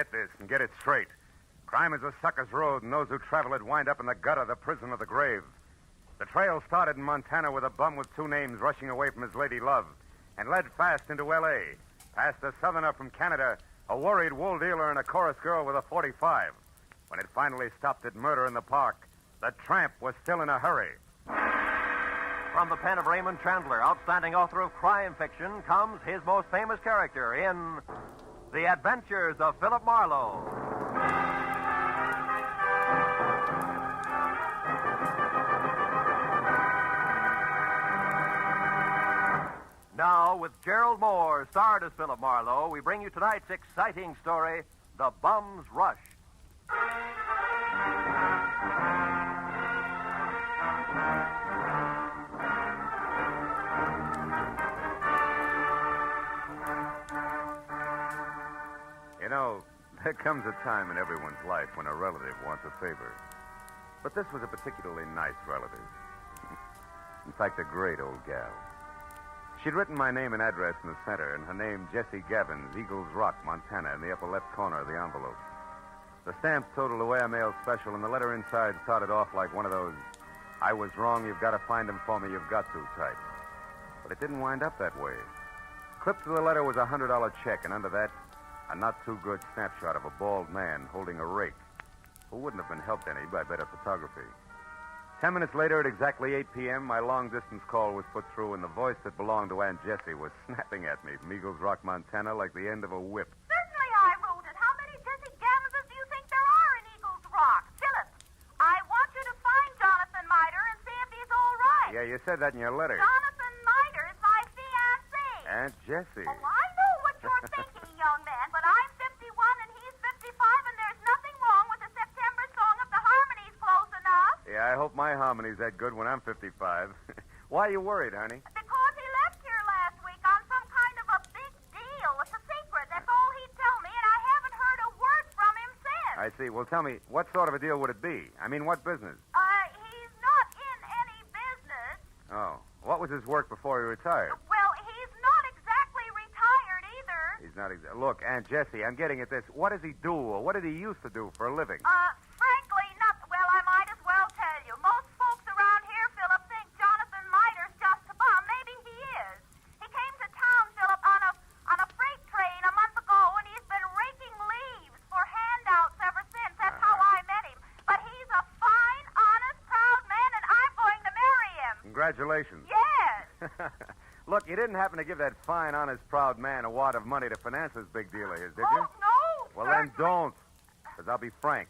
Get this and get it straight. Crime is a sucker's road, and those who travel it wind up in the gutter, the prison, or the grave. The trail started in Montana with a bum with two names rushing away from his lady love, and led fast into L.A., past a southerner from Canada, a worried wool dealer, and a chorus girl with a .45. When it finally stopped at murder in the park, the tramp was still in a hurry. From the pen of Raymond Chandler, outstanding author of crime fiction, comes his most famous character in The Adventures of Philip Marlowe. Now, with Gerald Moore, starred as Philip Marlowe, we bring you tonight's exciting story, The Bum's Rush. You know, there comes a time in everyone's life when a relative wants a favor. But this was a particularly nice relative. In fact, a great old gal. She'd written my name and address in the center, and her name, Jessie Gabbins, Eagles Rock, Montana, in the upper left corner of the envelope. The stamps totaled away a mail special, and the letter inside started off like one of those, "I was wrong, you've got to find him for me, you've got to" type. But it didn't wind up that way. Clipped to the letter was a $100 check, and under that, a not-too-good snapshot of a bald man holding a rake, who wouldn't have been helped any by better photography. 10 minutes later, at exactly 8 p.m., my long-distance call was put through, and the voice that belonged to Aunt Jessie was snapping at me from Eagles Rock, Montana, like the end of a whip. Certainly I wrote it. How many Jessie Gammonses do you think there are in Eagles Rock? Philip, I want you to find Jonathan Miter and see if he's all right. Yeah, you said that in your letter. Jonathan Miter is my fiancé. Aunt Jessie. Oh, I know what you're thinking, young man, but I'm 51 and he's 55, and there's nothing wrong with the September song if the harmony's close enough. Yeah, I hope my harmony's that good when I'm 55. Why are you worried, honey? Because he left here last week on some kind of a big deal. It's a secret. That's all he'd tell me, and I haven't heard a word from him since. I see. Well, tell me, what sort of a deal would it be? I mean, what business? He's not in any business. Oh. What was his work before he retired? Well, he's not exactly retired either. He's not exactly... Look, Aunt Jessie, I'm getting at this. What does he do, or what did he used to do for a living? Frankly, not... Well, I might as well tell you. Most folks around here, Philip, think Jonathan Miter's just a bum. Maybe he is. He came to town, Philip, on a freight train a month ago, and he's been raking leaves for handouts ever since. That's how I met him. But he's a fine, honest, proud man, and I'm going to marry him. Congratulations. Yes. Look, you didn't happen to give that fine, honest, proud man a wad of money to finance this big deal of his, did you? Oh, no. Well, then don't. Because I'll be frank.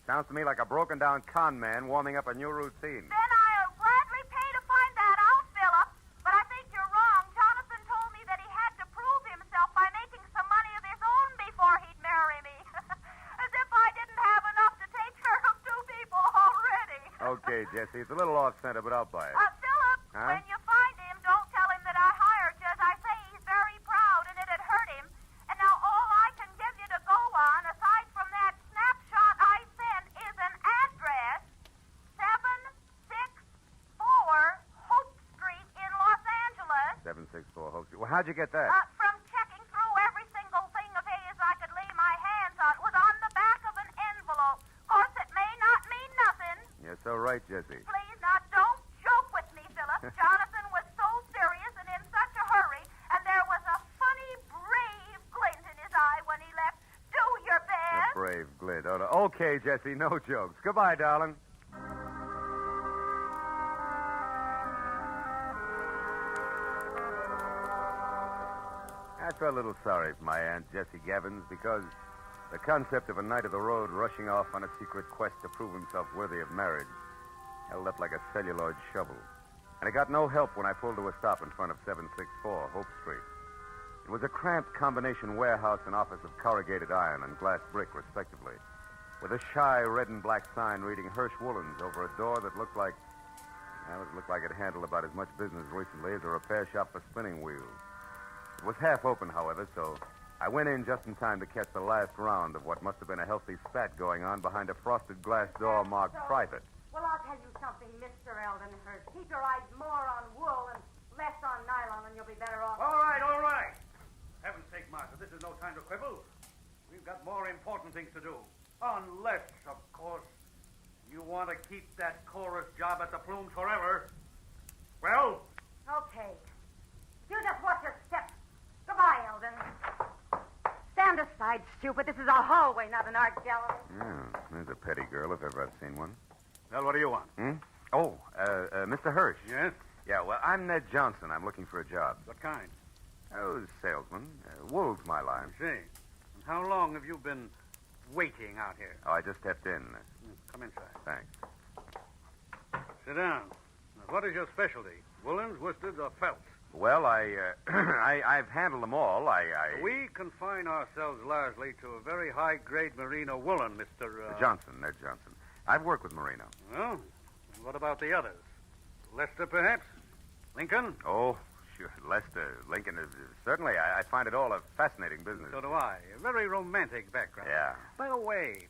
Sounds to me like a broken-down con man warming up a new routine. Then I'll gladly pay to find that out, Philip. But I think you're wrong. Jonathan told me that he had to prove himself by making some money of his own before he'd marry me. As if I didn't have enough to take care of two people already. Okay, Jessie, it's a little off-center, but I'll buy it. Philip, Huh? when you find him, don't tell him that I hired you. As I say, he's very proud, and it'd hurt him. And now all I can give you to go on, aside from that snapshot I sent, is an address, 764 Hope Street in Los Angeles. 764 Hope Street. Well, how'd you get that? From checking through every single thing of his I could lay my hands on. It was on the back of an envelope. Of course, it may not mean nothing. You're so right, Jessie. Please, now, don't joke with me, Philip. Jonathan was so serious and in such a hurry, and there was a funny, brave glint in his eye when he left. Do your A best. brave glint. Oh, no. Okay, Jessie, no jokes. Goodbye, darling. I felt a little sorry for my Aunt Jessie Gabbins because the concept of a knight of the road rushing off on a secret quest to prove himself worthy of marriage held up like a celluloid shovel. And it got no help when I pulled to a stop in front of 764 Hope Street. It was a cramped combination warehouse and office of corrugated iron and glass brick, respectively, with a shy red and black sign reading Hirsch Woolens over a door that looked like... Well, it looked like it handled about as much business recently as a repair shop for spinning wheels. It was half open, however, so I went in just in time to catch the last round of what must have been a healthy spat going on behind a frosted glass door marked private. Well, I'll tell you something, Mr. Eldenhurst. Keep your eyes more on wool and less on nylon, and you'll be better off. All right. Heaven's sake, Martha, this is no time to quibble. We've got got more important things to do. Unless, of course, you want to keep that chorus job at the Plumes forever. Well? Okay. You just watch your step. Goodbye, Eldon. Stand aside, stupid. This is a hallway, not an art gallery. Yeah, there's a petty girl if ever I've seen one. Well, what do you want? Oh, Mr. Hirsch. Yes? Yeah, well, I'm Ned Johnson. I'm looking for a job. What kind? Oh, salesman. Wool's my line. I see. And how long have you been waiting out here? Oh, I just stepped in. Come inside. Thanks. Sit down. Now, what is your specialty? Woolens, worsteds, or felts? Well, I've handled them all. We confine ourselves largely to a very high-grade merino woolen, Mr. Johnson, Ned Johnson. I've worked with merino. Well, and what about the others? Lester, perhaps? Lincoln? Oh, sure. Lester, Lincoln. Certainly, I find it all a fascinating business. So do I. A very romantic background. Yeah. By the way,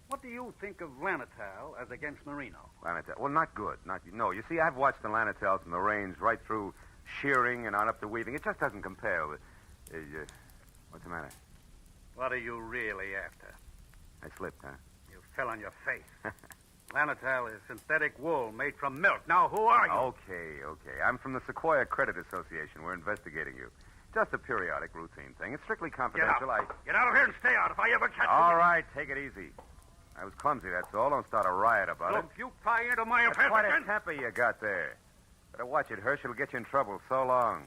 what do you think of Lanatal as against merino? Lanatal. Well, not good. No, you see, I've watched the Lanatals from the range right through shearing and on up to weaving. It just doesn't compare with... what's the matter? What are you really after? I slipped, huh? You fell on your face. Lanatal is synthetic wool made from milk. Now, who are you? Okay. I'm from the Sequoia Credit Association. We're investigating you. Just a periodic routine thing. It's strictly confidential. Get out of here and stay out if I ever catch you. All right, take it easy. I was clumsy, that's all. Don't start a riot about Look, it. you pry into my That's affairs quite again. a temper you got there. Better watch it, Hirsch. It'll get you in trouble. So long.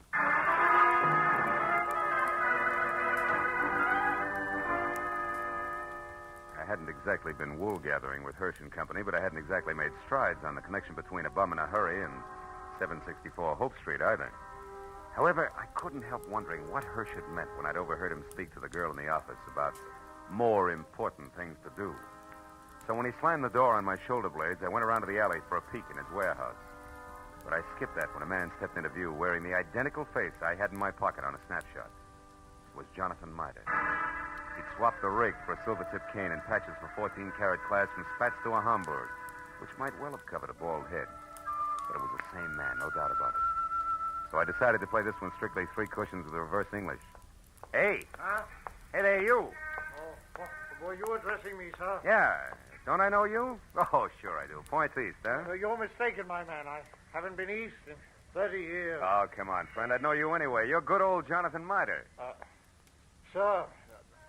I hadn't exactly been wool gathering with Hirsch and Company, but I hadn't exactly made strides on the connection between a bum in a hurry and 764 Hope Street either. However, I couldn't help wondering what Hirsch had meant when I'd overheard him speak to the girl in the office about more important things to do. So when he slammed the door on my shoulder blades, I went around to the alley for a peek in his warehouse. But I skipped that when a man stepped into view wearing the identical face I had in my pocket on a snapshot. It was Jonathan Miter. He'd swapped the rake for a silver-tipped cane and patches for 14-karat class from spats to a Hamburg, which might well have covered a bald head. But it was the same man, no doubt about it. So I decided to play this one strictly three cushions with reverse English. Hey. Huh? Hey there, you. Oh, were you addressing me, sir? Yeah. Don't I know you? Oh, sure I do. Points east, huh? You're mistaken, my man. I haven't been east in 30 years. Oh, come on, friend. I'd know you anyway. You're good old Jonathan Miter. Sir,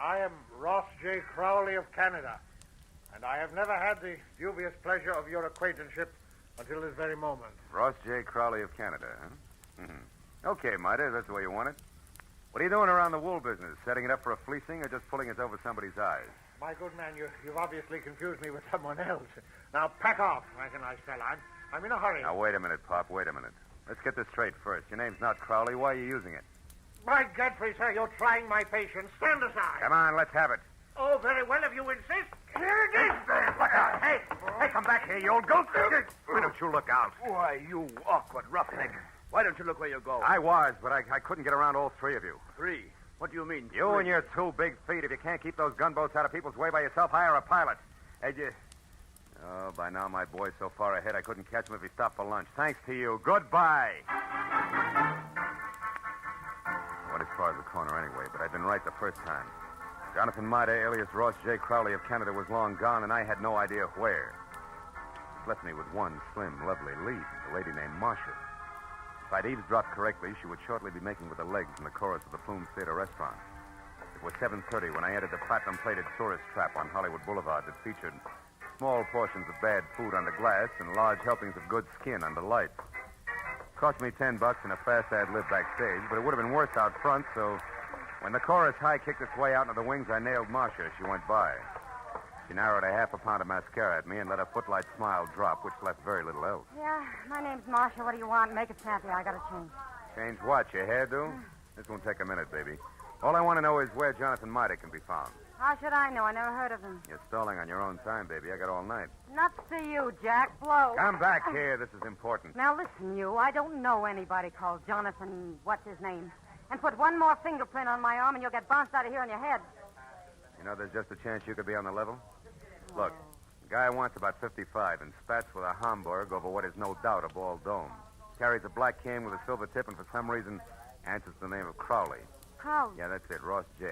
I am Ross J. Crowley of Canada, and I have never had the dubious pleasure of your acquaintanceship until this very moment. Ross J. Crowley of Canada, huh? Mm-hmm. Okay, Miter, that's the way you want it. What are you doing around the wool business? Setting it up for a fleecing or just pulling it over somebody's eyes? My good man, you've obviously confused me with someone else. Now, pack off, like a nice fella. I'm in a hurry. Now, wait a minute, Pop. Wait a minute. Let's get this straight first. Your name's not Crowley. Why are you using it? By Godfrey, sir, you're trying my patience. Stand aside. Come on, let's have it. Oh, very well, if you insist. Here it is. Look out. Hey, come back here, you old goat. Why don't you look out? Why, you awkward roughneck. Why don't you look where you go? I was, but I couldn't get around all three of you. Three? What do you mean? You three? and your two big feet. If you can't keep those gunboats out of people's way by yourself, hire a pilot. Hey, Oh, by now my boy's so far ahead I couldn't catch him if he stopped for lunch. Thanks to you. Goodbye. I went as far as the corner anyway, but I'd been right the first time. Jonathan Miter, alias Ross J. Crowley of Canada, was long gone, and I had no idea where. It left me with one slim, lovely lead, a lady named Marcia. If I'd eavesdropped correctly, she would shortly be making with the legs in the chorus of the Plume Theater restaurant. It was 7:30 when I entered the platinum-plated tourist trap on Hollywood Boulevard that featured small portions of bad food under glass and large helpings of good skin under lights. Cost me $10 and a fast ad-lib backstage, but it would have been worse out front, so when the chorus high kicked its way out into the wings, I nailed Marcia as she went by. She narrowed a half a pound of mascara at me and let her footlight smile drop, which left very little else. Yeah, my name's Marcia. What do you want? Make it snappy. I gotta change. Change what? Your hairdo? This won't take a minute, baby. All I want to know is where Jonathan Miter can be found. How should I know? I never heard of him. You're stalling on your own time, baby. I got all night. Nuts to you, Jack. Blow. Come back here. This is important. Now listen, you. I don't know anybody called Jonathan. What's his name? And put one more fingerprint on my arm, and you'll get bounced out of here on your head. You know, there's just a chance you could be on the level. Look, the guy wants about 55 and spats with a Hamburg over what is no doubt a bald dome. Carries a black cane with a silver tip and for some reason answers the name of Crowley. Crowley? Yeah, that's it, Ross J.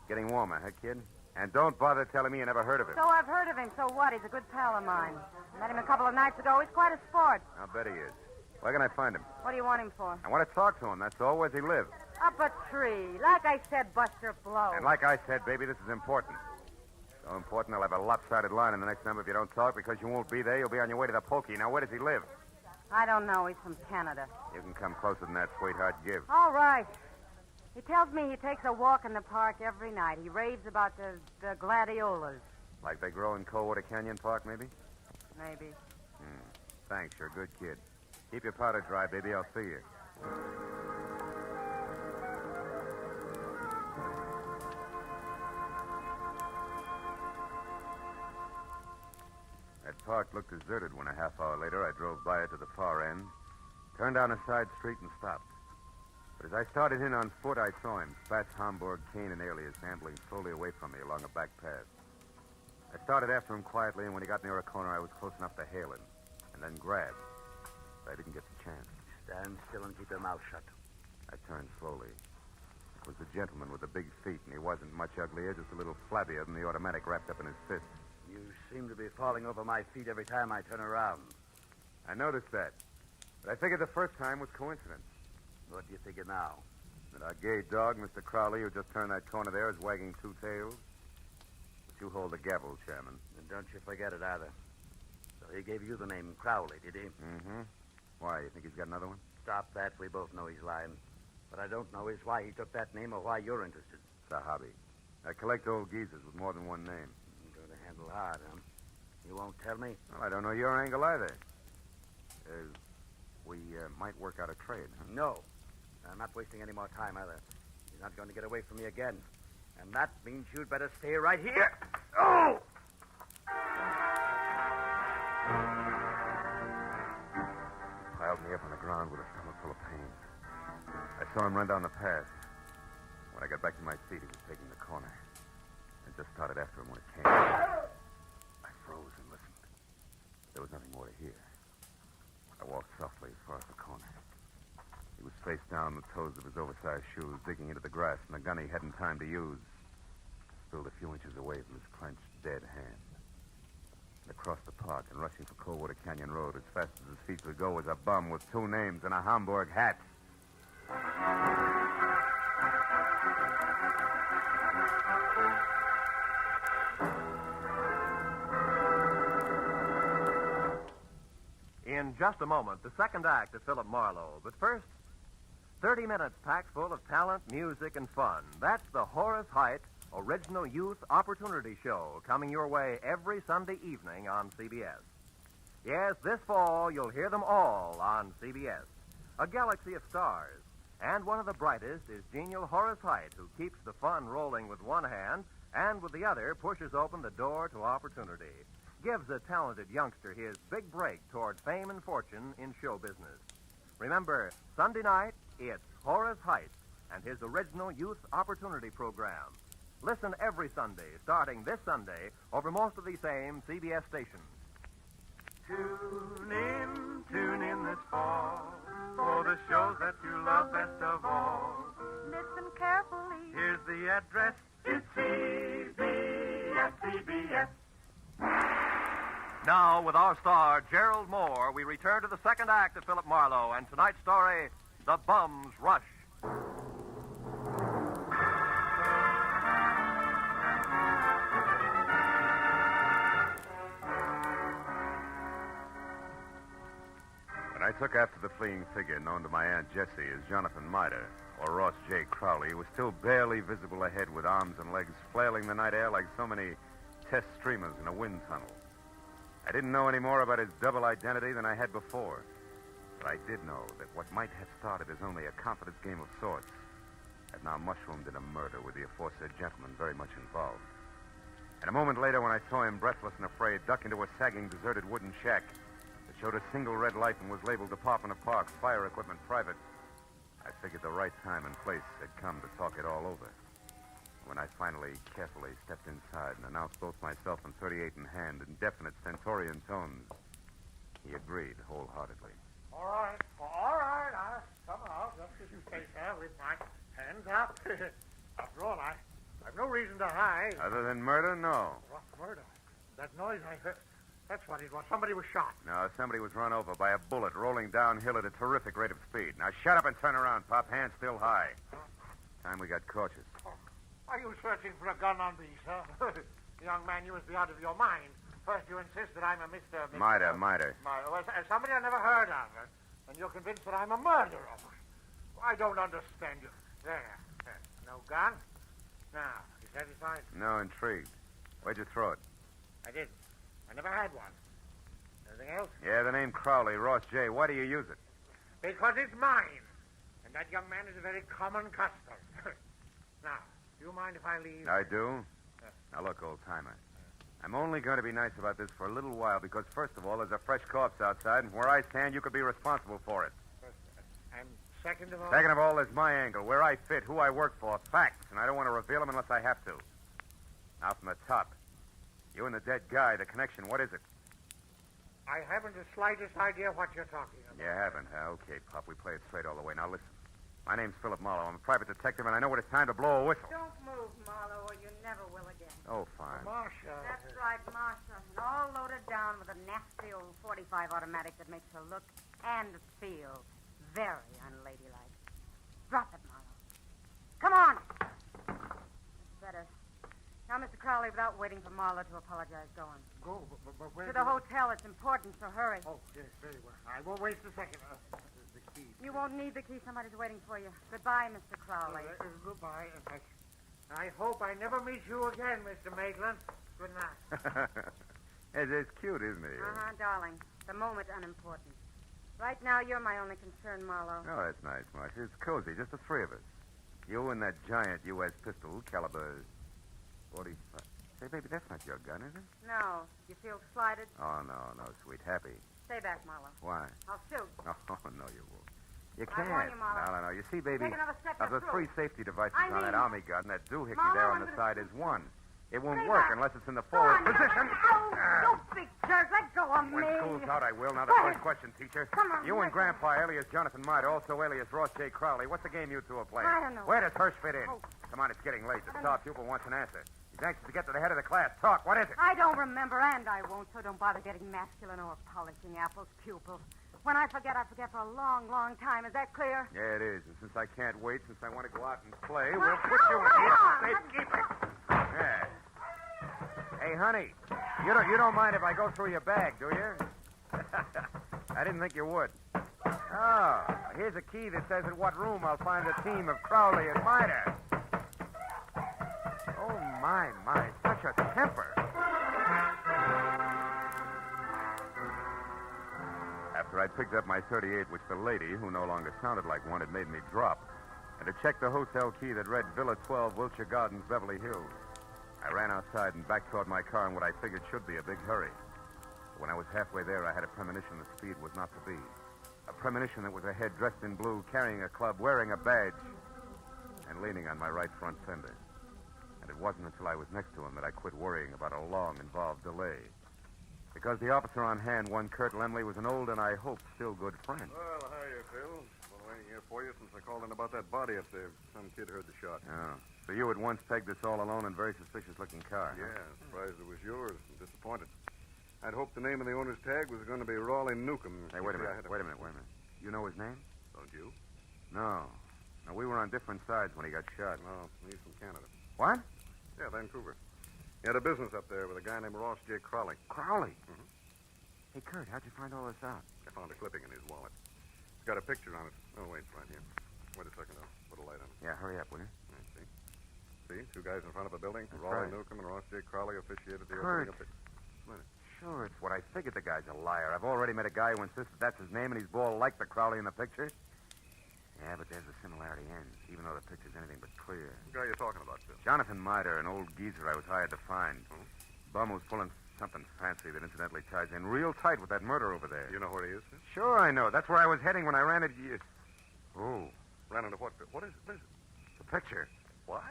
Getting warmer, huh, kid? And don't bother telling me you never heard of him. So I've heard of him. So what? He's a good pal of mine. Met him a couple of nights ago. He's quite a sport. I'll bet he is. Where can I find him? What do you want him for? I want to talk to him, that's all. Where's he live? Up a tree. Like I said, Buster Blow. And like I said, baby, this is important. So important, I'll have a lopsided line in the next number if you don't talk, because you won't be there. You'll be on your way to the pokey. Now, where does he live? I don't know. He's from Canada. You can come closer than that, sweetheart. Give. All right. He tells me he takes a walk in the park every night. He raves about the gladiolas. Like they grow in Coldwater Canyon Park, maybe? Maybe. Thanks, you're a good kid. Keep your powder dry, baby. I'll see you. That park looked deserted when a half hour later I drove by it to the far end, turned down a side street, and stopped. But as I started in on foot, I saw him, Spats, Homburg, Kane, and Alias, ambling slowly away from me along a back path. I started after him quietly, and when he got near a corner, I was close enough to hail him, and then grab. But I didn't get the chance. Stand still and keep your mouth shut. I turned slowly. It was the gentleman with the big feet, and he wasn't much uglier, just a little flabbier than the automatic wrapped up in his fist. You seem to be falling over my feet every time I turn around. I noticed that. But I figured the first time was coincidence. What do you figure now? That our gay dog, Mr. Crowley, who just turned that corner there, is wagging two tails. But you hold the gavel, Chairman. And don't you forget it either. So he gave you the name Crowley, did he? Mm-hmm. Why, you think he's got another one? Stop that. We both know he's lying. What I don't know is why he took that name or why you're interested. It's a hobby. I collect old geezers with more than one name. You're going to handle hard, huh? You won't tell me? Well, I don't know your angle either. We might work out a trade, huh? No. I'm not wasting any more time either. You're not going to get away from me again. And that means you'd better stay right here. Oh! He piled me up on the ground with a stomach full of pain. I saw him run down the path. When I got back to my feet, he was taking the corner. I just started after him when it came. I froze and listened. There was nothing more to hear. I walked softly as far as the corner. He was face down, the toes of his oversized shoes digging into the grass, and the gun he hadn't time to use spilled a few inches away from his clenched, dead hand. And across the park and rushing for Coldwater Canyon Road as fast as his feet could go was a bum with two names and a Homburg hat. In just a moment, the second act of Philip Marlowe. But first, 30 minutes packed full of talent, music, and fun. That's the Horace Heidt Original Youth Opportunity Show, coming your way every Sunday evening on CBS. Yes, this fall, you'll hear them all on CBS. A galaxy of stars. And one of the brightest is genial Horace Heidt, who keeps the fun rolling with one hand and with the other pushes open the door to opportunity. Gives a talented youngster his big break toward fame and fortune in show business. Remember, Sunday night, it's Horace Heidt and his original Youth Opportunity Program. Listen every Sunday, starting this Sunday, over most of these same CBS stations. Tune in this fall for the shows that you love best of all. Listen carefully. Here's the address. It's CBS. Now, with our star, Gerald Moore, we return to the second act of Philip Marlowe and tonight's story, The Bum's Rush. When I took after the fleeing figure known to my Aunt Jessie as Jonathan Mitre, or Ross J. Crowley, who was still barely visible ahead with arms and legs flailing the night air like so many test streamers in a wind tunnel. I didn't know any more about his double identity than I had before. But I did know that what might have started as only a confidence game of sorts had now mushroomed in a murder with the aforesaid gentleman very much involved. And a moment later, when I saw him, breathless and afraid, duck into a sagging, deserted wooden shack that showed a single red light and was labeled Department of Parks, Fire Equipment Private, I figured the right time and place had come to talk it all over. When I finally carefully stepped inside and announced both myself and 38 in hand in definite stentorian tones, he agreed wholeheartedly. All right. I'll come out just as you say, sir, with my hands up. After all, I I've no reason to hide. Other than murder, no. What murder? That noise I heard. That's what it was. Somebody was shot. No, somebody was run over by a bullet rolling downhill at a terrific rate of speed. Now shut up and turn around, Pop. Hands still high. Time we got cautious. Oh, are you searching for a gun on these, huh? Young man, you must be out of your mind. First you insist that I'm a Mr. Miter. Well, somebody I never heard of. And you're convinced that I'm a murderer. I don't understand you. There. No gun? Now, you satisfied? No, intrigued. Where'd you throw it? I did. I never had one. Anything else? Yeah, the name Crowley, Ross J. Why do you use it? Because it's mine. And that young man is a very common custom. Now, do you mind if I leave? I do. Now, look, old-timer. I'm only going to be nice about this for a little while because, first of all, there's a fresh corpse outside, and where I stand, you could be responsible for it. And second of all... Second of all, there's my angle, where I fit, who I work for, facts, and I don't want to reveal them unless I have to. Now, from the top. You and the dead guy, the connection, what is it? I haven't the slightest idea what you're talking about. You haven't, huh? Okay, Pop, we play it straight all the way. Now, listen. My name's Philip Marlowe. I'm a private detective, and I know when it's time to blow a whistle. Don't move, Marlowe, or you never will again. Oh, fine. Marcia. That's right, Marcia. And all loaded down with a nasty old 45 automatic that makes her look and feel very unladylike. Drop it, Marlowe. Come on. That's better. Now, Mr. Crowley, without waiting for Marlowe to apologize, go on. Go, but where... To the hotel. It's important, so hurry. Oh, yes, very well. I won't waste a second. The key. You won't need the key. Somebody's waiting for you. Goodbye, Mr. Crowley. Goodbye. I hope I never meet you again, Mr. Maitland. Good night. It's cute, isn't it? Uh-huh, darling. The moment unimportant. Right now, you're my only concern, Marlowe. Oh, that's nice, Marcia. It's cozy, just the three of us. You and that giant U.S. pistol, caliber 45. Say, baby, that's not your gun, is it? No. You feel slighted? Oh, no, sweet. Happy. Stay back, Marlowe. Why? I'll shoot. Oh, no, you won't. You I can't. warn you, Marlowe. No. You see, baby, Take another step, of you're the three through. safety devices I on that mean- army gun, that doohickey Marlowe, there I'm on the gonna side shoot is one. It won't Stay work back. unless it's in the Go forward on, position. Oh, you big jerk. Let go of me. When school's out, I will. Now, the Hey. first question, teacher. Come on, You and listen. Grandpa, alias Jonathan Miter, also alias Ross J. Crowley. What's the game you two are playing? I don't know. Where does Hirsch fit in? Oh. Come on, it's getting late. The star pupil wants an answer. He's anxious to get to the head of the class. Talk. What is it? I don't remember, and I won't, so don't bother getting masculine or polishing apples, pupil. When I forget for a long, long time. Is that clear? Yeah, it is. And since I can't wait, since I want to go out and play, Well, we'll put you in hold here on. for safekeeping. Yeah. Hey, honey, you don't mind if I go through your bag, do you? I didn't think you would. Oh, here's a key that says in what room I'll find the team of Crowley and Miter. Oh, my, such a temper. After I'd picked up my 38, which the lady, who no longer sounded like one, had made me drop, and had checked the hotel key that read Villa 12, Wilshire Gardens, Beverly Hills, I ran outside and back toward my car in what I figured should be a big hurry. But when I was halfway there, I had a premonition that speed was not to be. A premonition that was a head dressed in blue, carrying a club, wearing a badge, and leaning on my right front fender. And it wasn't until I was next to him that I quit worrying about a long, involved delay. Because the officer on hand, one Kurt Lemley, was an old and, I hope, still good friend. Well, hiya, Phil. Been waiting here for you since I called in about that body up there. Some kid heard the shot. Oh. So you at once pegged this all alone and very suspicious-looking car, huh? Yeah, surprised it was yours. I'm disappointed. I'd hoped the name of the owner's tag was going to be Raleigh Newcomb. Hey, wait a See, minute. Wait a minute. You know his name? Don't you? No. No, we were on different sides when he got shot. No, he's from Canada. What? Yeah, Vancouver. He had a business up there with a guy named Ross J. Crowley. Crowley? Mhm. Hey, Kurt, how'd you find all this out? I found a clipping in his wallet. It's got a picture on it. Oh, wait, it's right here. Wait a second, I'll put a light on it. Yeah, hurry up, will you? Yeah, see? See, two guys in front of a building. That's Raleigh right. Newcomb and Ross J. Crowley officiated the Kurt. opening of the... Sure, it's what I figured. The guy's a liar. I've already met a guy who insists that that's his name, and he's bald like the Crowley in the picture. Yeah, but there's a similarity ends, even though the picture's anything but clear. What guy are you talking about, Phil? Jonathan Miter, an old geezer I was hired to find. Hmm? Bum who's pulling something fancy that incidentally ties in real tight with that murder over there. You know where he is, Phil? Sure, I know. That's where I was heading when I ran into you. Oh, Ran into what, Phil? What is it? What is it? the picture. What?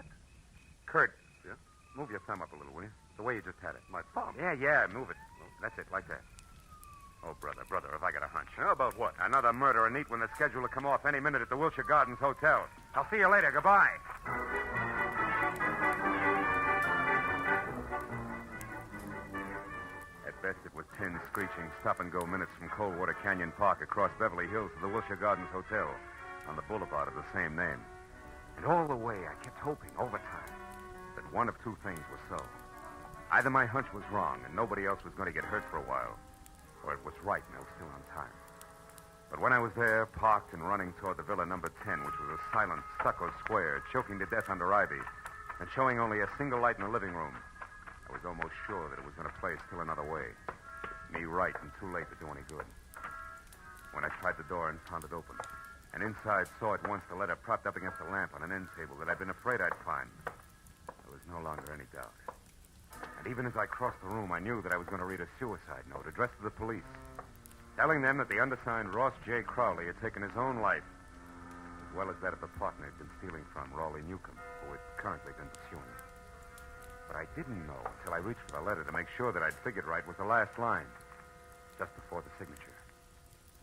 Kurt. Yeah? Move your thumb up a little, will you? The way you just had it. My thumb? Yeah, move it. That's it, like that. Oh, brother, if I got a hunch. How about what? Another murder, a neat one that's scheduled to come off any minute at the Wilshire Gardens Hotel. I'll see you later. Goodbye. best it was 10 screeching stop-and-go minutes from Coldwater Canyon Park across Beverly Hills to the Wilshire Gardens Hotel on the boulevard of the same name. And all the way, I kept hoping, over time, that one of two things was so. Either my hunch was wrong and nobody else was going to get hurt for a while, or it was right and I was still on time. But when I was there, parked and running toward the Villa number 10, which was a silent stucco square, choking to death under ivy, and showing only a single light in the living room, I was almost sure that it was going to play still another way. Me right and too late to do any good. When I tried the door and found it open, and inside saw at once the letter propped up against a lamp on an end table that I'd been afraid I'd find, there was no longer any doubt. And even as I crossed the room, I knew that I was going to read a suicide note addressed to the police, telling them that the undersigned Ross J. Crowley had taken his own life, as well as that of the partner he'd been stealing from, Raleigh Newcomb, who had currently been pursuing him. But I didn't know until I reached for the letter to make sure that I'd figured right was the last line, just before the signature.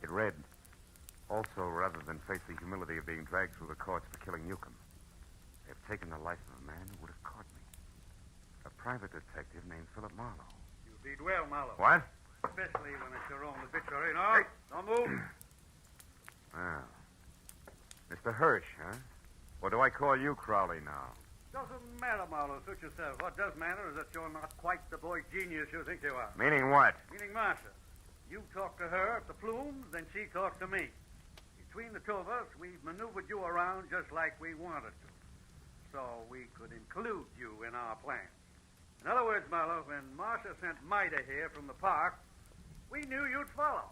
It read, "Also, rather than face the humility of being dragged through the courts for killing Newcomb, they have taken the life of a man who would have caught me. A private detective named Philip Marlowe." You did well, Marlowe. What? Especially when it's your own obituary. No, don't move. Well, Mr. Hirsch, huh? Or do I call you Crowley now? Doesn't matter, Marlowe. Suit yourself. What does matter is that you're not quite the boy genius you think you are. Meaning what? Meaning Marcia. You talk to her at the Plumes, then she talks to me. Between the two of us, we've maneuvered you around just like we wanted to, so we could include you in our plans. In other words, Marlowe, when Marcia sent Mida here from the park, we knew you'd follow.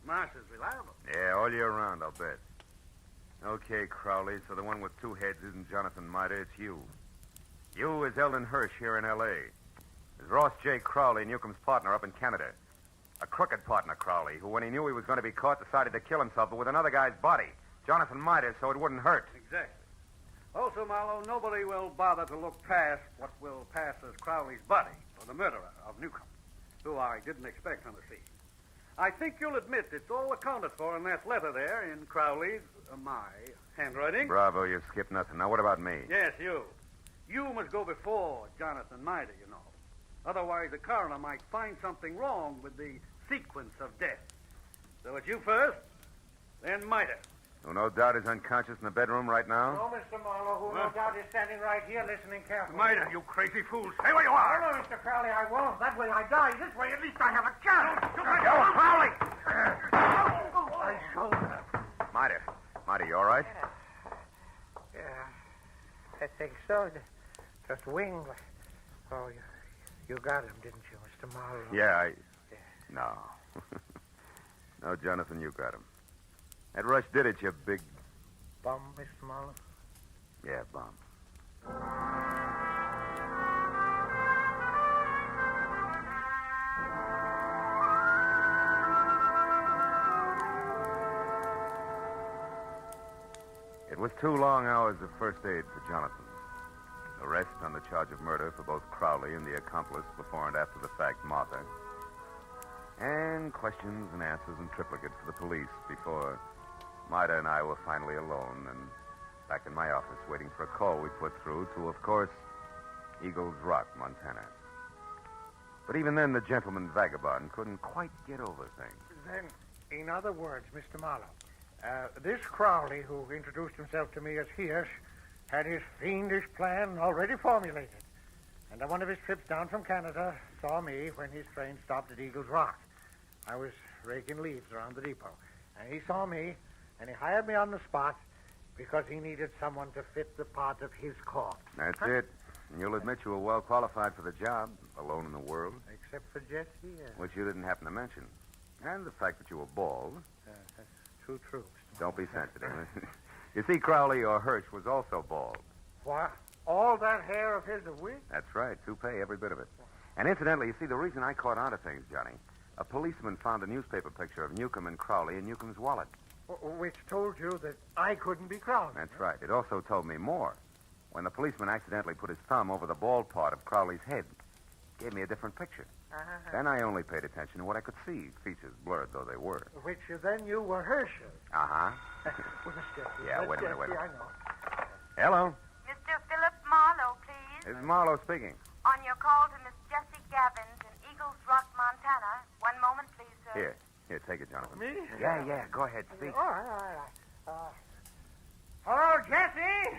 Marcia's reliable. Yeah, all year round, I'll bet. Okay, Crowley, so the one with two heads isn't Jonathan Mida, it's you. You is Eldon Hirsch here in L.A. Is Ross J. Crowley, Newcomb's partner up in Canada. A crooked partner, Crowley, who, when he knew he was going to be caught, decided to kill himself, but with another guy's body, Jonathan Mida, so it wouldn't hurt. Exactly. Also, Marlowe, nobody will bother to look past what will pass as Crowley's body for the murderer of Newcomb, who I didn't expect on the scene. I think you'll admit it's all accounted for in that letter there in Crowley's, my handwriting. Bravo, you skipped nothing. Now, what about me? Yes, you. You must go before Jonathan Mida, you know. Otherwise, the coroner might find something wrong with the sequence of death. So it's you first, then Mida. Who no doubt is unconscious in the bedroom right now? No, Mr. Marlowe, who no doubt is standing right here listening carefully. Mida, you crazy fool. Stay where you are. No, Mr. Crowley, I won't. That way I die. This way, at least I have a chance. Yo, Crowley! My shoulder. Mida, you all right? Yeah, I think so. Just winged. Oh, you got him, didn't you, Mr. Marlowe? Yeah, No. No, Jonathan, you got him. That rush did it, you big... Bum, Mr. Marlowe? Yeah, bum. It was 2 long hours of first aid for Jonathan. Arrest on the charge of murder for both Crowley and the accomplice before and after the fact, Martha. And questions and answers in triplicate for the police before Mida and I were finally alone and back in my office waiting for a call we put through to, of course, Eagles Rock, Montana. But even then, the gentleman vagabond couldn't quite get over things. Then, in other words, Mr. Marlowe, this Crowley, who introduced himself to me as Hirsch, had his fiendish plan already formulated. And on one of his trips down from Canada, saw me when his train stopped at Eagles Rock. I was raking leaves around the depot. And he saw me, and he hired me on the spot because he needed someone to fit the part of his corpse. That's it. And you'll admit you were well qualified for the job, alone in the world. Except for Jesse, Which you didn't happen to mention. And the fact that you were bald. That's too true. Don't be sensitive. You see, Crowley, or Hirsch, was also bald. What? All that hair of his a wig? That's right. Toupee, every bit of it. And incidentally, you see, the reason I caught on to things, Johnny, a policeman found a newspaper picture of Newcomb and Crowley in Newcomb's wallet. Which told you that I couldn't be Crowley. That's right. It also told me more. When the policeman accidentally put his thumb over the bald part of Crowley's head, it gave me a different picture. Then I only paid attention to what I could see, features blurred though they were. Which then you were Herschel. Uh-huh. Well, Miss Jessie. Yeah, Miss wait a minute, Jessie, wait a minute. I know. Hello. Mr. Philip Marlowe, please. This is Marlowe speaking. On your call to Miss Jessie Gavin's in Eagles Rock, Montana. Here, take it, Jonathan. Me? Yeah, go ahead, speak. All right. Hello, Jesse.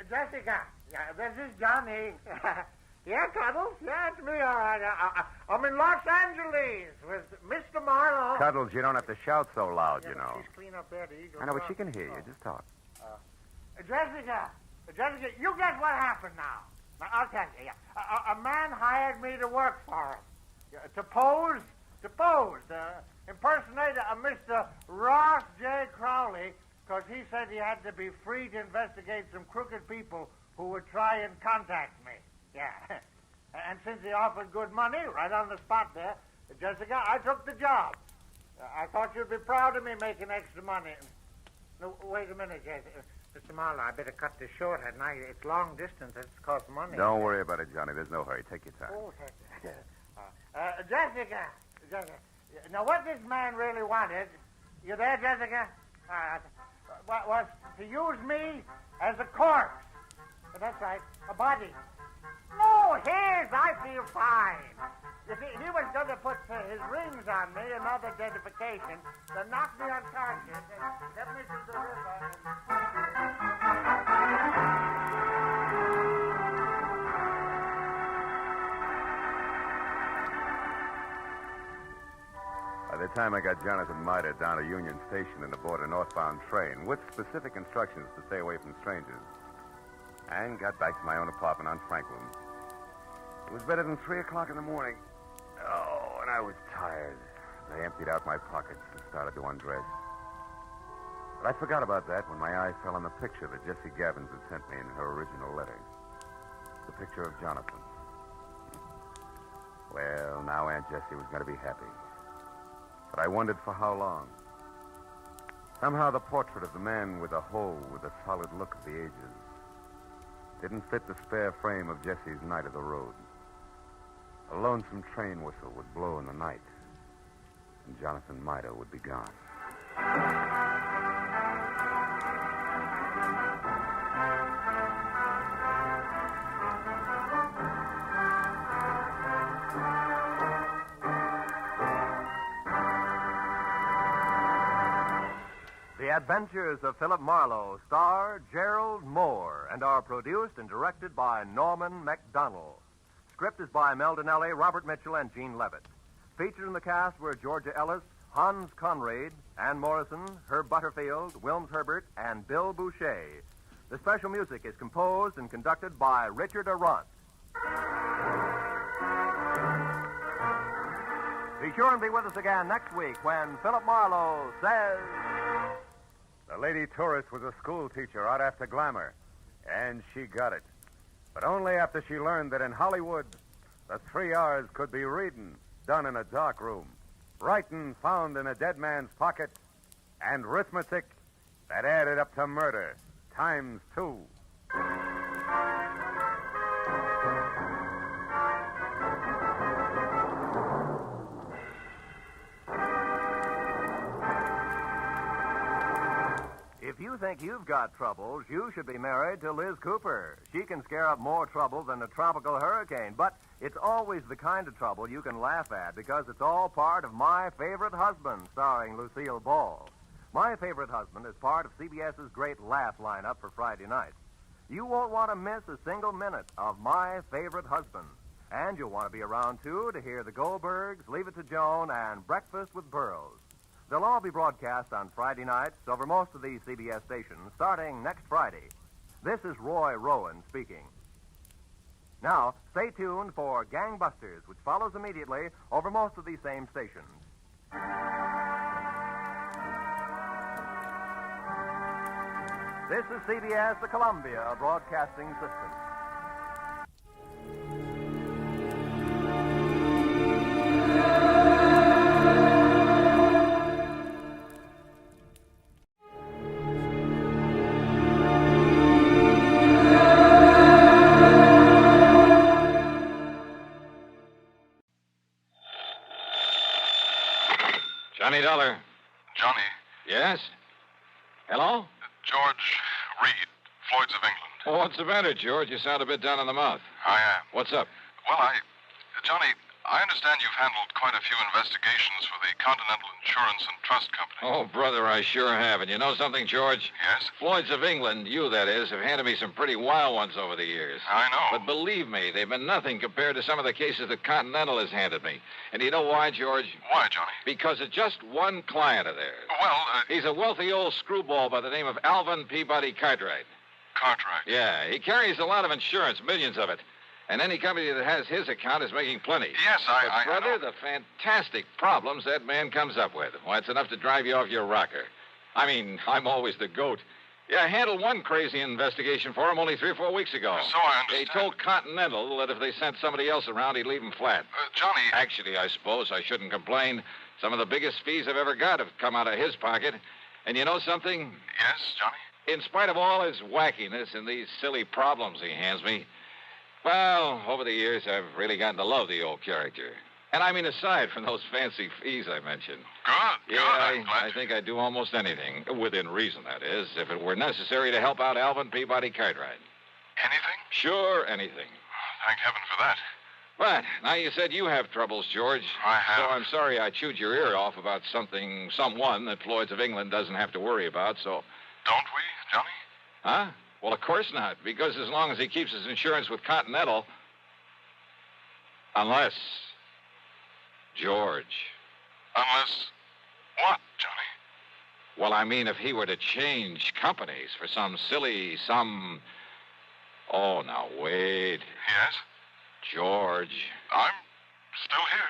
Jessica. Yeah, this is Johnny. Yeah, Cuddles. Yeah, it's me, all right. I'm in Los Angeles with Mr. Marlowe. Cuddles, you don't have to shout so loud, you know. She's clean up there, the Eagle. I know, but she can hear you. Just talk. Jessica, you guess what happened now? I'll tell you. Yeah. A man hired me to work for him. To pose, impersonate a Mr. Ross J. Crowley, because he said he had to be free to investigate some crooked people who would try and contact me. Yeah. And since he offered good money right on the spot there, Jessica, I took the job. I thought you'd be proud of me making extra money. No, wait a minute, Jessica. Mr. Marlowe, I better cut this short, hadn't I? It's long distance. It's cost money. Don't worry about it, Johnny. There's no hurry. Take your time. Oh, Jessica. Now, what this man really wanted, you there, Jessica? Was to use me as a corpse. That's right, a body. No, I feel fine. You see, he was going to put his rings on me, another identification, to knock me unconscious and get me to the river. By the time I got Jonathan Mitre down to Union Station and aboard a northbound train with specific instructions to stay away from strangers, and got back to my own apartment on Franklin, it was better than 3 o'clock in the morning. Oh, and I was tired. I emptied out my pockets and started to undress. But I forgot about that when my eye fell on the picture that Jessie Gavins had sent me in her original letter. The picture of Jonathan. Well, now Aunt Jessie was going to be happy. But I wondered for how long. Somehow the portrait of the man with the hole with the solid look of the ages didn't fit the spare frame of Jessie's night of the road. A lonesome train whistle would blow in the night, and Jonathan Mitre would be gone. The Adventures of Philip Marlowe star Gerald Moore and are produced and directed by Norman MacDonald. Script is by Mel Donnelly, Robert Mitchell, and Gene Levitt. Featured in the cast were Georgia Ellis, Hans Conrad, Ann Morrison, Herb Butterfield, Wilms Herbert, and Bill Boucher. The special music is composed and conducted by Richard Arant. Be sure and be with us again next week when Philip Marlowe says... The lady tourist was a school teacher out after glamour, and she got it. But only after she learned that in Hollywood, the 3 R's could be reading, done in a dark room, writing found in a dead man's pocket, and arithmetic that added up to murder, times 2. If you think you've got troubles, you should be married to Liz Cooper. She can scare up more trouble than a tropical hurricane, but it's always the kind of trouble you can laugh at because it's all part of My Favorite Husband, starring Lucille Ball. My Favorite Husband is part of CBS's great laugh lineup for Friday nights. You won't want to miss a single minute of My Favorite Husband. And you'll want to be around, too, to hear the Goldbergs, Leave It to Joan, and Breakfast with Burroughs. They'll all be broadcast on Friday nights over most of these CBS stations starting next Friday. This is Roy Rowan speaking. Now, stay tuned for Gangbusters, which follows immediately over most of these same stations. This is CBS, the Columbia Broadcasting System. Johnny Dollar. Johnny, Yes? Hello? George Reed, Floyd's of England. Oh, what's the matter, George? You sound a bit down in the mouth. I am. What's up? Well, Johnny, I understand you've handled quite a few investigations for the Continental Insurance and Trust Company. Oh, brother, I sure have. And you know something, George? Yes? Floyd's of England, you that is, have handed me some pretty wild ones over the years. I know. But believe me, they've been nothing compared to some of the cases that Continental has handed me. And you know why, George? Why, Johnny? Because of just one client of theirs. Well, He's a wealthy old screwball by the name of Alvin Peabody Cartwright. Cartwright. Yeah, he carries a lot of insurance, millions of it. And any company that has his account is making plenty. Yes, I Brother, know. the fantastic problems that man comes up with. Why, it's enough to drive you off your rocker. I mean, I'm always the goat. Yeah, I handled one crazy investigation for him only 3 or 4 weeks ago. So I understand. He told Continental that if they sent somebody else around, he'd leave him flat. Johnny... Actually, I suppose I shouldn't complain. Some of the biggest fees I've ever got have come out of his pocket. And you know something? Yes, Johnny? In spite of all his wackiness and these silly problems he hands me, well, over the years, I've really gotten to love the old character. And I mean, aside from those fancy fees I mentioned. Good, Yeah, I'm glad I think I'd do almost anything, within reason, that is, if it were necessary to help out Alvin Peabody Cartwright. Anything? Sure, anything. Thank heaven for that. But now you said you have troubles, George. I have. So I'm sorry I chewed your ear off about someone that Floyd's of England doesn't have to worry about, so... Don't we, Johnny? Huh? Well, of course not, because as long as he keeps his insurance with Continental... Unless... George... Unless... What, Johnny? Well, I mean, if he were to change companies for some... Oh, now, wait. Yes? George, I'm still here.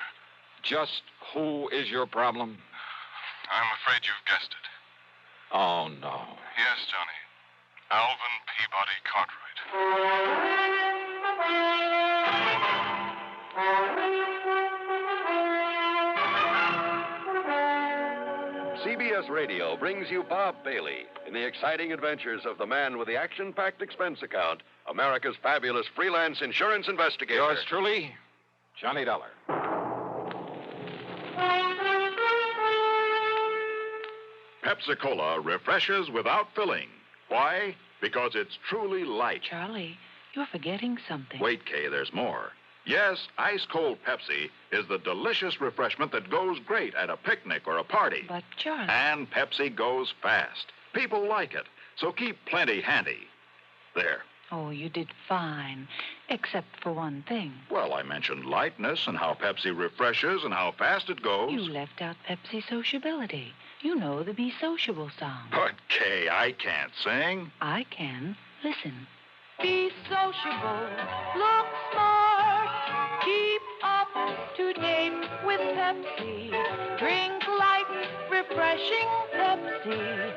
just who is your problem? I'm afraid you've guessed it. Oh, no. Yes, Johnny. Alvin Peabody Cartwright. CBS Radio brings you Bob Bailey in the exciting adventures of the man with the action-packed expense account, America's fabulous freelance insurance investigator. Yours truly, Johnny Dollar. Pepsi-Cola refreshes without filling. Why? Because it's truly light. Charlie, you're forgetting something. Wait, Kay, there's more. Yes, ice-cold Pepsi is the delicious refreshment that goes great at a picnic or a party. But, Charlie... And Pepsi goes fast. People like it, so keep plenty handy. There. Oh, you did fine, except for one thing. Well, I mentioned lightness and how Pepsi refreshes and how fast it goes. You left out Pepsi sociability. You know the Be Sociable song. But, Kay, I can't sing. I can. Listen. Be sociable, look smart, keep up to date with Pepsi. Drink light, refreshing Pepsi.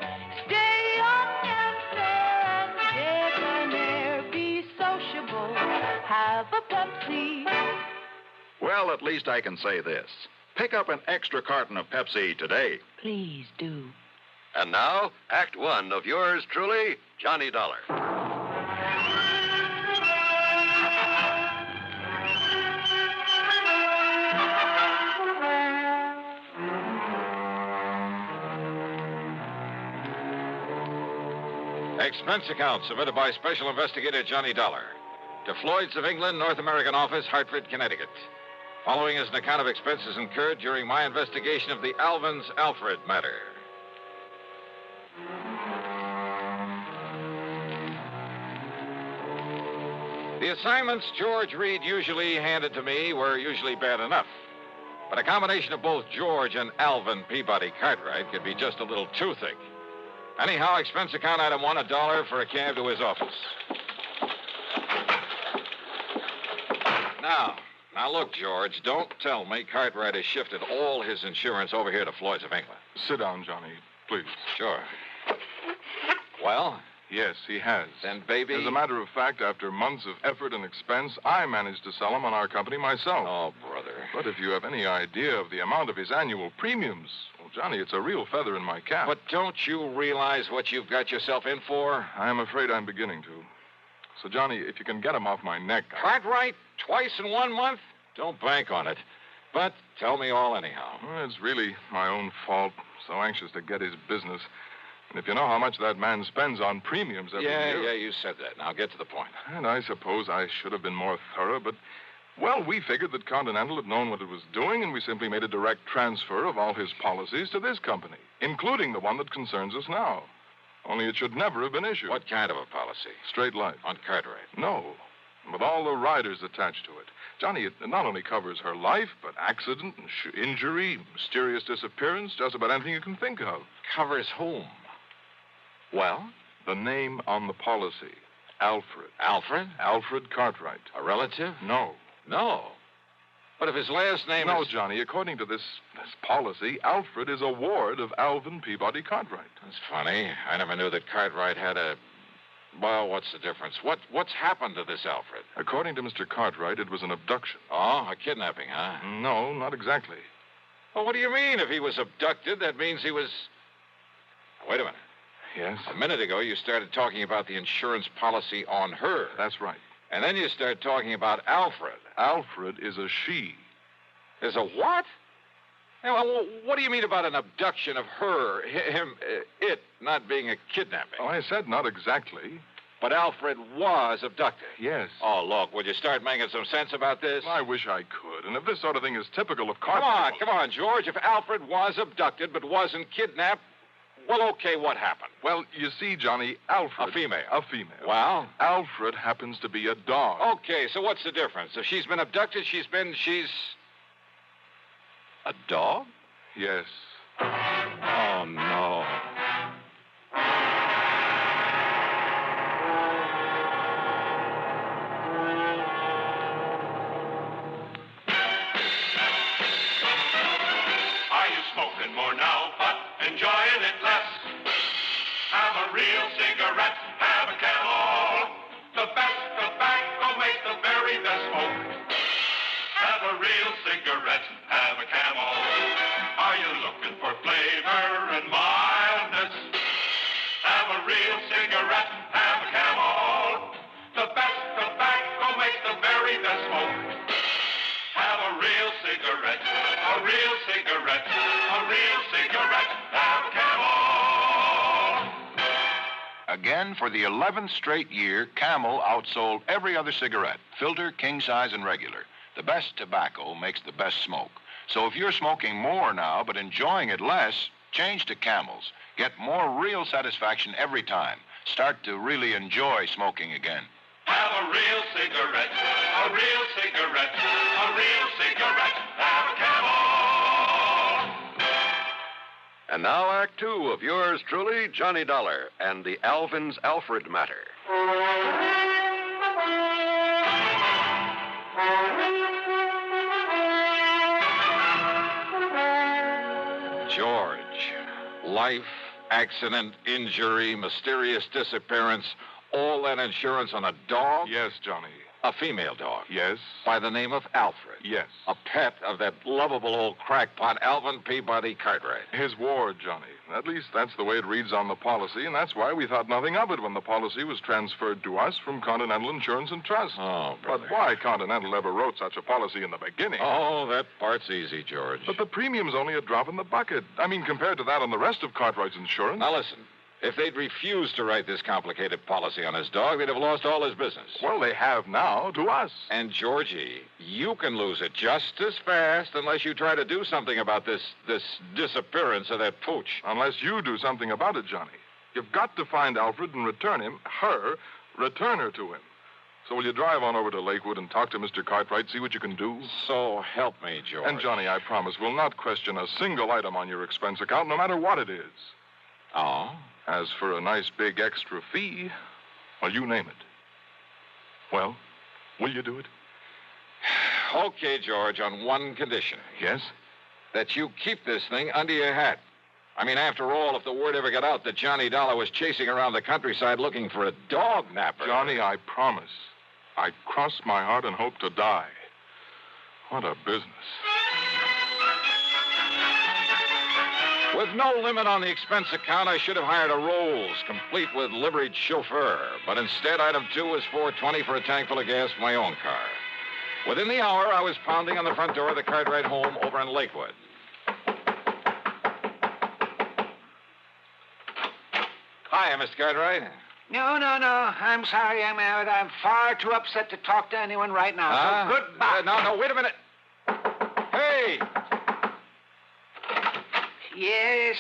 Stay young and fair and debonair. Be sociable, have a Pepsi. Well, at least I can say this. Pick up an extra carton of Pepsi today. Please do. And now, Act One of yours truly, Johnny Dollar. Expense account submitted by Special Investigator Johnny Dollar to Floyd's of England, North American Office, Hartford, Connecticut. Following is an account of expenses incurred during my investigation of the Alvin's Alfred matter. The assignments George Reed usually handed to me were usually bad enough. But a combination of both George and Alvin Peabody Cartwright could be just a little too thick. Anyhow, expense account item $1, $1 for a cab to his office. Now look, George, don't tell me Cartwright has shifted all his insurance over here to Floyd's of England. Sit down, Johnny, please. Sure. Well? Yes, he has. Then, baby... As a matter of fact, after months of effort and expense, I managed to sell him on our company myself. Oh, brother. But if you have any idea of the amount of his annual premiums, well, Johnny, it's a real feather in my cap. But don't you realize what you've got yourself in for? I'm afraid I'm beginning to. So, Johnny, if you can get him off my neck... Cartwright? Twice in 1 month? Don't bank on it. But tell me all anyhow. Well, it's really my own fault. So anxious to get his business. And if you know how much that man spends on premiums every year... Yeah, you said that. Now get to the point. And I suppose I should have been more thorough, but Well, we figured that Continental had known what it was doing, and we simply made a direct transfer of all his policies to this company, including the one that concerns us now. Only it should never have been issued. What kind of a policy? Straight life. On Cartwright? No, with all the riders attached to it. Johnny, it not only covers her life, but accident, injury, mysterious disappearance, just about anything you can think of. Covers whom? Well? The name on the policy. Alfred. Alfred? Alfred Cartwright. A relative? No. No. But if his last name No, is... Johnny, according to this policy, Alfred is a ward of Alvin Peabody Cartwright. That's funny. I never knew that Cartwright had a... Well, what's the difference? What's happened to this Alfred? According to Mr. Cartwright, it was an abduction. Oh, a kidnapping, huh? No, not exactly. Well, what do you mean? If he was abducted, that means he was... Wait a minute. Yes? A minute ago, you started talking about the insurance policy on her. That's right. And then you started talking about Alfred. Alfred is a she. Is a what? Hey, well, what do you mean about an abduction of her, it not being a kidnapping? Oh, I said not exactly. But Alfred was abducted. Yes. Oh, look, would you start making some sense about this? I wish I could. And if this sort of thing is typical of Cartwright... Come on, George. If Alfred was abducted but wasn't kidnapped, well, okay, what happened? Well, you see, Johnny, Alfred... A female. A female. Well? Alfred happens to be a dog. Okay, so what's the difference? If she's been abducted, she's... A dog? Yes. Oh, no. Are you smoking more now, but enjoying it less? Have a real cigarette, have a Camel. The best tobacco makes the very best smoke. Have a real cigarette, have a Camel. Are you looking for flavor and mildness? Have a real cigarette, have a Camel. The best tobacco makes the very best smoke. Have a real cigarette, a real cigarette, a real cigarette, have a Camel. Again, for the 11th straight year, Camel outsold every other cigarette, filter, king size, and regular. The best tobacco makes the best smoke. So if you're smoking more now but enjoying it less, change to Camels. Get more real satisfaction every time. Start to really enjoy smoking again. Have a real cigarette, a real cigarette, a real cigarette, have a Camel. And now, Act Two of yours truly, Johnny Dollar, and the Alvin's Alfred matter. George. Life, accident, injury, mysterious disappearance, all that insurance on a dog? Yes, Johnny. A female dog? Yes. By the name of Alfred? Yes. A pet of that lovable old crackpot, Alvin Peabody Cartwright? His ward, Johnny. At least that's the way it reads on the policy, and that's why we thought nothing of it when the policy was transferred to us from Continental Insurance and Trust. Oh, brother. But why Continental ever wrote such a policy in the beginning? Oh, that part's easy, George. But the premium's only a drop in the bucket. I mean, compared to that on the rest of Cartwright's insurance. Now, listen. If they'd refused to write this complicated policy on his dog, they'd have lost all his business. Well, they have now, to us. And, Georgie, you can lose it just as fast unless you try to do something about this disappearance of that pooch. Unless you do something about it, Johnny. You've got to find Alfred and return her to him. So will you drive on over to Lakewood and talk to Mr. Cartwright, see what you can do? So help me, George. And, Johnny, I promise we'll not question a single item on your expense account, no matter what it is. Oh? As for a nice big extra fee, well, you name it. Well, will you do it? Okay, George, on one condition. Yes? That you keep this thing under your hat. I mean, after all, if the word ever got out that Johnny Dollar was chasing around the countryside looking for a dog napper... Johnny, I promise. I cross my heart and hope to die. What a business. With no limit on the expense account, I should have hired a Rolls, complete with liveried chauffeur. But instead, item 2 was $4.20 for a tank full of gas for my own car. Within the hour, I was pounding on the front door of the Cartwright home over in Lakewood. Hi, Mr. Cartwright. No. I'm sorry, I'm far too upset to talk to anyone right now. So goodbye. No, wait a minute. Hey! Yes.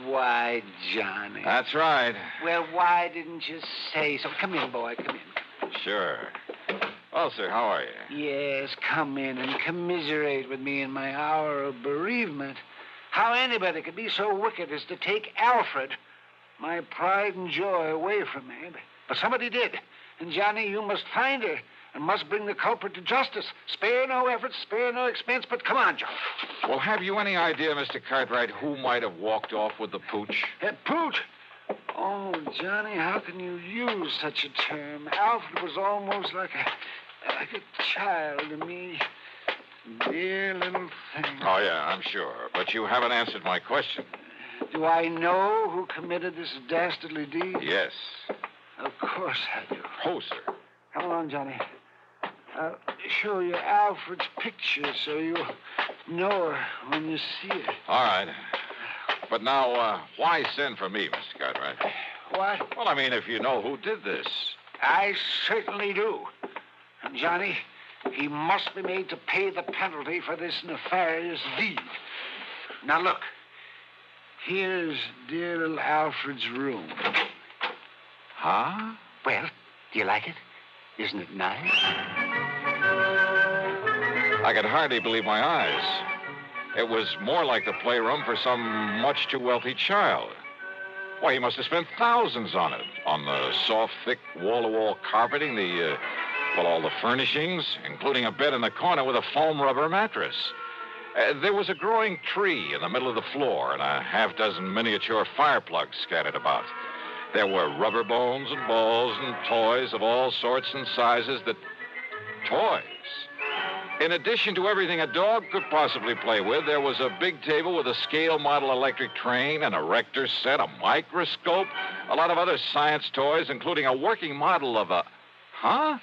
Why, Johnny? That's right. Well, why didn't you say so? Come in, boy. Come in. Sure. Well, sir, how are you? Yes, come in and commiserate with me in my hour of bereavement. How anybody could be so wicked as to take Alfred, my pride and joy, away from me. But somebody did. And, Johnny, you must find her and must bring the culprit to justice. Spare no effort, spare no expense, but come on, Johnny. Well, have you any idea, Mr. Cartwright, who might have walked off with the pooch? Pooch? Oh, Johnny, how can you use such a term? Alfred was almost like a child to me. Dear little thing. Oh, yeah, I'm sure. But you haven't answered my question. Do I know who committed this dastardly deed? Yes. Of course I do. Oh, sir. Come along, Johnny. I'll show you Alfred's picture so you'll know her when you see her. All right. But now, why send for me, Mr. Cartwright? What? Well, I mean, if you know who did this. I certainly do. And, Johnny, he must be made to pay the penalty for this nefarious deed. Now, look. Here's dear little Alfred's room. Huh? Well, do you like it? Isn't it nice? I could hardly believe my eyes. It was more like the playroom for some much too wealthy child. Why, he must have spent thousands on it. On the soft, thick, wall-to-wall carpeting, all the furnishings, including a bed in the corner with a foam rubber mattress. There was a growing tree in the middle of the floor and a half-dozen miniature fire plugs scattered about. There were rubber bones and balls and toys of all sorts and sizes Toys. In addition to everything a dog could possibly play with, there was a big table with a scale model electric train, an erector set, a microscope, a lot of other science toys, including a working model of a... Huh?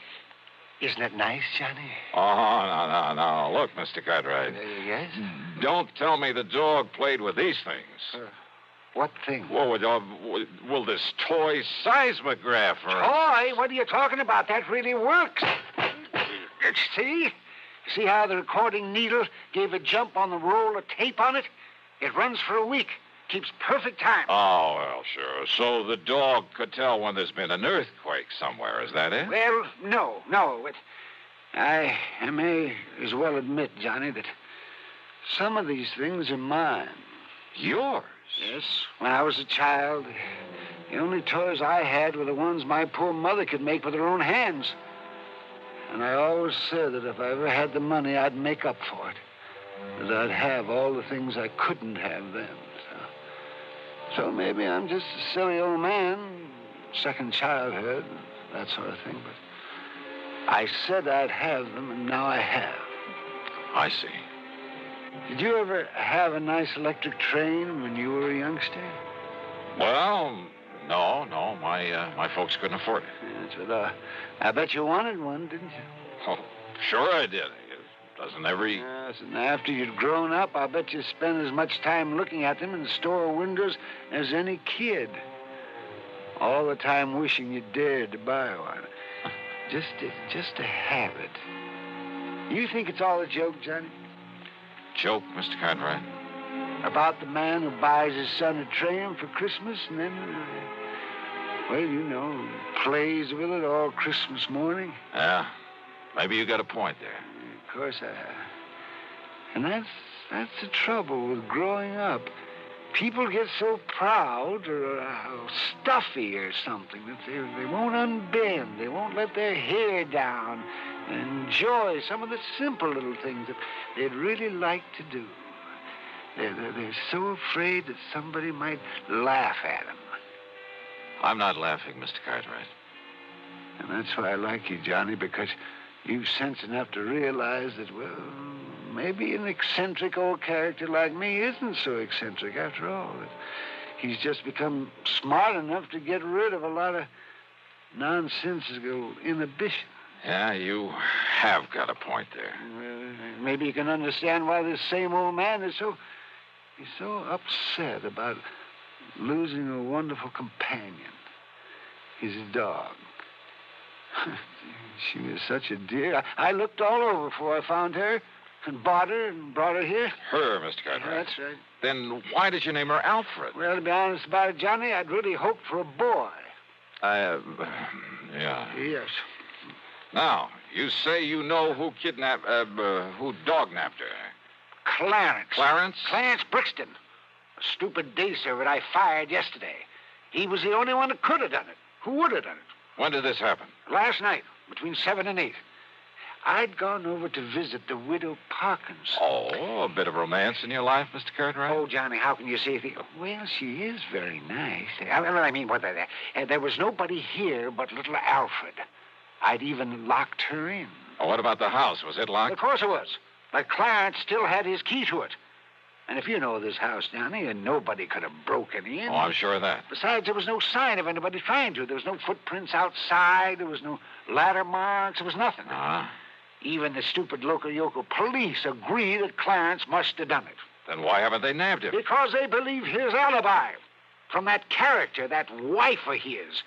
Isn't it nice, Johnny? Oh, no. Look, Mr. Cartwright. Yes? Don't tell me the dog played with these things. What thing? Will this toy seismograph or... Toy? What are you talking about? That really works. See? See how the recording needle gave a jump on the roll of tape on it? It runs for a week. Keeps perfect time. Oh, well, sure. So the dog could tell when there's been an earthquake somewhere, is that it? Well, no. I may as well admit, Johnny, that some of these things are mine. Yours? Yes. When I was a child, the only toys I had were the ones my poor mother could make with her own hands. And I always said that if I ever had the money, I'd make up for it. That I'd have all the things I couldn't have then. So maybe I'm just a silly old man, second childhood, that sort of thing. But I said I'd have them, and now I have. I see. Did you ever have a nice electric train when you were a youngster? Well, no. My folks couldn't afford it. Yes, but I bet you wanted one, didn't you? Oh, sure I did. Doesn't every... Yes, and after you'd grown up, I bet you spent as much time looking at them in the store windows as any kid. All the time wishing you dared to buy one. Just to have it. You think it's all a joke, Johnny? Joke, Mr. Cartwright? About the man who buys his son a train for Christmas and then, plays with it all Christmas morning? Yeah, maybe you got a point there. Of course I have. And that's the trouble with growing up. People get so proud or stuffy or something that they won't unbend. They won't let their hair down and enjoy some of the simple little things that they'd really like to do. They're so afraid that somebody might laugh at them. I'm not laughing, Mr. Cartwright. And that's why I like you, Johnny, because you've sense enough to realize that, well, maybe an eccentric old character like me isn't so eccentric after all. That he's just become smart enough to get rid of a lot of nonsensical inhibition. Yeah, you have got a point there. Maybe you can understand why this same old man is so upset about losing a wonderful companion, his dog. She was such a dear. I looked all over before I found her and bought her and brought her here. Her, Mr. Cartwright. That's right. Then why did you name her Alfred? Well, to be honest about it, Johnny, I'd really hoped for a boy. Yeah. Yes. Now, you say you know who who dog-napped her. Clarence. Clarence? Clarence Brixton. A stupid day servant I fired yesterday. He was the only one that could have done it. Who would have done it? When did this happen? Last night, between 7 and 8. I'd gone over to visit the widow Parkins. Oh, a bit of romance in your life, Mr. Cartwright? Oh, Johnny, how can you say that? Well, she is very nice. I mean, there was nobody here but little Alfred. I'd even locked her in. Oh, what about the house? Was it locked? Of course it was. But Clarence still had his key to it. And if you know this house, Johnny, and nobody could have broken in. Oh, I'm sure of that. Besides, there was no sign of anybody trying to. There was no footprints outside. There was no ladder marks. There was nothing. Uh-huh. Even the stupid local police agree that Clarence must have done it. Then why haven't they nabbed him? Because they believe his alibi. From that character, that wife of his.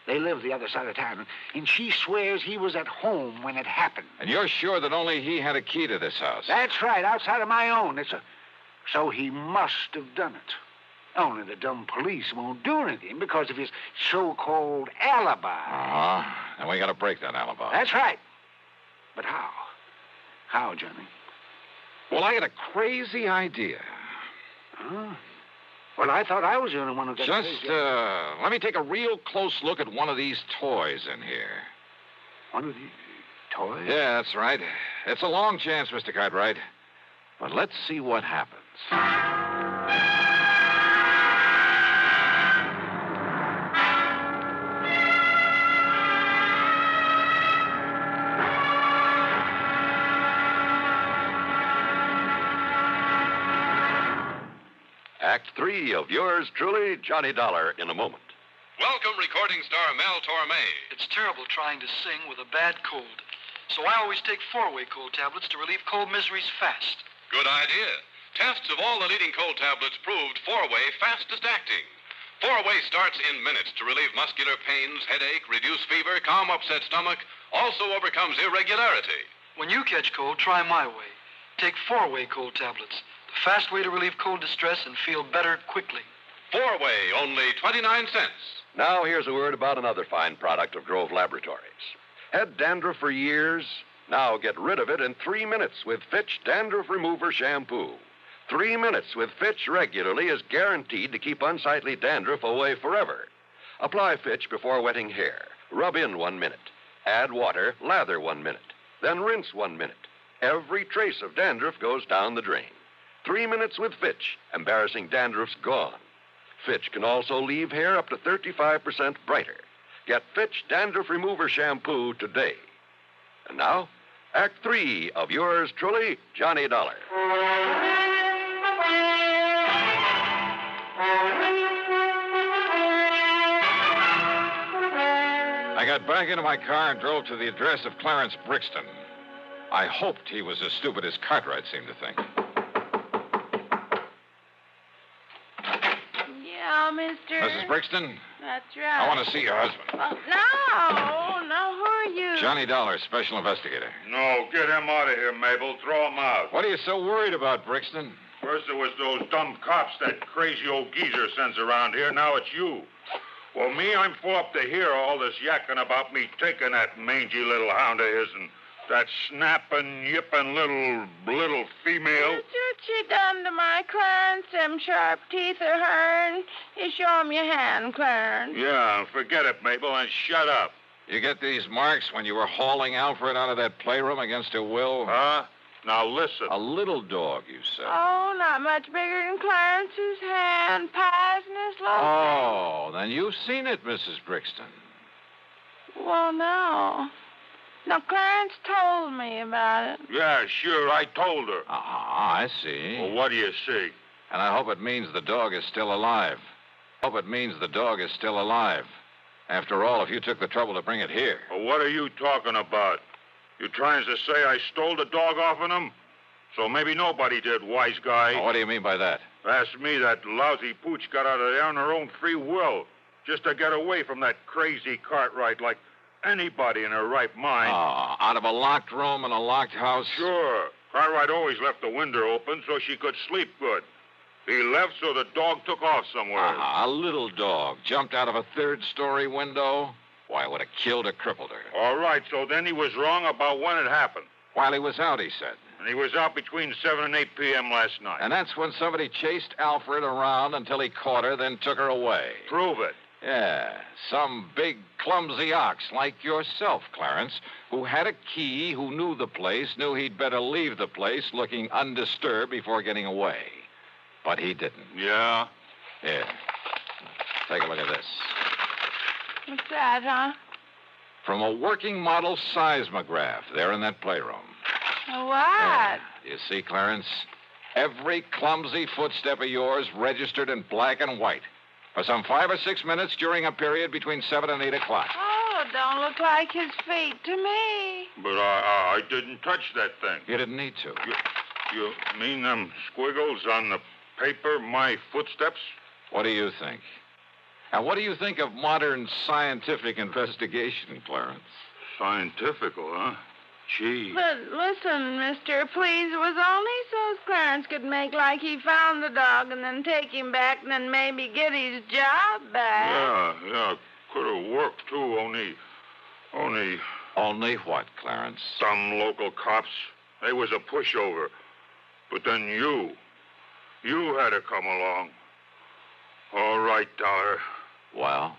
They live the other side of town, and she swears he was at home when it happened. And you're sure that only he had a key to this house? That's right, outside of my own. So he must have done it. Only the dumb police won't do anything because of his so-called alibi. Uh-huh. And we got to break that alibi. That's right. But how? How, Johnny? Well, I got a crazy idea. Huh? Well, I thought I was the only one who got Just, crazy. let me take a real close look at one of these toys in here. One of these toys? Yeah, that's right. It's a long chance, Mr. Cartwright. But let's see what happens. Act 3 of yours truly, Johnny Dollar, in a moment. Welcome, recording star Mel Torme. It's terrible trying to sing with a bad cold. So I always take 4-way cold tablets to relieve cold miseries fast. Good idea. Tests of all the leading cold tablets proved 4-way fastest acting. 4-way starts in minutes to relieve muscular pains, headache, reduce fever, calm upset stomach, also overcomes irregularity. When you catch cold, try my way. Take 4-way cold tablets. The fast way to relieve cold distress and feel better quickly. 4-way, only 29 cents. Now here's a word about another fine product of Grove Laboratories. Had dandruff for years? Now get rid of it in 3 minutes with Fitch Dandruff Remover Shampoo. 3 minutes with Fitch regularly is guaranteed to keep unsightly dandruff away forever. Apply Fitch before wetting hair. Rub in 1 minute. Add water, lather 1 minute. Then rinse 1 minute. Every trace of dandruff goes down the drain. 3 minutes with Fitch. Embarrassing dandruff's gone. Fitch can also leave hair up to 35% brighter. Get Fitch Dandruff Remover Shampoo today. And now, Act 3 of yours truly, Johnny Dollar. I got back into my car and drove to the address of Clarence Brixton. I hoped he was as stupid as Cartwright seemed to think. Yeah, mister. Mrs. Brixton, That's right. I want to see your husband. Oh, no, who are you? Johnny Dollar, special investigator. No, get him out of here, Mabel. Throw him out. What are you so worried about, Brixton? First it was those dumb cops that crazy old geezer sends around here. Now it's you. Well, me, I'm full up to hear all this yakking about me taking that mangy little hound of his and that snapping, yipping little female. That's what you done to my Clarence. Them sharp teeth of hern. You show him your hand, Clarence. Yeah, forget it, Mabel, and shut up. You get these marks when you were hauling Alfred out of that playroom against her will? Huh? Now listen. A little dog, you said. Oh, not much bigger than Clarence's hand. Pies in his little Oh, then you've seen it, Mrs. Brixton. Well, no. Now, Clarence told me about it. Yeah, sure, I told her. I see. Well, what do you see? And I hope it means the dog is still alive. Hope it means the dog is still alive. After all, if you took the trouble to bring it here. Well, what are you talking about? You trying to say I stole the dog off of him? So maybe nobody did, wise guy. Oh, what do you mean by that? Ask me, that lousy pooch got out of there on her own free will, just to get away from that crazy Cartwright like anybody in her right mind. Oh, out of a locked room in a locked house? Sure. Cartwright always left the window open so she could sleep good. He left so the dog took off somewhere. A little dog jumped out of a third-story window? Why, it would have killed or crippled her. All right, so then he was wrong about when it happened. While he was out, he said. And he was out between 7 and 8 p.m. last night. And that's when somebody chased Alfred around until he caught her, then took her away. Prove it. Yeah, some big, clumsy ox like yourself, Clarence, who had a key, who knew the place, knew he'd better leave the place looking undisturbed before getting away. But he didn't. Yeah? Here. Take a look at this. What's that, huh? From a working model seismograph there in that playroom. What? You see, Clarence? Every clumsy footstep of yours registered in black and white for some 5 or 6 minutes during a period between 7 and 8 o'clock. Oh, don't look like his feet to me. But I didn't touch that thing. You didn't need to. You mean them squiggles on the paper, my footsteps? What do you think? And what do you think of modern scientific investigation, Clarence? Scientifical, huh? Gee. But listen, mister, please, it was only so Clarence could make like he found the dog and then take him back and then maybe get his job back. Yeah, could have worked, too, only... Only what, Clarence? Some local cops. They was a pushover. But then you had to come along. All right, Dollar. Well?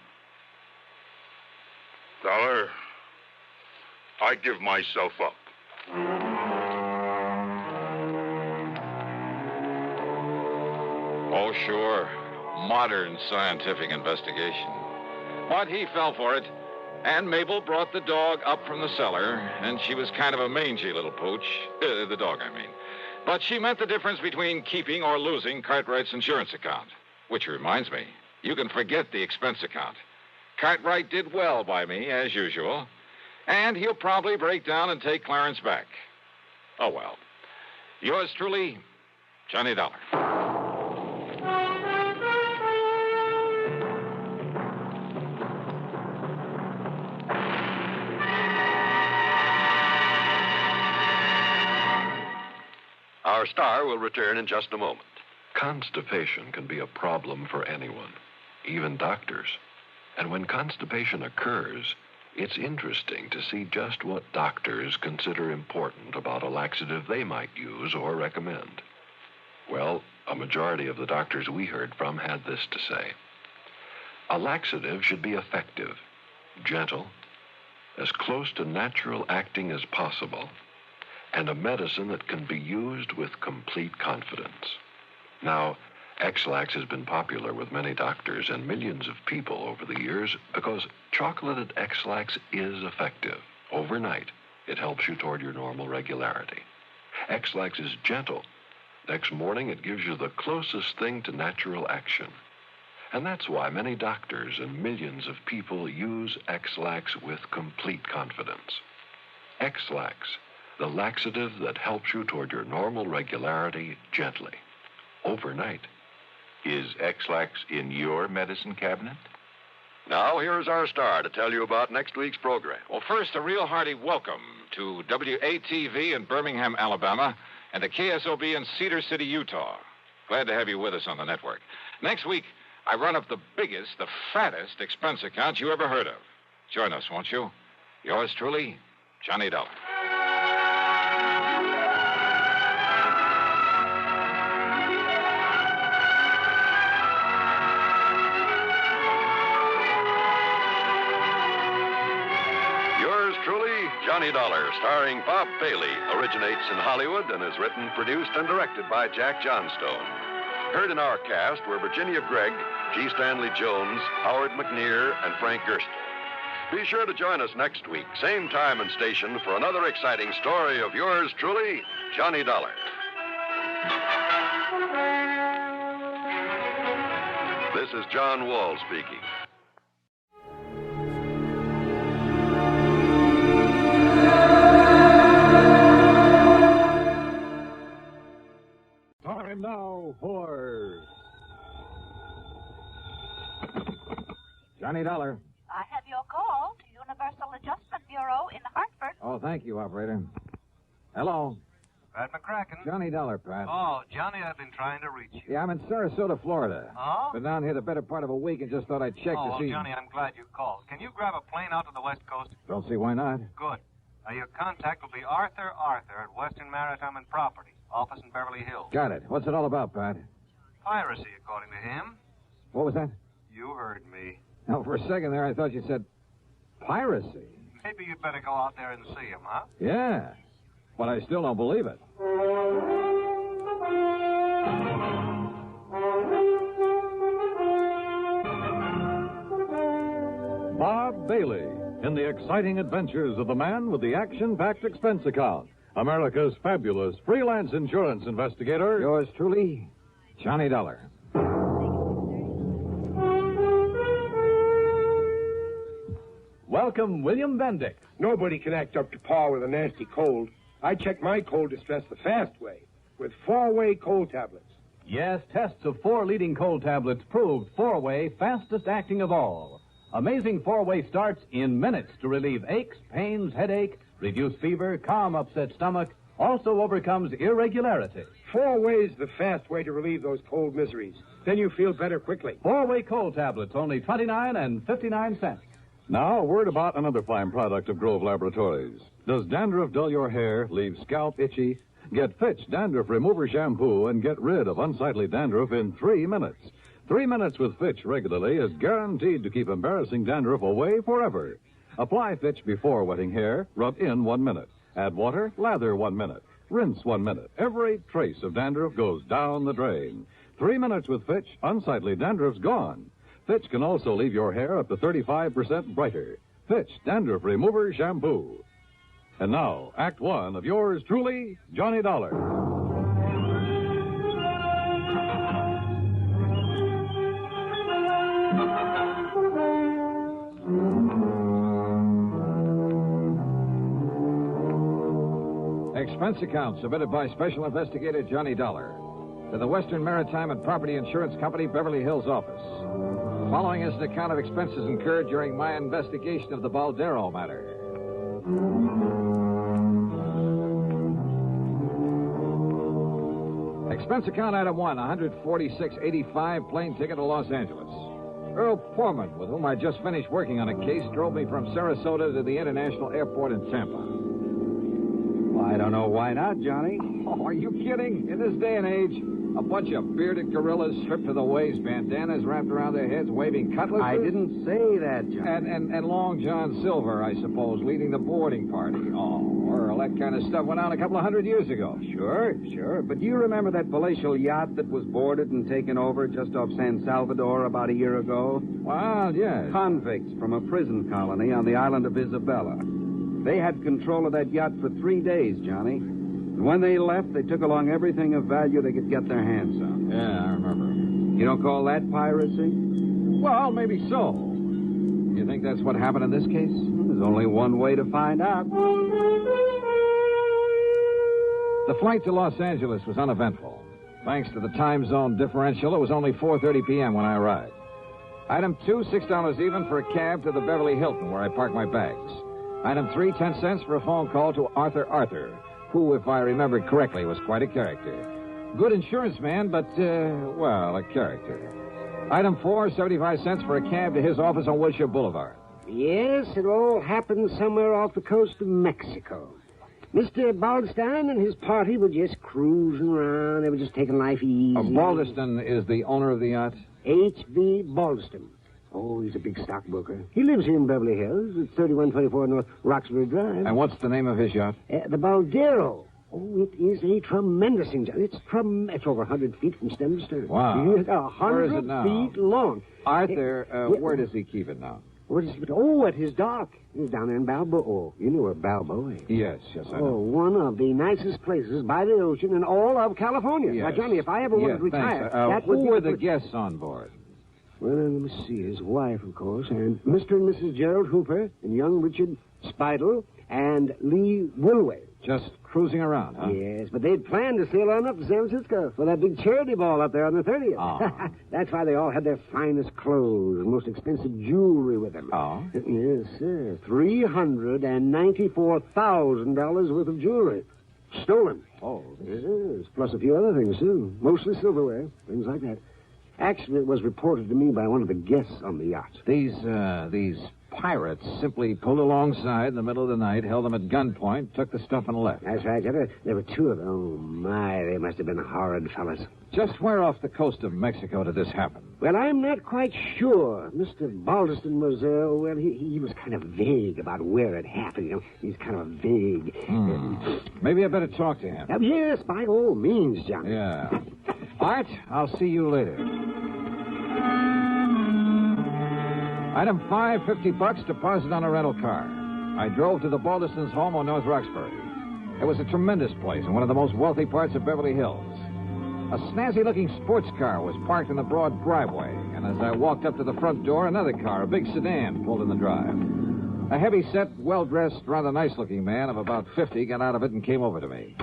Dollar, I give myself up. Oh, sure. Modern scientific investigation. But he fell for it. And Mabel brought the dog up from the cellar, and she was kind of a mangy little pooch. The dog, I mean. But she meant the difference between keeping or losing Cartwright's insurance account. Which reminds me, you can forget the expense account. Cartwright did well by me, as usual. And he'll probably break down and take Clarence back. Oh, well. Yours truly, Johnny Dollar. Our star will return in just a moment. Constipation can be a problem for anyone, even doctors. And when constipation occurs, it's interesting to see just what doctors consider important about a laxative they might use or recommend. Well, a majority of the doctors we heard from had this to say. A laxative should be effective, gentle, as close to natural acting as possible, and a medicine that can be used with complete confidence. Now, X-Lax has been popular with many doctors and millions of people over the years because chocolated X-Lax is effective. Overnight, it helps you toward your normal regularity. X-Lax is gentle. Next morning, it gives you the closest thing to natural action. And that's why many doctors and millions of people use X-Lax with complete confidence. X-Lax, the laxative that helps you toward your normal regularity gently, overnight. Is X-Lax in your medicine cabinet? Now, here's our star to tell you about next week's program. Well, first, a real hearty welcome to WATV in Birmingham, Alabama, and to KSOB in Cedar City, Utah. Glad to have you with us on the network. Next week, I run up the biggest, the fattest expense account you ever heard of. Join us, won't you? Yours truly, Johnny Dollar. Johnny Dollar, starring Bob Bailey, originates in Hollywood and is written, produced, and directed by Jack Johnstone. Heard in our cast were Virginia Gregg, G. Stanley Jones, Howard McNear, and Frank Gerstle. Be sure to join us next week, same time and station, for another exciting story of yours truly, Johnny Dollar. This is John Wall speaking. Time now for Johnny Dollar. I have your call to Universal Adjustment Bureau in Hartford. Oh, thank you, operator. Hello. Pat McCracken. Johnny Dollar, Pat. Oh, Johnny, I've been trying to reach you. Yeah, I'm in Sarasota, Florida. Oh? Been down here the better part of a week and just thought I'd check to see... Johnny, I'm glad you called. Can you grab a plane out to the West Coast? Don't see why not. Good. Your contact will be Arthur at Western Maritime and Property, office in Beverly Hills. Got it. What's it all about, Pat? Piracy, according to him. What was that? You heard me. Now, for a second there, I thought you said piracy. Maybe you'd better go out there and see him, huh? Yeah, but I still don't believe it. Bob Bailey in the exciting adventures of the man with the action-packed expense account. America's fabulous freelance insurance investigator. Yours truly, Johnny Dollar. Welcome, William Bendix. Nobody can act up to par with a nasty cold. I check my cold distress the fast way with 4-way cold tablets. Yes, tests of 4 leading cold tablets proved 4-way fastest acting of all. Amazing 4-way starts in minutes to relieve aches, pains, headache, reduce fever, calm upset stomach, also overcomes irregularity. 4-way's the fast way to relieve those cold miseries. Then you feel better quickly. 4-way cold tablets, only 29 and 59 cents. Now, a word about another fine product of Grove Laboratories. Does dandruff dull your hair, leave scalp itchy? Get Fitch Dandruff Remover Shampoo and get rid of unsightly dandruff in 3 minutes. 3 minutes with Fitch regularly is guaranteed to keep embarrassing dandruff away forever. Apply Fitch before wetting hair, rub in 1 minute. Add water, lather 1 minute. Rinse 1 minute. Every trace of dandruff goes down the drain. 3 minutes with Fitch, unsightly dandruff's gone. Fitch can also leave your hair up to 35% brighter. Fitch Dandruff Remover Shampoo. And now, Act 1 of yours truly, Johnny Dollar. Expense account submitted by Special Investigator Johnny Dollar to the Western Maritime and Property Insurance Company, Beverly Hills office. Following is an account of expenses incurred during my investigation of the Baldero matter. Expense account item 1, $146.85 plane ticket to Los Angeles. Earl Poorman, with whom I just finished working on a case, drove me from Sarasota to the international airport in Tampa. Well, I don't know why not, Johnny. Oh, are you kidding? In this day and age, a bunch of bearded gorillas stripped to the waist, bandanas wrapped around their heads, waving cutlasses. I didn't say that, Johnny. And Long John Silver, I suppose, leading the boarding party. Oh, Earl, that kind of stuff went on a couple of 100 years ago. Sure. But do you remember that palatial yacht that was boarded and taken over just off San Salvador about a year ago? Well, yes. Convicts from a prison colony on the island of Isabella. They had control of that yacht for 3 days, Johnny. And when they left, they took along everything of value they could get their hands on. Yeah, I remember. You don't call that piracy? Well, maybe so. You think that's what happened in this case? There's only one way to find out. The flight to Los Angeles was uneventful. Thanks to the time zone differential, it was only 4:30 p.m. when I arrived. Item 2, $6 even for a cab to the Beverly Hilton, where I parked my bags. Item 3, 10 cents for a phone call to Arthur, who, if I remember correctly, was quite a character. Good insurance man, but, a character. Item 4, 75 cents for a cab to his office on Wilshire Boulevard. Yes, it all happened somewhere off the coast of Mexico. Mr. Baldstein and his party were just cruising around. They were just taking life easy. Baldeston is the owner of the yacht? H.V. Baldeston. Oh, he's a big stockbroker. He lives here in Beverly Hills at 3124 North Roxbury Drive. And what's the name of his yacht? The Baldero. Oh, it is a tremendous thing. It's over 100 feet from stem to stern. Wow. It's 100 Where is it now? feet long. Arthur, where does he keep it now? Where does he keep it? Oh, at his dock. He's down there in Balboa. Oh, you know where Balboa is. Yes, I know. Oh, one of the nicest places by the ocean in all of California. Yes. Now, Johnny, if I ever wanted to retire, that who would were be the guests on board? Well, let me see. His wife, of course, and Mr. and Mrs. Gerald Hooper, and young Richard Spidel, and Lee Wilway. Just cruising around, huh? Yes, but they'd planned to sail on up to San Francisco for that big charity ball up there on the 30th. Oh. That's why they all had their finest clothes and most expensive jewelry with them. Oh? Yes, sir. $394,000 worth of jewelry. Stolen. Oh. Yes, plus a few other things, too. Mostly silverware, things like that. Actually, it was reported to me by one of the guests on the yacht. These pirates simply pulled alongside in the middle of the night, held them at gunpoint, took the stuff, and left. That's right. There were two of them. Oh, my, they must have been horrid fellas. Just where off the coast of Mexico did this happen? Well, I'm not quite sure. Mr. Baldeston was, he was kind of vague about where it happened. You know, he's kind of vague. Maybe I better talk to him. Yes, by all means, John. Yeah. Art, I'll see you later. Item 5, $50 deposit on a rental car. I drove to the Baldeston's home on North Roxbury. It was a tremendous place in one of the most wealthy parts of Beverly Hills. A snazzy-looking sports car was parked in the broad driveway, and as I walked up to the front door, another car, a big sedan, pulled in the drive. A heavy-set, well-dressed, rather nice-looking man of about 50 got out of it and came over to me.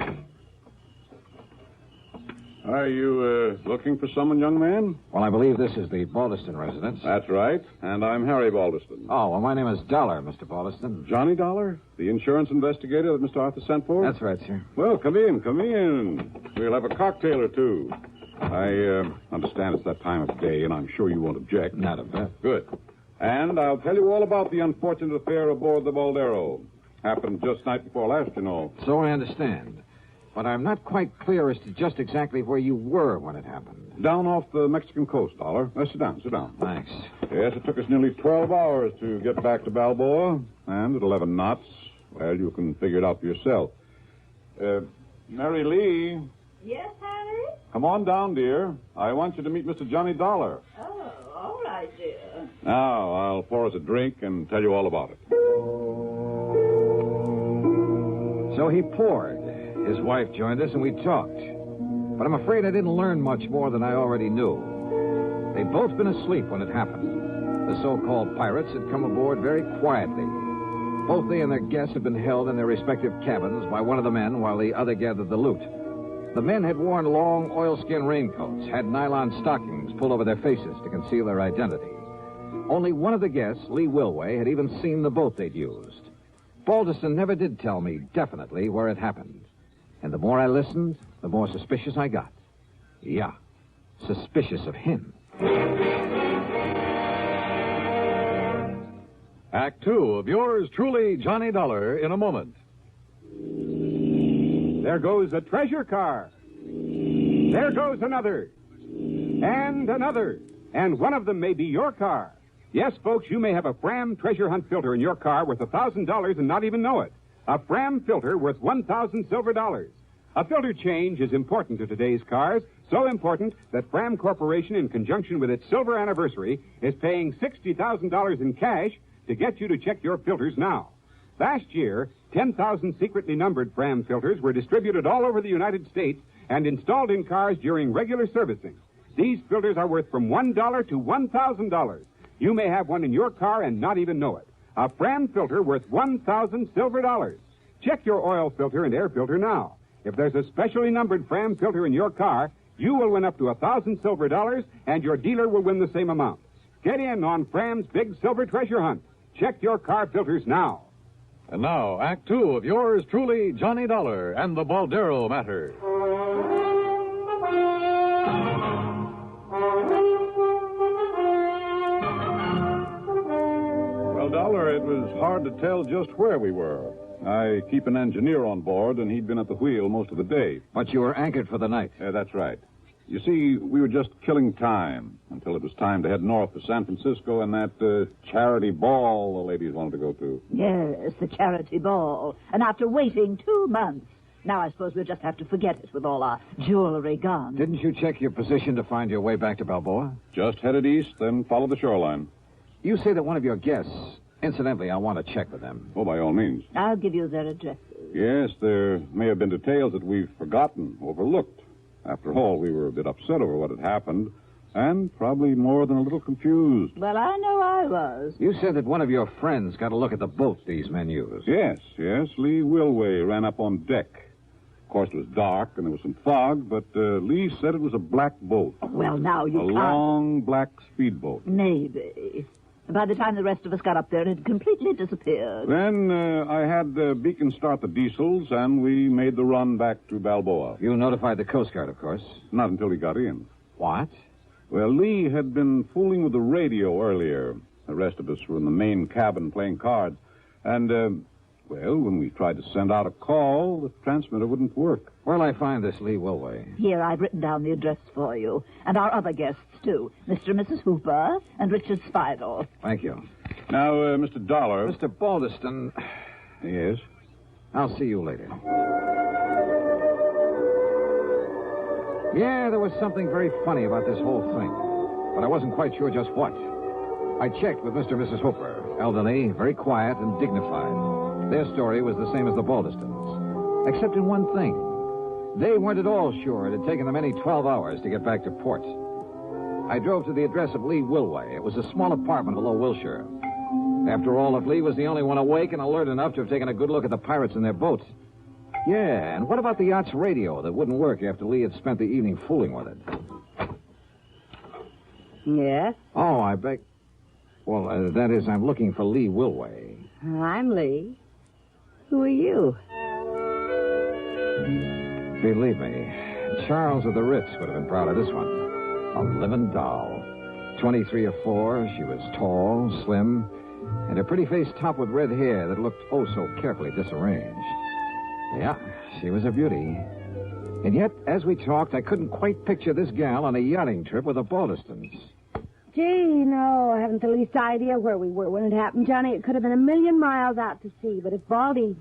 Are you looking for someone, young man? Well, I believe this is the Baldeston residence. That's right. And I'm Harry Baldeston. Oh, well, my name is Dollar, Mr. Baldeston. Johnny Dollar? The insurance investigator that Mr. Arthur sent for? That's right, sir. Well, come in. We'll have a cocktail or two. I understand it's that time of day, and I'm sure you won't object. Not a bit. Good. And I'll tell you all about the unfortunate affair aboard the Baldero. Happened just night before last, you know. So I understand. But I'm not quite clear as to just exactly where you were when it happened. Down off the Mexican coast, Dollar. Sit down. Thanks. Yes, it took us nearly 12 hours to get back to Balboa. And at 11 knots, well, you can figure it out for yourself. Mary Lee. Yes, Harry? Come on down, dear. I want you to meet Mr. Johnny Dollar. Oh, all right, dear. Now, I'll pour us a drink and tell you all about it. So he poured. His wife joined us, and we talked. But I'm afraid I didn't learn much more than I already knew. They'd both been asleep when it happened. The so-called pirates had come aboard very quietly. Both they and their guests had been held in their respective cabins by one of the men while the other gathered the loot. The men had worn long oilskin raincoats, had nylon stockings pulled over their faces to conceal their identity. Only one of the guests, Lee Wilway, had even seen the boat they'd used. Baldeston never did tell me definitely where it happened. And the more I listened, the more suspicious I got. Yeah, suspicious of him. Act 2 of yours truly, Johnny Dollar, in a moment. There goes a treasure car. There goes another. And another. And one of them may be your car. Yes, folks, you may have a Fram treasure hunt filter in your car worth $1,000 and not even know it. A Fram filter worth 1,000 silver dollars. A filter change is important to today's cars, so important that Fram Corporation, in conjunction with its silver anniversary, is paying $60,000 in cash to get you to check your filters now. Last year, 10,000 secretly numbered Fram filters were distributed all over the United States and installed in cars during regular servicing. These filters are worth from $1 to $1,000. You may have one in your car and not even know it. A Fram filter worth 1,000 silver dollars. Check your oil filter and air filter now. If there's a specially numbered Fram filter in your car, you will win up to 1,000 silver dollars, and your dealer will win the same amount. Get in on Fram's big silver treasure hunt. Check your car filters now. And now, Act 2 of yours truly, Johnny Dollar and the Baldero matter. Well, Dollar, it was hard to tell just where we were. I keep an engineer on board, and he'd been at the wheel most of the day. But you were anchored for the night. Yeah, that's right. You see, we were just killing time until it was time to head north to San Francisco and that charity ball the ladies wanted to go to. Yes, the charity ball. And after waiting 2 months. Now I suppose we'll just have to forget it with all our jewelry gone. Didn't you check your position to find your way back to Balboa? Just headed east, then followed the shoreline. You say that one of your guests... Incidentally, I want to check with them. Oh, by all means. I'll give you their addresses. Yes, there may have been details that we've forgotten, overlooked. After all, we were a bit upset over what had happened, And probably more than a little confused. Well, I know I was. You said that one of your friends got a look at the boat these men used. Yes. Lee Wilway ran up on deck. Of course, it was dark and there was some fog, but Lee said it was a black boat. Well, now you can't. Long black speedboat. Maybe. By the time the rest of us got up there, it had completely disappeared. Then I had Beacon start the diesels, and we made the run back to Balboa. You notified the Coast Guard, of course. Not until we got in. What? Well, Lee had been fooling with the radio earlier. The rest of us were in the main cabin playing cards. And, when we tried to send out a call, the transmitter wouldn't work. Where'll I find this Lee Wilway? Here, I've written down the address for you. And our other guests, too. Mr. and Mrs. Hooper and Richard Spidel. Thank you. Now, Mr. Dolar. Mr. Baldeston. Yes? I'll see you later. Yeah, there was something very funny about this whole thing. But I wasn't quite sure just what. I checked with Mr. and Mrs. Hooper. Elderly, very quiet and dignified. Their story was the same as the Baldestons, except in one thing. They weren't at all sure it had taken them any 12 hours to get back to port. I drove to the address of Lee Wilway. It was a small apartment below Wilshire. After all, if Lee was the only one awake and alert enough to have taken a good look at the pirates in their boat. Yeah, and what about the yacht's radio that wouldn't work after Lee had spent the evening fooling with it? Yes? Oh, I beg... Well, that is, I'm looking for Lee Wilway. I'm Lee. Who are you? Believe me, Charles of the Ritz would have been proud of this one. A living doll. 23 or 4, she was tall, slim, and her pretty face topped with red hair that looked oh so carefully disarranged. Yeah, she was a beauty. And yet, as we talked, I couldn't quite picture this gal on a yachting trip with the Baldestons. Gee, no, I haven't the least idea where we were when it happened, Johnny. It could have been a million miles out to sea, but if Baldy...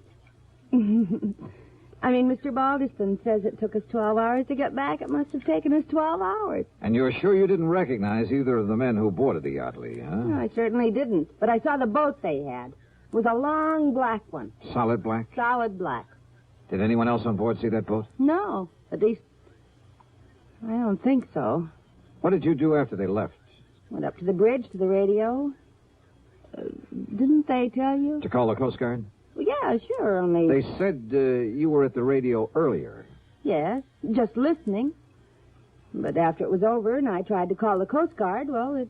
Mr. Baldeston says it took us 12 hours to get back. It must have taken us 12 hours. And you're sure you didn't recognize either of the men who boarded the yacht, Lee, huh? No, I certainly didn't. But I saw the boat they had. It was a long black one. Solid black? Solid black. Did anyone else on board see that boat? No. At least, I don't think so. What did you do after they left? Went up to the bridge, to the radio. Didn't they tell you? To call the Coast Guard? Well, yeah, sure, only... They said you were at the radio earlier. Yes, just listening. But after it was over and I tried to call the Coast Guard, well, it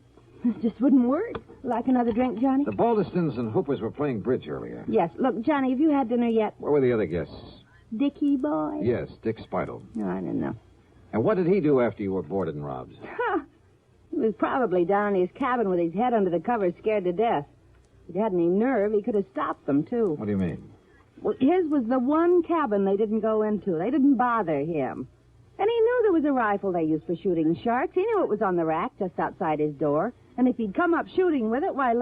just wouldn't work. Like another drink, Johnny? The Baldestons and Hoopers were playing bridge earlier. Yes. Look, Johnny, have you had dinner yet? Where were the other guests? Dickie boy? Yes, Dick Spidel. No, I don't know. And what did he do after you were boarded and robbed? He was probably down in his cabin with his head under the covers, scared to death. If he had any nerve, he could have stopped them, too. What do you mean? Well, his was the one cabin they didn't go into. They didn't bother him. And he knew there was a rifle they used for shooting sharks. He knew it was on the rack just outside his door. And if he'd come up shooting with it, why,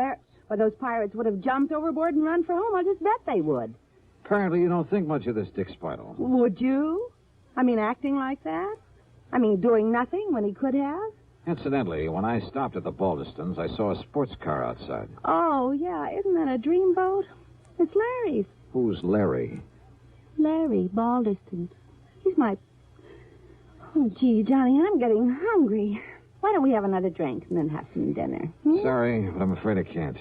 those pirates would have jumped overboard and run for home. I'll just bet they would. Apparently you don't think much of this Dick Spidel. Would you? Acting like that? Doing nothing when he could have? Incidentally, when I stopped at the Baldestons, I saw a sports car outside. Oh, yeah. Isn't that a dreamboat? It's Larry's. Who's Larry? Larry Baldeston. He's my... Oh, gee, Johnny, I'm getting hungry. Why don't we have another drink and then have some dinner? Sorry, but I'm afraid I can't.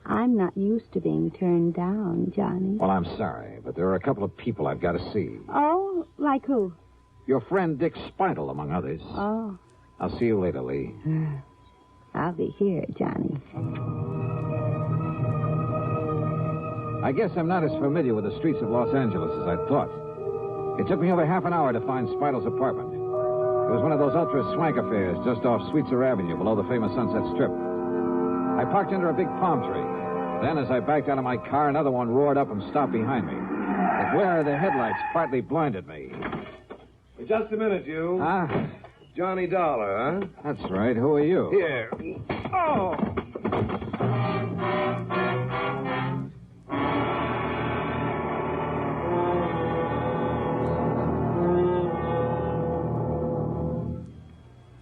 I'm not used to being turned down, Johnny. Well, I'm sorry, but there are a couple of people I've got to see. Oh, like who? Your friend Dick Spidel, among others. Oh. I'll see you later, Lee. I'll be here, Johnny. I guess I'm not as familiar with the streets of Los Angeles as I thought. It took me over half an hour to find Spidel's apartment. It was one of those ultra-swank affairs just off Sweetser Avenue below the famous Sunset Strip. I parked under a big palm tree. Then, as I backed out of my car, another one roared up and stopped behind me. The glare of the headlights partly blinded me. Just a minute, you. Huh? Johnny Dollar, huh? That's right. Who are you? Here. Oh!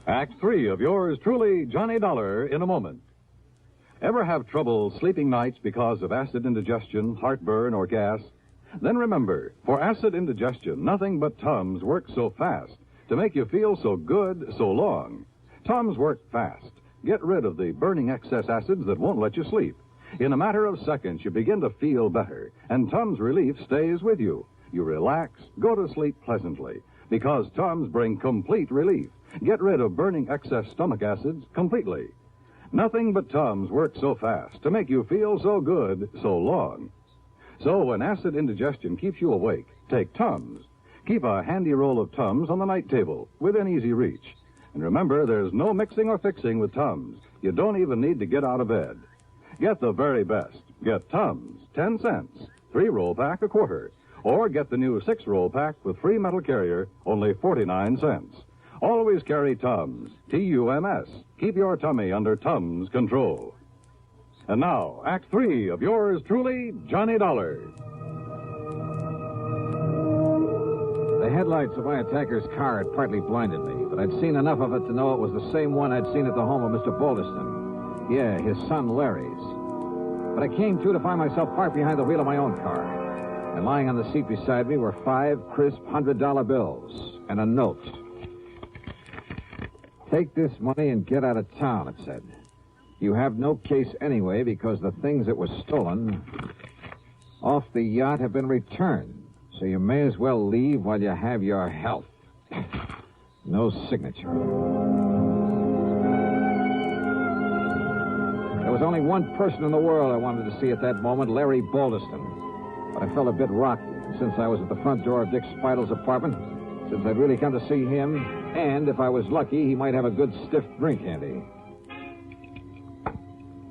Act 3 of yours truly, Johnny Dollar, in a moment. Ever have trouble sleeping nights because of acid indigestion, heartburn, or gas? Then remember, for acid indigestion, nothing but Tums works so fast to make you feel so good so long. Tums work fast. Get rid of the burning excess acids that won't let you sleep. In a matter of seconds, you begin to feel better, and Tums Relief stays with you. You relax, go to sleep pleasantly, because Tums bring complete relief. Get rid of burning excess stomach acids completely. Nothing but Tums works so fast to make you feel so good so long. So when acid indigestion keeps you awake, take Tums. Keep a handy roll of Tums on the night table within easy reach. And remember, there's no mixing or fixing with Tums. You don't even need to get out of bed. Get the very best. Get Tums, 10 cents. 3-roll pack, a quarter. Or get the new 6-roll pack with free metal carrier, only 49 cents. Always carry Tums, T-U-M-S. Keep your tummy under Tums control. And now, Act 3 of yours truly, Johnny Dollar. The headlights of my attacker's car had partly blinded me, but I'd seen enough of it to know it was the same one I'd seen at the home of Mr. Balderston. Yeah, his son Larry's. But I came to find myself parked behind the wheel of my own car. And lying on the seat beside me were 5 crisp $100 bills and a note. Take this money and get out of town, it said. You have no case anyway because the things that were stolen off the yacht have been returned. So you may as well leave while you have your health. No signature. There was only one person in the world I wanted to see at that moment, Larry Balderston. But I felt a bit rocky. Since I was at the front door of Dick Spidle's apartment, since I'd really come to see him, and if I was lucky, he might have a good stiff drink handy.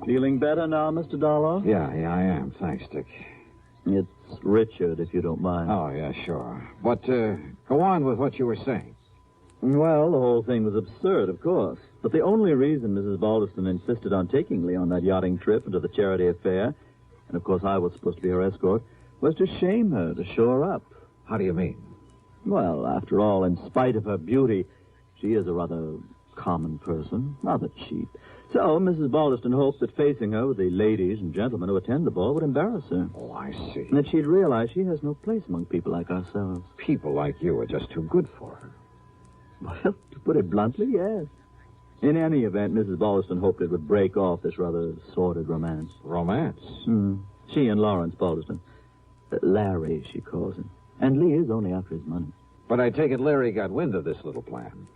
Feeling better now, Mr. Dollar? Yeah, I am. Thanks, Dick. It's Richard, if you don't mind. Oh, yeah, sure. But go on with what you were saying. Well, the whole thing was absurd, of course. But the only reason Mrs. Balderston insisted on taking Lee on that yachting trip and to the charity affair, and of course I was supposed to be her escort, was to shame her, to show her up. How do you mean? Well, after all, in spite of her beauty, she is a rather common person, rather cheap. So Mrs. Balderston hoped that facing her with the ladies and gentlemen who attend the ball would embarrass her. Oh, I see. And that she'd realize she has no place among people like ourselves. People like you are just too good for her. Well, to put it bluntly, yes. In any event, Mrs. Balderston hoped it would break off this rather sordid romance. Romance? She and Lawrence Balderston. Larry, she calls him. And Lee is only after his money. But I take it Larry got wind of this little plan.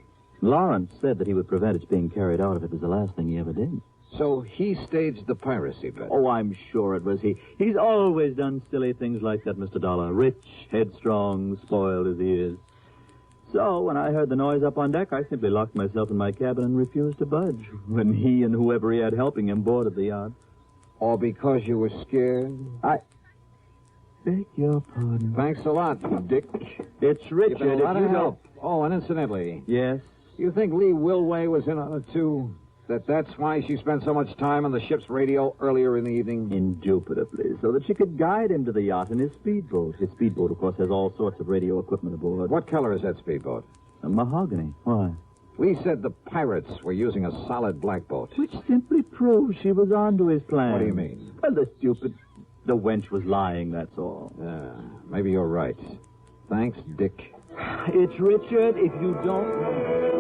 Lawrence said that he would prevent its being carried out if it was the last thing he ever did. So he staged the piracy bet? Oh, I'm sure it was he. He's always done silly things like that, Mr. Dollar. Rich, headstrong, spoiled as he is. So when I heard the noise up on deck, I simply locked myself in my cabin and refused to budge when he and whoever he had helping him boarded the yacht. All because you were scared? I beg your pardon. Thanks a lot, Dick. It's Richard. You've been a lot of help. Oh, and incidentally... Yes? You think Lee Wilway was in on it, too? That's why she spent so much time on the ship's radio earlier in the evening? Indubitably, so that she could guide him to the yacht in his speedboat. His speedboat, of course, has all sorts of radio equipment aboard. What color is that speedboat? A mahogany. Why? Lee said the pirates were using a solid black boat. Which simply proves she was onto his plan. What do you mean? Well, the wench was lying, that's all. Maybe you're right. Thanks, Dick. It's Richard, if you don't know.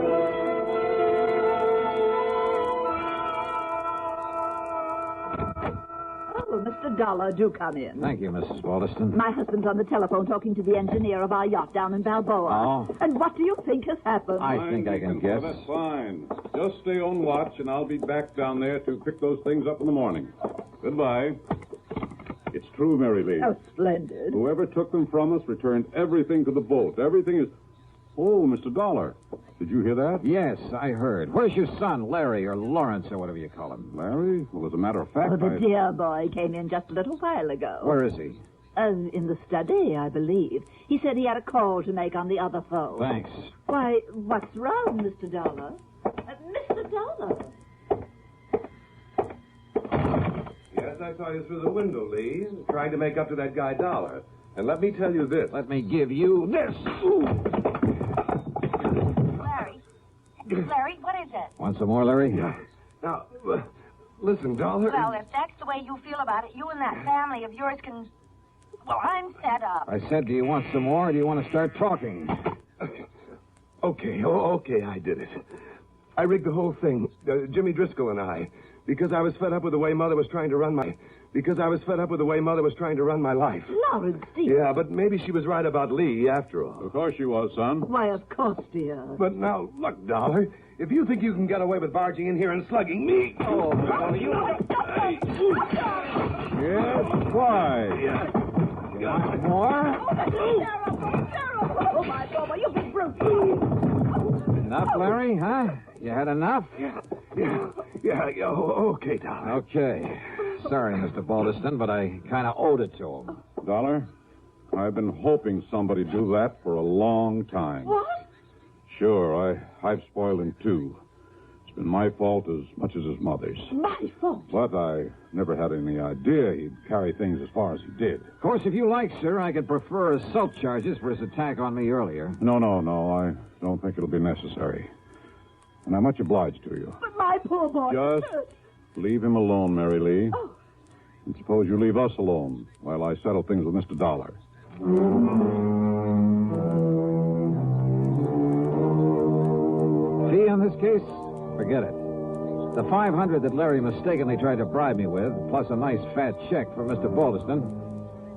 Oh, Mr. Dollar, do come in. Thank you, Mrs. Balderston. My husband's on the telephone talking to the engineer of our yacht down in Balboa. Oh. And what do you think has happened? I think I can guess. That's fine. Just stay on watch, and I'll be back down there to pick those things up in the morning. Goodbye. It's true, Mary Lee. Oh, splendid. Whoever took them from us returned everything to the boat. Everything is... Oh, Mr. Dollar. Did you hear that? Yes, I heard. Where's your son, Larry, or Lawrence, or whatever you call him? Larry? Well, as a matter of fact, Oh, the dear boy came in just a little while ago. Where is he? In the study, I believe. He said he had a call to make on the other phone. Thanks. Why, what's wrong, Mr. Dollar? Mr. Dollar? Yes, I saw you through the window, Lee, trying to make up to that guy Dollar. And let me tell you this. Let me give you this. Larry, what is it? Want some more, Larry? Now, listen, Dollar. Well, if that's the way you feel about it, you and that family of yours can... Well, I'm fed up. I said, do you want some more, or do you want to start talking? Okay, I did it. I rigged the whole thing, Jimmy Driscoll and I, because I was fed up with the way Mother was trying to run my life. Lawrence, dear. Yeah, but maybe she was right about Lee after all. Of course she was, son. Why, of course, dear. But now, look, Dollar, if you think you can get away with barging in here and slugging me... Oh, Dollar, you... Yes, why? More? Oh, my God, you big brute. Enough, Larry, huh? You had enough? Yeah, okay, Dollar. Okay. Sorry, Mr. Balderston, but I kind of owed it to him. Dollar, I've been hoping somebody'd do that for a long time. What? Sure, I've spoiled him, too. It's been my fault as much as his mother's. My fault? But I never had any idea he'd carry things as far as he did. Of course, if you like, sir, I could prefer assault charges for his attack on me earlier. No, I don't think it'll be necessary. And I'm much obliged to you. But my poor boy... Just leave him alone, Mary Lee. Oh. And suppose you leave us alone while I settle things with Mr. Dollar. Fee on this case? Forget it. The $500 that Larry mistakenly tried to bribe me with, plus a nice fat check for Mr. Balderston.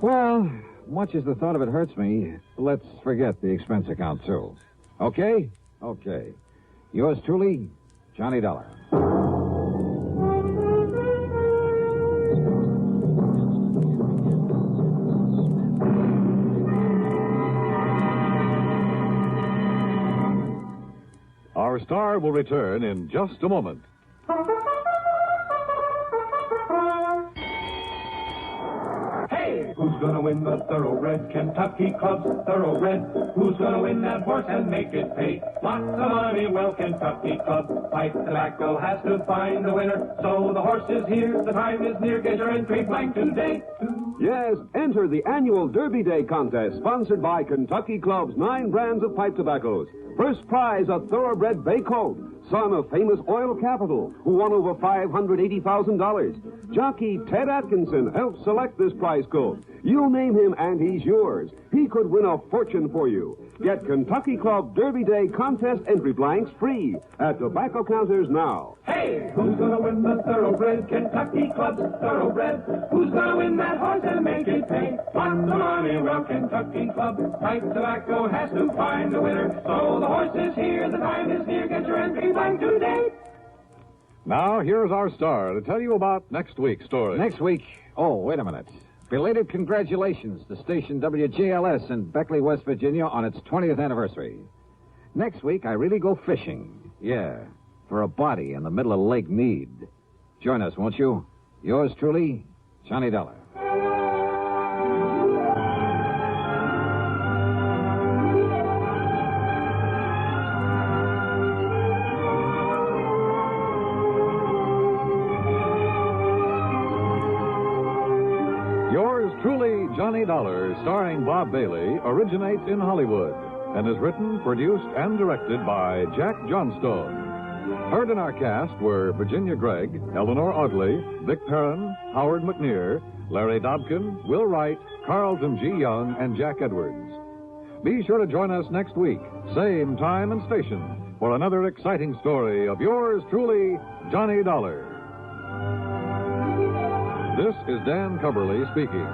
Well, much as the thought of it hurts me, let's forget the expense account, too. Okay? Okay. Yours truly, Johnny Dollar. Our star will return in just a moment. Hey, who's gonna win the Thoroughbred Kentucky Club's Thoroughbred? Who's gonna win that horse and make it pay? Lots of money, well, Kentucky Club. Pipe Tobacco has to find a winner. So the horse is here, the time is near. Get your entry blank today. Yes, enter the annual Derby Day contest sponsored by Kentucky Club's 9 brands of pipe tobaccos. First prize, a Thoroughbred Bay Colt, son of famous oil capital, who won over $580,000. Jockey Ted Atkinson helped select this prize colt. You name him and he's yours. He could win a fortune for you. Get Kentucky Club Derby Day contest entry blanks free at tobacco counters now. Hey, who's gonna win the Thoroughbred Kentucky Club's Thoroughbred? Who's gonna win that horse and make it pay? Lots of money, well, Kentucky Club. Pipe Tobacco has to find a winner. So the horse is here, the time is near. Get your entry blank today. Now, here's our star to tell you about next week's story. Next week? Oh, wait a minute. Belated congratulations to station WJLS in Beckley, West Virginia on its 20th anniversary. Next week, I really go fishing. Yeah, for a body in the middle of Lake Mead. Join us, won't you? Yours truly, Johnny Dollar. Truly, Johnny Dollar, starring Bob Bailey, originates in Hollywood and is written, produced, and directed by Jack Johnstone. Heard in our cast were Virginia Gregg, Eleanor Audley, Vic Perrin, Howard McNear, Larry Dobkin, Will Wright, Carlton G. Young, and Jack Edwards. Be sure to join us next week, same time and station, for another exciting story of yours truly, Johnny Dollar. This is Dan Cubberly speaking.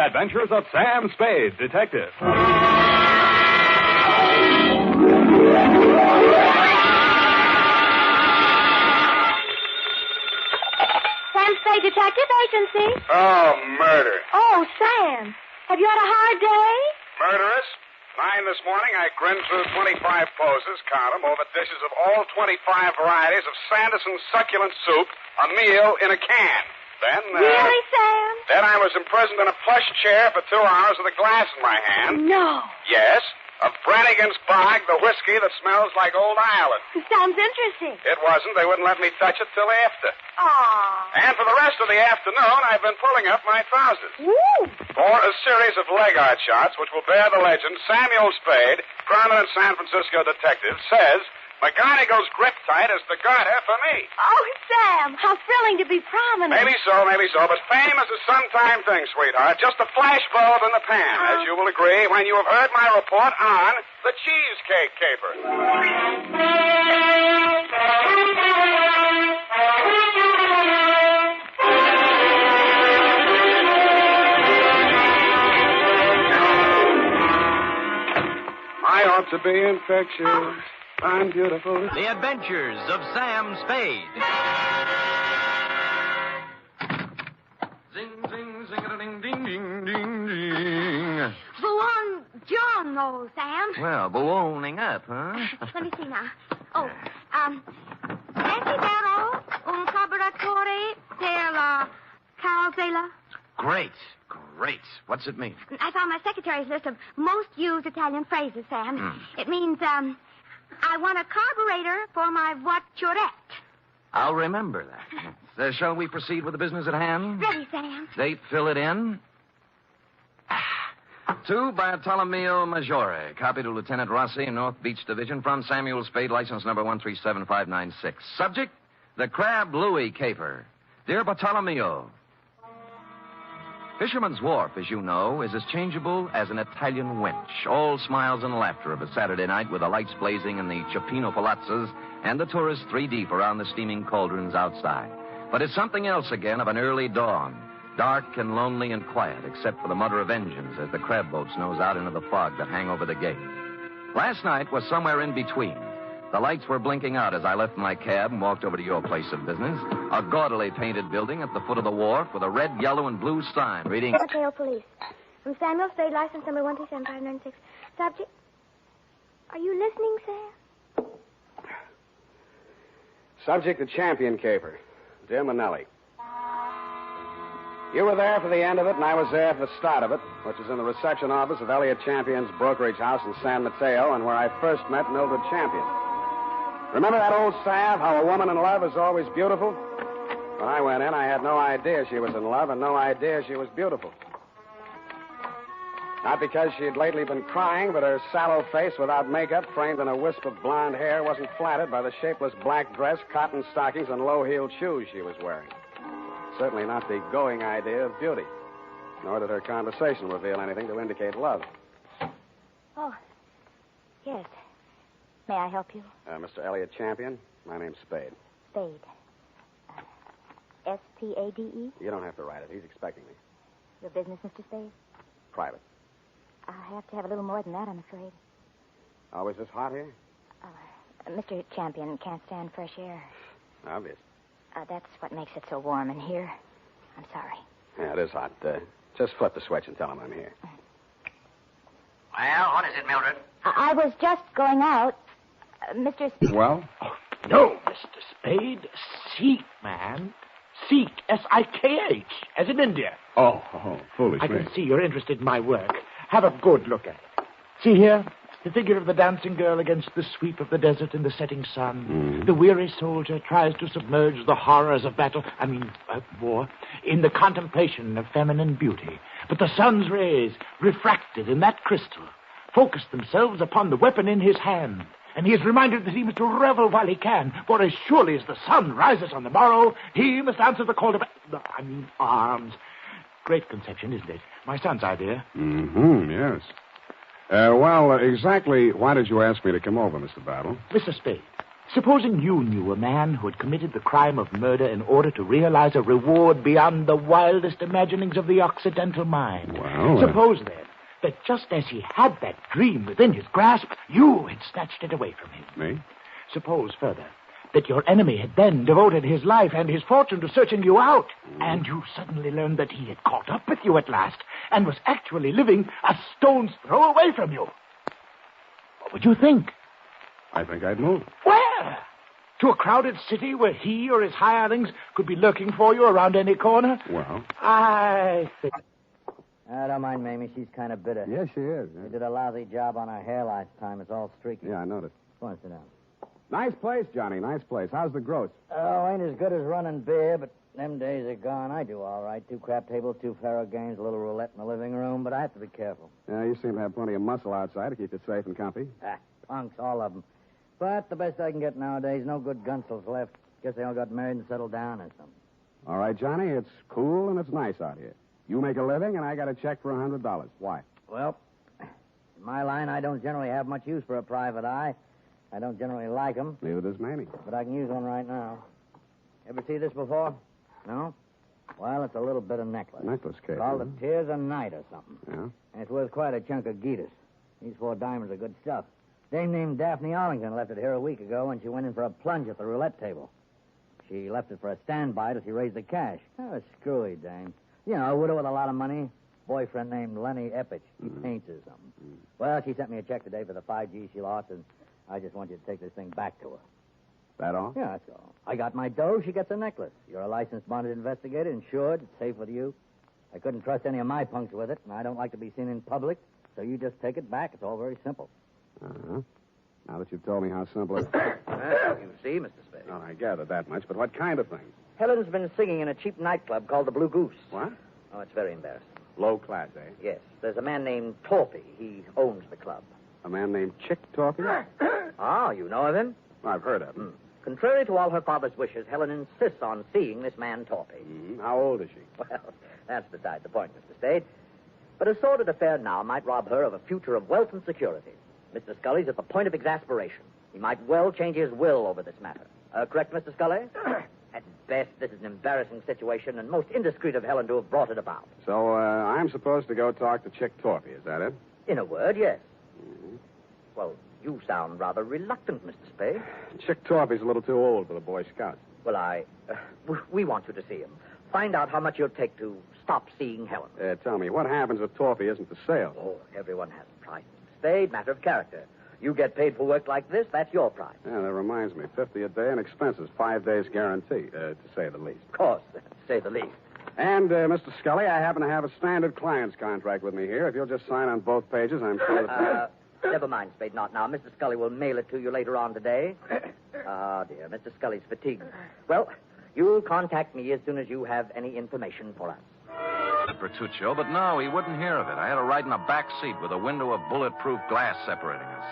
Adventures of Sam Spade, Detective. Sam Spade Detective Agency. Oh, murder. Oh, Sam, have you had a hard day? Murderous? 9 this morning, I grinned through 25 poses, count them, over dishes of all 25 varieties of Sanderson succulent soup, a meal in a can. Then, Really, Sam? Then I was imprisoned in a plush chair for 2 hours with a glass in my hand. No. Yes, of Brannigan's Bog, the whiskey that smells like Old Ireland. Sounds interesting. It wasn't. They wouldn't let me touch it till after. Aw. And for the rest of the afternoon, I've been pulling up my trousers. Woo! For a series of leg art shots which will bear the legend, Samuel Spade, prominent San Francisco detective, says McGonagall's grip tight is the garter for me. Oh, Sam, how thrilling to be prominent. Maybe so, but fame is a sometime thing, sweetheart. Just a flash bulb in the pan, as you will agree when you have heard my report on the Cheesecake Caper. I ought to be infectious. I'm beautiful. The Adventures of Sam Spade. Zing, zing, zing-a-ding-ding-ding-ding-ding. Buongiorno, Sam. Well, ballooning up, huh? Let me see now. Oh, Desidero un collaboratore della Carosella. Great. What's it mean? I found my secretary's list of most used Italian phrases, Sam. It means, I want a carburetor for my voiturette. I'll remember that. Shall we proceed with the business at hand? Ready, Sam. Date, fill it in. To Bartolomeo Maggiore, copy to Lieutenant Rossi, North Beach Division, from Samuel Spade, license number 137596. Subject, the Crab Louis Caper. Dear Bartolomeo, Fisherman's Wharf, as you know, is as changeable as an Italian winch. All smiles and laughter of a Saturday night with the lights blazing in the Cioppino palazzas and the tourists 3 deep around the steaming cauldrons outside. But it's something else again of an early dawn, dark and lonely and quiet, except for the mutter of engines as the crab boats nose out into the fog that hang over the gate. Last night was somewhere in between. The lights were blinking out as I left my cab and walked over to your place of business, a gaudily painted building at the foot of the wharf with a red, yellow, and blue sign reading... Betrayal Police. From Samuel Spade, license number 137596. Subject. Are you listening, Sam? Subject, the champion caper. Dear Connelly. You were there for the end of it, and I was there for the start of it, which is in the reception office of Elliot Champion's brokerage house in San Mateo, and where I first met Mildred Champion. Remember that old salve, how a woman in love is always beautiful? When I went in, I had no idea she was in love and no idea she was beautiful. Not because she had lately been crying, but her sallow face without makeup, framed in a wisp of blonde hair, wasn't flattered by the shapeless black dress, cotton stockings, and low-heeled shoes she was wearing. Certainly not the going idea of beauty. Nor did her conversation reveal anything to indicate love. Oh, yes. May I help you? Mr. Elliot Champion, my name's Spade. Spade. S-P-A-D-E? You don't have to write it. He's expecting me. Your business, Mr. Spade? Private. I have to have a little more than that, I'm afraid. Always this hot here? Mr. Champion can't stand fresh air. Obvious. That's what makes it so warm in here. I'm sorry. Yeah, it is hot. Just flip the switch and tell him I'm here. Well, what is it, Mildred? I was just going out. Mr. Well? No, Mr. Spade. Seek, man. Seek. S-I-K-H, as in India. Oh, foolish I me. can see you're interested in my work. Have a good look at it. See here? The figure of the dancing girl against the sweep of the desert in the setting sun. The weary soldier tries to submerge the horrors of battle, war, in the contemplation of feminine beauty. But the sun's rays, refracted in that crystal, focus themselves upon the weapon in his hand. And he is reminded that he must revel while he can, for as surely as the sun rises on the morrow, he must answer the call to arms. Great conception, isn't it? My son's idea. Yes. Well, exactly why did you ask me to come over, Mr. Battle? Mr. Spade, supposing you knew a man who had committed the crime of murder in order to realize a reward beyond the wildest imaginings of the Occidental mind. Well, Suppose, then, that just as he had that dream within his grasp, you had snatched it away from him. Me? Suppose, further, that your enemy had then devoted his life and his fortune to searching you out, and you suddenly learned that he had caught up with you at last and was actually living a stone's throw away from you. What would you think? I think I'd move. Where? To a crowded city where he or his hirelings could be lurking for you around any corner? Well? I think... I don't mind Mamie. She's kind of bitter. Yes, she is. She did a lousy job on her hair last time. It's all streaky. Yeah, I noticed. Go on, sit down. Nice place, Johnny. Nice place. How's the gross? Oh, ain't as good as running beer, but them days are gone. I do all right. 2 crap tables, 2 faro games, a little roulette in the living room, but I have to be careful. Yeah, you seem to have plenty of muscle outside to keep you safe and comfy. Punks, all of them. But the best I can get nowadays, no good gunsels left. Guess they all got married and settled down or something. All right, Johnny, it's cool and it's nice out here. You make a living, and I got a check for $100. Why? Well, in my line, I don't generally have much use for a private eye. I don't generally like them. Neither does Mamie. But I can use one right now. Ever see this before? No? Well, it's a little bit of necklace. Necklace case. Called the Tears of Night or something. Yeah? And it's worth quite a chunk of Geetus. These 4 diamonds are good stuff. Dame named Daphne Arlington left it here a week ago when she went in for a plunge at the roulette table. She left it for a standby till she raised the cash. Oh, screwy dame. You know, a widow with a lot of money. Boyfriend named Lenny Eppich. He paints or something. Well, she sent me a check today for the 5G she lost, and I just want you to take this thing back to her. That all? Yeah, that's all. I got my dough, she gets a necklace. You're a licensed bonded investigator, insured, it's safe with you. I couldn't trust any of my punks with it, and I don't like to be seen in public, so you just take it back. It's all very simple. Uh-huh. Now that you've told me how simple it is. You see, Mr. Spade. Oh, I gathered that much, but what kind of things? Helen's been singing in a cheap nightclub called the Blue Goose. What? Oh, it's very embarrassing. Low class, eh? Yes. There's a man named Torpy. He owns the club. A man named Chick Torpy? Oh, you know of him? I've heard of him. Contrary to all her father's wishes, Helen insists on seeing this man Torpy. How old is she? Well, that's beside the point, Mr. Spade. But a sordid affair now might rob her of a future of wealth and security. Mr. Scully's at the point of exasperation. He might well change his will over this matter. Correct, Mr. Scully? At best, this is an embarrassing situation, and most indiscreet of Helen to have brought it about. So, I'm supposed to go talk to Chick Torpy, is that it? In a word, yes. Well, you sound rather reluctant, Mr. Spade. Chick Torpy's a little too old for the Boy Scouts. Well, we want you to see him. Find out how much you'll take to stop seeing Helen. Tell me, what happens if Torpy isn't for sale? Oh, everyone has a price, Mr. Spade. Matter of character. You get paid for work like this, that's your price. Yeah, that reminds me. 50 a day and expenses. 5 days guarantee, to say the least. Of course, to say the least. And, Mr. Scully, I happen to have a standard client's contract with me here. If you'll just sign on both pages, I'm sure that... Never mind, Spade, not now. Mr. Scully will mail it to you later on today. Ah, dear, Mr. Scully's fatigued. Well, you'll contact me as soon as you have any information for us. Bertuccio, but no, he wouldn't hear of it. I had to ride in a back seat with a window of bulletproof glass separating us.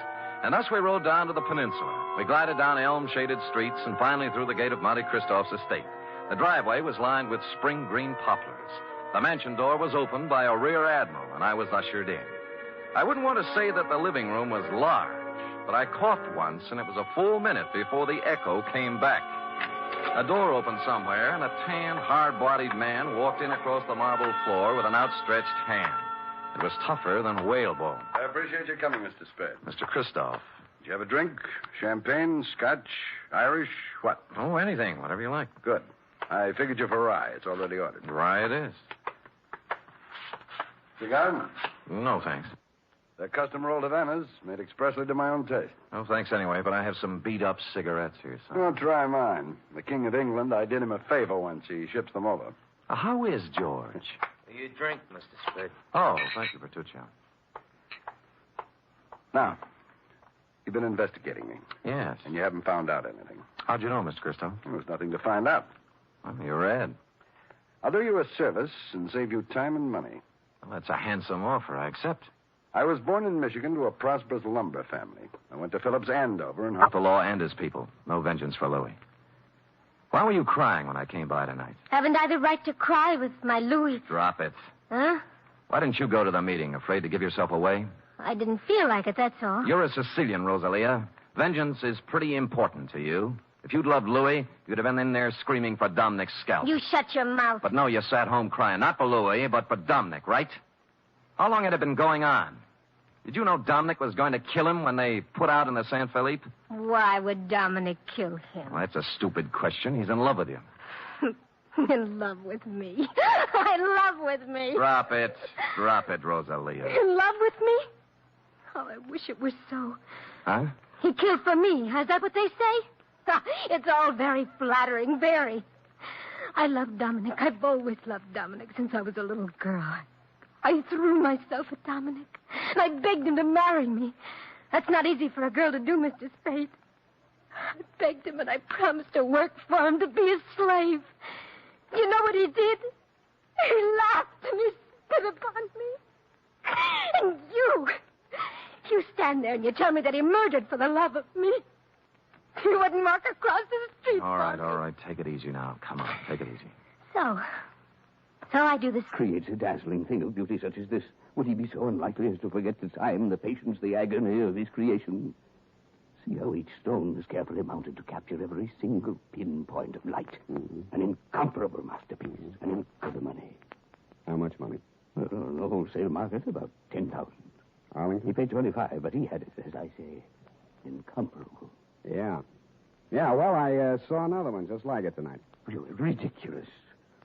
And thus we rode down to the peninsula. We glided down elm-shaded streets and finally through the gate of Monte Cristoff's estate. The driveway was lined with spring green poplars. The mansion door was opened by a rear admiral, and I was ushered in. I wouldn't want to say that the living room was large, but I coughed once, and it was a full minute before the echo came back. A door opened somewhere, and a tan, hard-bodied man walked in across the marble floor with an outstretched hand. It was tougher than whalebone. I appreciate your coming, Mr. Spade. Mr. Christoph. Did you have a drink? Champagne, Scotch, Irish, what? Oh, anything, whatever you like. Good. I figured you for rye. It's already ordered. Rye it is. Cigar? No, thanks. They're custom rolled Havanas, made expressly to my own taste. No, thanks anyway, but I have some beat-up cigarettes here, son. Oh, try mine. The King of England, I did him a favor once. He ships them over. How is George? You drink, Mr. Spade. Oh, thank you, Bertuccio. Now, you've been investigating me. Yes. And you haven't found out anything. How'd you know, Mr. Christo? There was nothing to find out. Well, you read. I'll do you a service and save you time and money. Well, that's a handsome offer. I accept. I was born in Michigan to a prosperous lumber family. I went to Phillips Andover and... Not the law and his people. No vengeance for Louis. Why were you crying when I came by tonight? Haven't I the right to cry with my Louis? Drop it. Huh? Why didn't you go to the meeting? Afraid to give yourself away? I didn't feel like it, that's all. You're a Sicilian, Rosalia. Vengeance is pretty important to you. If you'd loved Louis, you'd have been in there screaming for Dominick's scalp. You shut your mouth. But no, you sat home crying. Not for Louis, but for Dominick, right? How long had it been going on? Did you know Dominick was going to kill him when they put out in the San Felipe? Why would Dominick kill him? Well, that's a stupid question. He's in love with you. In love with me. In love with me. Drop it. Drop it, Rosalia. In love with me? Oh, I wish it were so. Huh? He killed for me. Is that what they say? It's all very flattering, very. I love Dominic. I've always loved Dominic since I was a little girl. I threw myself at Dominic, and I begged him to marry me. That's not easy for a girl to do, Mr. Spade. I begged him, and I promised to work for him, to be his slave. You know what he did? He laughed and he spit upon me. And you stand there and you tell me that he murdered for the love of me. You wouldn't walk across the street. All right. Take it easy now. Come on, take it easy. So I do this. Creates a dazzling thing of beauty such as this. Would he be so unlikely as to forget the time, the patience, the agony of his creation? See how each stone is carefully mounted to capture every single pinpoint of light. Mm-hmm. An incomparable masterpiece. And incredible money. How much money? The wholesale market, about 10,000. Arlington? He paid 25, but he had it, as I say, incomparable. Yeah. Yeah, well, I saw another one just like it tonight. Ridiculous.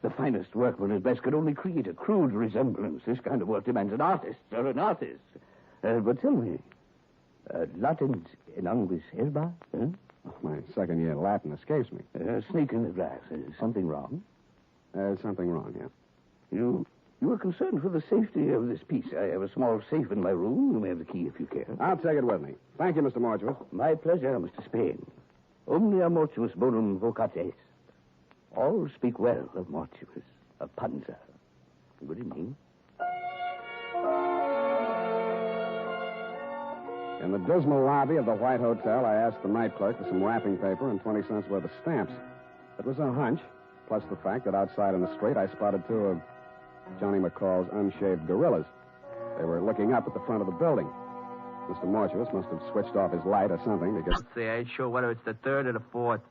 The finest workman at best could only create a crude resemblance. This kind of work demands an artist, or an artist. But tell me, Latin en anguis herba? Huh? Oh, my second year Latin escapes me. Snake in the grass. Something wrong? Something wrong, yeah. You are concerned for the safety of this piece. I have a small safe in my room. You may have the key if you care. I'll take it with me. Thank you, Mr. Mortuus. My pleasure, Mr. Spade. Omnia mortuus bonum vocat est. All speak well of Mortuus, of Panza. Good evening. In the dismal lobby of the White Hotel, I asked the night clerk for some wrapping paper and 20 cents worth of stamps. It was a hunch, plus the fact that outside in the street I spotted two of Johnny McCall's unshaved gorillas. They were looking up at the front of the building. Mr. Mortuus must have switched off his light or something because... See, I ain't sure whether it's the third or the fourth.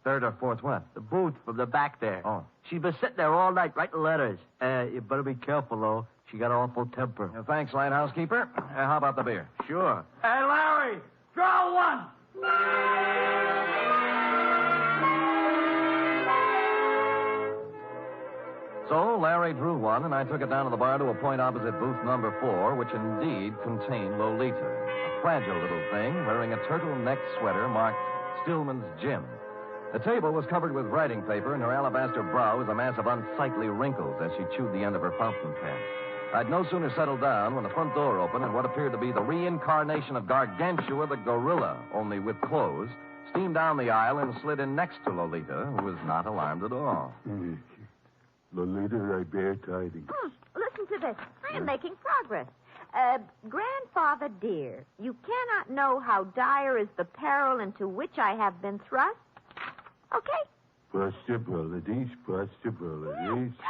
Third or fourth what? The booth from the back there. Oh. She's been sitting there all night writing letters. You better be careful, though. She got an awful temper. Thanks, light housekeeper. How about the beer? Sure. Hey, Larry, draw one. So Larry drew one, and I took it down to the bar to a point opposite booth number 4, which indeed contained Lolita, a fragile little thing wearing a turtleneck sweater marked Stillman's Gym. The table was covered with writing paper, and her alabaster brow was a mass of unsightly wrinkles as she chewed the end of her fountain pen. I'd no sooner settled down when the front door opened and what appeared to be the reincarnation of Gargantua the gorilla, only with clothes, steamed down the aisle and slid in next to Lolita, who was not alarmed at all. Lolita, I bear tidings. Listen to this. I am making progress. Grandfather dear, you cannot know how dire is the peril into which I have been thrust. Okay? Possibilities.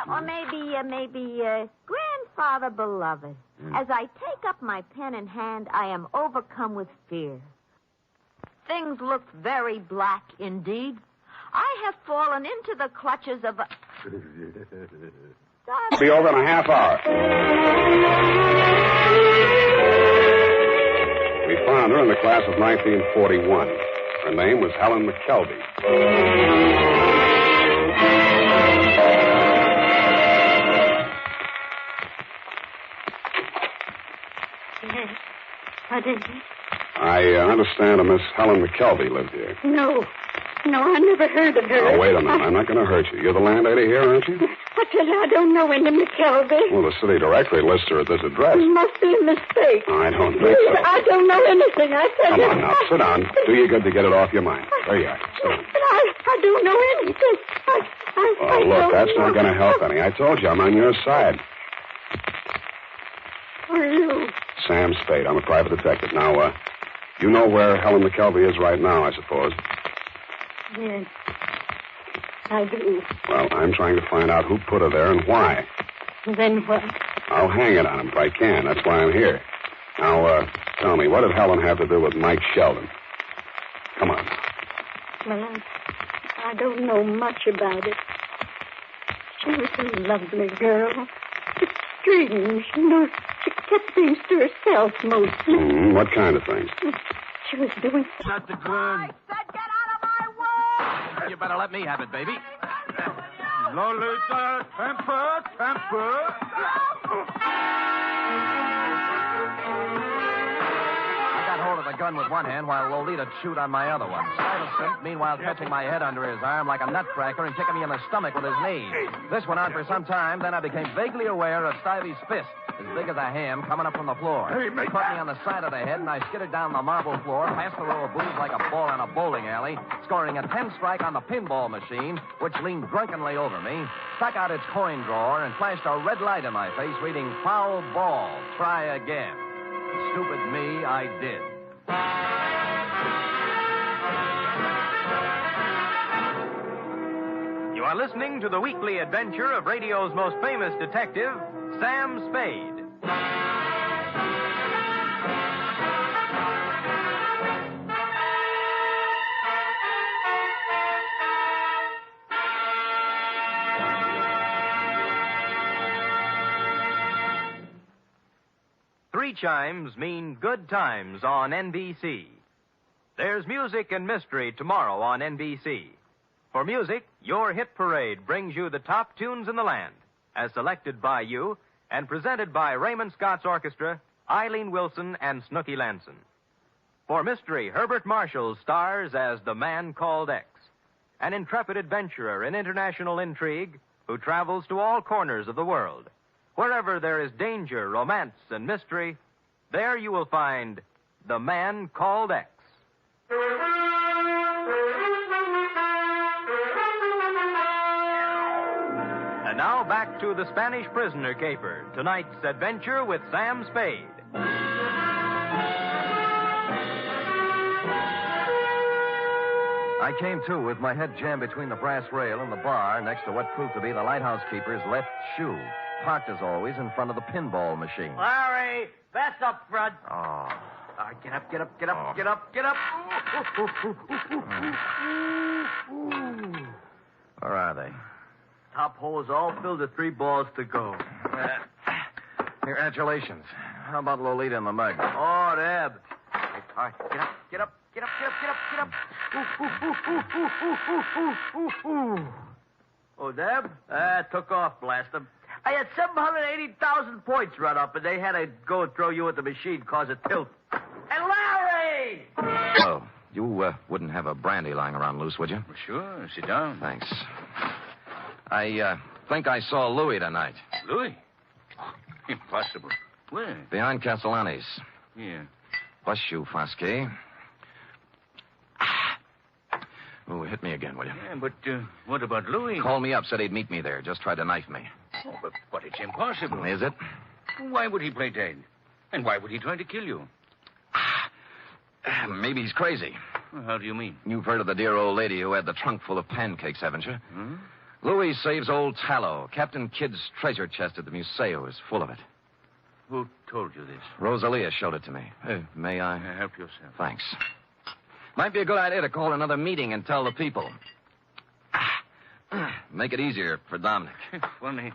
Or maybe, Grandfather beloved. As I take up my pen in hand, I am overcome with fear. Things look very black indeed. I have fallen into the clutches of a... Be over in a half hour. We found her in the class of 1941. Her name was Helen McKelvey. What is it? I understand a Miss Helen McKelvey lived here. No, I never heard of her. Oh, wait a minute. I'm not going to hurt you. You're the landlady here, aren't you? I tell you, I don't know any McKelvey. Well, the city directory lists her at this address. It must be a mistake. I don't think so. I don't know anything. I tell you. Come on now, sit down. Do you good to get it off your mind. There you are. Sit down. But I don't know anything. Oh, look, that's not going to help any. I told you, I'm on your side. Who are you? Sam Spade. I'm a private detective. Now, you know where Helen McKelvey is right now, I suppose. Yes, I do. Well, I'm trying to find out who put her there and why. Then what? I'll hang it on him if I can. That's why I'm here. Now, tell me, what did Helen have to do with Mike Sheldon? Come on. Well, I don't know much about it. She was a lovely girl. It's strange, you know. She kept things to herself mostly. What kind of things? She was doing... Not the good. I said get out of my way! You better let me have it, baby. Lolita, temper. I got hold of the gun with one hand while Lolita chewed on my other one. Stuyvesant, meanwhile, catching my head under his arm like a nutcracker and kicking me in the stomach with his knee. This went on for some time, then I became vaguely aware of Stuyves's fist, as big as a ham, coming up from the floor. He caught me on the side of the head, and I skittered down the marble floor, past the row of booths like a ball in a bowling alley, scoring a 10-strike on the pinball machine, which leaned drunkenly over me, stuck out its coin drawer, and flashed a red light in my face, reading, "Foul ball, try again." Stupid me, I did. You are listening to the weekly adventure of radio's most famous detective, Sam Spade. Three chimes mean good times on NBC. There's music and mystery tomorrow on NBC. For music, your hit parade brings you the top tunes in the land, as selected by you and presented by Raymond Scott's Orchestra, Eileen Wilson, and Snooky Lanson. For mystery, Herbert Marshall stars as the Man Called X, an intrepid adventurer in international intrigue who travels to all corners of the world. Wherever there is danger, romance, and mystery, there you will find the Man Called X. And now back to the Spanish prisoner caper, tonight's adventure with Sam Spade. I came to with my head jammed between the brass rail and the bar next to what proved to be the lighthouse keeper's left shoe, parked as always in front of the pinball machine. Larry, that's up front. Oh. Get up, get up, get up, get up, get up. Where are they? Top hole is all filled with 3 balls to go. Congratulations. How about Lolita and the mug? Oh, Deb. All right, get up, get up, get up, get up, get up, get up. Oh, Deb? Took off, blast them. I had 780,000 points run up, and they had to go and throw you at the machine, cause a tilt. And Larry! Oh, you wouldn't have a brandy lying around loose, would you? Well, sure. Sit down. Thanks. I think I saw Louis tonight. Louis? Impossible. Where? Behind Castellani's. Yeah. Bless you, Fosque. Oh, hit me again, will you? Yeah, but what about Louis? Called me up, said he'd meet me there. Just tried to knife me. Oh, but it's impossible. Is it? Why would he play dead? And why would he try to kill you? Maybe he's crazy. Well, how do you mean? You've heard of the dear old lady who had the trunk full of pancakes, haven't you? Hmm? Louis saves old tallow. Captain Kidd's treasure chest at the museo is full of it. Who told you this? Rosalia showed it to me. May I? Help yourself. Thanks. Might be a good idea to call another meeting and tell the people. Make it easier for Dominic. Funny.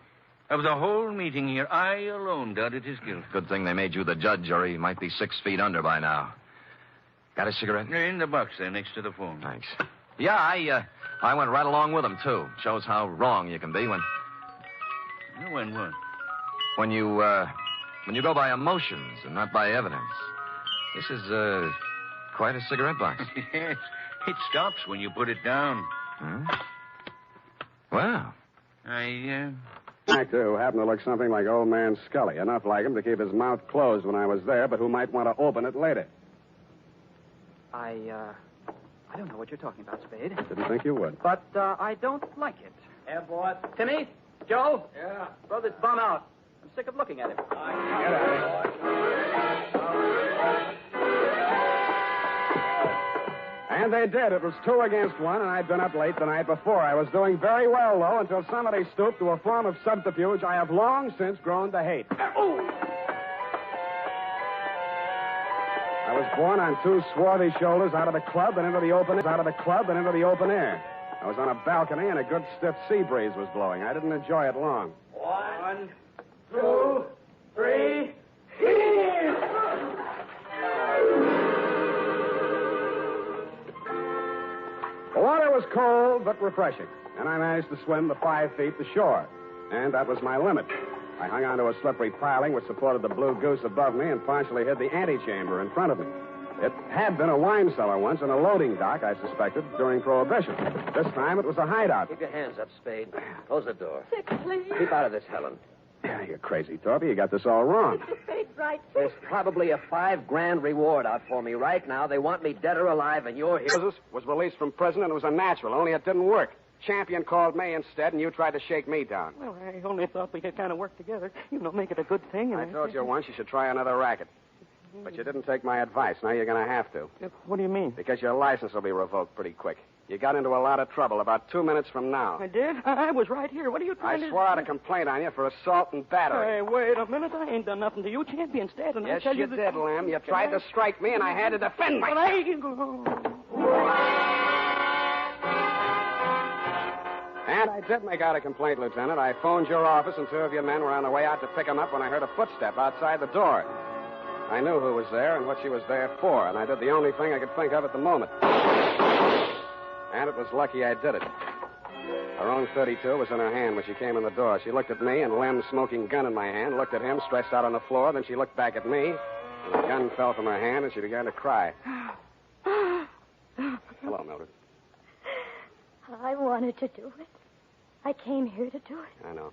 Of the whole meeting here, I alone doubted his guilt. Good thing they made you the judge, or he might be 6 feet under by now. Got a cigarette? In the box there, next to the phone. Thanks. Yeah, I went right along with him, too. Shows how wrong you can be when... When what? When you go by emotions and not by evidence. This is, quite a cigarette box. Yes. It stops when you put it down. Hmm? Well. Actor who happened to look something like old man Scully. Enough like him to keep his mouth closed when I was there, but who might want to open it later. I don't know what you're talking about, Spade. Didn't think you would. But I don't like it. Yeah, boss. Timmy? Joe? Yeah? Throw this bum out. I'm sick of looking at him. Get out of here. And they did. It was 2 against 1, and I'd been up late the night before. I was doing very well, though, until somebody stooped to a form of subterfuge I have long since grown to hate. I was born on 2 swarthy shoulders out of the club and into the open air. I was on a balcony, and a good stiff sea breeze was blowing. I didn't enjoy it long. 1, 2, 3, here! The water was cold but refreshing, and I managed to swim the 5 feet to shore. And that was my limit. I hung onto a slippery piling which supported the blue goose above me and partially hid the antechamber in front of me. It had been a wine cellar once and a loading dock, I suspected, during Prohibition. This time it was a hideout. Keep your hands up, Spade. Close the door. Please. Keep out of this, Helen. You're crazy, Torpy. You got this all wrong. Spade, right. There's probably a $5,000 reward out for me right now. They want me dead or alive, and you're here. Was released from prison, and it was a natural, only it didn't work. Champion called me instead, and you tried to shake me down. Well, I only thought we could kind of work together. You know, make it a good thing. I told you once you should try another racket. But you didn't take my advice. Now you're going to have to. What do you mean? Because your license will be revoked pretty quick. You got into a lot of trouble about 2 minutes from now. I did? I was right here. What are you trying to... I swore out a complaint on you for assault and battery. Hey, wait a minute. I ain't done nothing to you. Champion's dead, and yes, I tell you did, Lamb. You tried to strike me, and I had to defend myself. And I did make out a complaint, Lieutenant. I phoned your office, and 2 of your men were on the way out to pick him up when I heard a footstep outside the door. I knew who was there and what she was there for, and I did the only thing I could think of at the moment. And it was lucky I did it. Her own .32 was in her hand when she came in the door. She looked at me, and Lem's smoking gun in my hand, looked at him, stretched out on the floor, then she looked back at me, and the gun fell from her hand, and she began to cry. Hello, Mildred. I wanted to do it. I came here to do it. I know.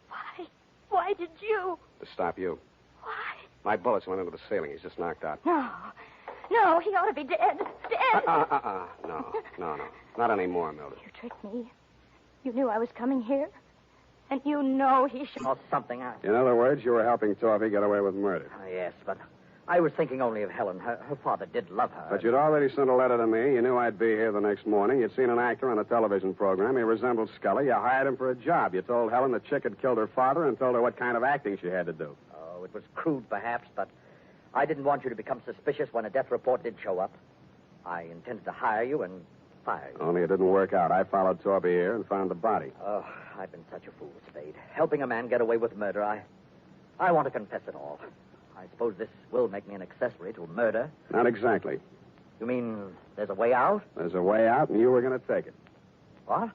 Why? Why did you? To stop you. Why? My bullets went into the ceiling. He's just knocked out. No. No, he ought to be dead. Dead. No. Not anymore, Mildred. You tricked me. You knew I was coming here. And you know he should... Oh, something else. In other words, you were helping Torpy get away with murder. Yes, but I was thinking only of Helen. Her father did love her. But you'd already sent a letter to me. You knew I'd be here the next morning. You'd seen an actor on a television program. He resembled Scully. You hired him for a job. You told Helen the chick had killed her father and told her what kind of acting she had to do. Oh, it was crude, perhaps, but I didn't want you to become suspicious when a death report did show up. I intended to hire you and fire you. Only it didn't work out. I followed Torpy here and found the body. Oh, I've been such a fool, Spade. Helping a man get away with murder, I want to confess it all. I suppose this will make me an accessory to murder. Not exactly. You mean there's a way out? There's a way out, and you were going to take it. What?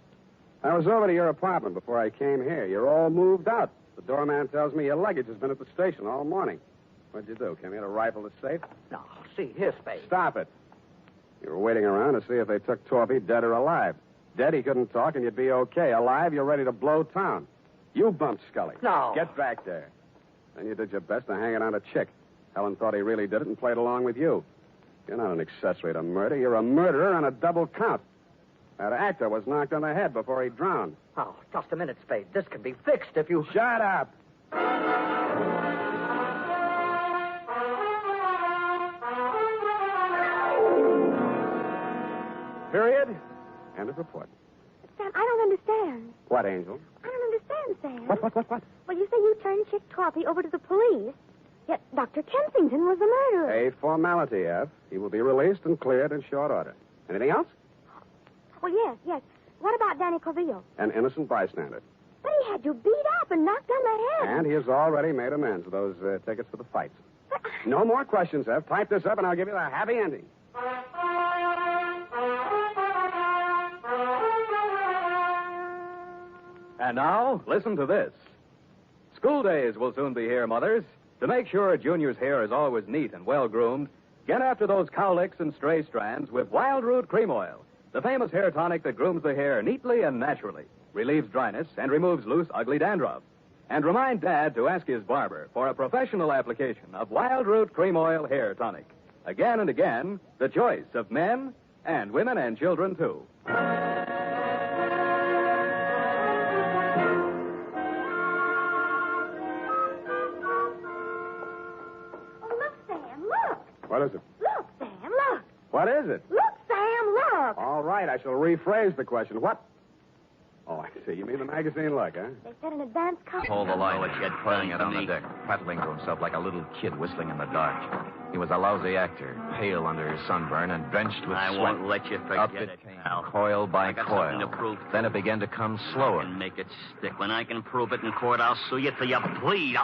I was over to your apartment before I came here. You're all moved out. The doorman tells me your luggage has been at the station all morning. What'd you do? Came here to rifle the safe? No, see, here, Spade. Stop it. You were waiting around to see if they took Torpy dead or alive. Dead, he couldn't talk, and you'd be okay. Alive, you're ready to blow town. You bumped Scully. No. Get back there. Then you did your best to hang it on a chick. Helen thought he really did it and played along with you. You're not an accessory to murder. You're a murderer on a double count. That actor was knocked on the head before he drowned. Oh, just a minute, Spade. This can be fixed if you... Shut up! Period. End of report. Sam, I don't understand. What, Angel? I don't understand, Sam. What? Well, you say you turned Chick Torpy over to the police, yet Dr. Kensington was the murderer. A formality, F. He will be released and cleared in short order. Anything else? Well, yes. What about Danny Corvillo? An innocent bystander. But he had you beat up and knocked on the head. And he has already made amends with those tickets for the fights. No more questions, F. Type this up and I'll give you the happy ending. And now, listen to this. School days will soon be here, mothers. To make sure Junior's hair is always neat and well-groomed, get after those cowlicks and stray strands with Wild Root Cream Oil, the famous hair tonic that grooms the hair neatly and naturally, relieves dryness, and removes loose, ugly dandruff. And remind Dad to ask his barber for a professional application of Wild Root Cream Oil Hair Tonic. Again and again, the choice of men and women and children, too. What is it? Look, Sam, look. What is it? Look, Sam, look. All right, I shall rephrase the question. What? Oh, I see. You mean the magazine look, huh? They said an advance copy. Hold the line, playing it on the deck, prattling to himself like a little kid whistling in the dark. He was a lousy actor, pale under his sunburn and drenched with I sweat. won't let you forget Up it came, coil by I got coil. something to prove. Then it began to come slower. And make it stick. When I can prove it in court, I'll sue you till you bleed.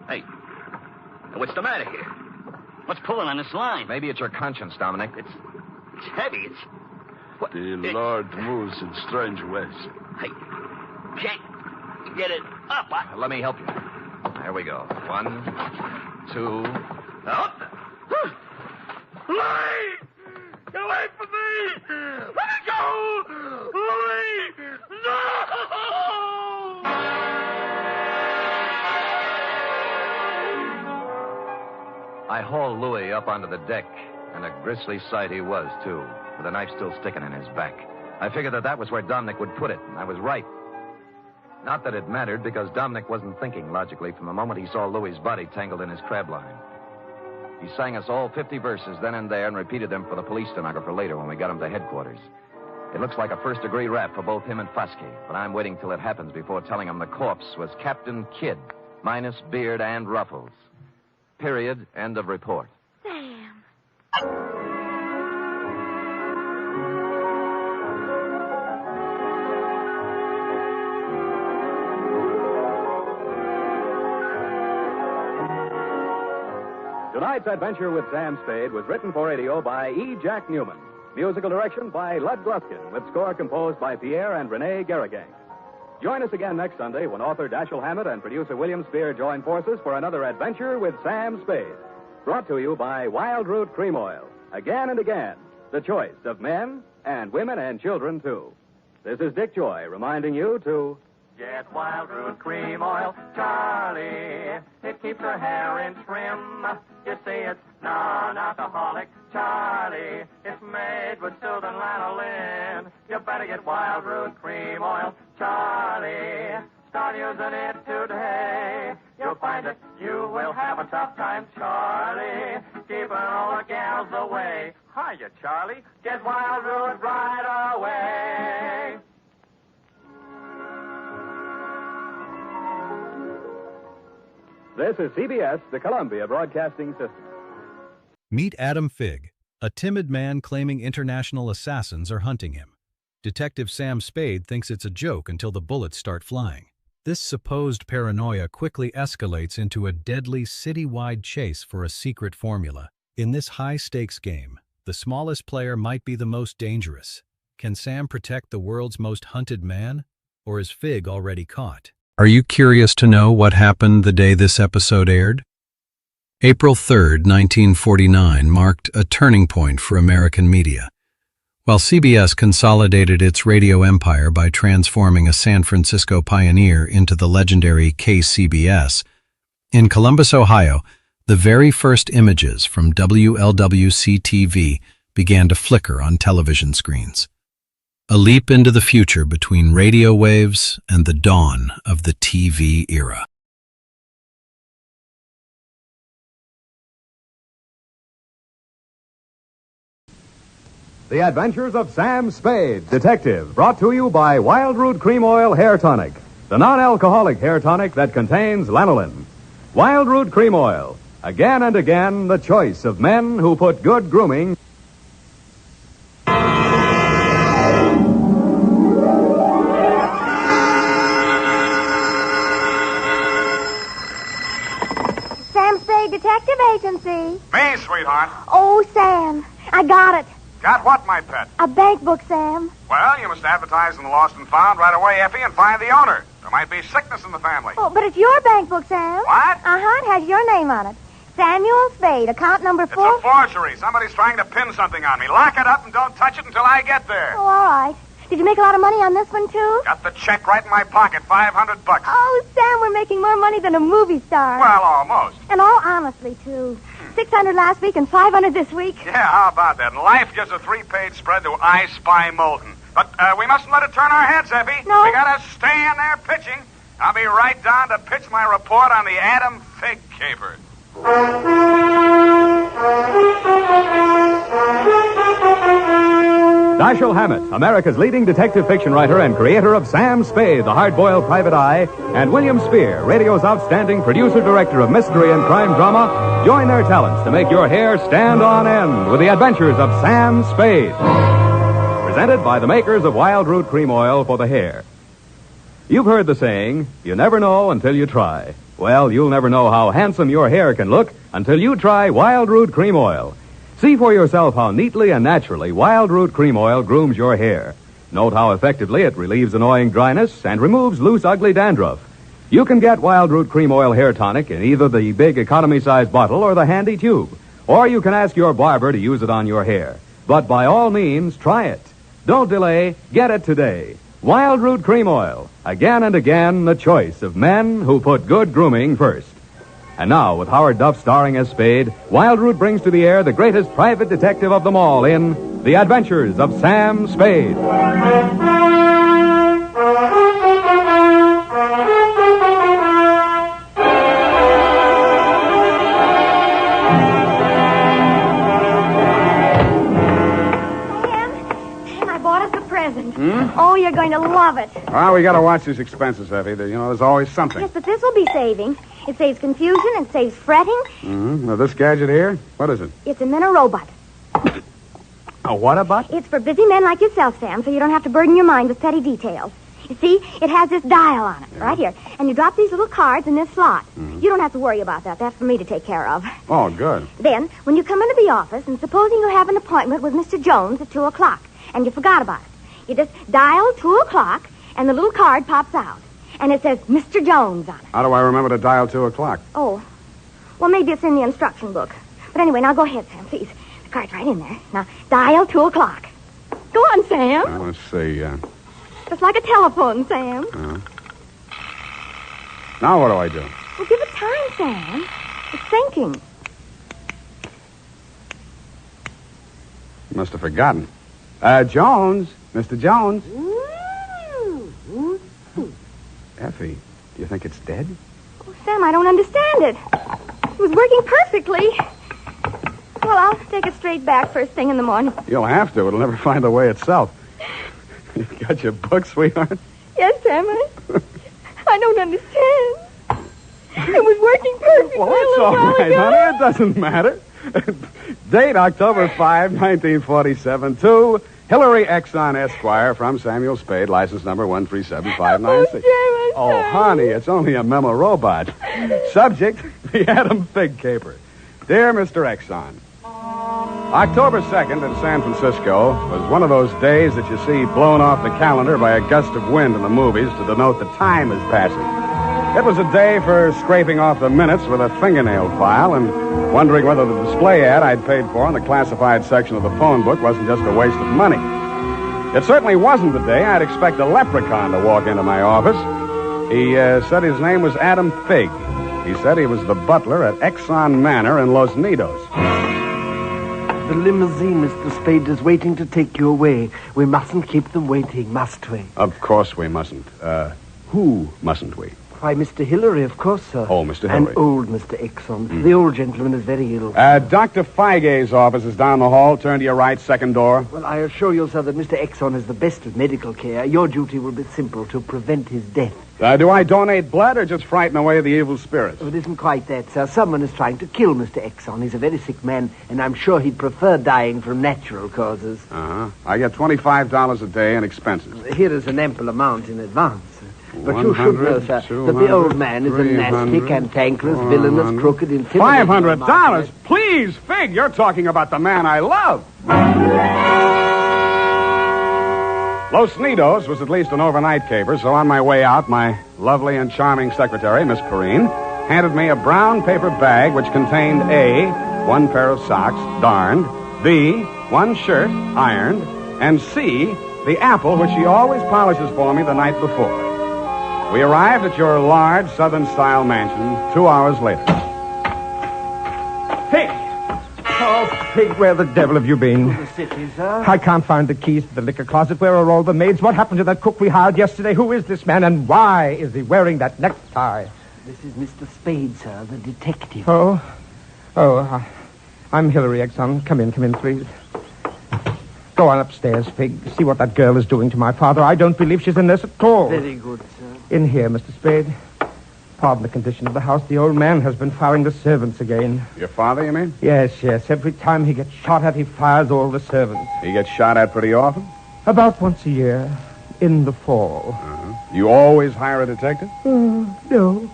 Hey, what's the matter here? What's pulling on this line? Maybe it's your conscience, Dominic. It's heavy. It's... What? The Lord moves in strange ways. Hey, can't get it up. Let me help you. There we go. 1, 2... Up. Louie! Get away from me! Let me go! Louie! No! I hauled Louis up onto the deck, and a grisly sight he was, too, with a knife still sticking in his back. I figured that was where Dominic would put it, and I was right. Not that it mattered, because Dominic wasn't thinking logically from the moment he saw Louis's body tangled in his crab line. He sang us all 50 verses then and there and repeated them for the police stenographer later when we got him to headquarters. It looks like a first-degree rap for both him and Foskey, but I'm waiting till it happens before telling him the corpse was Captain Kidd, minus beard and ruffles. Period. End of report. Sam. Tonight's adventure with Sam Spade was written for radio by E. Jack Newman. Musical direction by Lud Gluskin, with score composed by Pierre and Renee Garrigang. Join us again next Sunday when author Dashiell Hammett and producer William Spear join forces for another adventure with Sam Spade. Brought to you by Wild Root Cream Oil. Again and again, the choice of men and women and children, too. This is Dick Joy reminding you to... Get Wild Root Cream Oil, Charlie. It keeps your hair in trim. You see, it's non-alcoholic, Charlie. It's made with soothing lanolin. You better get Wild Root Cream Oil, Charlie. Start using it today. You'll find that you will have a tough time, Charlie. Keeping all the gals away. Hiya, Charlie. Get Wild Root right away. This is CBS, the Columbia Broadcasting System. Meet Adam Figg, a timid man claiming international assassins are hunting him. Detective Sam Spade thinks it's a joke until the bullets start flying. This supposed paranoia quickly escalates into a deadly citywide chase for a secret formula. In this high-stakes game, the smallest player might be the most dangerous. Can Sam protect the world's most hunted man, or is Figg already caught? Are you curious to know what happened the day this episode aired? April 3, 1949 marked a turning point for American media. While CBS consolidated its radio empire by transforming a San Francisco pioneer into the legendary KCBS, in Columbus, Ohio, the very first images from WLWC-TV began to flicker on television screens. A leap into the future between radio waves and the dawn of the TV era. The Adventures of Sam Spade, Detective, brought to you by Wild Root Cream Oil Hair Tonic, the non-alcoholic hair tonic that contains lanolin. Wild Root Cream Oil, again and again the choice of men who put good grooming... Sam Spade Detective Agency. Me, sweetheart. Oh, Sam, I got it. Got what, my pet? A bank book, Sam. Well, you must advertise in the Lost and Found right away, Effie, and find the owner. There might be sickness in the family. Oh, but it's your bank book, Sam. What? Uh-huh, it has your name on it. Samuel Spade, account number 4. It's a forgery. Somebody's trying to pin something on me. Lock it up and don't touch it until I get there. Oh, all right. Did you make a lot of money on this one, too? Got the check right in my pocket, $500. Oh, Sam, we're making more money than a movie star. Well, almost. And all honestly, too. 600 last week and 500 this week. Yeah, how about that? And life gives a 3-page spread to I Spy Molten. But we mustn't let it turn our heads, Effie. No. We gotta stay in there pitching. I'll be right down to pitch my report on the Adam Figg caper. Dashiell Hammett, America's leading detective fiction writer and creator of Sam Spade, the hard-boiled private eye, and William Spear, radio's outstanding producer-director of mystery and crime drama, join their talents to make your hair stand on end with the adventures of Sam Spade. Presented by the makers of Wild Root Cream Oil for the hair. You've heard the saying, you never know until you try. Well, you'll never know how handsome your hair can look until you try Wild Root Cream Oil. See for yourself how neatly and naturally Wild Root Cream Oil grooms your hair. Note how effectively it relieves annoying dryness and removes loose, ugly dandruff. You can get Wild Root Cream Oil Hair Tonic in either the big economy-size bottle or the handy tube. or you can ask your barber to use it on your hair. But by all means, try it. Don't delay. Get it today. Wild Root Cream Oil. Again and again, the choice of men who put good grooming first. And now, with Howard Duff starring as Spade, Wild Root brings to the air the greatest private detective of them all in The Adventures of Sam Spade. Oh, you're going to love it. Well, we got to watch these expenses, Effie. There's always something. Yes, but this will be saving. It saves confusion. It saves fretting. Mm-hmm. Now, this gadget here, what is it? It's a mini robot. A what about? It's for busy men like yourself, Sam, so you don't have to burden your mind with petty details. You see, it has this dial on it, right here. And you drop these little cards in this slot. Mm-hmm. You don't have to worry about that. That's for me to take care of. Oh, good. Then, when you come into the office, and supposing you have an appointment with Mr. Jones at 2 o'clock, and you forgot about it, you just dial 2 o'clock, and the little card pops out. And it says Mr. Jones on it. How do I remember to dial 2 o'clock? Oh. Well, maybe it's in the instruction book. But anyway, now go ahead, Sam, please. The card's right in there. Now, dial 2 o'clock. Go on, Sam. Well, let's see. Just like a telephone, Sam. Now what do I do? Well, give it time, Sam. It's thinking. Must have forgotten. Jones. Mr. Jones. Effie, do you think it's dead? Oh, Sam, I don't understand it. It was working perfectly. Well, I'll take it straight back first thing in the morning. You'll have to. It'll never find the way itself. You got your book, sweetheart? Yes, Sam. I don't understand. It was working perfectly. Well, it's all right, honey. It doesn't matter. Date October 5, 1947, to Hillary Exxon Esquire from Samuel Spade, license number 137596. Oh, honey, it's only a memo robot. Subject, the Adam Figg caper. Dear Mr. Exxon, October 2nd in San Francisco was one of those days that you see blown off the calendar by a gust of wind in the movies to denote the time is passing. It was a day for scraping off the minutes with a fingernail file and wondering whether the display ad I'd paid for in the classified section of the phone book wasn't just a waste of money. It certainly wasn't the day I'd expect a leprechaun to walk into my office. He said his name was Adam Figg. He said he was the butler at Exxon Manor in Los Nidos. The limousine, Mr. Spade, is waiting to take you away. We mustn't keep them waiting, must we? Of course we mustn't. Who mustn't we? Why, Mr. Hillary, of course, sir. Oh, Mr. Hillary. And old Mr. Exxon. The old gentleman is very ill. Dr. Feig's office is down the hall. Turn to your right, second door. Well, I assure you, sir, that Mr. Exxon is the best of medical care. Your duty will be simple, to prevent his death. Do I donate blood or just frighten away the evil spirits? Oh, it isn't quite that, sir. Someone is trying to kill Mr. Exxon. He's a very sick man, and I'm sure he'd prefer dying from natural causes. Uh-huh. I get $25 a day in expenses. Here is an ample amount in advance. But you should know, sir, that the old man is a nasty, cantankerous, villainous, crooked, intimidating... $500? Please, Figg, you're talking about the man I love. Los Nidos was at least an overnight caper, so on my way out, my lovely and charming secretary, Miss Perrine, handed me a brown paper bag which contained A, one pair of socks, darned, B, one shirt, ironed, and C, the apple which she always polishes for me the night before. We arrived at your large Southern-style mansion 2 hours later. Figg! Oh, Figg, where the devil have you been? To the city, sir. I can't find the keys to the liquor closet. Where are all the maids? What happened to that cook we hired yesterday? Who is this man, and why is he wearing that necktie? This is Mr. Spade, sir, the detective. I'm Hillary Exxon. Come in, please. Go on upstairs, Figg. See what that girl is doing to my father. I don't believe she's in this at all. Very good, sir. In here, Mr. Spade. Pardon the condition of the house. The old man has been firing the servants again. Your father, you mean? Yes. Every time he gets shot at, he fires all the servants. He gets shot at pretty often? About once a year. In the fall. Uh-huh. You always hire a detective? No.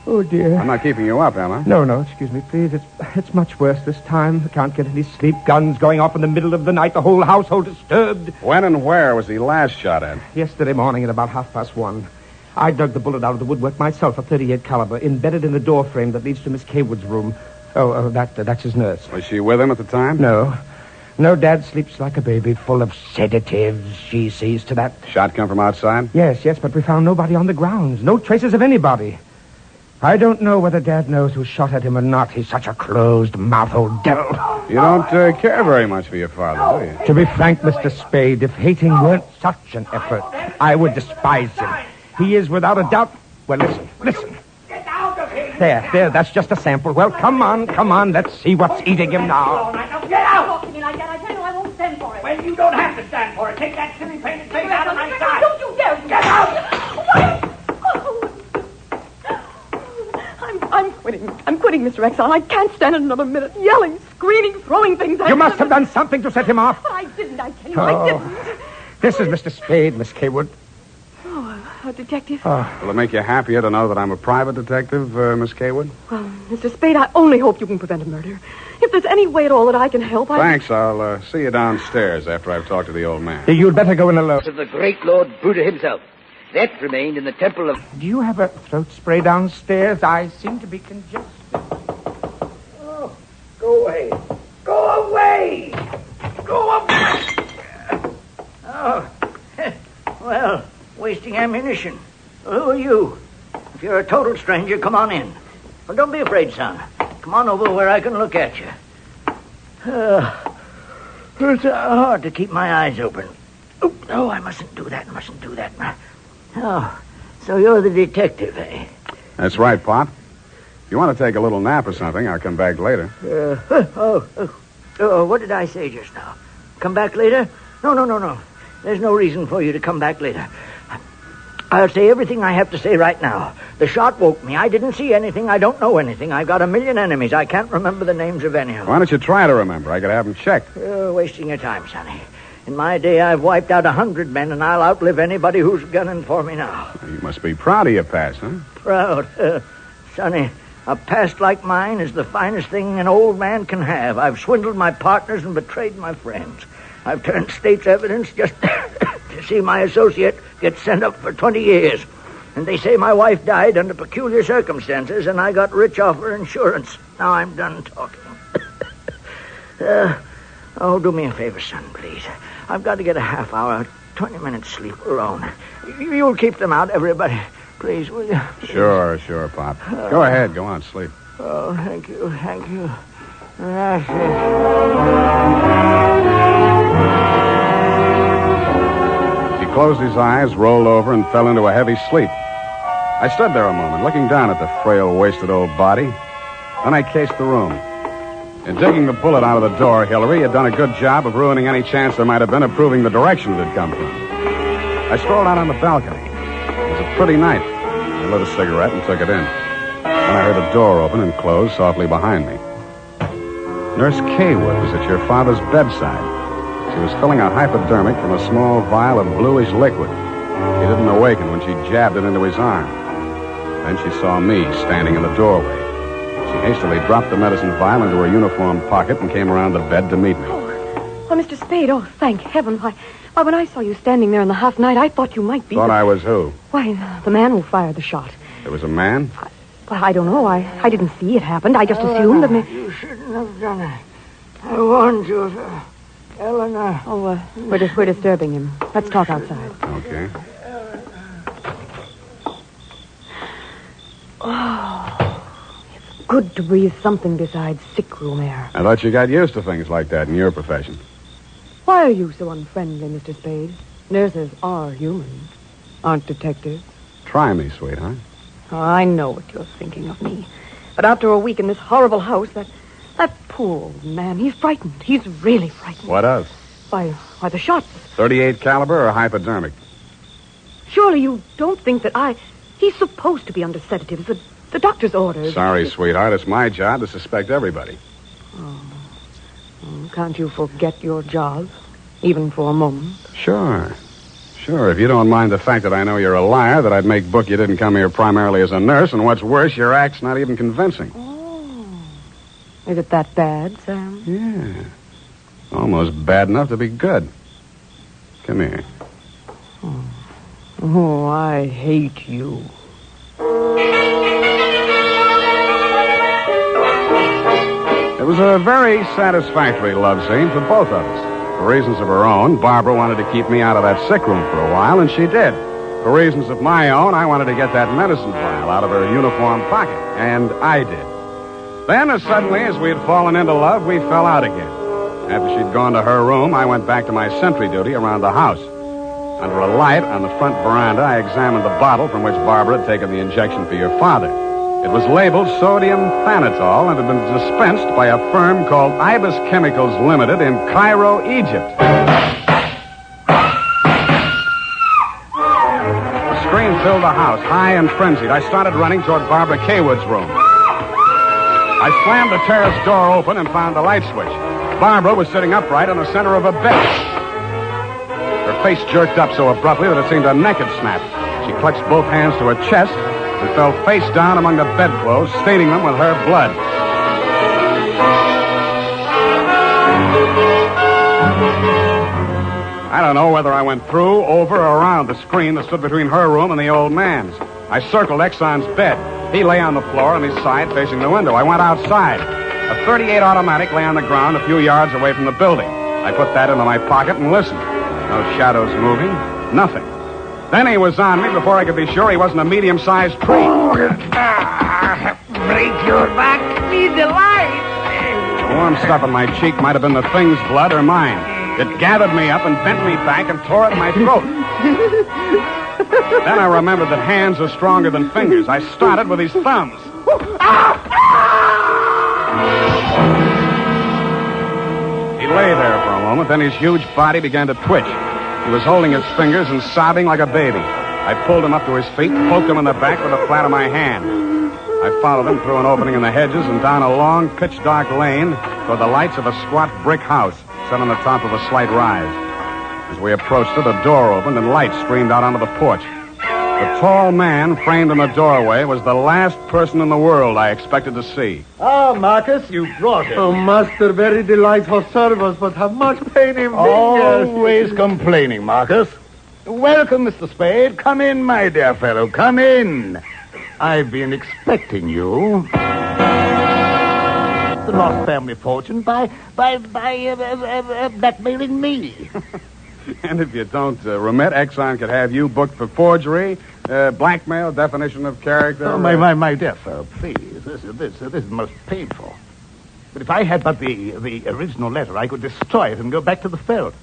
Oh, dear. I'm not keeping you up, am I? No, excuse me, please. It's much worse this time. I can't get any sleep. Guns going off in the middle of the night. The whole household disturbed. When and where was he last shot at? Yesterday morning at about 1:30. I dug the bullet out of the woodwork myself, a .38 caliber, embedded in the door frame that leads to Miss Kaywood's room. That's his nurse. Was she with him at the time? No. No, Dad sleeps like a baby, full of sedatives. She sees to that. Shot come from outside? Yes, but we found nobody on the grounds. No traces of anybody. I don't know whether Dad knows who shot at him or not. He's such a closed-mouthed old devil. You don't care very much for your father, do you? To be frank, Mr. Spade, if hating weren't such an effort, I would despise him. He is without a doubt... Well, listen. Get out of here! There, that's just a sample. Well, come on, let's see what's eating him now. All right, now get out! Talk to me like that. I tell you, I won't stand for it. Well, you don't have to stand for it. Take that silly painted face out of my sight. Don't you dare! Get out! I'm quitting, Mr. Exxon. I can't stand it another minute. Yelling, screaming, throwing things at You must have done something to set him off. But I didn't, I tell you, I didn't. This is Mr. Spade, Miss Kaywood. Oh, a detective? Will it make you happier to know that I'm a private detective, Miss Kaywood? Well, Mr. Spade, I only hope you can prevent a murder. If there's any way at all that I can help, Thanks. I'll see you downstairs after I've talked to the old man. You'd better go in alone. Of the great Lord Buddha himself. That remained in the temple of... Do you have a throat spray downstairs? I seem to be congested. Oh, go away. Go away! Go away! Oh, well, wasting ammunition. Well, who are you? If you're a total stranger, come on in. Well, don't be afraid, son. Come on over where I can look at you. It's hard to keep my eyes open. Oh, I mustn't do that. Oh, so you're the detective, eh? That's right, Pop. If you want to take a little nap or something, I'll come back later. What did I say just now? Come back later? No. There's no reason for you to come back later. I'll say everything I have to say right now. The shot woke me. I didn't see anything. I don't know anything. I've got a million enemies. I can't remember the names of any of them. Why don't you try to remember? I could have them checked. You're wasting your time, Sonny. In my day, I've wiped out 100 men, and I'll outlive anybody who's gunning for me now. You must be proud of your past, huh? Proud? Sonny, a past like mine is the finest thing an old man can have. I've swindled my partners and betrayed my friends. I've turned state's evidence just to see my associate get sent up for 20 years. And they say my wife died under peculiar circumstances, and I got rich off her insurance. Now I'm done talking. Do me a favor, son, please. I've got to get a half hour, 20 minutes sleep alone. You'll keep them out, everybody. Please, will you? Sure, Pop. Go ahead. Go on, sleep. Oh, thank you. He closed his eyes, rolled over, and fell into a heavy sleep. I stood there a moment, looking down at the frail, wasted old body. Then I cased the room. In digging the bullet out of the door, Hillary had done a good job of ruining any chance there might have been of proving the direction it had come from. I strolled out on the balcony. It was a pretty night. I lit a cigarette and took it in. Then I heard a door open and close softly behind me. Nurse Kaywood was at your father's bedside. She was filling a hypodermic from a small vial of bluish liquid. He didn't awaken when she jabbed it into his arm. Then she saw me standing in the doorway. She hastily dropped the medicine vial into her uniform pocket and came around the bed to meet me. Oh, Mr. Spade, thank heaven. Why, when I saw you standing there in the half night, I thought you might be... Thought I was who? Why, the man who fired the shot. There was a man? Well, I don't know. I didn't see it happened. I just assumed that... You shouldn't have done it. I warned you, Eleanor. Oh, we're disturbing him. Let's talk outside. Okay. Oh, it's good to breathe something besides sick room air. I thought you got used to things like that in your profession. Why are you so unfriendly, Mr. Spade? Nurses are human, aren't detectives. Try me, sweetheart. Oh, I know what you're thinking of me. But after a week in this horrible house, that poor old man, he's frightened. He's really frightened. What of? Why, the shots. 38 caliber or hypodermic? Surely you don't think that He's supposed to be under sedatives. The doctor's orders. Sorry, sweetheart. It's my job to suspect everybody. Can't you forget your job, even for a moment? Sure. If you don't mind the fact that I know you're a liar, that I'd make book you didn't come here primarily as a nurse, and what's worse, your act's not even convincing. Oh. Is it that bad, Sam? Yeah. Almost bad enough to be good. Come here. Oh, I hate you. was a very satisfactory love scene for both of us. For reasons of her own, Barbara wanted to keep me out of that sick room for a while, and she did. For reasons of my own, I wanted to get that medicine vial out of her uniform pocket, and I did. Then, as suddenly as we had fallen into love, we fell out again. After she'd gone to her room, I went back to my sentry duty around the house. Under a light on the front veranda, I examined the bottle from which Barbara had taken the injection for your father. It was labeled sodium thanatol and had been dispensed by a firm called Ibis Chemicals Limited in Cairo, Egypt. The scream filled the house, high and frenzied. I started running toward Barbara Kaywood's room. I slammed the terrace door open and found the light switch. Barbara was sitting upright in the center of a bed. Her face jerked up so abruptly that it seemed a neck had snapped. She clutched both hands to her chest and fell face down among the bedclothes, staining them with her blood. I don't know whether I went through, over, or around the screen that stood between her room and the old man's. I circled Exxon's bed. He lay on the floor on his side facing the window. I went outside. A .38 automatic lay on the ground a few yards away from the building. I put that into my pocket and listened. No shadows moving. Nothing. Then he was on me before I could be sure he wasn't a medium-sized tree. Break your back, be the light. The warm stuff on my cheek might have been the thing's blood or mine. It gathered me up and bent me back and tore at my throat. Then I remembered that hands are stronger than fingers. I started with his thumbs. He lay there for a moment, then his huge body began to twitch. He was holding his fingers and sobbing like a baby. I pulled him up to his feet, poked him in the back with the flat of my hand. I followed him through an opening in the hedges and down a long, pitch-dark lane toward the lights of a squat brick house set on the top of a slight rise. As we approached it, a door opened and light streamed out onto the porch. The tall man framed in the doorway was the last person in the world I expected to see. Ah, Marcus, you brought him. Oh, master, very delightful service, but how much pain in fingers. Always complaining, Marcus. Welcome, Mr. Spade. Come in, my dear fellow. Come in. I've been expecting you. The lost family fortune by blackmailing me. And if you don't remit, Exxon could have you booked for forgery, blackmail, definition of character. Oh, my dear fellow, please. This is most painful. But if I had but the original letter, I could destroy it and go back to the Felt.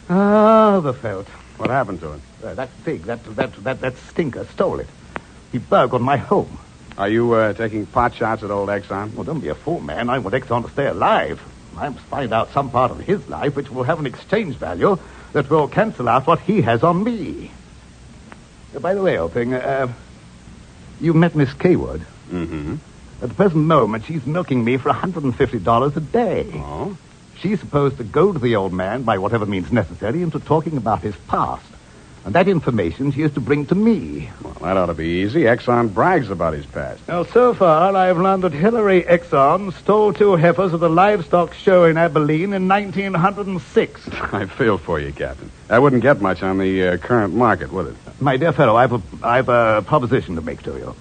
Ah, the Felt. What happened to it? That Figg, that stinker stole it. He burgled my home. Are you taking pot shots at old Exxon? Well, don't be a fool, man. I want Exxon to stay alive. I must find out some part of his life which will have an exchange value that will cancel out what he has on me. By the way, old thing, you met Miss Kaywood. Mm-hmm. At the present moment, she's milking me for $150 a day. Oh? She's supposed to go to the old man, by whatever means necessary, into talking about his past. And that information she is to bring to me. Well, that ought to be easy. Exxon brags about his past. Now, so far, I've learned that Hillary Exxon stole 2 heifers at the livestock show in Abilene in 1906. I feel for you, Captain. That wouldn't get much on the current market, would it? My dear fellow, I've a proposition to make to you.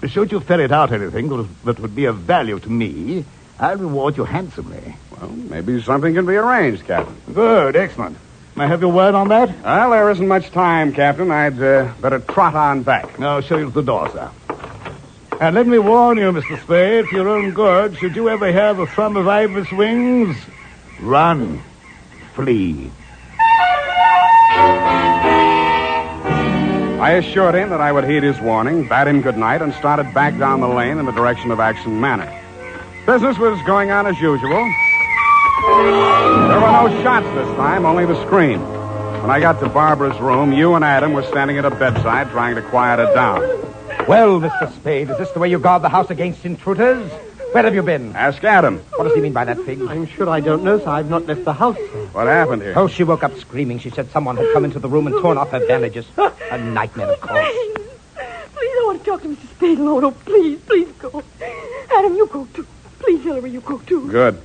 Should you ferret out anything that would be of value to me, I'll reward you handsomely. Well, maybe something can be arranged, Captain. Good, excellent. May I have your word on that? Well, there isn't much time, Captain. I'd better trot on back. I'll show you to the door, sir. And let me warn you, Mr. Spade, for your own good, should you ever hear the thrum of Ibis wings, run, flee. I assured him that I would heed his warning, bade him good night, and started back down the lane in the direction of Action Manor. Business was going on as usual. There were no shots this time, only the scream. When I got to Barbara's room, you and Adam were standing at a bedside trying to quiet her down. Well, Mr. Spade, is this the way you guard the house against intruders? Where have you been? Ask Adam. What does he mean by that, Figg? I'm sure I don't know, sir. I've not left the house, sir. What happened here? Oh, she woke up screaming. She said someone had come into the room and torn off her bandages. A nightmare, of course. Please, I want to talk to Mr. Spade alone. Oh, please go. Adam, you go too. Please, Hillary, you go too. Good.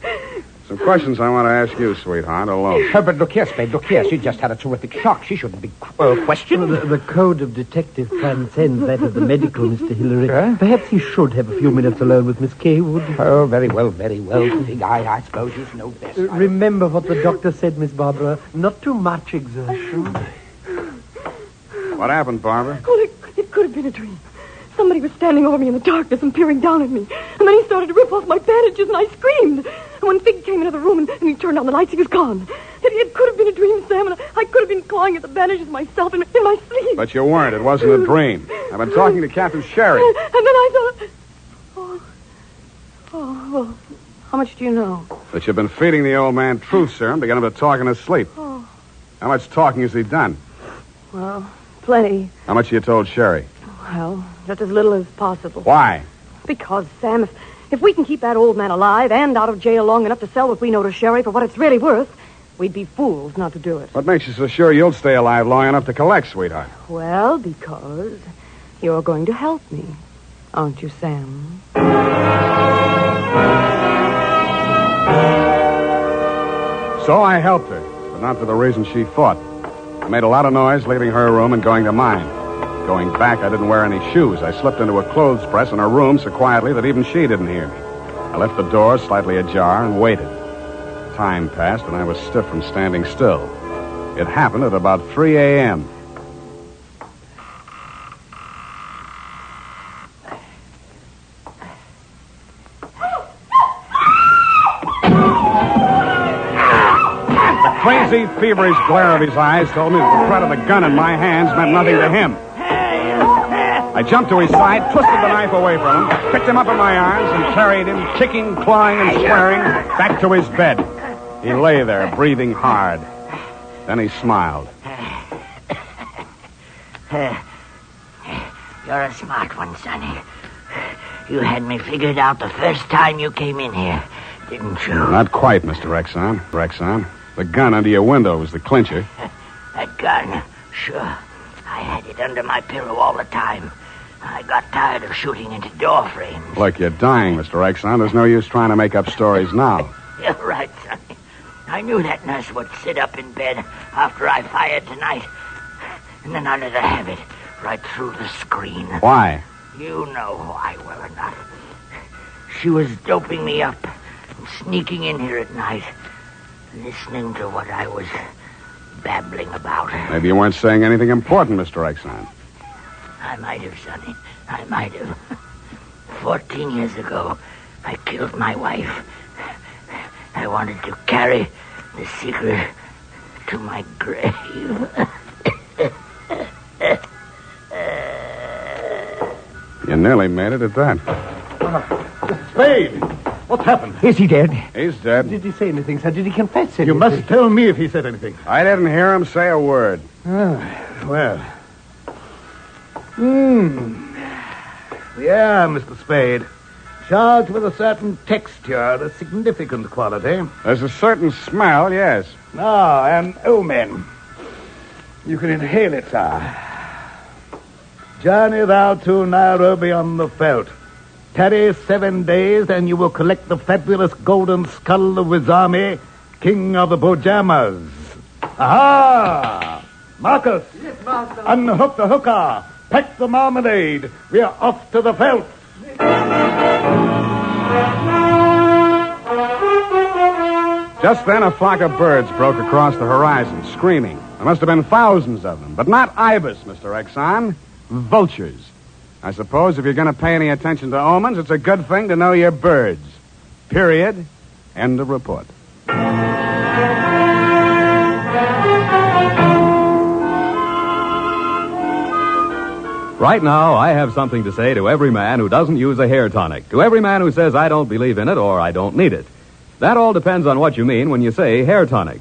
As Some questions I want to ask you, sweetheart, alone. But look here, Spade, look here. She just had a terrific shock. She shouldn't be questioned. The code of detective transcends that of the medical, Mr. Hillary. Perhaps he should have a few minutes alone with Miss Kaywood. Oh, very well, Figg. I suppose you know best. Remember what the doctor said, Miss Barbara. Not too much exertion. What happened, Barbara? Oh, it could have been a dream. Somebody was standing over me in the darkness and peering down at me. And then he started to rip off my bandages, and I screamed. And when Figg came into the room and he turned on the lights, he was gone. It could have been a dream, Sam, and I could have been clawing at the bandages myself in my sleep. But you weren't. It wasn't a dream. I've been talking to Captain Sherry. And then I thought... Oh, well, how much do you know? That you've been feeding the old man truth serum to get him to talk in his sleep. Oh. How much talking has he done? Well, plenty. How much you told Sherry? Well, just as little as possible. Why? Because, Sam, if we can keep that old man alive and out of jail long enough to sell what we know to Sherry for what it's really worth, we'd be fools not to do it. What makes you so sure you'll stay alive long enough to collect, sweetheart? Well, because you're going to help me, aren't you, Sam? So I helped her, but not for the reason she thought. I made a lot of noise leaving her room and going to mine. Going back, I didn't wear any shoes. I slipped into a clothes press in her room so quietly that even she didn't hear me. I left the door slightly ajar and waited. Time passed, and I was stiff from standing still. It happened at about 3 a.m. The crazy, feverish glare of his eyes told me that the threat of the gun in my hands meant nothing to him. I jumped to his side, twisted the knife away from him, picked him up in my arms, and carried him, kicking, clawing, and swearing, back to his bed. He lay there, breathing hard. Then he smiled. You're a smart one, Sonny. You had me figured out the first time you came in here, didn't you? Not quite, Mr. Rexon. The gun under your window was the clincher. That gun? Sure. I had it under my pillow all the time. I got tired of shooting into door frames. Look, you're dying, Mr. Rexon. There's no use trying to make up stories now. You're right, Sonny. I knew that nurse would sit up in bed after I fired tonight. And then I let her have it right through the screen. Why? You know why well enough. She was doping me up and sneaking in here at night, listening to what I was babbling about. Maybe you weren't saying anything important, Mr. Rexon. I might have, Sonny. I might have. 14 years ago, I killed my wife. I wanted to carry the secret to my grave. You nearly made it at that. Spade! What's happened? Is he dead? He's dead. Did he say anything, sir? Did he confess anything? You must tell me if he said anything. I didn't hear him say a word. Well. Yeah, Mr. Spade. Charged with a certain texture, a significant quality. There's a certain smell, yes. Ah, an omen. You can inhale it, sir. Journey thou to Nairobi on the veldt. Tarry 7 days, and you will collect the fabulous golden skull of Wizami, king of the Bojamas. Aha! Marcus! Yes, master. Unhook the hooker. Pack the marmalade. We are off to the veldt. Just then, a flock of birds broke across the horizon, screaming. There must have been thousands of them, but not ibis, Mr. Exxon. Vultures. I suppose if you're going to pay any attention to omens, it's a good thing to know your birds. Period. End of report. Right now, I have something to say to every man who doesn't use a hair tonic, to every man who says I don't believe in it or I don't need it. That all depends on what you mean when you say hair tonic.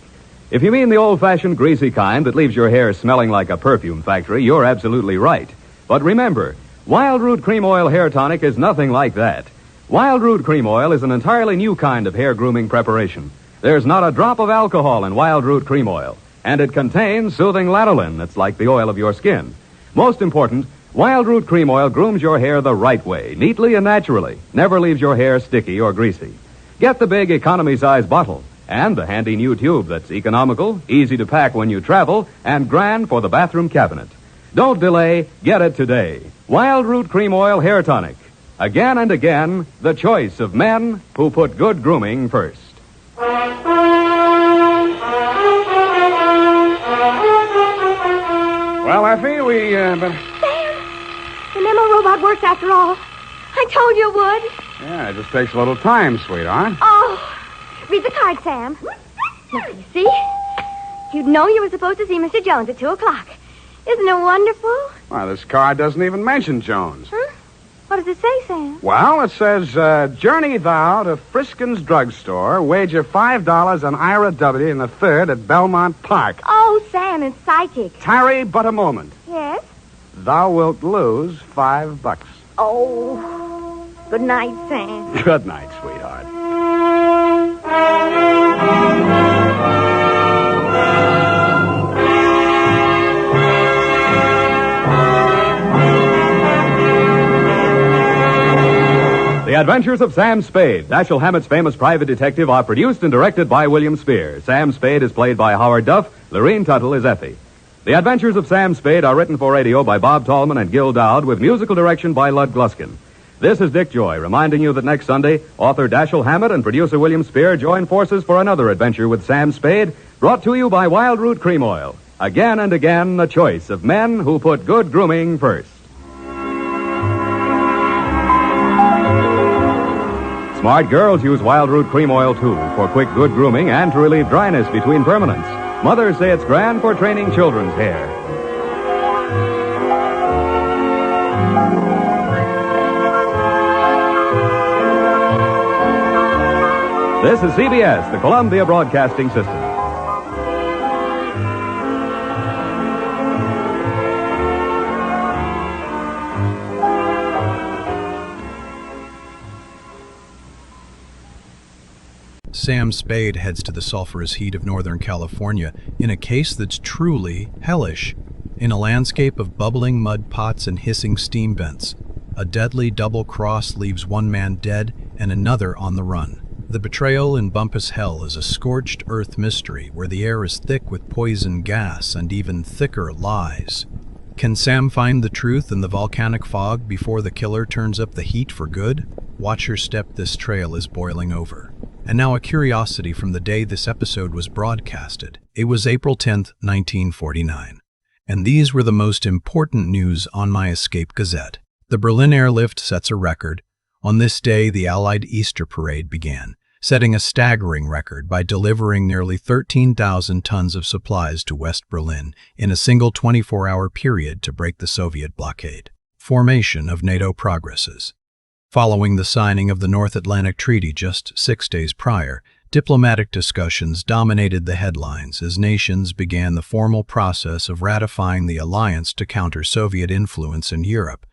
If you mean the old-fashioned greasy kind that leaves your hair smelling like a perfume factory, you're absolutely right. But remember, Wild Root Cream Oil Hair Tonic is nothing like that. Wild Root Cream Oil is an entirely new kind of hair grooming preparation. There's not a drop of alcohol in Wild Root Cream Oil, and it contains soothing lanolin that's like the oil of your skin. Most important, Wild Root Cream Oil grooms your hair the right way, neatly and naturally. Never leaves your hair sticky or greasy. Get the big economy-size bottle and the handy new tube that's economical, easy to pack when you travel, and grand for the bathroom cabinet. Don't delay. Get it today. Wild Root Cream Oil Hair Tonic. Again and again, the choice of men who put good grooming first. Well, Effie, we, Sam, the memo robot works after all. I told you it would. Yeah, it just takes a little time, sweetheart. Oh, read the card, Sam. Now, you see? You'd know you were supposed to see Mr. Jones at 2 o'clock. Isn't it wonderful? Well, this card doesn't even mention Jones. Huh? What does it say, Sam? Well, it says, journey thou to Friskin's drugstore, wager $5 on Ira W. in the third at Belmont Park. Oh, Sam, it's psychic. Tarry but a moment. Yes? Thou wilt lose $5. Oh, good night, Sam. Good night, sweetheart. The Adventures of Sam Spade, Dashiell Hammett's famous private detective, are produced and directed by William Spear. Sam Spade is played by Howard Duff. Lorene Tuttle is Effie. The Adventures of Sam Spade are written for radio by Bob Tallman and Gil Dowd, with musical direction by Lud Gluskin. This is Dick Joy, reminding you that next Sunday, author Dashiell Hammett and producer William Spear join forces for another adventure with Sam Spade, brought to you by Wild Root Cream Oil. Again and again, the choice of men who put good grooming first. Smart girls use Wild Root Cream Oil, too, for quick, good grooming and to relieve dryness between permanents. Mothers say it's grand for training children's hair. This is CBS, the Columbia Broadcasting System. Sam Spade heads to the sulphurous heat of Northern California in a case that's truly hellish. In a landscape of bubbling mud pots and hissing steam vents, a deadly double cross leaves one man dead and another on the run. The Betrayal in Bumpus Hell is a scorched earth mystery where the air is thick with poison gas and even thicker lies. Can Sam find the truth in the volcanic fog before the killer turns up the heat for good? Watch your step, this trail is boiling over. And now a curiosity from the day this episode was broadcasted. It was April 10th, 1949. And these were the most important news on my Escape Gazette. The Berlin airlift sets a record. On this day, the Allied Easter Parade began, setting a staggering record by delivering nearly 13,000 tons of supplies to West Berlin in a single 24-hour period to break the Soviet blockade. Formation of NATO progresses. Following the signing of the North Atlantic Treaty just 6 days prior, diplomatic discussions dominated the headlines as nations began the formal process of ratifying the alliance to counter Soviet influence in Europe.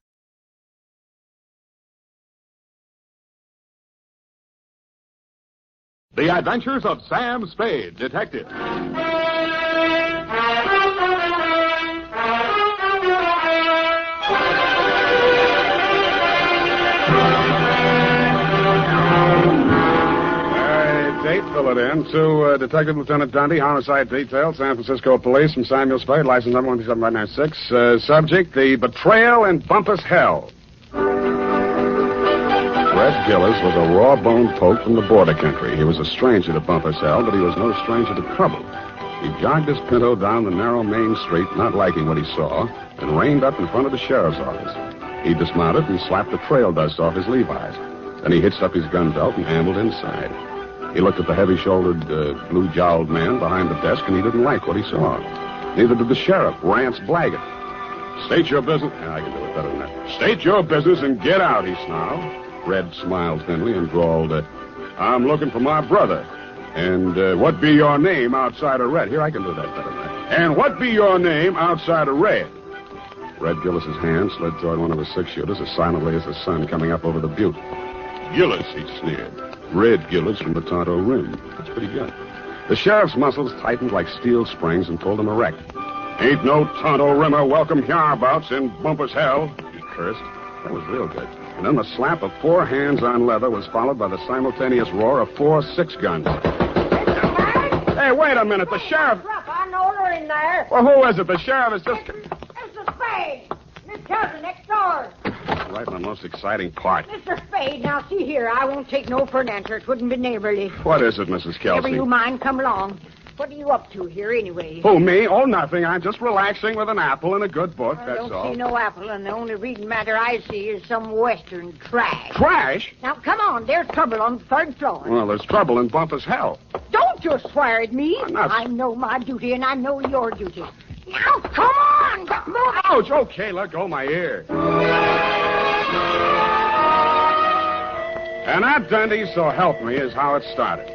The Adventures of Sam Spade, Detective. Date, fill it in. To Detective Lieutenant Dundee, Homicide Detail, San Francisco Police, from Samuel Spade, license number 17596. Subject, the Betrayal in Bumpus Hell. Red Gillis was a raw-boned poke from the border country. He was a stranger to Bumpus Hell, but he was no stranger to trouble. He jogged his Pinto down the narrow main street, not liking what he saw, and reined up in front of the sheriff's office. He dismounted and slapped the trail dust off his Levi's. Then he hitched up his gun belt and ambled inside. He looked at the heavy-shouldered, blue-jowled man behind the desk, and he didn't like what he saw. Neither did the sheriff, Rance Blaggett. State your business. Yeah, I can do it better than that. State your business and get out, he snarled. Red smiled thinly and drawled, I'm looking for my brother. And what be your name outside of Red? Here, I can do that better than that. And what be your name outside of Red? Red Gillis's hand slid toward one of his six-shooters as silently as the sun coming up over the butte. Gillis, he sneered. Red Gillis from the Tonto Rim. That's pretty good. The sheriff's muscles tightened like steel springs and pulled him erect. Ain't no Tonto Rimmer welcome hereabouts in Bumpus Hell, he cursed. That was real good. And then the slap of 4 hands on leather was followed by the simultaneous roar of 4 6-guns. Hey, wait a minute. The sheriff... I know they're in there. Well, who is it? The sheriff is just... Mr. Spade. Miss Cousin next door. Right in the most exciting part. Mr. Spade, now see here. I won't take no for an answer. It wouldn't be neighborly. What is it, Mrs. Kelsey? Never you mind, come along. What are you up to here, anyway? Who, me? Oh, nothing. I'm just relaxing with an apple and a good book, I that's don't all. see no apple, and the only reading matter I see is some Western trash. Trash? Now, come on. There's trouble on the 3rd floor. Well, there's trouble in Bumpus hell. Don't you swear at me. I'm not... I know my duty, and I know your duty. Now, come on. Get moving. Ouch. Okay, let go my ear. And that, Dundee, so help me, is how it started.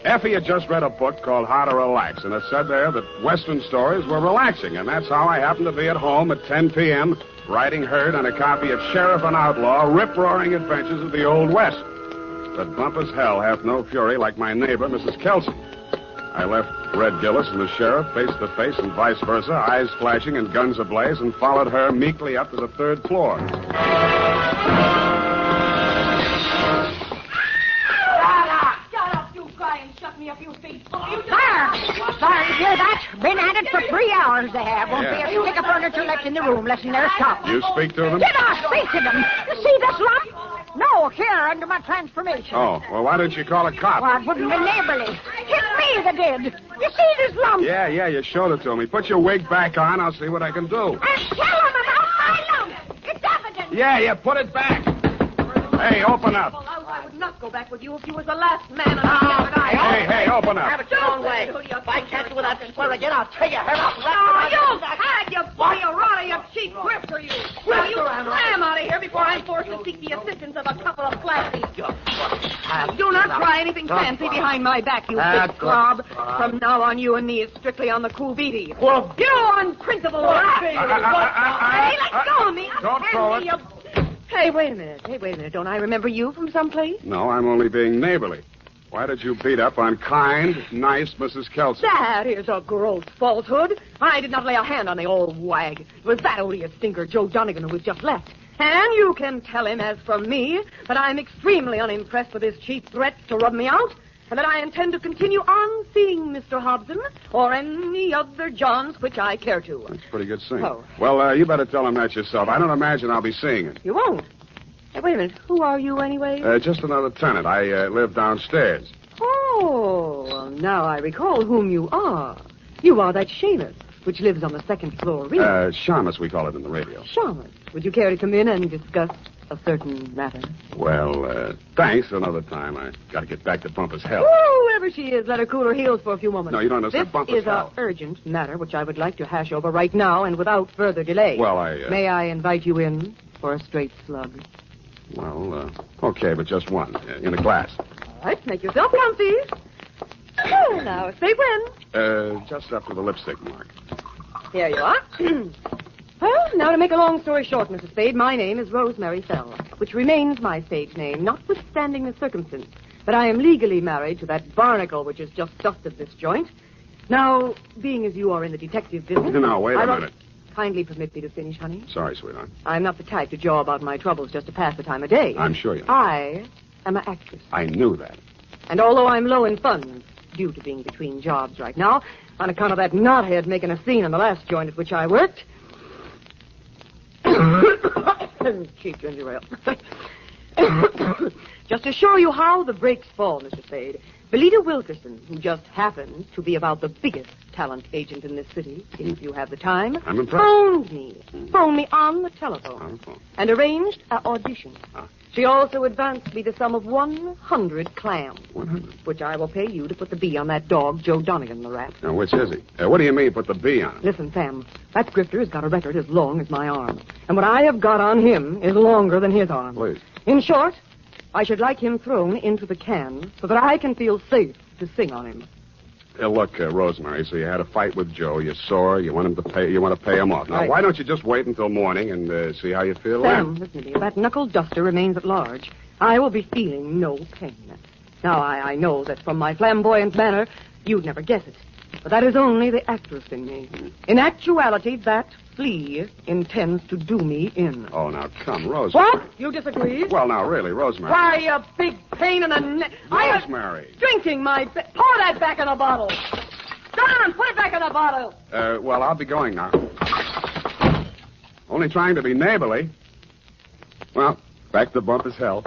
Effie had just read a book called How to Relax, and it said there that Western stories were relaxing, and that's how I happened to be at home at 10 p.m., writing herd on a copy of Sheriff and Outlaw, rip-roaring adventures of the Old West. But Bumpus hell hath no fury like my neighbor, Mrs. Kelsey. I left Red Gillis and the sheriff face to face and vice versa, eyes flashing and guns ablaze, and followed her meekly up to the 3rd floor. Sorry to hear that. Been at it for 3 hours they have. Won't be a stick of furniture left in the room, less than their shop. You speak to them? Did I speak to them? You see this lump? No, here, under my transformation. Oh, well, why didn't you call a cop? Well, it wouldn't be neighborly. It's me that did. You see this lump? Yeah, you showed it to me. Put your wig back on. I'll see what I can do. And tell them about my lump. It's evident. Yeah, put it back. Hey, open up. I would not go back with you if you was the last man alive. Hey, open up. Have it your own way. If I catch you with that slur again, I'll tear your hair off. Oh, you had you bully, you rotter, you cheap grifter, you. Well, you slam out of here before I'm forced to seek the assistance of a couple of flashies. Do not try anything fancy behind my back, you big slob. From now on, you and me is strictly on the cool beady. Well, you unprintable rat. Hey, let go of me. Don't throw it. Hey, wait a minute. Don't I remember you from someplace? No, I'm only being neighborly. Why did you beat up on kind, nice Mrs. Kelsey? That is a gross falsehood. I did not lay a hand on the old wag. It was that odious stinker, Joe Donegan, who was just left. And you can tell him, as from me, that I'm extremely unimpressed with his cheap threats to rub me out, and that I intend to continue on seeing Mr. Hobson or any other Johns which I care to. That's pretty good singing. Oh. Well, you better tell him that yourself. I don't imagine I'll be seeing him. You won't? Hey, wait a minute. Who are you, anyway? Just another tenant. I live downstairs. Oh, well, now I recall whom you are. You are that Seamus, which lives on the 2nd floor rear. Shamus, we call it in the radio. Seamus, would you care to come in and discuss a certain matter? Well, thanks. Another time. I got to get back to Bumpus hell. Whoever she is, let her cool her heels for a few moments. No, you don't understand. This Bumpus is hell. an urgent matter which I would like to hash over right now and without further delay. Well, May I invite you in for a straight slug? Well, okay, but just one. In a glass. All right, make yourself comfy. Now, say when. Just up to the lipstick mark. Here you are. Well, now to make a long story short, Mrs. Spade, my name is Rosemary Fell, which remains my stage name, notwithstanding the circumstance that I am legally married to that barnacle which has just dusted this joint. Now, being as you are in the detective business... No, wait a minute. Kindly permit me to finish, honey. Sorry, sweetheart. I'm not the type to jaw about my troubles just to pass the time of day. I'm sure you are. I am an actress. I knew that. And although I'm low in funds, due to being between jobs right now, on account of that knothead making a scene in the last joint at which I worked... Cheap ginger ale. Just to show you how the breaks fall, Mr. Spade, Belita Wilkerson, who just happens to be about the biggest talent agent in this city, if you have the time, I'm impressed. phoned me on the telephone, and arranged an audition. She also advanced me the sum of 100 clams, 100? Which I will pay you to put the B on that dog, Joe Donegan, the rat. Now, which is he? What do you mean, put the B on it? Listen, Sam, that grifter has got a record as long as my arm, and what I have got on him is longer than his arm. Please. In short, I should like him thrown into the can so that I can feel safe to sing on him. Look, Rosemary, so you had a fight with Joe. You're sore. You want to pay him off. Now, Right. why don't you just wait until morning and see how you feel Sam, then? listen to me. If that knuckle duster remains at large, I will be feeling no pain. Now, I know that from my flamboyant manner, you'd never guess it. But that is only the actress in me. In actuality, that flea intends to do me in. Oh, now, come, Rosemary. What? You disagree? Well, now, really, Rosemary. Why, you big pain in the neck. Rosemary. Drinking my... Pour that back in the bottle. Don, put it back in the bottle. Well, I'll be going now. Only trying to be neighborly. Well, back to Bumpus hell.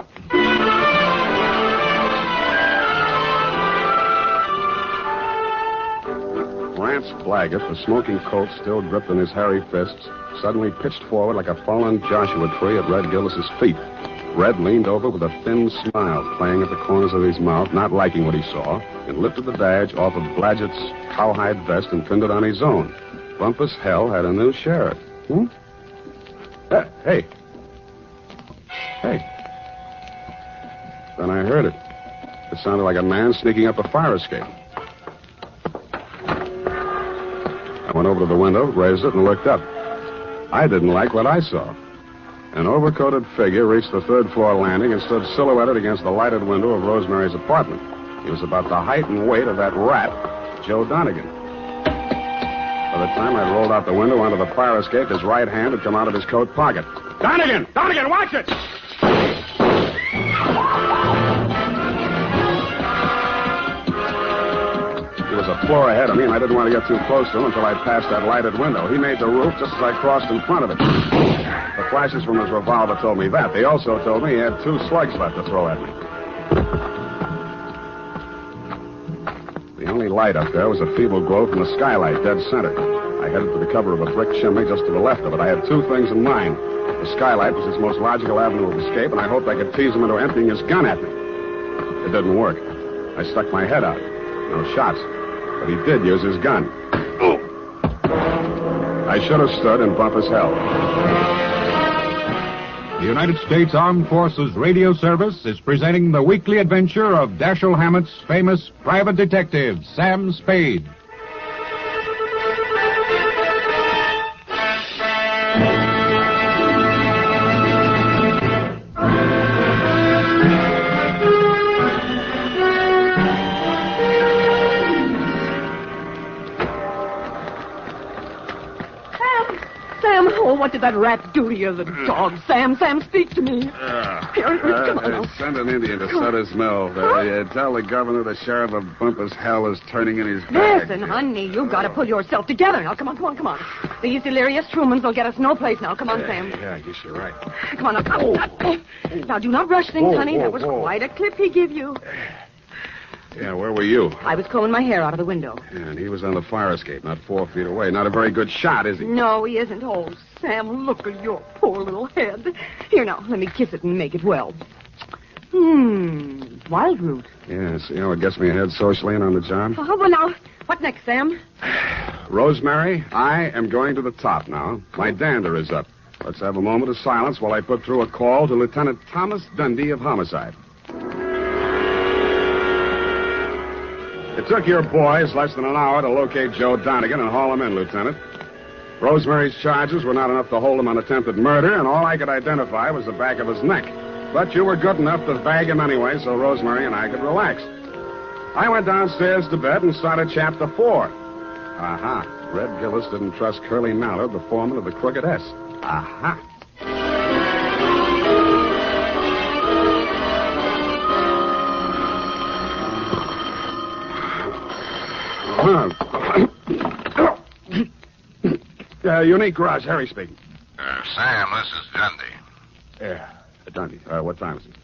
Rance Blaggett, the smoking Colt still gripped in his hairy fists, suddenly pitched forward like a fallen Joshua tree at Red Gillis's feet. Red leaned over with a thin smile playing at the corners of his mouth, not liking what he saw, and lifted the badge off of Blaggett's cowhide vest and pinned it on his own. Bumpus hell had a new sheriff. Hey. Then I heard it. It sounded like a man sneaking up a fire escape. I went over to the window, raised it, and looked up. I didn't like what I saw. An overcoated figure reached the third-floor landing and stood silhouetted against the lighted window of Rosemary's apartment. He was about the height and weight of that rat, Joe Donegan. By the time I'd rolled out the window onto the fire escape, his right hand had come out of his coat pocket. Donegan! Donegan, watch it! He was a floor ahead of me, and I didn't want to get too close to him until I'd passed that lighted window. He made the roof just as I crossed in front of it. The flashes from his revolver told me that. They also told me he had 2 slugs left to throw at me. The only light up there was a feeble glow from the skylight, dead center. I headed for the cover of a brick chimney just to the left of it. I had 2 things in mind. The skylight was his most logical avenue of escape, and I hoped I could tease him into emptying his gun at me. It didn't work. I stuck my head out. No shots. But he did use his gun. I should have stood in Bumpus hell. The United States Armed Forces Radio Service is presenting the weekly adventure of Dashiell Hammett's famous private detective, Sam Spade. What did that rat do to you, the dog? Sam, speak to me. Here, come on. Send an Indian to Sutter's Mill. Tell the governor the sheriff of Bumpus hell is turning in his bag. Listen, honey, you got to pull yourself together. Now, come on. These delirious Trumans will get us no place now. Come on, Sam. Yeah, I guess you're right. Come on, now. Now, do not rush things, honey. That was quite a clip he gave you. Yeah, where were you? I was combing my hair out of the window. Yeah, and he was on the fire escape, not 4 feet away. Not a very good shot, is he? No, he isn't. Oh, Sam, look at your poor little head. Here, now, let me kiss it and make it well. Wild root. Yes, it gets me ahead socially and on the job. Oh, well, now, what next, Sam? Rosemary, I am going to the top now. My dander is up. Let's have a moment of silence while I put through a call to Lieutenant Thomas Dundee of Homicide. It took your boys less than an hour to locate Joe Donegan and haul him in, Lieutenant. Rosemary's charges were not enough to hold him on attempted murder, and all I could identify was the back of his neck. But you were good enough to bag him anyway, so Rosemary and I could relax. I went downstairs to bed and started Chapter 4. Aha. Red Gillis didn't trust Curly Mallard, the foreman of the Crooked S. Aha. Unique Garage, Harry speaking. Sam, this is Dundee. Yeah, Dundee. What time is it?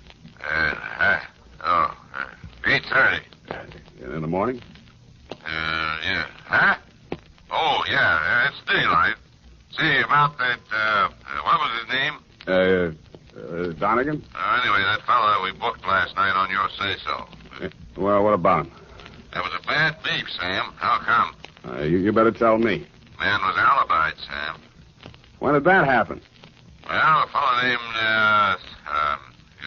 8:30. In the morning? Yeah. Huh? Oh, yeah, it's daylight. See, about that, what was his name? Donegan? Anyway, that fellow that we booked last night on your say-so. Well, what about him? That was a bad beef, Sam. How come? You better tell me. Man was alibied, Sam. When did that happen? Well, a fellow named, got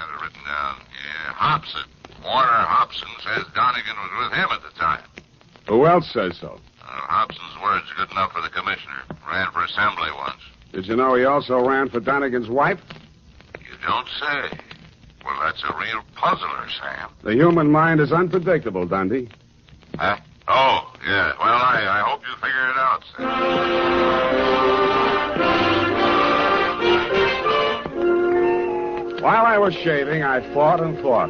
it written down. Yeah, Hobson. Warner Hobson says Donegan was with him at the time. Who else says so? Hobson's word's good enough for the commissioner. Ran for assembly once. Did you know he also ran for Donegan's wife? You don't say. Well, that's a real puzzler, Sam. The human mind is unpredictable, Dundee. Huh? Oh, yeah. Well, I hope you figure it out, sir. While I was shaving, I thought and thought.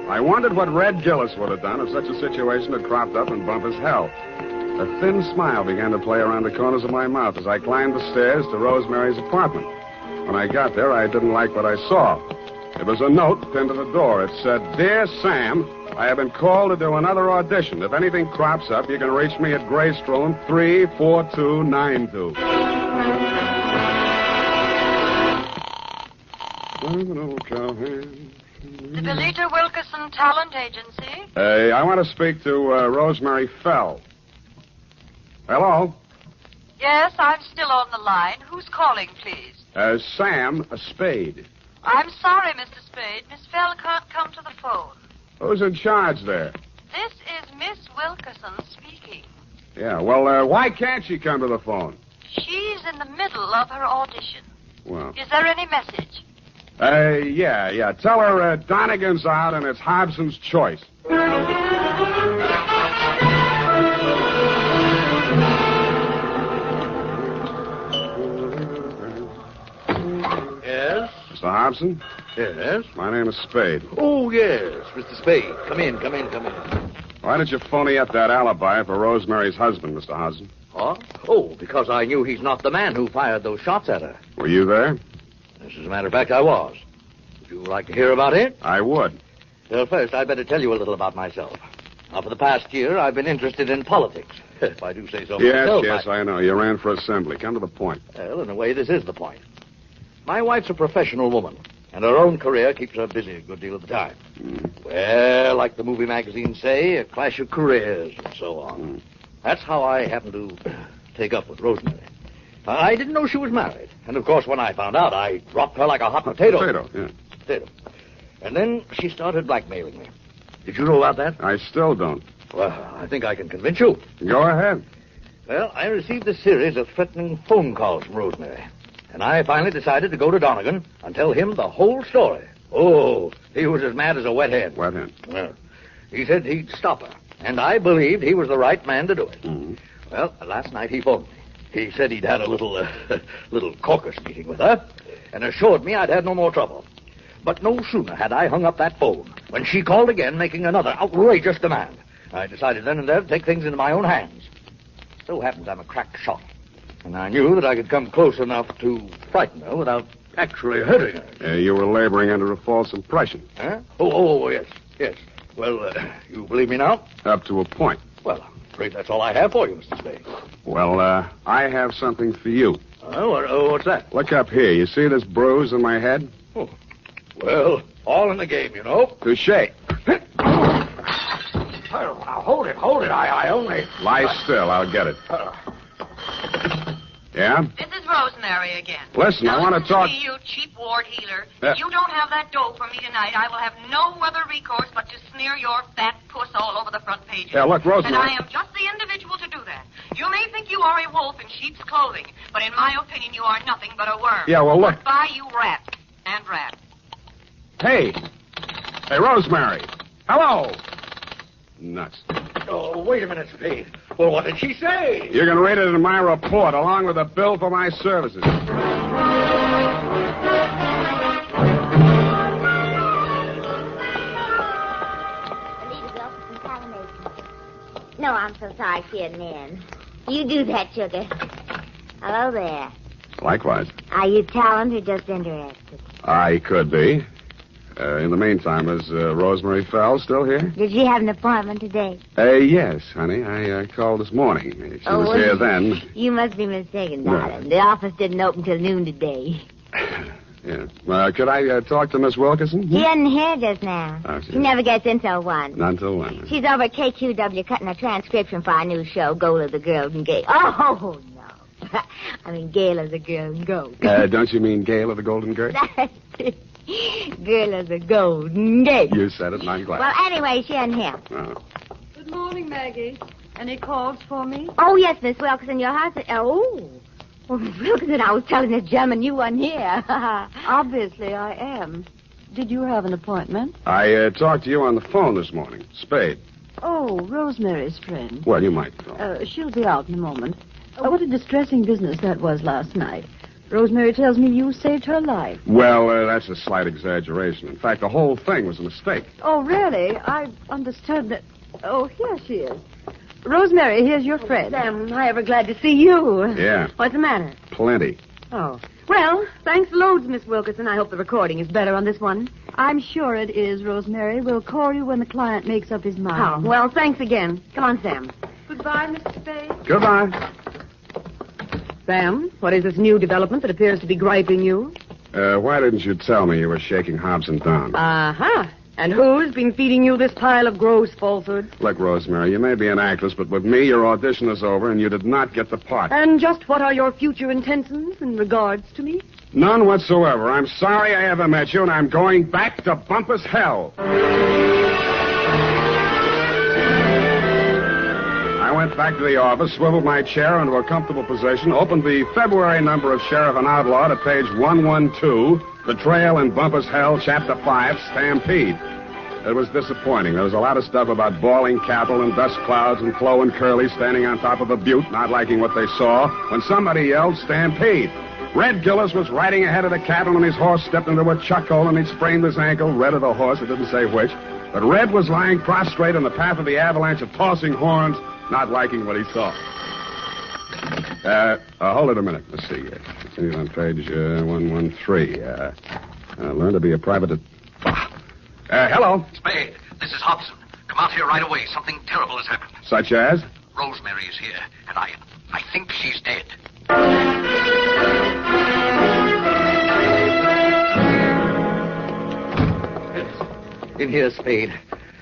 I wondered what Red Gillis would have done if such a situation had cropped up in Bumpus' hell. A thin smile began to play around the corners of my mouth as I climbed the stairs to Rosemary's apartment. When I got there, I didn't like what I saw. It was a note pinned to the door. It said, "Dear Sam, I have been called to do another audition. If anything crops up, you can reach me at Graystone 34292. The Belita Wilkerson Talent Agency? I want to speak to Rosemary Fell. Hello? Yes, I'm still on the line. Who's calling, please? Sam Spade. I'm sorry, Mr. Spade. Miss Fell can't come to the phone. Who's in charge there? This is Miss Wilkerson speaking. Yeah, well, why can't she come to the phone? She's in the middle of her audition. Well, Is there any message? yeah. Tell her Donegan's out and it's Hobson's choice. Yes? Mr. Hobson? Yes? My name is Spade. Oh, yes, Mr. Spade. Come in. Why did you phony up that alibi for Rosemary's husband, Mr. Hobson? Huh? Oh, because I knew he's not the man who fired those shots at her. Were you there? As a matter of fact, I was. Would you like to hear about it? I would. Well, first, I'd better tell you a little about myself. Now, for the past year, I've been interested in politics. If I do say so myself. Yes, I know. You ran for assembly. Come to the point. Well, in a way, this is the point. My wife's a professional woman, and her own career keeps her busy a good deal of the time. Well, like the movie magazines say, a clash of careers and so on. That's how I happened to take up with Rosemary. I didn't know she was married. And, of course, when I found out, I dropped her like a hot potato. Potato. And then she started blackmailing me. Did you know about that? I still don't. Well, I think I can convince you. Go ahead. Well, I received a series of threatening phone calls from Rosemary. And I finally decided to go to Donegan and tell him the whole story. Oh, he was as mad as a wet hen. Wet hen? Well, he said he'd stop her. And I believed he was the right man to do it. Well, last night he phoned me. He said he'd had a little caucus meeting with her and assured me I'd had no more trouble. But no sooner had I hung up that phone when she called again, making another outrageous demand. I decided then and there to take things into my own hands. So happens I'm a crack shot. And I knew that I could come close enough to frighten her without actually hurting her. You were laboring under a false impression. Huh? Oh, yes. Well, you believe me now? Up to a point. Well, I'm afraid that's all I have for you, Mr. Spade. Well, I have something for you. What's that? Look up here. You see this bruise in my head? Oh. Well, all in the game, you know. Touché. Now, hold it. I only... Lie still. I'll get it. Yeah? This is Rosemary again. Listen, I want to talk... To me, you cheap ward healer. If you don't have that dough for me tonight, I will have no other recourse but to smear your fat puss all over the front page. Yeah, look, Rosemary... And I am just the individual to do that. You may think you are a wolf in sheep's clothing, but in my opinion, you are nothing but a worm. Yeah, well, look... Goodbye, you rat. And rat. Hey, Rosemary. Hello. Nuts. Oh, wait a minute, Spade. Well, what did she say? You're going to read it in my report, along with a bill for my services. No, I'm so sorry she isn't in. You do that, sugar. Hello there. Likewise. Are you talent or just interested? I could be. In the meantime, is Rosemary Fell still here? Did she have an appointment today? Yes, honey. I called this morning. She was here then. You must be mistaken, darling. The office didn't open till noon today. Yeah. Could I talk to Miss Wilkerson? She isn't here just now. Oh, she never gets in till 1. Not till 1. She's over at KQW cutting a transcription for our new show, Goal of the Girls and Gay. Oh, no. I mean, Gale of the Girl and Gold. Don't you mean Gale of the Golden Girl? That's it. Girl of the Golden Gate. You said it, and I'm glad. Well, anyway, she isn't here. Oh. Good morning, Maggie. Any calls for me? Oh, yes, Miss Wilkerson, your husband... Oh, Miss Wilkerson, I was telling this gentleman you weren't here. Obviously, I am. Did you have an appointment? I talked to you on the phone this morning. Spade. Oh, Rosemary's friend. Well, you might know. She'll be out in a moment. What a distressing business that was last night. Rosemary tells me you saved her life. Well, that's a slight exaggeration. In fact, the whole thing was a mistake. Oh, really? I understood that... Oh, here she is. Rosemary, here's your friend. Sam, I ever glad to see you. Yeah. What's the matter? Plenty. Oh. Well, thanks loads, Miss Wilkerson. I hope the recording is better on this one. I'm sure it is, Rosemary. We'll call you when the client makes up his mind. Oh, well, thanks again. Come on, Sam. Goodbye, Mr. Spade. Goodbye. Sam, what is this new development that appears to be griping you? Why didn't you tell me you were shaking Hobson down? Uh-huh. And who's been feeding you this pile of gross falsehoods? Look, Rosemary, you may be an actress, but with me, your audition is over, and you did not get the part. And just what are your future intentions in regards to me? None whatsoever. I'm sorry I ever met you, and I'm going back to Bumpus hell. I went back to the office, swiveled my chair into a comfortable position, opened the February number of Sheriff and Outlaw to page 112, Betrayal in Bumpus Hell, Chapter 5, Stampede. It was disappointing. There was a lot of stuff about bawling cattle and dust clouds and Flo and Curly standing on top of a butte, not liking what they saw, when somebody yelled, Stampede. Red Gillis was riding ahead of the cattle, and his horse stepped into a chuck hole, and he sprained his ankle. Red of the horse, it didn't say which. But Red was lying prostrate in the path of the avalanche of tossing horns, not liking what he saw. Hold it a minute. Let's see. Continue on page 113. Learn to be a private... hello? Spade, this is Hobson. Come out here right away. Something terrible has happened. Such as? Rosemary is here, and I think she's dead. In here, Spade.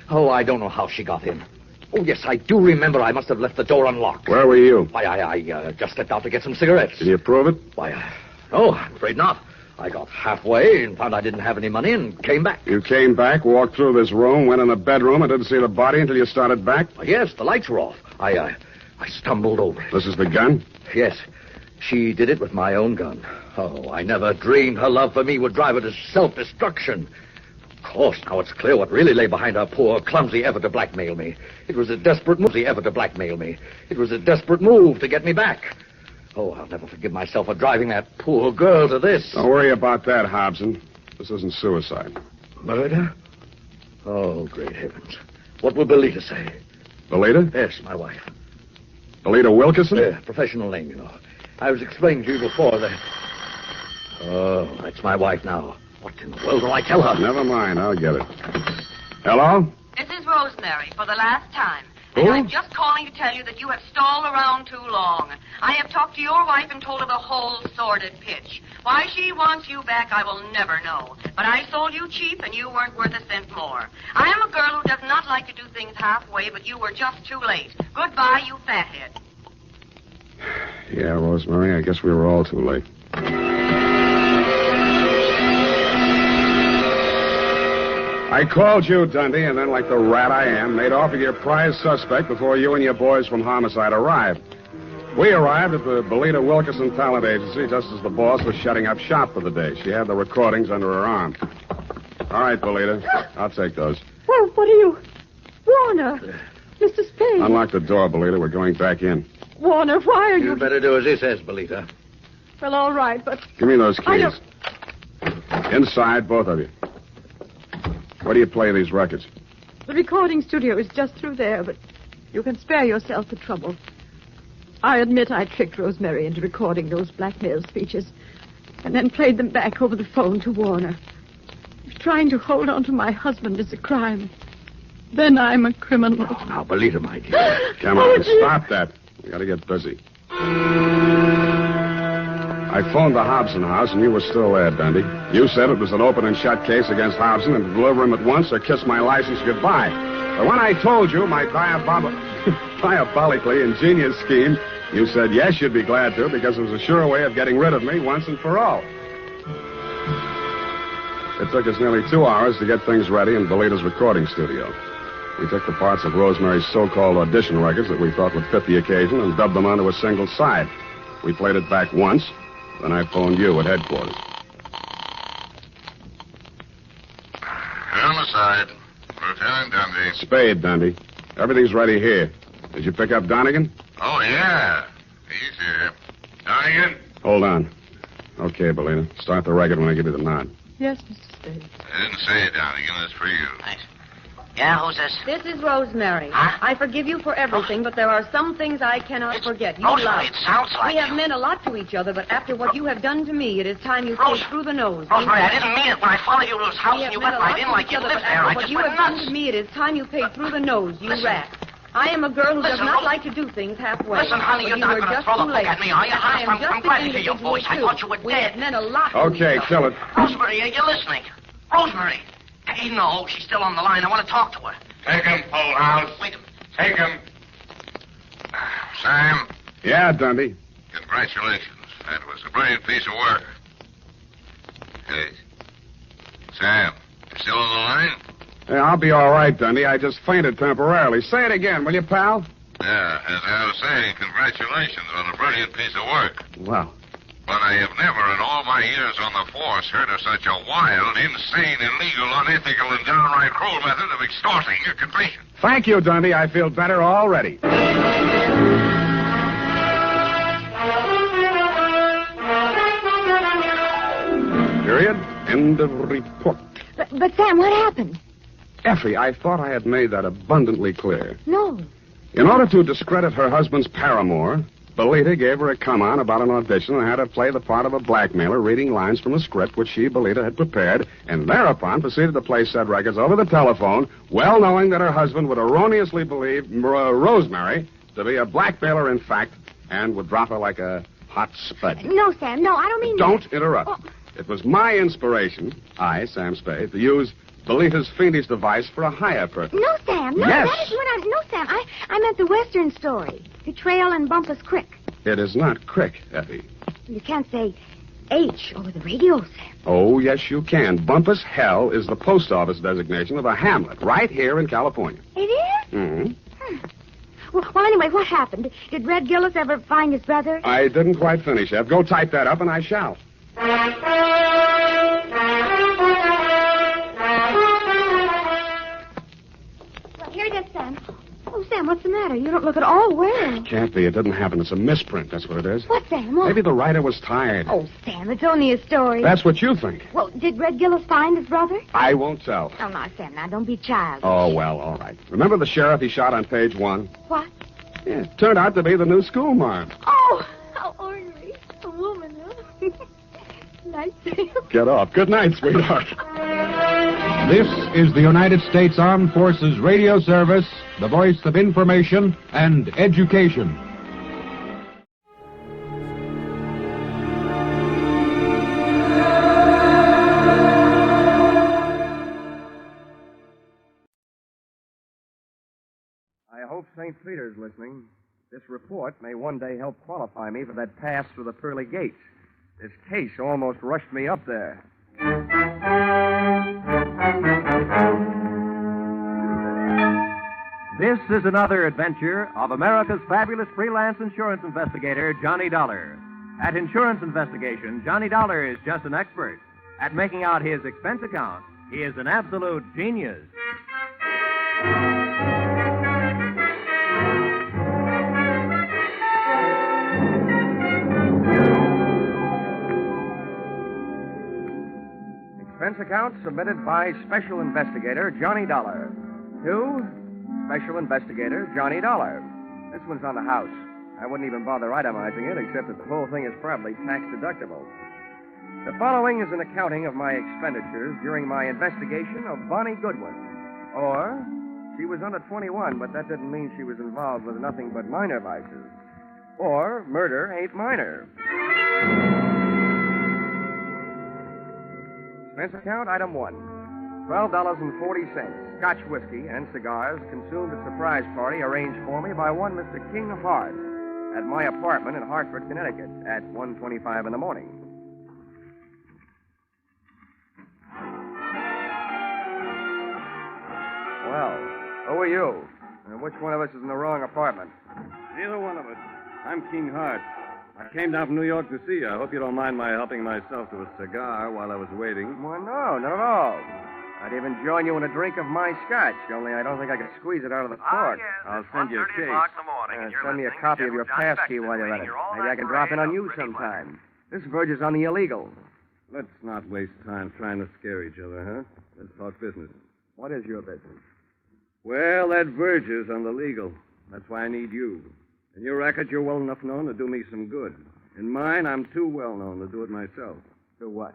Oh, I don't know how she got in. Oh, yes, I do remember I must have left the door unlocked. Where were you? Why, I just stepped out to get some cigarettes. Can you prove it? Why, no, I'm afraid not. I got halfway and found I didn't have any money and came back. You came back, walked through this room, went in the bedroom, and didn't see the body until you started back? Yes, the lights were off. I stumbled over it. This is the gun? Yes. She did it with my own gun. Oh, I never dreamed her love for me would drive her to self-destruction. Of course, now it's clear what really lay behind her poor, clumsy effort to blackmail me. It was a desperate move to get me back. Oh, I'll never forgive myself for driving that poor girl to this. Don't worry about that, Hobson. This isn't suicide. Murder? Oh, great heavens. What will Belita say? Belita? Yes, my wife. Belita Wilkerson? Yeah, professional name, you know. I was explaining to you before that... Oh, that's my wife now. What in the world will I tell her? Never mind, I'll get it. Hello? This is Rosemary for the last time. Who? And I'm just calling to tell you that you have stalled around too long. I have talked to your wife and told her the whole sordid pitch. Why she wants you back, I will never know. But I sold you cheap, and you weren't worth a cent more. I am a girl who does not like to do things halfway, but you were just too late. Goodbye, you fathead. Yeah, Rosemary, I guess we were all too late. I called you, Dundee, and then, like the rat I am, made off with your prize suspect before you and your boys from Homicide arrived. We arrived at the Belita Wilkerson Talent Agency just as the boss was shutting up shop for the day. She had the recordings under her arm. All right, Belita, I'll take those. Well, what are you... Warner, Mr. Spade. Unlock the door, Belita. We're going back in. Warner, why are you... You'd better do as he says, Belita. Well, all right, but... Give me those keys. I don't... Inside, both of you. Where do you play these records? The recording studio is just through there, but you can spare yourself the trouble. I admit I tricked Rosemary into recording those blackmail speeches and then played them back over the phone to Warner. If trying to hold on to my husband is a crime, then I'm a criminal. Oh, now, Belita, my dear. Come on, stop that. We gotta get busy. I phoned the Hobson house, and you were still there, Dundee. You said it was an open and shut case against Hobson, and to deliver him at once or kiss my license goodbye. But when I told you my diabolically ingenious scheme, you said yes, you'd be glad to, because it was a sure way of getting rid of me once and for all. It took us nearly 2 hours to get things ready in Belita's recording studio. We took the parts of Rosemary's so-called audition records that we thought would fit the occasion and dubbed them onto a single side. We played it back once. Then I phoned you at headquarters. Homicide. Lieutenant Dundee. Spade, Dundee. Everything's ready here. Did you pick up Donegan? Oh, yeah. He's here. Donegan? Hold on. Okay, Belina. Start the record when I give you the nod. Yes, Mr. Spade. I didn't say it, Donegan. That's for you. Thanks. Yeah, who's this? This is Rosemary. Huh? I forgive you for everything, but there are some things I cannot forget. You Rosemary, lied. it sounds like We have you. meant a lot to each other, but after what you have done to me, it is time you take through the nose. Rosemary, I didn't mean it. When I followed you to his house We and you have went meant a right in lot like to you each other, lived but there, after I what just you went have done nuts. to me, it is time you paid through the nose, you Listen. rat. I am a girl who does Listen, not Ro- like to do things halfway. Listen, honey, but you're you not were going to just throw the too book late. at me, are you? I am I'm just glad to beginning hear your to voice. think I too. thought you were We dead. have meant a lot to Okay, each other. kill it. Rosemary, are you listening? Rosemary. Hey, no, she's still on the line. I want to talk to her. Take him, Full House. Wait a minute. Take him. Sam, Yeah, Dundee. congratulations. That was a brilliant piece of work. Hey, Sam, you still on the line? Yeah, I'll be all right, Dundee. I just fainted temporarily. Say it again, will you, pal? Yeah, as I was saying, congratulations on a brilliant piece of work. Well, But I have never in all my years on the force heard of such a wild, insane, illegal, unethical, and downright cruel method of extorting your confession. thank you, Dundee. I feel better already. Period. End of report. But Sam, what happened? Effie, I thought I had made that abundantly clear. No. In order to discredit her husband's paramour, Belita gave her a come-on about an audition and had her play the part of a blackmailer reading lines from a script which she, Belita, had prepared, and thereupon proceeded to play said records over the telephone, well knowing that her husband would erroneously believe Rosemary to be a blackmailer in fact, and would drop her like a hot spud. No, Sam, no, I don't mean... Don't interrupt. Oh. It was my inspiration, I, Sam Spade, to use Belita's fiendish device for a higher purpose. No, Sam, no, Yes. that is what I'm... No, Sam, I meant the Western story. Betrayal and Bumpus Creek. It is not Crick, Effie. You can't say H over the radio, Sam. Oh, yes, you can. Bumpus Hell is the post office designation of a hamlet right here in California. It is? Mm-hmm. Well, anyway, what happened? Did Red Gillis ever find his brother? I didn't quite finish, Ev. Go type that up, and I shall. Well, here it is, Sam. Oh, Sam, what's the matter? You don't look at all well. Can't be. It didn't happen. It's a misprint. That's what it is. What, Sam? What? Maybe the writer was tired. Oh, Sam, it's only a story. That's what you think. Well, did Red Gillis find his brother? I won't tell. Oh, no, Sam, now don't be childish. Oh, well, all right. Remember the sheriff he shot on page 1? What? Yeah, it turned out to be the new schoolmarm. Oh, how ornery. A woman, huh? Nice, Sam. Get off. Good night, sweetheart. This is the United States Armed Forces Radio Service, the voice of information and education. I hope St. Peter's listening. This report may one day help qualify me for that pass through the pearly gates. This case almost rushed me up there. This is another adventure of America's fabulous freelance insurance investigator, Johnny Dollar. At insurance investigation, Johnny Dollar is just an expert. At making out his expense account, he is an absolute genius. Expense account submitted by Special Investigator Johnny Dollar. To Special Investigator Johnny Dollar. This one's on the house. I wouldn't even bother itemizing it, except that the whole thing is probably tax deductible. The following is an accounting of my expenditures during my investigation of Bonnie Goodwin. Or, she was under 21, but that didn't mean she was involved with nothing but minor vices. Or, murder ain't minor. Expense account, item 1. $12.40. Scotch whiskey and cigars consumed at surprise party arranged for me by one Mr. King Hart at my apartment in Hartford, Connecticut at 1:25 in the morning. Well, who are you? And which one of us is in the wrong apartment? Neither one of us. I'm King Hart. I came down from New York to see you. I hope you don't mind my helping myself to a cigar while I was waiting. Well, no, not at all. I'd even join you in a drink of my scotch, only I don't think I could squeeze it out of the cork. I'll send you a case. Send me a copy of your passkey while you're at it. Maybe I can drop in on you sometime. This verges on the illegal. Let's not waste time trying to scare each other, huh? Let's talk business. What is your business? Well, that verges on the legal. That's why I need you. In your racket, you're well enough known to do me some good. In mine, I'm too well known to do it myself. Do what?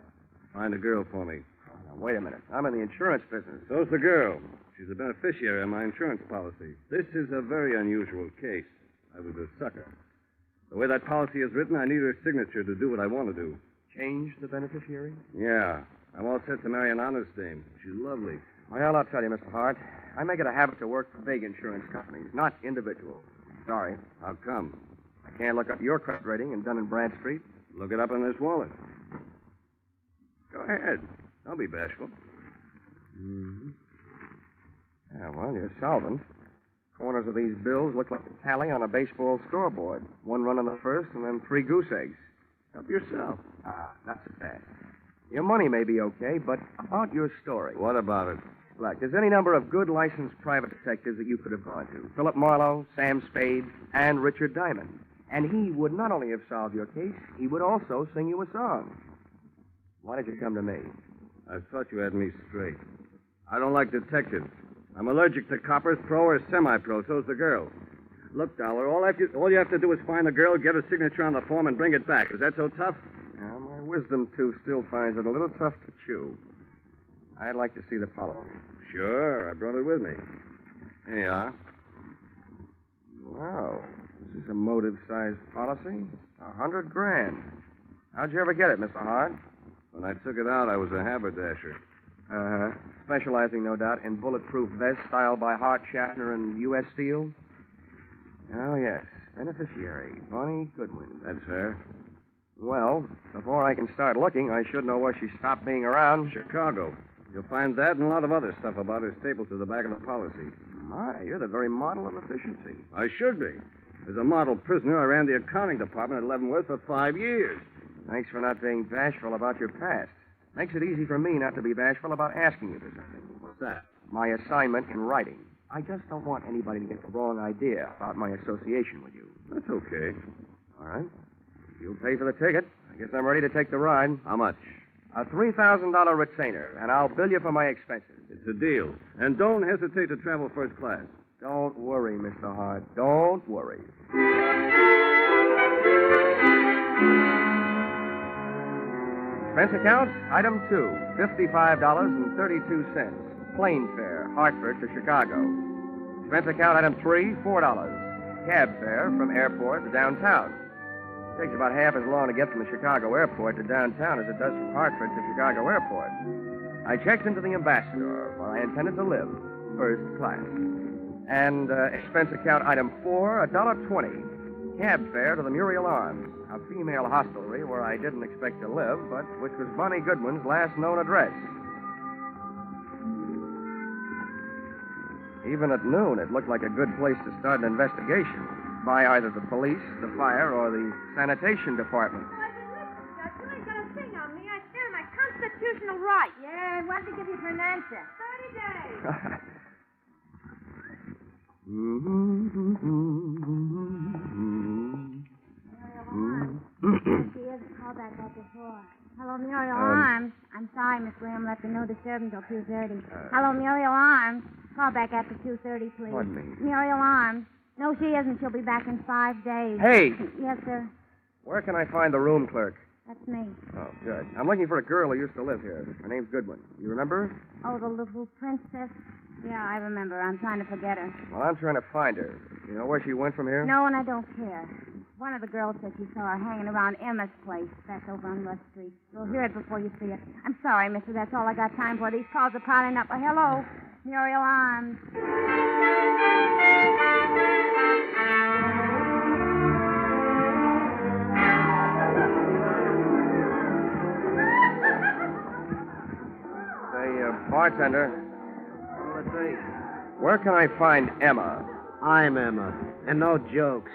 Find a girl for me. Now, wait a minute. I'm in the insurance business. So's the girl. She's a beneficiary of my insurance policy. This is a very unusual case. I was a sucker. The way that policy is written, I need her signature to do what I want to do. Change the beneficiary? Yeah. I'm all set to marry an honest dame. She's lovely. Well, I'll tell you, Mr. Hart. I make it a habit to work for big insurance companies, not individuals. Sorry. How come? I can't look up your credit rating in Dun & Bradstreet. Look it up in this wallet. Go ahead. Don't be bashful. Mm-hmm. Yeah, well, you're solvent. Corners of these bills look like a tally on a baseball scoreboard. 1 run on the first, and then 3 goose eggs. Help yourself. Not so fast. Your money may be okay, but about your story. What about it? Look, there's any number of good licensed private detectives that you could have gone to. Philip Marlowe, Sam Spade, and Richard Diamond. And he would not only have solved your case, he would also sing you a song. Why did you come to me? I thought you had me straight. I don't like detectives. I'm allergic to coppers, pro or semi-pro. So's the girl. Look, Dollar, all you have to do is find the girl, get her signature on the form, and bring it back. Is that so tough? Well, my wisdom tooth still finds it a little tough to chew. I'd like to see the policy. Sure, I brought it with me. Here you are. Wow, this is a motive-sized policy. $100,000. How'd you ever get it, Mr. Hart? When I took it out, I was a haberdasher. Uh-huh. Specializing, no doubt, in bulletproof vests styled by Hart, Shatner, and U.S. Steel? Oh, yes. Beneficiary, Bonnie Goodwin. That's her. Well, before I can start looking, I should know where she stopped being around. Chicago. You'll find that and a lot of other stuff about her stapled to the back of the policy. My, you're the very model of efficiency. I should be. As a model prisoner, I ran the accounting department at Leavenworth for 5 years. Thanks for not being bashful about your past. Makes it easy for me not to be bashful about asking you for something. What's that? My assignment in writing. I just don't want anybody to get the wrong idea about my association with you. That's okay. All right. You'll pay for the ticket. I guess I'm ready to take the ride. How much? A $3,000 retainer, and I'll bill you for my expenses. It's a deal. And don't hesitate to travel first class. Don't worry, Mr. Hart. Don't worry. Expense account, item 2, $55.32. Plane fare, Hartford to Chicago. Expense account, item 3, $4. Cab fare from airport to downtown. It takes about half as long to get from the Chicago airport to downtown as it does from Hartford to Chicago airport. I checked into the Ambassador, where I intended to live, first class. And expense account, item 4, $1.20. Cab fare to the Muriel Arms, a female hostelry where I didn't expect to live, but which was Bonnie Goodwin's last known address. Even at noon, it looked like a good place to start an investigation by either the police, the fire, or the sanitation department. You ain't got a thing on me. I stand my constitutional right. Yeah, and when to give you for an answer? 30 days. She hasn't called back that before. Hello, Muriel Arms. I'm sorry, Miss Graham. Let them know to serve until 2:30. Hello, Muriel Arms. Call back after 2:30, please. Pardon me? Muriel Arms. No, she isn't. She'll be back in 5 days. Hey! Yes, sir. Where can I find the room clerk? That's me. Oh, good. I'm looking for a girl who used to live here. Her name's Goodwin. You remember her? Oh, the little princess? Yeah, I remember. I'm trying to forget her. Well, I'm trying to find her. You know where she went from here? No, and I don't care. One of the girls said she saw her hanging around Emma's place. That's over on West Street. You'll hear it before you see it. I'm sorry, mister. That's all I got time for. These calls are piling up. Hello, Muriel Arms. Say, bartender. Let's see. Where can I find Emma? I'm Emma, and no jokes.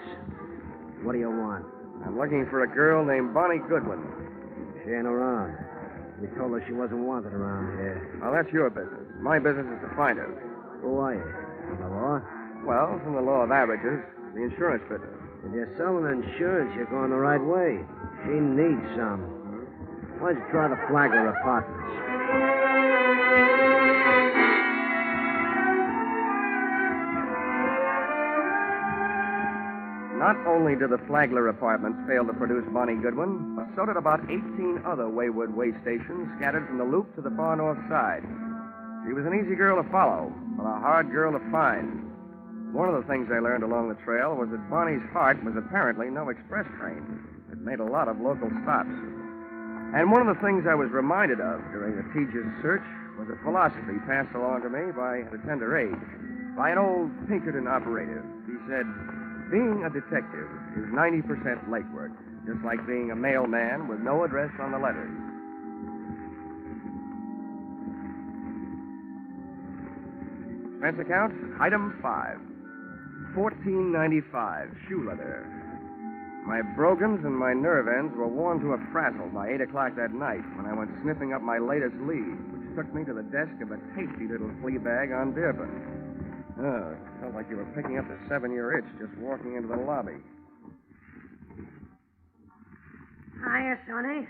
What do you want? I'm looking for a girl named Bonnie Goodwin. She ain't around. We told her she wasn't wanted around here. Well, that's your business. My business is to find her. Who are you? The law? Well, from the law of averages, the insurance business. If you're selling insurance, you're going the right way. She needs some. Why don't you try the Flagler Apartments? Not only did the Flagler Apartments fail to produce Bonnie Goodwin, but so did about 18 other wayward way stations scattered from the Loop to the far north side. She was an easy girl to follow, but a hard girl to find. One of the things I learned along the trail was that Bonnie's heart was apparently no express train. It made a lot of local stops. And one of the things I was reminded of during the tedious search was a philosophy passed along to me by, at a tender age, by an old Pinkerton operative. He said, being a detective is 90% legwork, just like being a mailman with no address on the letters. Expense account, item 5. $14.95, shoe leather. My brogans and my nerve ends were worn to a frazzle by 8 o'clock that night when I went sniffing up my latest lead, which took me to the desk of a tasty little flea bag on Dearborn. Oh, it felt like you were picking up a 7-year itch just walking into the lobby. Hiya, Sonny.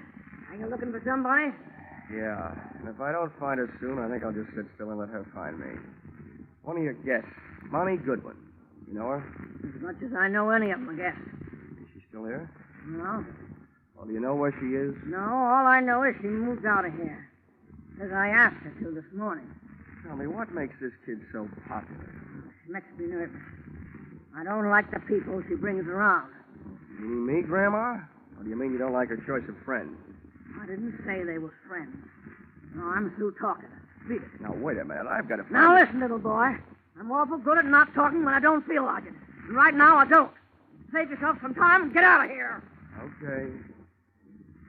Are you looking for somebody? Yeah, and if I don't find her soon, I think I'll just sit still and let her find me. One of your guests, Bonnie Goodwin. You know her? As much as I know any of them, I guess. Is she still here? No. Well, do you know where she is? No, all I know is she moved out of here. As I asked her to this morning. Tell me, what makes this kid so popular? She makes me nervous. I don't like the people she brings around. You mean me, Grandma? Or do you mean you don't like her choice of friends? I didn't say they were friends. No, I'm through talking. Beat it. Now, wait a minute. I've got to find Now, her. listen, little boy. I'm awful good at not talking when I don't feel like it. And right now, I don't. Save yourself some time and get out of here. Okay.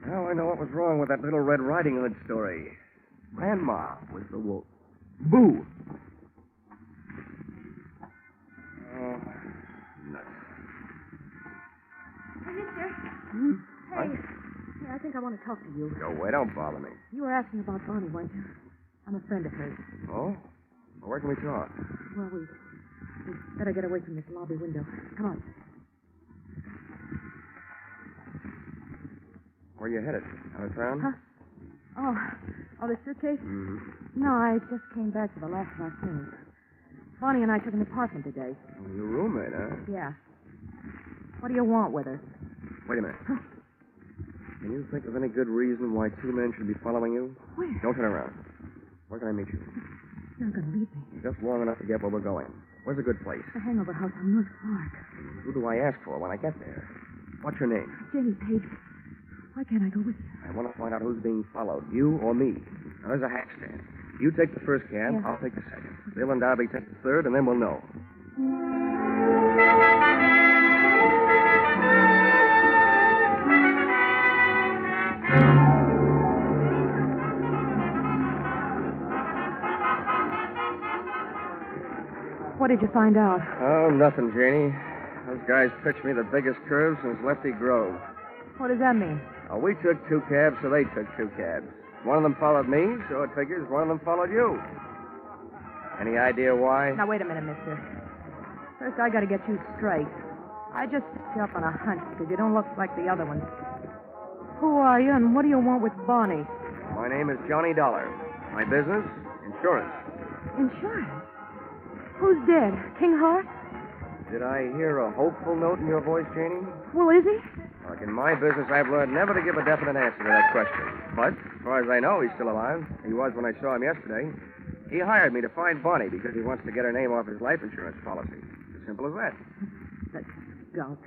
Now I know what was wrong with that little Red Riding Hood story. Grandma was the wolf. Boo! Oh, nuts. Hey, mister. Hmm? Hey. Hey, I think I want to talk to you. Go away. Don't bother me. You were asking about Bonnie, weren't you? I'm a friend of hers. Oh? Well, where can we talk? Well, we better get away from this lobby window. Come on. Where are you headed? Out of town? Huh? Oh, the suitcase? Mm-hmm. No, I just came back for the last of our things. Bonnie and I took an apartment today. Oh, your roommate, huh? Yeah. What do you want with her? Wait a minute. Can you think of any good reason why 2 men should be following you? Where? Don't turn around. Where can I meet you? You're not going to leave me. Just long enough to get where we're going. Where's a good place? The hangover house on North Park. Who do I ask for when I get there? What's your name? Jamie Page. Why can't I go with you? I want to find out who's being followed, you or me. Now, there's a hack stand. You take the first cab, Yeah. I'll take the second. Bill and Darby take the third, and then we'll know. What did you find out? Oh, nothing, Janie. Those guys pitched me the biggest curve since Lefty Grove. What does that mean? Oh, we took 2 cabs, so they took 2 cabs. One of them followed me, so it figures one of them followed you. Any idea why? Now, wait a minute, mister. First, I got to get you straight. I just picked you up on a hunch because you don't look like the other ones. Who are you, and what do you want with Bonnie? My name is Johnny Dollar. My business? Insurance. Insurance? Who's dead? King Hart? Did I hear a hopeful note in your voice, Janie? Well, is he? Look, in my business, I've learned never to give a definite answer to that question. But, as far as I know, he's still alive. He was when I saw him yesterday. He hired me to find Bonnie because he wants to get her name off his life insurance policy. As simple as that. That skunk.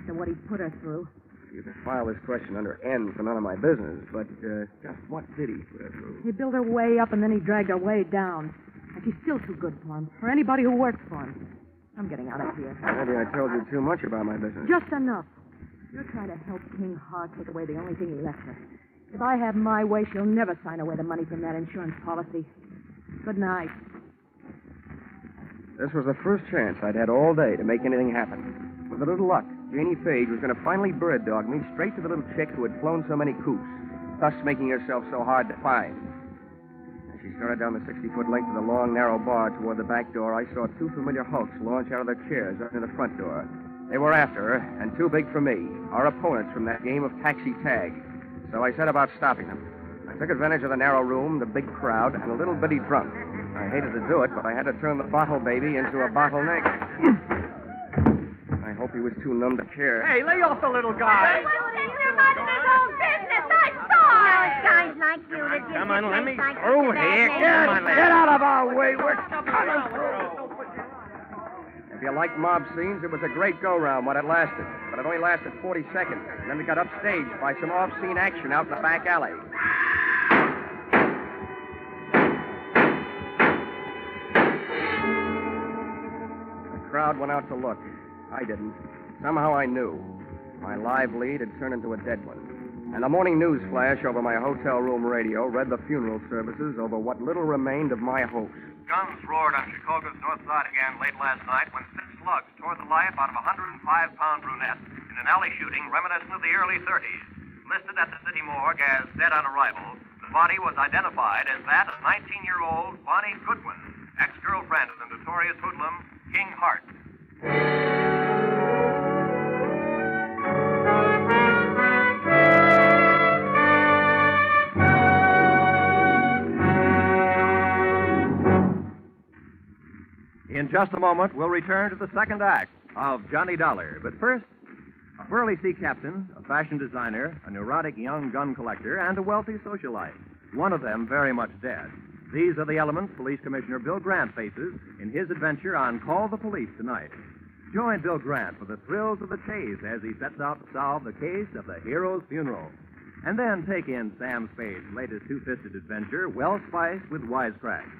So what he put her through? You can file this question under N for none of my business, but just what did he put her through? He built her way up, and then he dragged her way down. And she's still too good for him, for anybody who works for him. I'm getting out of here. Maybe I told you too much about my business. Just enough. You're trying to help King Hart take away the only thing he left her. If I have my way, she'll never sign away the money from that insurance policy. Good night. This was the first chance I'd had all day to make anything happen. With a little luck, Janie Page was going to finally bird dog me straight to the little chick who had flown so many coops. thus making herself so hard to find. As she started down the 60-foot length of the long, narrow bar toward the back door, I saw two familiar hulks launch out of their chairs up near the front door. They were after her, and too big for me, our opponents from that game of taxi tag. So I set about stopping them. I took advantage of the narrow room, the big crowd, and a little bitty drunk. I hated to do it, but I had to turn the bottle baby into a bottleneck. I hope he was too numb to care. Hey, lay off the little guy. You're minding his own business. I saw it. Guys like you that did Come on, let me like through here. Get out of our way. We're coming through. If you like mob scenes, it was a great go-round when it lasted. But it only lasted 40 seconds. And then we got upstaged by some off-scene action out in the back alley. The crowd went out to look. I didn't. Somehow I knew. My live lead had turned into a dead one. And the morning news flash over my hotel room radio read the funeral services over what little remained of my hopes. Guns roared on Chicago's north side again late last night when 6 slugs tore the life out of a 105-pound brunette in an alley shooting reminiscent of the early 30s. Listed at the city morgue as dead on arrival, the body was identified as that of 19-year-old Bonnie Goodwin, ex-girlfriend of the notorious hoodlum King Hart. In just a moment, we'll return to the second act of Johnny Dollar. But first, a burly sea captain, a fashion designer, a neurotic young gun collector, and a wealthy socialite. One of them very much dead. These are the elements Police Commissioner Bill Grant faces in his adventure on Call the Police tonight. Join Bill Grant for the thrills of the chase as he sets out to solve the case of the hero's funeral. And then take in Sam Spade's latest two-fisted adventure, well spiced with wisecracks.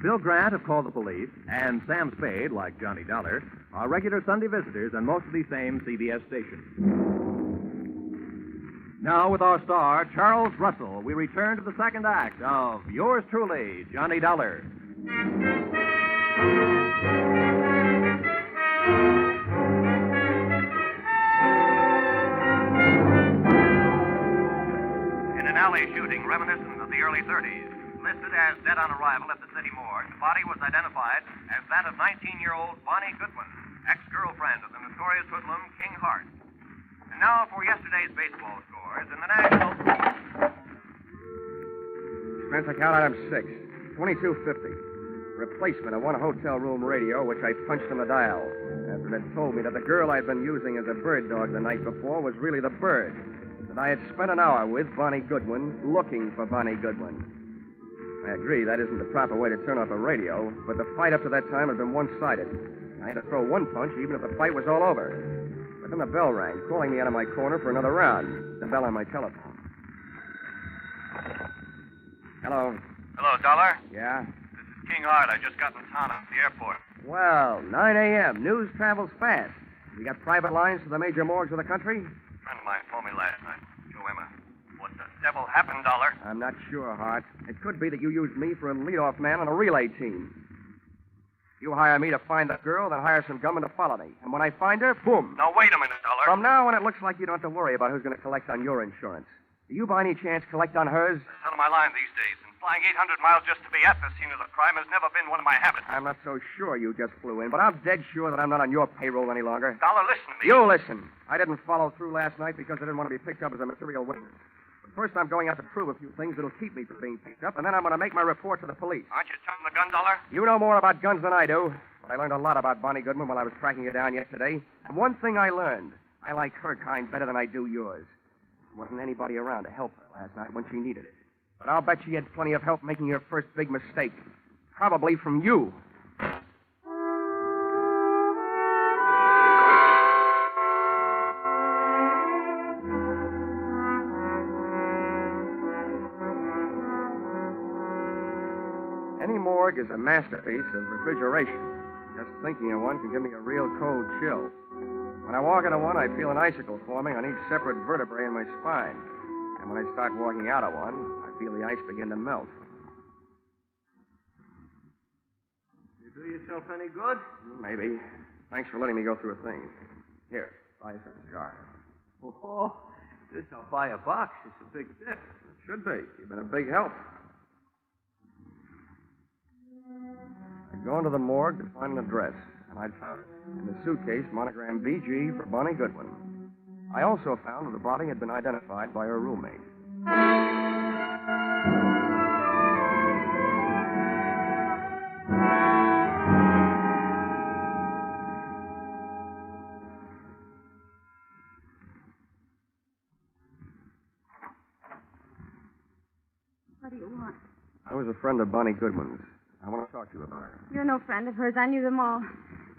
Bill Grant of Call the Police and Sam Spade, like Johnny Dollar, are regular Sunday visitors on most of these same CBS stations. Now, with our star, Charles Russell, we return to the second act of yours truly, Johnny Dollar. In an alley shooting reminiscent of the early 30s, listed as dead on arrival at the city morgue, the body was identified as that of 19-year-old Bonnie Goodwin, ex-girlfriend of the notorious hoodlum King Hart. And now for yesterday's baseball scores in the National... Expense account item 6, $22.50. Replacement of one hotel room radio, which I punched on the dial. After it had told me that the girl I'd been using as a bird dog the night before was really the bird. That I had spent an hour with Bonnie Goodwin, looking for Bonnie Goodwin. I agree, that isn't the proper way to turn off a radio, but the fight up to that time had been one-sided. I had to throw one punch even if the fight was all over. But then the bell rang, calling me out of my corner for another round. The bell on my telephone. Hello. Hello, Dollar. Yeah? This is King Hart. I just got in town at the airport. Well, 9 a.m. News travels fast. You got private lines to the major morgues of the country? A friend of mine phoned me last night. Joe Emma. What the devil happened, Dollar? I'm not sure, Hart. It could be that you used me for a leadoff man on a relay team. You hire me to find the girl, then hire some gunmen to follow me. And when I find her, boom. Now, wait a minute, Dollar. From now on, it looks like you don't have to worry about who's going to collect on your insurance. Do you, by any chance, collect on hers? It's out of my line these days, and flying 800 miles just to be at the scene of the crime has never been one of my habits. I'm not so sure you just flew in, but I'm dead sure that I'm not on your payroll any longer. Dollar, listen to me. You listen. I didn't follow through last night because I didn't want to be picked up as a material witness. First, I'm going out to prove a few things that'll keep me from being picked up, and then I'm going to make my report to the police. Aren't you jumping the gun, Dollar? You know more about guns than I do, but I learned a lot about Bonnie Goodwin while I was tracking her down yesterday. And one thing I learned, I like her kind better than I do yours. There wasn't anybody around to help her last night when she needed it. But I'll bet she had plenty of help making her first big mistake. Probably from you. Any morgue is a masterpiece of refrigeration. Just thinking of one can give me a real cold chill. When I walk into one, I feel an icicle forming on each separate vertebrae in my spine. And when I start walking out of one, I feel the ice begin to melt. You do yourself any good? Maybe. Thanks for letting me go through a thing. Here, buy some cigar. Oh, This I'll buy a box. It's a big tip. It should be. You've been a big help. I'd gone to the morgue to find an address, and I'd found it. In the suitcase, monogrammed BG for Bonnie Goodwin. I also found that the body had been identified by her roommate. What do you want? I was a friend of Bonnie Goodwin's. I want to talk to you about her. You're no friend of hers. I knew them all.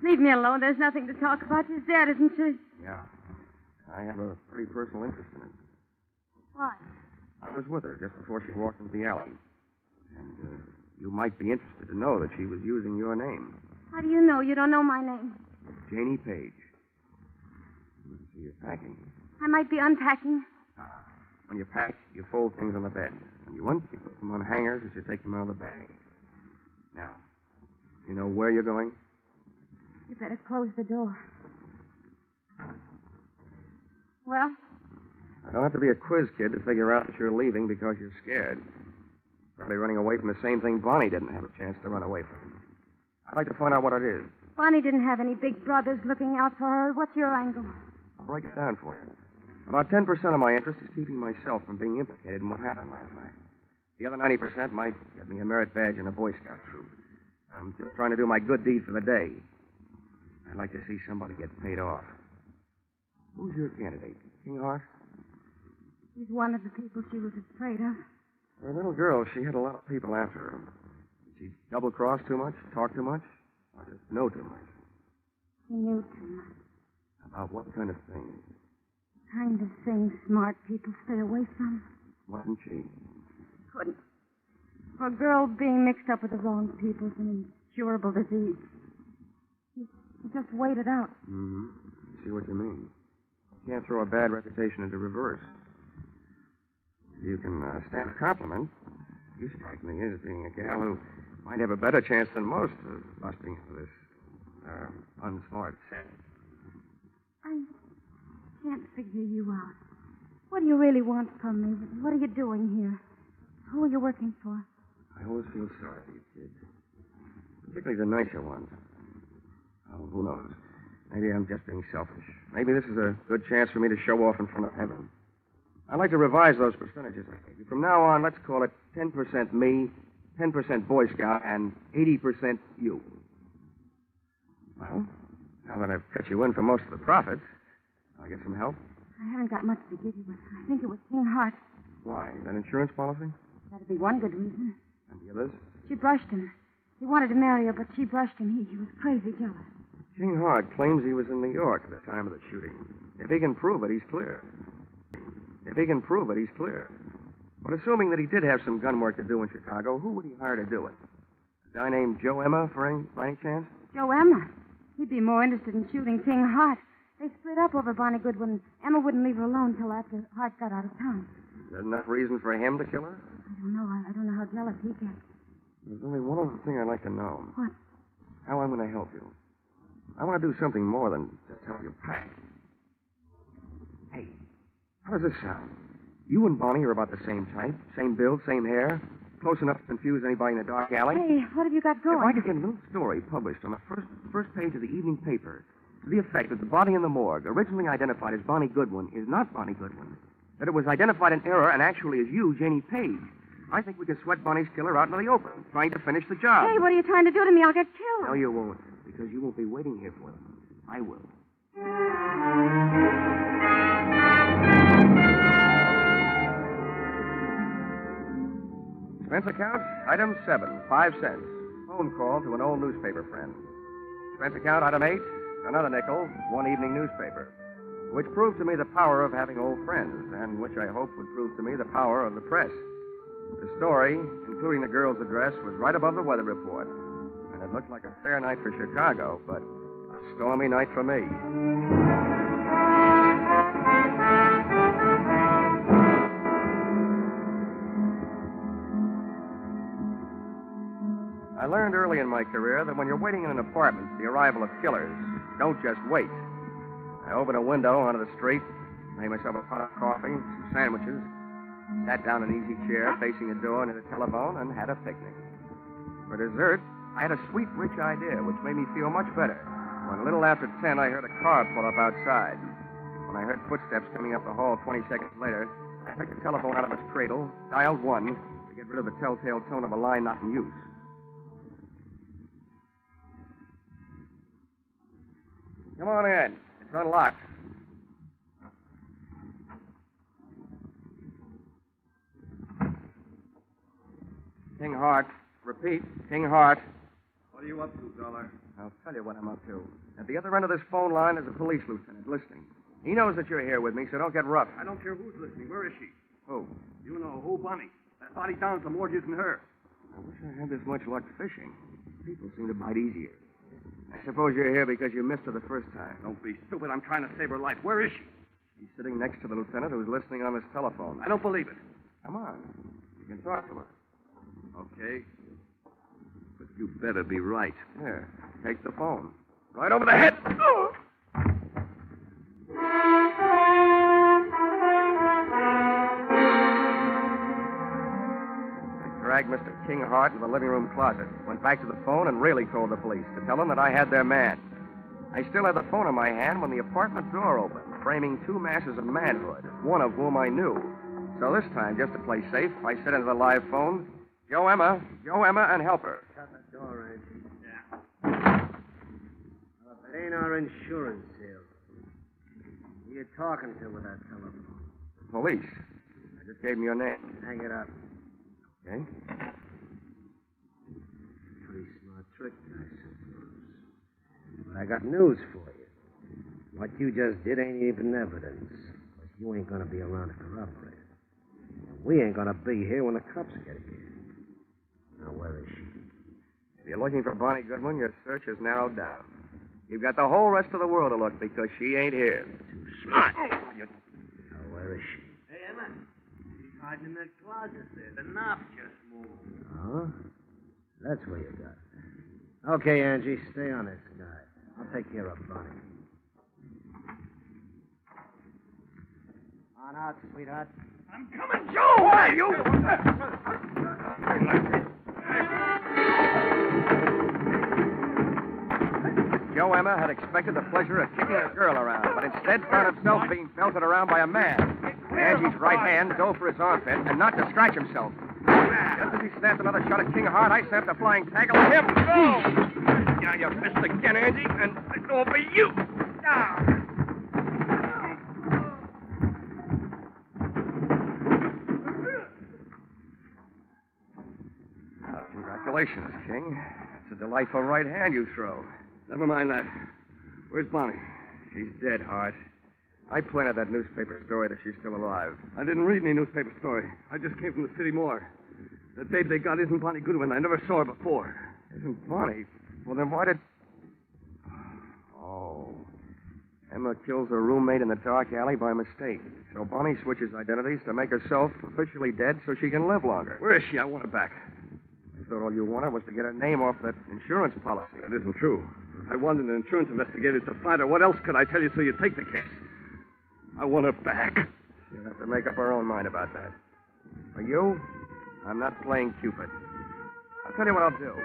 Leave me alone. There's nothing to talk about. She's dead, isn't she? Yeah. I have a pretty personal interest in it. Why? I was with her just before she walked into the alley. And you might be interested to know that she was using your name. How do you know? You don't know my name. Janie Page. So you're packing. I might be unpacking. When you pack, you fold things on the bed. When you want, you put them on hangers as you take them out of the bag. Now, you know where you're going? You better close the door. Well? I don't have to be a quiz kid to figure out that you're leaving because you're scared. Probably running away from the same thing Bonnie didn't have a chance to run away from. I'd like to find out what it is. Bonnie didn't have any big brothers looking out for her. What's your angle? I'll break it down for you. About 10% of my interest is keeping myself from being implicated in what happened last night. The other 90% might get me a merit badge in a Boy Scout troop. I'm just trying to do my good deed for the day. I'd like to see somebody get paid off. Who's your candidate? King Hart? He's one of the people she was afraid of. For a little girl, she had a lot of people after her. Did she double-cross too much, talk too much, or just know too much? She knew too much. About what kind of thing? The kind of thing smart people stay away from. Wasn't she? Couldn't. For a girl being mixed up with the wrong people is an incurable disease. You just wait it out. Mm-hmm. I see what you mean. You can't throw a bad reputation into reverse. You can stand a compliment. You strike me as being a gal who might have a better chance than most of busting into this unsmart set. I can't figure you out. What do you really want from me? What are you doing here? Who are you working for? I always feel sorry for you kids. Particularly the nicer ones. Oh, who knows? Maybe I'm just being selfish. Maybe this is a good chance for me to show off in front of heaven. I'd like to revise those percentages I gave you. From now on, let's call it 10% me, 10% Boy Scout, and 80% you. Well, now that I've cut you in for most of the profits, I'll get some help. I haven't got much to give you, but I think it was King Hart. Why? That insurance policy? That'd be one good reason. And the others? She brushed him. He wanted to marry her, but she brushed him. He was crazy jealous. King Hart claims he was in New York at the time of the shooting. If he can prove it, he's clear. But assuming that he did have some gun work to do in Chicago, who would he hire to do it? A guy named Joe Emma, by any chance? Joe Emma? He'd be more interested in shooting King Hart. They split up over Bonnie Goodwin. Emma wouldn't leave her alone till after Hart got out of town. Is that enough reason for him to kill her? I don't know. I don't know how jealous he gets. There's only one other thing I'd like to know. What? How I'm going to help you. I want to do something more than just help you pack. Hey, how does this sound? You and Bonnie are about the same type, same build, same hair, close enough to confuse anybody in a dark alley. Hey, what have you got going? If I could get a little story published on the first page of the evening paper to the effect that the body in the morgue, originally identified as Bonnie Goodwin, is not Bonnie Goodwin, that it was identified in error and actually is you, Janie Page, I think we could sweat Bonnie's killer out into the open, trying to finish the job. Hey, what are you trying to do to me? I'll get killed. No, you won't, because you won't be waiting here for them. I will. Expense account, item 7, 5 cents. Phone call to an old newspaper friend. Expense account, item 8, another nickel, one evening newspaper. Which proved to me the power of having old friends, and which I hope would prove to me the power of the press. The story, including the girl's address, was right above the weather report. And it looked like a fair night for Chicago, but a stormy night for me. I learned early in my career that when you're waiting in an apartment for the arrival of killers, don't just wait. I opened a window onto the street, Made myself a pot of coffee, some sandwiches, sat down in an easy chair facing a door near the telephone, and had a picnic. For dessert, I had a sweet, rich idea, which made me feel much better. When a little after 10, I heard a car pull up outside. When I heard footsteps coming up the hall 20 seconds later, I took the telephone out of its cradle, dialed 1 to get rid of the telltale tone of a line not in use. Come on in. It's unlocked. King Hart. Repeat, King Hart. What are you up to, Dolar? I'll tell you what I'm up to. At the other end of this phone line is a police lieutenant listening. He knows that you're here with me, so don't get rough. I don't care who's listening. Where is she? Who? You know, who, Bonnie? That body down at the morgue isn't her. I wish I had this much luck fishing. People seem to bite easier. I suppose you're here because you missed her the first time. Don't be stupid. I'm trying to save her life. Where is she? She's sitting next to the lieutenant who's listening on his telephone. I don't believe it. Come on. You can talk to her. Okay. But you better be right. Here, take the phone. Right over the head. Oh! Dragged Mr. King Hart into the living room closet, went back to the phone, and really called the police to tell them that I had their man. I still had the phone in my hand when the apartment door opened, framing two masses of manhood, one of whom I knew. So this time, just to play safe, I said into the live phone, Joe Emma, and help her. Shut the door, Angie. Yeah. Well, it ain't our insurance sale. Who you talking to with that telephone? Police. I just gave them your name. Hang it up. Okay. Pretty smart trick, I suppose. But I got news for you. What you just did ain't even evidence. Because you ain't gonna be around to corroborate it. And we ain't gonna be here when the cops get here. Now, where is she? If you're looking for Bonnie Goodwin, your search is narrowed down. You've got the whole rest of the world to look because she ain't here. Too smart. Now, where is she? Hey, Emma. She's hiding in that closet there. The knob just moved. Oh? That's where you got it. Okay, Angie, stay on this guy. I'll take care of Bonnie. On out, sweetheart. I'm coming, Joe! Where you? Joe Emma had expected the pleasure of kicking a girl around, but instead found himself being belted around by a man. Angie's right hand dove for his armpit, and not to scratch himself. Just as he snapped another shot at King Hart, I snapped a flying tackle at him. Go! Now you missed again, Angie, and it's all for you. Now. Congratulations, King. It's a delightful right hand you throw. Never mind that. Where's Bonnie? She's dead, Hart. I planted that newspaper story that she's still alive. I didn't read any newspaper story. I just came from the city morgue. The date they got isn't Bonnie Goodwin. I never saw her before. Isn't Bonnie? Well, then why did... Oh. Emma kills her roommate in the dark alley by mistake. So Bonnie switches identities to make herself officially dead so she can live longer. Where is she? I want her back. I thought all you wanted was to get her name off that insurance policy. That isn't true. I wanted an insurance investigator to find her. What else could I tell you so you take the case? I want her back. She'll have to make up her own mind about that. For you, I'm not playing Cupid. I'll tell you what I'll do.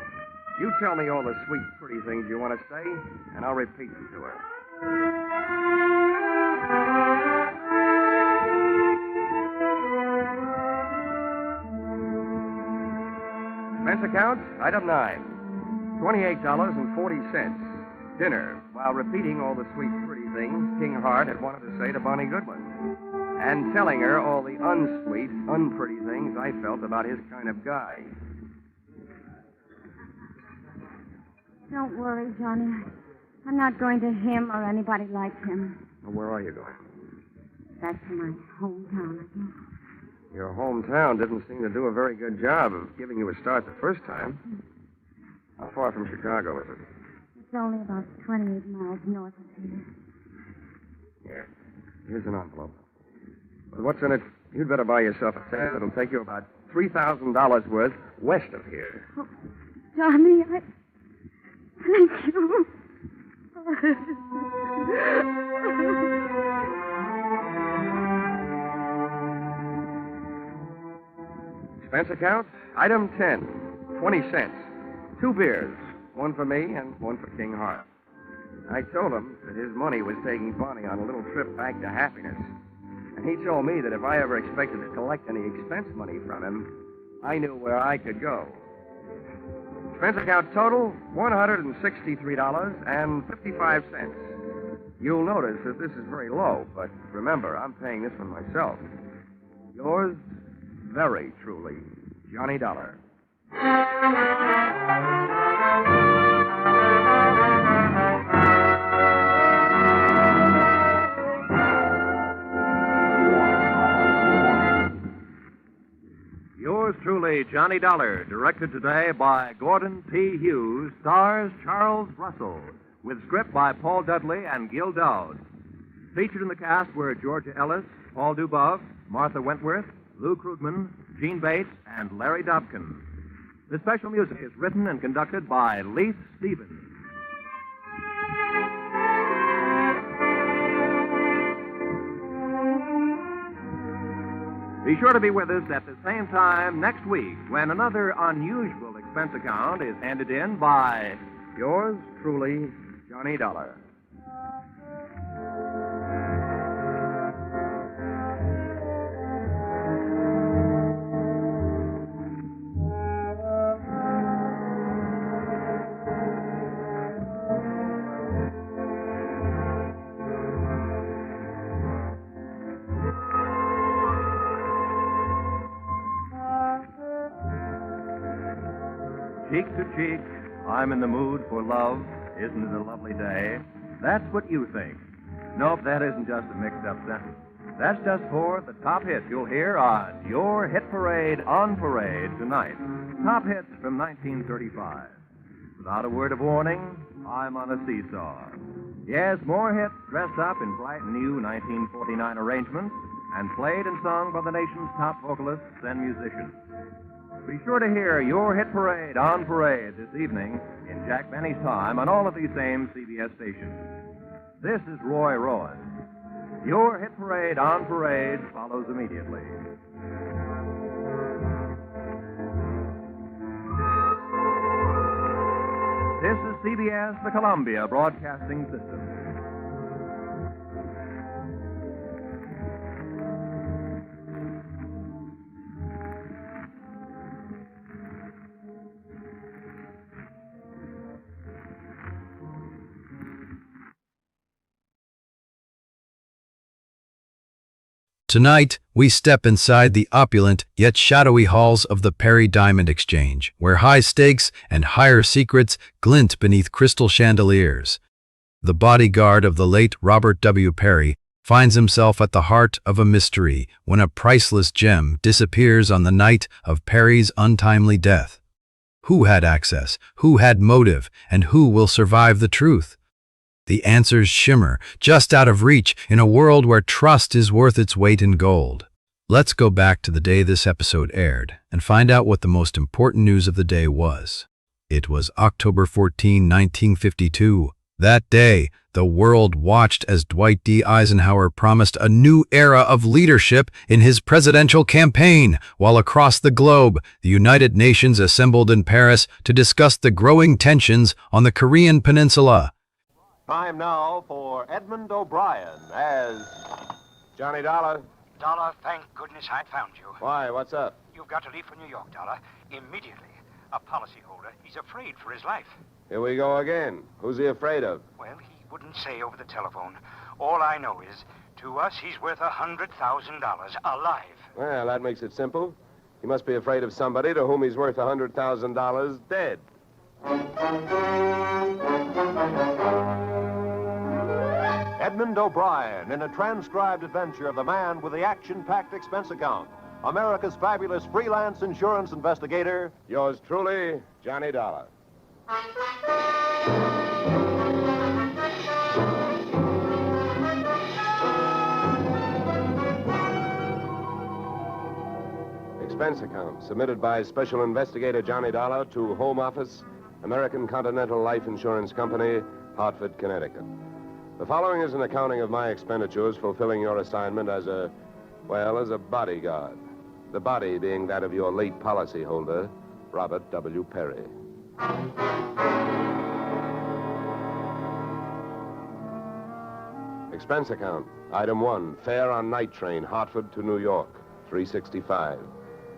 You tell me all the sweet, pretty things you want to say, and I'll repeat them to her. Expense account, item 9. $28.40. Dinner, while repeating all the sweet, pretty things King Hart had wanted to say to Bonnie Goodwin. And telling her all the unsweet, unpretty things I felt about his kind of guy. Don't worry, Johnny. I'm not going to him or anybody like him. Well, where are you going? Back to my hometown, I guess. Your hometown didn't seem to do a very good job of giving you a start the first time. How far from Chicago is it? It's only about 28 miles north of here. Here. Here's an envelope. But what's in it? You'd better buy yourself a ticket. It'll take you about $3,000 worth west of here. Oh, Johnny, Thank you. Expense account, item 10, 20 cents. 2 beers, one for me and one for King Hart. I told him that his money was taking Bonnie on a little trip back to happiness. And he told me that if I ever expected to collect any expense money from him, I knew where I could go. Expense account total, $163.55. You'll notice that this is very low, but remember, I'm paying this one myself. Yours, very truly, Johnny Dollar. Yours truly, Johnny Dollar, directed today by Gordon P. Hughes, stars Charles Russell, with script by Paul Dudley and Gil Dowd. Featured in the cast were Georgia Ellis, Paul Dubov, Martha Wentworth, Lou Krugman, Gene Bates, and Larry Dobkin. The special music is written and conducted by Leith Stevens. Be sure to be with us at the same time next week when another unusual expense account is handed in by Yours truly, Johnny Dollar. Cheek to cheek, I'm in the mood for love. Isn't it a lovely day? That's what you think. Nope, that isn't just a mixed-up sentence. That's just for the top hits you'll hear on your hit parade on parade tonight. Top hits from 1935. Without a word of warning, I'm on a seesaw. Yes, more hits dressed up in bright new 1949 arrangements and played and sung by the nation's top vocalists and musicians. Be sure to hear your hit parade on parade this evening in Jack Benny's time on all of these same CBS stations. This is Roy Rowan. Your hit parade on parade follows immediately. This is CBS, the Columbia Broadcasting System. Tonight, we step inside the opulent yet shadowy halls of the Perry Diamond Exchange, where high stakes and higher secrets glint beneath crystal chandeliers. The bodyguard of the late Robert W. Perry finds himself at the heart of a mystery when a priceless gem disappears on the night of Perry's untimely death. Who had access? Who had motive? And who will survive the truth? The answers shimmer, just out of reach, in a world where trust is worth its weight in gold. Let's go back to the day this episode aired and find out what the most important news of the day was. It was October 14, 1952. That day, the world watched as Dwight D. Eisenhower promised a new era of leadership in his presidential campaign, while across the globe, the United Nations assembled in Paris to discuss the growing tensions on the Korean Peninsula. Time now for Edmund O'Brien as Johnny Dollar. Dollar, thank goodness I found you. Why, what's up? You've got to leave for New York, Dollar, immediately. A policyholder, he's afraid for his life. Here we go again. Who's he afraid of? Well, he wouldn't say over the telephone. All I know is, to us, he's worth $100,000 alive. Well, that makes it simple. He must be afraid of somebody to whom he's worth $100,000 dead. Edmund O'Brien in a transcribed adventure of the man with the action-packed expense account. America's fabulous freelance insurance investigator. Yours truly, Johnny Dollar. Expense account submitted by Special Investigator Johnny Dollar to Home Office, American Continental Life Insurance Company, Hartford, Connecticut. The following is an accounting of my expenditures fulfilling your assignment as a bodyguard. the body being that of your late policyholder, Robert W. Perry. Expense account. Item 1, fare on night train, Hartford to New York, $3.65.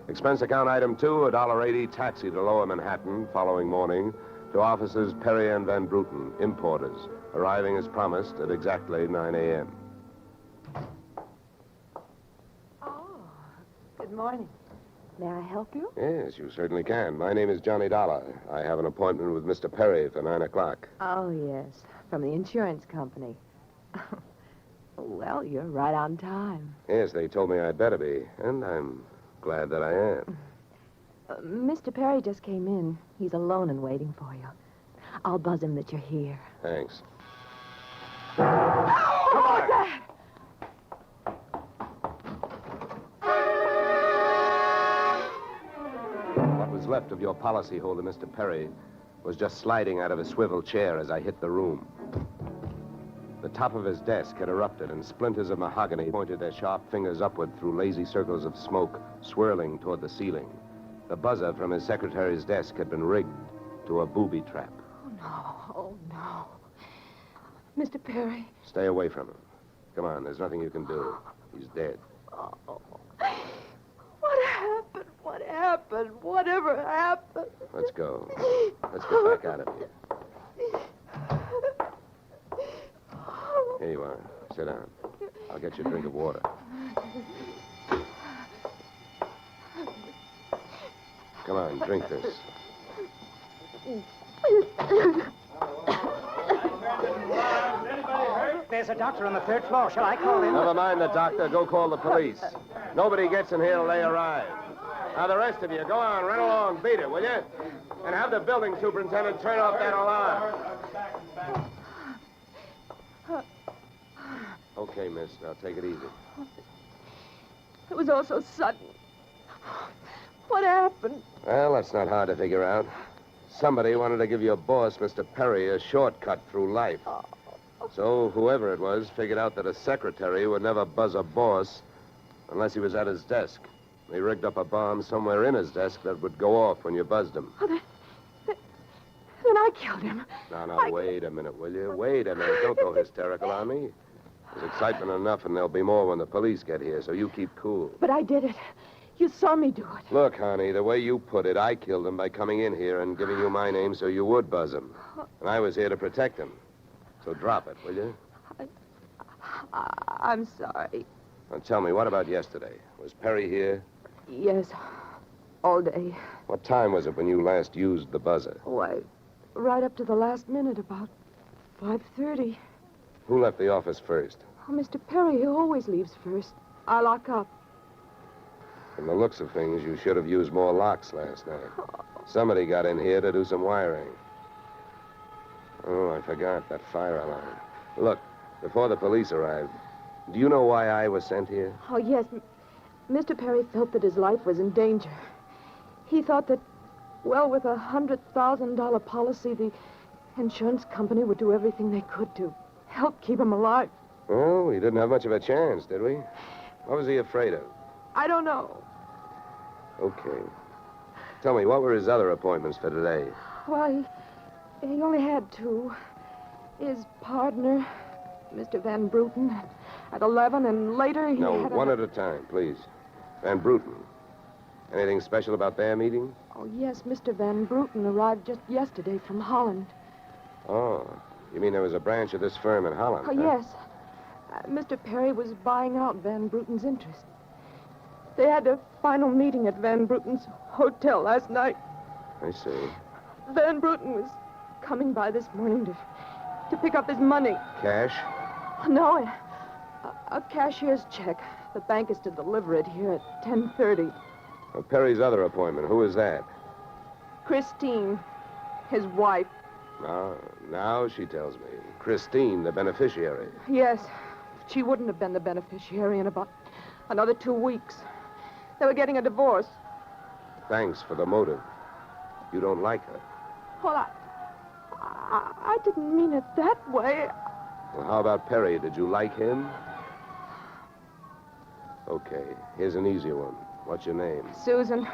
Expense account item 2, $1.80 taxi to Lower Manhattan following morning to offices Perry and Van Bruten, importers, arriving as promised at exactly 9 a.m. Good morning. May I help you? Yes, you certainly can. My name is Johnny Dollar. I have an appointment with Mr. Perry for 9 o'clock. Oh, yes. From the insurance company. Well, you're right on time. Yes, they told me I'd better be, and I'm glad that I am. Mr. Perry just came in. He's alone and waiting for you. I'll buzz him that you're here. Thanks. Come on! What was left of your policyholder, Mr. Perry, was just sliding out of a swivel chair as I hit the room. The top of his desk had erupted, and splinters of mahogany pointed their sharp fingers upward through lazy circles of smoke, swirling toward the ceiling. The buzzer from his secretary's desk had been rigged to a booby trap. Oh, no. Mr. Perry. Stay away from him. Come on, there's nothing you can do. He's dead. Oh. What happened? What happened? Whatever happened? Let's go. Let's get back out of here. Here you are. Sit down. I'll get you a drink of water. Come on, drink this. There's a doctor on the 3rd floor. Shall I call him? Never mind the doctor. Go call the police. Nobody gets in here till they arrive. Now, the rest of you, go on, run along, beat it, will you? And have the building superintendent turn off that alarm. Okay, miss. Now, take it easy. It was all so sudden. What happened? Well, that's not hard to figure out. Somebody wanted to give your boss, Mr. Perry, a shortcut through life. So whoever it was figured out that a secretary would never buzz a boss unless he was at his desk. They rigged up a bomb somewhere in his desk that would go off when you buzzed him. Oh, then I killed him. Now, wait a minute, will you? Wait a minute. Don't go hysterical on me. There's excitement enough, and there'll be more when the police get here, so you keep cool. But I did it. You saw me do it. Look, honey, the way you put it, I killed him by coming in here and giving you my name so you would buzz him. And I was here to protect him. So drop it, will you? I'm sorry. Now tell me, what about yesterday? Was Perry here? Yes, all day. What time was it when you last used the buzzer? Oh, right up to the last minute, about 5:30. Who left the office first? Oh, Mr. Perry, he always leaves first. I lock up. From the looks of things, you should have used more locks last night. Somebody got in here to do some wiring. Oh, I forgot that fire alarm. Look, before the police arrived, do you know why I was sent here? Oh, yes. Mr. Perry felt that his life was in danger. He thought that, well, with a $100,000 policy, the insurance company would do everything they could to help keep him alive. Well, we didn't have much of a chance, did we? What was he afraid of? I don't know. Okay. Tell me, what were his other appointments for today? Well, he only had 2. His partner, Mr. Van Bruten, at 11, and later he No, had one at a time, please. Van Bruten. Anything special about their meeting? Oh, yes, Mr. Van Bruten arrived just yesterday from Holland. Oh, you mean there was a branch of this firm in Holland? Oh, huh? yes. Mr. Perry was buying out Van Bruten's interest. They had a final meeting at Van Bruten's hotel last night. I see. Van Bruten was coming by this morning to pick up his money. Cash? No, a cashier's check. The bank is to deliver it here at 10:30. Well, Perry's other appointment, who is that? Christine, his wife. Now she tells me. Christine, the beneficiary. Yes, she wouldn't have been the beneficiary in about another 2 weeks. They were getting a divorce. Thanks for the motive. You don't like her. Well, I didn't mean it that way. Well, how about Perry? Did you like him? Okay, here's an easier one. What's your name? Susan.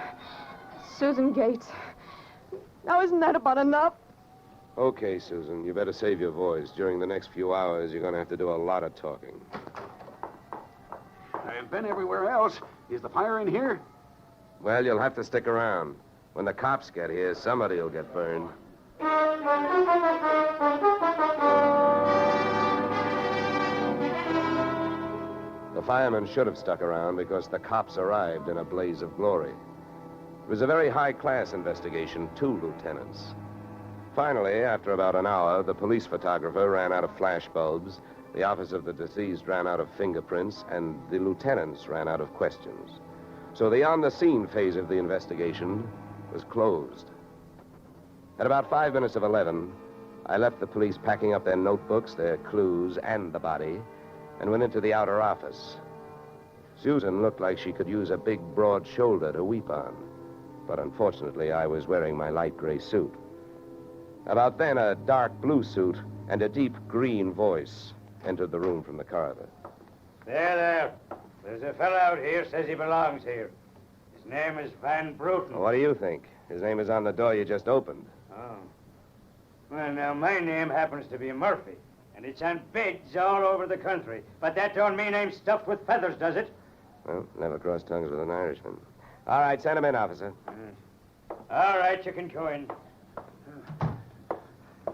Susan Gates. Now, isn't that about enough? Okay, Susan, you better save your voice. During the next few hours, you're going to have to do a lot of talking. I've been everywhere else. Is the fire in here? Well, you'll have to stick around. When the cops get here, somebody will get burned. The firemen should have stuck around because the cops arrived in a blaze of glory. It was a very high-class investigation, 2 lieutenants. Finally, after about an hour, the police photographer ran out of flash bulbs, the office of the deceased ran out of fingerprints, and the lieutenants ran out of questions. So the on-the-scene phase of the investigation was closed. At about 5 minutes of 11, I left the police packing up their notebooks, their clues, and the body, and went into the outer office. Susan looked like she could use a big, broad shoulder to weep on. But unfortunately, I was wearing my light gray suit. About then, a dark blue suit and a deep green voice entered the room from the corridor. There. There's a fellow out here says he belongs here. His name is Van Bruten. What do you think? His name is on the door you just opened. Oh. Well, now, my name happens to be Murphy, and it's on bids all over the country. But that don't mean I'm stuffed with feathers, does it? Well, never cross tongues with an Irishman. All right, send him in, officer. All right, you can go in.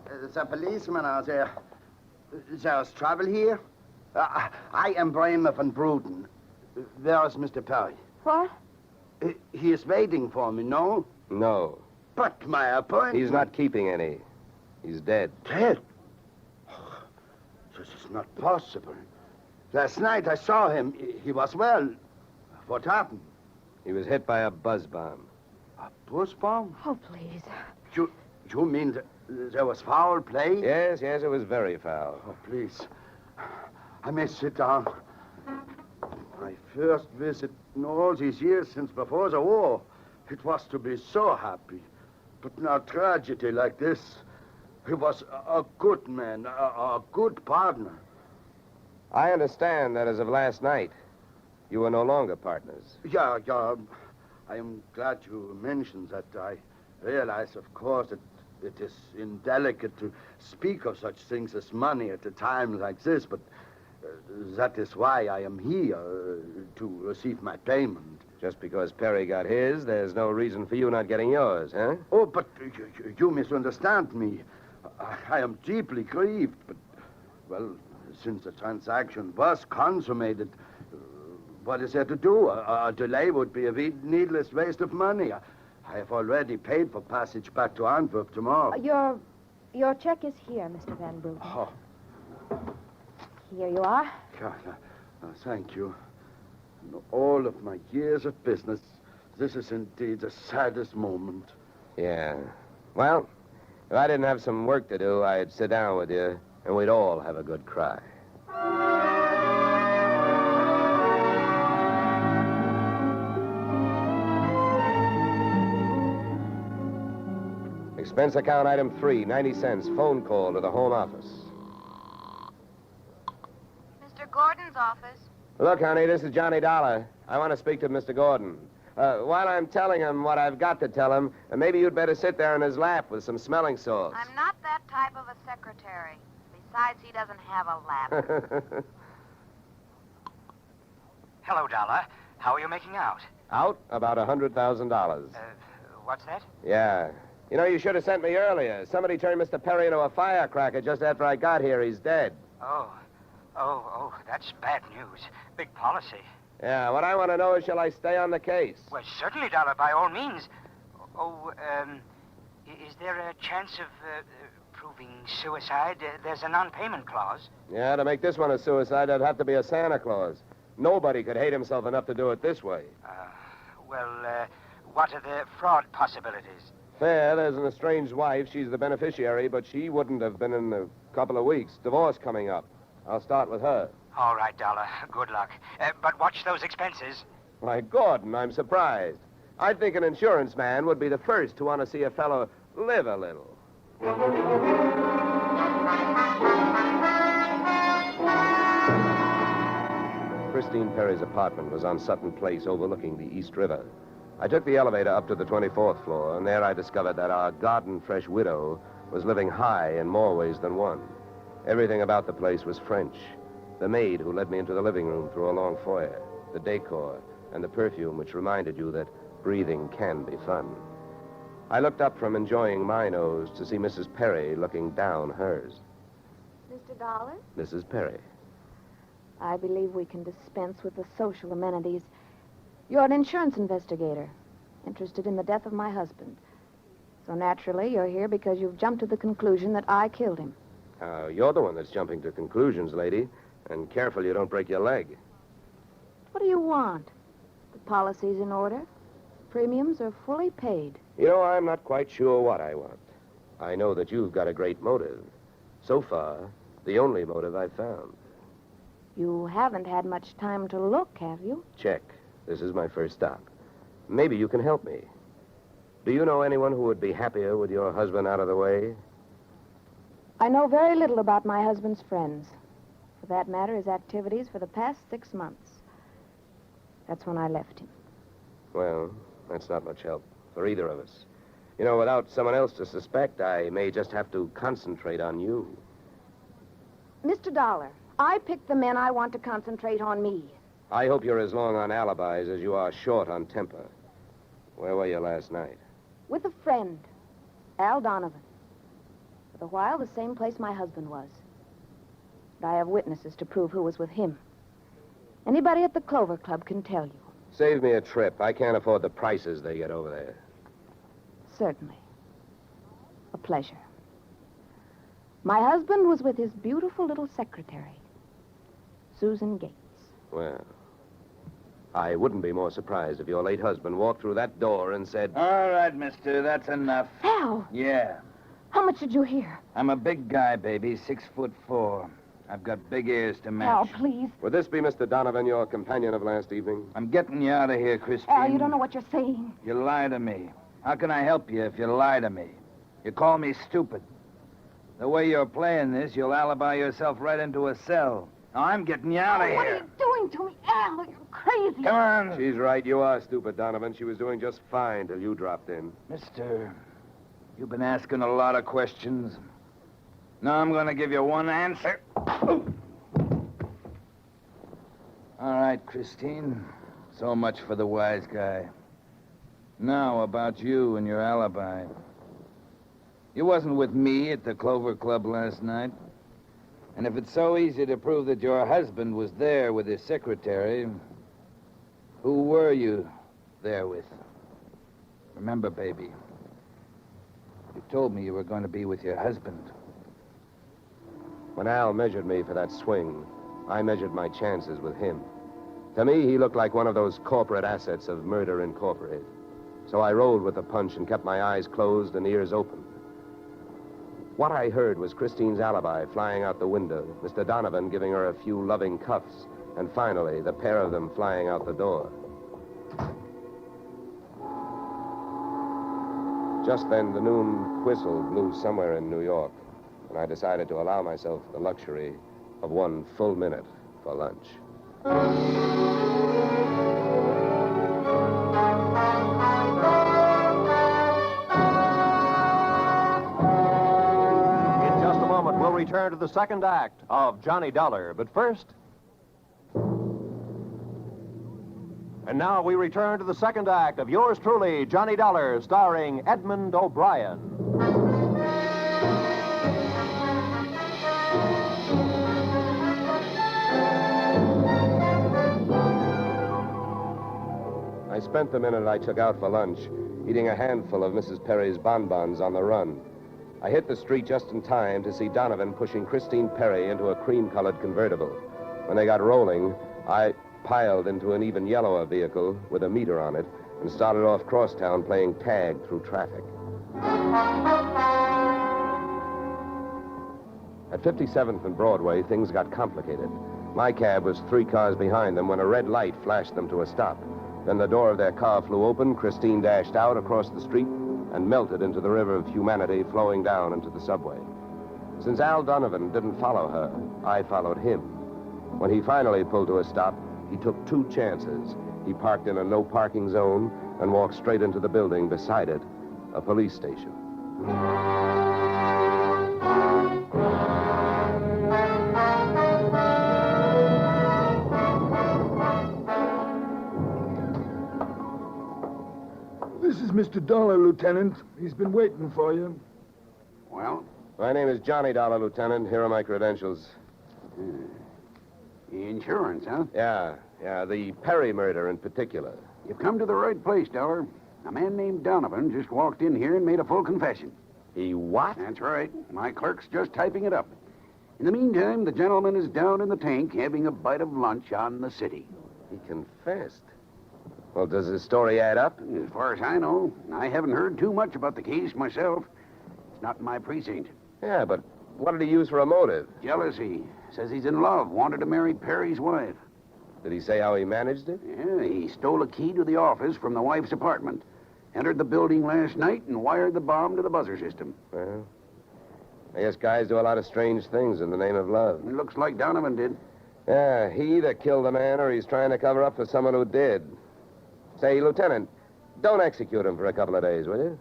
There's a policeman out there. There's trouble here? I am Brian Van Bruten. Where is Mr. Perry? What? He is waiting for me, no? No. But my appointment... He's not keeping any. He's dead. Dead? Oh, this is not possible. Last night I saw him. He was well. What happened? He was hit by a buzz bomb. A buzz bomb? Oh, please. You mean there was foul play? Yes, it was very foul. Oh, please. I may sit down. My first visit in all these years since before the war. It was to be so happy. But now tragedy like this. He was a good man, a good partner. I understand that as of last night, you were no longer partners. Yeah. I am glad you mentioned that. I realize, of course, that it is indelicate to speak of such things as money at a time like this, but that is why I am here, to receive my payment. Just because Perry got his, there's no reason for you not getting yours, huh? Oh, but you misunderstand me. I am deeply grieved, but, well, since the transaction was consummated, what is there to do? A delay would be a needless waste of money. I have already paid for passage back to Antwerp tomorrow. Your check is here, Mr. Van Bruten. Oh. Here you are. Thank you. In all of my years of business, this is indeed the saddest moment. Yeah. Well, if I didn't have some work to do, I'd sit down with you, and we'd all have a good cry. Expense account item 3, 90 cents, phone call to the home office. Mr. Gordon's office. Look, honey, this is Johnny Dollar. I want to speak to Mr. Gordon. While I'm telling him what I've got to tell him, maybe you'd better sit there in his lap with some smelling salts. I'm not that type of a secretary. Besides, he doesn't have a lap. Hello, Dollar. How are you making out? Out? About $100,000. What's that? Yeah. You know, you should have sent me earlier. Somebody turned Mr. Perry into a firecracker just after I got here. He's dead. Oh, that's bad news. Big policy. Yeah, what I want to know is, shall I stay on the case? Well, certainly, Dollar, by all means. Is there a chance of proving suicide? There's a non-payment clause. Yeah, to make this one a suicide, there'd have to be a Santa Claus. Nobody could hate himself enough to do it this way. What are the fraud possibilities? Fair, there's an estranged wife. She's the beneficiary, but she wouldn't have been in a couple of weeks. Divorce coming up. I'll start with her. All right, Dollar. Good luck. But watch those expenses. Why, Gordon, I'm surprised. I think an insurance man would be the first to want to see a fellow live a little. Christine Perry's apartment was on Sutton Place overlooking the East River. I took the elevator up to the 24th floor, and there I discovered that our garden-fresh widow was living high in more ways than one. Everything about the place was French. The maid who led me into the living room through a long foyer, the decor, and the perfume which reminded you that breathing can be fun. I looked up from enjoying my nose to see Mrs. Perry looking down hers. Mr. Dollar? Mrs. Perry. I believe we can dispense with the social amenities. You're an insurance investigator, interested in the death of my husband. So naturally, you're here because you've jumped to the conclusion that I killed him. You're the one that's jumping to conclusions, lady. And careful you don't break your leg. What do you want? The policy's in order. Premiums are fully paid. You know, I'm not quite sure what I want. I know that you've got a great motive. So far, the only motive I've found. You haven't had much time to look, have you? Check. This is my first stop. Maybe you can help me. Do you know anyone who would be happier with your husband out of the way? I know very little about my husband's friends. For that matter, his activities for the past 6 months. That's when I left him. Well, that's not much help for either of us. You know, without someone else to suspect, I may just have to concentrate on you. Mr. Dollar, I picked the men I want to concentrate on me. I hope you're as long on alibis as you are short on temper. Where were you last night? With a friend, Al Donovan. For a while, the same place my husband was. But I have witnesses to prove who was with him. Anybody at the Clover Club can tell you. Save me a trip. I can't afford the prices they get over there. Certainly. A pleasure. My husband was with his beautiful little secretary, Susan Gates. Well, I wouldn't be more surprised if your late husband walked through that door and said... All right, mister, that's enough. Al! Yeah. How much did you hear? I'm a big guy, baby, 6'4". I've got big ears to match. Al, please. Would this be Mr. Donovan, your companion of last evening? I'm getting you out of here, Christine. Al, you don't know what you're saying. You lie to me. How can I help you if you lie to me? You call me stupid. The way you're playing this, you'll alibi yourself right into a cell. Now, I'm getting you out of here. What are you doing to me, Al? You're crazy. Come on. She's right. You are stupid, Donovan. She was doing just fine till you dropped in. Mister, you've been asking a lot of questions. Now I'm going to give you one answer. All right, Christine. So much for the wise guy. Now, about you and your alibi. You wasn't with me at the Clover Club last night. And if it's so easy to prove that your husband was there with his secretary, who were you there with? Remember, baby, you told me you were going to be with your husband. When Al measured me for that swing, I measured my chances with him. To me, he looked like one of those corporate assets of Murder Incorporated. So I rolled with the punch and kept my eyes closed and ears open. What I heard was Christine's alibi flying out the window, Mr. Donovan giving her a few loving cuffs, and finally, the pair of them flying out the door. Just then, the noon whistle blew somewhere in New York, and I decided to allow myself the luxury of 1 full minute for lunch. We'll return to the second act of Johnny Dollar. But first... And now we return to the second act of yours truly, Johnny Dollar, starring Edmund O'Brien. I spent the minute I took out for lunch eating a handful of Mrs. Perry's bonbons on the run. I hit the street just in time to see Donovan pushing Christine Perry into a cream-colored convertible. When they got rolling, I piled into an even yellower vehicle with a meter on it and started off crosstown playing tag through traffic. At 57th and Broadway, things got complicated. My cab was 3 cars behind them when a red light flashed them to a stop. Then the door of their car flew open, Christine dashed out across the street, and melted into the river of humanity flowing down into the subway. Since Al Donovan didn't follow her, I followed him. When he finally pulled to a stop, He took 2 chances. He parked in a no-parking zone and walked straight into the building beside it, a police station. This is Mr. Dollar, Lieutenant. He's been waiting for you. Well? My name is Johnny Dollar, Lieutenant. Here are my credentials. Insurance, huh? Yeah, the Perry murder in particular. You've come to the right place, Dollar. A man named Donovan just walked in here and made a full confession. He what? That's right. My clerk's just typing it up. In the meantime, the gentleman is down in the tank having a bite of lunch on the city. He confessed. Well, does his story add up? As far as I know, I haven't heard too much about the case myself. It's not in my precinct. Yeah, but what did he use for a motive? Jealousy. Says he's in love, wanted to marry Perry's wife. Did he say how he managed it? Yeah, he stole a key to the office from the wife's apartment, entered the building last night, and wired the bomb to the buzzer system. Well, I guess guys do a lot of strange things in the name of love. It looks like Donovan did. Yeah, he either killed the man or he's trying to cover up for someone who did. Say, Lieutenant, don't execute him for a couple of days, will you?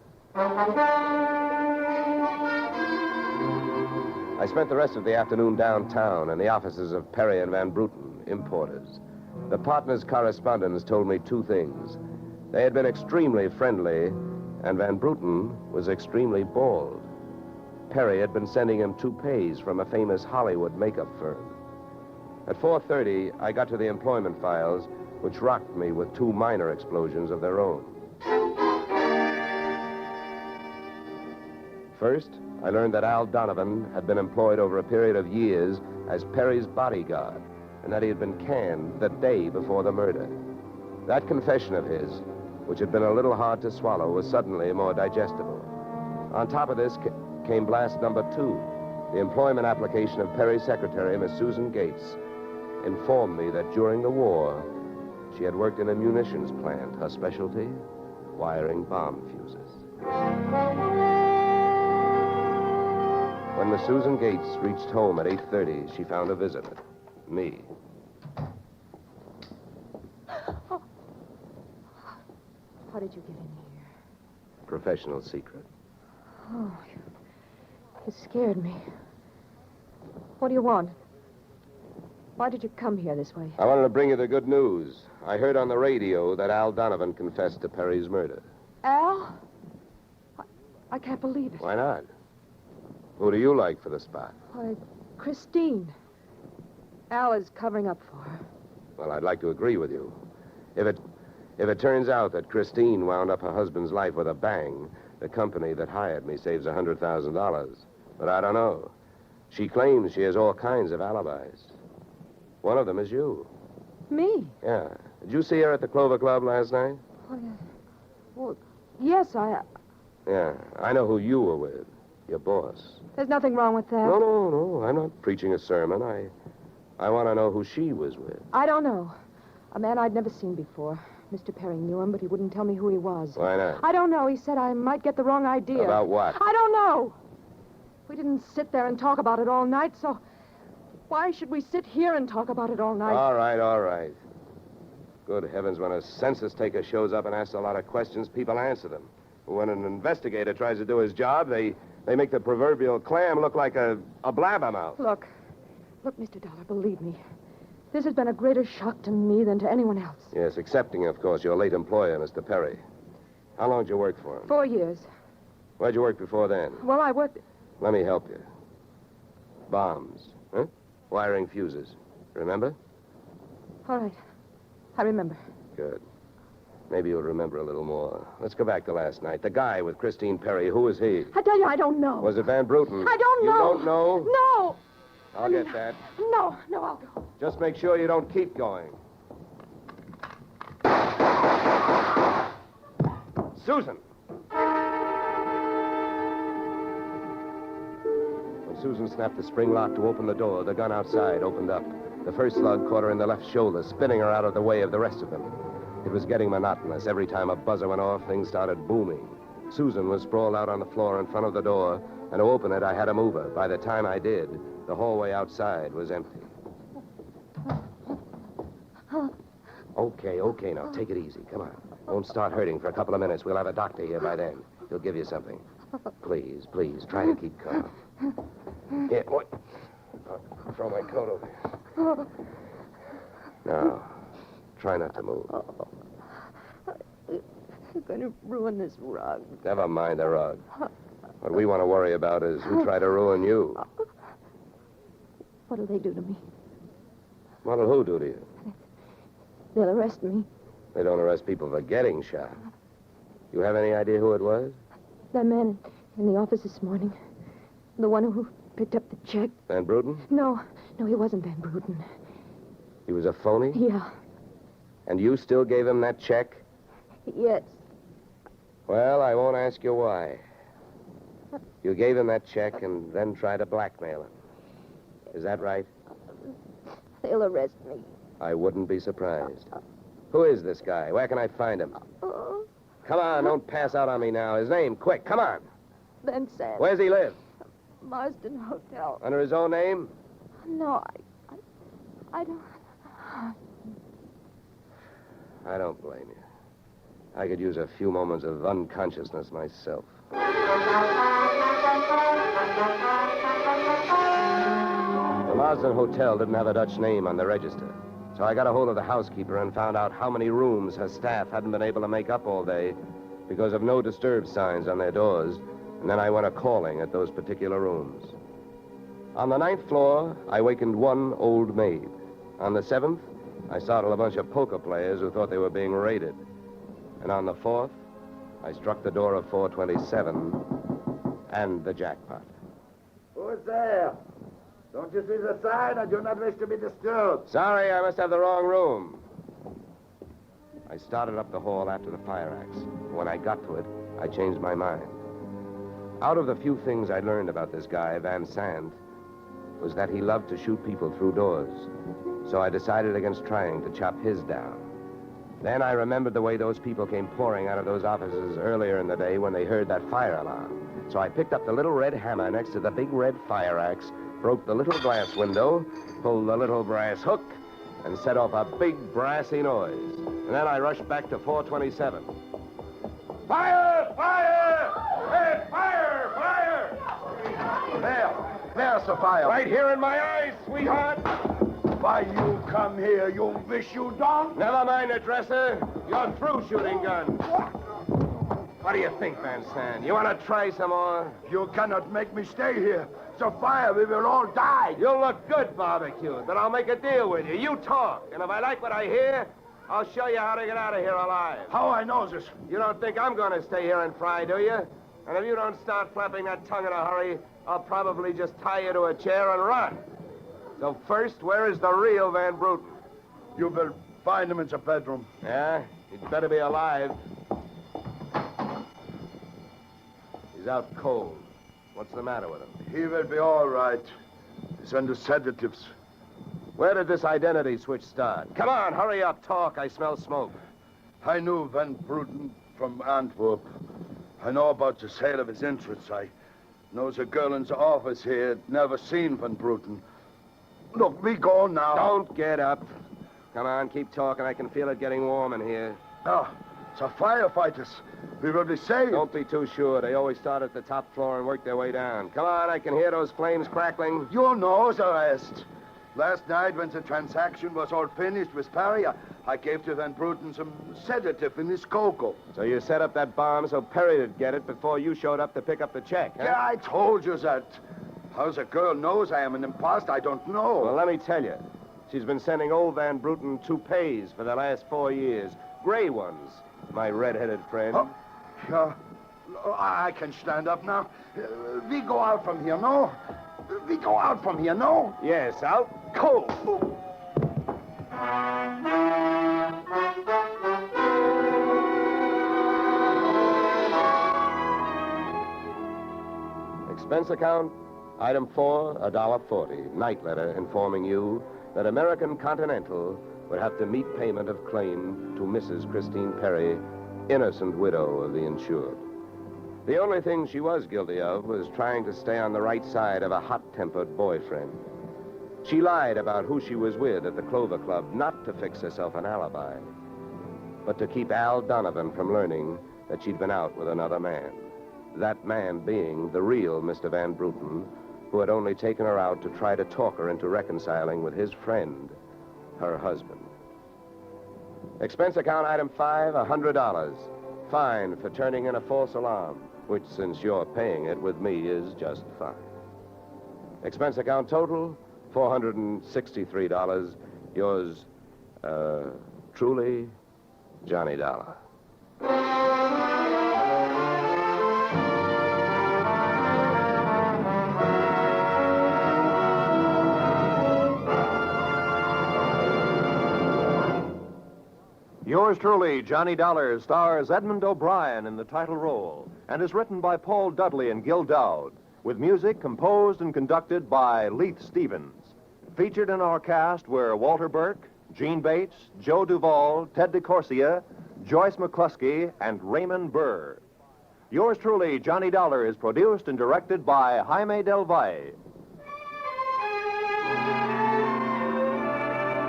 I spent the rest of the afternoon downtown in the offices of Perry and Van Bruten, importers. The partners' correspondents told me 2 things. They had been extremely friendly, and Van Bruten was extremely bald. Perry had been sending him toupees from a famous Hollywood makeup firm. At 4:30, I got to the employment files, which rocked me with 2 minor explosions of their own. First, I learned that Al Donovan had been employed over a period of years as Perry's bodyguard, and that he had been canned the day before the murder. That confession of his, which had been a little hard to swallow, was suddenly more digestible. On top of this came blast number 2. The employment application of Perry's secretary, Miss Susan Gates, informed me that during the war, she had worked in a munitions plant, her specialty, wiring bomb fuses. When Miss Susan Gates reached home at 8:30, she found a visitor, me. How did you get in here? Professional secret. Oh, you scared me. What do you want? Why did you come here this way? I wanted to bring you the good news. I heard on the radio that Al Donovan confessed to Perry's murder. Al? I can't believe it. Why not? Who do you like for the spot? Why, Christine. Al is covering up for her. Well, I'd like to agree with you. If it turns out that Christine wound up her husband's life with a bang, the company that hired me saves $100,000. But I don't know. She claims she has all kinds of alibis. One of them is you. Me? Yeah. Did you see her at the Clover Club last night? Well, yes, Yeah. I know who you were with. Your boss. There's nothing wrong with that. No. I'm not preaching a sermon. I want to know who she was with. I don't know. A man I'd never seen before. Mr. Perry knew him, but he wouldn't tell me who he was. Why not? I don't know. He said I might get the wrong idea. About what? I don't know. We didn't sit there and talk about it all night, so why should we sit here and talk about it all night? All right. Good heavens, when a census taker shows up and asks a lot of questions, people answer them. When an investigator tries to do his job, they make the proverbial clam look like a blabbermouth. Look, Mr. Dollar, believe me. This has been a greater shock to me than to anyone else. Yes, excepting, of course, your late employer, Mr. Perry. How long did you work for him? 4 years. Where'd you work before then? Well, I worked... Let me help you. Bombs, huh? Wiring fuses. Remember? All right. I remember. Good. Maybe you'll remember a little more. Let's go back to last night. The guy with Christine Perry, who was he? I tell you, I don't know. Was it Van Bruten? I don't know. You don't know? No. I'll get that. No, I'll go. Just make sure you don't keep going. Susan! When Susan snapped the spring lock to open the door, the gun outside opened up. The first slug caught her in the left shoulder, spinning her out of the way of the rest of them. It was getting monotonous. Every time a buzzer went off, things started booming. Susan was sprawled out on the floor in front of the door, and to open it, I had to move her. By the time I did, the hallway outside was empty. Okay, now take it easy. Come on. Won't start hurting for a couple of minutes. We'll have a doctor here by then. He'll give you something. Please, try to keep calm. Here, boy. I'll throw my coat over here. Now, try not to move. You're going to ruin this rug. Never mind the rug. What we want to worry about is who tried to ruin you. What'll they do to me? What'll who do to you? They'll arrest me. They don't arrest people for getting shot. You have any idea who it was? That man in the office this morning. The one who picked up the check. Van Bruten? No, he wasn't Van Bruten. He was a phony? Yeah. And you still gave him that check? Yes. Well, I won't ask you why. You gave him that check and then tried to blackmail him. Is that right? They'll arrest me. I wouldn't be surprised. Who is this guy? Where can I find him? Come on, don't pass out on me now. His name, quick, come on. Ben Sands. Where's he live? Marsden Hotel. Under his own name? No, I don't... I don't blame you. I could use a few moments of unconsciousness myself. The Marsden Hotel didn't have a Dutch name on the register, so I got a hold of the housekeeper and found out how many rooms her staff hadn't been able to make up all day because of no disturb signs on their doors, and then I went a-calling at those particular rooms. On the 9th floor, I wakened one old maid. On the 7th, I startled a bunch of poker players who thought they were being raided. And on the 4th, I struck the door of 427 and the jackpot. Who's there? Don't you see the sign? I do not wish to be disturbed. Sorry, I must have the wrong room. I started up the hall after the fire axe. When I got to it, I changed my mind. Out of the few things I learned about this guy, Van Sant, was that he loved to shoot people through doors. So I decided against trying to chop his down. Then I remembered the way those people came pouring out of those offices earlier in the day when they heard that fire alarm. So I picked up the little red hammer next to the big red fire axe, broke the little glass window, pulled the little brass hook, and set off a big brassy noise. And then I rushed back to 427. Fire! Fire! Hey, fire! Fire! There's the fire. Right here in my eyes, sweetheart. Why you come here? You wish you don't? Never mind the dresser. You're through shooting guns. What do you think, Van Sant? You want to try some more? You cannot make me stay here. It's a fire. We will all die. You'll look good barbecued, but I'll make a deal with you. You talk, and if I like what I hear, I'll show you how to get out of here alive. How I know this? You don't think I'm going to stay here and fry, do you? And if you don't start flapping that tongue in a hurry, I'll probably just tie you to a chair and run. So first, where is the real Van Bruten? You will find him in the bedroom. Yeah? He'd better be alive. He's out cold. What's the matter with him? He will be all right. He's under sedatives. Where did this identity switch start? Come on, hurry up, talk. I smell smoke. I knew Van Bruten from Antwerp. I know about the sale of his interests. I know the girl in the office here had never seen Van Bruten. Look, we go now. Don't get up. Come on, keep talking. I can feel it getting warm in here. Oh, the firefighters. We will be saved. Don't be too sure. They always start at the top floor and work their way down. Come on, I can hear those flames crackling. You know the rest. Last night, when the transaction was all finished with Perry, I gave to Van Bruten some sedative in his cocoa. So you set up that bomb so Perry would get it before you showed up to pick up the check, huh? Yeah, I told you that. How the girl knows I am an imposter, I don't know. Well, let me tell you. She's been sending old Van Bruten toupees for the last 4 years. Gray ones, my red-headed friend. Oh, yeah. I can stand up now. We go out from here, no? We go out from here, no? Yes, out cold. Expense account, item 4, $1.40. Night letter informing you that American Continental would have to meet payment of claim to Mrs. Christine Perry, innocent widow of the insured. The only thing she was guilty of was trying to stay on the right side of a hot-tempered boyfriend. She lied about who she was with at the Clover Club, not to fix herself an alibi, but to keep Al Donovan from learning that she'd been out with another man. That man being the real Mr. Van Bruten, who had only taken her out to try to talk her into reconciling with his friend, her husband. Expense account item 5, $100. Fine for turning in a false alarm, which, since you're paying it with me, is just fine. Expense account total, $463. Yours, truly, Johnny Dollar. Yours truly, Johnny Dollar, stars Edmund O'Brien in the title role and is written by Paul Dudley and Gil Dowd, with music composed and conducted by Leith Stevens. Featured in our cast were Walter Burke, Gene Bates, Joe Duvall, Ted DeCorsia, Joyce McCluskey, and Raymond Burr. Yours truly, Johnny Dollar, is produced and directed by Jaime Del Valle.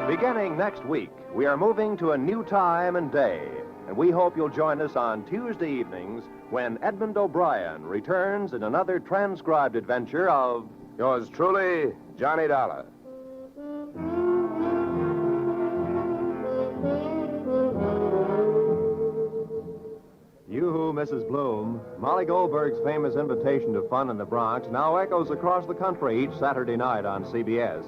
Beginning next week, we are moving to a new time and day, and we hope you'll join us on Tuesday evenings when Edmund O'Brien returns in another transcribed adventure of Yours truly, Johnny Dollar. You, Mrs. Bloom, Molly Goldberg's famous invitation to fun in the Bronx now echoes across the country each Saturday night on CBS.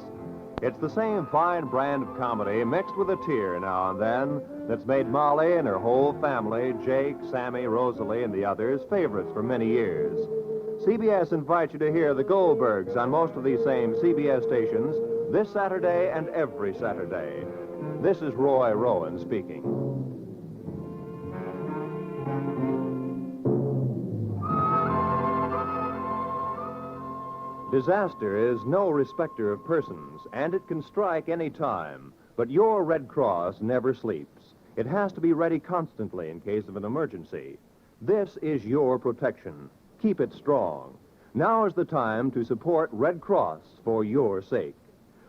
It's the same fine brand of comedy mixed with a tear now and then that's made Molly and her whole family, Jake, Sammy, Rosalie, and the others, favorites for many years. CBS invites you to hear the Goldbergs on most of these same CBS stations this Saturday and every Saturday. This is Roy Rowan speaking. Disaster is no respecter of persons, and it can strike any time. But your Red Cross never sleeps. It has to be ready constantly in case of an emergency. This is your protection. Keep it strong. Now is the time to support Red Cross for your sake.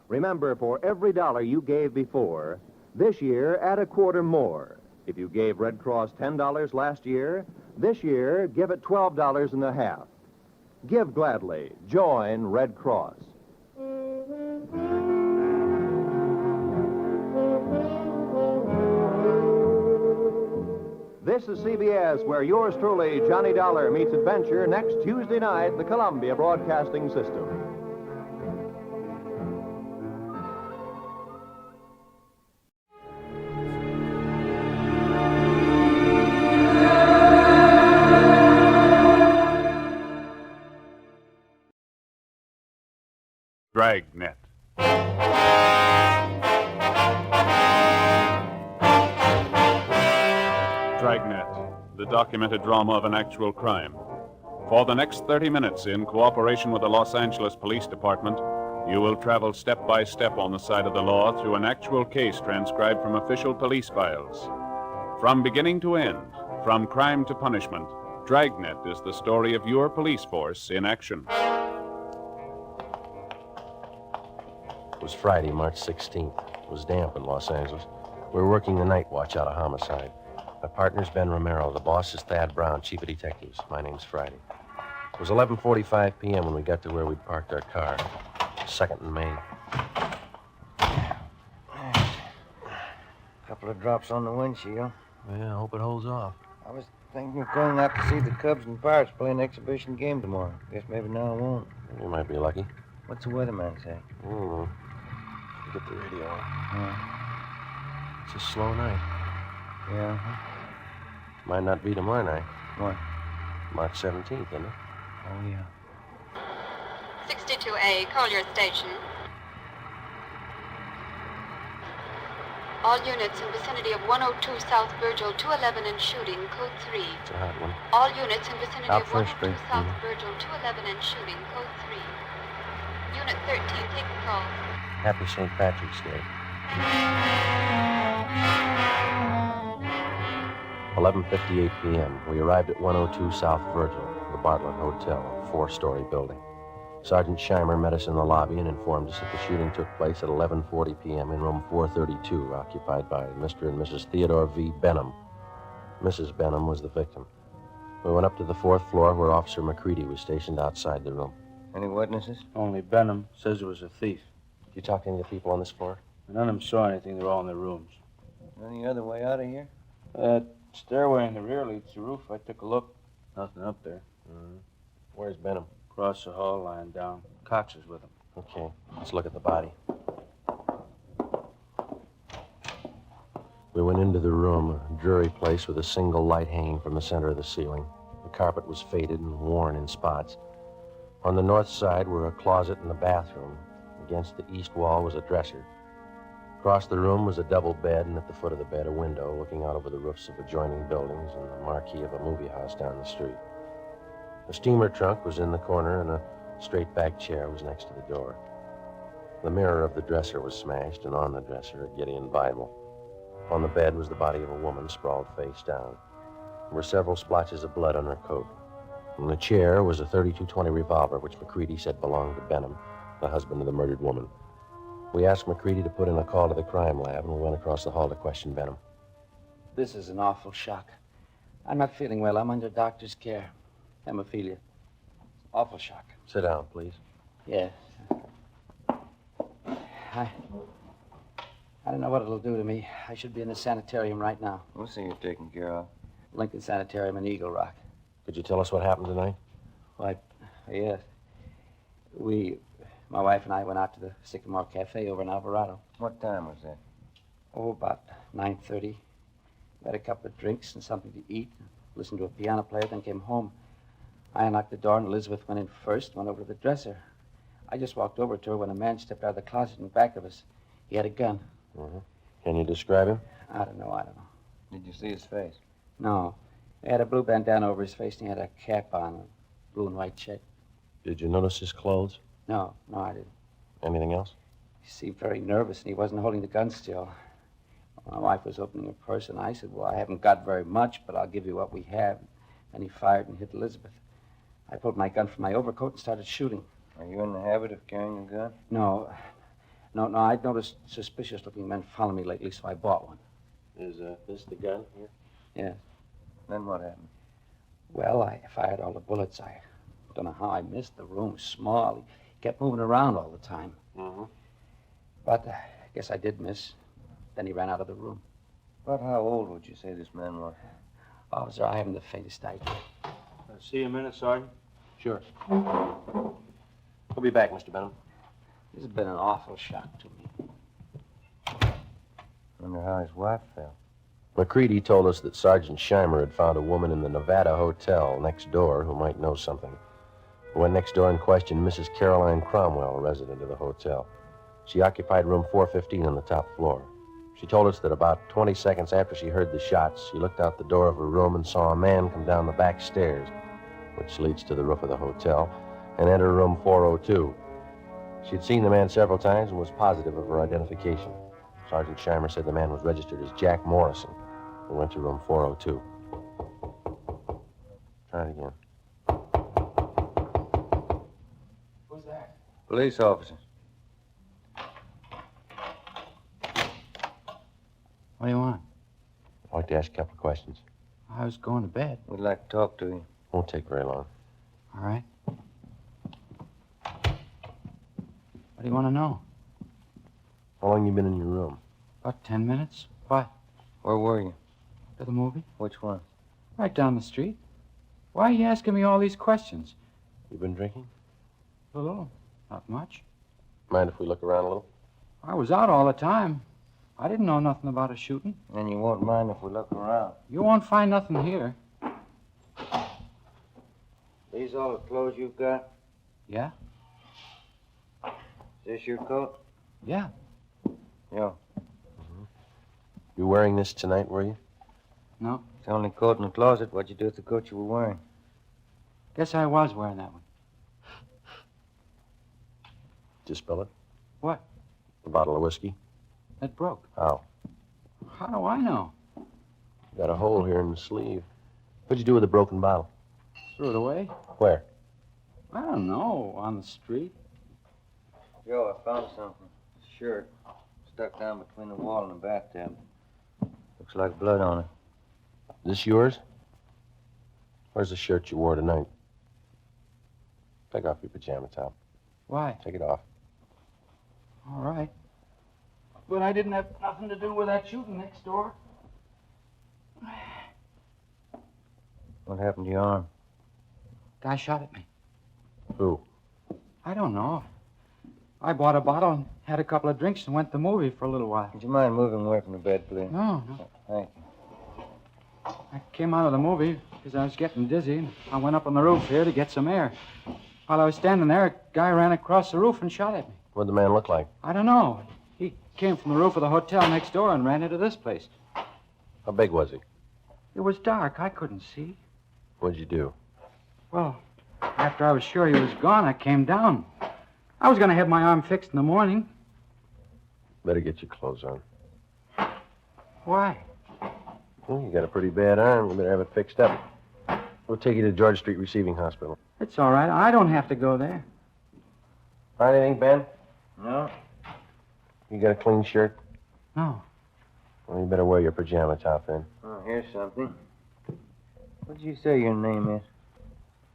Remember, for every dollar you gave before, this year add a quarter more. If you gave Red Cross $10 last year, this year give it $12.50. Give gladly. Join Red Cross. This is CBS, where yours truly, Johnny Dollar, meets adventure next Tuesday night, the Columbia Broadcasting System. Dragnet. Dragnet, the documented drama of an actual crime. For the next 30 minutes, in cooperation with the Los Angeles Police Department, you will travel step by step on the side of the law through an actual case transcribed from official police files. From beginning to end, from crime to punishment, Dragnet is the story of your police force in action. It was Friday, March 16th. It was damp in Los Angeles. We were working the night watch out of homicide. My partner's Ben Romero. The boss is Thad Brown, chief of detectives. My name's Friday. It was 11:45 p.m. when we got to where we'd parked our car. 2nd and Main. Couple of drops on the windshield. Yeah, I hope it holds off. I was thinking of going out to see the Cubs and Pirates play an exhibition game tomorrow. Guess maybe now I won't. You might be lucky. What's the weatherman say? I don't know. Get the radio on. Yeah. It's a slow night. Yeah. Might not be tomorrow night. What? March 17th, isn't it? Oh, yeah. 62A, Collier Station. All units in vicinity of 102 South Virgil, 211 and shooting, code 3. It's a hot one. All units in vicinity Out of First 102 Street. South Virgil, 211 and shooting, code 3. Unit 13, take the call. Happy St. Patrick's Day. 11:58 p.m. We arrived at 102 South Virgil, the Bartlett Hotel, a 4-story building. Sergeant Scheimer met us in the lobby and informed us that the shooting took place at 11:40 p.m. in room 432, occupied by Mr. and Mrs. Theodore V. Benham. Mrs. Benham was the victim. We went up to the 4th floor where Officer McCready was stationed outside the room. Any witnesses? Only Benham says it was a thief. Did you talk to any of the people on this floor? None of them saw anything. They're all in their rooms. Any other way out of here? That stairway in the rear leads to the roof. I took a look. Nothing up there. Mm-hmm. Where's Benham? Across the hall, lying down. Cox is with him. Okay, let's look at the body. We went into the room, a dreary place with a single light hanging from the center of the ceiling. The carpet was faded and worn in spots. On the north side were a closet and a bathroom. Against the east wall was a dresser. Across the room was a double bed, and at the foot of the bed, a window looking out over the roofs of adjoining buildings and the marquee of a movie house down the street. A steamer trunk was in the corner, and a straight-back chair was next to the door. The mirror of the dresser was smashed, and on the dresser, a Gideon Bible. On the bed was the body of a woman sprawled face down. There were several splotches of blood on her coat. In the chair was a .32-20 revolver, which McCready said belonged to Benham, the husband of the murdered woman. We asked McCready to put in a call to the crime lab, and we went across the hall to question Benham. This is an awful shock. I'm not feeling well. I'm under doctor's care. Hemophilia. Awful shock. Sit down, please. Yes. I don't know what it'll do to me. I should be in the sanitarium right now. We'll see you taken care of. Lincoln Sanitarium in Eagle Rock. Could you tell us what happened tonight? Why, yes. My wife and I went out to the Sycamore Cafe over in Alvarado. What time was that? Oh, about 9:30. We had a couple of drinks and something to eat. Listened to a piano player, then came home. I unlocked the door, and Elizabeth went in first, went over to the dresser. I just walked over to her when a man stepped out of the closet in back of us. He had a gun. Mm-hmm. Can you describe him? I don't know. Did you see his face? No. He had a blue bandana over his face, and he had a cap on, a blue and white check. Did you notice his clothes? No, I didn't. Anything else? He seemed very nervous, and he wasn't holding the gun still. My wife was opening her purse, and I said, well, I haven't got very much, but I'll give you what we have. And he fired and hit Elizabeth. I pulled my gun from my overcoat and started shooting. Are you in the habit of carrying a gun? No, I'd noticed suspicious-looking men following me lately, so I bought one. Is this the gun here? Yes. Then what happened? Well, I fired all the bullets. I don't know how I missed. The room was small. He kept moving around all the time. Mm-hmm. But I guess I did miss. Then he ran out of the room. About how old would you say this man was? Officer, I haven't the faintest idea. See you a minute, Sergeant? Sure. We'll be back, Mr. Benham. This has been an awful shock to me. Wonder how his wife felt. McCready told us that Sergeant Scheimer had found a woman in the Nevada Hotel next door who might know something. We went next door and questioned Mrs. Caroline Cromwell, a resident of the hotel. She occupied room 415 on the top floor. She told us that about 20 seconds after she heard the shots, she looked out the door of her room and saw a man come down the back stairs, which leads to the roof of the hotel, and enter room 402. She'd seen the man several times and was positive of her identification. Sergeant Scheimer said the man was registered as Jack Morrison. We went to room 402. Try it again. Who's that? Police officer. What do you want? I'd like to ask a couple of questions. I was going to bed. We'd like to talk to you. Won't take very long. All right. What do you want to know? How long you been in your room? About 10 minutes. Why? Where were you? To the movie. Which one? Right down the street. Why are you asking me all these questions? You been drinking? A little. Not much. Mind if we look around a little? I was out all the time. I didn't know nothing about a shooting. And you won't mind if we look around. You won't find nothing here. These all the clothes you've got? Yeah? Is this your coat? Yeah. Yeah. You wearing this tonight, were you? No. It's the only coat in the closet. What'd you do with the coat you were wearing? Guess I was wearing that one. Did you spill it? What? A bottle of whiskey? It broke. How? How do I know? Got a hole here in the sleeve. What'd you do with the broken bottle? Threw it away. Where? I don't know. On the street. Joe, I found something. A shirt. Stuck down between the wall and the bathtub. Looks like blood on it. Is this yours? Where's the shirt you wore tonight? Take off your pajama top. Why? Take it off. All right. But I didn't have nothing to do with that shooting next door. What happened to your arm? Guy shot at me. Who? I don't know. I bought a bottle and had a couple of drinks and went to the movie for a little while. Would you mind moving away from the bed, please? No, no. Thank you. I came out of the movie because I was getting dizzy, and I went up on the roof here to get some air. While I was standing there, a guy ran across the roof and shot at me. What'd the man look like? I don't know. He came from the roof of the hotel next door and ran into this place. How big was he? It was dark. I couldn't see. What'd you do? Well, after I was sure he was gone, I came down. I was going to have my arm fixed in the morning. Better get your clothes on. Why? Well, you got a pretty bad arm. You better have it fixed up. We'll take you to George Street Receiving Hospital. It's all right. I don't have to go there. Find anything, Ben? No. You got a clean shirt? No. Well, you better wear your pajama top then. Oh, here's something. What did you say your name is?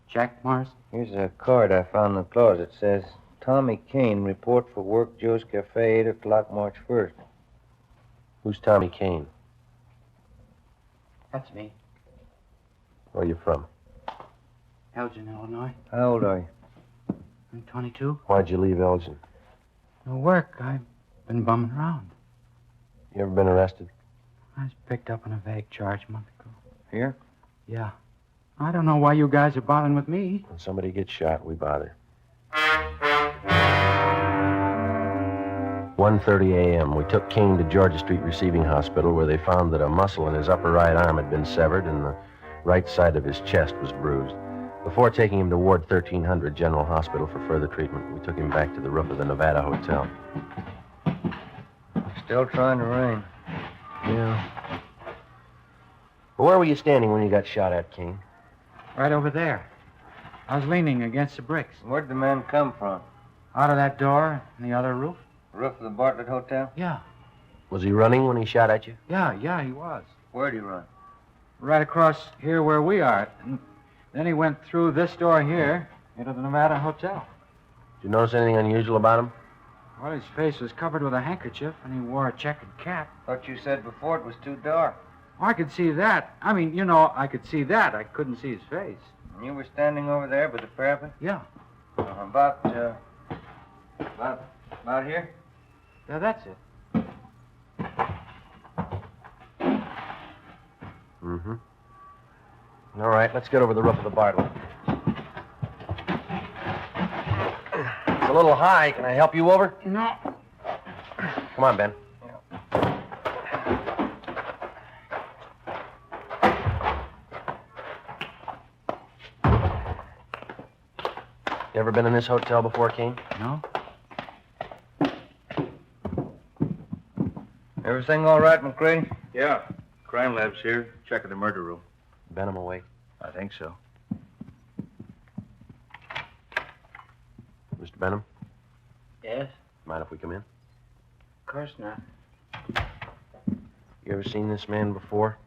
Jack Morris. Here's a card I found in the closet. It says, Tommy Kane, report for work, Joe's Cafe, 8 o'clock, March 1st. Who's Tommy Kane? That's me. Where are you from? Elgin, Illinois. How old are you? I'm 22. Why'd you leave Elgin? No work. I've been bumming around. You ever been arrested? I was picked up on a vague charge a month ago. Here? Yeah. I don't know why you guys are bothering with me. When somebody gets shot, we bother. 1:30 a.m. We took Kane to Georgia Street Receiving Hospital, where they found that a muscle in his upper right arm had been severed and the right side of his chest was bruised. Before taking him to Ward 1300 General Hospital for further treatment, we took him back to the roof of the Nevada Hotel. Still trying to rain. Yeah. Well, where were you standing when you got shot at, Kane? Right over there. I was leaning against the bricks. Where'd the man come from? Out of that door in the other roof. Roof of the Bartlett Hotel? Yeah. Was he running when he shot at you? Yeah, he was. Where'd he run? Right across here where we are. And then he went through this door here into the Nevada Hotel. Did you notice anything unusual about him? Well, his face was covered with a handkerchief, and he wore a checkered cap. Thought you said before it was too dark. Oh, I could see that. I mean, you know, I could see that. I couldn't see his face. And you were standing over there by the parapet? Yeah. About here? Yeah, that's it. Mm-hmm. All right, let's get over the roof of the Bartlett. It's a little high. Can I help you over? No. Come on, Ben. You ever been in this hotel before, Kane? No. Everything all right, McCready? Yeah. Crime lab's here. Checking the murder room. Benham awake? I think so. Mr. Benham? Yes? Mind if we come in? Of course not. You ever seen this man before?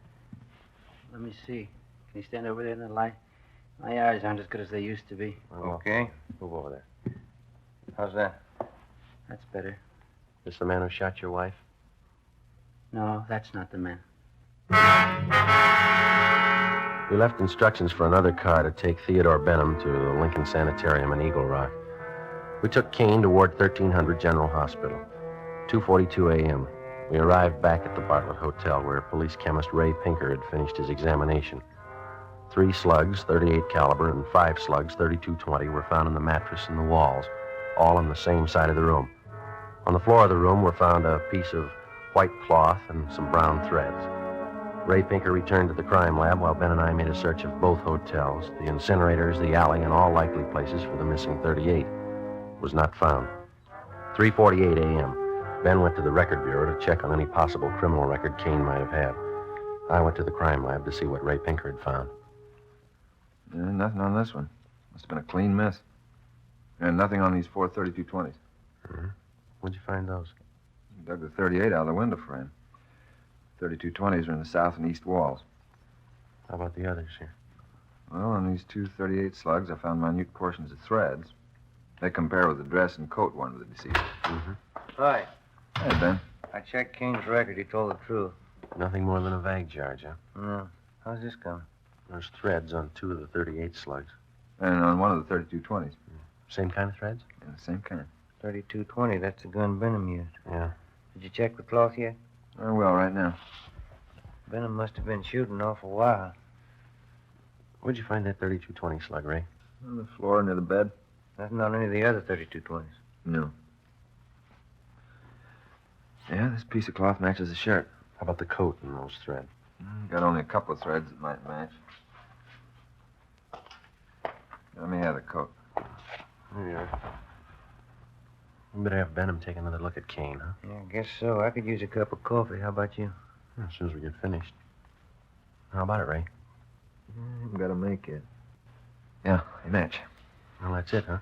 Let me see. Can you stand over there in the light? My eyes aren't as good as they used to be. Okay. Move over there. How's that? That's better. This the man who shot your wife? No, that's not the man. We left instructions for another car to take Theodore Benham to the Lincoln Sanitarium in Eagle Rock. We took Kane to Ward 1300 General Hospital. 2:42 a.m. We arrived back at the Bartlett Hotel, where police chemist Ray Pinker had finished his examination. 3 slugs, .38 caliber, and 5 slugs, .32-20, were found in the mattress and the walls, all on the same side of the room. On the floor of the room were found a piece of white cloth and some brown threads. Ray Pinker returned to the crime lab while Ben and I made a search of both hotels, the incinerators, the alley, and all likely places for the missing .38. It was not found. 3:48 a.m. Ben went to the record bureau to check on any possible criminal record Kane might have had. I went to the crime lab to see what Ray Pinker had found. Nothing on this one. Must have been a clean miss. And nothing on these 4 32-20s. Mm-hmm. Where'd you find those? Dug the 38 out of the window frame. 32-20s are in the south and east walls. How about the others here? Well, on these 2 38 slugs, I found minute portions of threads. They compare with the dress and coat worn with the deceased. Mm-hmm. Hi. Hey, Ben. I checked Kane's record. He told the truth. Nothing more than a vague charge, huh? No. How's this coming? There's threads on 2 of the 38 slugs. And on one of the 32-20s. Same kind of threads? Yeah, the same kind. 32-20. That's the gun Benham used. Yeah. Did you check the cloth yet? Oh, well, right now. Benham must have been shooting an awful while. Where'd you find that 32-20 slug, Ray? On the floor near the bed. Nothing on any of the other 32-20s. No. Yeah, this piece of cloth matches the shirt. How about the coat and those threads? Got only a couple of threads that might match. Let me have the coat. There you are. We better have Benham take another look at Kane, huh? Yeah, I guess so. I could use a cup of coffee. How about you? As soon as we get finished. How about it, Ray? Haven't got to make it. Yeah, they match. Well, that's it, huh?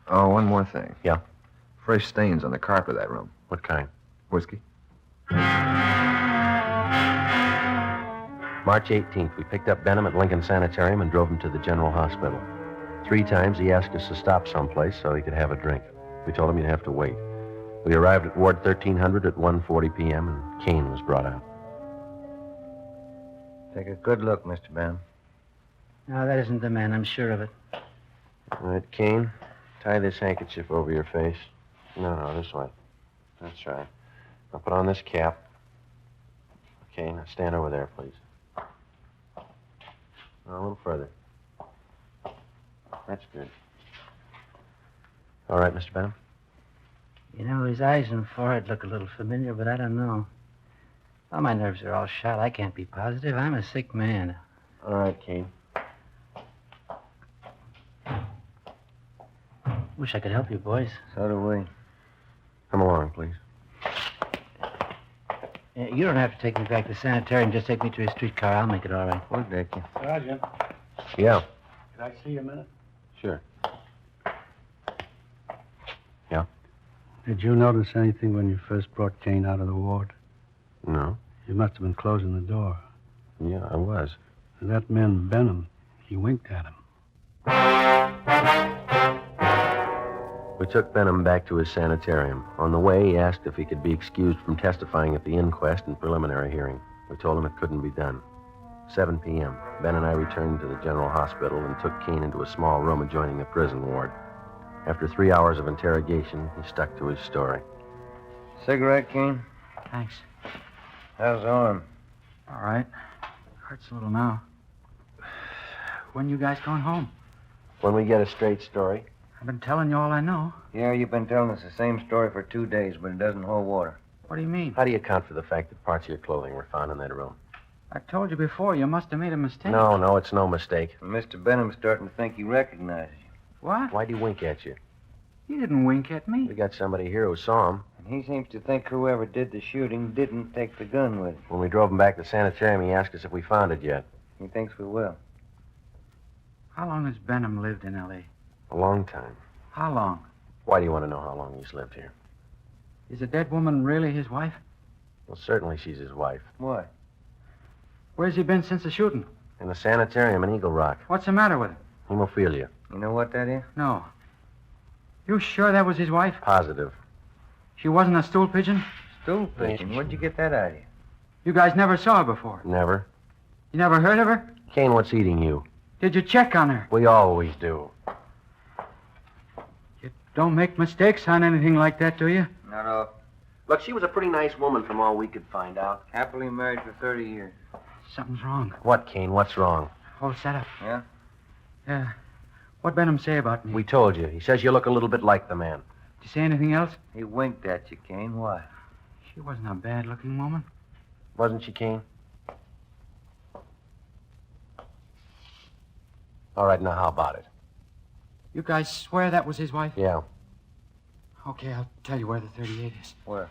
Oh, one more thing. Yeah? Fresh stains on the carpet of that room. What kind? Whiskey. March 18th, we picked up Benham at Lincoln Sanitarium and drove him to the General Hospital. 3 times he asked us to stop someplace so he could have a drink. We told him he'd have to wait. We arrived at Ward 1300 at 1:40 p.m., and Kane was brought out. Take a good look, Mr. Benham. No, that isn't the man. I'm sure of it. All right, Kane, tie this handkerchief over your face. No, this way. That's right. Now put on this cap. Okay, now stand over there, please. Now, a little further. That's good. All right, Mr. Benham? You know, his eyes and forehead look a little familiar, but I don't know. Well, my nerves are all shot. I can't be positive. I'm a sick man. All right, Kane. Wish I could help you, boys. So do we. Come along, please. You don't have to take me back to the sanitarium. Just take me to a streetcar. I'll make it all right. We'll take you. Sergeant, Yeah, can I see you a minute? sure. Yeah? Did you notice anything when you first brought Kane out of the ward? No? You must have been closing the door. Yeah, I was. And that man, Benham, he winked at him. We took Benham back to his sanitarium. On the way, he asked if he could be excused from testifying at the inquest and preliminary hearing. We told him it couldn't be done. 7 p.m. Ben and I returned to the General Hospital and took Kane into a small room adjoining the prison ward. After 3 hours of interrogation, he stuck to his story. Cigarette, Kane? Thanks. How's the arm? All right. Hurts a little now. When you guys going home? When we get a straight story. I've been telling you all I know. Yeah, you've been telling us the same story for 2 days, but it doesn't hold water. What do you mean? How do you account for the fact that parts of your clothing were found in that room? I told you before, you must have made a mistake. No, it's no mistake. And Mr. Benham's starting to think he recognizes you. What? Why'd he wink at you? He didn't wink at me. We got somebody here who saw him. And he seems to think whoever did the shooting didn't take the gun with him. When we drove him back to the sanitarium, he asked us if we found it yet. He thinks we will. How long has Benham lived in L.A.? A long time. How long? Why do you want to know how long he's lived here? Is the dead woman really his wife? Well, certainly she's his wife. Why? Where's he been since the shooting? In the sanitarium in Eagle Rock. What's the matter with him? Hemophilia. You know what that is? No. You sure that was his wife? Positive. She wasn't a stool pigeon? Stool pigeon? Where'd you get that idea? You guys never saw her before? Never. You never heard of her? Kane, what's eating you? Did you check on her? We always do. You don't make mistakes on anything like that, do you? Not off. Look, she was a pretty nice woman from all we could find out. Happily married for 30 years. Something's wrong. What, Kane? What's wrong? Hold set up. Yeah? Yeah. What'd Benham say about me? We told you. He says you look a little bit like the man. Did you say anything else? He winked at you, Kane. Why? She wasn't a bad-looking woman. Wasn't she, Kane? All right, now how about it? You guys swear that was his wife? Yeah. Okay, I'll tell you where the 38 is. Where?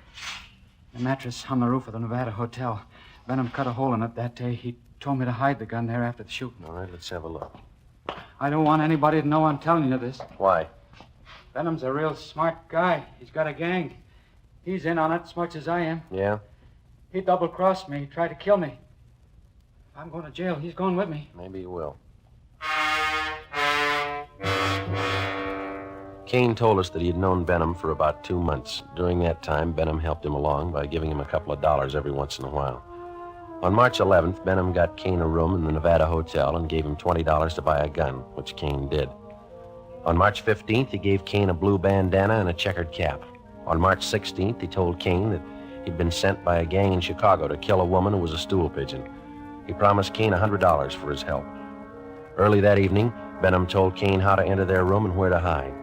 The mattress on the roof of the Nevada Hotel. Benham cut a hole in it that day. He told me to hide the gun there after the shooting. All right, let's have a look. I don't want anybody to know I'm telling you this. Why? Benham's a real smart guy. He's got a gang. He's in on it as much as I am. Yeah? He double-crossed me. He tried to kill me. If I'm going to jail, he's going with me. Maybe he will. Kane told us that he had known Benham for about 2 months. During that time, Benham helped him along by giving him a couple of dollars every once in a while. On March 11th, Benham got Kane a room in the Nevada Hotel and gave him $20 to buy a gun, which Kane did. On March 15th, he gave Kane a blue bandana and a checkered cap. On March 16th, he told Kane that he'd been sent by a gang in Chicago to kill a woman who was a stool pigeon. He promised Kane $100 for his help. Early that evening, Benham told Kane how to enter their room and where to hide.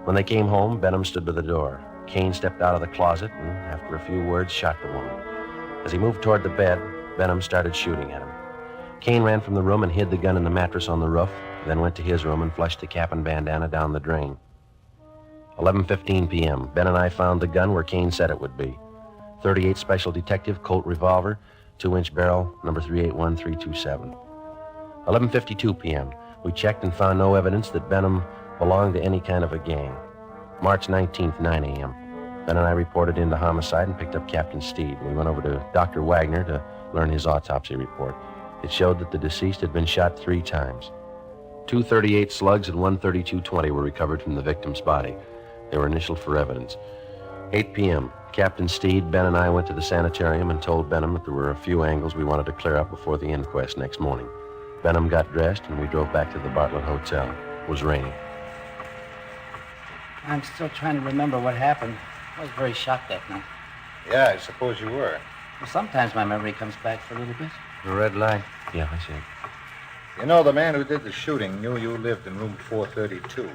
When they came home, Benham stood by the door. Kane stepped out of the closet and, after a few words, shot the woman. As he moved toward the bed, Benham started shooting at him. Kane ran from the room and hid the gun in the mattress on the roof, then went to his room and flushed the cap and bandana down the drain. 11:15 p.m., Ben and I found the gun where Kane said it would be. 38 Special Detective Colt revolver, 2-inch barrel, number 381327. 11:52 p.m., we checked and found no evidence that Benham belonged to any kind of a gang. March 19th, 9 a.m. Ben and I reported into homicide and picked up Captain Steed. We went over to Dr. Wagner to learn his autopsy report. It showed that the deceased had been shot 3 times. 2 .38 slugs and 1 .32-20 were recovered from the victim's body. They were initialed for evidence. 8 p.m., Captain Steed, Ben, and I went to the sanitarium and told Benham that there were a few angles we wanted to clear up before the inquest next morning. Benham got dressed, and we drove back to the Bartlett Hotel. It was raining. I'm still trying to remember what happened. I was very shocked that night. Yeah, I suppose you were. Well, sometimes my memory comes back for a little bit. The red light. Yeah, I see. You know, the man who did the shooting knew you lived in room 432,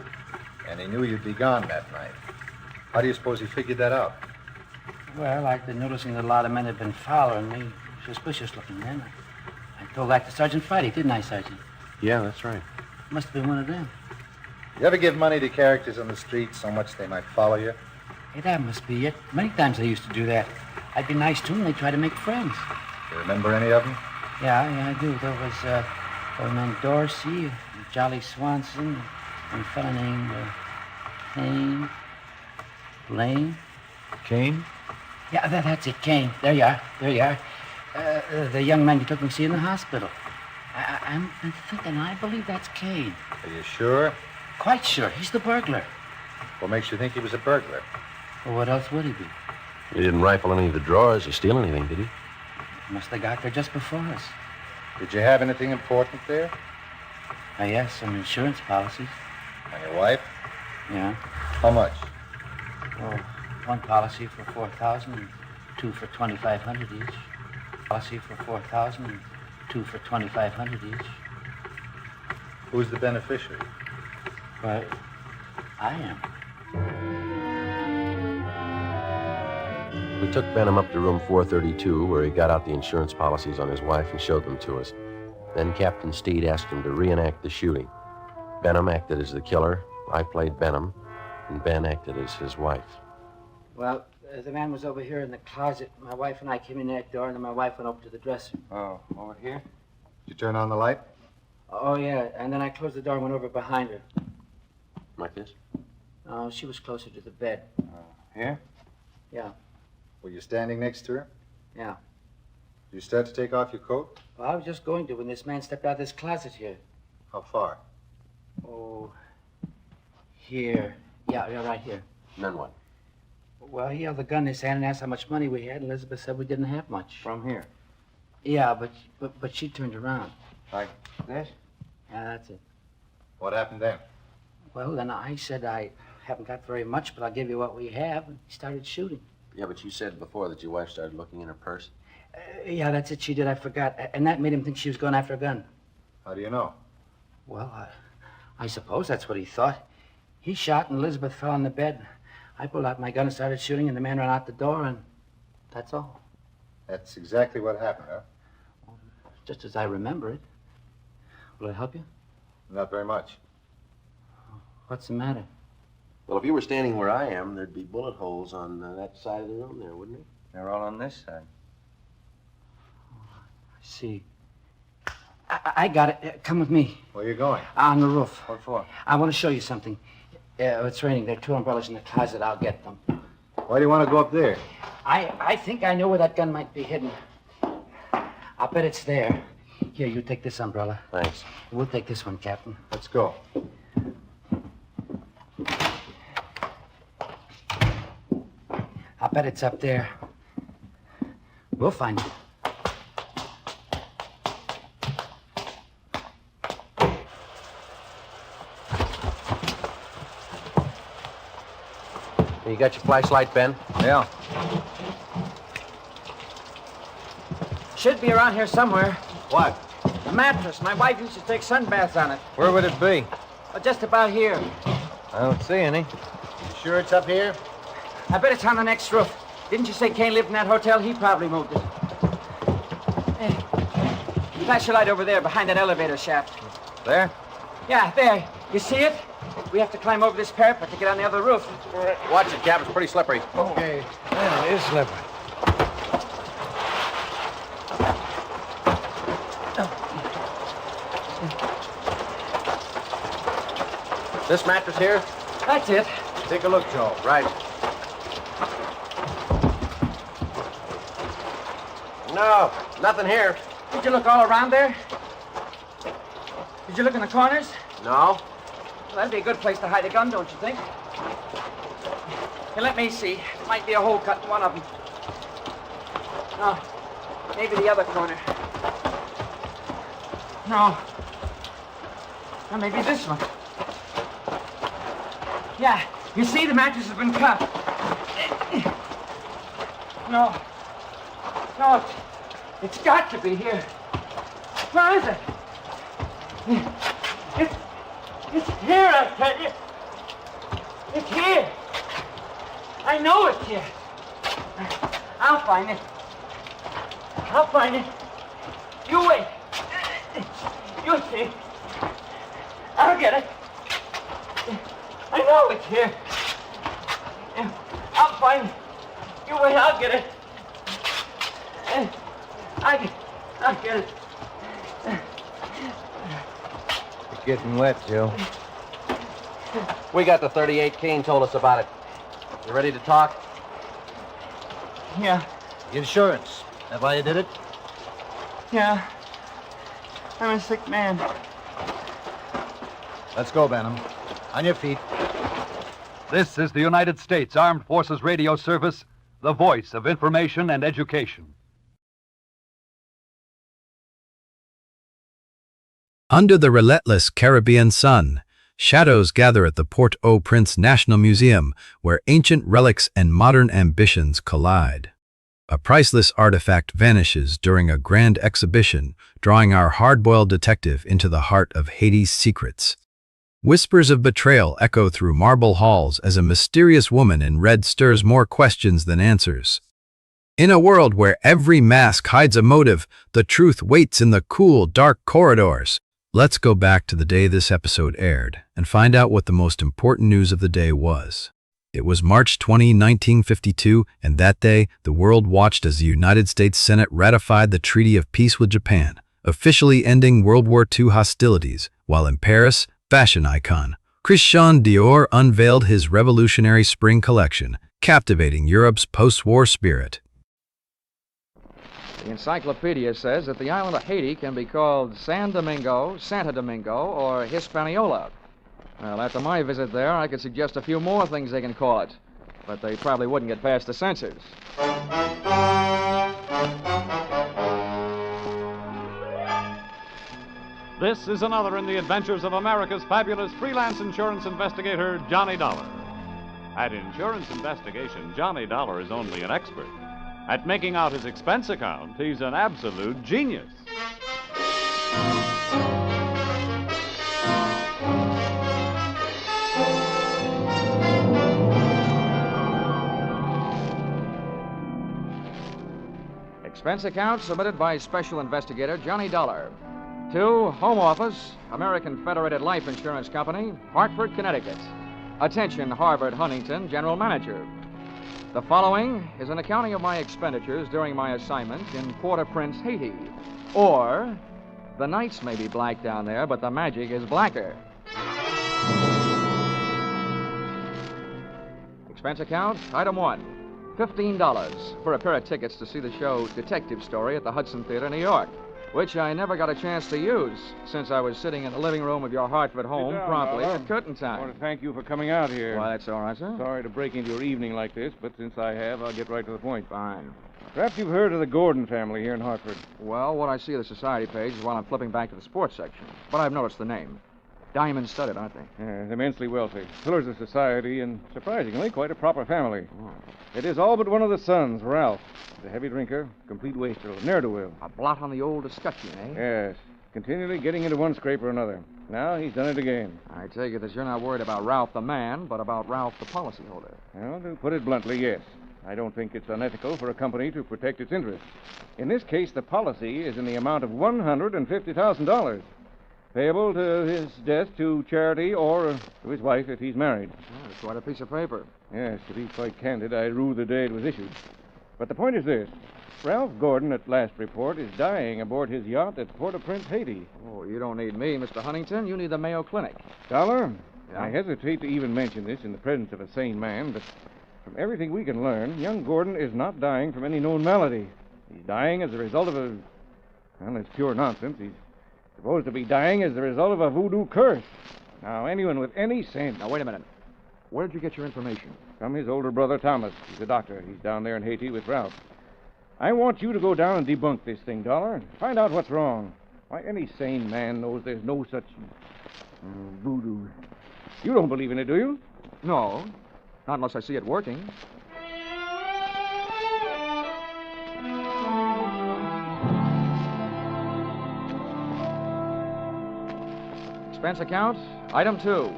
and he knew you'd be gone that night. How do you suppose he figured that out? Well, I'd been noticing that a lot of men had been following me, suspicious-looking men. I told that to Sergeant Friday, didn't I, Sergeant? Yeah, that's right. Must have been one of them. You ever give money to characters on the street so much they might follow you? Hey, that must be it. Many times I used to do that. I'd be nice to them, they'd try to make friends. You remember any of them? Yeah, I do. There was old man Dorsey, Jolly Swanson, and a fellow named Kane. Lane? Kane? Yeah, that's it, Kane. There you are. The young man you took me to see in the hospital. I'm thinking, I believe that's Kane. Are you sure? Quite sure. He's the burglar. What makes you think he was a burglar? Well, what else would he be? He didn't rifle any of the drawers or steal anything, did he? Must have got there just before us. Did you have anything important there? Yes, some insurance policies. On your wife? Yeah. How much? Oh, one policy for $4,000 and 2 for $2,500 each. Policy for $4,000 and 2 for $2,500 each. Who's the beneficiary? Well, I am. We took Benham up to room 432, where he got out the insurance policies on his wife and showed them to us. Then Captain Steed asked him to reenact the shooting. Benham acted as the killer, I played Benham, and Ben acted as his wife. Well, the man was over here in the closet. My wife and I came in that door, and then my wife went over to the dresser. Oh, over here? Did you turn on the light? Oh, yeah, and then I closed the door and went over behind her. Like this? No, she was closer to the bed. Here? Yeah. Were you standing next to her? Yeah. Did you start to take off your coat? Well, I was just going to when this man stepped out of this closet here. How far? Oh, here. Yeah, right here. And then what? Well, he held the gun in his hand and asked how much money we had. Elizabeth said we didn't have much. From here? Yeah, but she turned around. Like this? Yeah, that's it. What happened then? Well, then I said I haven't got very much, but I'll give you what we have. And he started shooting. Yeah, but you said before that your wife started looking in her purse. Yeah, that's it. She did. I forgot. And that made him think she was going after a gun. How do you know? Well, I suppose that's what he thought. He shot and Elizabeth fell on the bed. I pulled out my gun and started shooting, and the man ran out the door, and that's all. That's exactly what happened, huh? Just as I remember it. Will it help you? Not very much. What's the matter? Well, if you were standing where I am, there'd be bullet holes on that side of the room there, wouldn't it? They're all on this side. I see. I got it. Come with me. Where are you going? On the roof. What for? I want to show you something. Yeah, it's raining. There are 2 umbrellas in the closet. I'll get them. Why do you want to go up there? I think I know where that gun might be hidden. I'll bet it's there. Here, you take this umbrella. Thanks. We'll take this one, Captain. Let's go. I'll bet it's up there. We'll find it. You got your flashlight, Ben? Yeah. Should be around here somewhere. What? A mattress. My wife used to take sunbaths on it. Where would it be? Just about here. I don't see any. You sure it's up here? I bet it's on the next roof. Didn't you say Kane lived in that hotel? He probably moved it. Hey, flash your light over there behind that elevator shaft. There? Yeah, there. You see it? We have to climb over this parapet to get on the other roof. Watch it, Cap. It's pretty slippery. Okay. Yeah, it is slippery. This mattress here? That's it. Take a look, Joe. Right. No, nothing here. Did you look all around there? Did you look in the corners? No. Well, that'd be a good place to hide a gun, don't you think? Here, let me see. There might be a hole cut in one of them. No, maybe the other corner. No. Or maybe this one. Yeah, you see, the mattress has been cut. No. No, it's got to be here. Where is it? It's here, I tell you. It's here. I know it's here. I'll find it. I'll find it. You wait. You'll see. I'll get it. I know it's here. I'll find it. You wait, I'll get it. I'll get it. It's getting wet, Joe. We got the 38. Kane told us about it. You ready to talk? Yeah. Insurance. That why you did it? Yeah. I'm a sick man. Let's go, Benham. On your feet. This is the United States Armed Forces Radio Service, the voice of information and education. Under the relentless Caribbean sun, shadows gather at the Port-au-Prince National Museum, where ancient relics and modern ambitions collide. A priceless artifact vanishes during a grand exhibition, drawing our hard-boiled detective into the heart of Haiti's secrets. Whispers of betrayal echo through marble halls as a mysterious woman in red stirs more questions than answers. In a world where every mask hides a motive, the truth waits in the cool, dark corridors. Let's go back to the day this episode aired and find out what the most important news of the day was. It was March 20, 1952, and that day, the world watched as the United States Senate ratified the Treaty of Peace with Japan, officially ending World War II hostilities, while in Paris, fashion icon Christian Dior unveiled his revolutionary spring collection, captivating Europe's post-war spirit. The encyclopedia says that the island of Haiti can be called San Domingo, Santo Domingo, or Hispaniola. Well, after my visit there, I could suggest a few more things they can call it, but they probably wouldn't get past the censors. This is another in the adventures of America's fabulous freelance insurance investigator, Johnny Dollar. At insurance investigation, Johnny Dollar is only an expert. At making out his expense account, he's an absolute genius. Expense account submitted by Special Investigator Johnny Dollar. To Home Office, American Federated Life Insurance Company, Hartford, Connecticut. Attention, Harvard Huntington, General Manager. The following is an accounting of my expenditures during my assignment in Port-au-Prince, Haiti. Or, the nights may be black down there, but the magic is blacker. Expense account, item 1, $15 for a pair of tickets to see the show Detective Story at the Hudson Theater, New York, which I never got a chance to use since I was sitting in the living room of your Hartford home promptly at curtain I time. want to thank you for coming out here. Why, that's all right, sir. Sorry to break into your evening like this, but since I have, I'll get right to the point. Fine. Perhaps you've heard of the Gordon family here in Hartford. Well, what I see of the society page is while I'm flipping back to the sports section. But I've noticed the name. Diamond-studded, aren't they? Immensely wealthy. Pillars of society, and surprisingly, quite a proper family. It is all but one of the sons, Ralph. He's a heavy drinker, complete waster, ne'er-do-well. A blot on the old escutcheon, eh? Yes. Continually getting into one scrape or another. Now he's done it again. I take it that you're not worried about Ralph the man, but about Ralph the policyholder. Well, to put it bluntly, yes. I don't think it's unethical for a company to protect its interests. In this case, the policy is in the amount of $150,000. Payable to his death to charity or to his wife if he's married. Oh, that's quite a piece of paper. Yes, to be quite candid, I rue the day it was issued. But the point is this. Ralph Gordon, at last report, is dying aboard his yacht at Port-au-Prince, Haiti. Oh, you don't need me, Mr. Huntington. You need the Mayo Clinic. Dollar? Yeah? I hesitate to even mention this in the presence of a sane man, but from everything we can learn, young Gordon is not dying from any known malady. He's dying as a result of a... Well, it's pure nonsense. He's supposed to be dying as the result of a voodoo curse. Now, anyone with any sense... Now, wait a minute. Where'd you get your information? From his older brother, Thomas. He's a doctor. He's down there in Haiti with Ralph. I want you to go down and debunk this thing, Dollar, and find out what's wrong. Why, any sane man knows there's no such... voodoo. You don't believe in it, do you? No. Not unless I see it working. Expense account, item 2,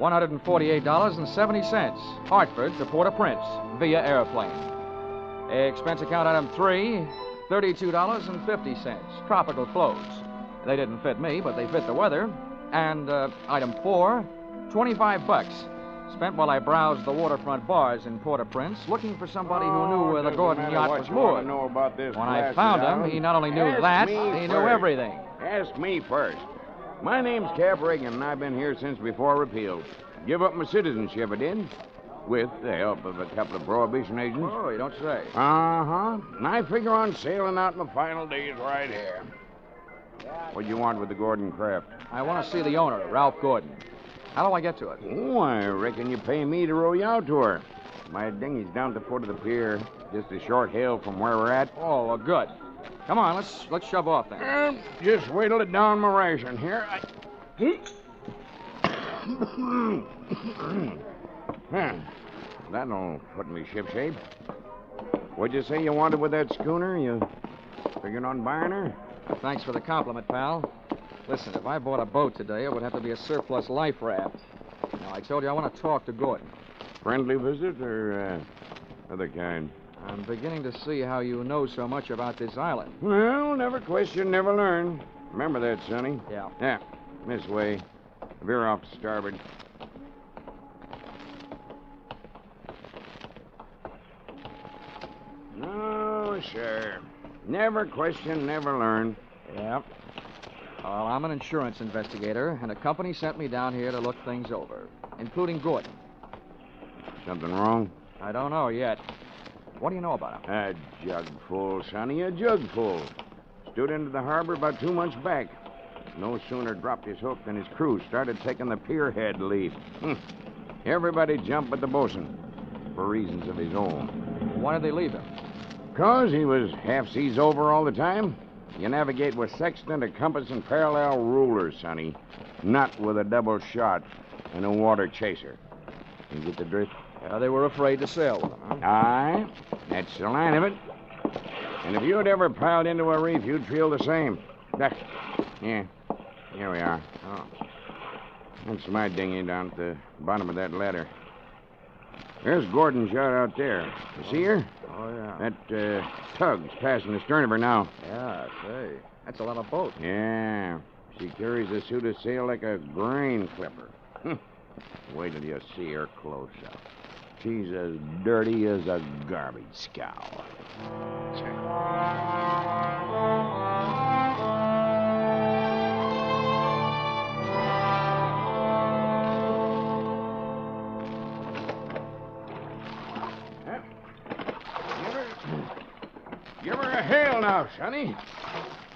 $148.70, Hartford to Port-au-Prince, via airplane. Expense account, item 3, $32.50, tropical clothes. They didn't fit me, but they fit the weather. And item 4, $25, spent while I browsed the waterfront bars in Port-au-Prince, looking for somebody who knew where the Gordon yacht was moored. Know about this When I found him, he not only knew that, he knew everything. Ask me first. My name's Cap Reagan, and I've been here since before repeal. Give up my citizenship, I did, with the help of a couple of prohibition agents. Oh, you don't say. Uh-huh. And I figure on sailing out my final days right here. What do you want with the Gordon craft? I want to see the owner, Ralph Gordon. How do I get to it? Oh, I reckon you pay me to row you out to her. My dinghy's down at the foot of the pier, just a short hail from where we're at. Oh, well, good. Come on, let's shove off then. Just wait till it down my ration here. That'll put me shipshape. What'd you say you wanted with that schooner? You figuring on buying her? Thanks for the compliment, pal. Listen, if I bought a boat today, it would have to be a surplus life raft. Now, I told you I want to talk to Gordon. Friendly visit or other kind? I'm beginning to see how you know so much about this island. Well, never question, never learn. Remember that, Sonny? Yeah. Yeah, this way. Veer off to starboard. No, sir. Never question, never learn. Yep. Well, I'm an insurance investigator, and a company sent me down here to look things over, including Gordon. Something wrong? I don't know yet. What do you know about him? A jug full, Sonny, a jug full. Stood into the harbor about 2 months back. No sooner dropped his hook than his crew started taking the pierhead lead. Everybody jumped but the bosun, for reasons of his own. Why did they leave him? 'Cause he was half seas over all the time. You navigate with sextant, a compass, and parallel rulers, Sonny. Not with a double shot and a water chaser. You get the drift? They were afraid to sail with him, huh? Aye, that's the line of it. And if you had ever piled into a reef, you'd feel the same. Yeah, here we are. Oh. That's my dinghy down at the bottom of that ladder. There's Gordon's yacht out there. You see her? Oh, yeah. That tug's passing the stern of her now. Yeah, say. That's a lot of boat. Yeah. She carries a suit of sail like a grain clipper. Wait till you see her close up. She's as dirty as a garbage scow. Give her a hail now, Sonny.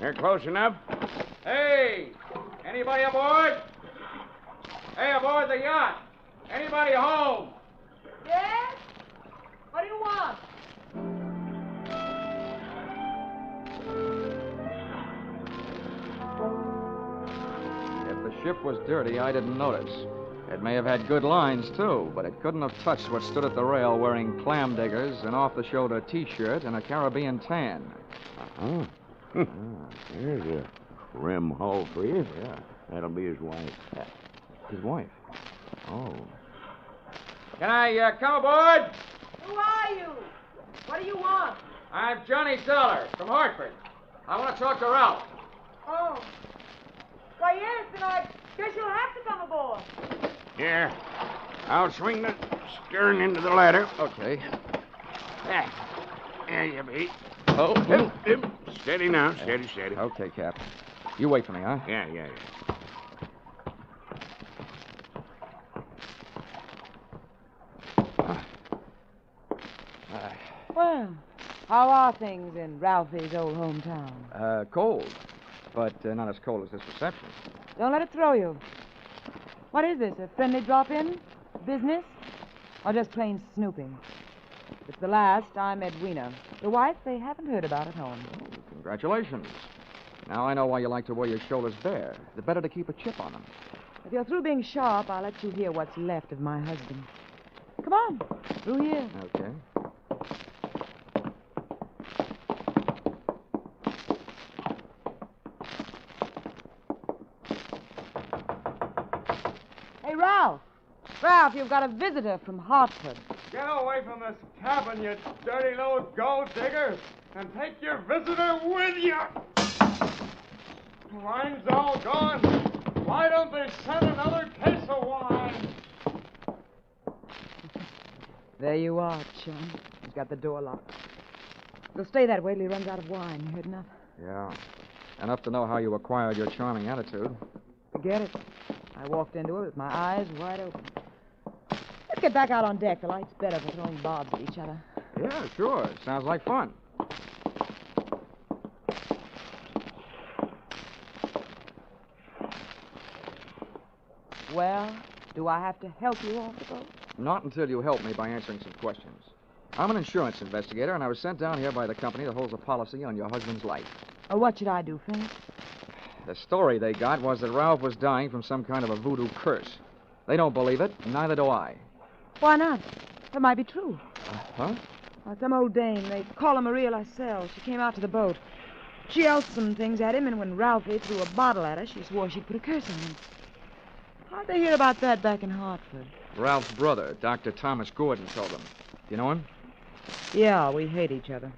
They're close enough. Hey! Anybody aboard? Hey, aboard the yacht! Anybody home? Yes? What do you want? If the ship was dirty, I didn't notice. It may have had good lines, too, but it couldn't have touched what stood at the rail wearing clam diggers, an off-the-shoulder T-shirt, and a Caribbean tan. Uh-huh. There's a trim hull for you. Yeah, that'll be his wife. His wife? Oh. Can I come aboard? Who are you? What do you want? I'm Johnny Dolar from Hartford. I want to talk to Ralph. Oh. Why, yes, then I guess you'll have to come aboard. Here, I'll swing the stern into the ladder. Okay. There you be. Oh. Steady now, steady. Okay, Cap. You wait for me, huh? Yeah. Well, how are things in Ralphie's old hometown? Cold. But not as cold as this reception. Don't let it throw you. What is this, a friendly drop-in? Business? Or just plain snooping? If it's the last, I'm Edwina. The wife they haven't heard about at home. Oh, congratulations. Now I know why you like to wear your shoulders bare. The better to keep a chip on them. If you're through being sharp, I'll let you hear what's left of my husband. Come on, through here. Okay. Hey, Ralph. Ralph, you've got a visitor from Hartford. Get away from this cabin, you dirty little gold digger, and take your visitor with you. Wine's all gone. Why don't they send another case of wine? There you are, chum. He's got the door locked. He'll stay that way till he runs out of wine. You heard enough? Yeah. Enough to know how you acquired your charming attitude. Forget it. I walked into it with my eyes wide open. Let's get back out on deck. The light's better for throwing bobs at each other. Yeah, sure. Sounds like fun. Well, do I have to help you off the boat? Not until you help me by answering some questions. I'm an insurance investigator, and I was sent down here by the company that holds a policy on your husband's life. What should I do, Figg? The story they got was that Ralph was dying from some kind of a voodoo curse. They don't believe it, and neither do I. Why not? That might be true. Huh? Some old dame, they call her Maria Lascelles. She came out to the boat. She yelled some things at him, and when Ralphie threw a bottle at her, she swore she'd put a curse on him. How'd they hear about that back in Hartford? Ralph's brother, Dr. Thomas Gordon, told them. Do you know him? Yeah, we hate each other.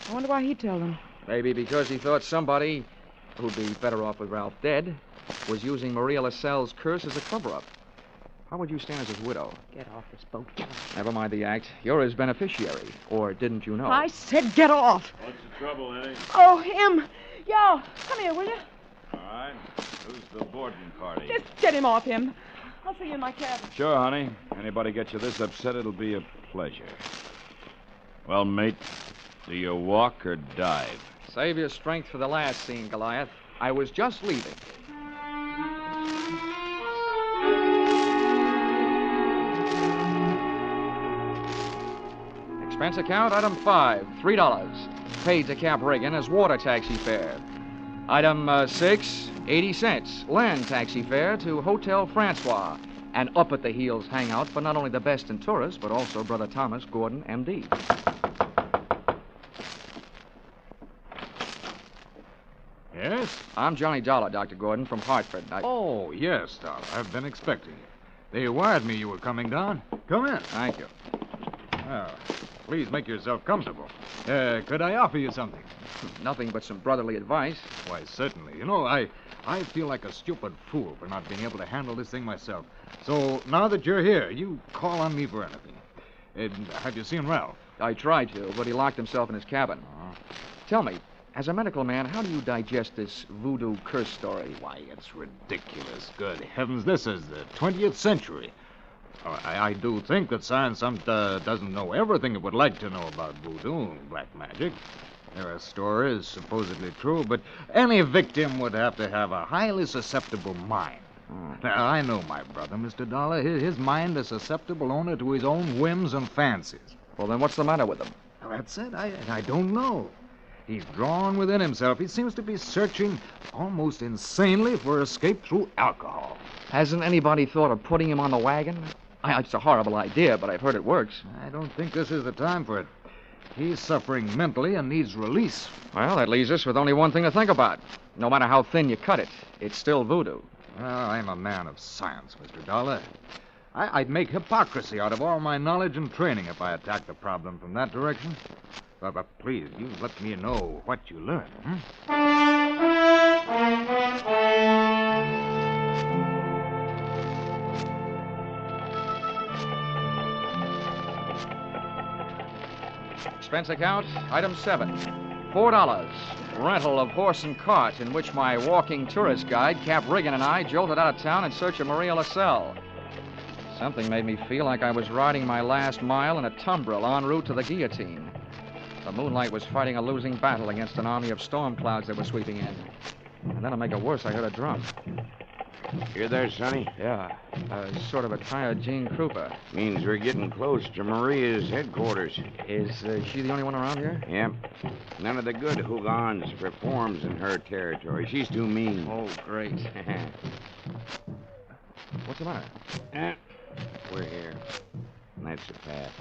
I wonder why he told them. Maybe because he thought somebody, who'd be better off with Ralph dead, was using Maria Lascelles' curse as a cover-up. How would you stand as his widow? Get off this boat, John. Never mind the act. You're his beneficiary. Or didn't you know? I said get off. What's the trouble, Eddie? Oh, him. Yo, come here, will you? All right. Who's the boarding party? Just get him off him. I'll see you in my cabin. Sure, honey. Anybody get you this upset, it'll be a pleasure. Well, mate, do you walk or dive? Save your strength for the last scene, Goliath. I was just leaving. Expense account, item 5, $3. Paid to Cap Reagan as water taxi fare. Item 6, 80 cents. Land taxi fare to Hotel Francois. An up-at-the-heels hangout for not only the best in tourists, but also Brother Thomas Gordon, M.D. Yes? I'm Johnny Dollar, Dr. Gordon, from Hartford. Oh, yes, Dollar. I've been expecting you. They wired me you were coming down. Come in. Thank you. Well, please make yourself comfortable. Could I offer you something? Nothing but some brotherly advice. Why, certainly. You know, I feel like a stupid fool for not being able to handle this thing myself. So now that you're here, you call on me for anything. Have you seen Ralph? I tried to, but he locked himself in his cabin. Tell me, as a medical man, how do you digest this voodoo curse story? Why, it's ridiculous. Good heavens, this is the 20th century. I do think that science doesn't know everything it would like to know about voodoo and black magic. There are stories, supposedly true, but any victim would have to have a highly susceptible mind. Now, I know my brother, Mr. Dollar. His mind is susceptible only to his own whims and fancies. Well, then what's the matter with him? Now, that's it. I don't know. He's drawn within himself. He seems to be searching almost insanely for escape through alcohol. Hasn't anybody thought of putting him on the wagon? It's a horrible idea, but I've heard it works. I don't think this is the time for it. He's suffering mentally and needs release. Well, that leaves us with only one thing to think about. No matter how thin you cut it, it's still voodoo. Well, I'm a man of science, Mr. Dollar. I'd make hypocrisy out of all my knowledge and training if I attacked the problem from that direction. But please, you let me know what you learn. Expense account, item 7. $4. Rental of horse and cart in which my walking tourist guide, Cap Riggin, and I jolted out of town in search of Maria LaSalle. Something made me feel like I was riding my last mile in a tumbril en route to the guillotine. The moonlight was fighting a losing battle against an army of storm clouds that were sweeping in. And then to make it worse, I heard a drum. You there, Sonny? Yeah, sort of a tired Gene Krupa. Means we're getting close to Maria's headquarters. Is she the only one around here? Yep. None of the good Hougans performs in her territory. She's too mean. Oh, great. What's the matter? We're here. That's the path.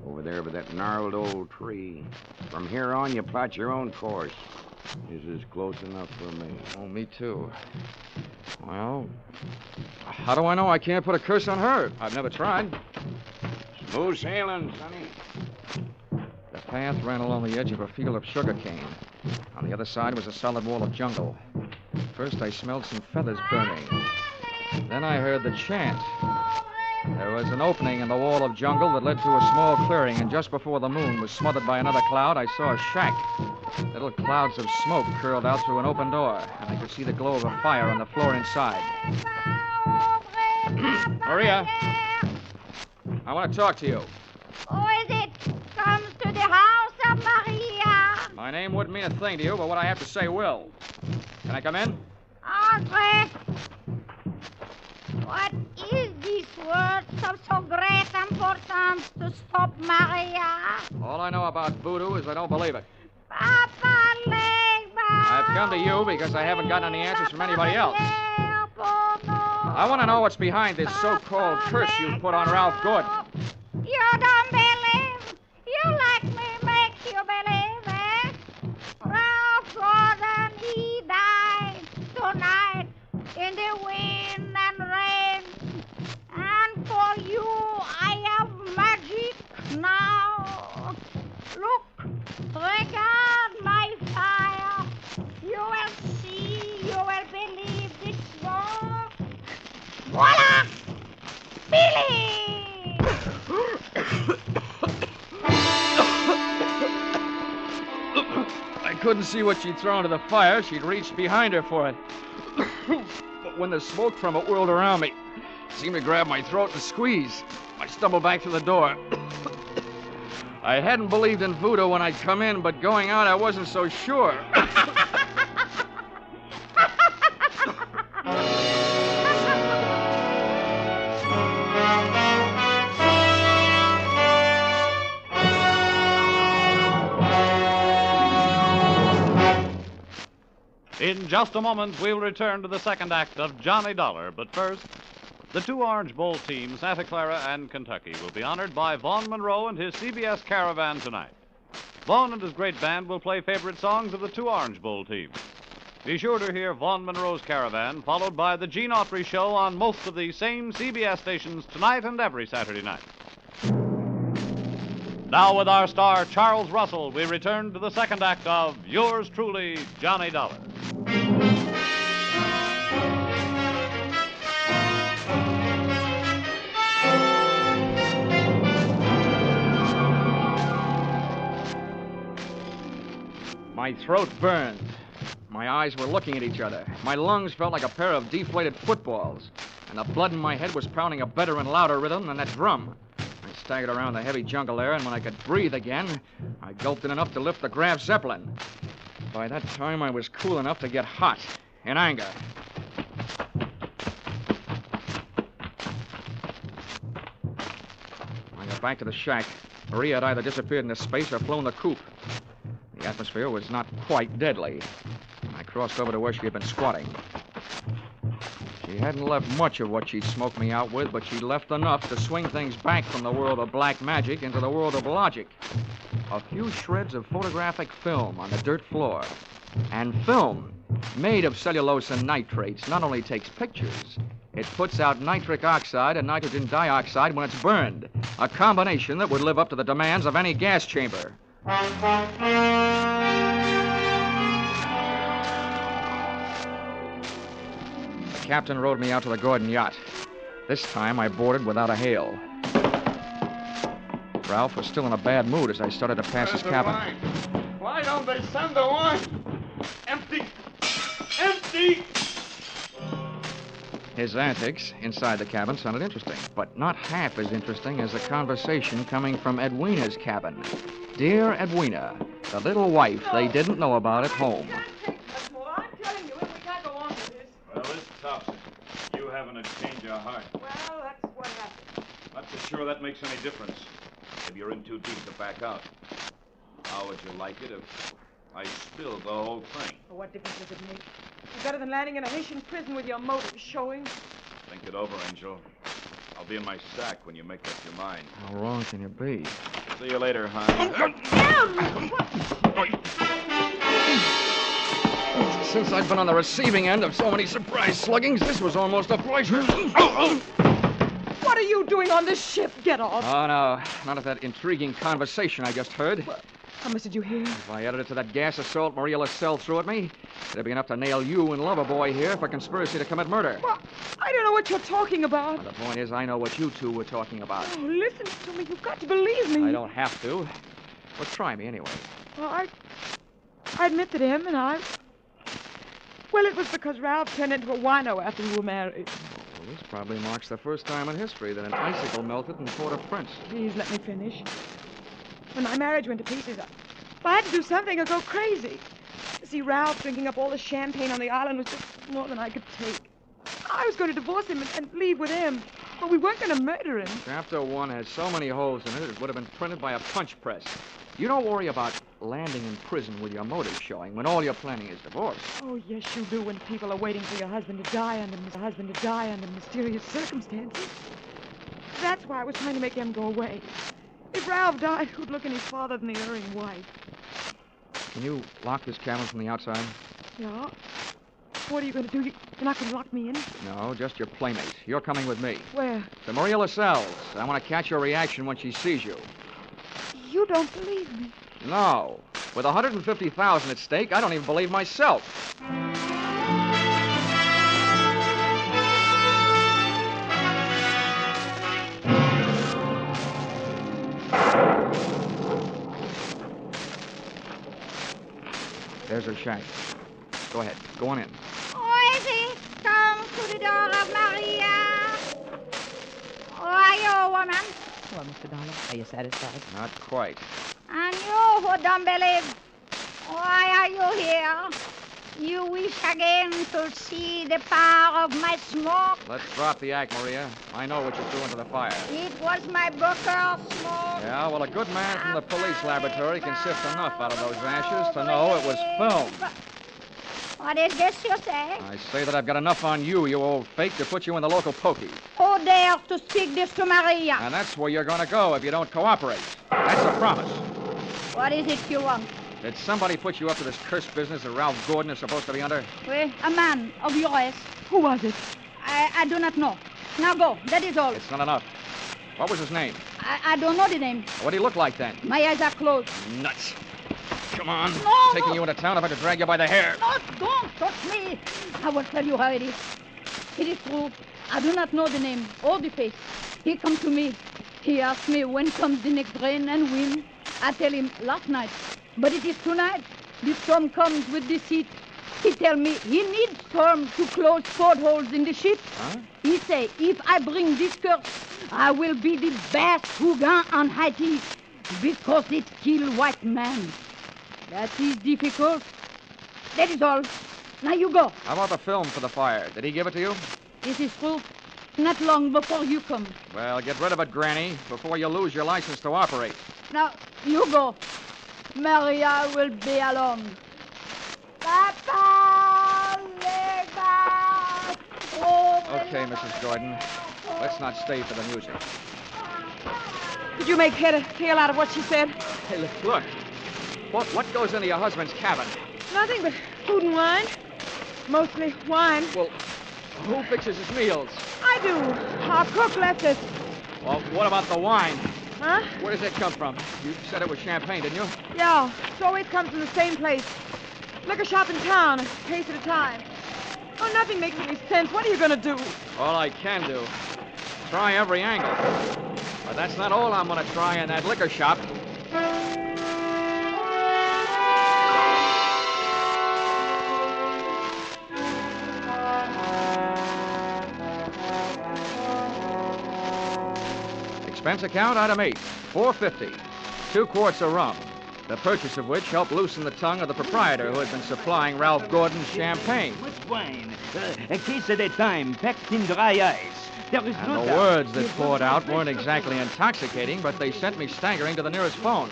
Over there by that gnarled old tree. From here on, you plot your own course. This is close enough for me. Oh, me too. Well, how do I know I can't put a curse on her? I've never tried. Smooth sailing, Sonny. The path ran along the edge of a field of sugarcane. On the other side was a solid wall of jungle. First, I smelled some feathers burning. Then I heard the chant. There was an opening in the wall of jungle that led to a small clearing, and just before the moon was smothered by another cloud, I saw a shack. Little clouds of smoke curled out through an open door, and I could see the glow of a fire on the floor inside. Maria, I want to talk to you. Who is it? Comes to the house of Maria. My name wouldn't mean a thing to you, but what I have to say will. Can I come in? Andre. What is this word of so great importance to stop Maria? All I know about voodoo is I don't believe it. Papa Legba. I've come to you because I haven't gotten any answers from anybody else. I want to know what's behind this so-called curse you put on Ralph Good. You don't believe? You let me make you believe, eh? Ralph Gordon, he died tonight in the wind and rain. And for you, I have magic now. Look, regard my fire. You will see, you will believe this smoke. Voila! Billy! I couldn't see what she'd thrown to the fire. She'd reached behind her for it. But when the smoke from it whirled around me, it seemed to grab my throat and squeeze. I stumbled back to the door. I hadn't believed in voodoo when I'd come in, but going out, I wasn't so sure. In just a moment, we'll return to the second act of Johnny Dollar. But first, the two Orange Bowl teams, Santa Clara and Kentucky, will be honored by Vaughn Monroe and his CBS Caravan tonight. Vaughn and his great band will play favorite songs of the two Orange Bowl teams. Be sure to hear Vaughn Monroe's Caravan, followed by the Gene Autry Show on most of the same CBS stations tonight and every Saturday night. Now, with our star, Charles Russell, we return to the second act of Yours Truly, Johnny Dollar. My throat burned. My eyes were looking at each other. My lungs felt like a pair of deflated footballs. And the blood in my head was pounding a better and louder rhythm than that drum. I staggered around the heavy jungle there, and when I could breathe again, I gulped in enough to lift the Graf Zeppelin. By that time, I was cool enough to get hot, in anger. I got back to the shack. Maria had either disappeared into space or flown the coop. The atmosphere was not quite deadly. I crossed over to where she had been squatting. She hadn't left much of what she'd smoked me out with, but she'd left enough to swing things back from the world of black magic into the world of logic. A few shreds of photographic film on the dirt floor. And film, made of cellulose and nitrates, not only takes pictures, it puts out nitric oxide and nitrogen dioxide when it's burned. A combination that would live up to the demands of any gas chamber. The captain rowed me out to the Gordon yacht. This time I boarded without a hail. Ralph was still in a bad mood as I started to pass his cabin. Why don't they send the wine? Empty! Empty! His antics inside the cabin sounded interesting, but not half as interesting as the conversation coming from Edwina's cabin. Dear Edwina, the little wife they didn't know about at home. I'm telling you, we can't go on with this. Well, this tops it. You having a change of heart. Well, that's what happened. Not so sure that makes any difference. Maybe you're in too deep to back out. How would you like it if I spilled the whole thing? Well, what difference does it make? It's better than landing in a Haitian prison with your motives showing. Think it over, Angel. I'll be in my sack when you make up your mind. How wrong can you be? See you later, hon. Since I've been on the receiving end of so many surprise sluggings, this was almost a pleasure. What are you doing on this ship? Get off. Oh, no. Not of that intriguing conversation I just heard. How much did you hear? If I added it to that gas assault Maria LaSalle threw at me, it'd be enough to nail you and Loverboy here for conspiracy to commit murder. Well, I don't know what you're talking about. Well, the point is, I know what you two were talking about. Oh, listen to me. You've got to believe me. I don't have to. Well, try me anyway. Well, I admit that him and I... Well, it was because Ralph turned into a wino after we were married. Well, this probably marks the first time in history that an icicle melted in Port-au-Prince. Please let me finish. When my marriage went to pieces, I had to do something or go crazy. See, Ralph drinking up all the champagne on the island was just more than I could take. I was going to divorce him and leave with him, but we weren't going to murder him. Chapter 1 has so many holes in it, it would have been printed by a punch press. You don't worry about landing in prison with your motive showing when all you're planning is divorce. Oh, yes, you do when people are waiting for your husband to die under mysterious circumstances. That's why I was trying to make him go away. If Ralph died, who'd look any farther than the erring wife? Can you lock this cabin from the outside? Yeah. What are you going to do? You're not going to lock me in? No, just your playmate. You're coming with me. Where? To Maria LaSalle's. I want to catch your reaction when she sees you. You don't believe me. No. With $150,000 at stake, I don't even believe myself. There's her shack. Go ahead. Go on in. Oisy, come to the door of Maria. Who are you, woman? Well, Mr. Dollar, are you satisfied? Not quite. And you who don't believe, why are you here? You wish again to see the power of my smoke? Let's drop the act, Maria. I know what you threw into the fire. It was my Booker smoke. Yeah, well, a good man from the police laboratory can sift enough out of those ashes to know it was film. What is this you say? I say that I've got enough on you, you old fake, to put you in the local pokey. Who dares to speak this to Maria? And that's where you're going to go if you don't cooperate. That's a promise. What is it you want? Did somebody put you up to this cursed business that Ralph Gordon is supposed to be under? Well, a man of your race. Who was it? I do not know. Now go. That is all. It's not enough. What was his name? I don't know the name. What did he look like then? My eyes are closed. Nuts. Come on. No, Taking you into town, I'm going to drag you by the hair. No, don't touch me. I will tell you how it is. It is true. I do not know the name or the face. He come to me. He asked me when comes the next rain and wind. I tell him last night. But it is tonight. The storm comes with the heat. He tell me he needs storm to close portholes in the ship. Huh? He say, if I bring this curse, I will be the best hooligan on Haiti because it kill white man. That is difficult. That is all. Now you go. How about the film for the fire? Did he give it to you? This is true. Not long before you come. Well, get rid of it, Granny, before you lose your license to operate. Now you go. Maria will be alone. Papa, Lega. Okay, Mrs. Gordon. Let's not stay for the music. Did you make head or tail out of what she said? Hey, look. What goes into your husband's cabin? Nothing but food and wine. Mostly wine. Well, who fixes his meals? I do. Our cook left us. Well, what about the wine? Huh? Where does it come from? You said it was champagne, didn't you? Yeah, it always comes from the same place. Liquor shop in town, a case at a time. Oh, nothing makes any sense. What are you going to do? All I can do. Try every angle. But that's not all I'm going to try in that liquor shop. Expense account, item 8, $4.50. 2 quarts of rum, the purchase of which helped loosen the tongue of the proprietor who had been supplying Ralph Gordon's champagne. Much wine. A case at a time, packed in dry ice. There is And no the doubt. words that poured out weren't exactly intoxicating, but they sent me staggering to the nearest phone.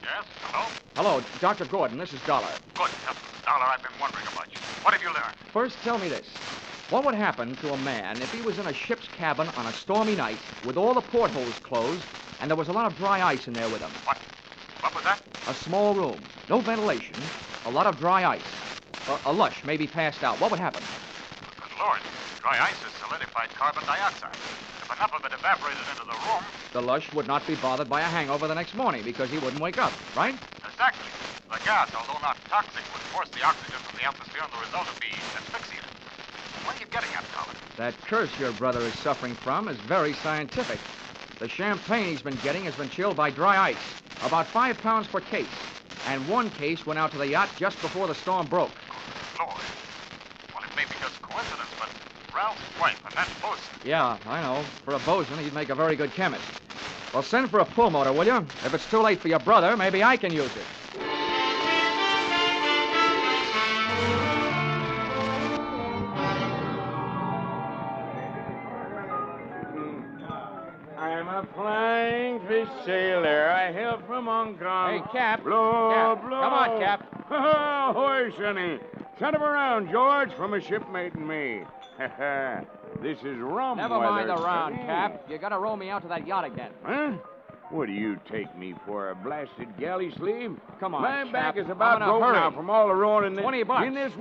Yes? Hello? Hello, Dr. Gordon, this is Dolar. Good. Dollar, I've been wondering about you. What have you learned? First, tell me this. What would happen to a man if he was in a ship's cabin on a stormy night with all the portholes closed and there was a lot of dry ice in there with him? What was that? A small room, no ventilation, a lot of dry ice. A lush, maybe passed out. What would happen? Good Lord. Dry ice is solidified carbon dioxide. If enough of it evaporated into the room... The lush would not be bothered by a hangover the next morning because he wouldn't wake up, right? Exactly. The gas, although not toxic, would force the oxygen from the atmosphere, and the result would be asphyxiated. What are you getting at, Colin? That curse your brother is suffering from is very scientific. The champagne he's been getting has been chilled by dry ice, about 5 pounds per case. And 1 case went out to the yacht just before the storm broke. Lord. Well, it may be just coincidence, but Ralph's wife and that bosun. Yeah, I know. For a bosun, he'd make a very good chemist. Well, send for a pull motor, will you? If it's too late for your brother, maybe I can use it. I'm a flying fish sailor. I hail from Hong Kong. Hey, Cap. Blow, Cap. blow. Come on, Cap. Ahoy, Sonny. Send him around, George, from a shipmate and me. This is rum Never mind the weather, round, Sonny. Cap. You gotta row me out to that yacht again. Huh? What do you take me for, a blasted galley sleeve? Come on, My Cap. back is I'm about in a broke hurry. now from all the rowing in this... $20. In this...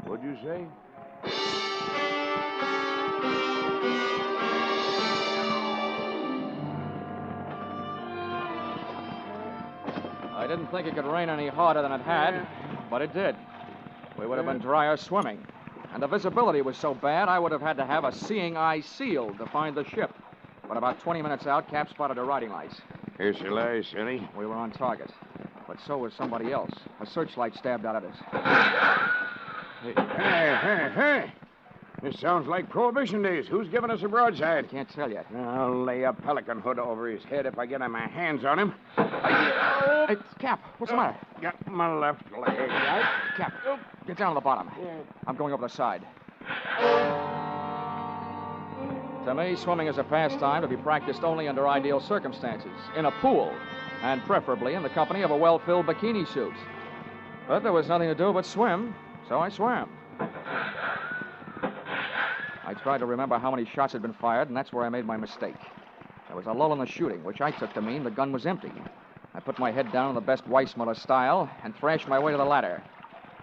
What'd you say? I didn't think it could rain any harder than it had, but it did. We would have been drier swimming. And the visibility was so bad, I would have had to have a seeing eye sealed to find the ship. But about 20 minutes out, Cap spotted her riding lights. Here she lies, Sonny. We were on target. But so was somebody else. A searchlight stabbed out at us. Hey. This sounds like Prohibition days. Who's giving us a broadside? Can't tell yet. I'll lay a pelican hood over his head if I get my hands on him. Hey, Cap, what's the matter? Got my left leg. Cap, get down to the bottom. I'm going over the side. To me, swimming is a pastime to be practiced only under ideal circumstances, in a pool, and preferably in the company of a well-filled bikini suit. But there was nothing to do but swim, so I swam. I tried to remember how many shots had been fired, and that's where I made my mistake. There was a lull in the shooting, which I took to mean the gun was empty. I put my head down in the best Weissmuller style and thrashed my way to the ladder.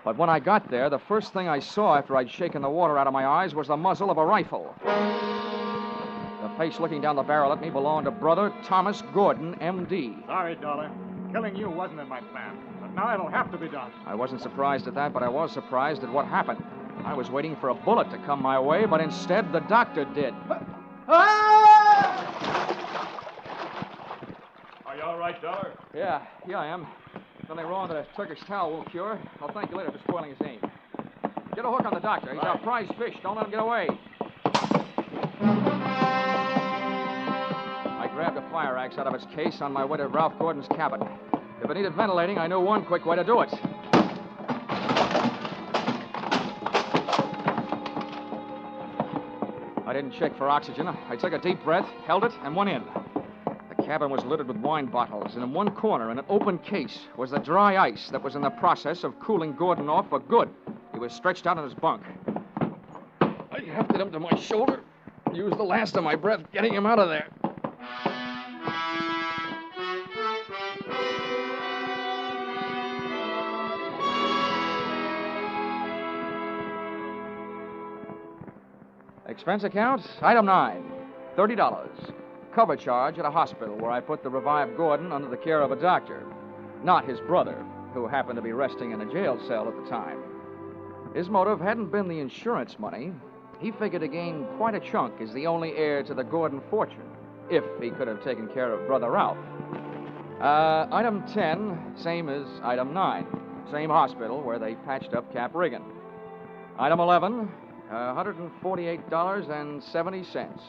But when I got there, the first thing I saw after I'd shaken the water out of my eyes was the muzzle of a rifle. The face looking down the barrel at me belonged to Brother Thomas Gordon, M.D. Sorry, Dollar. Killing you wasn't in my plan. But now it'll have to be done. I wasn't surprised at that, but I was surprised at what happened. I was waiting for a bullet to come my way, but instead the doctor did. Are you all right, Dollar? Yeah, I am. Nothing wrong that a Turkish towel won't cure. I'll thank you later for spoiling his aim. Get a hook on the doctor. He's our prize fish. Don't let him get away. I grabbed a fire axe out of its case on my way to Ralph Gordon's cabin. If it needed ventilating, I knew one quick way to do it. I didn't check for oxygen. I took a deep breath, held it, and went in. The cabin was littered with wine bottles, and in one corner, in an open case, was the dry ice that was in the process of cooling Gordon off for good. He was stretched out on his bunk. I hefted him to my shoulder, used the last of my breath getting him out of there. Expense account, item 9, $30. Cover charge at a hospital where I put the revived Gordon under the care of a doctor. Not his brother, who happened to be resting in a jail cell at the time. His motive hadn't been the insurance money. He figured to gain quite a chunk as the only heir to the Gordon fortune, if he could have taken care of Brother Ralph. Item 10, same as item 9. Same hospital where they patched up Cap Riggin. Item 11, $148.70.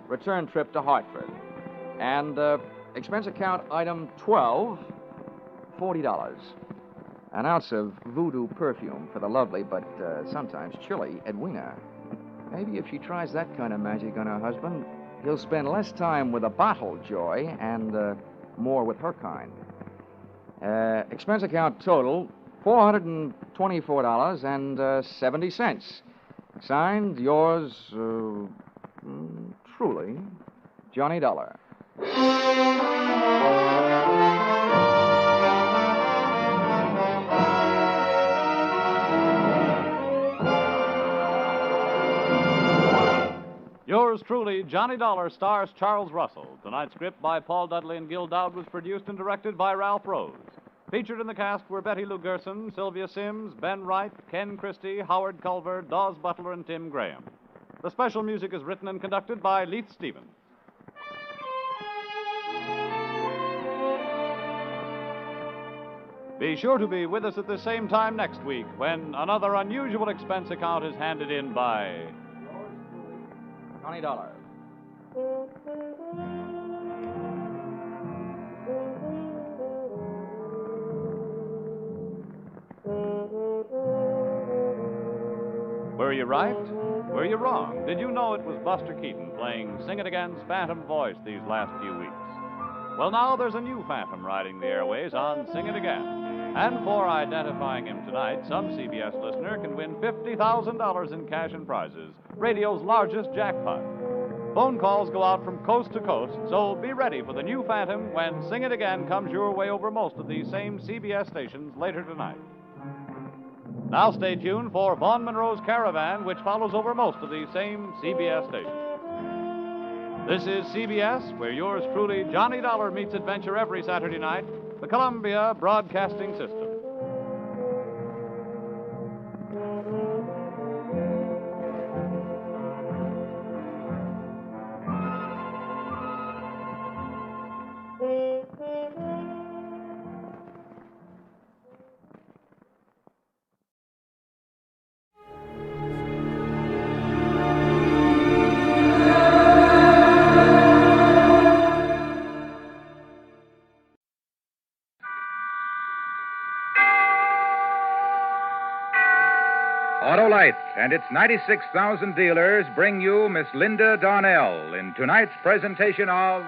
Return trip to Hartford. And expense account item 12, $40. An ounce of voodoo perfume for the lovely but sometimes chilly Edwina. Maybe if she tries that kind of magic on her husband, he'll spend less time with a bottle joy and more with her kind. Expense account total, $424.70. Signed, yours, truly, Johnny Dollar. Yours truly, Johnny Dollar, stars Charles Russell. Tonight's script by Paul Dudley and Gil Dowd was produced and directed by Ralph Rose. Featured in the cast were Betty Lou Gerson, Sylvia Sims, Ben Wright, Ken Christie, Howard Culver, Dawes Butler, and Tim Graham. The special music is written and conducted by Leith Stevens. Be sure to be with us at the same time next week when another unusual expense account is handed in by Johnny Dollar. Were you right? Were you wrong? Did you know it was Buster Keaton playing Sing It Again's Phantom voice these last few weeks? Well, now there's a new Phantom riding the airways on Sing It Again. And for identifying him tonight, some CBS listener can win $50,000 in cash and prizes, radio's largest jackpot. Phone calls go out from coast to coast, so be ready for the new Phantom when Sing It Again comes your way over most of these same CBS stations later tonight. Now stay tuned for Vaughn Monroe's Caravan, which follows over most of these same CBS stations. This is CBS, where yours truly, Johnny Dollar, meets adventure every Saturday night, the Columbia Broadcasting System. Autolite and its 96,000 dealers bring you Miss Linda Darnell in tonight's presentation of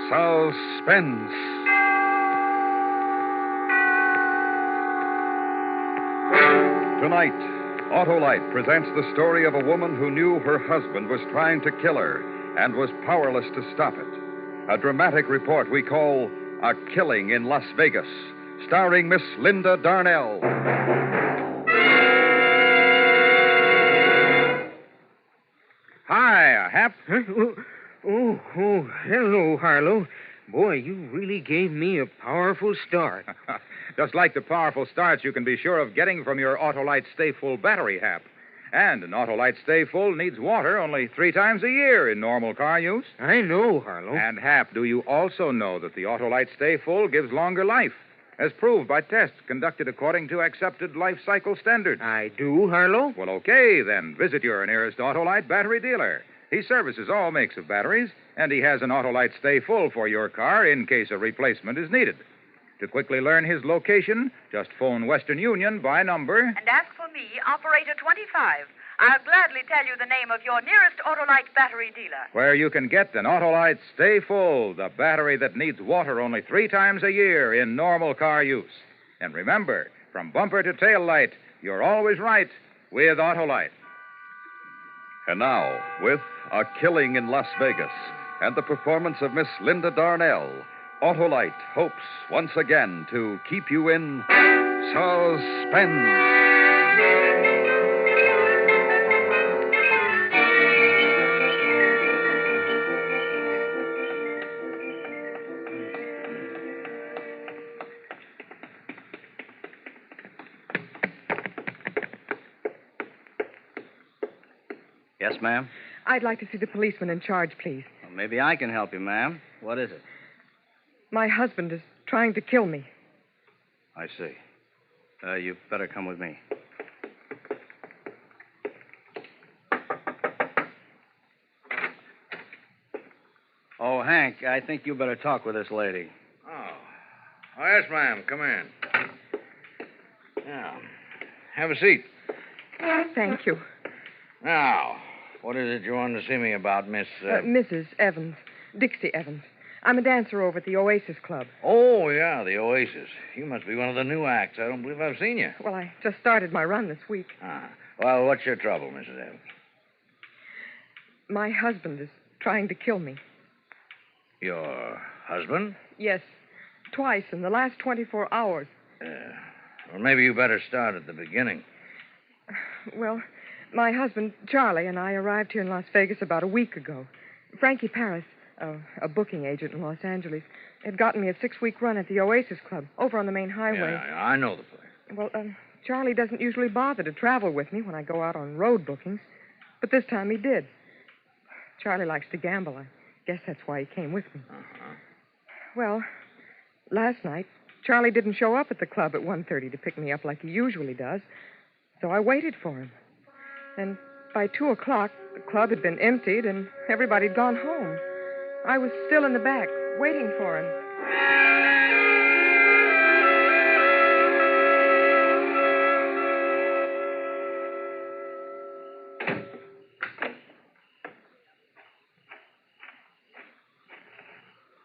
Suspense. Tonight, Autolite presents the story of a woman who knew her husband was trying to kill her and was powerless to stop it. A dramatic report we call A Killing in Las Vegas, starring Miss Linda Darnell. Hi, Hap. Huh? Oh, hello, Harlow. Boy, you really gave me a powerful start. Just like the powerful starts you can be sure of getting from your Autolite Stay Full battery, Hap. And an Autolite Stay Full needs water only 3 times a year in normal car use. I know, Harlow. And, Hap, do you also know that the Autolite Stay Full gives longer life? as proved by tests conducted according to accepted life cycle standards. I do, Harlow? Well, okay, then visit your nearest Autolite battery dealer. He services all makes of batteries, and he has an Autolite Stay Full for your car in case a replacement is needed. To quickly learn his location, just phone Western Union by number. And ask for me, Operator 25. I'll gladly tell you the name of your nearest Autolite battery dealer. Where you can get an Autolite Stay Full, the battery that needs water only 3 times a year in normal car use. And remember, from bumper to tail light, you're always right with Autolite. And now, with A Killing in Las Vegas and the performance of Miss Linda Darnell, Autolite hopes once again to keep you in suspense. Yes, ma'am? I'd like to see the policeman in charge, please. Well, maybe I can help you, ma'am. What is it? My husband is trying to kill me. I see. You better come with me. Oh, Hank, I think you better talk with this lady. Oh, yes, ma'am. Come in. Now, have a seat. Thank you. Now, what is it you wanted to see me about, Miss... Mrs. Evans. Dixie Evans. I'm a dancer over at the Oasis Club. Oh, yeah, the Oasis. You must be one of the new acts. I don't believe I've seen you. Well, I just started my run this week. Well, what's your trouble, Mrs. Evans? My husband is trying to kill me. Your husband? Yes, twice in the last 24 hours. Well, maybe you better start at the beginning. Well, my husband, Charlie, and I arrived here in Las Vegas about a week ago. Frankie Paris, a booking agent in Los Angeles, had gotten me a 6-week run at the Oasis Club over on the main highway. Yeah, I know the place. Well, Charlie doesn't usually bother to travel with me when I go out on road bookings, but this time he did. Charlie likes to gamble. I guess that's why he came with me. Well, last night, Charlie didn't show up at the club at 1:30 to pick me up like he usually does, so I waited for him. And by 2 o'clock, the club had been emptied and everybody had gone home. I was still in the back, waiting for him.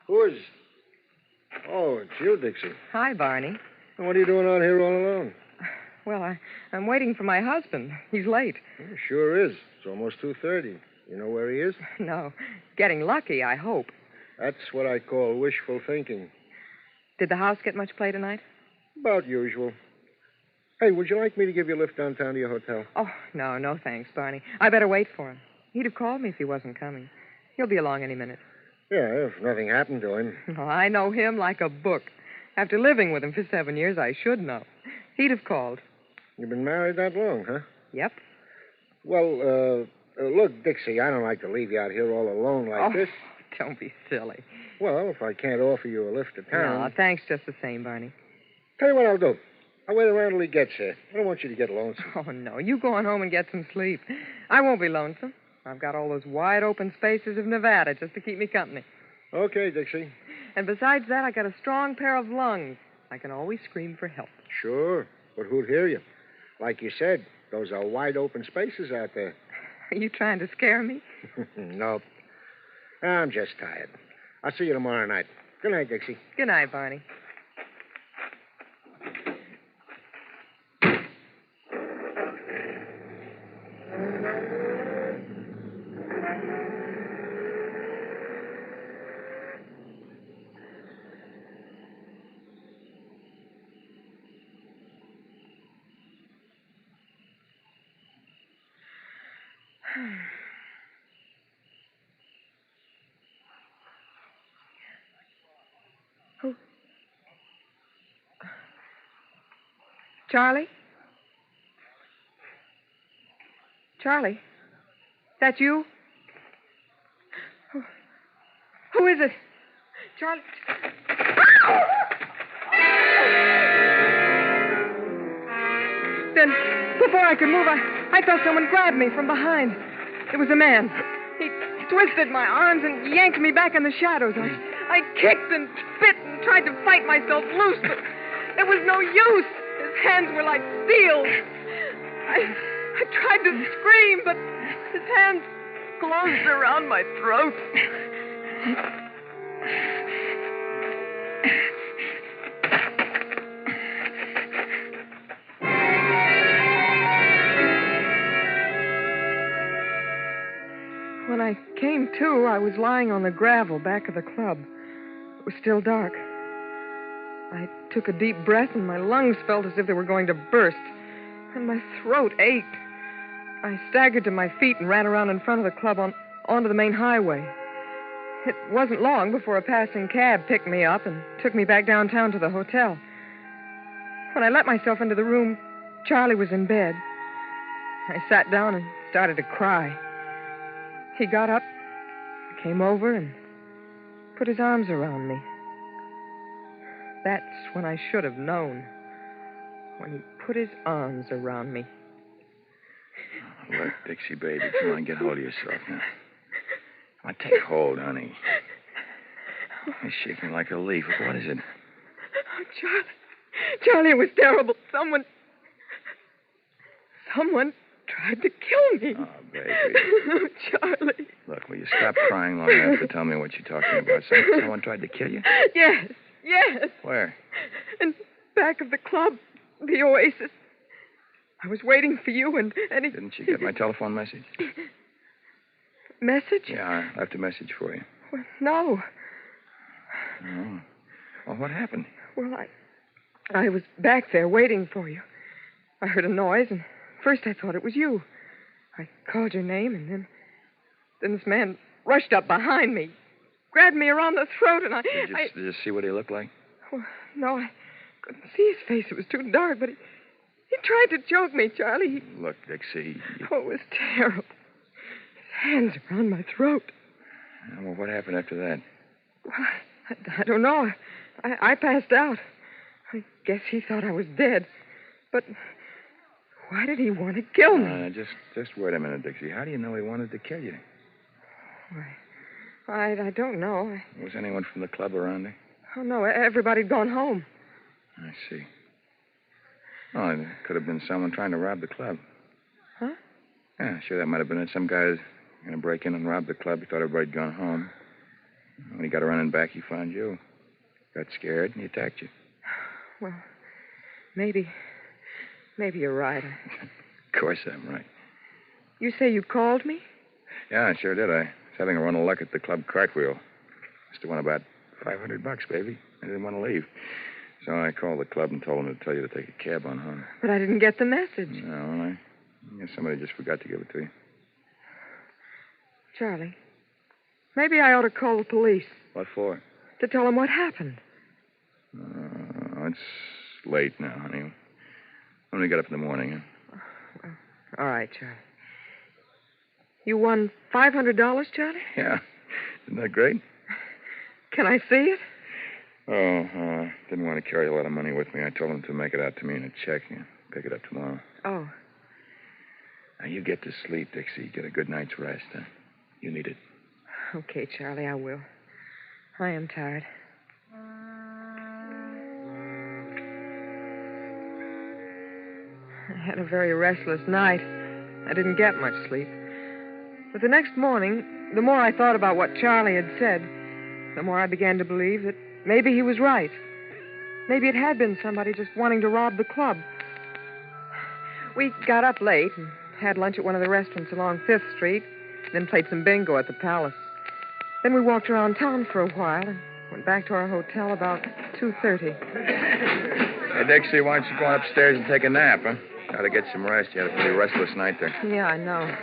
Who is... Oh, it's you, Dixie. Hi, Barney. What are you doing out here all alone? Well, I'm waiting for my husband. He's late. Sure is. It's almost 2:30. You know where he is? No. Getting lucky, I hope. That's what I call wishful thinking. Did the house get much play tonight? About usual. Hey, would you like me to give you a lift downtown to your hotel? Oh, no thanks, Barney. I better wait for him. He'd have called me if he wasn't coming. He'll be along any minute. Yeah, if nothing happened to him. Oh, I know him like a book. After living with him for 7 years, I should know. He'd have called. You've been married that long, huh? Yep. Well, look, Dixie, I don't like to leave you out here all alone like this. Don't be silly. Well, if I can't offer you a lift to town... No, thanks just the same, Barney. Tell you what I'll do. I'll wait around till he gets here. I don't want you to get lonesome. Oh, no. You go on home and get some sleep. I won't be lonesome. I've got all those wide open spaces of Nevada just to keep me company. Okay, Dixie. And besides that, I got a strong pair of lungs. I can always scream for help. Sure, but who'd hear you? Like you said, those are wide open spaces out there. Are you trying to scare me? Nope. I'm just tired. I'll see you tomorrow night. Good night, Dixie. Good night, Barney. Who? Charlie? Charlie? That you? Who is it? Charlie? then, before I could move, I felt someone grab me from behind. It was a man. He twisted my arms and yanked me back in the shadows. I kicked and spit and tried to fight myself loose, but it was no use. His hands were like steel. I tried to scream, but his hands closed around my throat. When I came to, I was lying on the gravel back of the club. It was still dark. I took a deep breath, and my lungs felt as if they were going to burst, and my throat ached. I staggered to my feet and ran around in front of the club onto the main highway. It wasn't long before a passing cab picked me up and took me back downtown to the hotel. When I let myself into the room, Charlie was in bed. I sat down and started to cry. He got up, came over, and put his arms around me. That's when I should have known. When he put his arms around me. Look, Dixie, baby, come on, get hold of yourself now. Come on, take hold, honey. You're shaking like a leaf. What is it? Oh, Charlie, it was terrible. Someone tried to kill me. Oh, baby. Oh, Charlie. Look, will you stop crying long enough to tell me what you're talking about? Someone tried to kill you? Yes. Where? In back of the club, the Oasis. I was waiting for you, and he... Didn't you get my telephone message? Message? Yeah, I left a message for you. Well, no. Oh. Well, what happened? Well, I was back there waiting for you. I heard a noise, and first I thought it was you. I called your name, and then this man rushed up behind me, grabbed me around the throat, and Did you see what he looked like? Well, no, I couldn't see his face. It was too dark, but he tried to choke me, Charlie. Look, Dixie. Oh, it was terrible. His hands around my throat. Well, what happened after that? Well, I don't know. I passed out. I guess he thought I was dead. But why did he want to kill me? Just wait a minute, Dixie. How do you know he wanted to kill you? I don't know. Was anyone from the club around there? Oh, no. Everybody'd gone home. I see. Oh, it could have been someone trying to rob the club. Huh? Yeah, sure, that might have been it. Some guy's going to break in and rob the club. He thought everybody'd gone home. When he got running back, he found you. Got scared, and he attacked you. Well, maybe you're right. Of course I'm right. You say you called me? Yeah, I sure did. I was having a run of luck at the club cartwheel. Must have won about $500, baby. I didn't want to leave. So I called the club and told them to tell you to take a cab on home. But I didn't get the message. No, I guess somebody just forgot to give it to you. Charlie, maybe I ought to call the police. What for? To tell them what happened. It's late now, honey. When we get up in the morning, huh? All right, Charlie. You won $500, Charlie? Yeah. Isn't that great? Can I see it? Didn't want to carry a lot of money with me. I told him to make it out to me in a check. Pick it up tomorrow. Oh. Now, you get to sleep, Dixie. Get a good night's rest, huh? You need it. Okay, Charlie, I will. I am tired. I had a very restless night. I didn't get much sleep. But the next morning, the more I thought about what Charlie had said, the more I began to believe that maybe he was right. Maybe it had been somebody just wanting to rob the club. We got up late and had lunch at one of the restaurants along 5th Street, then played some bingo at the Palace. Then we walked around town for a while and went back to our hotel about 2:30. Hey, Dixie, why don't you go on upstairs and take a nap, huh? Got to get some rest. You had a pretty restless night there. Yeah, I know.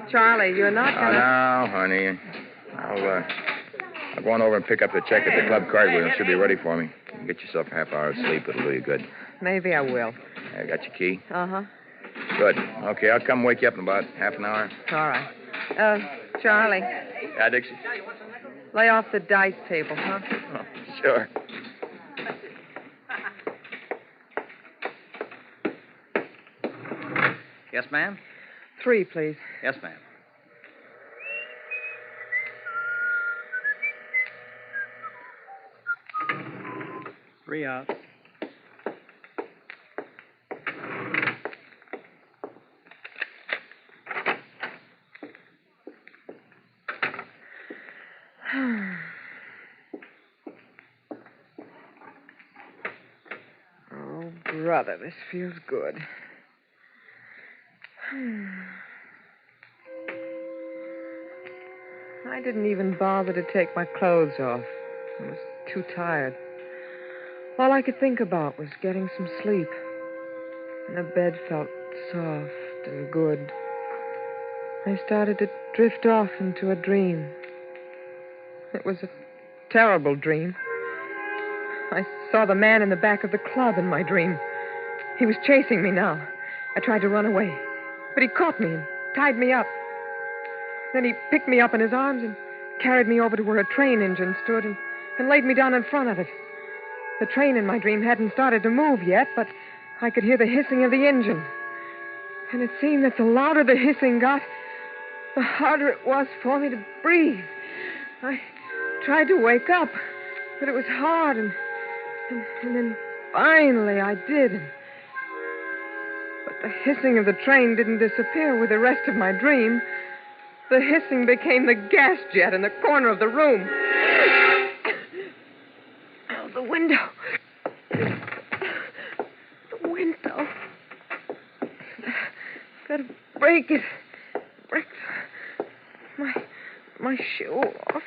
Charlie, you're not gonna... No, honey. I'll go on over and pick up the check at the club cartwheel. It should be ready for me. You can get yourself a half hour of sleep. It'll do you good. Maybe I will. I got your key? Uh-huh. Good. Okay, I'll come wake you up in about half an hour. All right. Charlie. Yeah, Dixie? Lay off the dice table, huh? Oh, sure. ma'am? 3, please. Yes, ma'am. Three out. Oh, brother, this feels good. I didn't even bother to take my clothes off. I was too tired. All I could think about was getting some sleep. And the bed felt soft and good. I started to drift off into a dream. It was a terrible dream. I saw the man in the back of the club in my dream. He was chasing me now. I tried to run away, but he caught me and tied me up. Then he picked me up in his arms and carried me over to where a train engine stood and laid me down in front of it. The train in my dream hadn't started to move yet, but I could hear the hissing of the engine. And it seemed that the louder the hissing got, the harder it was for me to breathe. I tried to wake up, but it was hard, and then finally I did. But the hissing of the train didn't disappear with the rest of my dream. The hissing became the gas jet in the corner of the room. Oh, the window. The window. Gotta break it. Break my shoe off.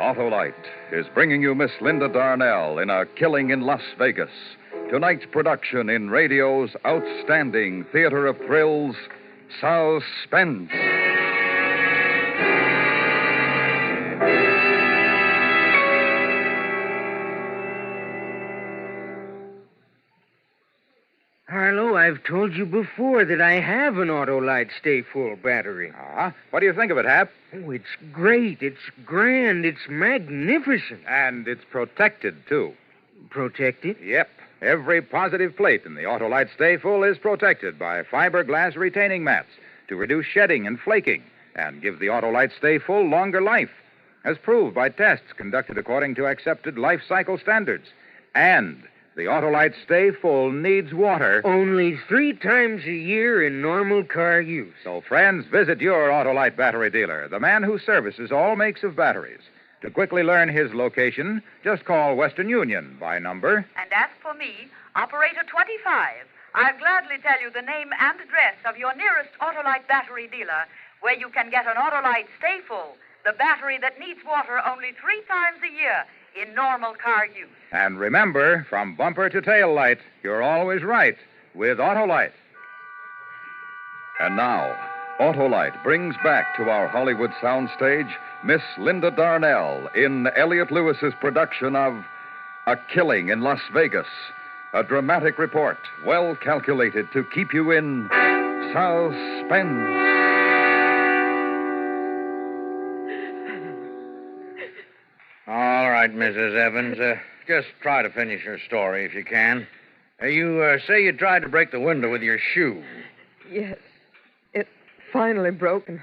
Autolite is bringing you Miss Linda Darnell in A Killing in Las Vegas. Tonight's production in radio's outstanding theater of thrills, Suspense. Harlow, I've told you before that I have an Autolite Stay Full battery. What do you think of it, Hap? Oh, it's great. It's grand. It's magnificent. And it's protected, too. Protected? Yep. Every positive plate in the Autolite Stay Full is protected by fiberglass retaining mats to reduce shedding and flaking and give the Autolite Stay Full longer life, as proved by tests conducted according to accepted life cycle standards. And the Autolite Stay Full needs water only 3 times a year in normal car use. So, friends, visit your Autolite battery dealer, the man who services all makes of batteries. To quickly learn his location, just call Western Union by number. And as for me, Operator 25, I'll gladly tell you the name and address of your nearest Autolite battery dealer, where you can get an Autolite Stay Full, the battery that needs water only 3 times a year in normal car use. And remember, from bumper to tail light, you're always right with Autolite. And now, Autolite brings back to our Hollywood soundstage Miss Linda Darnell in Elliot Lewis's production of A Killing in Las Vegas, a dramatic report well calculated to keep you in suspense. All right, Mrs. Evans. Just try to finish your story if you can. You say you tried to break the window with your shoe. Yes. It finally broke, and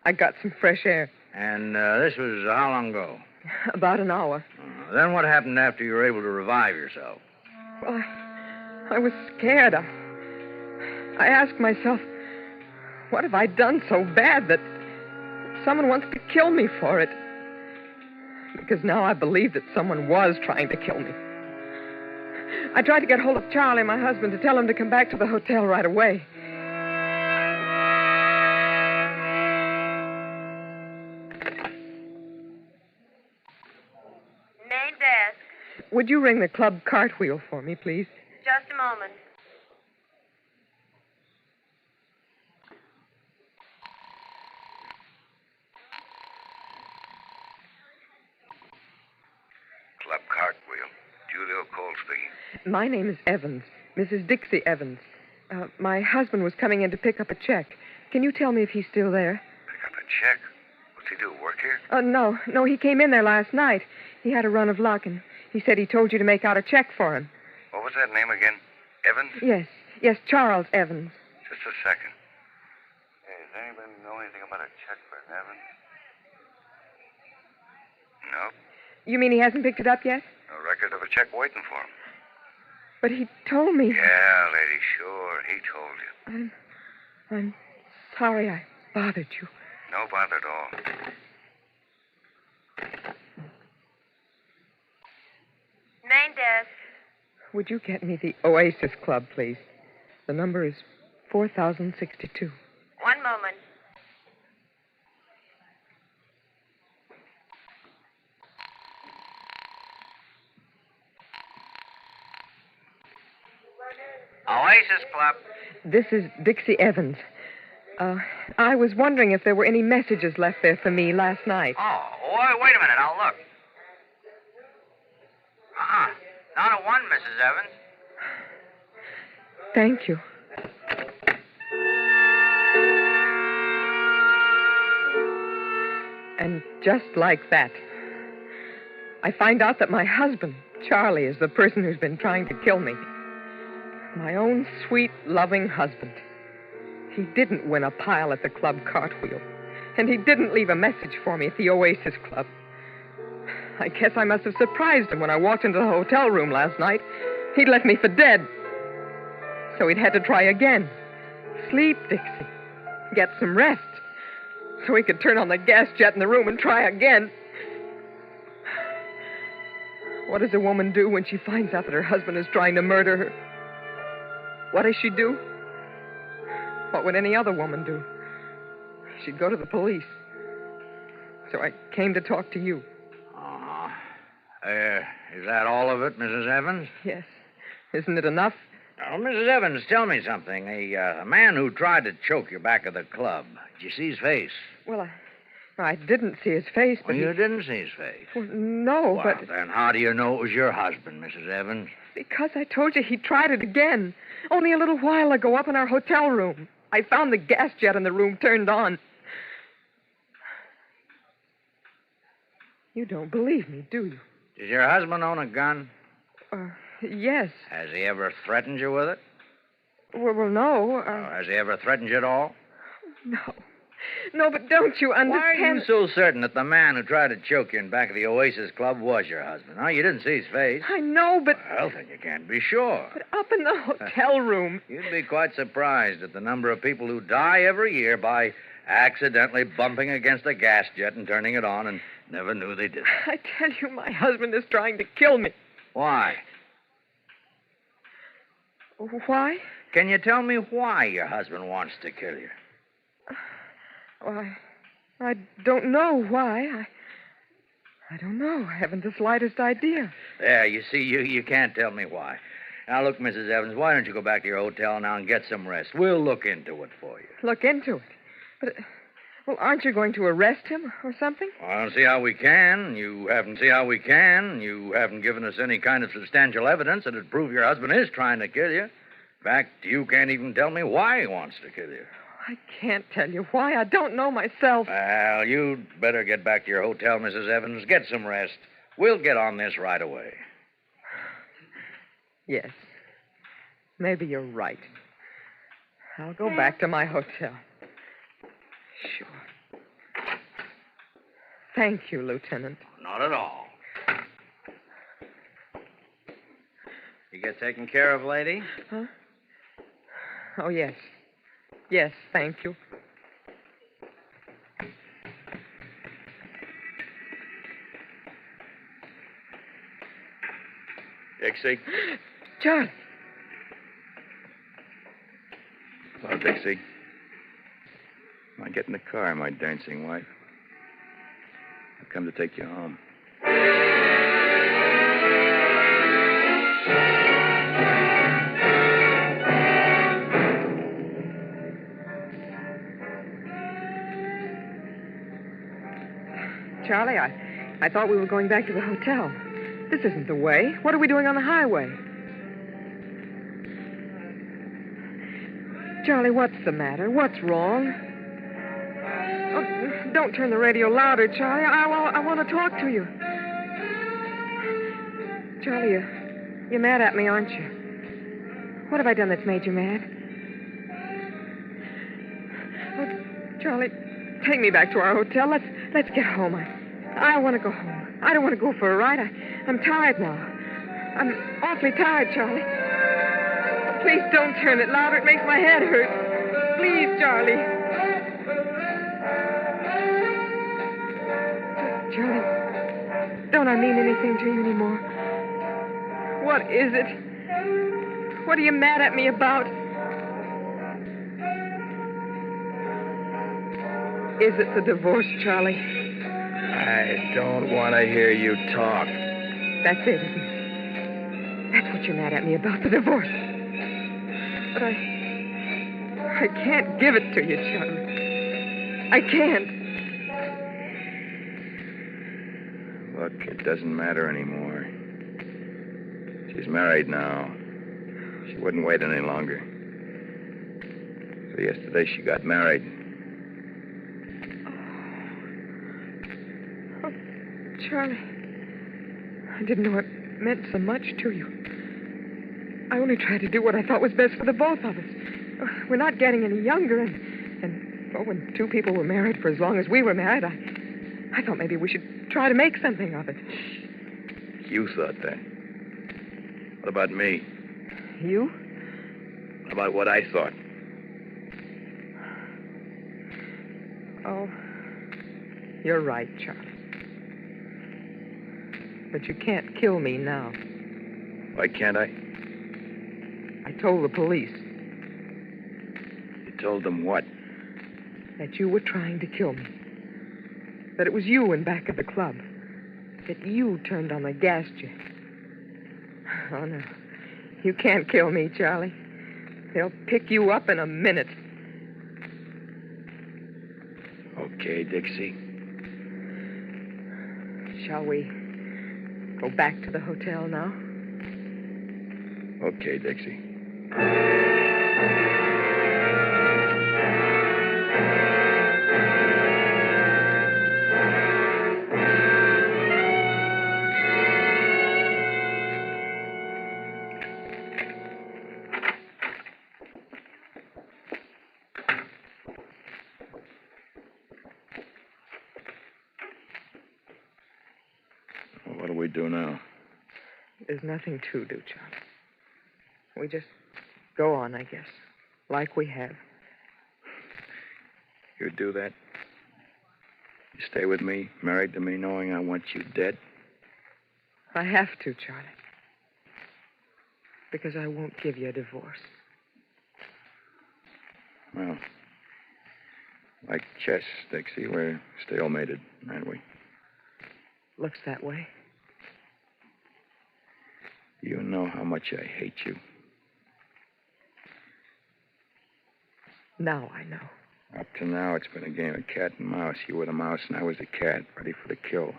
I got some fresh air. And this was how long ago? About an hour. Then what happened after you were able to revive yourself? Well, I was scared. I asked myself, what have I done so bad that someone wants to kill me for it? Because now I believe that someone was trying to kill me. I tried to get hold of Charlie, my husband, to tell him to come back to the hotel right away. Main desk. Would you ring the club cartwheel for me, please? Just a moment. called, Spiggy? My name is Evans, Mrs. Dixie Evans. My husband was coming in to pick up a check. Can you tell me if he's still there? Pick up a check? What's he do, work here? No, he came in there last night. He had a run of luck, and he said he told you to make out a check for him. What was that name again? Evans? Yes, Charles Evans. Just a second. Hey, does anybody know anything about a check for Evans? No. You mean he hasn't picked it up yet? No record of a check waiting for him. But he told me. Yeah, lady, sure. He told you. I'm sorry I bothered you. No bother at all. Main desk. Would you get me the Oasis Club, please? The number is 4062. One moment. Oasis Club. This is Dixie Evans. I was wondering if there were any messages left there for me last night. Oh, wait a minute. I'll look. Not a one, Mrs. Evans. Thank you. And just like that, I find out that my husband, Charlie, is the person who's been trying to kill me. My own sweet, loving husband. He didn't win a pile at the club cartwheel. And he didn't leave a message for me at the Oasis Club. I guess I must have surprised him when I walked into the hotel room last night. He'd left me for dead. So he'd had to try again. Sleep, Dixie. Get some rest. So he could turn on the gas jet in the room and try again. What does a woman do when she finds out that her husband is trying to murder her? What does she do? What would any other woman do? She'd go to the police. So I came to talk to you. Is that all of it, Mrs. Evans? Yes. Isn't it enough? Oh, Mrs. Evans, tell me something. A man who tried to choke you back at the club, did you see his face? Well, I didn't see his face, but you didn't see his face? Well, no, well, but... then how do you know it was your husband, Mrs. Evans? Because I told you he tried it again. Only a little while ago up in our hotel room. I found the gas jet in the room turned on. You don't believe me, do you? Does your husband own a gun? Yes. Has he ever threatened you with it? Well, no. Has he ever threatened you at all? No. No, but don't you understand... Why are you so certain that the man who tried to choke you in back of the Oasis Club was your husband? Huh? You didn't see his face. I know, but... Well, then you can't be sure. But up in the hotel room... You'd be quite surprised at the number of people who die every year by accidentally bumping against a gas jet and turning it on and never knew they did it. I tell you, my husband is trying to kill me. Why? Why? Can you tell me why your husband wants to kill you? Well, I don't know why. I don't know. I haven't the slightest idea. There, you see, you can't tell me why. Now, look, Mrs. Evans, why don't you go back to your hotel now and get some rest? We'll look into it for you. Look into it? But, well, aren't you going to arrest him or something? Well, I don't see how we can. You haven't given us any kind of substantial evidence that would prove your husband is trying to kill you. In fact, you can't even tell me why he wants to kill you. I can't tell you why. I don't know myself. Well, you'd better get back to your hotel, Mrs. Evans. Get some rest. We'll get on this right away. Yes. Maybe you're right. I'll go back to my hotel. Sure. Thank you, Lieutenant. Not at all. You get taken care of, lady? Huh? Oh, yes. Yes, thank you. Dixie? Charlie. Hello, Dixie. Come on, get in the car, my dancing wife. I've come to take you home. Charlie, I thought we were going back to the hotel. This isn't the way. What are we doing on the highway? Charlie, what's the matter? What's wrong? Oh, don't turn the radio louder, Charlie. I want to talk to you. Charlie, you're mad at me, aren't you? What have I done that's made you mad? Oh, Charlie, take me back to our hotel. Let's get home. I want to go home. I don't want to go for a ride. I'm tired now. I'm awfully tired, Charlie. Please don't turn it louder. It makes my head hurt. Please, Charlie. Charlie, don't I mean anything to you anymore? What is it? What are you mad at me about? Is it the divorce, Charlie? I don't want to hear you talk. That's it, isn't it? That's what you're mad at me about, the divorce. But I can't give it to you, Charlie. I can't. Look, it doesn't matter anymore. She's married now. She wouldn't wait any longer. So yesterday she got married. Oh, Charlie, I didn't know it meant so much to you. I only tried to do what I thought was best for the both of us. We're not getting any younger, and when two people were married for as long as we were married, I thought maybe we should try to make something of it. You thought that. What about me? You? What about what I thought? Oh, you're right, Charlie. But you can't kill me now. Why can't I? I told the police. You told them what? That you were trying to kill me. That it was you in back of the club. That you turned on the gas jet. Oh, no. You can't kill me, Charlie. They'll pick you up in a minute. Okay, Dixie. Shall we go back to the hotel now? Okay, Dixie. What do we do now? There's nothing to do, Charlie. We just go on, I guess, like we have. You do that? You stay with me, married to me, knowing I want you dead? I have to, Charlie. Because I won't give you a divorce. Well, like chess, Dixie, we're stalemated, aren't we? Looks that way. You know how much I hate you. Now I know. Up to now, it's been a game of cat and mouse. You were the mouse and I was the cat, ready for the kill.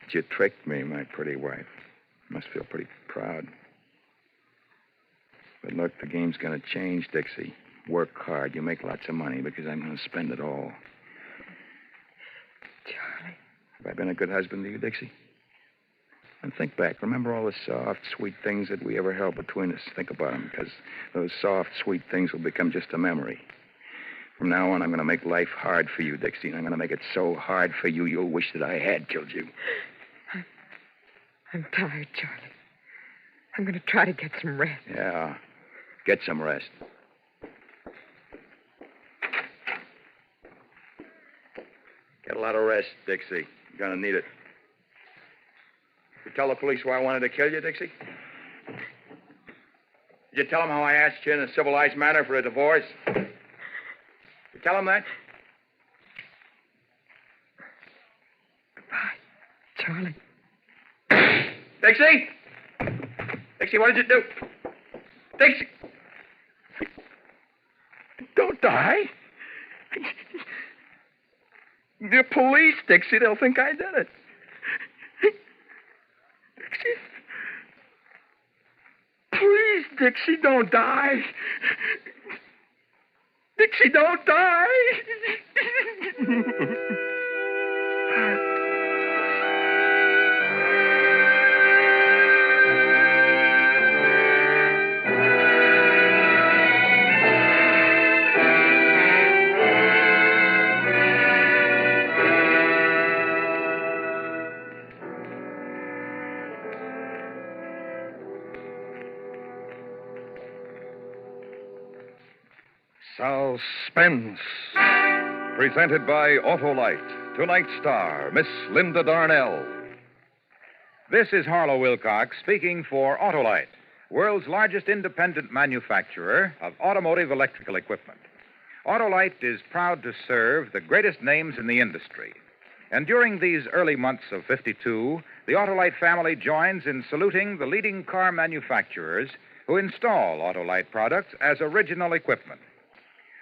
But you tricked me, my pretty wife. You must feel pretty proud. But look, the game's going to change, Dixie. Work hard. You make lots of money because I'm going to spend it all. Charlie. Have I been a good husband to you, Dixie? And think back. Remember all the soft, sweet things that we ever held between us. Think about them, because those soft, sweet things will become just a memory. From now on, I'm going to make life hard for you, Dixie, and I'm going to make it so hard for you, you'll wish that I had killed you. I'm tired, Charlie. I'm going to try to get some rest. Yeah, get some rest. Get a lot of rest, Dixie. You're going to need it. You tell the police why I wanted to kill you, Dixie? Did you tell them how I asked you in a civilized manner for a divorce? You tell them that? Goodbye, Charlie. Dixie? Dixie, what did you do? Dixie! Don't die. The police, Dixie, they'll think I did it. Please, Dixie, don't die. Dixie, don't die. Suspense. Presented by Autolite. Tonight's star, Miss Linda Darnell. This is Harlow Wilcox speaking for Autolite, world's largest independent manufacturer of automotive electrical equipment. Autolite is proud to serve the greatest names in the industry. And during these early months of 52, the Autolite family joins in saluting the leading car manufacturers who install Autolite products as original equipment.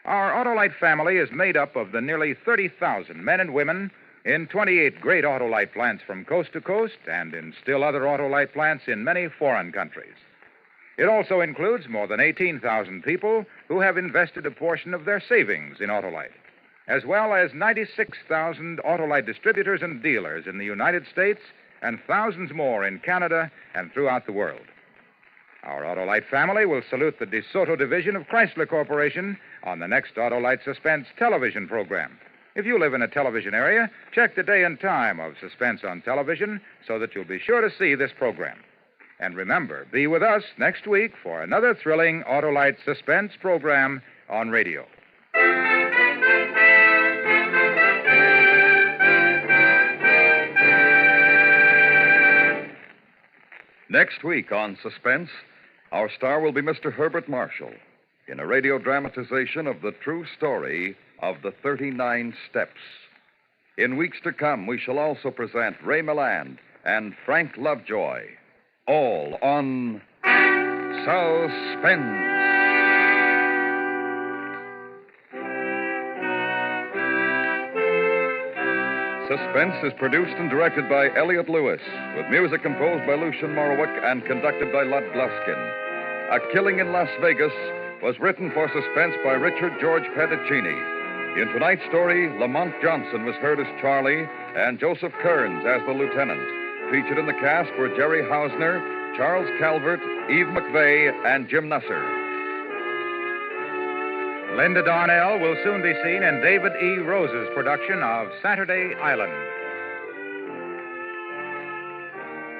Our Autolite family is made up of the nearly 30,000 men and women in 28 great Autolite plants from coast to coast and in still other Autolite plants in many foreign countries. It also includes more than 18,000 people who have invested a portion of their savings in Autolite, as well as 96,000 Autolite distributors and dealers in the United States and thousands more in Canada and throughout the world. Our Autolite family will salute the DeSoto division of Chrysler Corporation on the next Autolite Suspense television program. If you live in a television area, check the day and time of Suspense on television so that you'll be sure to see this program. And remember, be with us next week for another thrilling Autolite Suspense program on radio. Next week on Suspense, our star will be Mr. Herbert Marshall in a radio dramatization of the true story of the 39 Steps. In weeks to come, we shall also present Ray Milland and Frank Lovejoy, all on Suspense. Suspense is produced and directed by Elliot Lewis, with music composed by Lucien Morawick and conducted by Lud Gluskin. A Killing in Las Vegas was written for Suspense by Richard George Pedicini. In tonight's story, Lamont Johnson was heard as Charlie and Joseph Kearns as the lieutenant. Featured in the cast were Jerry Hausner, Charles Calvert, Eve McVeigh, and Jim Nusser. Linda Darnell will soon be seen in David E. Rose's production of Saturday Island.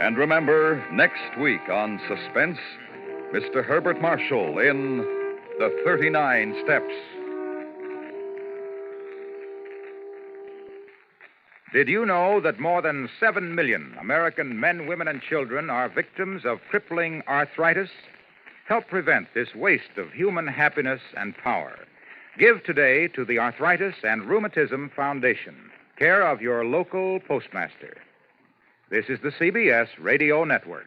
And remember, next week on Suspense, Mr. Herbert Marshall in The 39 Steps. Did you know that more than 7 million American men, women, and children are victims of crippling arthritis? Help prevent this waste of human happiness and power. Give today to the Arthritis and Rheumatism Foundation, care of your local postmaster. This is the CBS Radio Network.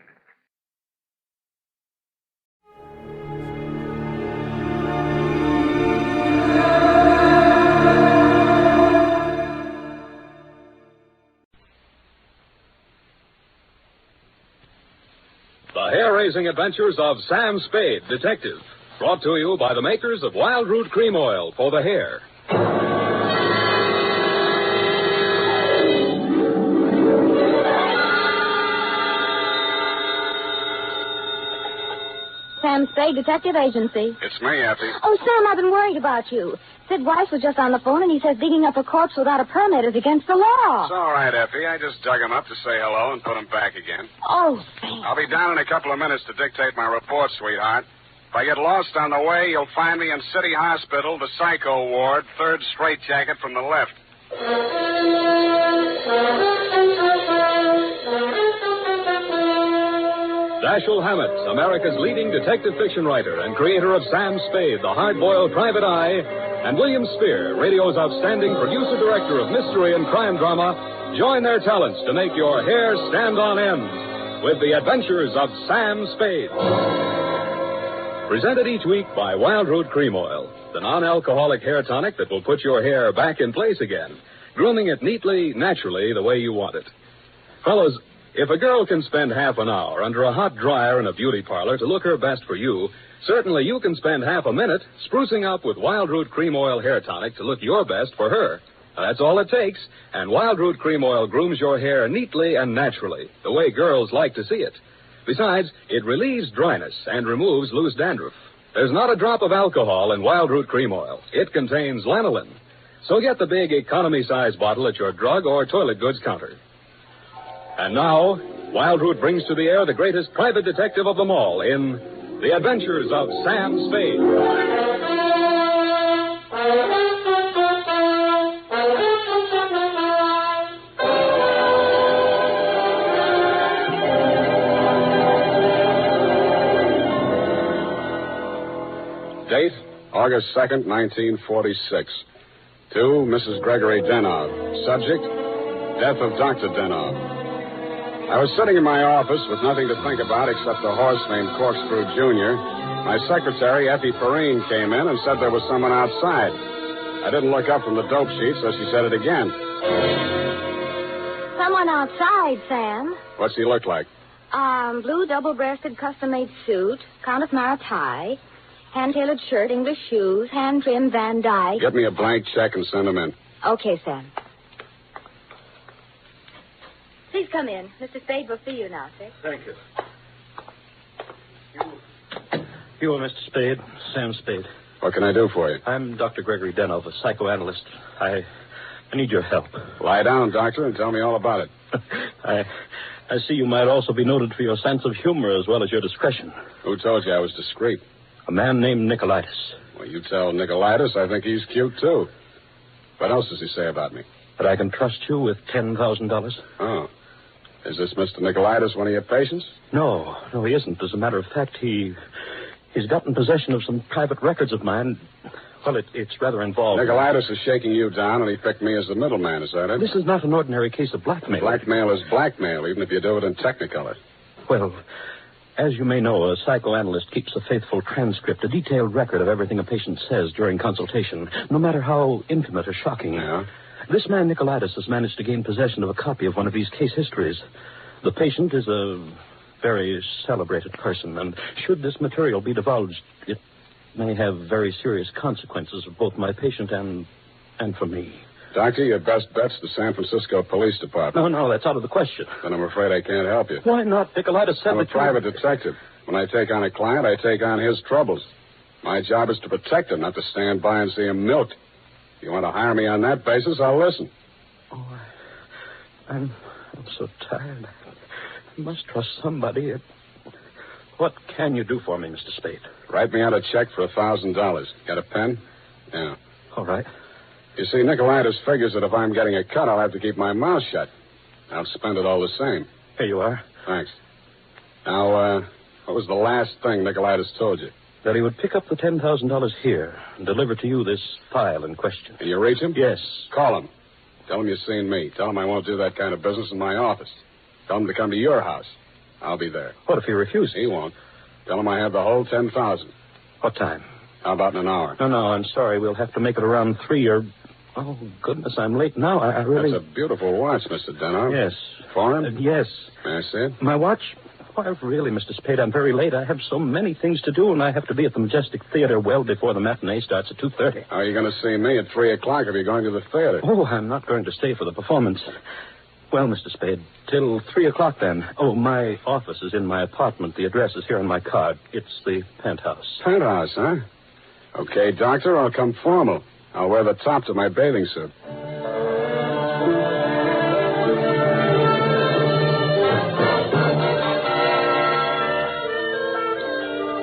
The hair-raising adventures of Sam Spade, Detective, brought to you by the makers of Wild Root Cream Oil for the hair. Sam Spade, Detective Agency. It's me, Effie. Oh, Sam, I've been worried about you. Sid Weiss was just on the phone, and he says digging up a corpse without a permit is against the law. It's all right, Effie. I just dug him up to say hello and put him back again. Oh, Sam. I'll be down in a couple of minutes to dictate my report, sweetheart. If I get lost on the way, you'll find me in City Hospital, the psycho ward, third straitjacket from the left. Dashiell Hammett, America's leading detective fiction writer and creator of Sam Spade, the hard-boiled private eye, and William Spear, radio's outstanding producer-director of mystery and crime drama, join their talents to make your hair stand on end with the adventures of Sam Spade. Presented each week by Wild Root Cream Oil, the non-alcoholic hair tonic that will put your hair back in place again, grooming it neatly, naturally, the way you want it. Fellows, If a girl can spend half an hour under a hot dryer in a beauty parlor to look her best for you, certainly you can spend half a minute sprucing up with Wild Root Cream Oil Hair Tonic to look your best for her. That's all it takes, and Wild Root Cream Oil grooms your hair neatly and naturally, the way girls like to see it. Besides, it relieves dryness and removes loose dandruff. There's not a drop of alcohol in Wild Root Cream Oil. It contains lanolin. So get the big economy-size bottle at your drug or toilet goods counter. And now, Wild Root brings to the air the greatest private detective of them all in The Adventures of Sam Spade. Date, August 2nd, 1946. To Mrs. Gregory Denov. Subject, death of Dr. Denov. I was sitting in my office with nothing to think about except a horse named Corkscrew Jr. My secretary, Effie Perrine, came in and said there was someone outside. I didn't look up from the dope sheet, so she said it again. Someone outside, Sam. What's he look like? Blue double-breasted custom-made suit, Countess Mara tie, hand-tailored shirt, English shoes, hand-trimmed Van Dyke. Get me a blank check and send him in. Okay, Sam. Please come in. Mr. Spade will see you now, sir. Thank you. You are Mr. Spade, Sam Spade. What can I do for you? I'm Dr. Gregory Denov, a psychoanalyst. I need your help. Lie down, doctor, and tell me all about it. I see you might also be noted for your sense of humor as well as your discretion. Who told you I was discreet? A man named Nicolaitis. Well, you tell Nicolaitis I think he's cute, too. What else does he say about me? That I can trust you with $10,000. Oh. Is this Mr. Nicolaitis one of your patients? No, he isn't. As a matter of fact, he's gotten possession of some private records of mine. Well, it's rather involved. Nicolaitis is shaking you down, and he picked me as the middleman, is that it? This is not an ordinary case of blackmail. Blackmail is blackmail, even if you do it in Technicolor. Well, as you may know, a psychoanalyst keeps a faithful transcript, a detailed record of everything a patient says during consultation, no matter how intimate or shocking. Yeah? This man, Nicolaitis, has managed to gain possession of a copy of one of these case histories. The patient is a very celebrated person, and should this material be divulged, it may have very serious consequences for both my patient and for me. Doctor, your best bet's the San Francisco Police Department. No, that's out of the question. Then I'm afraid I can't help you. Why not? Nicolaitis said I'm a private detective. When I take on a client, I take on his troubles. My job is to protect him, not to stand by and see him milked. If you want to hire me on that basis, I'll listen. Oh, I'm so tired. I must trust somebody. What can you do for me, Mr. Spade? Write me out a check for $1,000. Got a pen? Yeah. All right. You see, Nicolaitis figures that if I'm getting a cut, I'll have to keep my mouth shut. I'll spend it all the same. Here you are. Thanks. Now, what was the last thing Nicolaitis told you? That he would pick up the $10,000 here and deliver to you this file in question. Can you reach him? Yes. Call him. Tell him you've seen me. Tell him I won't do that kind of business in my office. Tell him to come to your house. I'll be there. What if he refuses? He won't. Tell him I have the whole $10,000. What time? How about in an hour? No, I'm sorry. We'll have to make it around 3 or... Oh, goodness, I'm late now. I really... That's a beautiful watch, Mr. Denov. Yes. Foreign? Yes. May I see it? My watch? Why, really, Mr. Spade, I'm very late. I have so many things to do, and I have to be at the Majestic Theater well before the matinee starts at 2:30. How are you going to see me at 3 o'clock if you're going to the theater? Oh, I'm not going to stay for the performance. Well, Mr. Spade, till 3 o'clock then. Oh, my office is in my apartment. The address is here on my card. It's the penthouse. Penthouse, huh? Okay, doctor, I'll come formal. I'll wear the top to my bathing suit.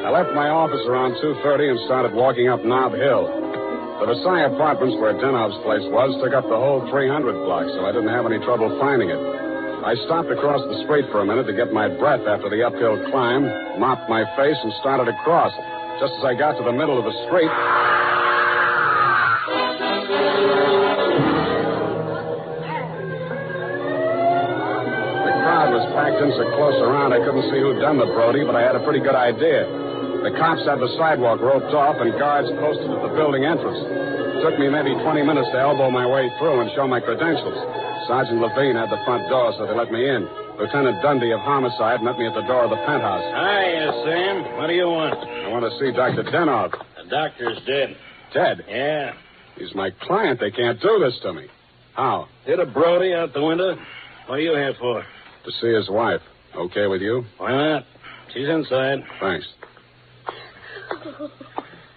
I left my office around 2:30 and started walking up Nob Hill. The Versailles Apartments, where Denov's place was, took up the whole 300 block, so I didn't have any trouble finding it. I stopped across the street for a minute to get my breath after the uphill climb, mopped my face, and started across. Just as I got to the middle of the street... The crowd was packed in so close around I couldn't see who'd done the Brody, but I had a pretty good idea. The cops had the sidewalk roped off and guards posted at the building entrance. It took me maybe 20 minutes to elbow my way through and show my credentials. Sergeant Levine had the front door, so they let me in. Lieutenant Dundee of Homicide met me at the door of the penthouse. Hiya, Sam. What do you want? I want to see Dr. Denov. The doctor's dead. Dead? Yeah. He's my client. They can't do this to me. How? Hit a Brody out the window. What are you here for? To see his wife. Okay with you? Why not? She's inside. Thanks.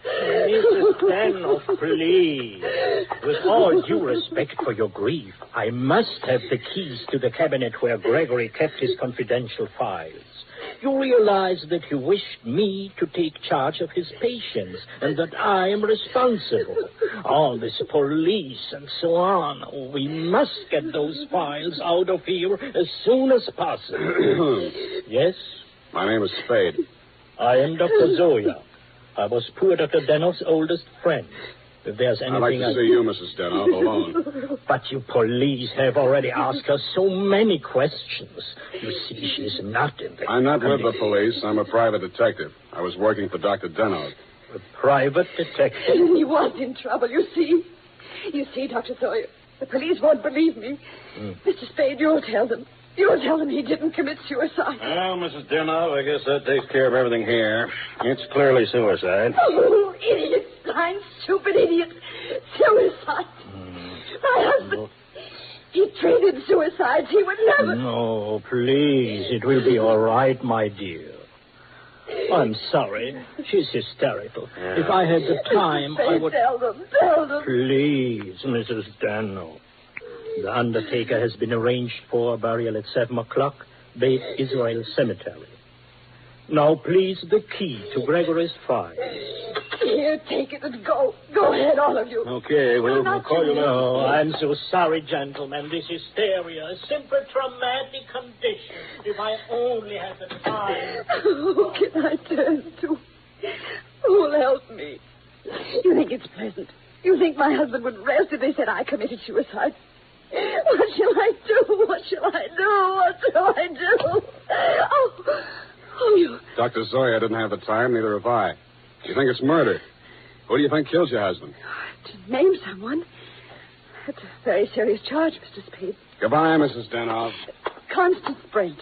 Mrs. Danoff, please. With all due respect for your grief, I must have the keys to the cabinet where Gregory kept his confidential files. You realize that he wished me to take charge of his patients and that I am responsible. All this police and so on. We must get those files out of here as soon as possible. Yes? My name is Spade. I am Dr. Zoya. I was poor Dr. Danoff's oldest friend. If there's anything I'd like to see you, Mrs. Danoff, alone. But you police have already asked her so many questions. You see, she's not in the... I'm not with the police. I'm a private detective. I was working for Dr. Danoff. A private detective? He was in trouble, you see. You see, Dr. Sawyer, the police won't believe me. Mr. Spade, you'll tell them. You'll tell them he didn't commit suicide. Well, Mrs. Denov, I guess that takes care of everything here. It's clearly suicide. Oh, idiots. Blind, stupid idiots. Suicide. My husband, he treated suicides. He would never... No, please. It will be all right, my dear. I'm sorry. She's hysterical. If I had the time, I would... Tell them. Please, Mrs. Dano. The undertaker has been arranged for burial at 7 o'clock, Beit Israel Cemetery. Now, please, the key to Gregory's files. Here, take it and go. Go ahead, all of you. Okay, we'll call you now. Oh, I'm so sorry, gentlemen. This hysteria, a simple traumatic condition. If I only had the time. Who can I turn to? Who'll help me? You think it's pleasant? You think my husband would rest if they said I committed suicide? What shall I do? What shall I do? What shall I do? Oh, you... Dr. Zoya didn't have the time, neither have I. You think it's murder? Who do you think killed your husband? To name someone. That's a very serious charge, Mr. Spade. Goodbye, Mrs. Denov. Constance Brent.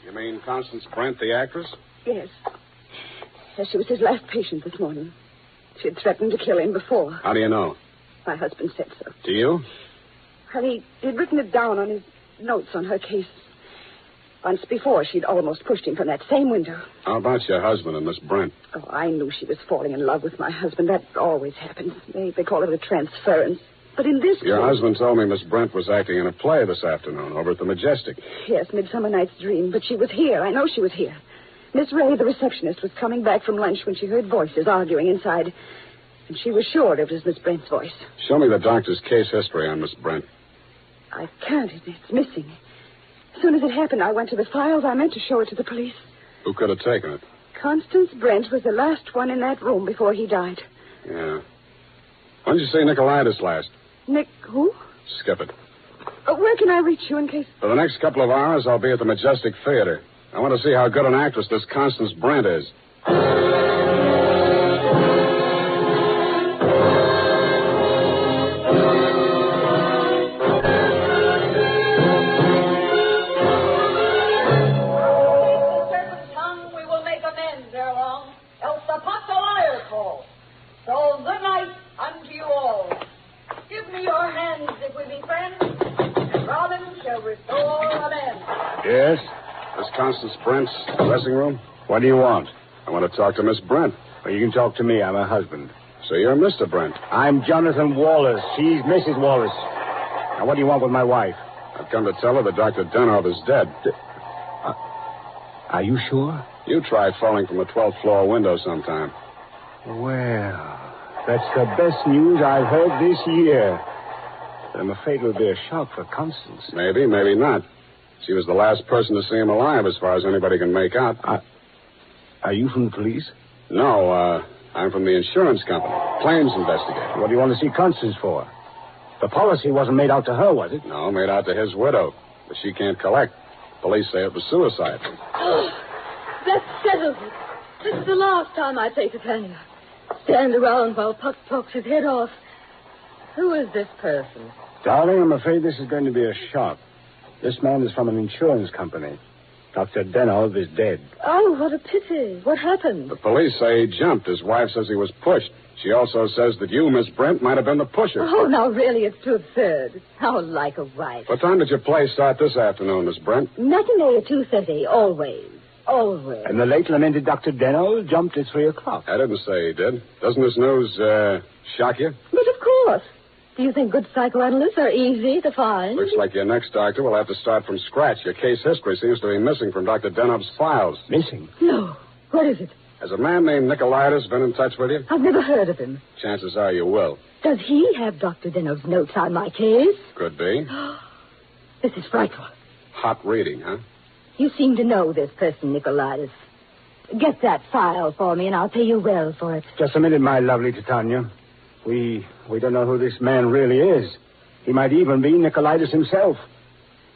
You mean Constance Brent, the actress? Yes. Yes, she was his last patient this morning. She had threatened to kill him before. How do you know? My husband said so. To you? Well, he'd written it down on his notes on her case. Once before, she'd almost pushed him from that same window. How about your husband and Miss Brent? Oh, I knew she was falling in love with my husband. That always happens. They call it a transference. But in this Your case... husband told me Miss Brent was acting in a play this afternoon over at the Majestic. Yes, Midsummer Night's Dream. But she was here. I know she was here. Miss Ray, the receptionist, was coming back from lunch when she heard voices arguing inside. And she was sure it was Miss Brent's voice. Show me the doctor's case history on Miss Brent. I can't. It's missing. As soon as it happened, I went to the files. I meant to show it to the police. Who could have taken it? Constance Brent was the last one in that room before he died. Yeah. When did you see Nicolaitis last? Nick, who? Skip it. Where can I reach you in case... For the next couple of hours, I'll be at the Majestic Theater. I want to see how good an actress this Constance Brent is. Yes? This Constance Brent's dressing room? What do you want? I want to talk to Miss Brent. Well, you can talk to me. I'm her husband. So you're Mr. Brent? I'm Jonathan Wallace. She's Mrs. Wallace. Now, what do you want with my wife? I've come to tell her that Dr. Denov is dead. Are you sure? You tried falling from a 12th floor window sometime. Well, that's the best news I've heard this year. But I'm afraid it will be a shock for Constance. Maybe, maybe not. She was the last person to see him alive, as far as anybody can make out. Are you from the police? No, I'm from the insurance company. Claims investigator. What do you want to see Constance for? The policy wasn't made out to her, was it? No, made out to his widow. But she can't collect. Police say it was suicide. Oh, that settles it. The It's the last time I say to Tanya. Stand around while Puck talks his head off. Who is this person? Darling, I'm afraid this is going to be a shock. This man is from an insurance company. Dr. Denov is dead. Oh, what a pity. What happened? The police say he jumped. His wife says he was pushed. She also says that you, Miss Brent, might have been the pusher. Oh, now, really, it's too absurd. How like a wife. What time did your play start this afternoon, Miss Brent? Matinee at 2:30, always. Always. And the late lamented Dr. Denov jumped at 3 o'clock. I didn't say he did. Doesn't this news, shock you? But of course. Do you think good psychoanalysts are easy to find? Looks like your next doctor will have to start from scratch. Your case history seems to be missing from Dr. Denov's files. Missing? No. What is it? Has a man named Nicolaitis been in touch with you? I've never heard of him. Chances are you will. Does he have Dr. Denov's notes on my case? Could be. This is frightful. Hot reading, huh? You seem to know this person, Nicolaitis. Get that file for me, and I'll pay you well for it. Just a minute, my lovely Titania. We don't know who this man really is. He might even be Nicolaitis himself.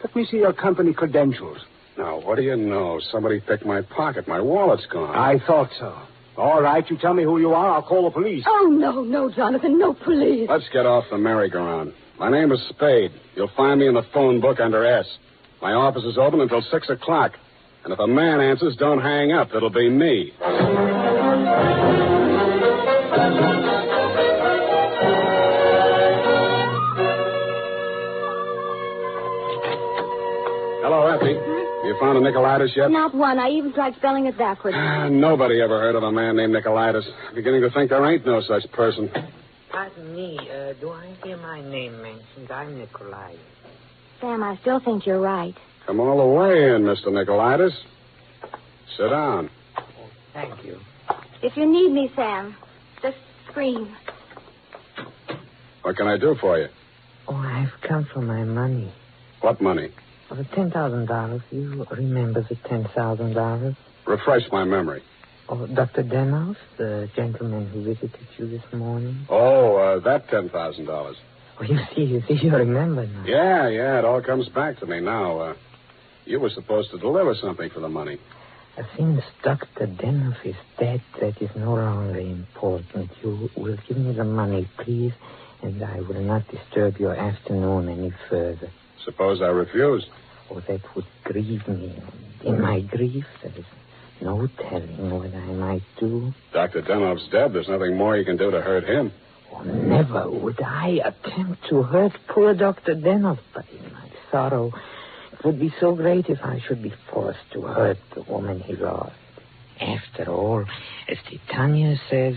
Let me see your company credentials. Now, what do you know? Somebody picked my pocket. My wallet's gone. I thought so. All right, you tell me who you are. I'll call the police. Oh, no, Jonathan. No police. Let's get off the merry-go-round. My name is Spade. You'll find me in the phone book under S. My office is open until 6 o'clock. And if a man answers, don't hang up. It'll be me. Hello, Effie. You found a Nicolaitis yet? Not one. I even tried spelling it backwards. Nobody ever heard of a man named Nicolaitis. I'm beginning to think there ain't no such person. Pardon me. Do I hear my name mentioned? I'm Nicolaitis. Sam, I still think you're right. Come all the way in, Mr. Nicolaitis. Sit down. Thank you. If you need me, Sam, just scream. What can I do for you? Oh, I've come for my money. What money? For the $10,000. You remember the $10,000? Refresh my memory. Oh, Dr. Denov, the gentleman who visited you this morning? Oh, that $10,000. Oh, you see, you remember now. Yeah, it all comes back to me now. You were supposed to deliver something for the money. Since Dr. Denov is dead, that is no longer important. You will give me the money, please, and I will not disturb your afternoon any further. Suppose I refuse? Oh, that would grieve me. In my grief, there is no telling what I might do. Dr. Denov's dead. There's nothing more you can do to hurt him. Oh, never would I attempt to hurt poor Dr. Denov, but in my sorrow, it would be so great if I should be forced to hurt the woman he lost. After all, as Titania says,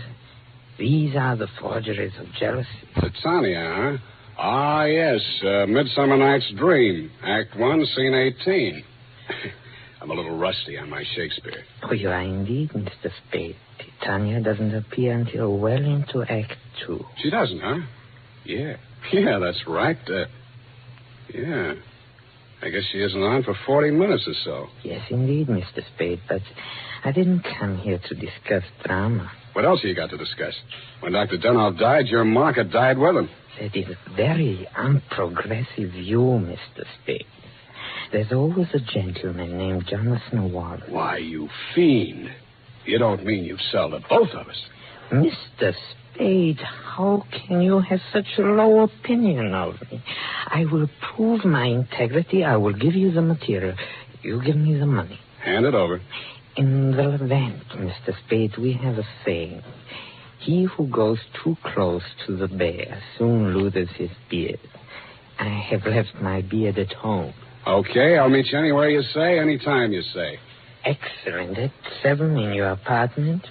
these are the forgeries of jealousy. Titania, huh? Ah, yes. Midsummer Night's Dream. Act 1, Scene 18. I'm a little rusty on my Shakespeare. Oh, you are indeed, Mr. Spade. Titania doesn't appear until well into Act 2. She doesn't, huh? Yeah, that's right. Yeah. I guess she isn't on for 40 minutes or so. Yes, indeed, Mr. Spade, but I didn't come here to discuss drama. What else have you got to discuss? When Dr. Denov died, your market died with him. That is a very unprogressive view, Mr. Spade. There's always a gentleman named Jonathan Wallace. Why, you fiend. You don't mean you've sold to both of us. Mr. Spade, how can you have such a low opinion of me? I will prove my integrity. I will give you the material. You give me the money. Hand it over. In the Levant, Mr. Spade, we have a saying. He who goes too close to the bear soon loses his beard. I have left my beard at home. Okay, I'll meet you anywhere you say, anytime you say. Excellent. At 7 in your apartment?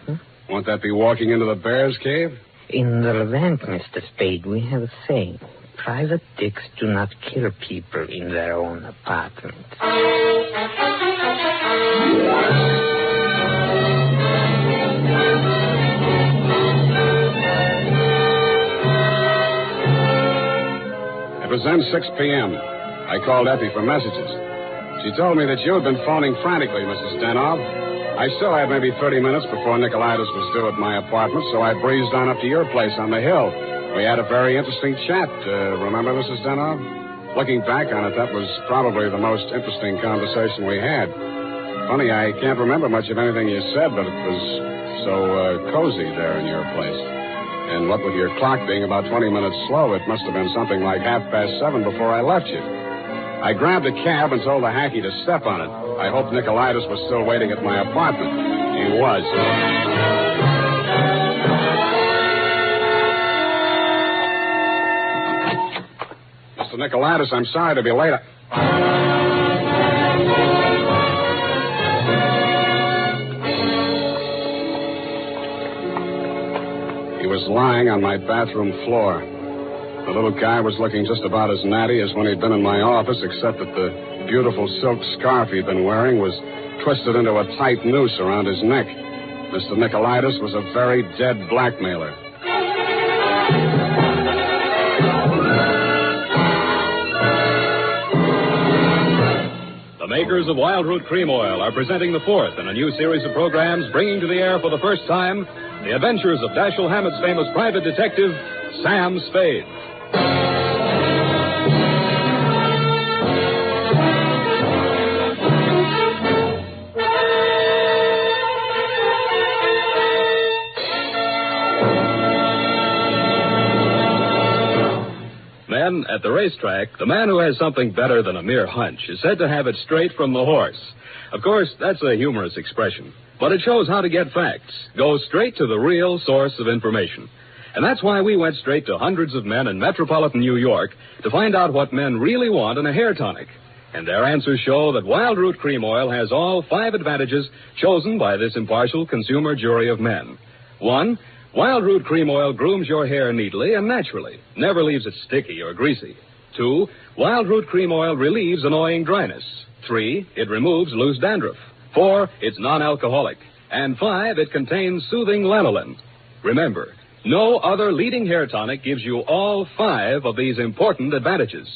Won't that be walking into the bear's cave? In the Levant, Mr. Spade, we have a saying. Private dicks do not kill people in their own apartments. It was then 6 p.m. I called Effie for messages. She told me that you had been phoning frantically, Mrs. Denov. I still had maybe 30 minutes before Nicolaitis was due at my apartment, so I breezed on up to your place on the hill. We had a very interesting chat. Remember, Mrs. Denov? Looking back on it, that was probably the most interesting conversation we had. Funny, I can't remember much of anything you said, but it was so cozy there in your place. And what with your clock being about 20 minutes slow, it must have been something like 7:30 before I left you. I grabbed a cab and told the hacky to step on it. I hoped Nicolaitis was still waiting at my apartment. He was. Mr. Nicolaitis, I'm sorry to be late. He was lying on my bathroom floor. The little guy was looking just about as natty as when he'd been in my office, except that the beautiful silk scarf he'd been wearing was twisted into a tight noose around his neck. Mr. Nicolaitis was a very dead blackmailer. The makers of Wild Root Cream Oil are presenting the fourth in a new series of programs bringing to the air for the first time the adventures of Dashiell Hammett's famous private detective, Sam Spade. Men, at the racetrack, the man who has something better than a mere hunch is said to have it straight from the horse. Of course, that's a humorous expression, but it shows how to get facts. Go straight to the real source of information. And that's why we went straight to hundreds of men in metropolitan New York to find out what men really want in a hair tonic. And their answers show that Wild Root Cream Oil has all 5 advantages chosen by this impartial consumer jury of men. 1, Wild Root Cream Oil grooms your hair neatly and naturally, never leaves it sticky or greasy. 2, Wild Root Cream Oil relieves annoying dryness. 3, it removes loose dandruff. 4, it's non-alcoholic. And 5, it contains soothing lanolin. Remember, no other leading hair tonic gives you all 5 of these important advantages.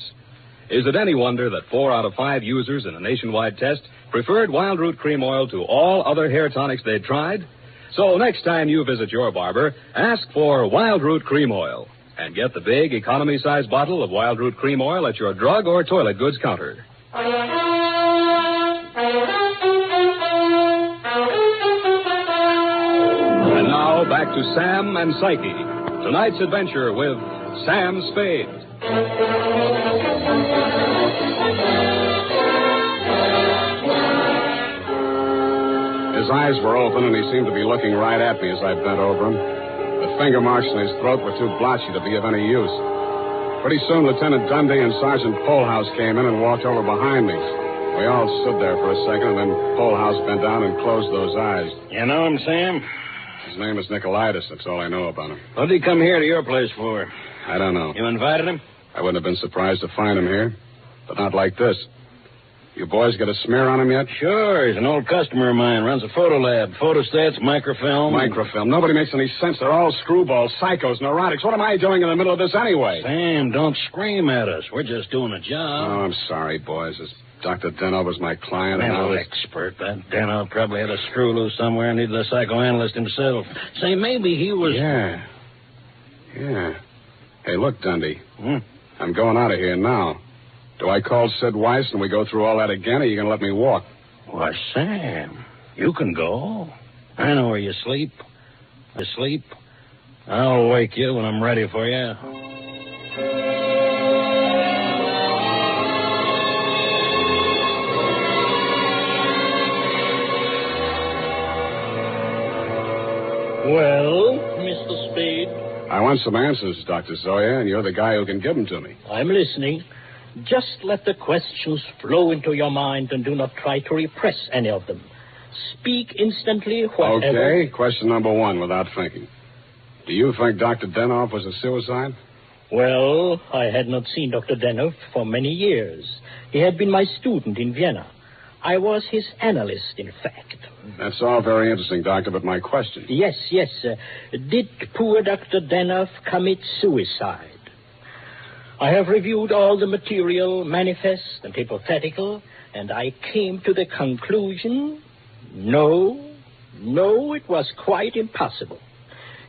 Is it any wonder that 4 out of 5 users in a nationwide test preferred Wild Root Cream Oil to all other hair tonics they'd tried? So next time you visit your barber, ask for Wild Root Cream Oil and get the big economy-size bottle of Wild Root Cream Oil at your drug or toilet goods counter. And now back to Sam and Psyche. Tonight's adventure with Sam Spade. His eyes were open, and he seemed to be looking right at me as I bent over him. The finger marks in his throat were too blotchy to be of any use. Pretty soon, Lieutenant Dundee and Sergeant Polehouse came in and walked over behind me. We all stood there for a second, and then Polehouse bent down and closed those eyes. You know him, Sam? His name is Nicolaitis. That's all I know about him. What did he come here to your place for? I don't know. You invited him? I wouldn't have been surprised to find him here, but not like this. You boys got a smear on him yet? Sure. He's an old customer of mine. Runs a photo lab. Photostats, microfilm. Microfilm. Nobody makes any sense. They're all screwballs, psychos, neurotics. What am I doing in the middle of this anyway? Sam, don't scream at us. We're just doing a job. Oh, I'm sorry, boys. This Dr. Deno was my client. Mental expert. That Deno probably had a screw loose somewhere and needed a psychoanalyst himself. Say, maybe he was... Yeah. Hey, look, Dundee. I'm going out of here now. Do I call Sid Weiss and we go through all that again, or are you going to let me walk? Why, Sam, you can go. I know where you sleep. I'll wake you when I'm ready for you. Well, Mr. Spade? I want some answers, Dr. Zoya, and you're the guy who can give them to me. I'm listening. Just let the questions flow into your mind and do not try to repress any of them. Speak instantly, whatever... Okay, question number 1, without thinking. Do you think Dr. Denoff was a suicide? Well, I had not seen Dr. Denoff for many years. He had been my student in Vienna. I was his analyst, in fact. That's all very interesting, Doctor, but my question... Yes. Did poor Dr. Denoff commit suicide? I have reviewed all the material, manifest and hypothetical, and I came to the conclusion, no, it was quite impossible.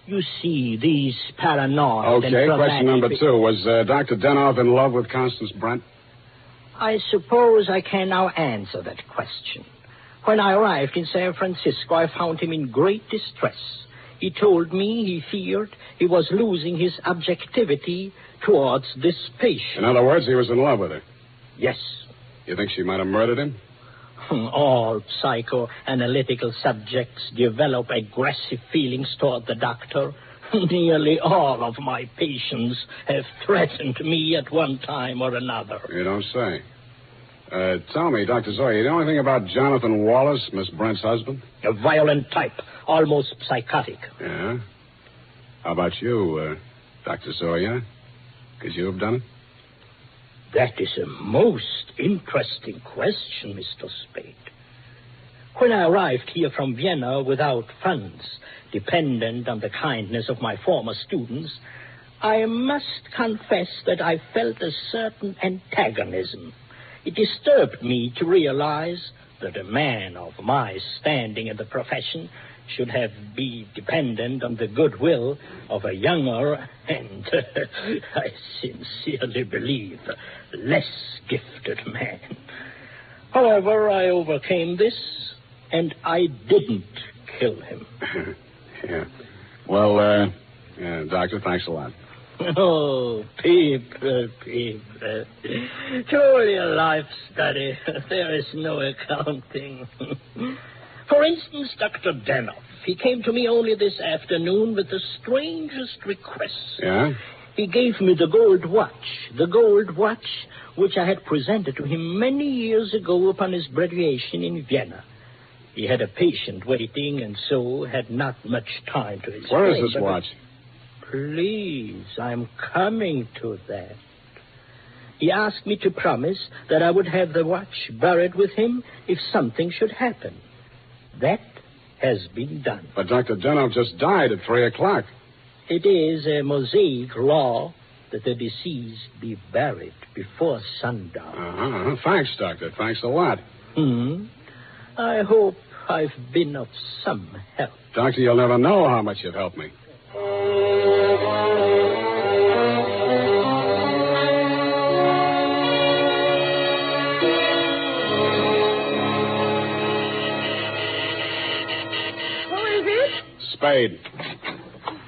You see, these paranoid... Okay, question number 2. Was Dr. Denoff in love with Constance Brent? I suppose I can now answer that question. When I arrived in San Francisco, I found him in great distress. He told me he feared he was losing his objectivity towards this patient. In other words, he was in love with her. Yes. You think she might have murdered him? All psychoanalytical subjects develop aggressive feelings toward the doctor. Nearly all of my patients have threatened me at one time or another. You don't say. Tell me, Dr. Zoya, you know anything about Jonathan Wallace, Miss Brent's husband? A violent type, almost psychotic. Yeah? How about you, Dr. Zoya? Could you have done it? That is a most interesting question, Mr. Spade. When I arrived here from Vienna without funds, dependent on the kindness of my former students, I must confess that I felt a certain antagonism. It disturbed me to realize that a man of my standing in the profession should be dependent on the goodwill of a younger and, I sincerely believe, less gifted man. However, I overcame this, and I didn't kill him. Yeah. Well, Doctor, thanks a lot. Oh, people. Truly a life study. There is no accounting. For instance, Dr. Danoff. He came to me only this afternoon with the strangest requests. Yeah? He gave me the gold watch which I had presented to him many years ago upon his graduation in Vienna. He had a patient waiting and so had not much time to explain. Where is this watch? Please, I'm coming to that. He asked me to promise that I would have the watch buried with him if something should happen. That has been done. But Dr. Danoff just died at 3 o'clock. It is a Mosaic law that the deceased be buried before sundown. Uh-huh. Thanks, Doctor. Thanks a lot. I hope I've been of some help. Doctor, you'll never know how much you've helped me. Spade.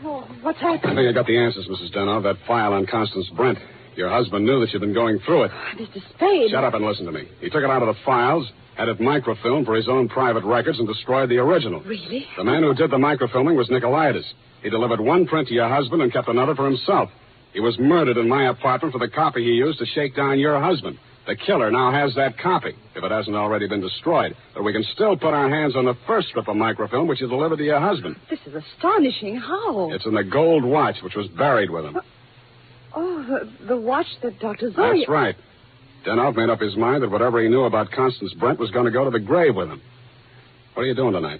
Oh, what's happened? I think I got the answers, Mrs. Danoff. That file on Constance Brent. Your husband knew that you'd been going through it. Mr. Spade. Shut up and listen to me. He took it out of the files, had it microfilmed for his own private records, and destroyed the original. Really? The man who did the microfilming was Nicolaitis. He delivered one print to your husband and kept another for himself. He was murdered in my apartment for the copy he used to shake down your husband. The killer now has that copy, if it hasn't already been destroyed. But we can still put our hands on the first strip of microfilm, which you delivered to your husband. This is astonishing. How? It's in the gold watch, which was buried with him. Oh, the watch that Dr. Zoya... That's right. Danoff made up his mind that whatever he knew about Constance Brent was going to go to the grave with him. What are you doing tonight?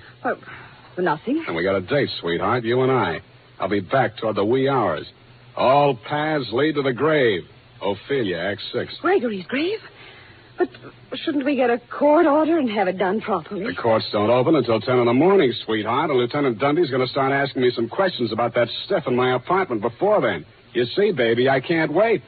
Nothing. And we got a date, sweetheart, you and I. I'll be back toward the wee hours. All paths lead to the grave. Ophelia, Act 6. Gregory's grave? But shouldn't we get a court order and have it done properly? The courts don't open until 10 in the morning, sweetheart, and Lieutenant Dundee's going to start asking me some questions about that stiff in my apartment before then. You see, baby, I can't wait.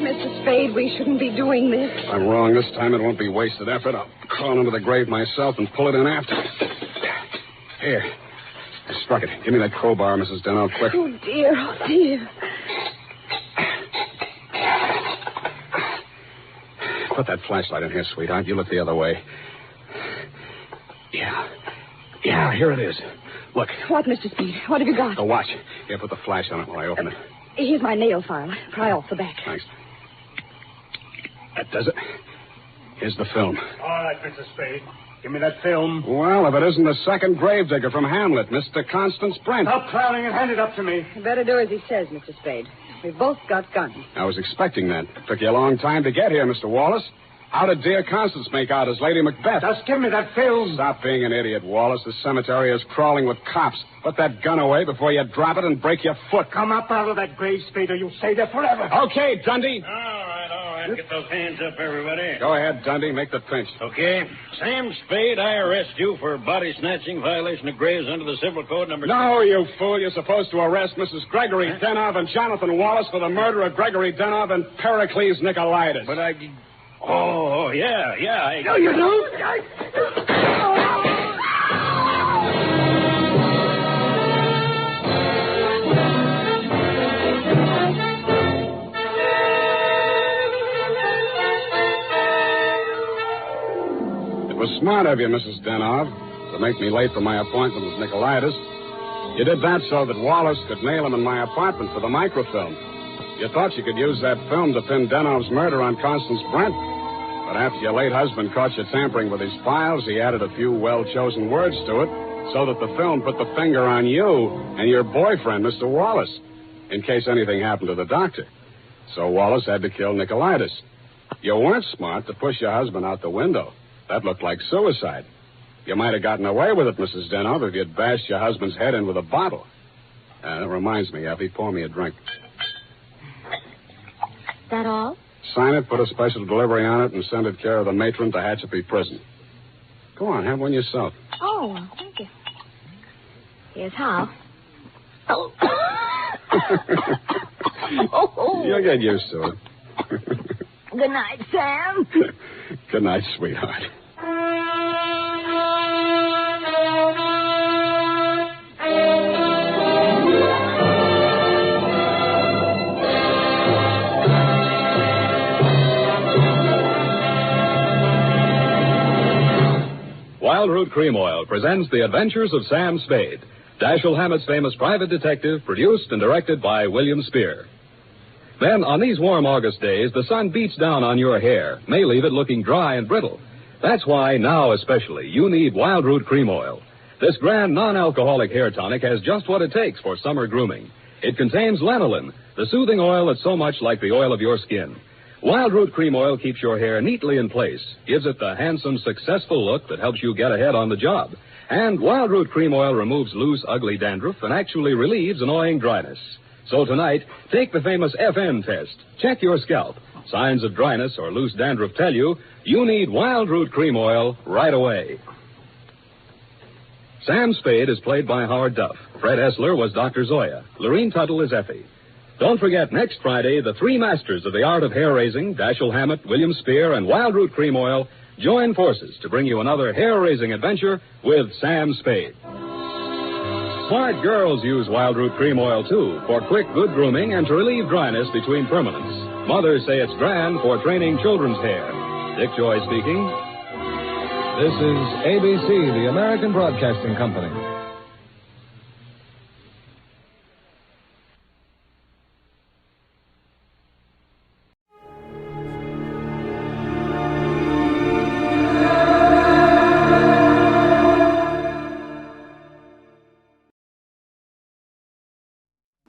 Mr. Spade, we shouldn't be doing this. If I'm wrong this time, it won't be wasted effort. I'll crawl into the grave myself and pull it in after. Here. I struck it. Give me that crowbar, Mrs. Denow, quick. Oh, dear. Oh, dear. Put that flashlight in here, sweetheart. You look the other way. Yeah, here it is. Look. What, Mr. Spade? What have you got? The watch. Here, put the flash on it while I open it. Here's my nail file. Pry off the back. Thanks. That does it. Here's the film. All right, Mr. Spade. Give me that film. Well, if it isn't the second gravedigger from Hamlet, Mr. Constance Brent. Stop clowning and hand it up to me. You better do as he says, Mr. Spade. We've both got guns. I was expecting that. Took you a long time to get here, Mr. Wallace. How did dear Constance make out as Lady Macbeth? Just give me that film. Stop being an idiot, Wallace. The cemetery is crawling with cops. Put that gun away before you drop it and break your foot. Come up out of that grave, Spade, or you'll stay there forever. Okay, Dundee. All right. right, get those hands up, everybody. Go ahead, Dundee. Make the pinch. Okay. Sam Spade, I arrest you for body snatching, violation of graves under the Civil Code number... No, you fool. You're supposed to arrest Mrs. Gregory Denov and Jonathan Wallace for the murder of Gregory Denov and Pericles Nicolaitis. But I... Oh, yeah. No, you don't. It was smart of you, Mrs. Denov, to make me late for my appointment with Nicolaitis. You did that so that Wallace could nail him in my apartment for the microfilm. You thought you could use that film to pin Denov's murder on Constance Brent. But after your late husband caught you tampering with his files, he added a few well-chosen words to it so that the film put the finger on you and your boyfriend, Mr. Wallace, in case anything happened to the doctor. So Wallace had to kill Nicolaitis. You weren't smart to push your husband out the window. That looked like suicide. You might have gotten away with it, Mrs. Denov, if you'd bashed your husband's head in with a bottle. That reminds me, Effie, pour me a drink. That all? Sign it, put a special delivery on it, and send it care of the matron to Hatchapee Prison. Go on, have one yourself. Oh, thank you. Here's how. Oh. You'll get used to it. Good night, Sam. Good night, sweetheart. Wild Root Cream Oil presents The Adventures of Sam Spade, Dashiell Hammett's famous private detective, produced and directed by William Spear. Then, on these warm August days, the sun beats down on your hair, may leave it looking dry and brittle. That's why, now especially, you need Wild Root Cream Oil. This grand non-alcoholic hair tonic has just what it takes for summer grooming. It contains lanolin, the soothing oil that's so much like the oil of your skin. Wild Root Cream Oil keeps your hair neatly in place, gives it the handsome, successful look that helps you get ahead on the job. And Wild Root Cream Oil removes loose, ugly dandruff and actually relieves annoying dryness. So tonight, take the famous FN test. Check your scalp. Signs of dryness or loose dandruff tell you need Wild Root Cream Oil right away. Sam Spade is played by Howard Duff. Fred Essler was Dr. Zoya. Lorene Tuttle is Effie. Don't forget, next Friday, the three masters of the art of hair-raising, Dashiell Hammett, William Spear, and Wild Root Cream Oil, join forces to bring you another hair-raising adventure with Sam Spade. Smart girls use Wild Root Cream Oil, too, for quick, good grooming and to relieve dryness between permanents. Mothers say it's grand for training children's hair. Dick Joy speaking. This is ABC, the American Broadcasting Company.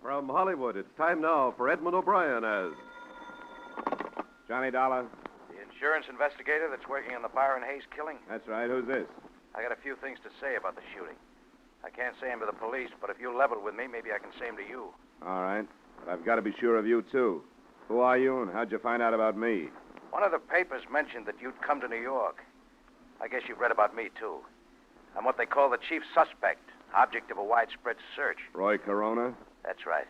From Hollywood, it's time now for Edmund O'Brien as... Johnny Dollar? The insurance investigator that's working on the Byron Hayes killing? That's right. Who's this? I got a few things to say about the shooting. I can't say them to the police, but if you level with me, maybe I can say them to you. All right. But I've got to be sure of you, too. Who are you, and how'd you find out about me? One of the papers mentioned that you'd come to New York. I guess you've read about me, too. I'm what they call the chief suspect, object of a widespread search. Roy Corona? That's right.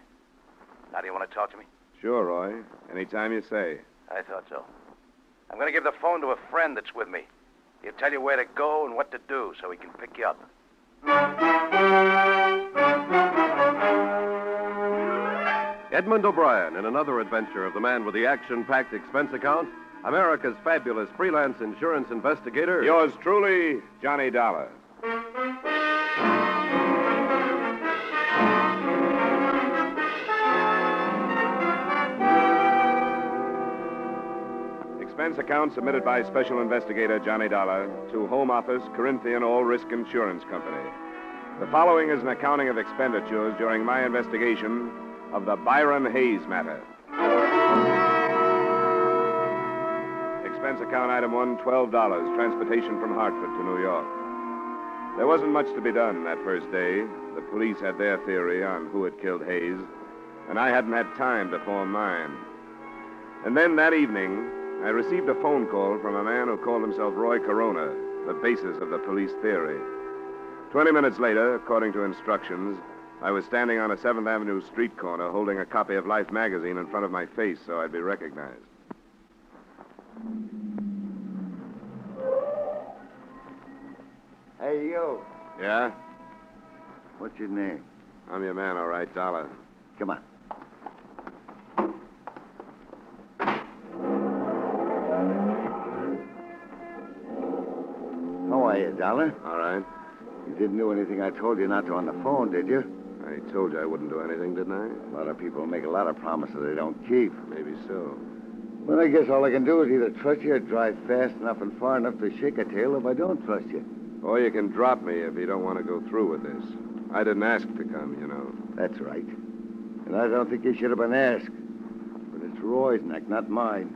Now, do you want to talk to me? Sure, Roy. Anytime you say. I thought so. I'm going to give the phone to a friend that's with me. He'll tell you where to go and what to do so he can pick you up. Edmund O'Brien in another adventure of the man with the action-packed expense account, America's fabulous freelance insurance investigator. Yours truly, Johnny Dollar. Expense account submitted by Special Investigator Johnny Dollar to Home Office, Corinthian All Risk Insurance Company. The following is an accounting of expenditures during my investigation of the Byron Hayes matter. Expense account item 1, $12, transportation from Hartford to New York. There wasn't much to be done that first day. The police had their theory on who had killed Hayes, and I hadn't had time to form mine. And then that evening, I received a phone call from a man who called himself Roy Corona, the basis of the police theory. 20 minutes later, according to instructions, I was standing on a 7th Avenue street corner holding a copy of Life magazine in front of my face so I'd be recognized. Hey, you. Yeah? What's your name? I'm your man, all right, Dollar. Come on. How are you, Dollar? All right. You didn't do anything I told you not to on the phone, did you? I told you I wouldn't do anything, didn't I? A lot of people make a lot of promises they don't keep. Maybe so. Well, I guess all I can do is either trust you or drive fast enough and far enough to shake a tail if I don't trust you. Or you can drop me if you don't want to go through with this. I didn't ask to come, you know. That's right. And I don't think you should have been asked. But it's Roy's neck, not mine.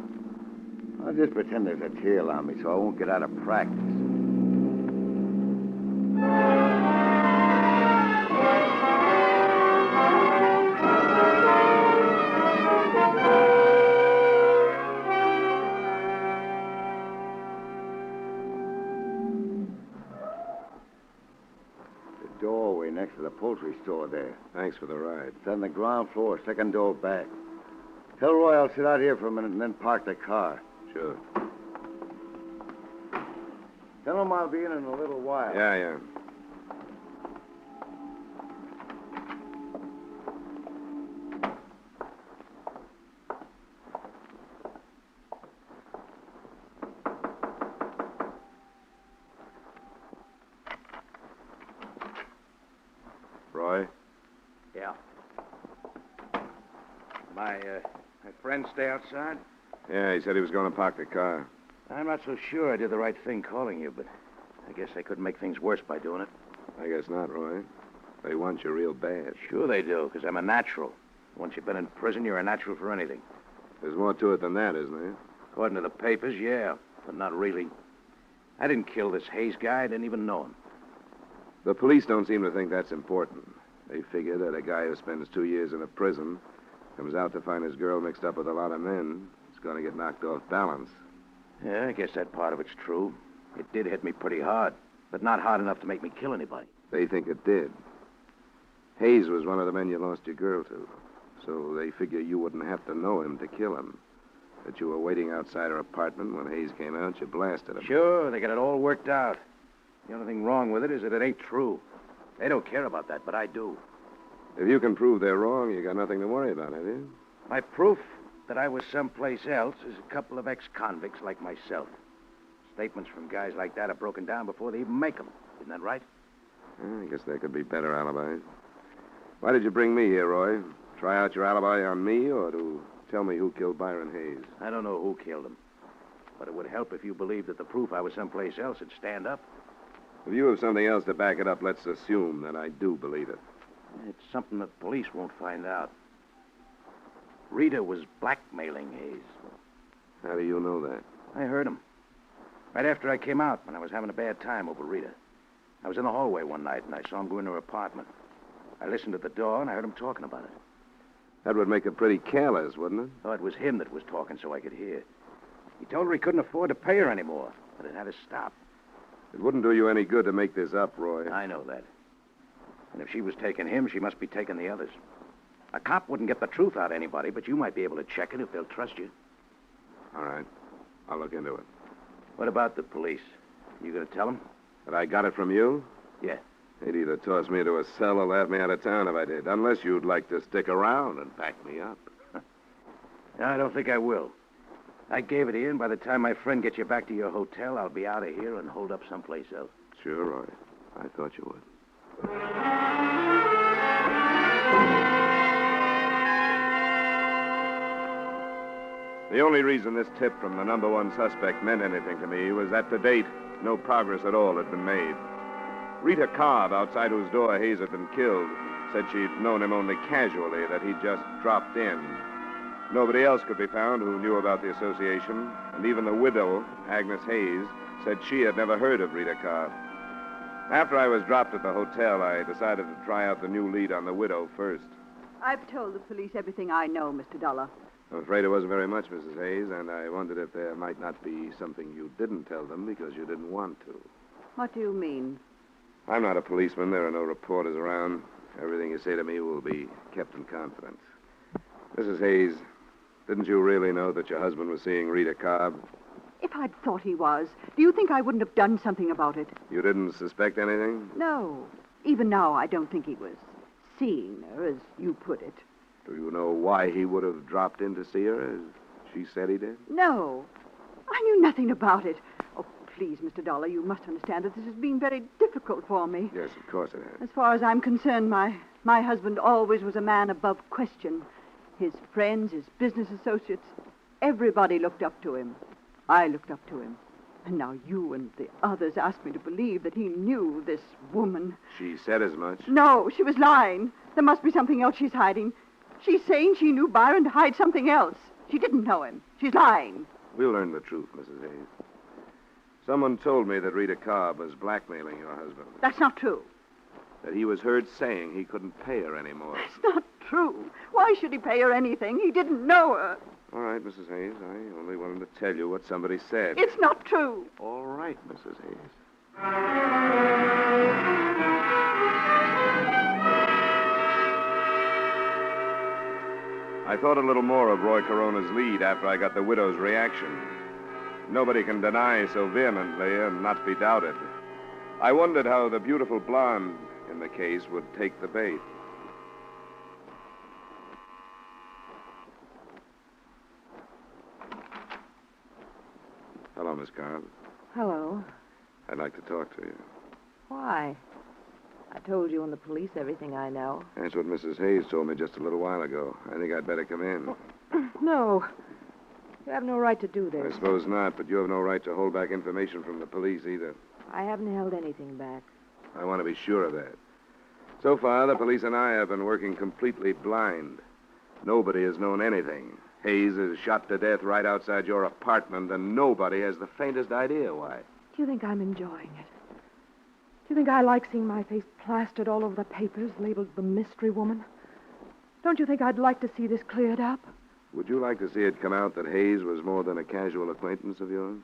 I'll just pretend there's a tail on me so I won't get out of practice. Next to the poultry store there. Thanks for the ride. It's on the ground floor, second door back. Tell Roy I'll sit out here for a minute and then park the car. Sure. Tell him I'll be in a little while. Yeah. Roy? Yeah. My friend stay outside? Yeah, he said he was going to park the car. I'm not so sure I did the right thing calling you, but I guess I couldn't make things worse by doing it. I guess not, Roy. They want you real bad. Sure they do, because I'm a natural. Once you've been in prison, you're a natural for anything. There's more to it than that, isn't there? According to the papers, yeah, but not really. I didn't kill this Hayes guy. I didn't even know him. The police don't seem to think that's important. They figure that a guy who spends 2 years in a prison, comes out to find his girl mixed up with a lot of men, is going to get knocked off balance. Yeah, I guess that part of it's true. It did hit me pretty hard, but not hard enough to make me kill anybody. They think it did. Hayes was one of the men you lost your girl to, so they figure you wouldn't have to know him to kill him. That you were waiting outside her apartment when Hayes came out, you blasted him. Sure, they got it all worked out. The only thing wrong with it is that it ain't true. They don't care about that, but I do. If you can prove they're wrong, you got nothing to worry about, have you? My proof that I was someplace else is a couple of ex-convicts like myself. Statements from guys like that are broken down before they even make them. Isn't that right? I guess there could be better alibis. Why did you bring me here, Roy? Try out your alibi on me or to tell me who killed Byron Hayes? I don't know who killed him. But it would help if you believed that the proof I was someplace else would stand up. If you have something else to back it up, let's assume that I do believe it. It's something that police won't find out. Rita was blackmailing Hayes. How do you know that? I heard him. Right after I came out, when I was having a bad time over Rita. I was in the hallway one night, and I saw him go into her apartment. I listened at the door, and I heard him talking about it. That would make it pretty careless, wouldn't it? Oh, it was him that was talking so I could hear. He told her he couldn't afford to pay her anymore, but it had to stop. It wouldn't do you any good to make this up, Roy. I know that. And if she was taking him, she must be taking the others. A cop wouldn't get the truth out of anybody, but you might be able to check it if they'll trust you. All right. I'll look into it. What about the police? You gonna tell them? That I got it from you? Yeah. They'd either toss me into a cell or laugh me out of town if I did. Unless you'd like to stick around and back me up. No, I don't think I will. I gave it to you, and by the time my friend gets you back to your hotel, I'll be out of here and holed up someplace else. Sure, Roy. I thought you would. The only reason this tip from the number one suspect meant anything to me was that to date, no progress at all had been made. Rita Carr, outside whose door Hayes had been killed, said she'd known him only casually, that he'd just dropped in. Nobody else could be found who knew about the association, and even the widow, Agnes Hayes, said she had never heard of Rita Carr. After I was dropped at the hotel, I decided to try out the new lead on the widow first. I've told the police everything I know, Mr. Dollar. I'm afraid it wasn't very much, Mrs. Hayes, and I wondered if there might not be something you didn't tell them because you didn't want to. What do you mean? I'm not a policeman. There are no reporters around. Everything you say to me will be kept in confidence. Mrs. Hayes, didn't you really know that your husband was seeing Rita Cobb? If I'd thought he was, do you think I wouldn't have done something about it? You didn't suspect anything? No. Even now, I don't think he was seeing her, as you put it. Do you know why he would have dropped in to see her, as she said he did? No. I knew nothing about it. Oh, please, Mr. Dollar, you must understand that this has been very difficult for me. Yes, of course it has. As far as I'm concerned, my husband always was a man above question. His friends, his business associates, everybody looked up to him. I looked up to him. And now you and the others ask me to believe that he knew this woman. She said as much. No, she was lying. There must be something else she's hiding. She's saying she knew Byron to hide something else. She didn't know him. She's lying. We'll learn the truth, Mrs. Hayes. Someone told me that Rita Cobb was blackmailing your husband. That's not true. That he was heard saying he couldn't pay her anymore. That's not true. Why should he pay her anything? He didn't know her. All right, Mrs. Hayes. I only wanted to tell you what somebody said. It's not true. All right, Mrs. Hayes. I thought a little more of Roy Corona's lead after I got the widow's reaction. Nobody can deny so vehemently and not be doubted. I wondered how the beautiful blonde in the case would take the bait. Hello, Miss Carr. Hello. I'd like to talk to you. Why? I told you and the police everything I know. That's what Mrs. Hayes told me just a little while ago. I think I'd better come in. No. You have no right to do this. I suppose not, but you have no right to hold back information from the police either. I haven't held anything back. I want to be sure of that. So far, the police and I have been working completely blind. Nobody has known anything. Hayes is shot to death right outside your apartment, and nobody has the faintest idea why. Do you think I'm enjoying it? Do you think I like seeing my face plastered all over the papers, labeled the mystery woman? Don't you think I'd like to see this cleared up? Would you like to see it come out that Hayes was more than a casual acquaintance of yours?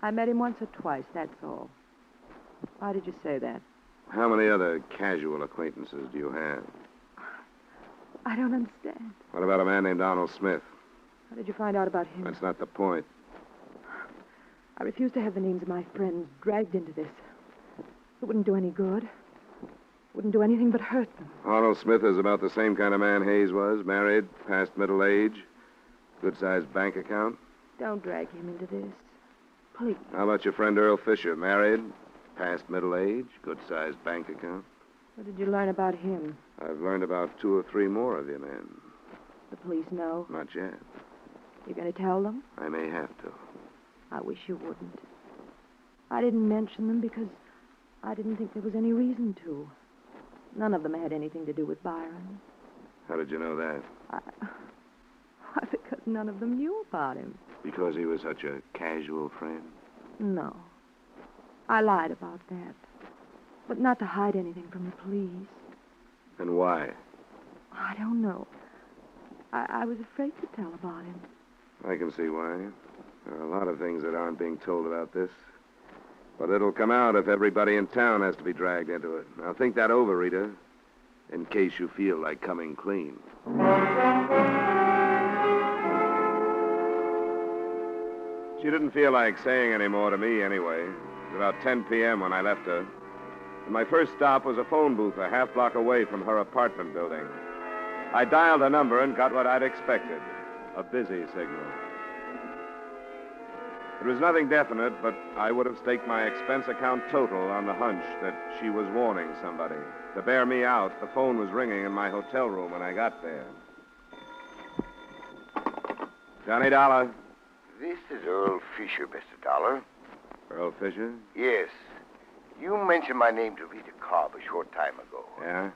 I met him once or twice, that's all. Why did you say that? How many other casual acquaintances do you have? I don't understand. What about a man named Donald Smith? How did you find out about him? That's not the point. I refuse to have the names of my friends dragged into this. It wouldn't do any good. Wouldn't do anything but hurt them. Arnold Smith is about the same kind of man Hayes was. Married, past middle age, good-sized bank account. Don't drag him into this. Please. How about your friend Earl Fisher? Married, past middle age, good-sized bank account. What did you learn about him? I've learned about 2 or 3 more of you men. The police know? Not yet. You're going to tell them? I may have to. I wish you wouldn't. I didn't mention them because I didn't think there was any reason to. None of them had anything to do with Byron. How did you know that? Why, because none of them knew about him. Because he was such a casual friend? No. I lied about that. But not to hide anything from the police. And why? I don't know. I was afraid to tell about him. I can see why. There are a lot of things that aren't being told about this. But it'll come out if everybody in town has to be dragged into it. Now think that over, Rita, in case you feel like coming clean. She didn't feel like saying any more to me anyway. It was about 10 p.m. when I left her. And my first stop was a phone booth a half block away from her apartment building. I dialed a number and got what I'd expected, a busy signal. It was nothing definite, but I would have staked my expense account total on the hunch that she was warning somebody. To bear me out, the phone was ringing in my hotel room when I got there. Johnny Dollar. This is Earl Fisher, Mr. Dollar. Earl Fisher? Yes. You mentioned my name to Rita Cobb a short time ago. Yeah?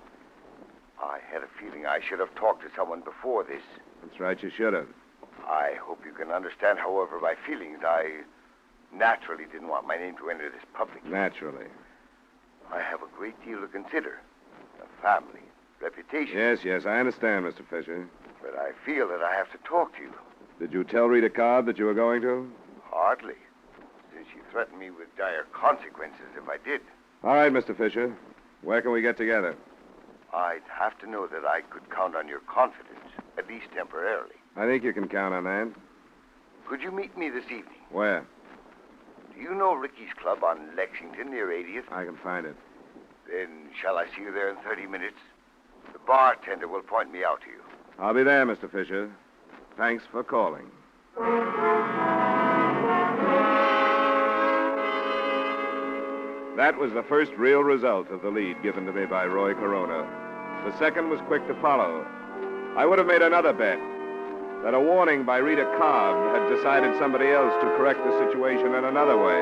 I had a feeling I should have talked to someone before this. That's right, you should have. I hope you can understand, however, my feelings. I naturally didn't want my name to enter this publicly. Naturally. I have a great deal to consider. A family, reputation. Yes, I understand, Mr. Fisher. but I feel that I have to talk to you. Did you tell Rita Cobb that you were going to? Hardly, since she threatened me with dire consequences if I did. All right, Mr. Fisher. Where can we get together? I'd have to know that I could count on your confidence, at least temporarily. I think you can count on that. Could you meet me this evening? Where? Do you know Ricky's Club on Lexington near 80th? I can find it. Then shall I see you there in 30 minutes? The bartender will point me out to you. I'll be there, Mr. Fisher. Thanks for calling. That was the first real result of the lead given to me by Roy Corona. The second was quick to follow. I would have made another bet that a warning by Rita Cobb had decided somebody else to correct the situation in another way.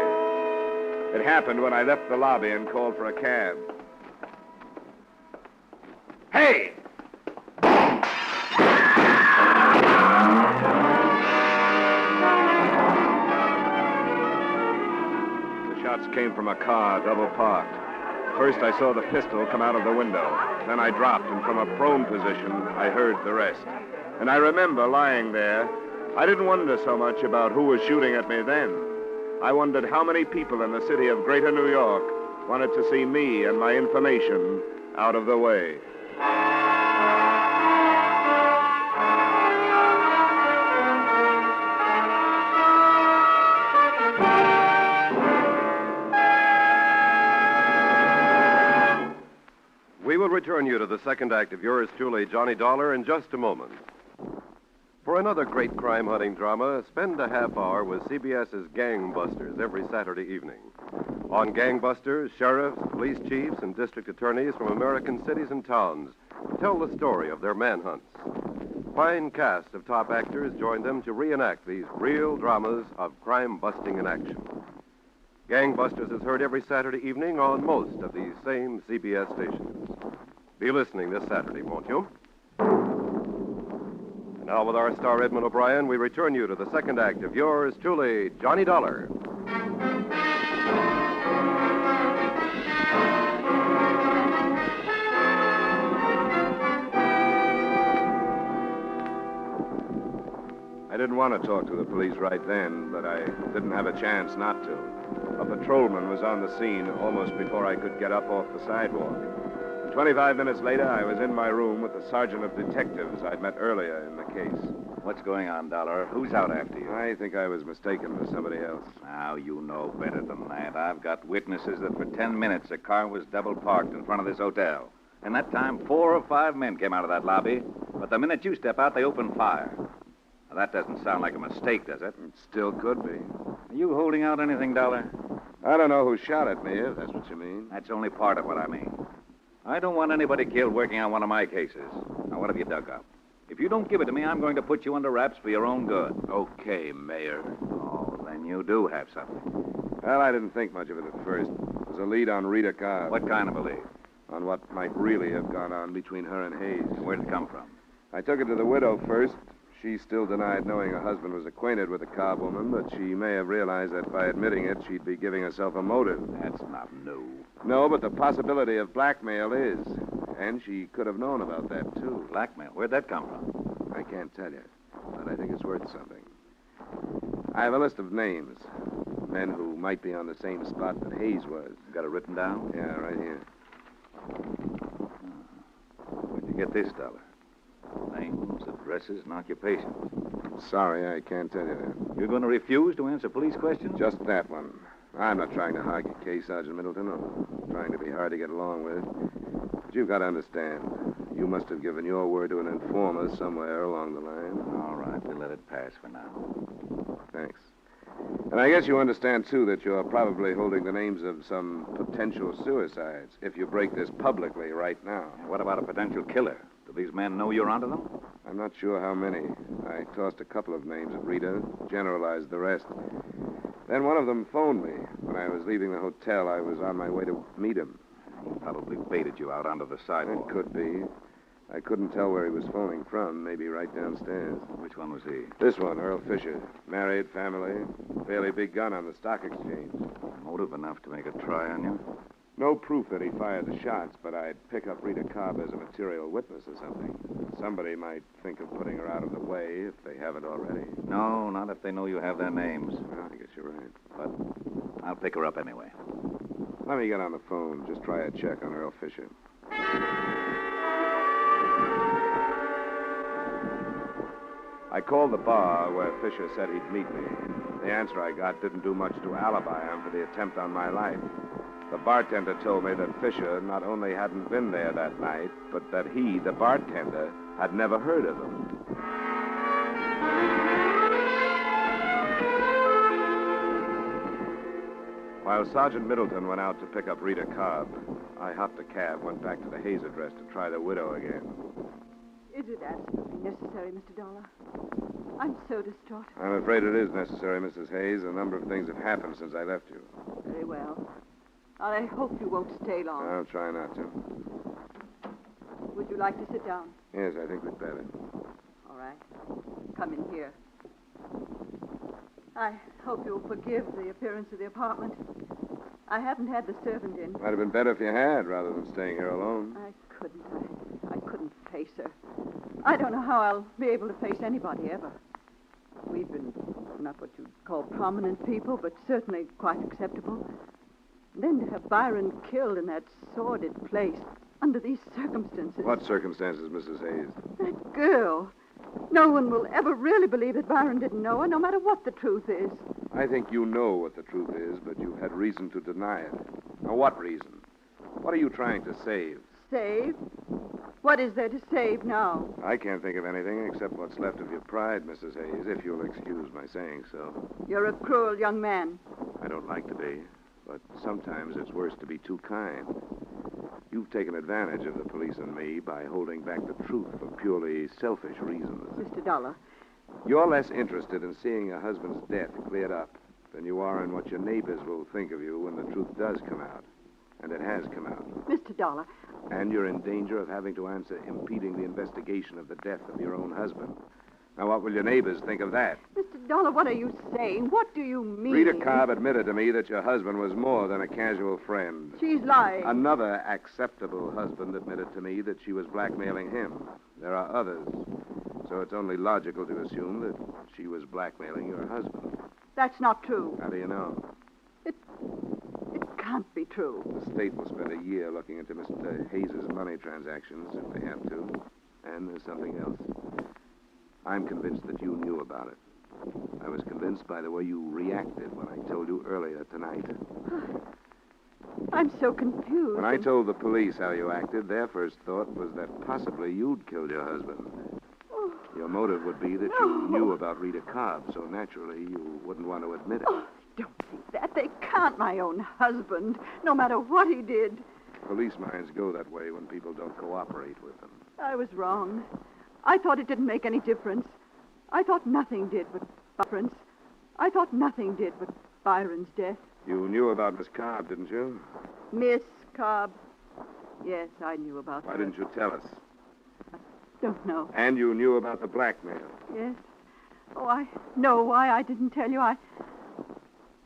It happened when I left the lobby and called for a cab. Hey! The shots came from a car, double parked. First, I saw the pistol come out of the window. Then I dropped, and from a prone position, I heard the rest. And I remember lying there. I didn't wonder so much about who was shooting at me then. I wondered how many people in the city of Greater New York wanted to see me and my information out of the way. We will return you to the second act of yours truly, Johnny Dollar, in just a moment. For another great crime-hunting drama, spend a half hour with CBS's Gangbusters every Saturday evening. On Gangbusters, sheriffs, police chiefs, and district attorneys from American cities and towns tell the story of their manhunts. Fine casts of top actors join them to reenact these real dramas of crime-busting in action. Gangbusters is heard every Saturday evening on most of these same CBS stations. Be listening this Saturday, won't you? And now, with our star Edmund O'Brien, we return you to the second act of yours truly, Johnny Dollar. I didn't want to talk to the police right then, but I didn't have a chance not to. A patrolman was on the scene almost before I could get up off the sidewalk. 25 minutes later, I was in my room with the sergeant of detectives I'd met earlier in the case. What's going on, Dollar? Who's out after you? I think I was mistaken for somebody else. Now, you know better than that. I've got witnesses that for 10 minutes a car was double parked in front of this hotel. And that time, 4 or 5 men came out of that lobby. But the minute you step out, they open fire. Now, that doesn't sound like a mistake, does it? It still could be. Are you holding out anything, Dollar? I don't know who shot at me, if that's what you mean. That's only part of what I mean. I don't want anybody killed working on one of my cases. Now, what have you dug up? If you don't give it to me, I'm going to put you under wraps for your own good. Okay, Mayor. Oh, then you do have something. Well, I didn't think much of it at first. It was a lead on Rita Cobb. What kind of a lead? On what might really have gone on between her and Hayes. Where'd it come from? I took it to the widow first. She still denied knowing her husband was acquainted with the Cobb woman, but she may have realized that by admitting it, she'd be giving herself a motive. That's not new. No, but the possibility of blackmail is. And she could have known about that, too. Blackmail? Where'd that come from? I can't tell you, but I think it's worth something. I have a list of names. Men who might be on the same spot that Hayes was. Got it written down? Yeah, right here. Where'd you get this, Dollar? Names, addresses, and occupations. Sorry, I can't tell you that. You're going to refuse to answer police questions? Just that one. I'm not trying to hog your case, Sergeant Middleton. I'm trying to be hard to get along with. But you've got to understand. You must have given your word to an informer somewhere along the line. All right, we'll let it pass for now. Thanks. And I guess you understand, too, that you're probably holding the names of some potential suicides if you break this publicly right now. What about a potential killer? Do these men know you're onto them? I'm not sure how many. I tossed a couple of names at Rita, generalized the rest. Then one of them phoned me. When I was leaving the hotel, I was on my way to meet him. He probably baited you out onto the sidewalk. It could be. I couldn't tell where he was phoning from. Maybe right downstairs. Which one was he? This one, Earl Fisher. Married, family. Fairly big gun on the stock exchange. Motive enough to make a try on you? No proof that he fired the shots, but I'd pick up Rita Cobb as a material witness or something. Somebody might think of putting her out of the way if they haven't already. No, not if they know you have their names. Well, I guess you're right. But I'll pick her up anyway. Let me get on the phone. Just try a check on Earl Fisher. I called the bar where Fisher said he'd meet me. The answer I got didn't do much to alibi him for the attempt on my life. The bartender told me that Fisher not only hadn't been there that night, but that he, the bartender, had never heard of him. While Sergeant Middleton went out to pick up Rita Cobb, I hopped a cab, went back to the Hayes address to try the widow again. Is it absolutely necessary, Mr. Dolar? I'm so distraught. I'm afraid it is necessary, Mrs. Hayes. A number of things have happened since I left you. Very well. I hope you won't stay long. I'll try not to. Would you like to sit down? Yes, I think we'd better. All right. Come in here. I hope you'll forgive the appearance of the apartment. I haven't had the servant in. Might have been better if you had, rather than staying here alone. I couldn't face her. I don't know how I'll be able to face anybody ever. We've been not what you'd call prominent people, but certainly quite acceptable. And then to have Byron killed in that sordid place under these circumstances. What circumstances, Mrs. Hayes? That girl. No one will ever really believe that Byron didn't know her, no matter what the truth is. I think you know what the truth is, but you've had reason to deny it. Now, what reason? What are you trying to save? Save? What is there to save now? I can't think of anything except what's left of your pride, Mrs. Hayes, if you'll excuse my saying so. You're a cruel young man. I don't like to be, but sometimes it's worse to be too kind. You've taken advantage of the police and me by holding back the truth for purely selfish reasons. Mr. Dollar. You're less interested in seeing a husband's death cleared up than you are in what your neighbors will think of you when the truth does come out. And it has come out. Mr. Dollar. And you're in danger of having to answer impeding the investigation of the death of your own husband. Now, what will your neighbors think of that? Mr. Dollar, what are you saying? What do you mean? Rita Cobb admitted to me that your husband was more than a casual friend. She's lying. Another acceptable husband admitted to me that she was blackmailing him. There are others. So it's only logical to assume that she was blackmailing your husband. That's not true. How do you know? It can't be true. The state will spend a year looking into Mr. Hayes' money transactions if they have to. And there's something else. I'm convinced that you knew about it. I was convinced by the way you reacted when I told you earlier tonight. I'm so confused. When I told the police how you acted, their first thought was that possibly you'd killed your husband. Oh. Your motive would be that you knew about Rita Cobb, so naturally you wouldn't want to admit it. Oh, don't think that. They can't, my own husband, no matter what he did. Police minds go that way when people don't cooperate with them. I was wrong. I thought it didn't make any difference. I thought nothing did but difference. I thought nothing did but Byron's death. You knew about Miss Cobb, didn't you? Miss Cobb. Yes, I knew about her. Why didn't you tell us? I don't know. And you knew about the blackmail. Yes. Oh, I know why I didn't tell you.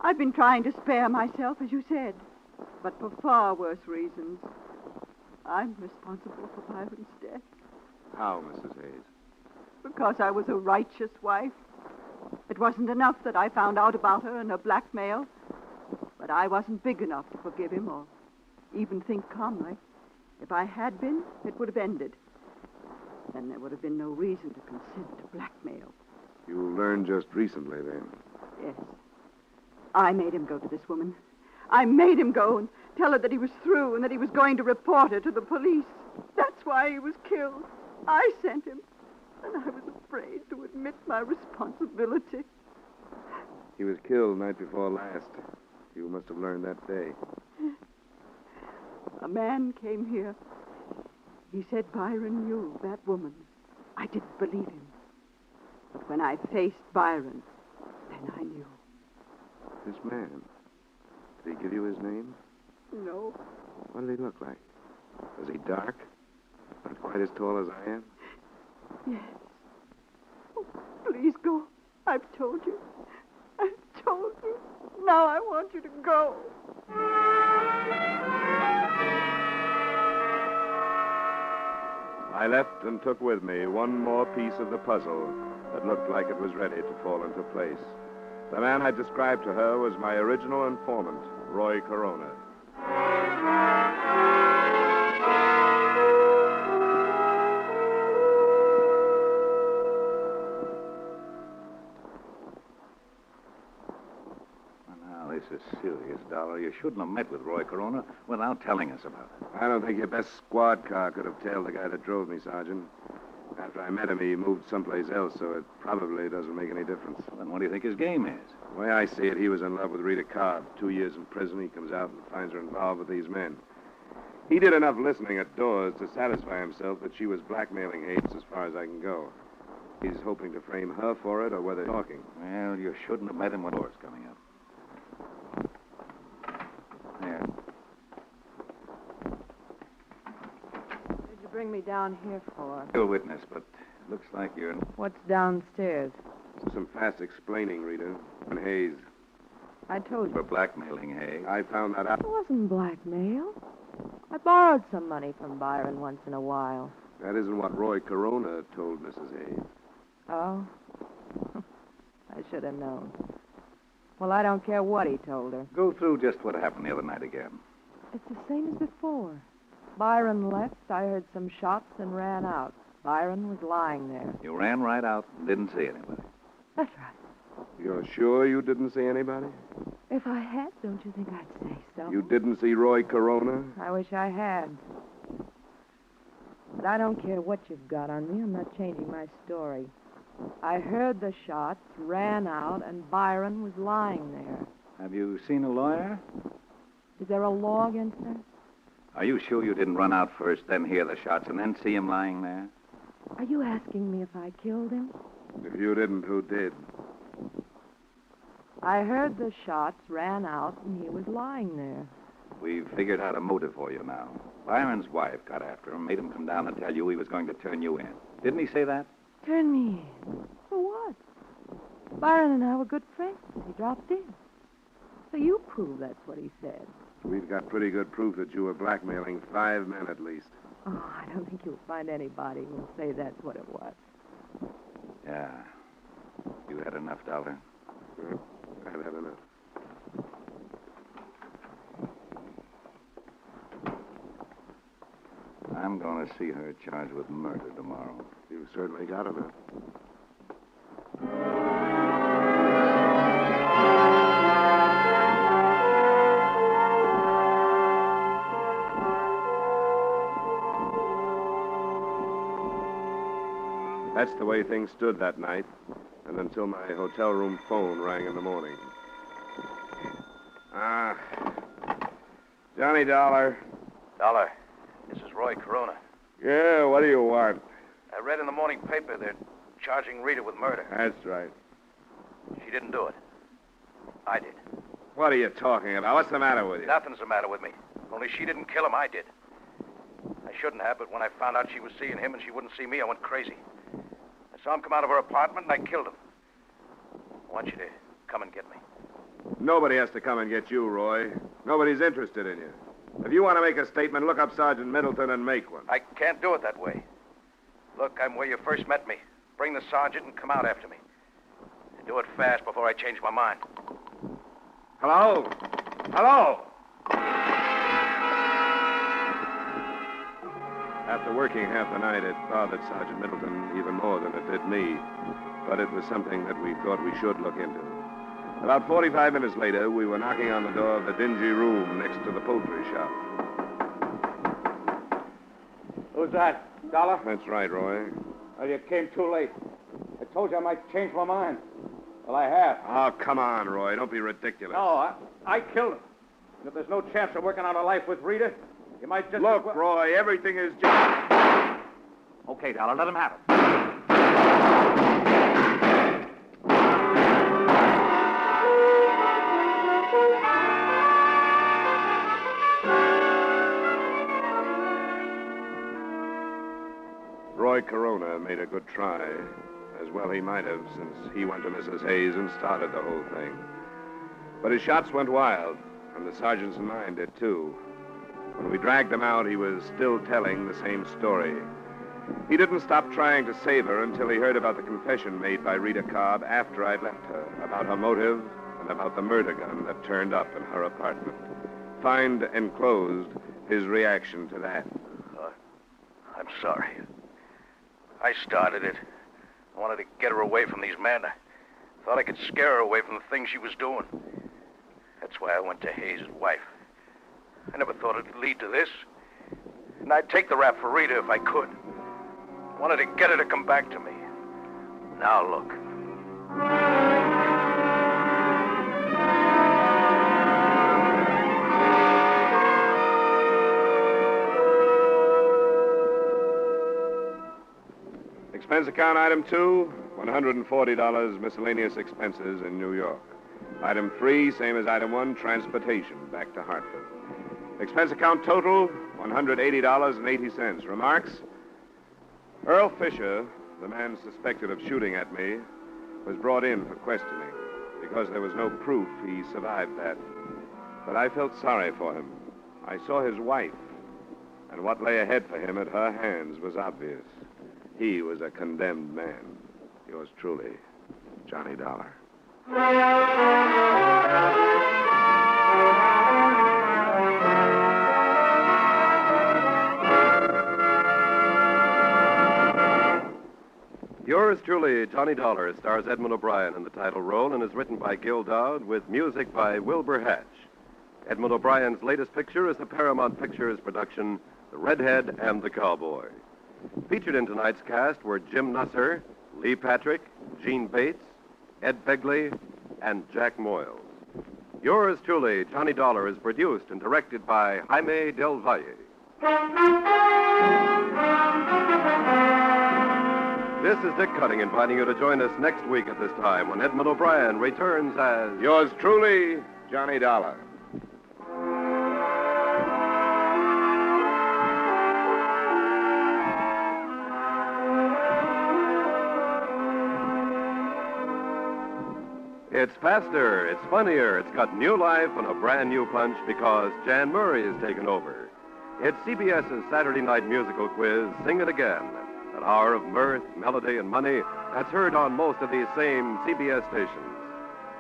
I've been trying to spare myself, as you said, but for far worse reasons. I'm responsible for Byron's death. How, Mrs. Hayes? Because I was a righteous wife. It wasn't enough that I found out about her and her blackmail, but I wasn't big enough to forgive him or even think calmly. If I had been, it would have ended. Then there would have been no reason to consent to blackmail. You learned just recently, then? Yes. I made him go to this woman. I made him go and tell her that he was through and that he was going to report her to the police. That's why he was killed. I sent him, and I was afraid to admit my responsibility. He was killed night before last. You must have learned that day. A man came here. He said Byron knew that woman. I didn't believe him. But when I faced Byron, then I knew. This man, did he give you his name? No. What did he look like? Was he dark? Not quite as tall as I am? Yes. Oh, please go. I've told you. I've told you. Now I want you to go. I left and took with me one more piece of the puzzle that looked like it was ready to fall into place. The man I described to her was my original informant, Roy Corona. Now, this is serious, Dollar. You shouldn't have met with Roy Corona without telling us about it. I don't think your best squad car could have tailed the guy that drove me, Sergeant. After I met him, he moved someplace else, so it probably doesn't make any difference. Then what do you think his game is? The way I see it, he was in love with Rita Carr. 2 years in prison, he comes out and finds her involved with these men. He did enough listening at doors to satisfy himself that she was blackmailing Hates as far as I can go. He's hoping to frame her for it or whether talking. Well, you shouldn't have met him when doors coming up. There. What did you bring me down here for? You're a witness, but it looks like you're... What's downstairs? Some fast explaining, Rita. And Hayes. I told you. For blackmailing Hayes. I found that out. It wasn't blackmail. I borrowed some money from Byron once in a while. That isn't what Roy Corona told Mrs. Hayes. Oh? I should have known. Well, I don't care what he told her. Go through just what happened the other night again. It's the same as before. Byron left, I heard some shots and ran out. Byron was lying there. You ran right out and didn't see anybody. That's right. You're sure you didn't see anybody? If I had, don't you think I'd say so? You didn't see Roy Corona? I wish I had. But I don't care what you've got on me. I'm not changing my story. I heard the shots, ran out, and Byron was lying there. Have you seen a lawyer? Is there a law against that? Are you sure you didn't run out first, then hear the shots, and then see him lying there? Are you asking me if I killed him? If you didn't, who did? I heard the shots, ran out, and he was lying there. We've figured out a motive for you now. Byron's wife got after him, made him come down and tell you he was going to turn you in. Didn't he say that? Turn me in? For what? Byron and I were good friends. He dropped in. So you prove that's what he said. We've got pretty good proof that you were blackmailing 5 men at least. Oh, I don't think you'll find anybody who'll say that's what it was. Yeah. You had enough, Dollar? Well, I've had enough. I'm going to see her charged with murder tomorrow. You've certainly got enough. That's the way things stood that night, and until my hotel room phone rang in the morning. Johnny Dollar. Dollar, this is Roy Corona. Yeah, what do you want? I read in the morning paper they're charging Rita with murder. That's right. She didn't do it. I did. What are you talking about? What's the matter with you? Nothing's the matter with me. Only she didn't kill him, I did. I shouldn't have, but when I found out she was seeing him and she wouldn't see me, I went crazy. I saw him come out of her apartment and I killed him. I want you to come and get me. Nobody has to come and get you, Roy. Nobody's interested in you. If you want to make a statement, look up Sergeant Middleton and make one. I can't do it that way. Look, I'm where you first met me. Bring the sergeant and come out after me. And do it fast before I change my mind. Hello? Hello? After working half the night, it bothered Sergeant Middleton even more than it did me. But it was something that we thought we should look into. About 45 minutes later, we were knocking on the door of the dingy room next to the poultry shop. Who's that? Dollar? That's right, Roy. Well, you came too late. I told you I might change my mind. Well, I have. Oh, come on, Roy. Don't be ridiculous. No, I killed him. And if there's no chance of working out a life with Rita, you might just... Look, Roy, everything is just... Okay, Dollar, let him have it. Roy Corona made a good try. As well he might have, since he went to Mrs. Hayes and started the whole thing. But his shots went wild, and the sergeants and mine did too. When we dragged him out, he was still telling the same story. He didn't stop trying to save her until he heard about the confession made by Rita Cobb after I'd left her, about her motive and about the murder gun that turned up in her apartment. Find enclosed his reaction to that. I'm sorry. I started it. I wanted to get her away from these men. I thought I could scare her away from the things she was doing. That's why I went to Hayes' wife. I never thought it'd lead to this. And I'd take the rap for Rita if I could. I wanted to get her to come back to me. Now look. Expense account item 2, $140 miscellaneous expenses in New York. Item 3, same as item 1, transportation back to Hartford. Expense account total, $180.80. Remarks? Earl Fisher, the man suspected of shooting at me, was brought in for questioning. Because there was no proof, he survived that. But I felt sorry for him. I saw his wife, and what lay ahead for him at her hands was obvious. He was a condemned man. Yours truly, Johnny Dollar. Yours truly, Johnny Dollar, stars Edmund O'Brien in the title role and is written by Gil Dowd with music by Wilbur Hatch. Edmund O'Brien's latest picture is the Paramount Pictures production, The Redhead and the Cowboy. Featured in tonight's cast were Jim Nusser, Lee Patrick, Gene Bates, Ed Begley, and Jack Moyles. Yours truly, Johnny Dollar, is produced and directed by Jaime Del Valle. This is Dick Cutting inviting you to join us next week at this time when Edmund O'Brien returns as... Yours truly, Johnny Dollar. It's faster, it's funnier, it's got new life and a brand new punch because Jan Murray is taken over. It's CBS's Saturday night musical quiz, Sing It Again, an hour of mirth, melody, and money that's heard on most of these same CBS stations.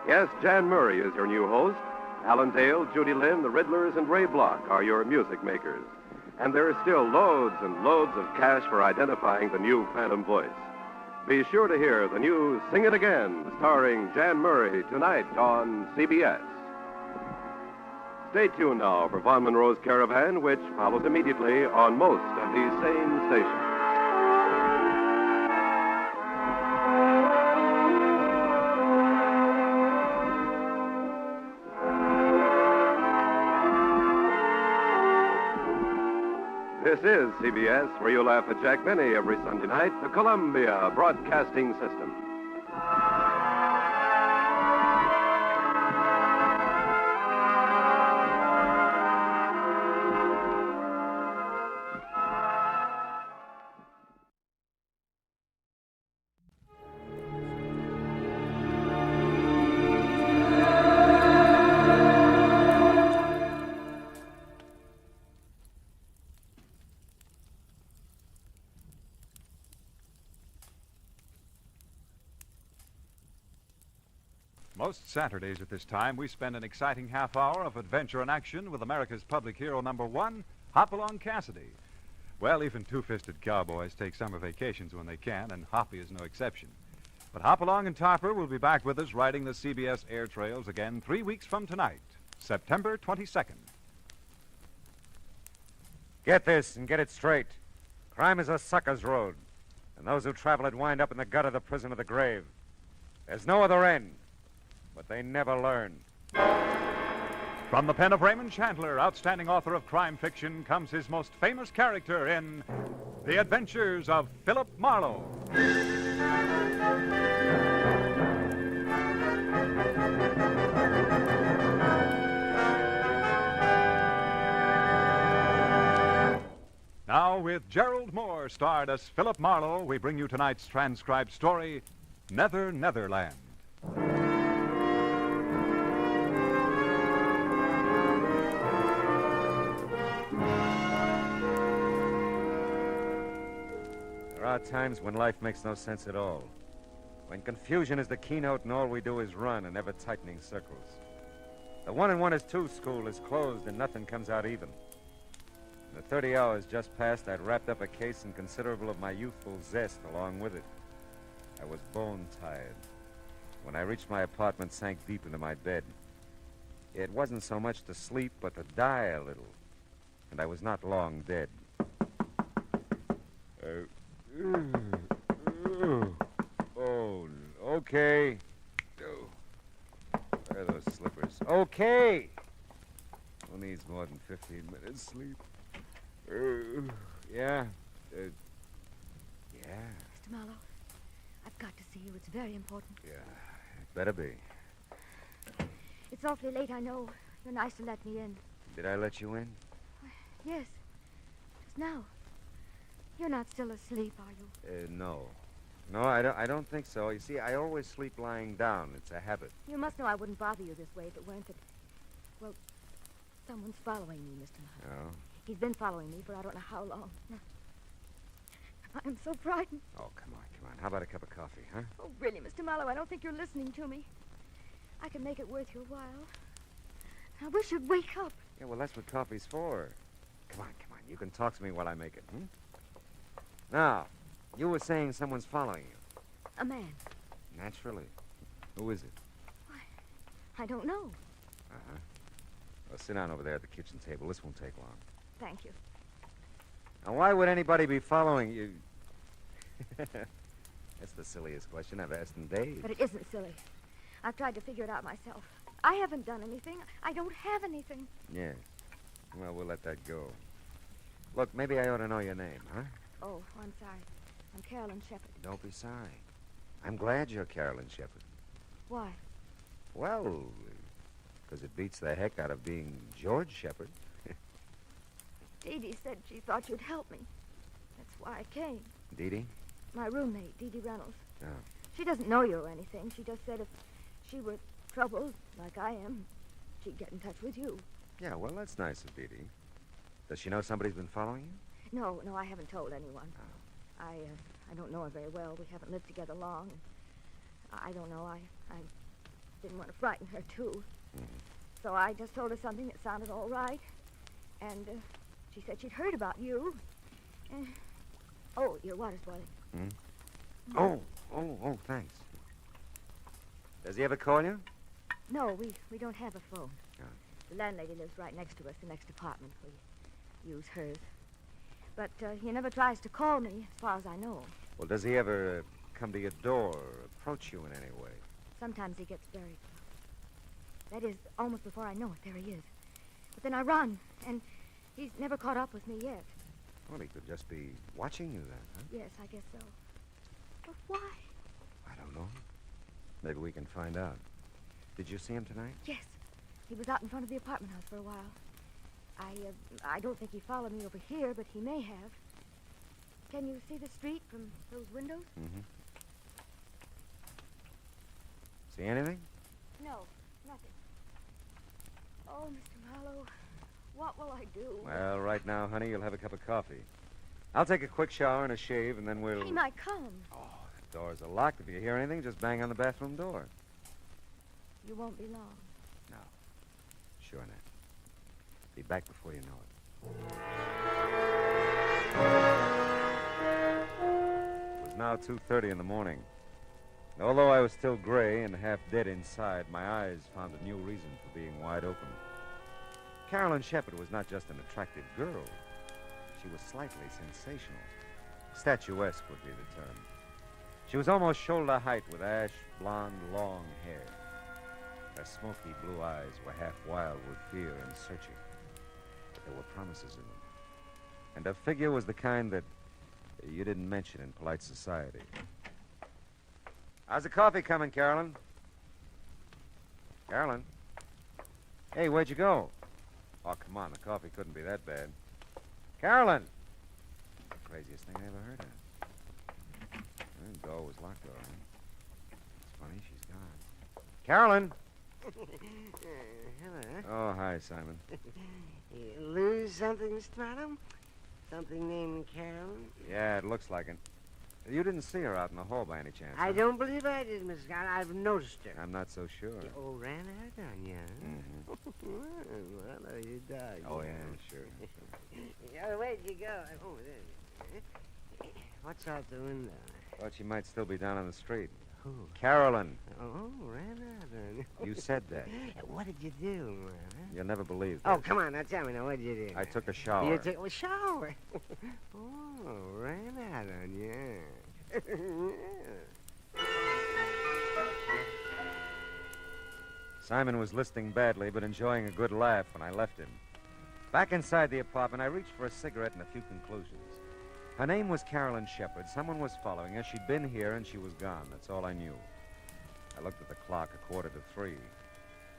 Yes, Jan Murray is your new host. Alan Dale, Judy Lynn, the Riddlers, and Ray Block are your music makers. And there are still loads and loads of cash for identifying the new Phantom voice. Be sure to hear the new Sing It Again, starring Jan Murray, tonight on CBS. Stay tuned now for Von Monroe's Caravan, which follows immediately on most of these same stations. This is CBS, where you laugh at Jack Benny every Sunday night, the Columbia Broadcasting System. Most Saturdays at this time, we spend an exciting half hour of adventure and action with America's public hero #1, Hopalong Cassidy. Well, even two-fisted cowboys take summer vacations when they can, and Hoppy is no exception. But Hopalong and Topper will be back with us riding the CBS air trails again 3 weeks from tonight, September 22nd. Get this and get it straight. Crime is a sucker's road, and those who travel it wind up in the gut of the prison of the grave. There's no other end. But they never learn. From the pen of Raymond Chandler, outstanding author of crime fiction, comes his most famous character in The Adventures of Philip Marlowe. Now, with Gerald Moore starred as Philip Marlowe, we bring you tonight's transcribed story, Nether, Netherland. There are times when life makes no sense at all. When confusion is the keynote and all we do is run in ever-tightening circles. The 1 and 1 is 2 school is closed and nothing comes out even. In the 30 hours just passed, I'd wrapped up a case and considerable of my youthful zest along with it. I was bone-tired. When I reached my apartment, sank deep into my bed. It wasn't so much to sleep, but to die a little. And I was not long dead. Oh, okay. Where are those slippers? Okay. Who needs more than 15 minutes sleep? Yeah. Yeah. Mr. Marlowe, I've got to see you. It's very important. Yeah, it better be. It's awfully late, I know. You're nice to let me in. Did I let you in? Yes. Just now. You're not still asleep, are you? No. No, I don't think so. You see, I always sleep lying down. It's a habit. You must know I wouldn't bother you this way if it weren't that... Well, someone's following me, Mr. Marlowe. Oh? He's been following me for I don't know how long. I'm so frightened. Oh, come on, come on. How about a cup of coffee, huh? Oh, really, Mr. Marlowe, I don't think you're listening to me. I can make it worth your while. I wish you'd wake up. Yeah, well, that's what coffee's for. Come on, come on. You can talk to me while I make it, hmm? Now, you were saying someone's following you. A man. Naturally. Who is it? I don't know. Uh-huh. Well, sit down over there at the kitchen table. This won't take long. Thank you. Now, why would anybody be following you? That's the silliest question I've asked in days. But it isn't silly. I've tried to figure it out myself. I haven't done anything. I don't have anything. Yes. Well, we'll let that go. Look, maybe I ought to know your name, huh? Oh, I'm sorry. I'm Carolyn Shepherd. Don't be sorry. I'm glad you're Carolyn Shepherd. Why? Well, because it beats the heck out of being George Shepherd. Dee Dee said she thought you'd help me. That's why I came. Dee Dee? My roommate, Dee Dee Reynolds. Oh. She doesn't know you or anything. She just said if she were troubled, like I am, she'd get in touch with you. Yeah, well, that's nice of Dee Dee. Does she know somebody's been following you? No, I haven't told anyone. I don't know her very well. We haven't lived together long. I don't know. I didn't want to frighten her, too. Mm-hmm. So I just told her something that sounded all right. And she said she'd heard about you. Oh, your water's boiling. Mm-hmm. Oh, thanks. Does he ever call you? No, we don't have a phone. Oh. The landlady lives right next to us, the next apartment. We use hers. But he never tries to call me, as far as I know. Well, does he ever come to your door or approach you in any way? Sometimes he gets very close. That is, almost before I know it, there he is. But then I run, and he's never caught up with me yet. Well, he could just be watching you then, huh? Yes, I guess so. But why? I don't know. Maybe we can find out. Did you see him tonight? Yes. He was out in front of the apartment house for a while. I don't think he followed me over here, but he may have. Can you see the street from those windows? Mm-hmm. See anything? No, nothing. Oh, Mr. Marlowe, what will I do? Well, right now, honey, you'll have a cup of coffee. I'll take a quick shower and a shave, and then we'll... He might come. Oh, the doors are locked. If you hear anything, just bang on the bathroom door. You won't be long. No. Sure not. Be back before you know it. It was now 2:30 in the morning. Although I was still gray and half dead inside, my eyes found a new reason for being wide open. Carolyn Shepherd was not just an attractive girl. She was slightly sensational. Statuesque would be the term. She was almost shoulder height with ash blonde, long hair. Her smoky blue eyes were half wild with fear and searching. But there were promises in them. And her figure was the kind that you didn't mention in polite society. How's the coffee coming, Carolyn? Carolyn? Hey, where'd you go? Oh, come on, the coffee couldn't be that bad. Carolyn! The craziest thing I ever heard of. The door was locked, all right. It's funny, she's gone. Carolyn! Hello. Oh, hi, Simon. You lose something, Mr. Marlowe? Something named Carolyn? Yeah, it looks like it. You didn't see her out in the hall by any chance? I don't believe I did, Miss Scott. I've noticed her. I'm not so sure. Oh, ran out on you, huh? Well, you dog. Oh, yeah, sure. Yeah, where'd you go? Oh, there. What's out the window? Thought she might still be down on the street. Who? Carolyn. Oh, ran out on you. You said that. What did you do, man? You'll never believe Oh, this. come on, now tell me now. What did you do? I took a shower. You took a shower? Oh, ran out on you. Simon was listening badly, but enjoying a good laugh when I left him. Back inside the apartment, I reached for a cigarette and a few conclusions. Her name was Carolyn Shepard. Someone was following her. She'd been here, and she was gone. That's all I knew. I looked at the clock, 2:45.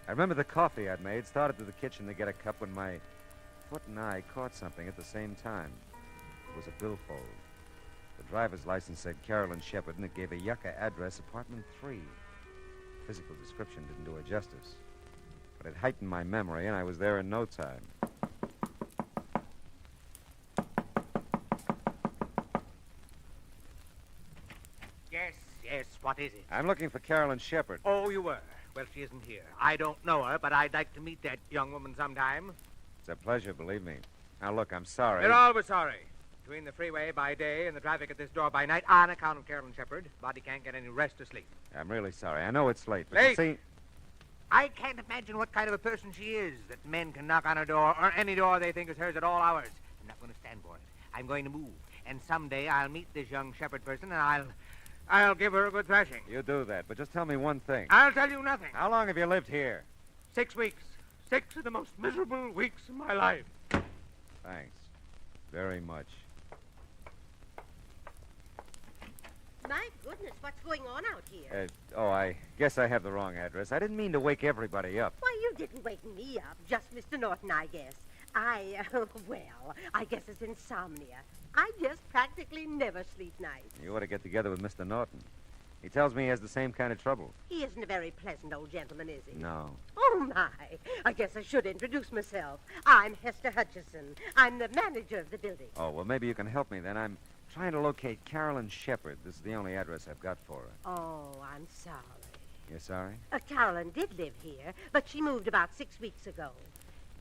I remember the coffee I'd made, started to the kitchen to get a cup when my foot and eye caught something at the same time. It was a billfold. The driver's license said Carolyn Shepard, and it gave a yucca address, apartment 3. Physical description didn't do her justice. But it heightened my memory, and I was there in no time. Yes, what is it? I'm looking for Carolyn Shepard. Oh, you were? Well, she isn't here. I don't know her, but I'd like to meet that young woman sometime. It's a pleasure, believe me. Now, look, I'm sorry. You're always sorry. Between the freeway by day and the traffic at this door by night, on account of Carolyn Shepard, body can't get any rest or sleep. I'm really sorry. I know it's late, but Late? you see... I can't imagine what kind of a person she is, that men can knock on her door, or any door they think is hers at all hours. I'm not going to stand for it. I'm going to move. And someday I'll meet this young Shepard person, and I'll give her a good thrashing. You do that, but just tell me one thing. I'll tell you nothing. How long have you lived here? 6 weeks. 6 of the most miserable weeks of my life. Thanks. Very much. My goodness, what's going on out here? I guess I have the wrong address. I didn't mean to wake everybody up. Why, you didn't wake me up. Just Mr. Norton, I guess. Well, I guess it's insomnia. I just practically never sleep nights. You ought to get together with Mr. Norton. He tells me he has the same kind of trouble. He isn't a very pleasant old gentleman, is he? No. Oh, my. I guess I should introduce myself. I'm Hester Hutchison. I'm the manager of the building. Oh, well, maybe you can help me then. I'm trying to locate Carolyn Shepard. This is the only address I've got for her. Oh, I'm sorry. You're sorry? Carolyn did live here, but she moved about 6 weeks ago.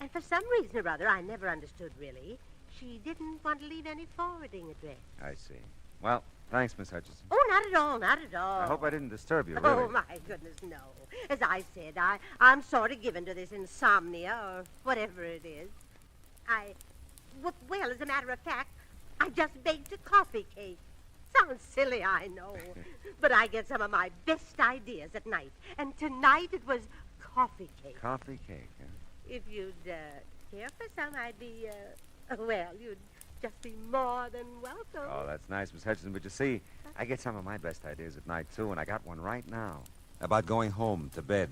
And for some reason or other, I never understood really, she didn't want to leave any forwarding address. I see. Well, thanks, Miss Hutchison. Oh, not at all, not at all. I hope I didn't disturb you, really. Oh, my goodness, no. As I said, I'm sort of given to this insomnia or whatever it is. Well, as a matter of fact, I just baked a coffee cake. Sounds silly, I know. But I get some of my best ideas at night. And tonight it was coffee cake. Coffee cake, huh? If you'd care for some, I'd be, you'd just be more than welcome. Oh, that's nice, Miss Hutchison. But you see, I get some of my best ideas at night, too, and I got one right now. About going home to bed.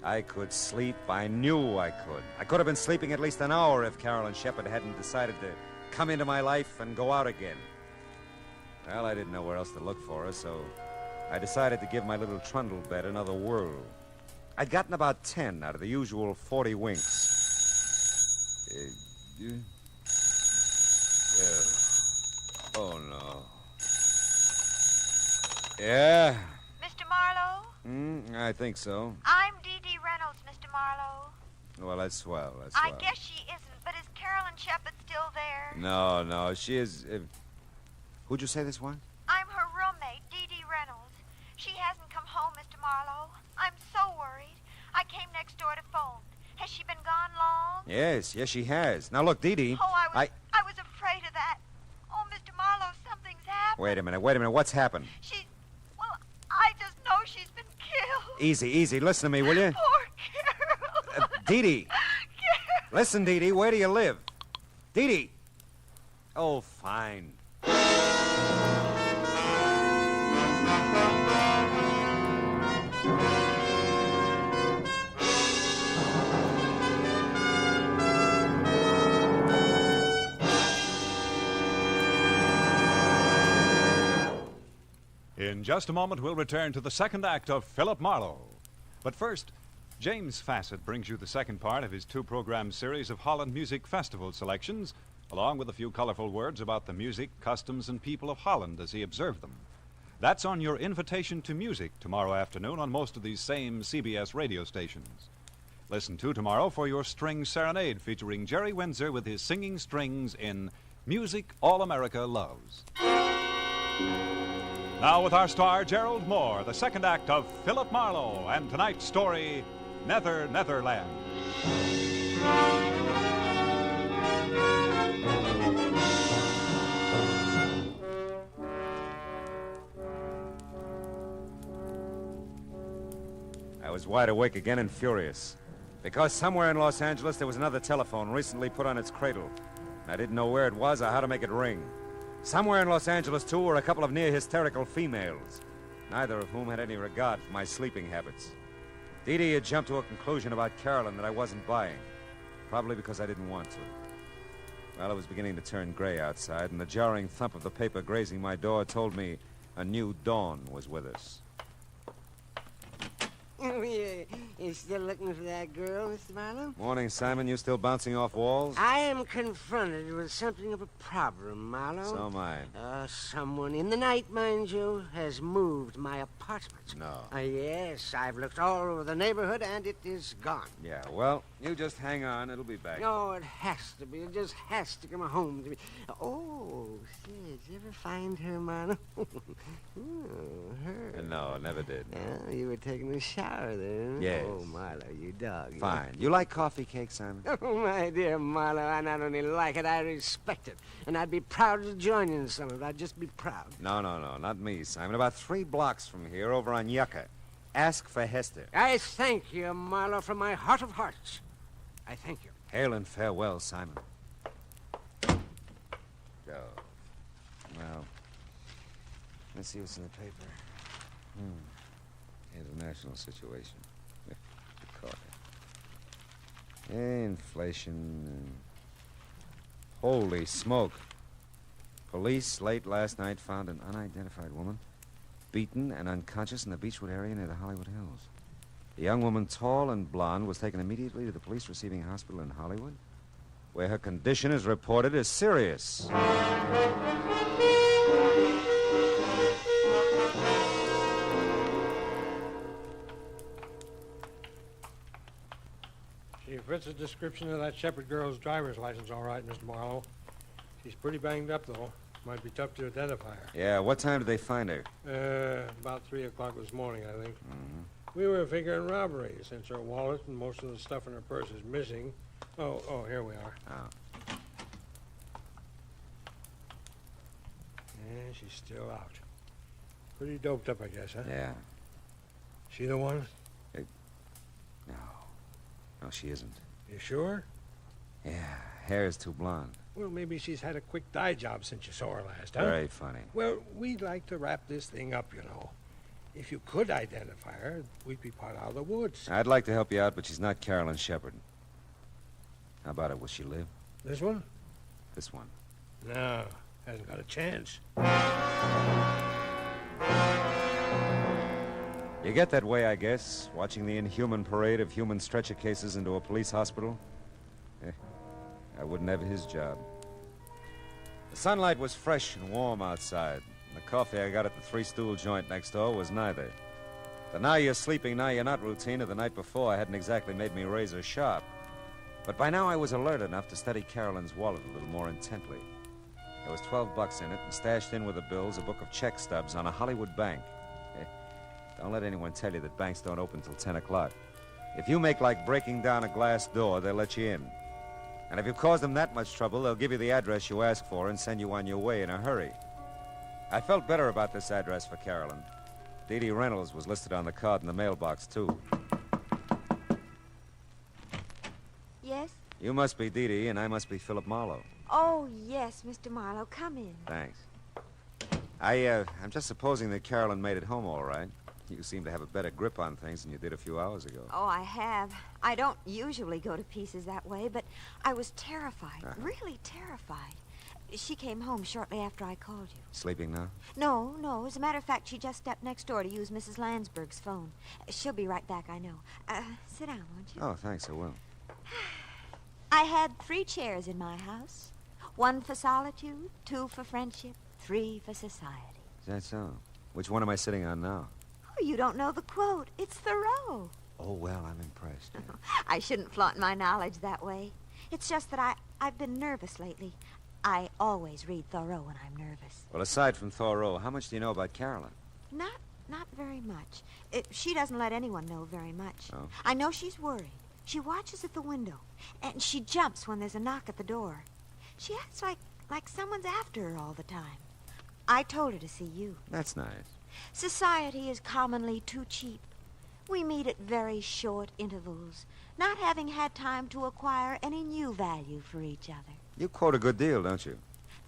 I could sleep. I knew I could. I could have been sleeping at least an hour if Carolyn Shepard hadn't decided to come into my life and go out again. Well, I didn't know where else to look for her, so I decided to give my little trundle bed another whirl. I'd gotten about 10 out of the usual 40 winks. Oh, no. Yeah? Mr. Marlowe? I think so. I'm Dee Reynolds, Mr. Marlowe. Well, that's swell. I guess she isn't, but is Carolyn Shepard still there? No, she is... Who'd you say this was? I'm her roommate, Dee Reynolds. She hasn't come home, Mr. Marlowe. I'm so worried. I came next door to phone. Has she been gone long? Yes, she has. Now, look, Dee. Oh, I was afraid of that. Oh, Mr. Marlowe, something's happened. Wait a minute. What's happened? I just know she's been killed. Easy. Listen to me, will you? Poor Carol. Dee. Listen, Dee, where do you live? Dee. Oh, fine. In just a moment, we'll return to the second act of Philip Marlowe. But first, James Fassett brings you the second part of his two-program series of Holland Music Festival selections, along with a few colorful words about the music, customs, and people of Holland as he observed them. That's on your Invitation to Music tomorrow afternoon on most of these same CBS radio stations. Listen to tomorrow for your String Serenade featuring Jerry Windsor with his singing strings in Music All America Loves. Now with our star, Gerald Moore, the second act of Philip Marlowe, and tonight's story, Nether, Netherland. I was wide awake again and furious. Because somewhere in Los Angeles there was another telephone recently put on its cradle. And I didn't know where it was or how to make it ring. Somewhere in Los Angeles, too, were a couple of near-hysterical females, neither of whom had any regard for my sleeping habits. Dee Dee had jumped to a conclusion about Carolyn that I wasn't buying, probably because I didn't want to. Well, it was beginning to turn gray outside, and the jarring thump of the paper grazing my door told me a new dawn was with us. Oh, yeah. You still looking for that girl, Mr. Marlowe? Morning, Simon. You still bouncing off walls? I am confronted with something of a problem, Marlowe. So am I. Someone in the night, mind you, has moved my apartment. No. Yes, I've looked all over the neighborhood, and it is gone. Yeah, well, you just hang on. It'll be back. No, it has to be. It just has to come home to me. Oh, say, did you ever find her, Marlowe? Her. No, never did. Oh, you were taking a shower there. Yes. Oh, Marlowe, you dog. Fine. You like coffee cake, Simon? Oh, my dear Marlowe, I not only like it, I respect it. And I'd be proud to join you in some of it. I'd just be proud. No, not me, Simon. About 3 blocks from here, over on Yucca. Ask for Hester. I thank you, Marlowe, from my heart of hearts. I thank you. Hail and farewell, Simon. Go. Well, let's see what's in the paper. International situation. Inflation. Holy smoke. Police late last night found an unidentified woman beaten and unconscious in the Beechwood area near the Hollywood Hills. The young woman, tall and blonde, was taken immediately to the police receiving hospital in Hollywood, where her condition is reported as serious. She fits the description of that Shepherd girl's driver's license all right, Mr. Marlowe. She's pretty banged up, though. Might be tough to identify her. Yeah, what time did they find her? About 3 o'clock this morning, I think. We were figuring robbery, since her wallet and most of the stuff in her purse is missing. Oh, here we are. Oh. Yeah, she's still out. Pretty doped up, I guess, huh? Yeah. She the one? No, she isn't. You sure? Yeah, hair is too blonde. Well, maybe she's had a quick dye job since you saw her last, huh? Very funny. Well, we'd like to wrap this thing up, you know. If you could identify her, we'd be part out of the woods. I'd like to help you out, but she's not Carolyn Shepherd. How about it? Will she live? This one? This one. No, hasn't got a chance. You get that way, I guess, watching the inhuman parade of human stretcher cases into a police hospital. I wouldn't have his job. The sunlight was fresh and warm outside, and the coffee I got at the Three-Stool joint next door was neither. The now you're sleeping, now you're not routine of the night before hadn't exactly made me razor sharp. But by now I was alert enough to study Carolyn's wallet a little more intently. There was $12 in it, and stashed in with the bills a book of check stubs on a Hollywood bank. Don't let anyone tell you that banks don't open till 10 o'clock. If you make like breaking down a glass door, they'll let you in. And if you cause them that much trouble, they'll give you the address you ask for and send you on your way in a hurry. I felt better about this address for Carolyn. Dee Dee Reynolds was listed on the card in the mailbox, too. Yes? You must be Dee Dee, and I must be Philip Marlowe. Oh, yes, Mr. Marlowe. Come in. Thanks. I'm just supposing that Carolyn made it home all right. You seem to have a better grip on things than you did a few hours ago. Oh, I have. I don't usually go to pieces that way, but I was terrified, really terrified. She came home shortly after I called you. Sleeping now? No. As a matter of fact, she just stepped next door to use Mrs. Landsberg's phone. She'll be right back, I know. Sit down, won't you? Oh, thanks, I will. I had 3 chairs in my house. 1 for solitude, 2 for friendship, 3 for society. Is that so? Which one am I sitting on now? Oh, you don't know the quote. It's Thoreau. Oh, well, I'm impressed. I shouldn't flaunt my knowledge that way. It's just that I've been nervous lately. I always read Thoreau when I'm nervous. Well, aside from Thoreau, how much do you know about Carolyn? Not very much. She doesn't let anyone know very much. Oh. I know she's worried. She watches at the window, and she jumps when there's a knock at the door. She acts like someone's after her all the time. I told her to see you. That's nice. Society is commonly too cheap. We meet at very short intervals, not having had time to acquire any new value for each other. You quote a good deal, don't you?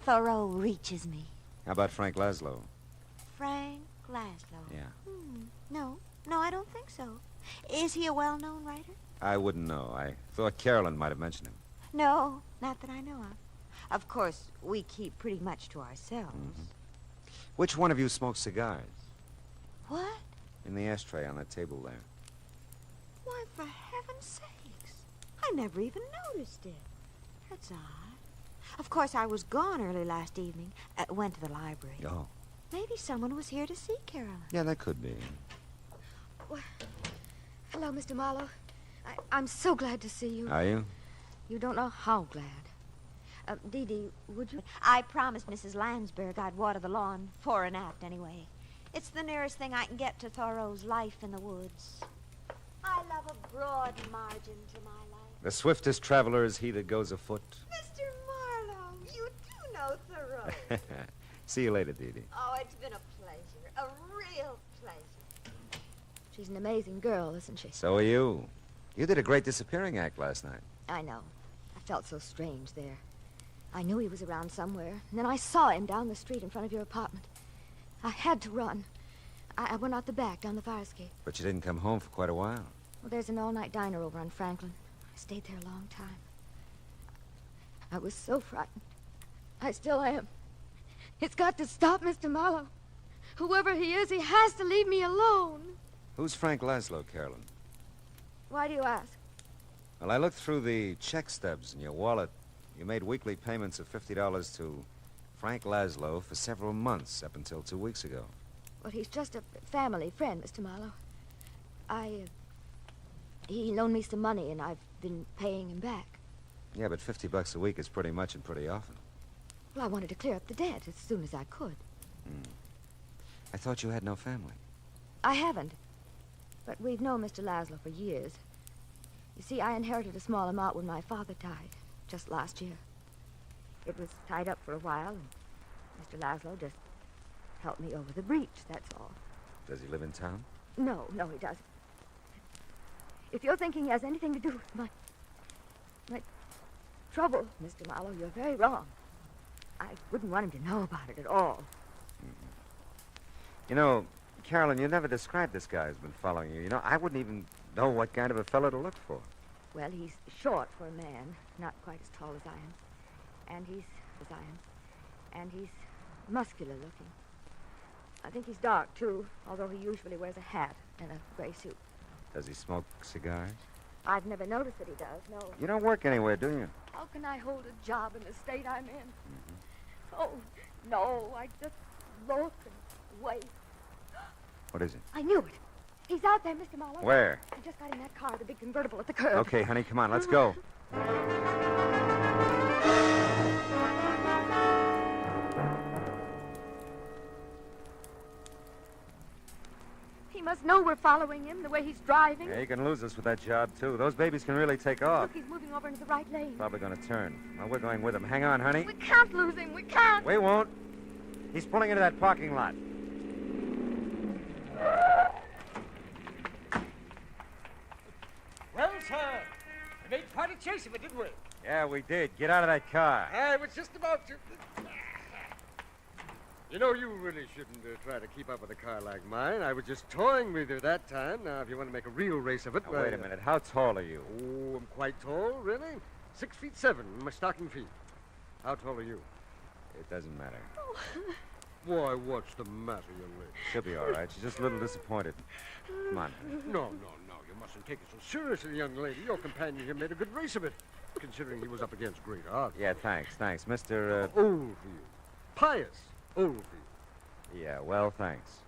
Thoreau reaches me. How about Frank Laszlo? Frank Laszlo? Yeah. No, I don't think so. Is he a well-known writer? I wouldn't know. I thought Carolyn might have mentioned him. No, not that I know of. Of course, we keep pretty much to ourselves. Mm-hmm. Which one of you smokes cigars? What? In the ashtray on that table there. Why, for heaven's sakes. I never even noticed it. That's odd. Of course, I was gone early last evening. Went to the library. Oh. Maybe someone was here to see Carolyn. Yeah, that could be. Well, hello, Mr. Marlowe. I'm so glad to see you. Are you? You don't know how glad. Dee Dee, would you? I promised Mrs. Landsberg I'd water the lawn, fore an act anyway. It's the nearest thing I can get to Thoreau's Life in the Woods. I love a broad margin to my life. The swiftest traveler is he that goes afoot. Mr. Marlowe, you do know Thoreau. See you later, Dee Dee. Oh, it's been a pleasure. A real pleasure. She's an amazing girl, isn't she? So are you. You did a great disappearing act last night. I know. I felt so strange there. I knew he was around somewhere, and then I saw him down the street in front of your apartment. I had to run. I went out the back, down the fire escape. But you didn't come home for quite a while. Well, there's an all-night diner over on Franklin. I stayed there a long time. I was so frightened. I still am. It's got to stop, Mr. Marlowe. Whoever he is, he has to leave me alone. Who's Frank Laszlo, Carolyn? Why do you ask? Well, I looked through the check stubs in your wallet. You made weekly payments of $50 to Frank Laszlo for several months, up until 2 weeks ago. Well, he's just a family friend, Mr. Marlowe. He loaned me some money, and I've been paying him back. Yeah, but $50 a week is pretty much and pretty often. Well, I wanted to clear up the debt as soon as I could. I thought you had no family. I haven't. But we've known Mr. Laszlo for years. You see, I inherited a small amount when my father died, just last year. It was tied up for a while, and Mr. Laszlo just helped me over the breach, that's all. Does he live in town? No, he doesn't. If you're thinking he has anything to do with my trouble, Mr. Marlowe, you're very wrong. I wouldn't want him to know about it at all. You know, Carolyn, you never described this guy who's been following you. You know, I wouldn't even know what kind of a fellow to look for. Well, he's short for a man, not quite as tall as I am. And he's muscular looking. I think he's dark, too, although he usually wears a hat and a gray suit. Does he smoke cigars? I've never noticed that he does, no. You don't work anywhere, do you? How can I hold a job in the state I'm in? Oh, no, I just look and wait. What is it? I knew it. He's out there, Mr. Marlowe. Where? He just got in that car, the big convertible at the curb. Okay, honey, come on, let's go. He must know we're following him the way he's driving. Yeah, you can lose us with that job, too. Those babies can really take off. Look, he's moving over into the right lane. Probably going to turn. Well, we're going with him. Hang on, honey. We can't lose him. We can't. We won't. He's pulling into that parking lot. Well, sir, we made quite a chase of it, didn't we? Yeah, we did. Get out of that car. I was just about to... You know, you really shouldn't try to keep up with a car like mine. I was just toying with you that time. Now, if you want to make a real race of it... Now, wait a minute. How tall are you? Oh, I'm quite tall, really. 6'7" in my stocking feet. How tall are you? It doesn't matter. Why, what's the matter, young lady? She'll be all right. She's just a little disappointed. Come on. No. You mustn't take it so seriously, young lady. Your companion here made a good race of it, considering he was up against great odds. Yeah, thanks. Mr. Oldfield. Pious Oldfield. Yeah, well, thanks.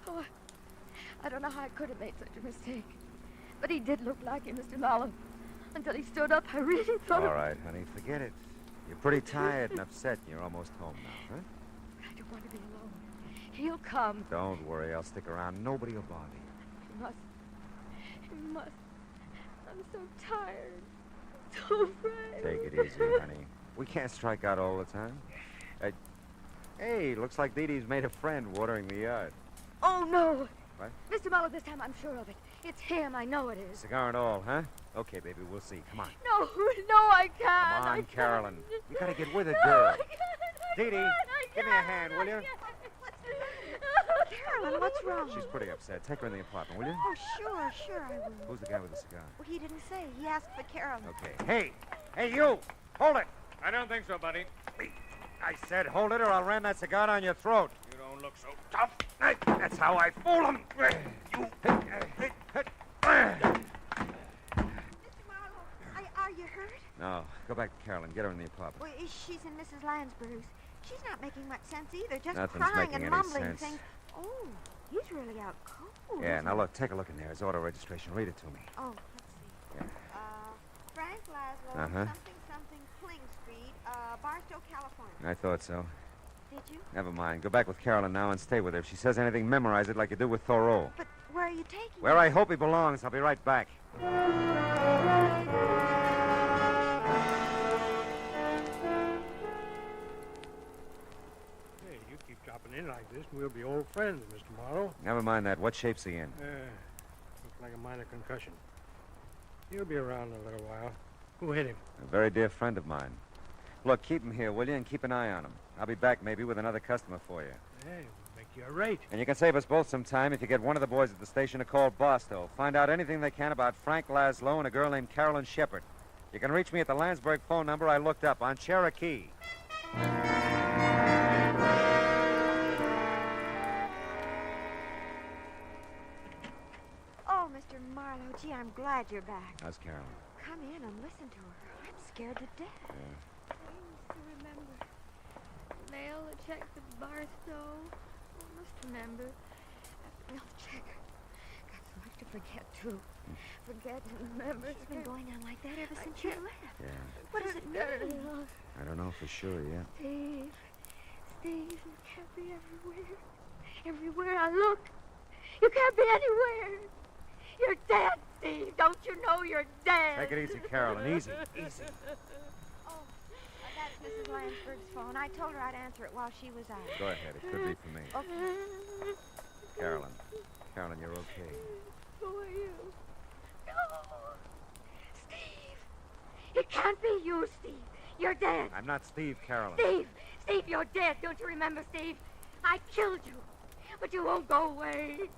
Oh, I don't know how I could have made such a mistake. But he did look like him, Mr. Marlowe. Until he stood up, I really thought... All right, honey, forget it. You're pretty tired and upset, and you're almost home now, huh? I don't want to be alone. He'll come. Don't worry, I'll stick around. Nobody will bother you. He must. He must. I'm so tired. So afraid. Take it easy, honey. We can't strike out all the time. Hey, looks like Dee Dee's made a friend watering the yard. Oh, no. What? Mr. Marlowe, this time I'm sure of it. It's him. I know it is. Cigar and all, huh? Okay, baby, we'll see. Come on. No, I can't. Come on, Carolyn. You gotta get with it, No, girl. I can't. Dee Dee, give me a hand, will you? Carolyn, what's wrong? She's pretty upset. Take her in the apartment, will you? Oh, sure, I will. Who's the guy with the cigar? Well, he didn't say. He asked for Carolyn. Okay. Hey, you! Hold it! I don't think so, buddy. I said hold it or I'll ram that cigar down your throat. You don't look so tough. That's how I fool them. You... Are you hurt? No, go back to Carolyn. Get her in the apartment. Well, she's in Mrs. Lansbury's. She's not making much sense either. Just Nothing's crying making and any mumbling sense. things. Oh, he's really out cold. Yeah, isn't now he? look, take a look in there. His auto registration. Read it to me. Oh, let's see. Frank Laszlo, Uh-huh. something, Kling Street, Barstow, California. I thought so. Did you? Never mind. Go back with Carolyn now and stay with her. If she says anything, memorize it like you do with Thoreau. But where are you taking Where him? I hope he belongs. I'll be right back. Hey, you keep dropping in like this, and we'll be old friends, Mr. Marlowe. Never mind that. What shape's he in? Looks like a minor concussion. He'll be around in a little while. Who hit him? A very dear friend of mine. Look, keep him here, will you? And keep an eye on him. I'll be back maybe with another customer for you. Hey, we'll make you a rate. And you can save us both some time if you get one of the boys at the station to call Barstow. Find out anything they can about Frank Laszlo and a girl named Carolyn Shepard. You can reach me at the Landsberg phone number I looked up on Cherokee. Oh, Mr. Marlowe, gee, I'm glad you're back. How's Carolyn? Come in and listen to her. I'm scared to death. Yeah. I must remember. Mail a check to Barstow. I must remember. Mail check. Got so much to forget, too. Forget and remember. It's been going on like that ever since you left. Yeah. What does it mean? I don't know for sure yet. Steve, you can't be everywhere. Everywhere I look, you can't be anywhere. You're dead, Steve. Don't you know you're dead? Take it easy, Carolyn. Easy. Easy. Oh, that's Mrs. Lansberg's phone. I told her I'd answer it while she was out. Go ahead. It could be for me. Okay. Carolyn, you're okay. Who are you? No. Steve. It can't be you, Steve. You're dead. I'm not Steve, Carolyn. Steve, you're dead. Don't you remember, Steve? I killed you. But you won't go away.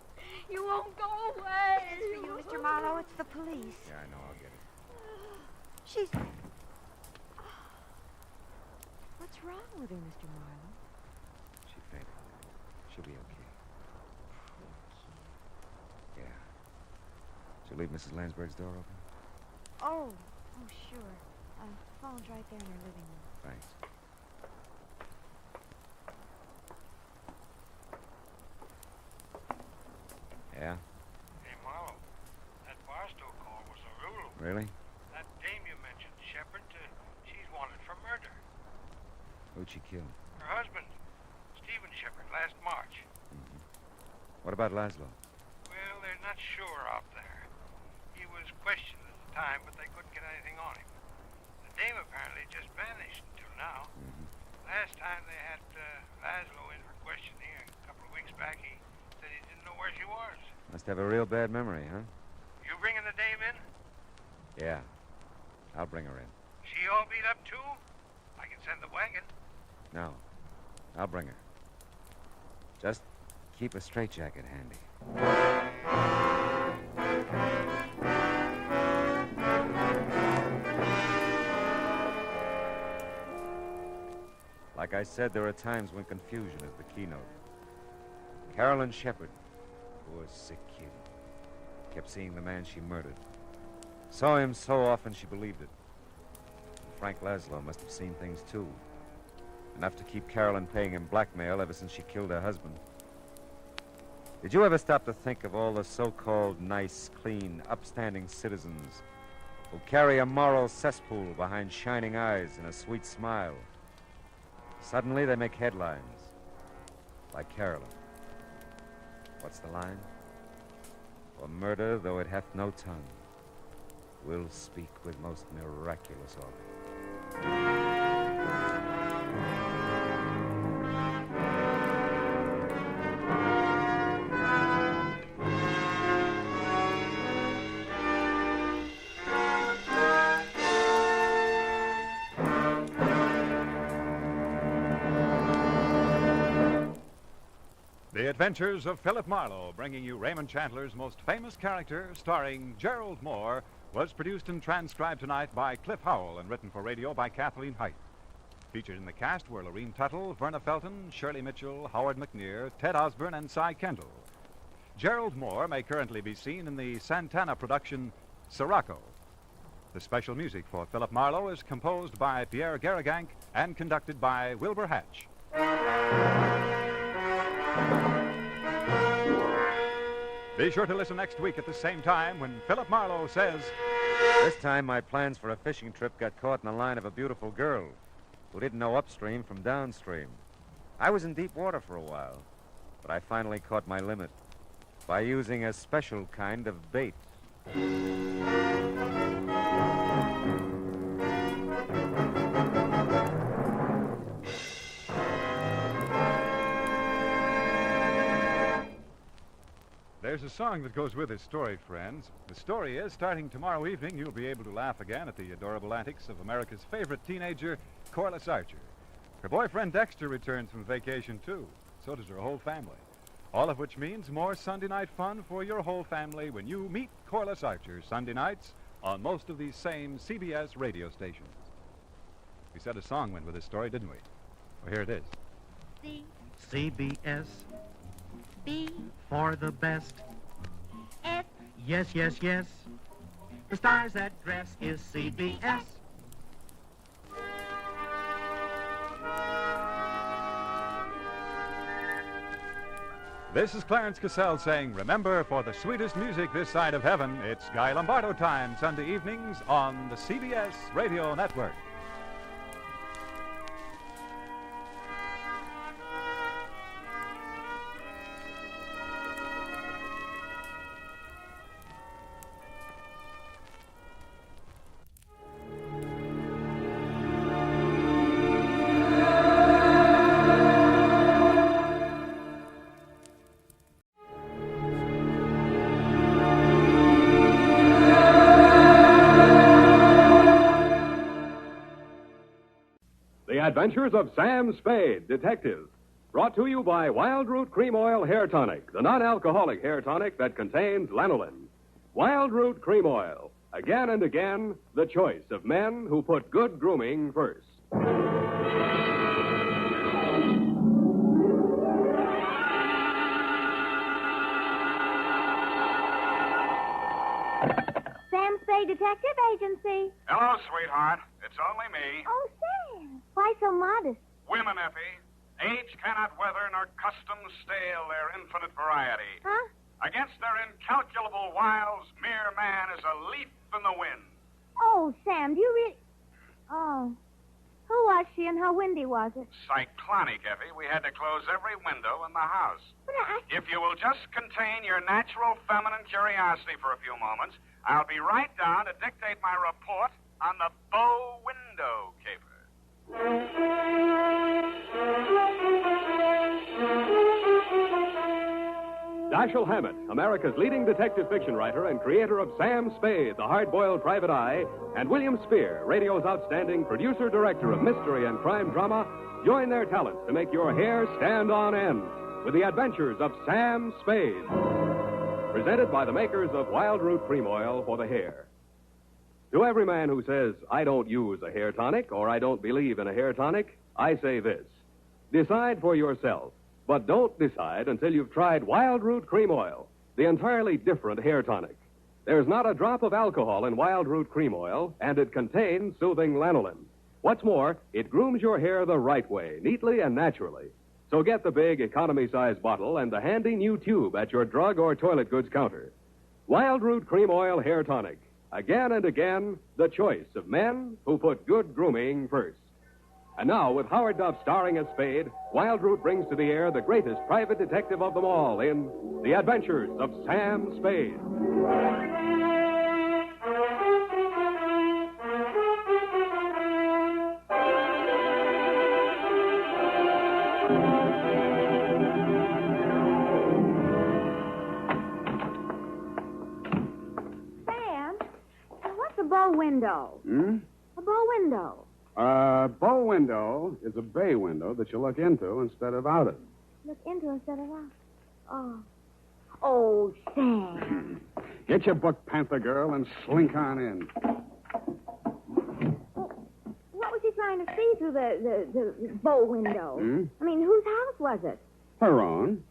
You won't go away. It's for you, Mr. Marlowe. It's the police. Yeah, I know. I'll get it. She's... What's wrong with her, Mr. Marlowe? She fainted. She'll be okay. Yeah. Did you leave Mrs. Lansberg's door open? Oh, sure. Phone's right there in her living room. Thanks. Yeah? Hey, Marlowe, that Barstow call was a rule. Really? That dame you mentioned, Shepard, she's wanted for murder. Who'd she kill? Her husband, Stephen Shepard, last March. Mm-hmm. What about Laszlo? Well, they're not sure out there. He was questioned at the time, but they couldn't get anything on him. The dame apparently just vanished until now. Mm-hmm. Last time they had Laszlo in for questioning a couple of weeks back, he said he didn't know where she was. Must have a real bad memory, huh? You bringing the dame in? Yeah. I'll bring her in. She all beat up too? I can send the wagon. No. I'll bring her. Just keep a straitjacket handy. Like I said, there are times when confusion is the keynote. Carolyn Shepard, poor sick kid, kept seeing the man she murdered. Saw him so often she believed it. And Frank Laszlo must have seen things too. Enough to keep Carolyn paying him blackmail ever since she killed her husband. Did you ever stop to think of all the so-called nice, clean, upstanding citizens who carry a moral cesspool behind shining eyes and a sweet smile? Suddenly they make headlines, like Carolyn. What's the line? For murder, though it hath no tongue, will speak with most miraculous organ. The Adventures of Philip Marlowe, bringing you Raymond Chandler's most famous character, starring Gerald Moore, was produced and transcribed tonight by Cliff Howell and written for radio by Kathleen Height. Featured in the cast were Lorene Tuttle, Verna Felton, Shirley Mitchell, Howard McNear, Ted Osborne, and Cy Kendall. Gerald Moore may currently be seen in the Santana production Sirocco. The special music for Philip Marlowe is composed by Pierre Garrigank and conducted by Wilbur Hatch. Be sure to listen next week at the same time when Philip Marlowe says... This time my plans for a fishing trip got caught in the line of a beautiful girl who didn't know upstream from downstream. I was in deep water for a while, but I finally caught my limit by using a special kind of bait. There's a song that goes with this story, friends. The story is, starting tomorrow evening, you'll be able to laugh again at the adorable antics of America's favorite teenager, Corliss Archer. Her boyfriend Dexter returns from vacation, too. So does her whole family. All of which means more Sunday night fun for your whole family when you meet Corliss Archer Sunday nights on most of these same CBS radio stations. We said a song went with this story, didn't we? Well, here it is. CBS. B. For the best. F. Yes, yes, yes. The stars that dress is CBS. This is Clarence Cassell saying, remember, for the sweetest music this side of heaven, it's Guy Lombardo time, Sunday evenings on the CBS Radio Network. Adventures of Sam Spade, Detective. Brought to you by Wild Root Cream Oil Hair Tonic, the non-alcoholic hair tonic that contains lanolin. Wild Root Cream Oil. Again and again, the choice of men who put good grooming first. Sam Spade Detective Agency. Hello, sweetheart. It's only me. Oh, Sam. Why so modest? Women, Effie. Age cannot weather nor custom stale their infinite variety. Huh? Against their incalculable wiles, mere man is a leaf in the wind. Oh, Sam, do you really... Oh. Who was she and how windy was it? Cyclonic, Effie. We had to close every window in the house. But If you will just contain your natural feminine curiosity for a few moments, I'll be right down to dictate my report on the bow window caper. Dashiell Hammett, America's leading detective fiction writer and creator of Sam Spade, the hard-boiled private eye, and William Spear, radio's outstanding producer-director of mystery and crime drama, join their talents to make your hair stand on end with the adventures of Sam Spade. Presented by the makers of Wild Root Cream Oil for the hair. To every man who says, I don't use a hair tonic or I don't believe in a hair tonic, I say this. Decide for yourself. But don't decide until you've tried Wild Root Cream Oil, the entirely different hair tonic. There's not a drop of alcohol in Wild Root Cream Oil, and it contains soothing lanolin. What's more, it grooms your hair the right way, neatly and naturally. So get the big economy-size bottle and the handy new tube at your drug or toilet goods counter. Wild Root Cream Oil Hair Tonic. Again and again, the choice of men who put good grooming first. And now, with Howard Duff starring as Spade, Wild Root brings to the air the greatest private detective of them all in The Adventures of Sam Spade. Bow window. A bow window. Bow window is a bay window that you look into instead of out of. Look into instead of out. Oh. Oh, Sam. Get your book, Panther Girl, and slink on in. What was he trying to see through the bow window? I mean, whose house was it? Her own.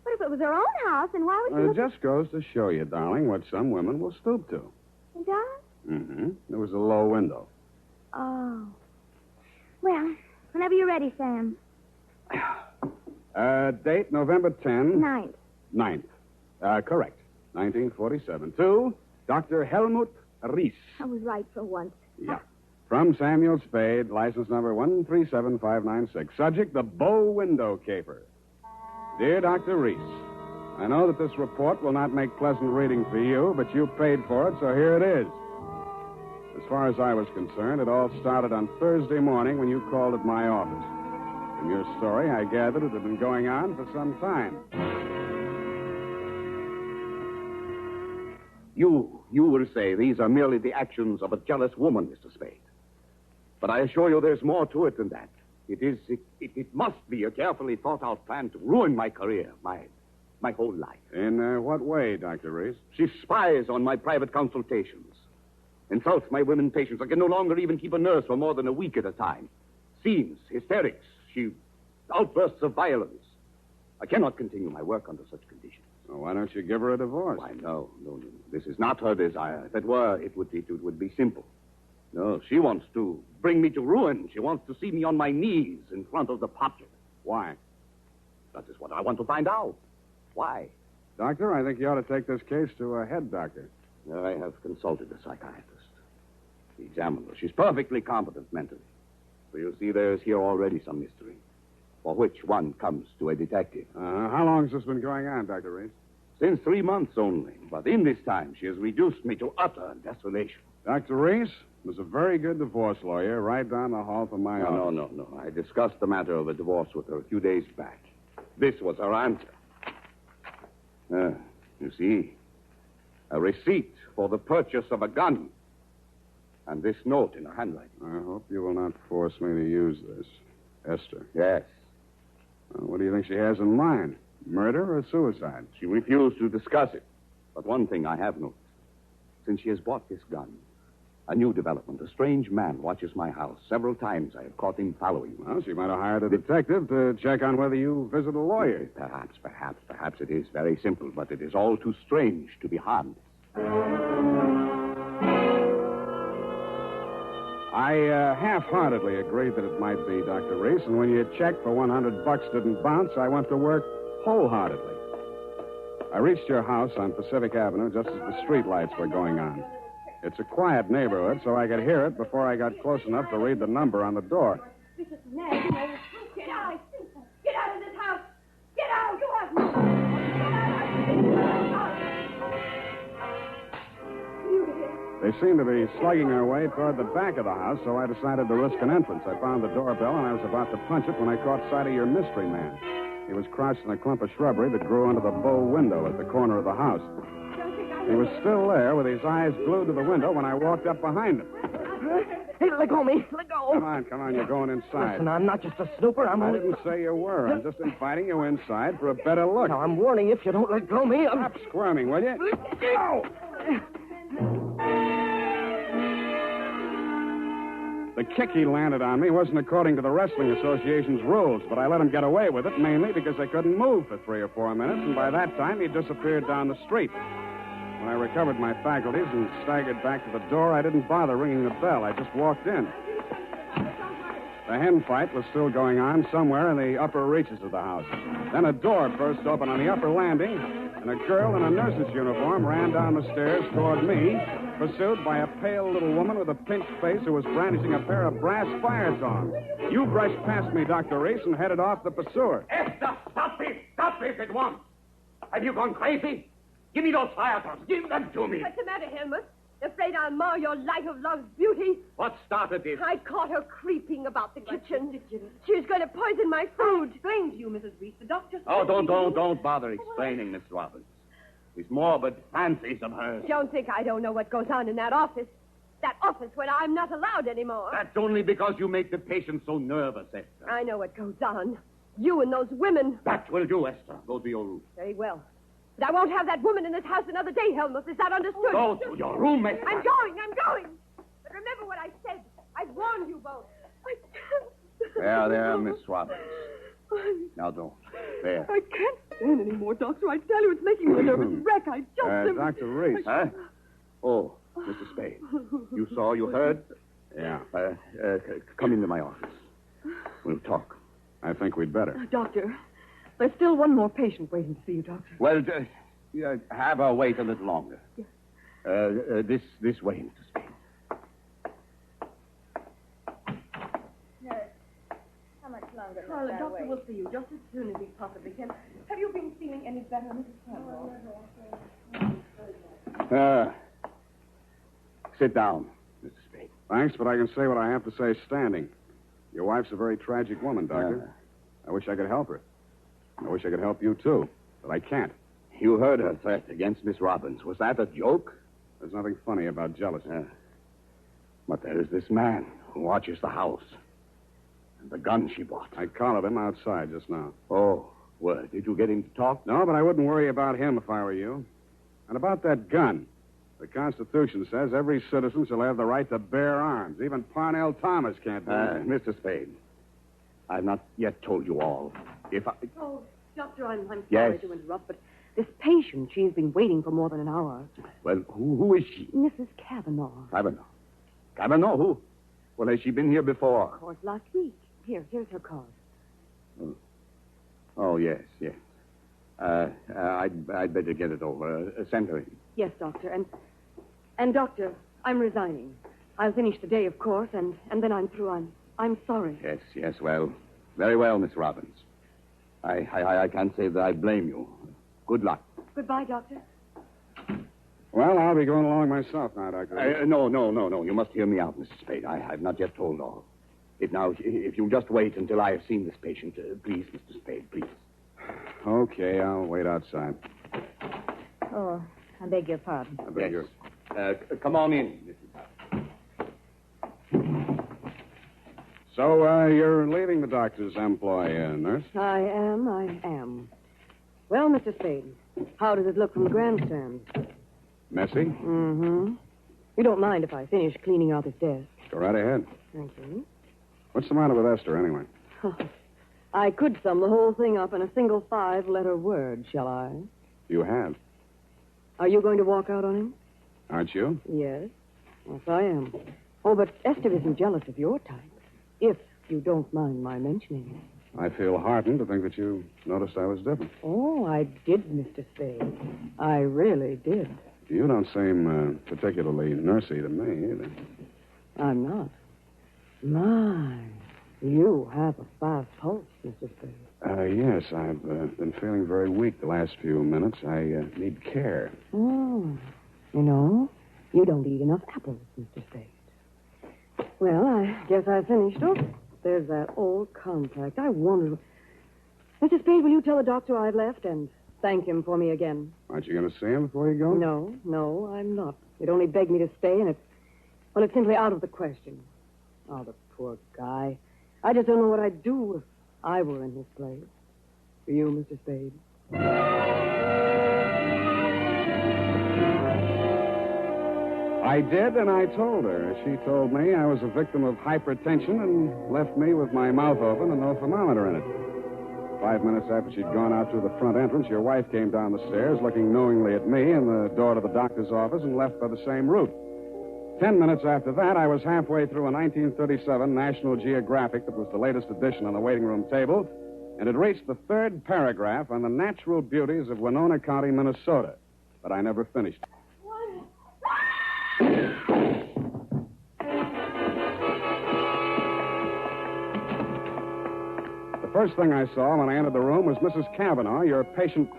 But if it was her own house, then why would she It just goes to show you, darling, what some women will stoop to. It does? There was a low window. Oh. Well, whenever you're ready, Sam. Date November 10. 9th. 9th. Correct. 1947. To Dr. Helmut Ries. I was right for once. Yeah. From Samuel Spade, license number 137596. Subject, the bow window caper. Dear Dr. Ries, I know that this report will not make pleasant reading for you, but you paid for it, so here it is. As far as I was concerned, it all started on Thursday morning when you called at my office. From your story, I gathered it had been going on for some time. You will say these are merely the actions of a jealous woman, Mr. Spade. But I assure you there's more to it than that. It must be a carefully thought-out plan to ruin my career, my whole life. In what way, Dr. Reese? She spies on my private consultations. Insults my women patients. I can no longer even keep a nurse for more than a week at a time. Scenes, hysterics, outbursts of violence. I cannot continue my work under such conditions. Well, why don't you give her a divorce? Why, no. This is not her desire. If it were, it would be simple. No, she wants to bring me to ruin. She wants to see me on my knees in front of the popular. Why? That is what I want to find out. Why? Doctor, I think you ought to take this case to a head doctor. I have consulted a psychiatrist. He examined her. She's perfectly competent mentally. So you see, there's here already some mystery, for which one comes to a detective. How long has this been going on, Dr. Reese? Since 3 months only. But in this time, she has reduced me to utter desolation. Dr. Reese was a very good divorce lawyer right down the hall from my office. No. I discussed the matter of a divorce with her a few days back. This was her answer. You see, a receipt for the purchase of a gun. And this note in her handwriting. I hope you will not force me to use this. Esther. Yes. What do you think she has in mind? Murder or suicide? She refused to discuss it. But one thing I have noticed. Since she has bought this gun, a new development. A strange man watches my house. Several times I have caught him following me. Well, she might have hired a detective to check on whether you visit a lawyer. Perhaps it is very simple, but it is all too strange to be harmless. I half-heartedly agreed that it might be, Dr. Reese, and when your check for $100 didn't bounce, I went to work wholeheartedly. I reached your house on Pacific Avenue just as the street lights were going on. It's a quiet neighborhood, so I could hear it before I got close enough to read the number on the door. Get out! Get out of this house! Get out! They seemed to be slugging their way toward the back of the house, so I decided to risk an entrance. I found the doorbell, and I was about to punch it when I caught sight of your mystery man. He was crouched in a clump of shrubbery that grew under the bow window at the corner of the house. He was still there with his eyes glued to the window when I walked up behind him. Hey, let go of me. Let go. Come on. You're going inside. Listen, I'm not just a snooper. I didn't say you were. I'm just inviting you inside for a better look. Now, I'm warning you, if you don't let go of me, Stop squirming, will you? Go! The kick he landed on me wasn't according to the Wrestling Association's rules, but I let him get away with it mainly because I couldn't move for 3 or 4 minutes, and by that time he disappeared down the street. When I recovered my faculties and staggered back to the door, I didn't bother ringing the bell. I just walked in. The hen fight was still going on somewhere in the upper reaches of the house. Then a door burst open on the upper landing, and a girl in a nurse's uniform ran down the stairs toward me, pursued by a pale little woman with a pinched face who was brandishing a pair of brass fire tongs. You brushed past me, Dr. Reese, and headed off the pursuer. Esther, stop this! Stop this at once! Have you gone crazy? Give me those fire tongs. Give them to me. What's the matter, Helmut? Afraid I'll mar your light of love's beauty? What started this? I caught her creeping about the kitchen. She's going to poison my food. Explain to you, Mrs. Reese. The doctor said... Oh, don't bother explaining, Miss Roberts. These morbid fancies of hers. Don't think I don't know what goes on in that office. That office where I'm not allowed anymore. That's only because you make the patient so nervous, Esther. I know what goes on. You and those women. That will do, Esther. Go to your room. Very well. But I won't have that woman in this house another day, Helmut. Is that understood? Go to your room, Esther. I'm going. But remember what I said. I warned you both. I can't. There, Miss Roberts. Now don't. There. I can't stand any more, Doctor. I tell you, it's making me a nervous wreck. I just... Dr. Reese. Huh? Oh, Mr. Spade. You saw, you heard? Yeah. Come into my office. We'll talk. I think we'd better. Doctor, there's still one more patient waiting to see you, Doctor. Well, have her wait a little longer. Yes. This way, Mr. Spade. How much longer? Well, the doctor will see you just as soon as he possibly can. Have you been feeling any better, Mrs. Campbell? Sit down, Mr. Spade. Thanks, but I can say what I have to say standing. Your wife's a very tragic woman, Doctor. I wish I could help her. I wish I could help you, too, but I can't. You heard her threat against Miss Robbins. Was that a joke? There's nothing funny about jealousy. But there is this man who watches the house. And the gun she bought. I collared him outside just now. Oh, well, did you get him to talk? No, but I wouldn't worry about him if I were you. And about that gun. The Constitution says every citizen shall have the right to bear arms. Even Parnell Thomas can't do it. Mr. Spade, I've not yet told you all. If I... Oh, Doctor, I'm sorry Yes. to interrupt, but this patient, she's been waiting for more than an hour. Well, who is she? Mrs. Kavanaugh. Kavanaugh. Kavanaugh, who? Well, has she been here before? Of course, last week. Here's her card. Oh, yes. I'd better get it over. Send her in. Yes, Doctor, and Doctor, I'm resigning. I'll finish today, of course, and then I'm through. I'm sorry. Yes, well. Very well, Miss Robbins. I can't say that I blame you. Good luck. Goodbye, Doctor. Well, I'll be going along myself now, Doctor. No. You must hear me out, Mr. Spade. I've not yet told all. If you'll just wait until I have seen this patient, please, Mr. Spade, please. Okay, I'll wait outside. Oh, I beg your pardon. I beg your... Come on in, So, you're leaving the doctor's employ, nurse? I am. Well, Mr. Spade, how does it look from the grandstand? Messy? Mm-hmm. You don't mind if I finish cleaning out his desk? Go right ahead. Thank you. What's the matter with Esther, anyway? I could sum the whole thing up in a single 5-letter word, shall I? You have. Are you going to walk out on him? Aren't you? Yes. Yes, I am. Oh, but Esther isn't jealous of your type. If you don't mind my mentioning it. I feel heartened to think that you noticed I was different. Oh, I did, Mr. Spade. I really did. You don't seem particularly nursey to me, either. I'm not. My, you have a fast pulse, Mr. Spade. Yes, I've been feeling very weak the last few minutes. I need care. Oh, you know, you don't eat enough apples, Mr. Spade. Well, I guess I finished. Oh, there's that old compact. I wondered... Mr. Spade, will you tell the doctor I've left and thank him for me again? Aren't you going to see him before you go? No, I'm not. It only begged me to stay, and it's simply out of the question. Oh, the poor guy. I just don't know what I'd do if I were in his place. For you, Mr. Spade. I did, and I told her. She told me I was a victim of hypertension and left me with my mouth open and no thermometer in it. 5 minutes after she'd gone out through the front entrance, your wife came down the stairs looking knowingly at me and the door to the doctor's office and left by the same route. 10 minutes after that, I was halfway through a 1937 National Geographic that was the latest edition on the waiting room table, and had reached the third paragraph on the natural beauties of Winona County, Minnesota. But I never finished. The first thing I saw when I entered the room was Mrs. Cavanaugh, your patient.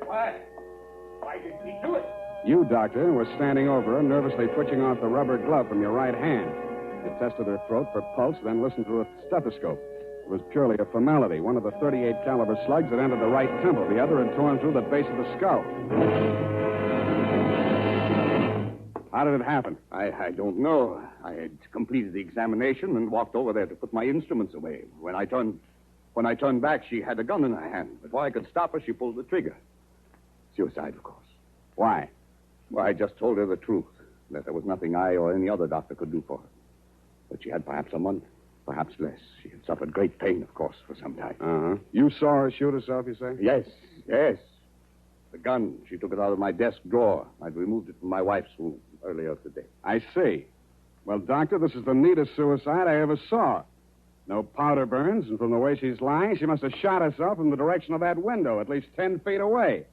Why did we do it? You, Doctor, were standing over her, nervously twitching off the rubber glove from your right hand. You tested her throat for pulse, then listened through a stethoscope. It was purely a formality. One of the .38 caliber slugs had entered the right temple. The other had torn through the base of the skull. How did it happen? I don't know. I had completed the examination and walked over there to put my instruments away. When I turned back, she had a gun in her hand. Before I could stop her, she pulled the trigger. Suicide, of course. Why? Well, I just told her the truth, that there was nothing I or any other doctor could do for her. But she had perhaps a month, perhaps less. She had suffered great pain, of course, for some time. Uh-huh. You saw her shoot herself, you say? Yes. The gun, she took it out of my desk drawer. I'd removed it from my wife's room earlier today. I see. Well, Doctor, this is the neatest suicide I ever saw. No powder burns, and from the way she's lying, she must have shot herself in the direction of that window, at least 10 feet away.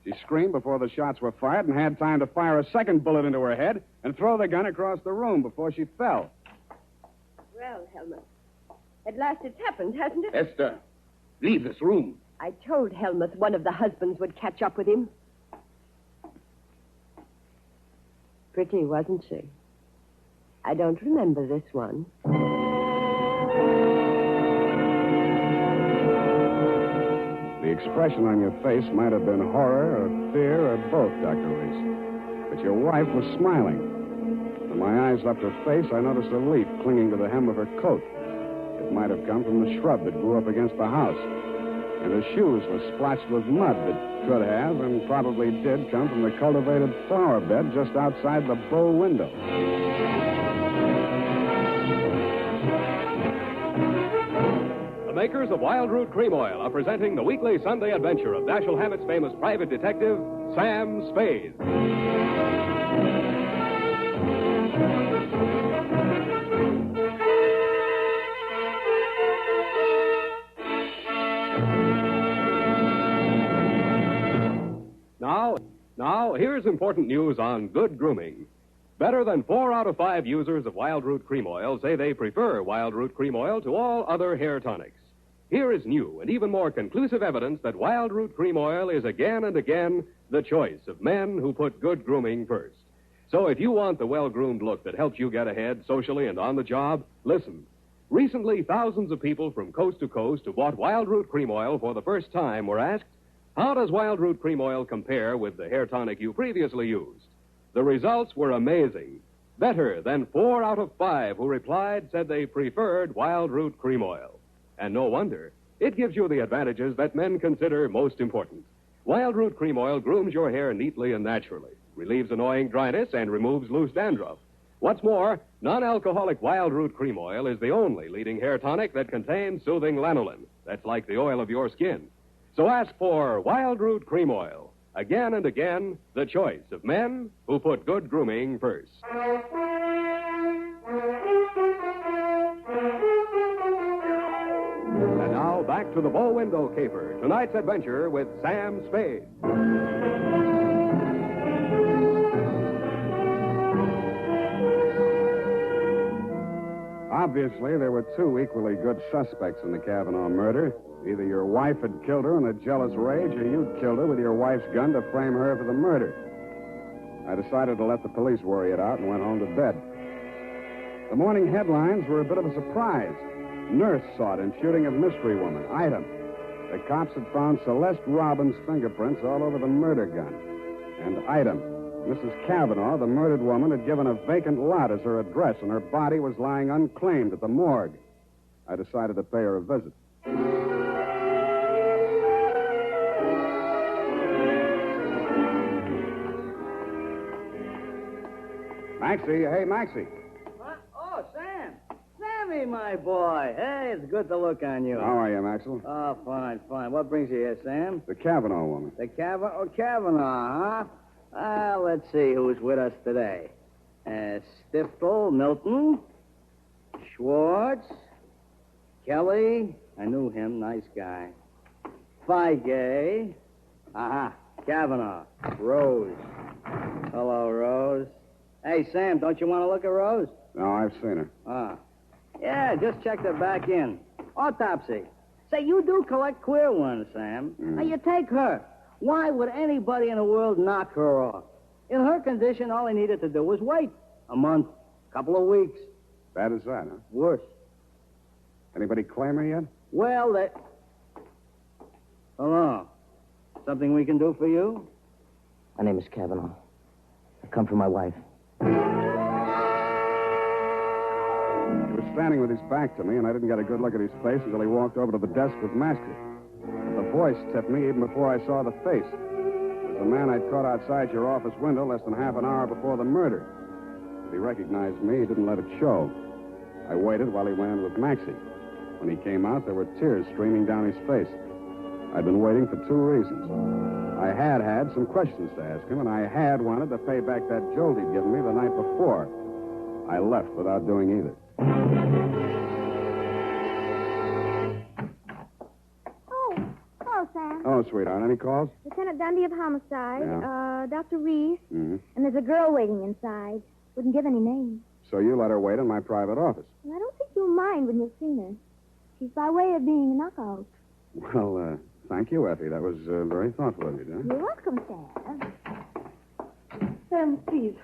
She screamed before the shots were fired and had time to fire a second bullet into her head and throw the gun across the room before she fell. Well, Helmut, at last it's happened, hasn't it? Esther, leave this room. I told Helmut one of the husbands would catch up with him. Pretty, wasn't she? I don't remember this one. The expression on your face might have been horror or fear or both, Dr. Reese. But your wife was smiling. When my eyes left her face, I noticed a leaf clinging to the hem of her coat. It might have come from the shrub that grew up against the house. And her shoes were splotched with mud that could have and probably did come from the cultivated flower bed just outside the bow window. The makers of Wild Root Cream Oil are presenting the weekly Sunday adventure of Dashiell Hammett's famous private detective, Sam Spade. Now, here's important news on good grooming. Better than 4 out of 5 users of Wild Root Cream Oil say they prefer Wild Root Cream Oil to all other hair tonics. Here is new and even more conclusive evidence that Wild Root Cream Oil is again and again the choice of men who put good grooming first. So if you want the well-groomed look that helps you get ahead socially and on the job, listen. Recently, thousands of people from coast to coast who bought Wild Root Cream Oil for the first time were asked, how does Wild Root Cream Oil compare with the hair tonic you previously used? The results were amazing. Better than 4 out of 5 who replied said they preferred Wild Root Cream Oil. And no wonder. It gives you the advantages that men consider most important. Wild Root Cream Oil grooms your hair neatly and naturally, relieves annoying dryness, and removes loose dandruff. What's more, non-alcoholic Wild Root Cream Oil is the only leading hair tonic that contains soothing lanolin. That's like the oil of your skin. So ask for Wild Root Cream Oil. Again and again, the choice of men who put good grooming first. And now, back to the bow window caper. Tonight's adventure with Sam Spade. Obviously, there were 2 equally good suspects in the Cavanaugh murder. Either your wife had killed her in a jealous rage, or you'd killed her with your wife's gun to frame her for the murder. I decided to let the police worry it out and went home to bed. The morning headlines were a bit of a surprise. Nurse sought in shooting of mystery woman. Item. The cops had found Celeste Robbins' fingerprints all over the murder gun. And item. Mrs. Cavanaugh, the murdered woman, had given a vacant lot as her address, and her body was lying unclaimed at the morgue. I decided to pay her a visit. Maxie, hey, Maxie. What? Oh, Sam. Sammy, my boy. Hey, it's good to look on you. How are you, Maxwell? Oh, fine, fine. What brings you here, Sam? The Kavanaugh woman. The Kavanaugh, huh? Let's see who's with us today. Stiftel, Milton, Schwartz, Kelly. I knew him. Nice guy. Figg. Kavanaugh. Rose. Hello, Rose. Hey, Sam, don't you want to look at Rose? No, I've seen her. Yeah, just checked her back in. Autopsy. Say, you do collect queer ones, Sam. Now, you take her. Why would anybody in the world knock her off? In her condition, all he needed to do was wait. A month. Couple of weeks. Bad as that, huh? Worse. Anybody claim her yet? Well, that... Hello. Something we can do for you? My name is Kavanaugh. I come for my wife. He was standing with his back to me, and I didn't get a good look at his face until he walked over to the desk with Masker. The voice tipped me even before I saw the face. It was the man I'd caught outside your office window less than half an hour before the murder. If he recognized me, he didn't let it show. I waited while he went in with Maxie. When he came out, there were tears streaming down his face. I'd been waiting for two reasons. I had some questions to ask him, and I had wanted to pay back that jolt he'd given me the night before. I left without doing either. Hello, Sam. Oh, sweetheart, any calls? Lieutenant Dundee of Homicide, Yeah. Dr. Reese, Mm-hmm. and there's a girl waiting inside. Wouldn't give any names. So you let her wait in my private office. And I don't think you'll mind when you've seen her. She's by way of being a knockout. Well, thank you, Effie. That was very thoughtful of you, dear. You're welcome, Sam. Sam, please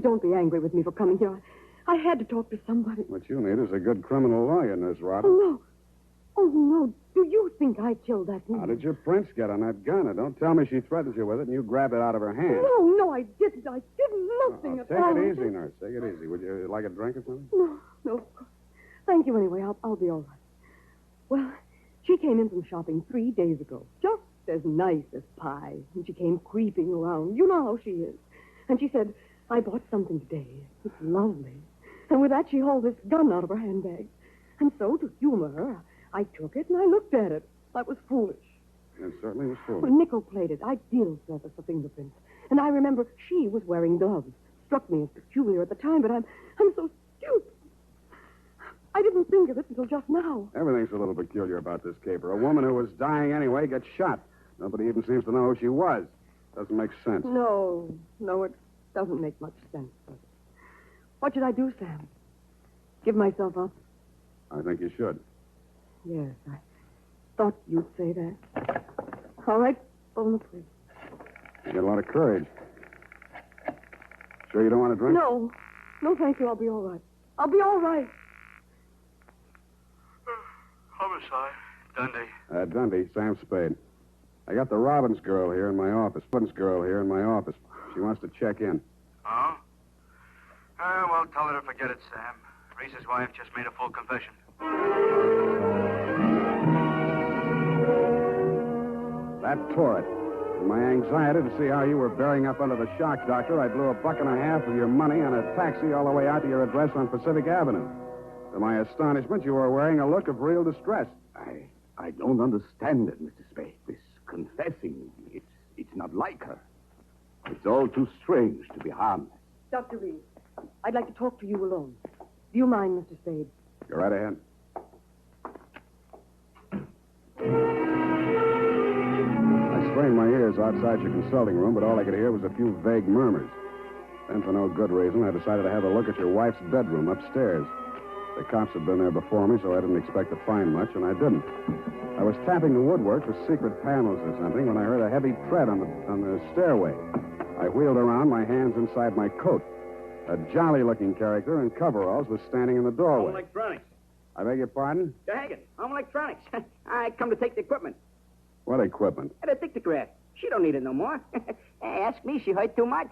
don't be angry with me for coming here. I had to talk to somebody. What you need is a good criminal lawyer, Miss Robin. Oh, no. Do you think I killed that woman? How did your prince get on that gun? Now, don't tell me she threatened you with it and you grabbed it out of her hand. No, I didn't. I did nothing at all. Take it easy, nurse. Take it easy. Would you like a drink or something? No, of course. Thank you anyway. I'll be all right. Well, she came in from shopping 3 days ago. Just as nice as pie. And she came creeping around. You know how she is. And she said, I bought something today. It's lovely. And with that, she hauled this gun out of her handbag. And so, to humor her, I took it and I looked at it. That was foolish. It certainly was foolish. Well, nickel-plated, ideal surface for fingerprints. And I remember she was wearing gloves. Struck me as peculiar at the time, but I'm so stupid. I didn't think of it until just now. Everything's a little peculiar about this caper. A woman who was dying anyway gets shot. Nobody even seems to know who she was. Doesn't make sense. No, it doesn't make much sense. But what should I do, Sam? Give myself up? I think you should. Yes, I thought you'd say that. All right, pull the plate. You got a lot of courage. Sure you don't want a drink? No, thank you. I'll be all right. I'll be all right. Homicide. Dundee. Dundee, Sam Spade. I got the Robbins girl here in my office. She wants to check in. Oh? Well, tell her to forget it, Sam. Reese's wife just made a full confession. That tore it. In my anxiety to see how you were bearing up under the shock, Doctor, I blew $1.50 of your money on a taxi all the way out to your address on Pacific Avenue. To my astonishment, you were wearing a look of real distress. I don't understand it, Mr. Spade. This confessing, it's not like her. It's all too strange to be harmless. Dr. Reed, I'd like to talk to you alone. Do you mind, Mr. Spade? Go right ahead. I strained my ears outside your consulting room, but all I could hear was a few vague murmurs. Then, for no good reason, I decided to have a look at your wife's bedroom upstairs. The cops had been there before me, so I didn't expect to find much, and I didn't. I was tapping the woodwork for secret panels or something when I heard a heavy tread on the stairway. I wheeled around, my hands inside my coat. A jolly-looking character in coveralls was standing in the doorway. Home Electronics. I beg your pardon? Daggett, Home Electronics. I come to take the equipment. What equipment? The dictograph. She don't need it no more. Ask me, she hurt too much.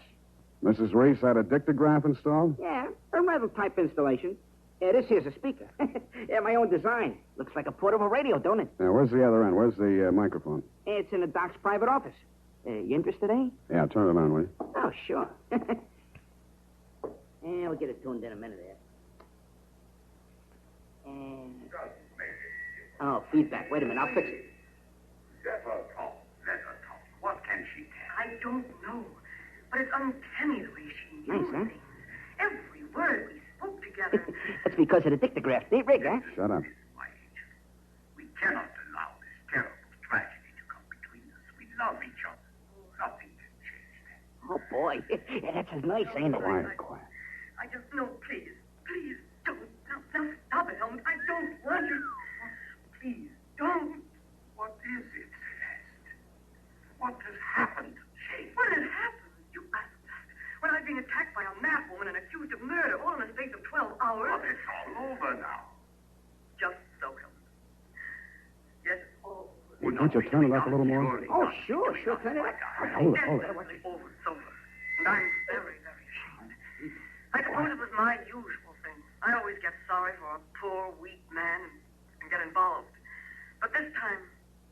Mrs. Reese had a dictograph installed? Yeah, a rental type installation. Yeah, this here's a speaker. Yeah, my own design. Looks like a portable radio, don't it? Now, where's the other end? Where's the microphone? It's in the doc's private office. You interested, eh? Yeah, turn it on, will you? Oh, sure. Yeah, we'll get it tuned in a minute there. And... Oh, feedback. Wait a minute, I'll fix it. Let her talk. What can she tell? I don't know. But it's uncanny the way she knew Nice, huh? things. Every word we spoke together. That's because of the dictograph. They rig, huh? Shut up. We cannot allow this terrible tragedy to come between us. We love each other. Nothing can change that. Oh, boy. Yeah, that's as nice, ain't it? Quiet. I just know, please, don't. Now, stop it, Helmut. I don't want you. Please, don't. What is it, Celeste? What has happened to Jane? What has happened? You asked that. When I've been attacked by a mad woman and accused of murder, all in the space of 12 hours. Well, it's all over now. Just so, Helmut. Yes, it's all over. Hey, can't you turn it up a little more? Oh, sure. Turn it up. Hold it. Over. It's over. And I'm very, very ashamed. I suppose it was my usual thing. I always get sorry for a poor, weak man and get involved. But this time,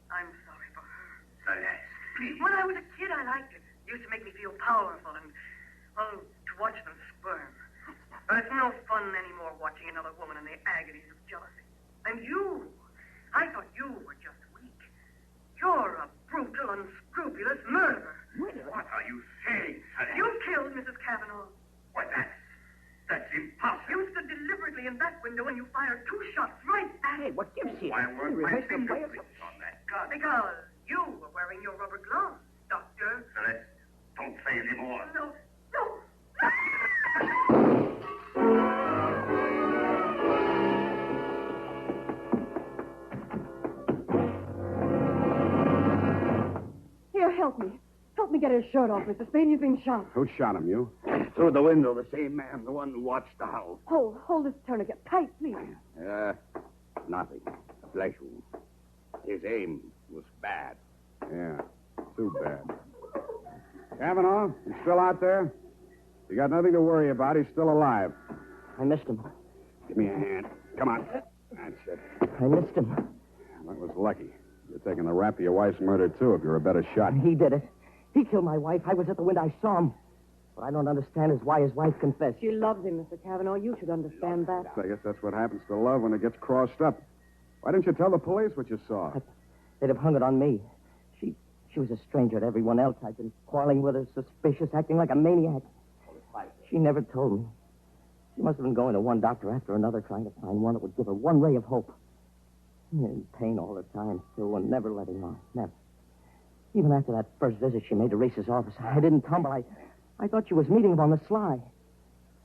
I'm sorry for her. Celeste, please. When I was a kid, I liked it. It used to make me feel powerful and, well, to watch them squirm. But it's no fun anymore watching another woman in the agonies of jealousy. And you, I thought you were just weak. You're a brutal, unscrupulous murderer. What are you saying, Celeste? You killed Mrs. Cavanaugh. What, that's impossible. You stood deliberately in that window and you fired 2 shots right at it. Hey, what gives you? Why weren't my fingerprints on that gun? Because you were wearing your rubber gloves, Doctor. Celeste, don't say any more. No. Here, help me. Help me get his shirt off, Mr. Spade. He's been shot. Who shot him, you? Through the window, the same man, the one who watched the house. Hold this tourniquet tight, please. Nothing. A flesh wound. His aim was bad. Yeah, too bad. Cavanaugh, you still out there? You got nothing to worry about. He's still alive. I missed him. Give me a hand. Come on. That's it. I missed him. That was lucky. You're taking the rap for your wife's murder, too, if you're a better shot. He did it. He killed my wife. I was at the window. I saw him. What I don't understand is why his wife confessed. She loves him, Mr. Cavanaugh. You should understand that. I guess that's what happens to love when it gets crossed up. Why didn't you tell the police what you saw? They'd have hung it on me. She was a stranger to everyone else. I'd been quarreling with her, suspicious, acting like a maniac. She never told me. She must have been going to one doctor after another, trying to find one that would give her one ray of hope. In pain all the time, still, and never letting on. Never. Even after that first visit she made to Reese's office, I didn't tumble. I thought she was meeting him on the sly.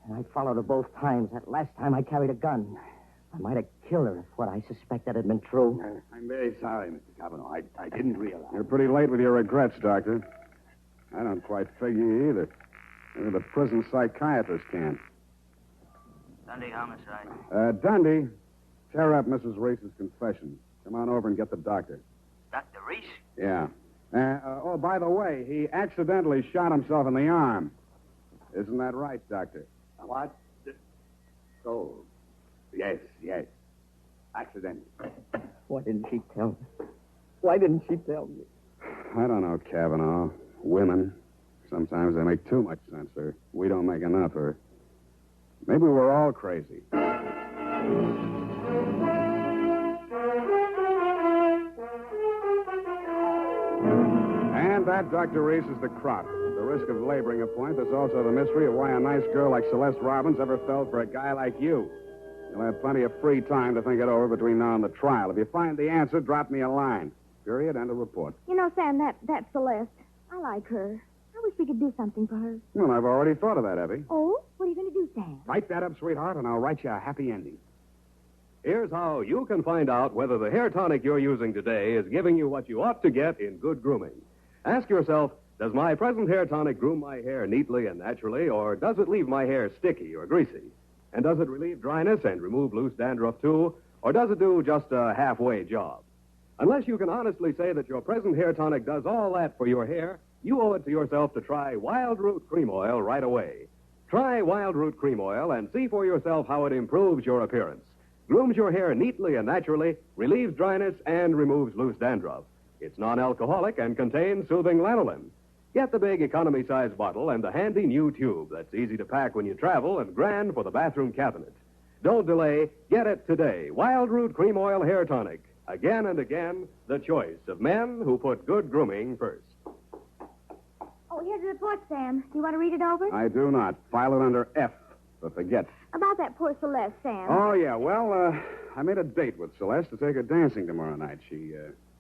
And I followed her both times. That last time I carried a gun. I might have killed her if what I suspected had been true. I'm very sorry, Mr. Cavanaugh. I didn't realize. You're pretty late with your regrets, Doctor. I don't quite figure either. Maybe the prison psychiatrist can. Sunday homicide. Dundee, tear up Mrs. Reese's confession. Come on over and get the doctor. Dr. Reese? Yeah. By the way, he accidentally shot himself in the arm. Isn't that right, Doctor? What? Oh, yes. Accident. Why didn't she tell me? Why didn't she tell me? I don't know, Cavanaugh. Women, sometimes they make too much sense, or we don't make enough, or maybe we're all crazy. And that, Dr. Reese, is the crop. The risk of laboring a point. There's also the mystery of why a nice girl like Celeste Robbins ever fell for a guy like you. You'll have plenty of free time to think it over between now and the trial. If you find the answer, drop me a line. Period. End of report. You know, Sam, that's Celeste. I like her. I wish we could do something for her. Well, I've already thought of that, Evie. Oh? What are you going to do, Sam? Write that up, sweetheart, and I'll write you a happy ending. Here's how you can find out whether the hair tonic you're using today is giving you what you ought to get in good grooming. Ask yourself, does my present hair tonic groom my hair neatly and naturally, or does it leave my hair sticky or greasy? And does it relieve dryness and remove loose dandruff, too, or does it do just a halfway job? Unless you can honestly say that your present hair tonic does all that for your hair, you owe it to yourself to try Wild Root Cream Oil right away. Try Wild Root Cream Oil and see for yourself how it improves your appearance, grooms your hair neatly and naturally, relieves dryness, and removes loose dandruff. It's non-alcoholic and contains soothing lanolin. Get the big economy-size bottle and the handy new tube that's easy to pack when you travel and grand for the bathroom cabinet. Don't delay. Get it today. Wild Root Cream Oil Hair Tonic. Again and again, the choice of men who put good grooming first. Oh, here's the report, Sam. Do you want to read it over? I do not. File it under F for forget. About that poor Celeste, Sam. Oh, yeah. Well, I made a date with Celeste to take her dancing tomorrow night. She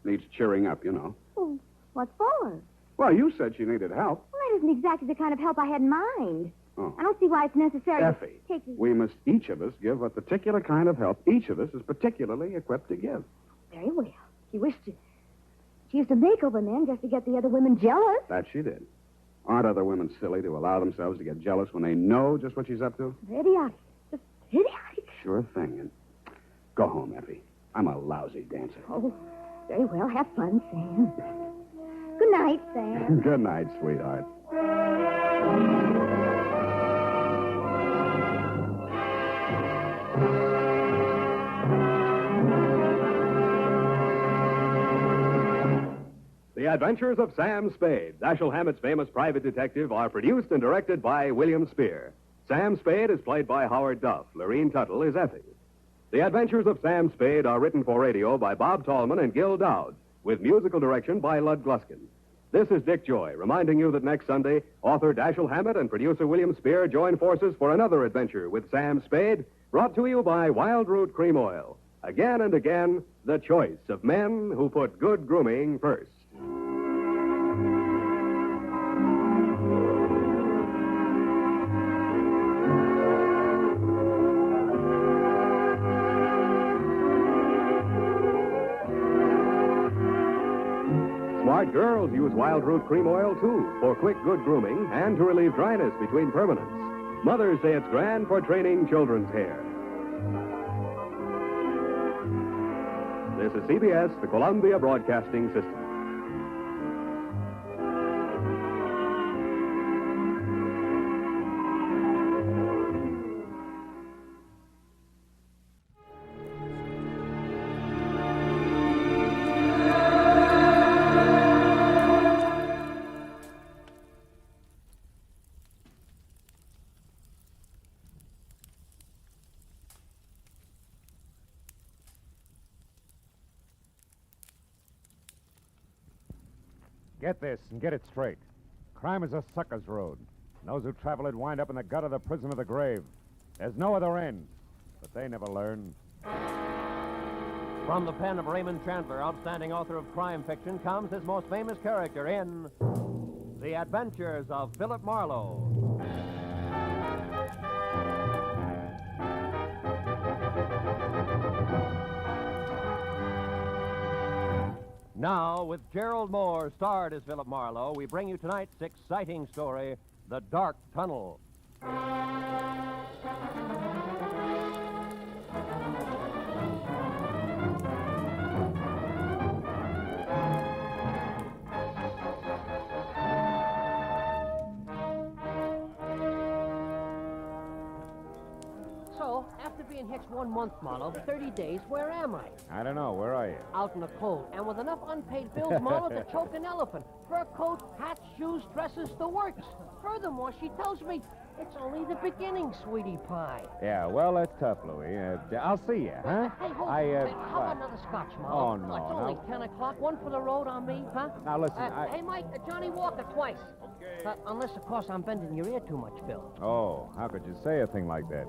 needs cheering up, you know. Well, what for? Well, you said she needed help. Well, that isn't exactly the kind of help I had in mind. Oh. I don't see why it's necessary Effie, to take the... we must each of us give a particular kind of help each of us is particularly equipped to give. Very well. She used to make over men just to get the other women jealous. That she did. Aren't other women silly to allow themselves to get jealous when they know just what she's up to? Idiotic. Just idiotic. Sure thing. And go home, Effie. I'm a lousy dancer. Oh, very well. Have fun, Sam. Good night, Sam. Good night, sweetheart. The Adventures of Sam Spade, Dashiell Hammett's famous private detective, are produced and directed by William Spear. Sam Spade is played by Howard Duff. Lorene Tuttle is Effie. The Adventures of Sam Spade are written for radio by Bob Tallman and Gil Dowd, with musical direction by Lud Gluskin. This is Dick Joy, reminding you that next Sunday, author Dashiell Hammett and producer William Spear join forces for another adventure with Sam Spade, brought to you by Wild Root Cream Oil. Again and again, the choice of men who put good grooming first. Smart girls use Wild Root Cream Oil, too, for quick, good grooming and to relieve dryness between permanents. Mothers say it's grand for training children's hair. This is CBS, the Columbia Broadcasting System. Get this and get it straight. Crime is a sucker's road. And those who travel it wind up in the gut of the prison of the grave. There's no other end. But they never learn. From the pen of Raymond Chandler, outstanding author of crime fiction, comes his most famous character in The Adventures of Philip Marlowe. Now, with Gerald Moore starred as Philip Marlowe, we bring you tonight's exciting story, The Dark Tunnel. So, after being hitched 1 month, Marlowe, 30 days, where am I? I don't know. Where are you? Out in the cold, and with enough unpaid bills, Marlowe, to choke an elephant. Fur coat, hats, shoes, dresses, the works. Furthermore, she tells me it's only the beginning, sweetie pie. Yeah, well, that's tough, Louie. I'll see you, huh? Hey, hold I, on. How about another scotch, Marlowe? Oh, no, It's only 10 o'clock. One for the road on me, huh? Now, listen, Hey, Mike, Johnny Walker twice. Okay. Unless, of course, I'm bending your ear too much, Phil. Oh, how could you say a thing like that?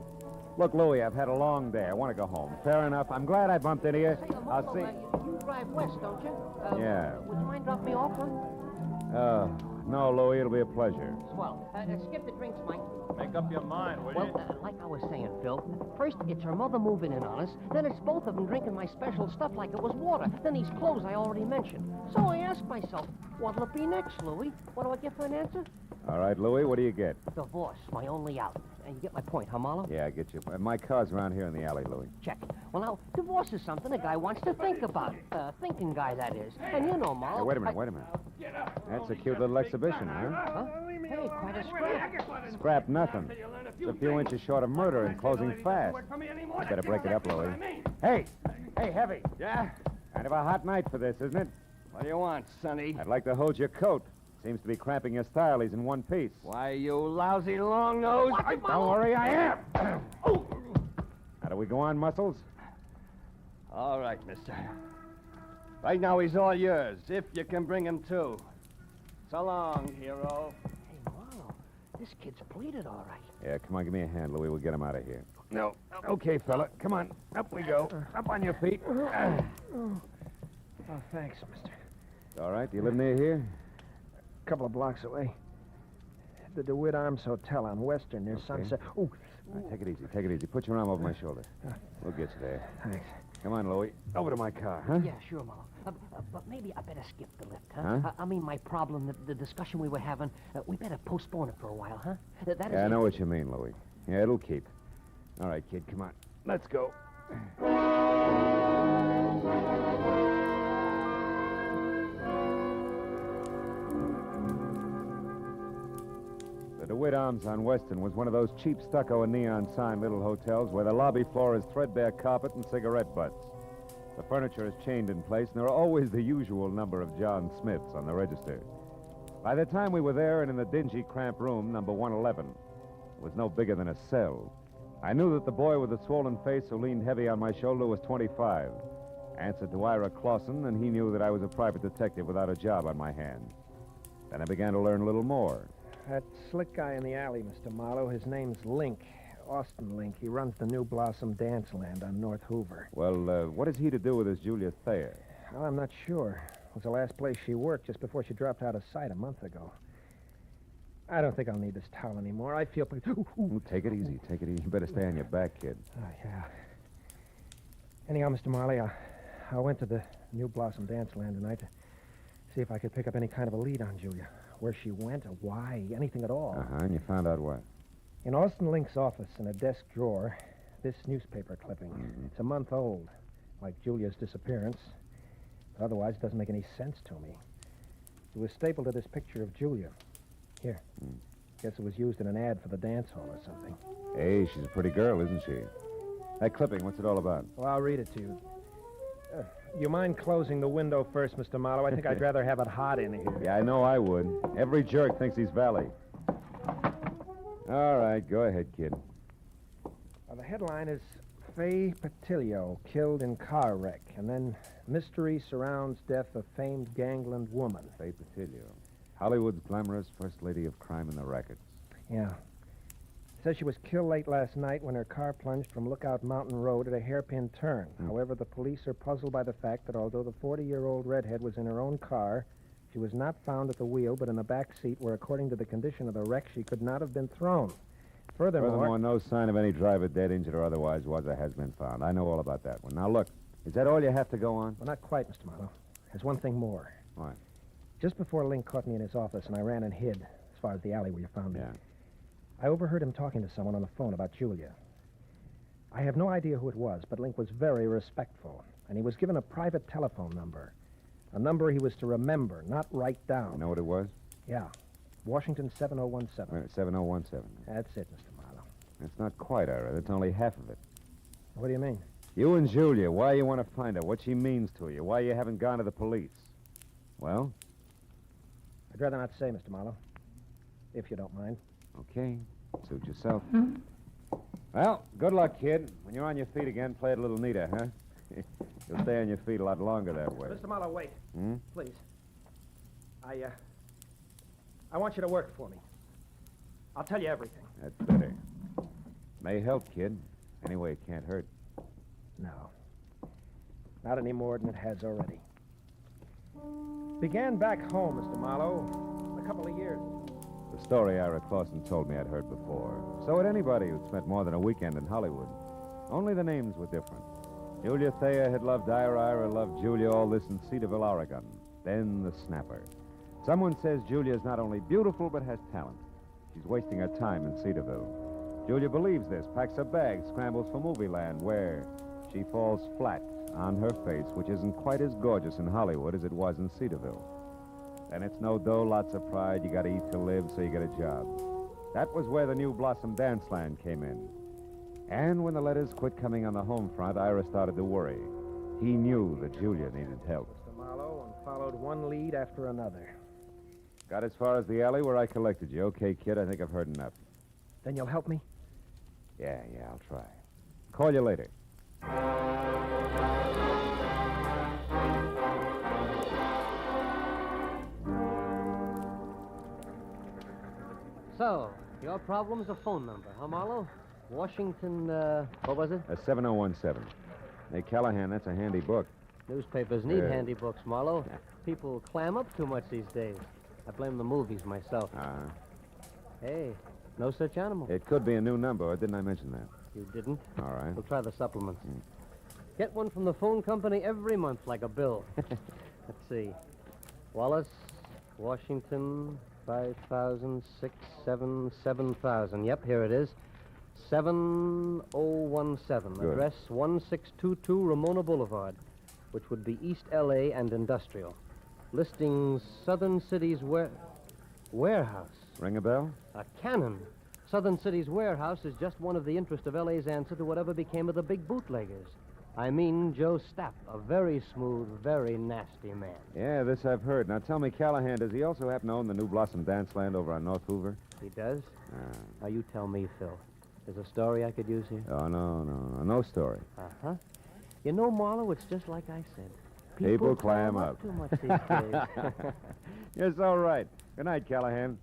Look, Louie, I've had a long day. I want to go home. Fair enough. I'm glad I bumped into you. I'll see... You drive west, don't you? Yeah. Would you mind dropping me off, huh? No, Louie, it'll be a pleasure. Swell. Skip the drinks, Mike. Make up your mind, will you? Well, like I was saying, Phil, first it's her mother moving in on us, then it's both of them drinking my special stuff like it was water, then these clothes I already mentioned. So I asked myself, what'll it be next, Louie? What do I get for an answer? All right, Louie, what do you get? Divorce, my only out. And you get my point, huh, Marlowe? Yeah, I get you. My car's around here in the alley, Louie. Check. Well, now, divorce is something a guy wants to think about. Thinking guy, that is. And you know, Marlowe... Hey, wait a minute. That's a cute little exhibition, huh? Hey, quite a scrap. Scrap nothing. It's a few inches short of murder and closing fast. I better break it up, Louie. Hey, Heavy. Yeah? Kind of a hot night for this, isn't it? What do you want, Sonny? I'd like to hold your coat. Seems to be cramping your style. He's in one piece. Why, you lousy long nose. Don't worry, I am. How do we go on, Muscles? All right, mister. Right now, he's all yours, if you can bring him to. So long, hero. Hey, Marlowe, this kid's pleaded all right. Yeah, come on, give me a hand, Louie. We'll get him out of here. No. Okay, fella. Come on. Up we go. Up on your feet. Oh, thanks, mister. All right. Do you live near here? A couple of blocks away. The DeWitt Arms Hotel on Western near Sunset. Oh, All right, take it easy. Take it easy. Put your arm over my shoulder. We'll get you there. thanks. Come on, Louie. Over to my car, huh? Yeah, sure, Marlowe. But maybe I better skip the lift, huh? I mean, my problem, the discussion we were having, we better postpone it for a while, huh? That is Yeah, I know what you mean, Louie. Yeah, it'll keep. All right, kid, come on. Let's go. The DeWitt Arms on Western was one of those cheap stucco and neon sign little hotels where the lobby floor is threadbare carpet and cigarette butts. The furniture is chained in place, and there are always the usual number of John Smiths on the register. By the time we were there and in the dingy, cramped room, number 111, it was no bigger than a cell. I knew that the boy with the swollen face who leaned heavy on my shoulder was 25. Answered to Ira Clausen, and he knew that I was a private detective without a job on my hands. Then I began to learn a little more. That slick guy in the alley, Mr. Marlowe, his name's Link. Austin Link. He runs the New Blossom Dance Land on North Hoover. Well, what has he to do with this Julia Thayer? Well, I'm not sure. It was the last place she worked just before she dropped out of sight a month ago. I don't think I'll need this towel anymore. I feel pretty... Ooh, take it easy. Take it easy. You better stay on your back, kid. Oh, yeah. Anyhow, Mr. Marley, I went to the New Blossom Dance Land tonight to see if I could pick up any kind of a lead on Julia. Where she went or why, anything at all. Uh-huh, and you found out what? In Austin Link's office, in a desk drawer, this newspaper clipping. Mm-hmm. It's a month old, like Julia's disappearance. But otherwise, it doesn't make any sense to me. It was stapled to this picture of Julia. Here. Guess it was used in an ad for the dance hall or something. Hey, she's a pretty girl, isn't she? That clipping, what's it all about? Well, I'll read it to you. You mind closing the window first, Mr. Marlowe? I think I'd rather have it hot in here. Yeah, I know I would. Every jerk thinks he's Valley. All right, go ahead, kid. The headline is Faye Patillo killed in car wreck, and then mystery surrounds death of famed gangland woman. Faye Patillo. Hollywood's glamorous first lady of crime in the rackets. Yeah. It says she was killed late last night when her car plunged from Lookout Mountain Road at a hairpin turn. However, the police are puzzled by the fact that although the 40-year-old redhead was in her own car, she was not found at the wheel, but in the back seat where, according to the condition of the wreck, she could not have been thrown. Furthermore, no sign of any driver dead, injured, or otherwise was or has been found. I know all about that one. Now, look, is that all you have to go on? Well, not quite, Mr. Marlowe. There's one thing more. What? Just before Link caught me in his office and I ran and hid, as far as the alley where you found me, Yeah. I overheard him talking to someone on the phone about Julia. I have no idea who it was, but Link was very respectful, and he was given a private telephone number. A number he was to remember, not write down. You know what it was? Yeah. Washington 7017. Wait, 7017. That's it, Mr. Marlowe. That's not quite, Ira. That's only half of it. What do you mean? You and Julia, why you want to find her, what she means to you, why you haven't gone to the police. Well? I'd rather not say, Mr. Marlowe, if you don't mind. Okay. Suit yourself. Well, good luck, kid. When you're on your feet again, play it a little neater, huh? You'll stay on your feet a lot longer that way. Mr. Marlowe, wait. Hmm? Please. I want you to work for me. I'll tell you everything. That's better. May help, kid. Anyway, it can't hurt. No. Not any more than it has already. Began back home, Mr. Marlowe, a couple of years ago. The story Ira Clausen told me I'd heard before. So had anybody who'd spent more than a weekend in Hollywood. Only the names were different. Julia Thayer had loved Ira loved Julia, all this in Cedarville, Oregon. Then the snapper. Someone says Julia's not only beautiful, but has talent. She's wasting her time in Cedarville. Julia believes this, packs her bags, scrambles for movie land, where she falls flat on her face, which isn't quite as gorgeous in Hollywood as it was in Cedarville. Then it's no dough, lots of pride. You got to eat to live, so you get a job. That was where the New Blossom Dance Land came in. And when the letters quit coming on the home front, Ira started to worry. He knew that Julia needed help. Mr. Marlowe, and followed one lead after another. Got as far as the alley where I collected you. Okay, kid, I think I've heard enough. Then you'll help me? Yeah, I'll try. Call you later. So, your problem's a phone number, huh, Marlowe? Washington, what was it? 7017. Hey, Callahan, that's a handy book. Newspapers need handy books, Marlowe. People clam up too much these days. I blame the movies myself. Hey, no such animal. It could be a new number, or didn't I mention that? You didn't? All right. We'll try the supplements. Get one from the phone company every month, like a bill. Let's see. Wallace, Washington, 5,000, 6, 7, 7,000. Yep, here it is. 7017. Good. Address 1622 Ramona Boulevard, which would be East L.A. and Industrial. Listings Southern City's warehouse. Ring a bell? A cannon. Southern City's warehouse is just one of the interest of L.A.'s answer to whatever became of the big bootleggers. I mean Joe Stapp, a very smooth, very nasty man. Yeah, this I've heard. Now tell me, Callahan, does he also happen to own the New Blossom Dance Land over on North Hoover? He does? Now you tell me, Phil. There's a story I could use here? Oh, no story. Uh-huh. You know, Marlowe, it's just like I said. People clam up. Too much these days. Yes, all right. Good night, Callahan.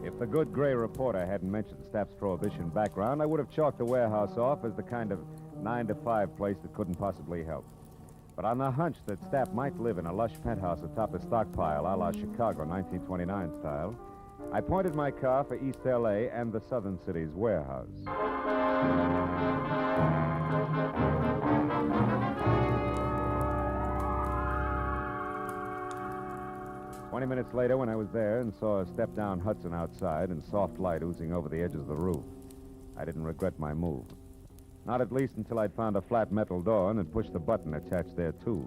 If the good gray reporter hadn't mentioned Stapp's prohibition background, I would have chalked the warehouse off as the kind of 9-to-5 place that couldn't possibly help. But on the hunch that Stapp might live in a lush penthouse atop a stockpile a la Chicago 1929 style, I pointed my car for East L.A. and the Southern City's warehouse. 20 minutes later, when I was there and saw a step-down Hudson outside and soft light oozing over the edges of the roof, I didn't regret my move. Not at least until I'd found a flat metal door and had pushed the button attached there, too.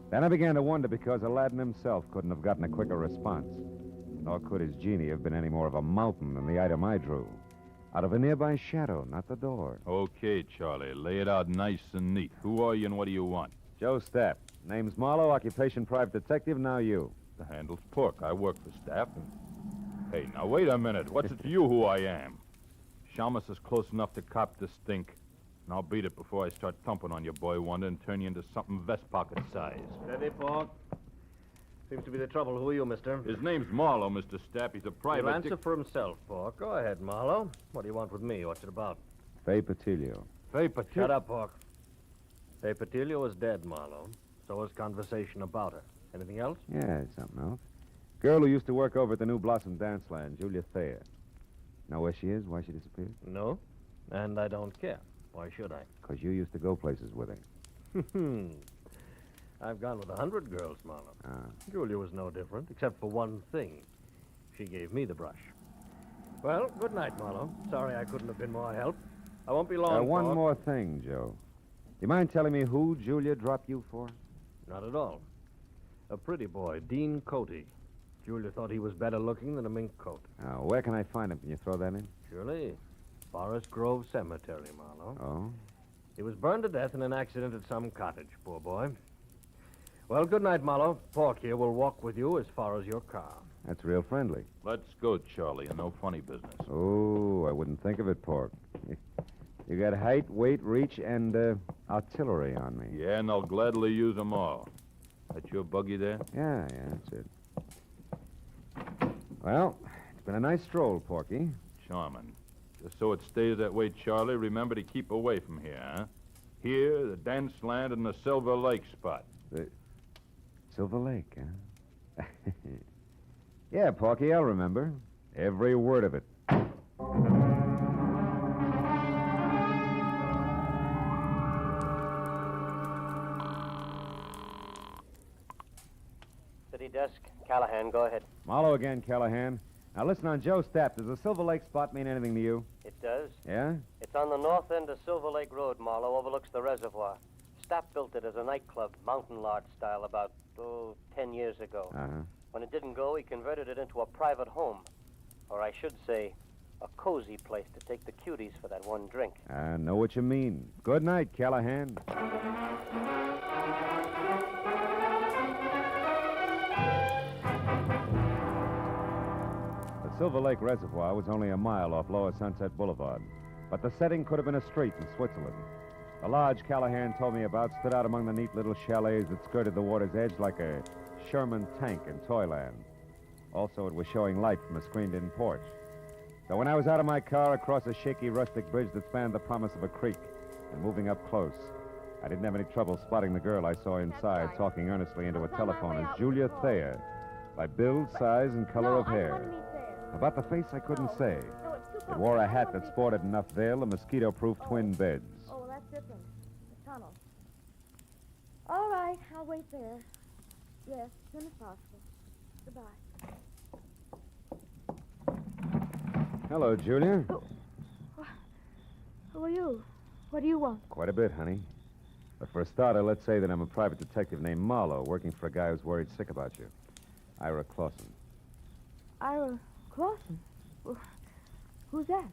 Then I began to wonder because Aladdin himself couldn't have gotten a quicker response. Nor could his genie have been any more of a mountain than the item I drew. Out of a nearby shadow, not the door. Okay, Charlie. Lay it out nice and neat. Who are you and what do you want? Joe Stapp. Name's Marlowe, occupation private detective, now you. The handle's Pork. I work for Stapp and... Hey, now wait a minute. What's it to you who I am? Shamus is close enough to cop the stink. And I'll beat it before I start thumping on your boy wonder and turn you into something vest pocket size. Steady, Pork. Seems to be the trouble. Who are you, mister? His name's Marlowe, Mr. Stapp. He's a private... He'll answer for himself, Pork. Go ahead, Marlowe. What do you want with me? What's it about? Fay Patilio. Fay Patilio? Shut up, Pork. Fay Patilio is dead, Marlowe. So is conversation about her. Anything else? Yeah, something else. Girl who used to work over at the New Blossom Dance Land, Julia Thayer. Know where she is? Why she disappeared? No, and I don't care. Why should I? Because you used to go places with her. I've gone with 100 girls, Marlowe. Julia was no different, except for one thing. She gave me the brush. Well, good night, Marlowe. Sorry I couldn't have been more help. I won't be long, One Pork. more thing, Joe. You mind telling me who Julia dropped you for? Not at all. A pretty boy, Dean Coty. Julia thought he was better looking than a mink coat. Where can I find him? Can you throw that in? Surely. Forest Grove Cemetery, Marlowe. Oh? He was burned to death in an accident at some cottage, poor boy. Well, good night, Marlowe. Pork here will walk with you as far as your car. That's real friendly. Let's go, Charlie, and no funny business. Oh, I wouldn't think of it, Pork. You got height, weight, reach, and artillery on me. Yeah, and I'll gladly use them all. That your buggy there? Yeah, that's it. Well, it's been a nice stroll, Porky. Charming. Just so it stays that way, Charlie, remember to keep away from here, huh? Here, the dance land, and the Silver Lake spot. The Silver Lake, huh? Yeah, Porky, I'll remember. Every word of it. City desk. Callahan, go ahead. Marlowe again, Callahan. Now listen on Joe Stapp. Does the Silver Lake spot mean anything to you? It does. Yeah? It's on the north end of Silver Lake Road, Marlowe, overlooks the reservoir. Stapp built it as a nightclub, mountain lodge style, about, 10 years ago. Uh-huh. When it didn't go, he converted it into a private home. Or I should say, A cozy place to take the cuties for that one drink. I know what you mean. Good night, Callahan. The Silver Lake Reservoir was only a mile off Lower Sunset Boulevard, but the setting could have been a street in Switzerland. The lodge Callahan told me about stood out among the neat little chalets that skirted the water's edge like a Sherman tank in Toyland. Also, it was showing light from a screened-in porch. So when I was out of my car across a shaky rustic bridge that spanned the promise of a creek and moving up close, I didn't have any trouble spotting the girl I saw inside talking earnestly into a telephone as Julia Thayer, by build, size, and color of hair. About the face, I couldn't say. It wore a hat that sported enough veil and mosquito-proof twin beds. Oh, well, that's different. The tunnel. All right, I'll wait there. Yes, as soon as possible. Goodbye. Hello, Julia. Who are you? What do you want? Quite a bit, honey. But for a starter, let's say that I'm a private detective named Marlowe, working for a guy who's worried sick about you. Ira Clausen. Ira Clausen? Well, who's that?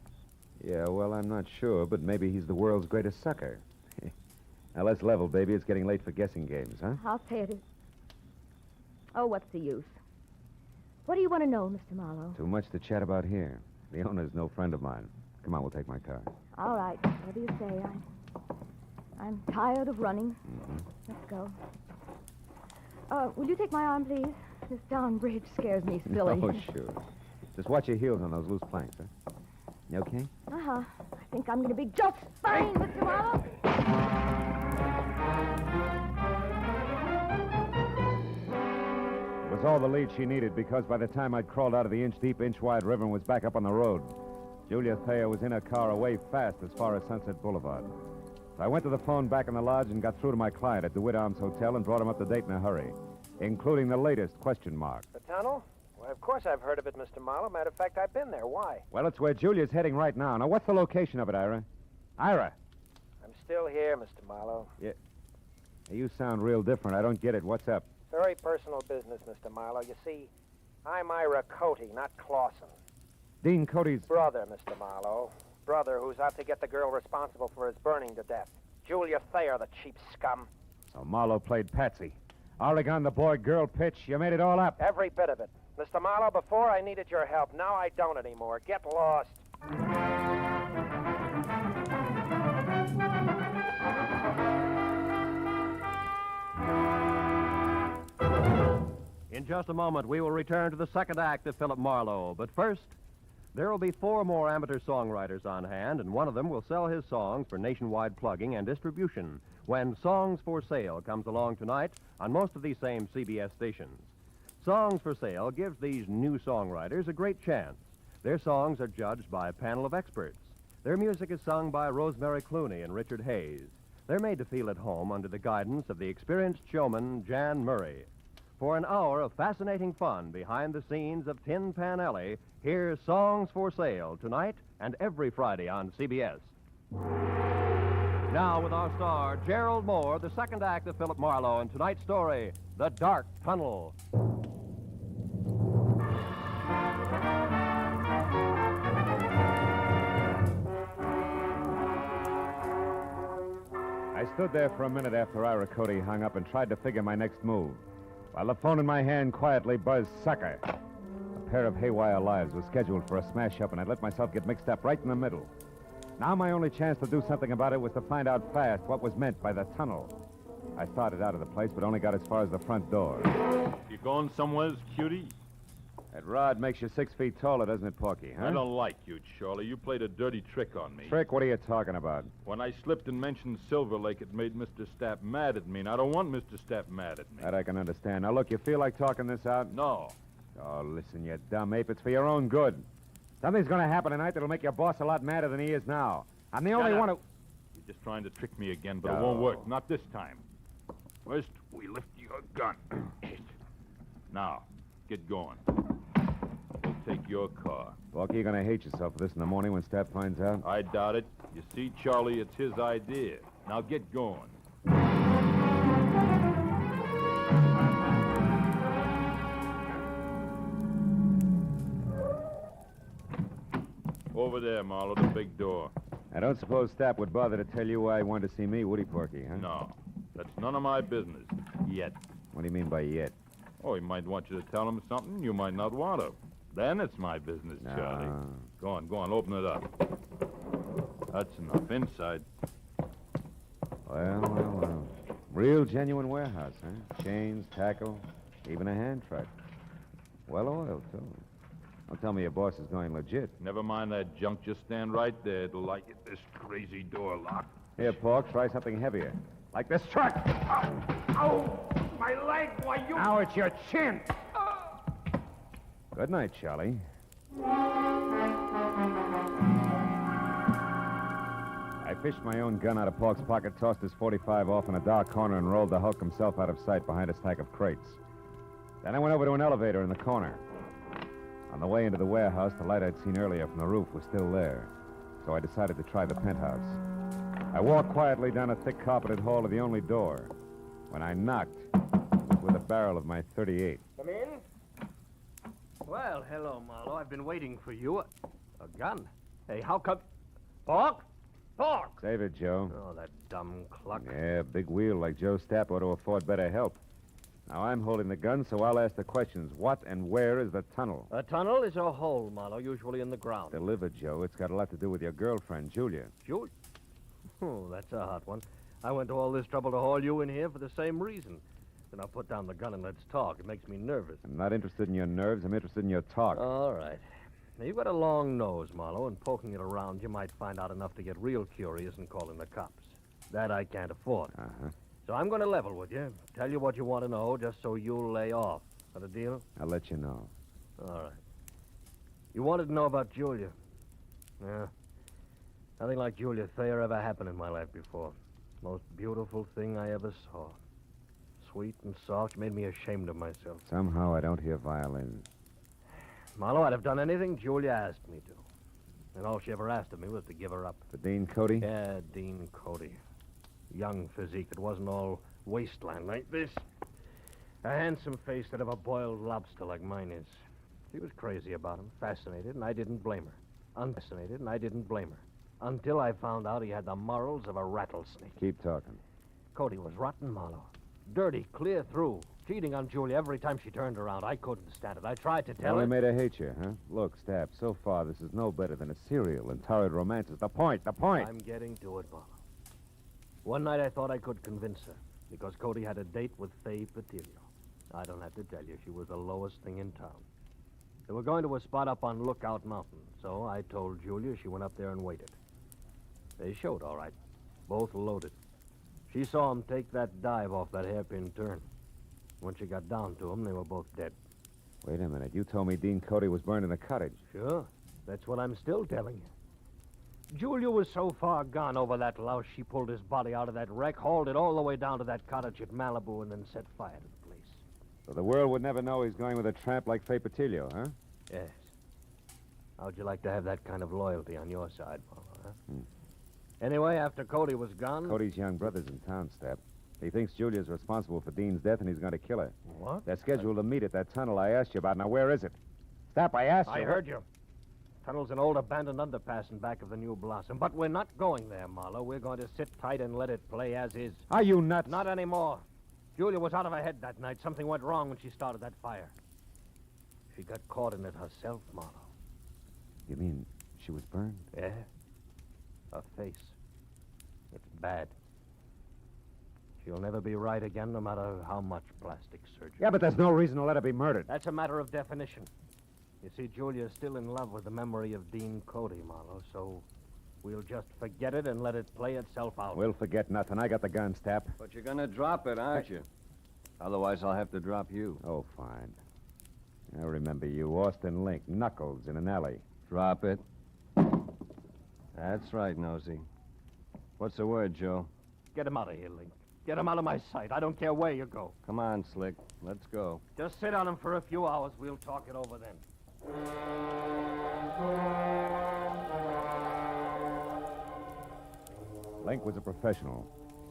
Yeah, well, I'm not sure, but maybe he's the world's greatest sucker. Now, let's level, baby. It's getting late for guessing games, huh? I'll pay it. Oh, what's the use? What do you want to know, Mr. Marlowe? Too much to chat about here. The owner's no friend of mine. Come on, we'll take my car. All right, whatever you say. I'm tired of running. Let's go. Will you take my arm, please? This darn bridge scares me silly. Oh, sure. Just watch your heels on those loose planks, huh? You okay? Uh-huh. I think I'm going to be just fine, Mr. Marlowe. It was all the lead she needed because by the time I'd crawled out of the inch-deep, inch-wide river and was back up on the road, Julia Thayer was in her car away fast as far as Sunset Boulevard. So I went to the phone back in the lodge and got through to my client at DeWitt Arms Hotel and brought him up to date in a hurry, including the latest question mark. The tunnel? Well, of course I've heard of it, Mr. Marlowe. Matter of fact, I've been there. Why? Well, it's where Julia's heading right now. Now, what's the location of it, Ira? Ira! I'm still here, Mr. Marlowe. Yeah. You sound real different. I don't get it. What's up? Very personal business, Mr. Marlowe. You see, I'm Ira Cody, not Clausen. Dean Cody's... Brother, Mr. Marlowe. Brother who's out to get the girl responsible for his burning to death. Julia Thayer, the cheap scum. So Marlowe played Patsy. Oregon, the boy-girl pitch. You made it all up. Every bit of it. Mr. Marlowe, before I needed your help. Now I don't anymore. Get lost. In just a moment, we will return to the second act of Philip Marlowe. But first, there will be 4 more amateur songwriters on hand, and one of them will sell his songs for nationwide plugging and distribution when Songs for Sale comes along tonight on most of these same CBS stations. Songs for Sale gives these new songwriters a great chance. Their songs are judged by a panel of experts. Their music is sung by Rosemary Clooney and Richard Hayes. They're made to feel at home under the guidance of the experienced showman Jan Murray. For an hour of fascinating fun behind the scenes of Tin Pan Alley, here's Songs for Sale tonight and every Friday on CBS. Now with our star, Gerald Moore, the second act of Philip Marlowe, and tonight's story, The Dark Tunnel. I stood there for a minute after Ira Cody hung up and tried to figure my next move, while the phone in my hand quietly buzzed sucker. A pair of haywire lives was scheduled for a smash-up, and I'd let myself get mixed up right in the middle. Now my only chance to do something about it was to find out fast what was meant by the tunnel. I started out of the place, but only got as far as the front door. You going somewheres, cutie? That rod makes you 6 feet taller, doesn't it, Porky, huh? I don't like you, Charlie. You played a dirty trick on me. Trick? What are you talking about? When I slipped and mentioned Silver Lake, it made Mr. Stapp mad at me, and I don't want Mr. Stapp mad at me. That I can understand. Now, look, you feel like talking this out? No. Oh, listen, you dumb ape. It's for your own good. Something's going to happen tonight that'll make your boss a lot madder than he is now. I'm the only one who... You're just trying to trick me again, but it won't work. Not this time. First, we lift your gun. Now, get going. We'll take your car. Porky, you're going to hate yourself for this in the morning when Stapp finds out. I doubt it. You see, Charlie, it's his idea. Now get going. over there, Marlowe, the big door. I don't suppose Stapp would bother to tell you why he wanted to see me, would he, Porky, huh? No, that's none of my business. Yet. What do you mean by yet? Oh, he might want you to tell him something you might not want to. Then it's my business, Charlie. Go on, open it up. That's enough. Inside. Well. Real genuine warehouse, huh? Chains, tackle, even a hand truck. Well oiled, too. Don't tell me your boss is going legit. Never mind that junk. Just stand right there. It'll like it, this crazy door lock. Here, Pork, try something heavier. Like this truck. Oh, my leg. Why, you... Now it's your chin. Good night, Charlie. I fished my own gun out of Pork's pocket, tossed his .45 off in a dark corner, and rolled the Hulk himself out of sight behind a stack of crates. Then I went over to an elevator in the corner. On the way into the warehouse, the light I'd seen earlier from the roof was still there, so I decided to try the penthouse. I walked quietly down a thick carpeted hall to the only door. When I knocked, it was with the barrel of my .38. Come in. Well, hello, Marlowe. I've been waiting for you. A gun? Hey, how come... Pork? Pork! Save it, Joe. Oh, that dumb cluck. Yeah, big wheel like Joe Stapp ought to afford better help. Now, I'm holding the gun, so I'll ask the questions. What and where is the tunnel? A tunnel is a hole, Marlowe, usually in the ground. Delivered, Joe. It's got a lot to do with your girlfriend, Julia. Julia? Oh, that's a hot one. I went to all this trouble to haul you in here for the same reason. Then I'll put down the gun and let's talk. It makes me nervous. I'm not interested in your nerves. I'm interested in your talk. All right. Now, you've got a long nose, Marlowe, and poking it around, you might find out enough to get real curious and call in the cops. That I can't afford. Uh-huh. So I'm going to level with you, tell you what you want to know, just so you'll lay off. That a deal? I'll let you know. All right. You wanted to know about Julia. Yeah. Nothing like Julia Thayer ever happened in my life before. Most beautiful thing I ever saw. Sweet and soft, made me ashamed of myself. Somehow I don't hear violins. Marlowe, I'd have done anything Julia asked me to. And all she ever asked of me was to give her up. For Dean Cody? Yeah, Dean Cody. Young physique that wasn't all wasteland like this. A handsome face that of a boiled lobster like mine is. She was crazy about him, fascinated, and I didn't blame her. Unfascinated, and I didn't blame her. Until I found out he had the morals of a rattlesnake. Keep talking. Cody was rotten, Marlowe. Dirty, clear through. Cheating on Julia every time she turned around. I couldn't stand it. I tried to tell her. Only made her hate you, huh? Look, Stapp, so far this is no better than a serial and torrid romances. The point. I'm getting to it, Marlowe. One night I thought I could convince her, because Cody had a date with Faye Patillo. I don't have to tell you, she was the lowest thing in town. They were going to a spot up on Lookout Mountain, so I told Julia. She went up there and waited. They showed, all right. Both loaded. She saw him take that dive off that hairpin turn. When she got down to him, they were both dead. Wait a minute. You told me Dean Cody was burned in the cottage. Sure. That's what I'm still telling you. Julia was so far gone over that louse, she pulled his body out of that wreck, hauled it all the way down to that cottage at Malibu, and then set fire to the place. So the world would never know he's going with a tramp like Faye Patillo, huh? Yes. How'd you like to have that kind of loyalty on your side, Marlowe, huh? Anyway, after Cody was gone... Cody's young brother's in town, Stapp. He thinks Julia's responsible for Dean's death, and he's going to kill her. What? They're scheduled to meet at that tunnel I asked you about. Now, where is it? Stapp, I asked you. I heard you. Tunnel's an old abandoned underpass in back of the New Blossom. But we're not going there, Marlowe. We're going to sit tight and let it play as is. Are you nuts? Not anymore. Julia was out of her head that night. Something went wrong when she started that fire. She got caught in it herself, Marlowe. You mean she was burned? Yeah. Her face. It's bad. She'll never be right again, no matter how much plastic surgery. Yeah, but there's no reason to let her be murdered. That's a matter of definition. You see, Julia's still in love with the memory of Dean Cody, Marlowe, so we'll just forget it and let it play itself out. We'll forget nothing. I got the gun, Stapp. But you're going to drop it, aren't you? Otherwise, I'll have to drop you. Oh, fine. I remember you, Austin Link, Knuckles in an alley. Drop it. That's right, Nosy. What's the word, Joe? Get him out of here, Link. Get him out of my sight. I don't care where you go. Come on, Slick. Let's go. Just sit on him for a few hours. We'll talk it over then. Link was a professional.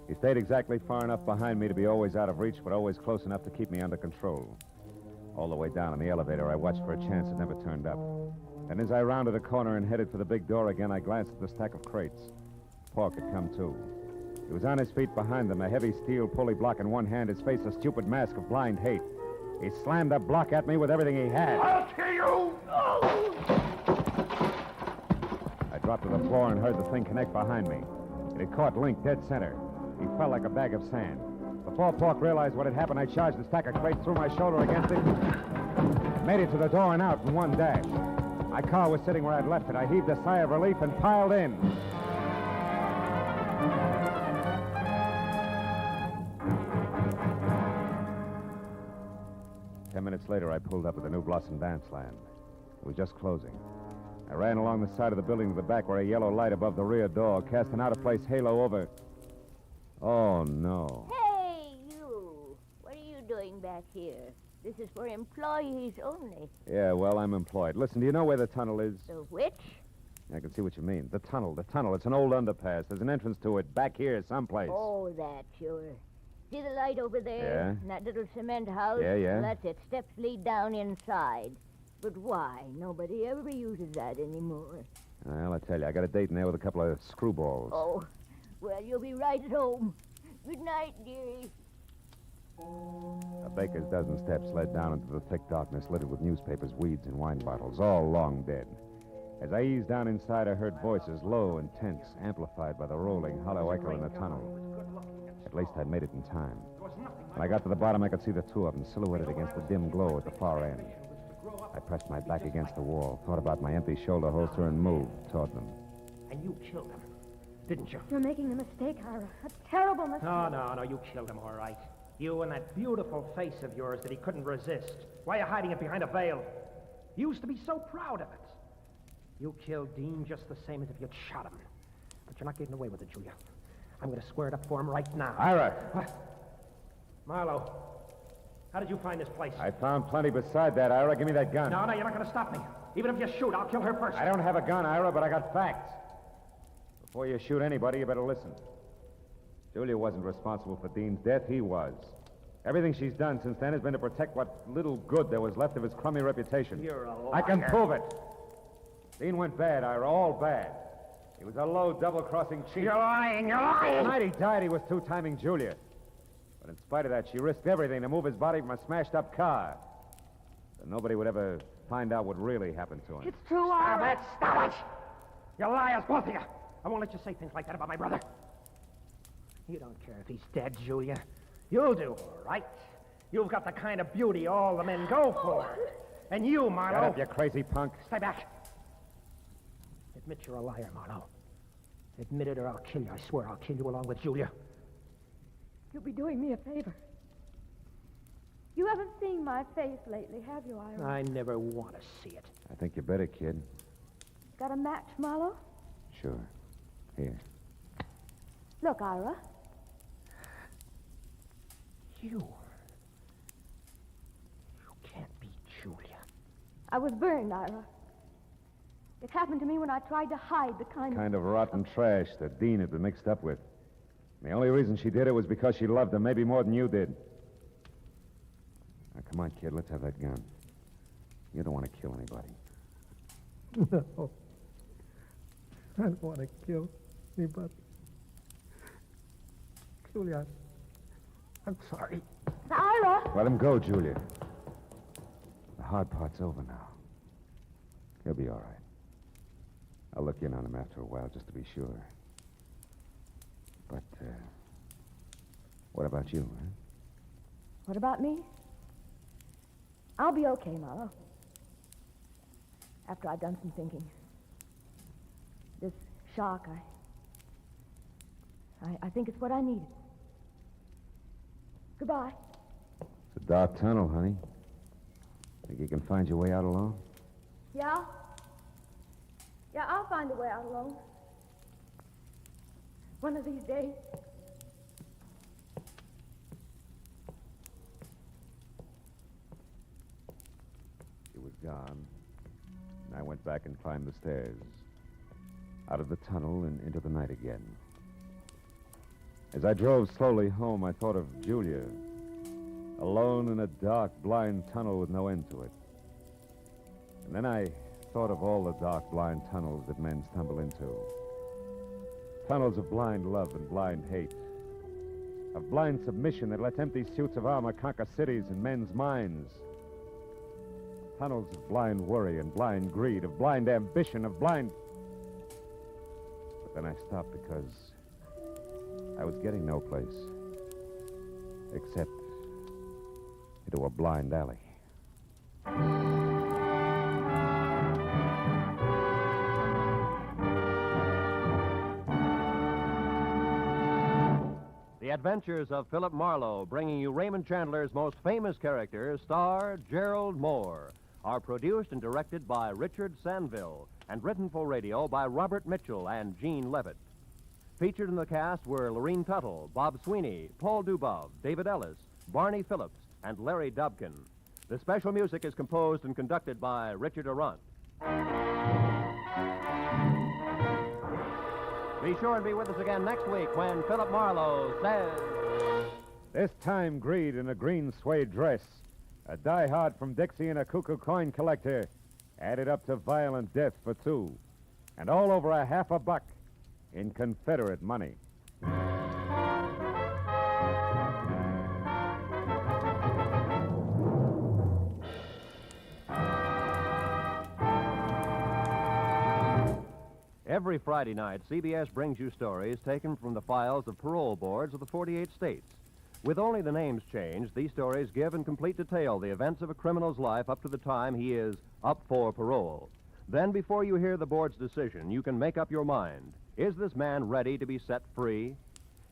He stayed exactly far enough behind me to be always out of reach, but always close enough to keep me under control. All the way down in the elevator, I watched for a chance that never turned up. And as I rounded a corner and headed for the big door again, I glanced at the stack of crates. Pork had come, too. He was on his feet behind them, a heavy steel pulley block in one hand, his face a stupid mask of blind hate. He slammed the block at me with everything he had. I'll kill you! I dropped to the floor and heard the thing connect behind me. It had caught Link dead center. He fell like a bag of sand. Before Pork realized what had happened, I charged the stack of crates, threw my shoulder against it, made it to the door and out in one dash. My car was sitting where I'd left it. I heaved a sigh of relief and piled in. Ten minutes later, I pulled up at the New Blossom Dance Land. It was just closing. I ran along the side of the building to the back where a yellow light above the rear door cast an out-of-place halo over... Oh, no. Hey, you! What are you doing back here? This is for employees only. Yeah, well, I'm employed. Listen, do you know where the tunnel is? The which? I can see what you mean. The tunnel. It's an old underpass. There's an entrance to it back here someplace. Oh, that, sure. See the light over there? Yeah. And that little cement house? Yeah. Well, that's it. Steps lead down inside. But why? Nobody ever uses that anymore. Well, I tell you, I got a date in there with a couple of screwballs. Oh, well, you'll be right at home. Good night, dearie. A baker's dozen steps led down into the thick darkness littered with newspapers, weeds, and wine bottles, all long dead. As I eased down inside, I heard voices, low and tense, amplified by the rolling, hollow echo in the tunnel. At least I'd made it in time. When I got to the bottom, I could see the two of them silhouetted against the dim glow at the far end. I pressed my back against the wall, thought about my empty shoulder holster, and moved toward them. And you killed him, didn't you? You're making a mistake, Ira. A terrible mistake. No, you killed him, all right. You and that beautiful face of yours that he couldn't resist. Why are you hiding it behind a veil? You used to be so proud of it. You killed Dean just the same as if you'd shot him. But you're not getting away with it, Julia. I'm going to square it up for him right now. Ira! What? Marlowe, how did you find this place? I found plenty beside that, Ira. Give me that gun. No, you're not going to stop me. Even if you shoot, I'll kill her first. I don't have a gun, Ira, but I got facts. Before you shoot anybody, you better listen. Julia wasn't responsible for Dean's death. He was. Everything she's done since then has been to protect what little good there was left of his crummy reputation. You're a liar. I can prove it. Dean went bad, Ira, all bad. He was a low, double-crossing cheat. You're lying. The night he died, he was two-timing Julia. But in spite of that, she risked everything to move his body from a smashed-up car. So nobody would ever find out what really happened to him. It's true, Ira. Stop it! You liars, both of you. I won't let you say things like that about my brother. You don't care if he's dead, Julia. You'll do all right. You've got the kind of beauty all the men go for. And you, Marlowe... Shut up, you crazy punk. Stay back. Admit you're a liar, Marlowe. Admit it or I'll kill you. I swear I'll kill you along with Julia. You'll be doing me a favor. You haven't seen my face lately, have you, Ira? I never want to see it. I think you better, kid. Got a match, Marlowe? Sure. Here. Look, Ira. You can't be Julia. I was burned, Ira. It happened to me when I tried to hide the kind of rotten trash that Dean had been mixed up with. And the only reason she did it was because she loved him, maybe more than you did. Now, come on, kid, let's have that gun. You don't want to kill anybody. No. I don't want to kill anybody. Julia, I'm sorry. Ira! Let him go, Julia. The hard part's over now. He'll be all right. I'll look in on him after a while just to be sure. But, what about you, huh? What about me? I'll be okay, Marlowe. After I've done some thinking. This shock, I think it's what I needed. Goodbye. It's a dark tunnel, honey. Think you can find your way out alone? Yeah? Yeah, I'll find a way out alone. One of these days. She was gone. And I went back and climbed the stairs. Out of the tunnel and into the night again. As I drove slowly home, I thought of Julia. Alone in a dark, blind tunnel with no end to it. And then I thought of all the dark, blind tunnels that men stumble into. Tunnels of blind love and blind hate. Of blind submission that lets empty suits of armor conquer cities and men's minds. Tunnels of blind worry and blind greed, of blind ambition, of blind... But then I stopped because I was getting no place. Except into a blind alley. The Adventures of Philip Marlowe, bringing you Raymond Chandler's most famous characters, star Gerald Moore, are produced and directed by Richard Sanville and written for radio by Robert Mitchell and Gene Levitt. Featured in the cast were Lorene Tuttle, Bob Sweeney, Paul Dubov, David Ellis, Barney Phillips, and Larry Dobkin. The special music is composed and conducted by Richard Arant. Be sure and be with us again next week when Philip Marlowe says... This time, greed in a green suede dress, a die-hard from Dixie and a cuckoo coin collector, added up to violent death for two, and all over $50 in Confederate money. Every Friday night, CBS brings you stories taken from the files of parole boards of the 48 states. With only the names changed, these stories give in complete detail the events of a criminal's life up to the time he is up for parole. Then, before you hear the board's decision, you can make up your mind. Is this man ready to be set free?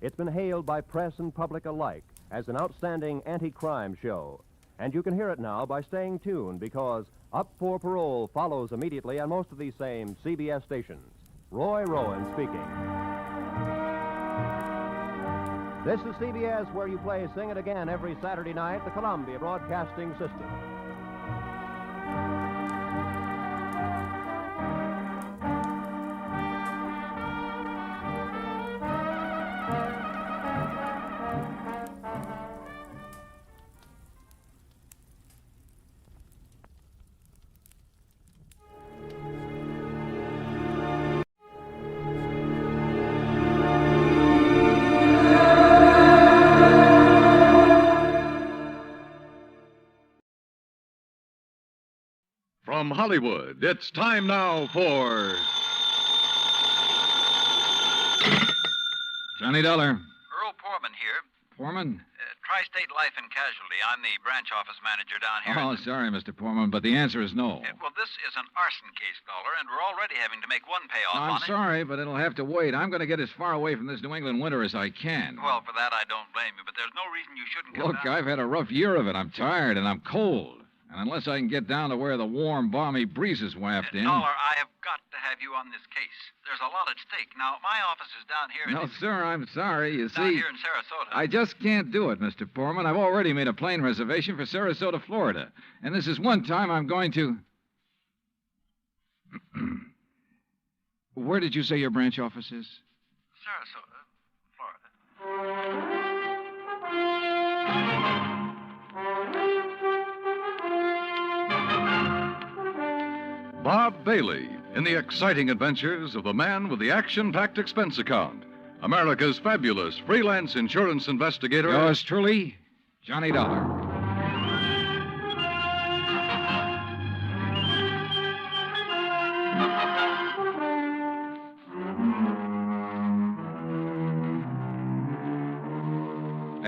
It's been hailed by press and public alike as an outstanding anti-crime show. And you can hear it now by staying tuned, because Up for Parole follows immediately on most of these same CBS stations. Roy Rowan speaking. This is CBS, where you play Sing It Again every Saturday night, the Columbia Broadcasting System. From Hollywood, it's time now for... Johnny Dollar. Earl Poorman here. Poorman? Tri-State Life and Casualty. I'm the branch office manager down here. Oh, sorry, Mr. Poorman, but the answer is no. Well, this is an arson case, Dollar, and we're already having to make one payoff I'm on it. sorry, but it'll have to wait. I'm going to get as far away from this New England winter as I can. Well, for that, I don't blame you, but there's no reason you shouldn't come Look, down. I've had a rough year of it. I'm tired and I'm cold. And unless I can get down to where the warm, balmy breezes waft in... Dollar, I have got to have you on this case. There's a lot at stake. Now, my office is down here... No, sir, I'm sorry. You down see... here in Sarasota. I just can't do it, Mr. Poorman. I've already made a plane reservation for Sarasota, Florida. And this is one time I'm going to... Where did you say your branch office is? Sarasota, Florida. Bob Bailey in the exciting adventures of the man with the action-packed expense account, America's fabulous freelance insurance investigator. Yours truly, Johnny Dollar.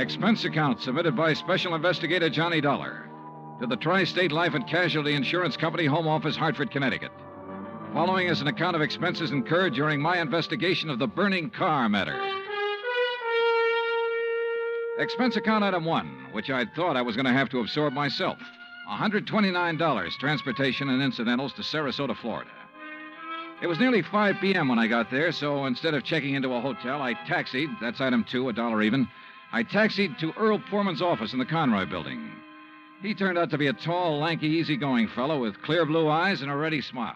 Expense account submitted by Special Investigator Johnny Dollar to the Tri-State Life and Casualty Insurance Company, Home Office, Hartford, Connecticut. Following is an account of expenses incurred during my investigation of the burning Carr matter. Expense account item 1, which I thought I was going to have to absorb myself. $129, transportation and incidentals to Sarasota, Florida. It was nearly 5 p.m. when I got there, so instead of checking into a hotel, I taxied, that's item 2, $1 even. I taxied to Earl Poorman's office in the Conroy building. He turned out to be a tall, lanky, easygoing fellow with clear blue eyes and a ready smile.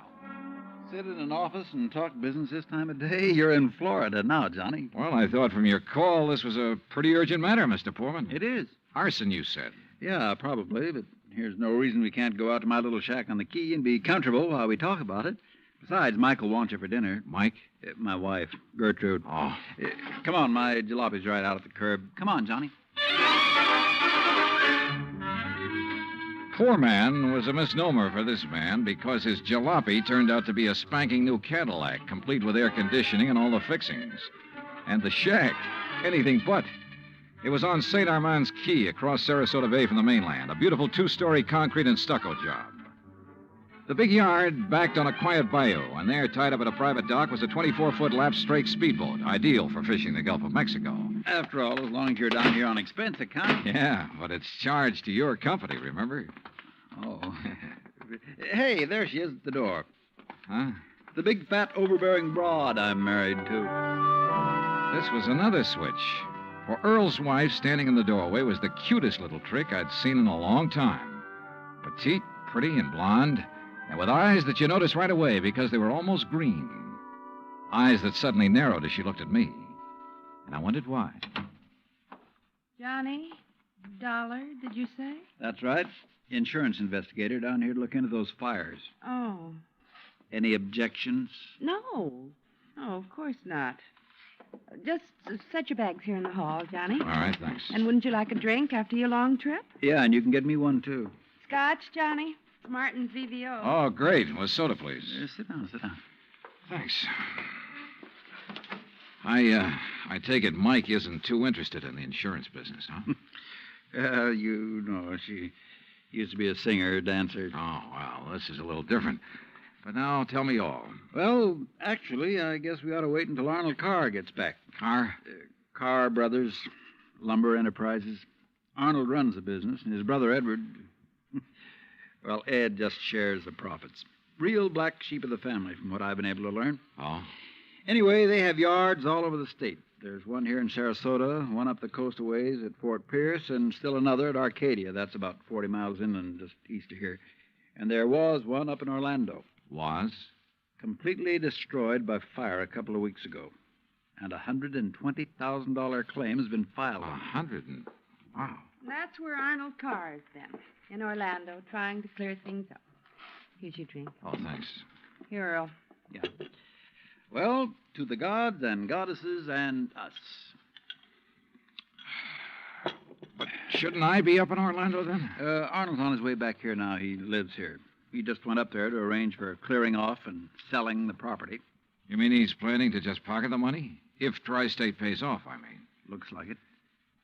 Sit in an office and talk business this time of day? You're in Florida now, Johnny. Well, I thought from your call this was a pretty urgent matter, Mr. Poorman. It is. Arson, you said. Yeah, probably, but here's no reason we can't go out to my little shack on the quay and be comfortable while we talk about it. Besides, Mike'll want you for dinner. Mike? My wife, Gertrude. Oh. Come on, my jalopy's right out at the curb. Come on, Johnny. Poor man was a misnomer for this man because his jalopy turned out to be a spanking new Cadillac, complete with air conditioning and all the fixings. And the shack, anything but. It was on St. Armand's Quay across Sarasota Bay from the mainland, a beautiful two-story concrete and stucco job. The big yard backed on a quiet bayou, and there, tied up at a private dock, was a 24-foot lap strake speedboat, ideal for fishing the Gulf of Mexico. After all, as long as you're down here on expense account. Yeah, but it's charged to your company, remember? Oh. Hey, there she is at the door. Huh? The big, fat, overbearing broad I'm married to. This was another switch. For Earl's wife, standing in the doorway, was the cutest little trick I'd seen in a long time. Petite, pretty, and blonde, and with eyes that you noticed right away because they were almost green. Eyes that suddenly narrowed as she looked at me. And I wondered why. Johnny? Dollar, did you say? That's right. Insurance investigator down here to look into those fires. Oh. Any objections? No. Oh, of course not. Just set your bags here in the hall, Johnny. All right, thanks. And wouldn't you like a drink after your long trip? Yeah, and you can get me one, too. Scotch, Johnny? Martin's VVO. Oh, great. Well, soda, please. Sit down, sit down. Thanks. I take it Mike isn't too interested in the insurance business, huh? You know, she used to be a singer, dancer. Oh, well, this is a little different. But now, tell me all. Well, actually, I guess we ought to wait until Arnold Carr gets back. Carr? Carr Brothers, Lumber Enterprises. Arnold runs the business, and his brother Edward... Well, Ed just shares the profits. Real black sheep of the family, from what I've been able to learn. Oh? Anyway, they have yards all over the state. There's one here in Sarasota, one up the coast a ways at Fort Pierce, and still another at Arcadia. That's about 40 miles inland, just east of here. And there was one up in Orlando. Was? Completely destroyed by fire a couple of weeks ago. And a $120,000 claim has been filed. Wow. That's where Arnold Carr is then, in Orlando, trying to clear things up. Here's your drink. Oh, thanks. Here, Earl. Yeah. Well, to the gods and goddesses and us. But shouldn't I be up in Orlando then? Arnold's on his way back here now. He lives here. He just went up there to arrange for clearing off and selling the property. You mean he's planning to just pocket the money? If Tri-State pays off, I mean. Looks like it.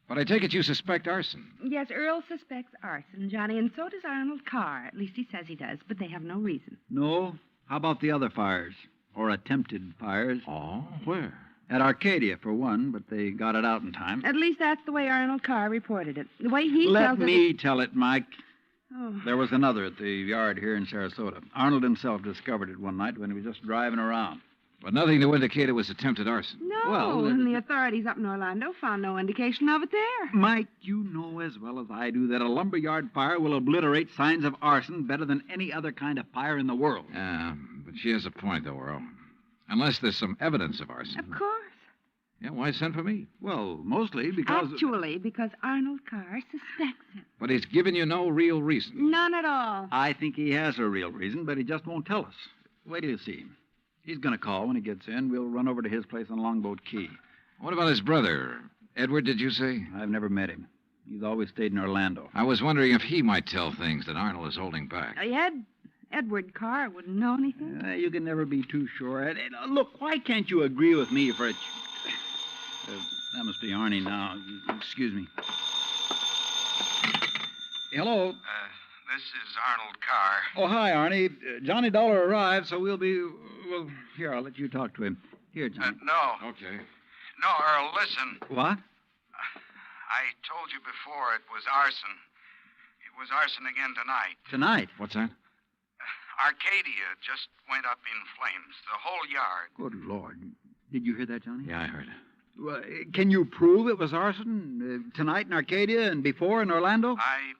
But I take it you suspect arson. Yes, Earl suspects arson, Johnny, and so does Arnold Carr. At least he says he does, but they have no reason. No? How about the other fires? Or attempted fires? Oh, where? At Arcadia, for one, but they got it out in time. At least that's the way Arnold Carr reported it. The way he tells Let it... me tell it, Mike. Oh. There was another at the yard here in Sarasota. Arnold himself discovered it one night when he was just driving around. But nothing to indicate it was attempted arson. No, Well, and the authorities up in Orlando found no indication of it there. Mike, you know as well as I do that a lumberyard fire will obliterate signs of arson better than any other kind of fire in the world. Yeah, but she has a point, though, Earl. Unless there's some evidence of arson. Of course. Yeah, why send for me? Well, mostly because... Actually, because Arnold Carr suspects it. But he's given you no real reason. None at all. I think he has a real reason, but he just won't tell us. Wait till you see him. He's going to call when he gets in. We'll run over to his place on Longboat Key. What about his brother? Edward, did you say? I've never met him. He's always stayed in Orlando. I was wondering if he might tell things that Arnold is holding back. Edward Carr wouldn't know anything. You can never be too sure. Look, why can't you agree with me for a... that must be Arnie now. Excuse me. Hello. This is Arnold Carr. Oh, hi, Arnie. Johnny Dollar arrived, so we'll be... Well, here, I'll let you talk to him. Here, Johnny. No. Okay. No, Earl, listen. What? I told you before it was arson. It was arson again tonight. Tonight? What's that? Arcadia just went up in flames. The whole yard. Good Lord. Did you hear that, Johnny? Yeah, I heard it. Well, can you prove it was arson tonight in Arcadia and before in Orlando? I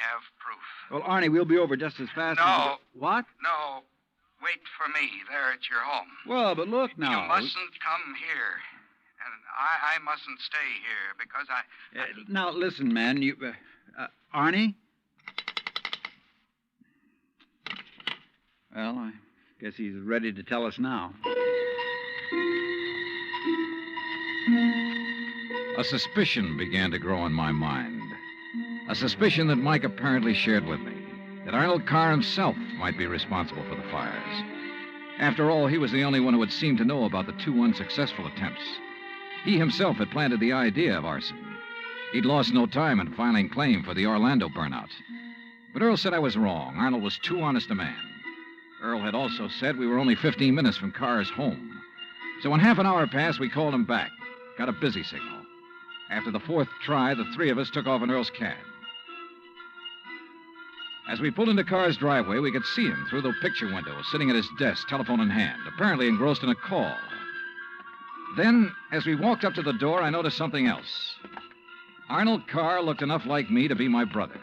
have proof. Well, Arnie, we'll be over just as fast as... What? No. Wait for me there at your home. Well, but look now. You mustn't come here. And I mustn't stay here because I... Now, listen, man. Arnie? Well, I guess he's ready to tell us now. A suspicion began to grow in my mind. A suspicion that Mike apparently shared with me, that Arnold Carr himself might be responsible for the fires. After all, he was the only one who had seemed to know about the 2 unsuccessful attempts. He himself had planted the idea of arson. He'd lost no time in filing claim for the Orlando burnout. But Earl said I was wrong. Arnold was too honest a man. Earl had also said we were only 15 minutes from Carr's home. So when half an hour passed, we called him back. Got a busy signal. After the 4th try, the 3 of us took off in Earl's cab. As we pulled into Carr's driveway, we could see him through the picture window, sitting at his desk, telephone in hand, apparently engrossed in a call. Then, as we walked up to the door, I noticed something else. Arnold Carr looked enough like me to be my brother.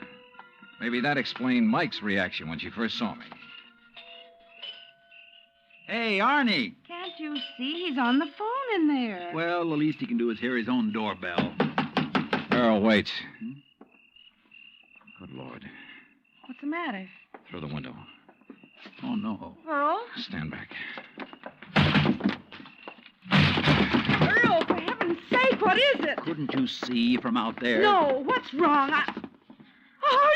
Maybe that explained Mike's reaction when she first saw me. Hey, Arnie. Can't you see? He's on the phone in there. Well, the least he can do is hear his own doorbell. Earl, wait. Good Lord. What's the matter? Through the window. Oh, no. Earl? Stand back. Earl, for heaven's sake, what is it? Couldn't you see from out there? No, what's wrong? Oh,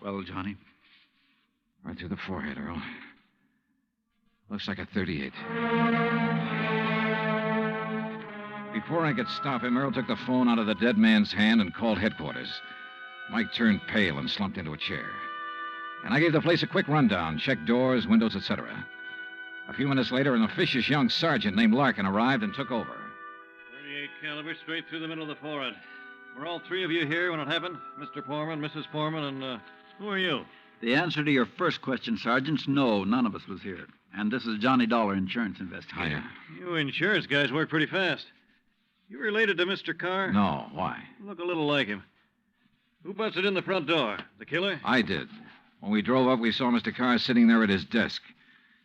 Well, Johnny? Right through the forehead, Earl. Looks like a 38. Before I could stop him, Earl took the phone out of the dead man's hand and called headquarters. Mike turned pale and slumped into a chair. And I gave the place a quick rundown, checked doors, windows, etc. A few minutes later, an officious young sergeant named Larkin arrived and took over. 38 caliber straight through the middle of the forehead. Were all 3 of you here when it happened? Mr. Foreman, Mrs. Foreman, and who are you? The answer to your first question, Sergeant, no, none of us was here. And this is Johnny Dollar, insurance investigator. Hiya. You insurance guys work pretty fast. You related to Mr. Carr? No, why? Look a little like him. Who busted in the front door? The killer? I did. When we drove up, we saw Mr. Carr sitting there at his desk.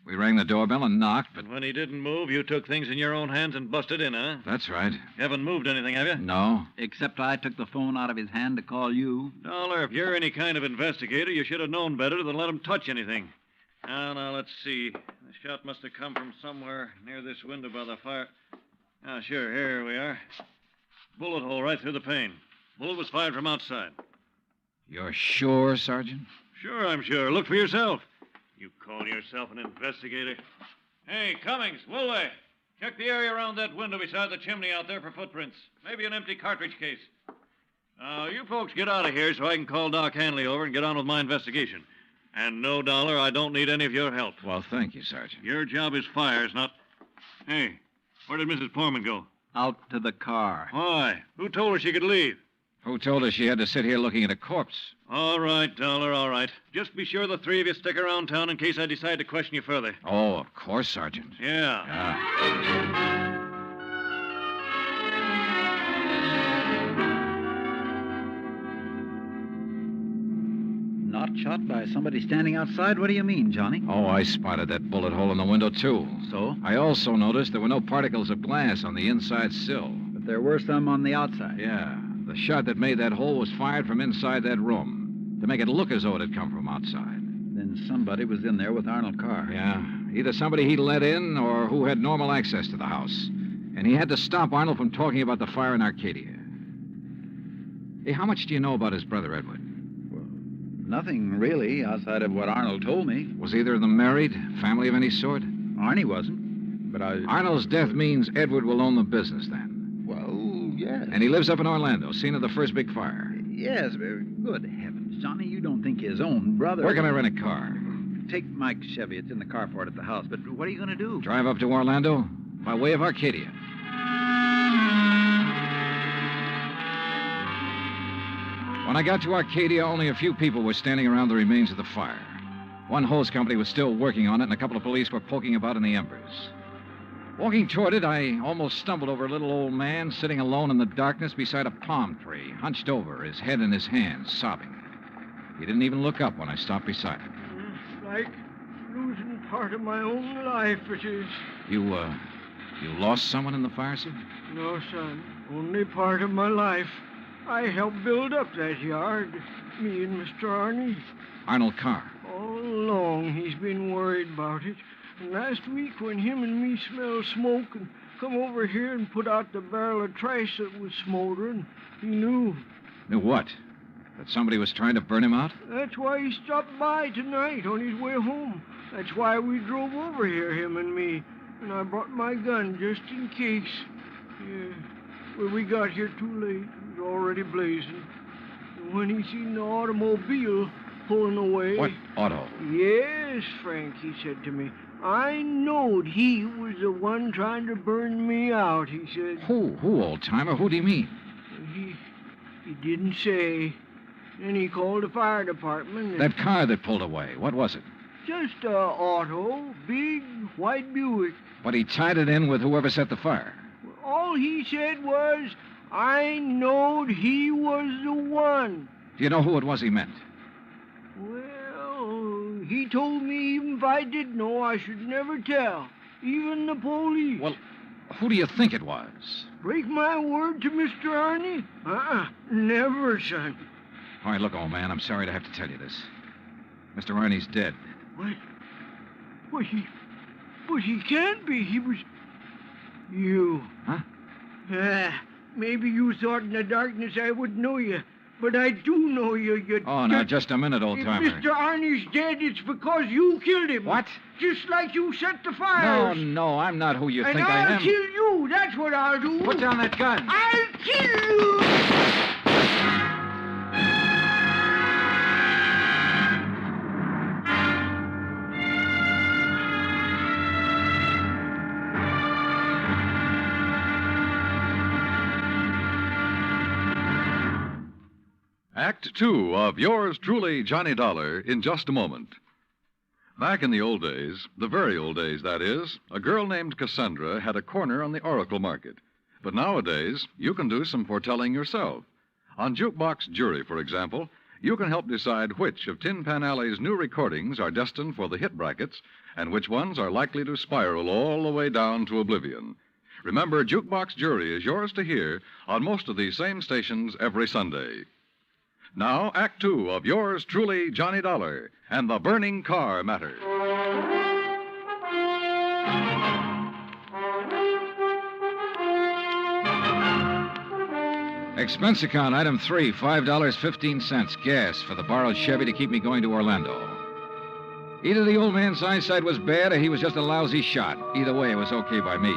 We rang the doorbell and knocked, but... And when he didn't move, you took things in your own hands and busted in, huh? That's right. You haven't moved anything, have you? No. Except I took the phone out of his hand to call you. Dollar, if you're any kind of investigator, you should have known better than let him touch anything. Now, let's see. The shot must have come from somewhere near this window by the fire. Ah, sure, here we are. Bullet hole right through the pane. Bullet was fired from outside. You're sure, Sergeant? Sure, I'm sure. Look for yourself. You call yourself an investigator? Hey, Cummings, Woolway, check the area around that window beside the chimney out there for footprints. Maybe an empty cartridge case. Now, you folks get out of here so I can call Doc Hanley over and get on with my investigation. And no, Dollar, I don't need any of your help. Well, thank you, Sergeant. Your job is fires, not... Hey, where did Mrs. Foreman go? Out to the car. Why? Who told her she could leave? Who told her she had to sit here looking at a corpse? All right, Dollar, all right. Just be sure the 3 of you stick around town in case I decide to question you further. Oh, of course, Sergeant. Yeah. Not shot by somebody standing outside? What do you mean, Johnny? Oh, I spotted that bullet hole in the window, too. So? I also noticed there were no particles of glass on the inside sill. But there were some on the outside. Yeah. The shot that made that hole was fired from inside that room to make it look as though it had come from outside. Then somebody was in there with Arnold Carr. Yeah. Either somebody he let in or who had normal access to the house. And he had to stop Arnold from talking about the fire in Arcadia. Hey, how much do you know about his brother, Edward? Well, nothing really, outside of what Arnold told me. Was either of them married? Family of any sort? Arnie wasn't, but Arnold's death means Edward will own the business then. Well, yes. And he lives up in Orlando, scene of the first big fire. Yes, good heavens, Johnny, you don't think his own brother... Where can I rent a car? Take Mike's Chevy. It's in the carport at the house. But what are you going to do? Drive up to Orlando by way of Arcadia. When I got to Arcadia, only a few people were standing around the remains of the fire. One hose company was still working on it, and a couple of police were poking about in the embers. Walking toward it, I almost stumbled over a little old man sitting alone in the darkness beside a palm tree, hunched over, his head in his hands, sobbing. He didn't even look up when I stopped beside him. It's like losing part of my own life, it is. You lost someone in the fire, sir? No, son. Only part of my life. I helped build up that yard, me and Mr. Arnie. Arnold Carr. All along he's been worried about it. And last week when him and me smelled smoke and come over here and put out the barrel of trash that was smoldering, he knew. Knew what? That somebody was trying to burn him out? That's why he stopped by tonight on his way home. That's why we drove over here, him and me. And I brought my gun just in case. Yeah. Well, we got here too late. It was already blazing. And when he seen the automobile pulling away... What auto? Yes, Frank, he said to me. I knowed he was the one trying to burn me out, he said. Who, old-timer? Who do you mean? He didn't say. Then he called the fire department. That car that pulled away, what was it? Just a auto, big white Buick. But he tied it in with whoever set the fire. All he said was, I knowed he was the one. Do you know who it was he meant? Well, he told me even if I did know, I should never tell. Even the police. Well, who do you think it was? Break my word to Mr. Arnie? Never, son. All right, look, old man, I'm sorry to have to tell you this. Mr. Arnie's dead. What? But he can't be. He was... You. Huh? Maybe you thought in the darkness I would know you. But I do know you. Oh, now, just a minute, old-timer. If Mr. Arnie's dead, it's because you killed him. What? Just like you set the fires. No, I'm not who you think I am. And I'll kill you. That's what I'll do. Put down that gun. I'll kill you. Act 2 of yours truly, Johnny Dollar, in just a moment. Back in the old days, the very old days, that is, a girl named Cassandra had a corner on the oracle market. But nowadays, you can do some foretelling yourself. On Jukebox Jury, for example, you can help decide which of Tin Pan Alley's new recordings are destined for the hit brackets and which ones are likely to spiral all the way down to oblivion. Remember, Jukebox Jury is yours to hear on most of these same stations every Sunday. Now, Act 2 of yours truly, Johnny Dollar, and the burning car matter. Expense account, item 3, $5.15, gas for the borrowed Chevy to keep me going to Orlando. Either the old man's eyesight was bad or he was just a lousy shot. Either way, it was okay by me.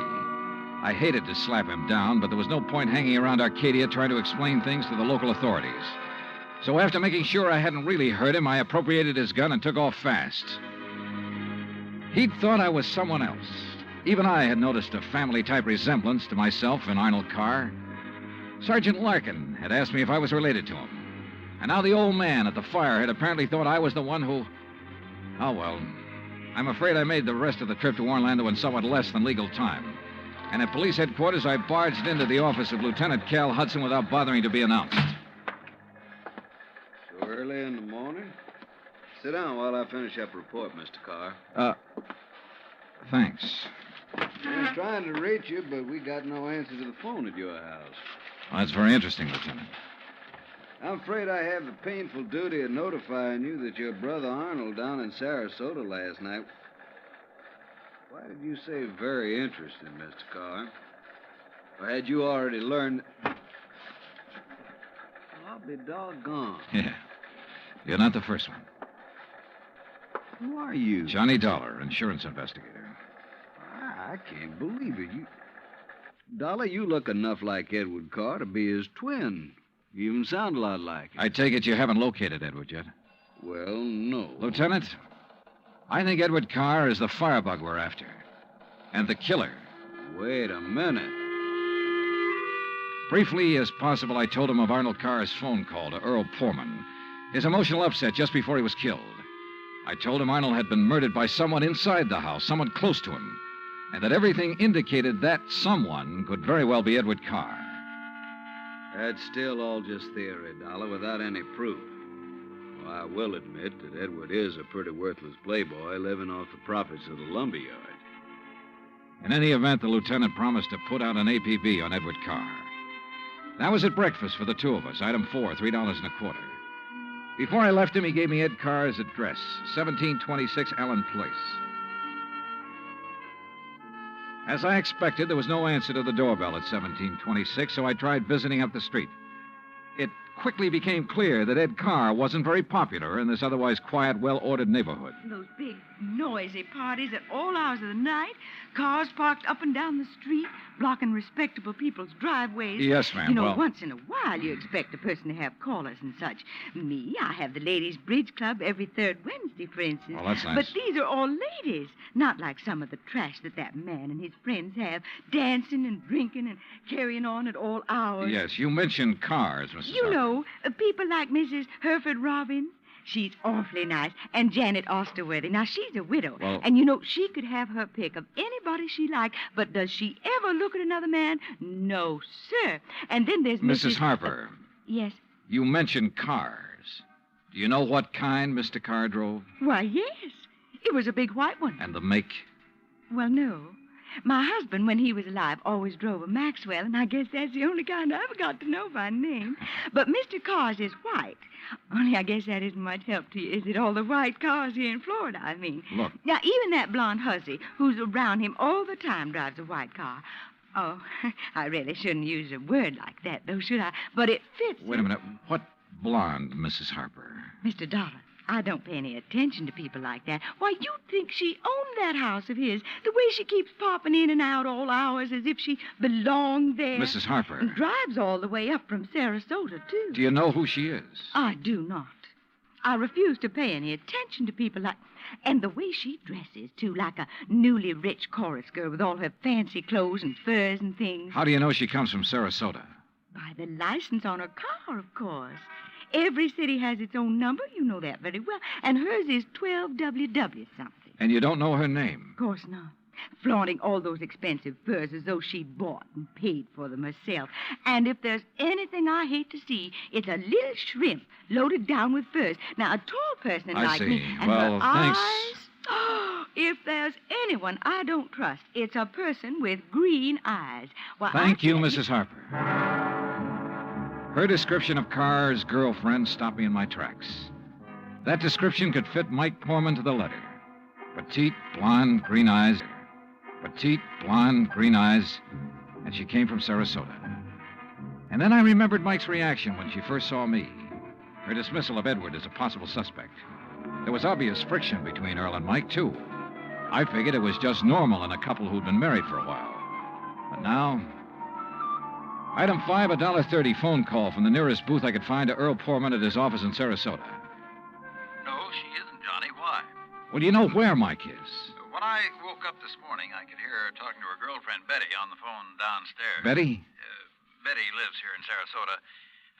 I hated to slap him down, but there was no point hanging around Arcadia trying to explain things to the local authorities. So after making sure I hadn't really hurt him, I appropriated his gun and took off fast. He'd thought I was someone else. Even I had noticed a family-type resemblance to myself and Arnold Carr. Sergeant Larkin had asked me if I was related to him. And now the old man at the fire had apparently thought I was the one who... Oh, well, I'm afraid I made the rest of the trip to Orlando in somewhat less than legal time. And at police headquarters, I barged into the office of Lieutenant Cal Hudson without bothering to be announced. Early in the morning? Sit down while I finish up a report, Mr. Carr. Thanks. I was trying to reach you, but we got no answer to the phone at your house. Well, that's very interesting, Lieutenant. I'm afraid I have the painful duty of notifying you that your brother Arnold down in Sarasota last night... Why did you say very interesting, Mr. Carr? Or had you already learned... Well, I'll be doggone. Yeah. You're not the first one. Who are you? Johnny Dollar, insurance investigator. I can't believe it. Dollar, you look enough like Edward Carr to be his twin. You even sound a lot like him. I take it you haven't located Edward yet? Well, no. Lieutenant, I think Edward Carr is the firebug we're after. And the killer. Wait a minute. Briefly as possible, I told him of Arnold Carr's phone call to Earl Poorman. His emotional upset just before he was killed. I told him Arnold had been murdered by someone inside the house, someone close to him, and that everything indicated that someone could very well be Edward Carr. That's still all just theory, Dollar, without any proof. Well, I will admit that Edward is a pretty worthless playboy living off the profits of the lumberyard. In any event, the lieutenant promised to put out an APB on Edward Carr. That was at breakfast for the two of us. Item 4, $3.25. Before I left him, he gave me Ed Carr's address, 1726 Allen Place. As I expected, there was no answer to the doorbell at 1726, so I tried visiting up the street. It quickly became clear that Ed Carr wasn't very popular in this otherwise quiet, well-ordered neighborhood. Those big, noisy parties at all hours of the night, cars parked up and down the street, blocking respectable people's driveways. Yes, ma'am. You know, well, once in a while you expect a person to have callers and such. Me, I have the ladies' bridge club every third Wednesday, for instance. Well, that's nice. But these are all ladies, not like some of the trash that man and his friends have, dancing and drinking and carrying on at all hours. yes, you mentioned cars, Mrs. You Harper. know, people like Mrs. Hereford Robbins. She's awfully nice. And Janet Osterworthy. Now, she's a widow. Well- And, you know, she could have her pick of anybody she liked. But does she ever look at another man? No, sir. And then there's Mrs. Harper, Yes. you mentioned cars. Do you know what kind Mr. Carr drove? Why, yes. It was a big white one. And the make? Well, no. My husband, when he was alive, always drove a Maxwell, and I guess that's the only kind I ever got to know by name. But Mr. Carr's is white. Only I guess that isn't much help to you, is it? All the white cars here in Florida, I mean. Look. Now, even that blonde hussy who's around him all the time drives a white car. Oh, I really shouldn't use a word like that, though, should I? But it fits. Wait a minute. What blonde, Mrs. Harper? Mr. Dolar, I don't pay any attention to people like that. Why, you'd think she owned that house of his. The way she keeps popping in and out all hours as if she belonged there. Mrs. Harper. And drives all the way up from Sarasota, too. Do you know who she is? I do not. I refuse to pay any attention to people like... And the way she dresses, too, like a newly rich chorus girl with all her fancy clothes and furs and things. How do you know she comes from Sarasota? By the license on her car, of course. Every city has its own number. You know that very well. And hers is 12WW something. And you don't know her name? Of course not. Flaunting all those expensive furs as though she bought and paid for them herself. And if there's anything I hate to see, it's a little shrimp loaded down with furs. Now, a tall person I like see. me... And Well, her thanks. Eyes, if there's anyone I don't trust, it's a person with green eyes. Well, Thank I you, tell Mrs. Harper. Her description of Carr's girlfriend stopped me in my tracks. That description could fit Mike Poorman to the letter. Petite, blonde, green eyes. Petite, blonde, green eyes. And she came from Sarasota. And then I remembered Mike's reaction when she first saw me. Her dismissal of Edward as a possible suspect. There was obvious friction between Earl and Mike, too. I figured it was just normal in a couple who'd been married for a while. But now... Item 5, $1.30 phone call from the nearest booth I could find to Earl Poorman at his office in Sarasota. No, she isn't, Johnny. Why? Well, do you know where Mike is? When I woke up this morning, I could hear her talking to her girlfriend, Betty, on the phone downstairs. Betty? Betty lives here in Sarasota.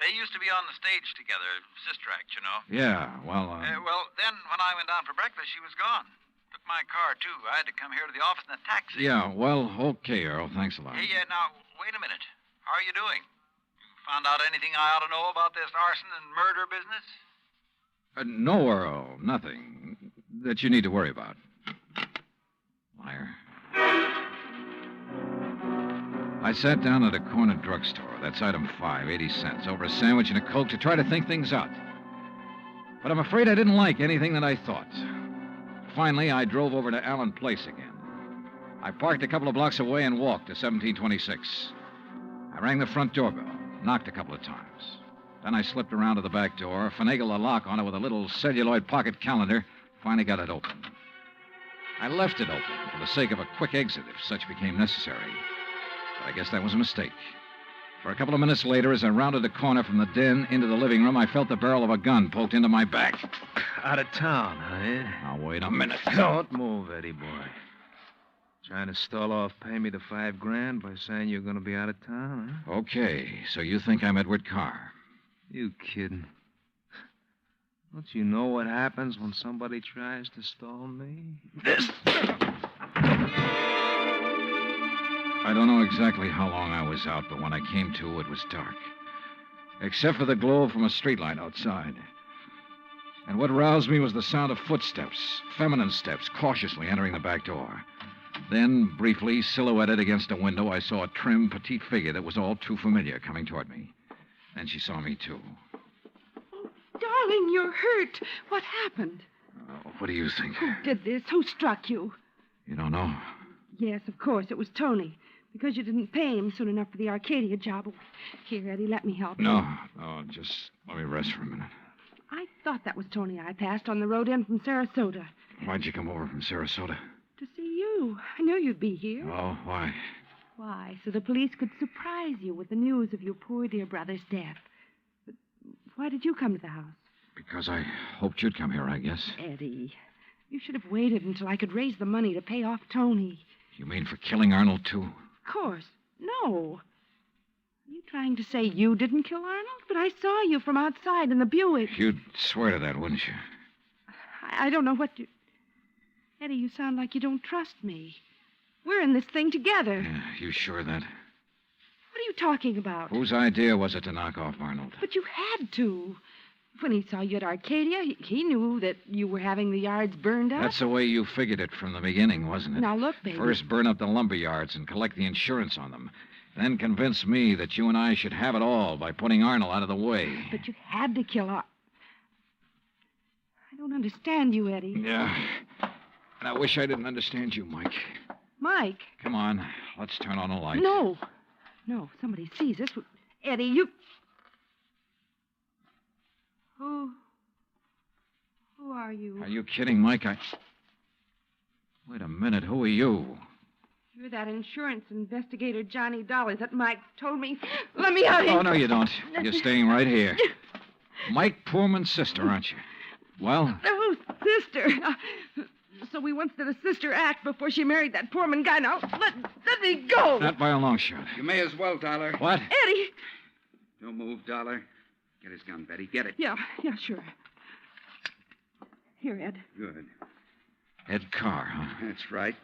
They used to be on the stage together, sister act, you know. Yeah, well, Well, then when I went down for breakfast, she was gone. Took my car, too. I had to come here to the office in a taxi. Yeah, well, okay, Earl. Thanks a lot. Hey, now, wait a minute. How are you doing? You found out anything I ought to know about this arson and murder business? No, Earl, nothing that you need to worry about. Liar. I sat down at a corner drugstore. That's item 5, 80 cents, over a sandwich and a Coke to try to think things out. But I'm afraid I didn't like anything that I thought. Finally, I drove over to Allen Place again. I parked a couple of blocks away and walked to 1726. I rang the front doorbell, knocked a couple of times. Then I slipped around to the back door, finagled the lock on it with a little celluloid pocket calendar, finally got it open. I left it open for the sake of a quick exit if such became necessary. But I guess that was a mistake. For a couple of minutes later, as I rounded the corner from the den into the living room, I felt the barrel of a gun poked into my back. Out of town, huh? Now, wait a minute. Don't move, Eddie boy. Trying to stall off pay me the $5,000 by saying you're going to be out of town, huh? Okay, so you think I'm Edward Carr? You kidding? Don't you know what happens when somebody tries to stall me? I don't know exactly how long I was out, but when I came to, it was dark. Except for the glow from a streetlight outside. And what roused me was the sound of footsteps, feminine steps, cautiously entering the back door. Then, briefly silhouetted against a window, I saw a trim, petite figure that was all too familiar coming toward me. Then she saw me, too. Darling, you're hurt. What happened? What do you think? Who did this? Who struck you? You don't know? Yes, of course. It was Tony. Because you didn't pay him soon enough for the Arcadia job. Here, Eddie, let me help you. No, just let me rest for a minute. I thought that was Tony I passed on the road in from Sarasota. Why'd you come over from Sarasota? To see you. I knew you'd be here. Oh, why? Why? So the police could surprise you with the news of your poor dear brother's death. But why did you come to the house? Because I hoped you'd come here, I guess. Eddie, you should have waited until I could raise the money to pay off Tony. You mean for killing Arnold, too? Of course. No. Are you trying to say you didn't kill Arnold? But I saw you from outside in the Buick. You'd swear to that, wouldn't you? I don't know what you... Eddie, you sound like you don't trust me. We're in this thing together. Yeah, you sure of that? What are you talking about? Whose idea was it to knock off Arnold? But you had to. When he saw you at Arcadia, he knew that you were having the yards burned up. That's the way you figured it from the beginning, wasn't it? Now, look, baby. First burn up the lumber yards and collect the insurance on them. Then convince me that you and I should have it all by putting Arnold out of the way. But you had to kill Arnold. I don't understand you, Eddie. Yeah. And I wish I didn't understand you, Mike. Mike? Come on. Let's turn on the lights. No. No, if somebody sees us. Eddie, you... Who are you? Are you kidding, Mike? Wait a minute. Who are you? You're that insurance investigator, Johnny Dollar, that Mike told me. Let me out here. Oh, no, you don't. You're staying right here. Mike Poorman's sister, aren't you? Well? Oh, sister. So we once did a sister act before she married that Poorman guy. Now, let me go. Not by a long shot. You may as well, Dollar. What? Eddie. Don't move, Dollar. Get his gun, Betty. Get it. Yeah, sure. Here, Ed. Good. Ed Carr, huh? That's right.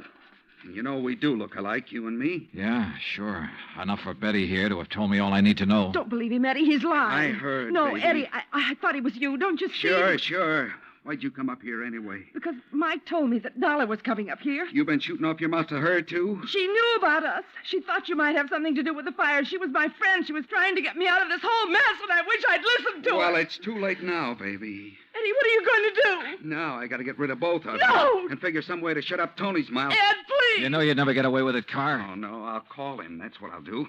And you know we do look alike, you and me. Yeah, sure. Enough for Betty here to have told me all I need to know. Don't believe him, Eddie. He's lying. I heard, No, baby. Eddie, I thought it was you. Don't you see? Sure. Why'd you come up here anyway? Because Mike told me that Dollar was coming up here. You been shooting off your mouth to her, too? She knew about us. She thought you might have something to do with the fire. She was my friend. She was trying to get me out of this whole mess, and I wish I'd listened to her. Well, it's too late now, baby. Eddie, what are you going to do? Now I gotta get rid of both of No! you. And figure some way to shut up Tony's mouth. Ed, please! You know you'd never get away with it, Carr. Oh, no, I'll call him. That's what I'll do.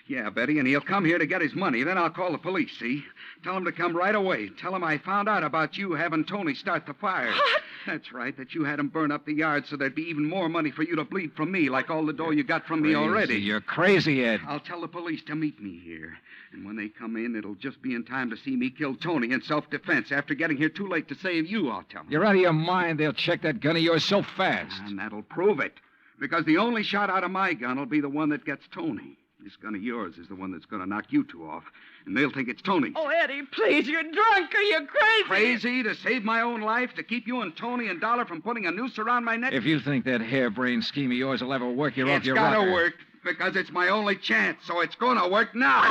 Yeah, Betty, and he'll come here to get his money. Then I'll call the police, see? Tell him to come right away. Tell him I found out about you having Tony start the fire. What? That's right, that you had him burn up the yard so there'd be even more money for you to bleed from me, like all the dough you got from me already. You're crazy, Ed. I'll tell the police to meet me here. And when they come in, it'll just be in time to see me kill Tony in self-defense. After getting here too late to save you, I'll tell them. You're out of your mind. They'll check that gun of yours so fast. And that'll prove it. Because the only shot out of my gun will be the one that gets Tony. This gun of yours is the one that's going to knock you two off. And they'll think it's Tony. Oh, Eddie, please, you're drunk or you're crazy. Crazy to save my own life, to keep you and Tony and Dollar from putting a noose around my neck? If you think that harebrained scheme of yours will ever work, you're off your rocker. It's got to work, because it's my only chance, so it's going to work now.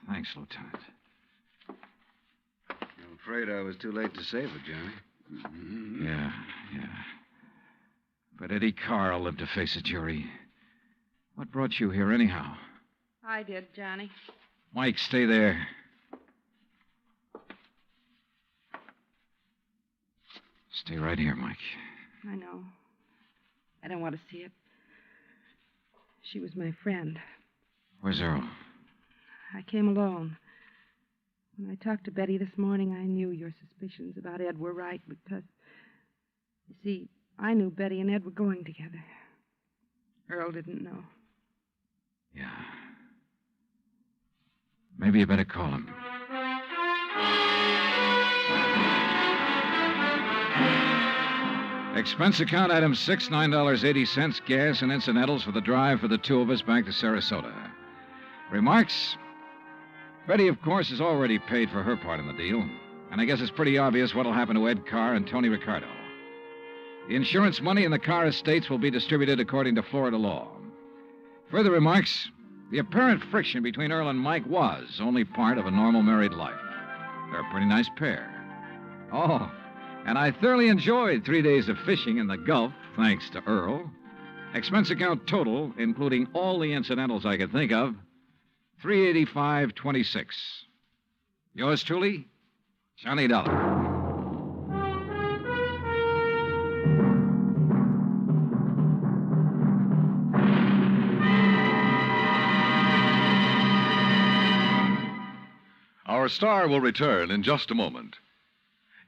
Thanks, Lieutenant. I'm afraid I was too late to save her, Johnny. Mm-hmm. Yeah. But Eddie Carr will live to face a jury. What brought you here, anyhow? I did, Johnny. Mike, stay there. Stay right here, Mike. I know. I don't want to see it. She was my friend. Where's Earl? I came alone. When I talked to Betty this morning, I knew your suspicions about Ed were right because, you see, I knew Betty and Ed were going together. Earl didn't know. Yeah. Maybe you better call him. Expense account item 6, $9.80, gas and incidentals for the drive for the two of us back to Sarasota. Remarks? Betty, of course, has already paid for her part in the deal, and I guess it's pretty obvious what'll happen to Ed Carr and Tony Ricardo. The insurance money in the Carr estates will be distributed according to Florida law. Further remarks, the apparent friction between Earl and Mike was only part of a normal married life. They're a pretty nice pair. Oh, and I thoroughly enjoyed 3 days of fishing in the Gulf, thanks to Earl. Expense account total, including all the incidentals I could think of, $385.26. Yours truly, Johnny Dollar. Our star will return in just a moment.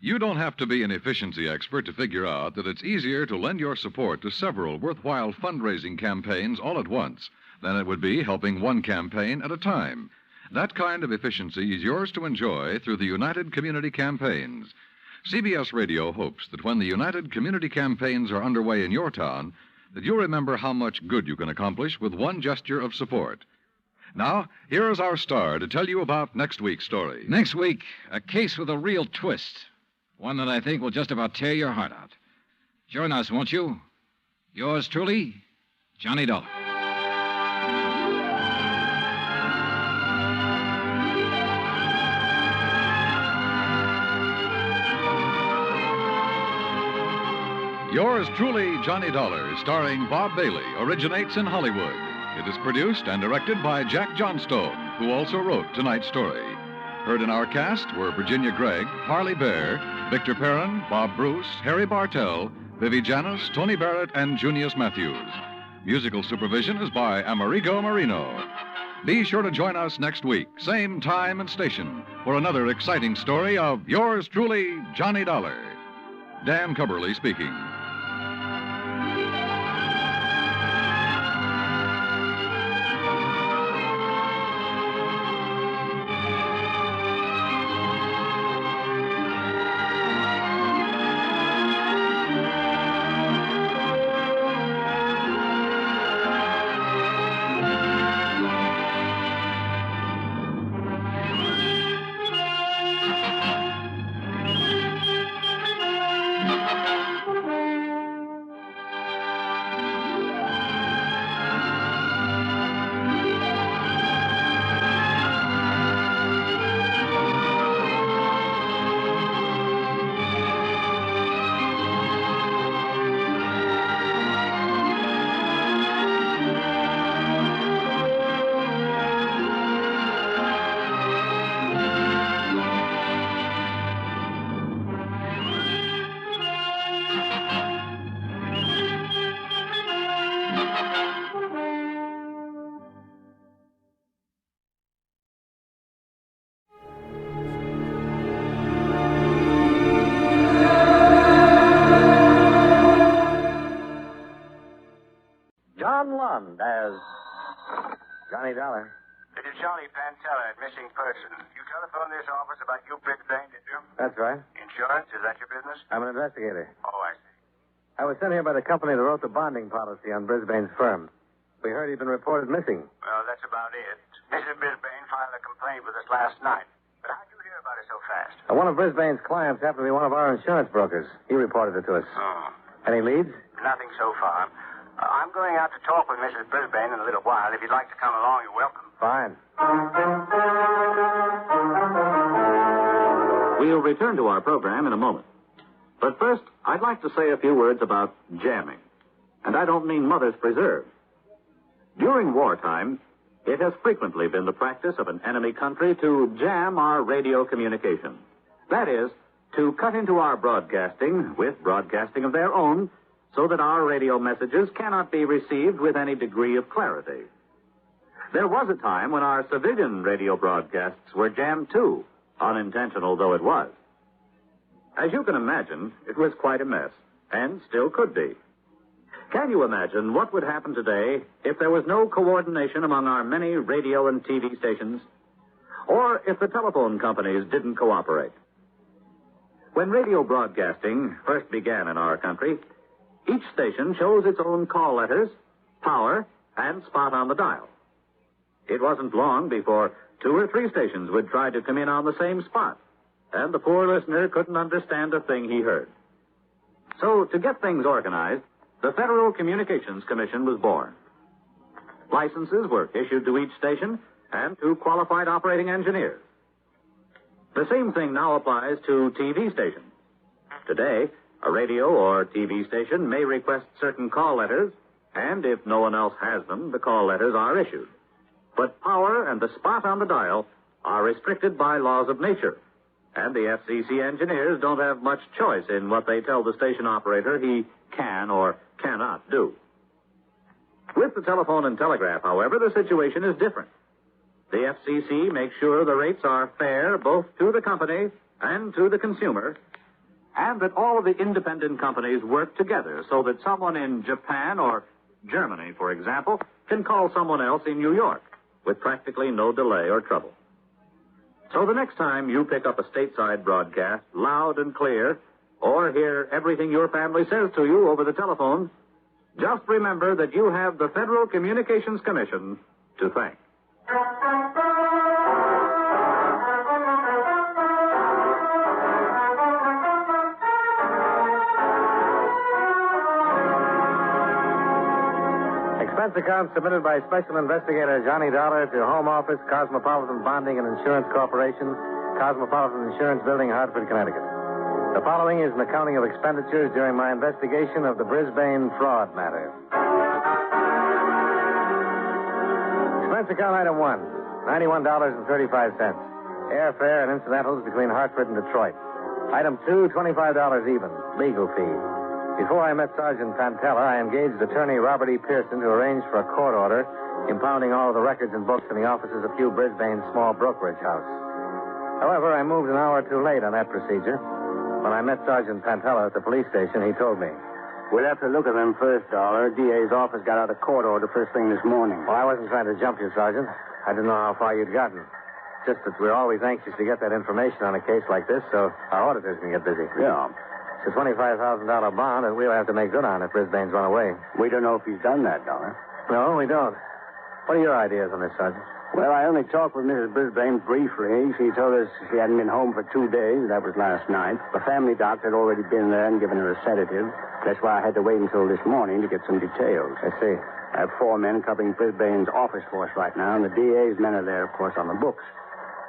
You don't have to be an efficiency expert to figure out that it's easier to lend your support to several worthwhile fundraising campaigns all at once than it would be helping one campaign at a time. That kind of efficiency is yours to enjoy through the United Community Campaigns. CBS Radio hopes that when the United Community Campaigns are underway in your town, that you'll remember how much good you can accomplish with one gesture of support. Now, here is our star to tell you about next week's story. Next week, a case with a real twist. One that I think will just about tear your heart out. Join us, won't you? Yours truly, Johnny Dollar. Yours truly, Johnny Dollar, starring Bob Bailey, originates in Hollywood. It is produced and directed by Jack Johnstone, who also wrote tonight's story. Heard in our cast were Virginia Gregg, Harley Bear, Victor Perrin, Bob Bruce, Harry Bartell, Vivi Janis, Tony Barrett, and Junius Matthews. Musical supervision is by Amerigo Marino. Be sure to join us next week, same time and station, for another exciting story of yours truly, Johnny Dollar. Dan Cubberly speaking. As Johnny Dollar. It is Johnny Pantella, missing person. You telephoned this office about you, Brisbane, did you? That's right. Insurance, is that your business? I'm an investigator. Oh, I see. I was sent here by the company that wrote the bonding policy on Brisbane's firm. We heard he'd been reported missing. Well, that's about it. Mrs. Brisbane filed a complaint with us last night. But how'd you hear about it so fast? One of Brisbane's clients happened to be one of our insurance brokers. He reported it to us. Oh. Any leads? Nothing so far. I'm going out to talk with Mrs. Brisbane in a little while. If you'd like to come along, you're welcome. Fine. We'll return to our program in a moment. But first, I'd like to say a few words about jamming. And I don't mean Mother's Preserve. During wartime, it has frequently been the practice of an enemy country to jam our radio communication. That is, to cut into our broadcasting with broadcasting of their own, so that our radio messages cannot be received with any degree of clarity. There was a time when our civilian radio broadcasts were jammed too, unintentional though it was. As you can imagine, it was quite a mess, and still could be. Can you imagine what would happen today if there was no coordination among our many radio and TV stations, or if the telephone companies didn't cooperate? When radio broadcasting first began in our country, each station chose its own call letters, power, and spot on the dial. It wasn't long before 2 or 3 stations would try to come in on the same spot, and the poor listener couldn't understand a thing he heard. So, to get things organized, the Federal Communications Commission was born. Licenses were issued to each station and to qualified operating engineers. The same thing now applies to TV stations. Today, a radio or TV station may request certain call letters, and if no one else has them, the call letters are issued. But power and the spot on the dial are restricted by laws of nature, and the FCC engineers don't have much choice in what they tell the station operator he can or cannot do. With the telephone and telegraph, however, the situation is different. The FCC makes sure the rates are fair both to the company and to the consumer, and that all of the independent companies work together so that someone in Japan or Germany, for example, can call someone else in New York with practically no delay or trouble. So the next time you pick up a stateside broadcast loud and clear, or hear everything your family says to you over the telephone, just remember that you have the Federal Communications Commission to thank. Expense account submitted by Special Investigator Johnny Dollar to Home Office, Cosmopolitan Bonding and Insurance Corporation, Cosmopolitan Insurance Building, Hartford, Connecticut. The following is an accounting of expenditures during my investigation of the Brisbane fraud matter. Expense account item 1, $91.35. Airfare and incidentals between Hartford and Detroit. Item 2, $25 even, legal fee. Before I met Sergeant Pantella, I engaged attorney Robert E. Pearson to arrange for a court order impounding all of the records and books in the offices of Hugh Brisbane's small brokerage house. However, I moved an hour too late on that procedure. When I met Sergeant Pantella at the police station, he told me, "We'll have to look at them first, Dollar. DA's office got out a court order first thing this morning." Well, I wasn't trying to jump you, Sergeant. I didn't know how far you'd gotten. Just that we're always anxious to get that information on a case like this so our auditors can get busy. Yeah. It's a $25,000 bond, and we'll have to make good on it if Brisbane's run away. We don't know if he's done that, Dollar. No, we don't. What are your ideas on this, Sergeant? Well, I only talked with Mrs. Brisbane briefly. She told us she hadn't been home for 2 days. That was last night. The family doctor had already been there and given her a sedative. That's why I had to wait until this morning to get some details. I see. I have 4 men covering Brisbane's office force right now, and the DA's men are there, of course, on the books.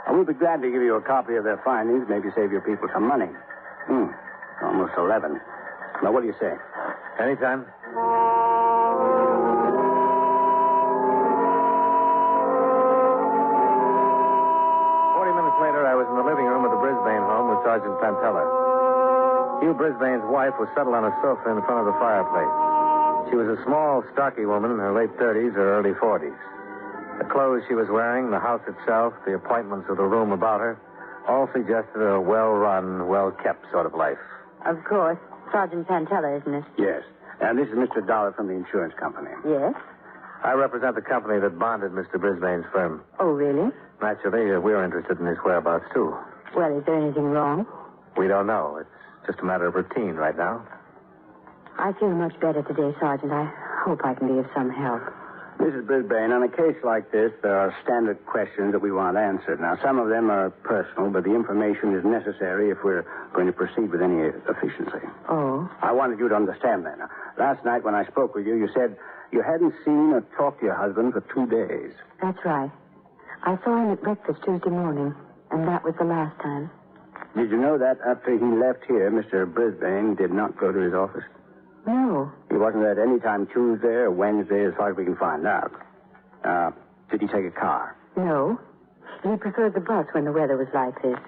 I will be glad to give you a copy of their findings, maybe save your people some money. Almost 11. Now, what do you say? Anytime. 40 minutes later, I was in the living room of the Brisbane home with Sergeant Pantella. Hugh Brisbane's wife was settled on a sofa in front of the fireplace. She was a small, stocky woman in her late 30s or early 40s. The clothes she was wearing, the house itself, the appointments of the room about her, all suggested a well-run, well-kept sort of life. Of course. Sergeant Pantella, isn't it? Yes. And this is Mr. Dollar from the insurance company. Yes? I represent the company that bonded Mr. Brisbane's firm. Oh, really? Naturally, we're interested in his whereabouts, too. Well, is there anything wrong? We don't know. It's just a matter of routine right now. I feel much better today, Sergeant. I hope I can be of some help. Mrs. Brisbane, on a case like this, there are standard questions that we want answered. Now, some of them are personal, but the information is necessary if we're going to proceed with any efficiency. Oh? I wanted you to understand that. Now, last night when I spoke with you, you said you hadn't seen or talked to your husband for 2 days. That's right. I saw him at breakfast Tuesday morning, and that was the last time. Did you know that after he left here, Mr. Brisbane did not go to his office? No. He wasn't there at any time Tuesday or Wednesday, as far as we can find out. Did he take a car? No. He preferred the bus when the weather was like this.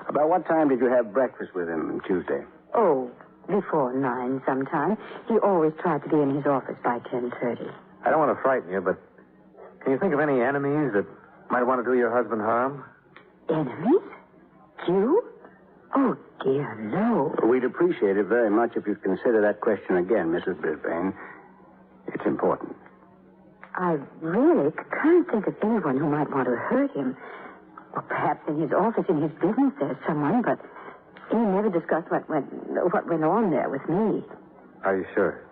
About what time did you have breakfast with him Tuesday? Oh, before 9 sometime. He always tried to be in his office by 10:30. I don't want to frighten you, but can you think of any enemies that might want to do your husband harm? Enemies? You? Oh, dear, no. We'd appreciate it very much if you'd consider that question again, Mrs. Brisbane. It's important. I really can't think of anyone who might want to hurt him. Or perhaps in his office, in his business, there's someone, but he never discussed what went on there with me. Are you sure?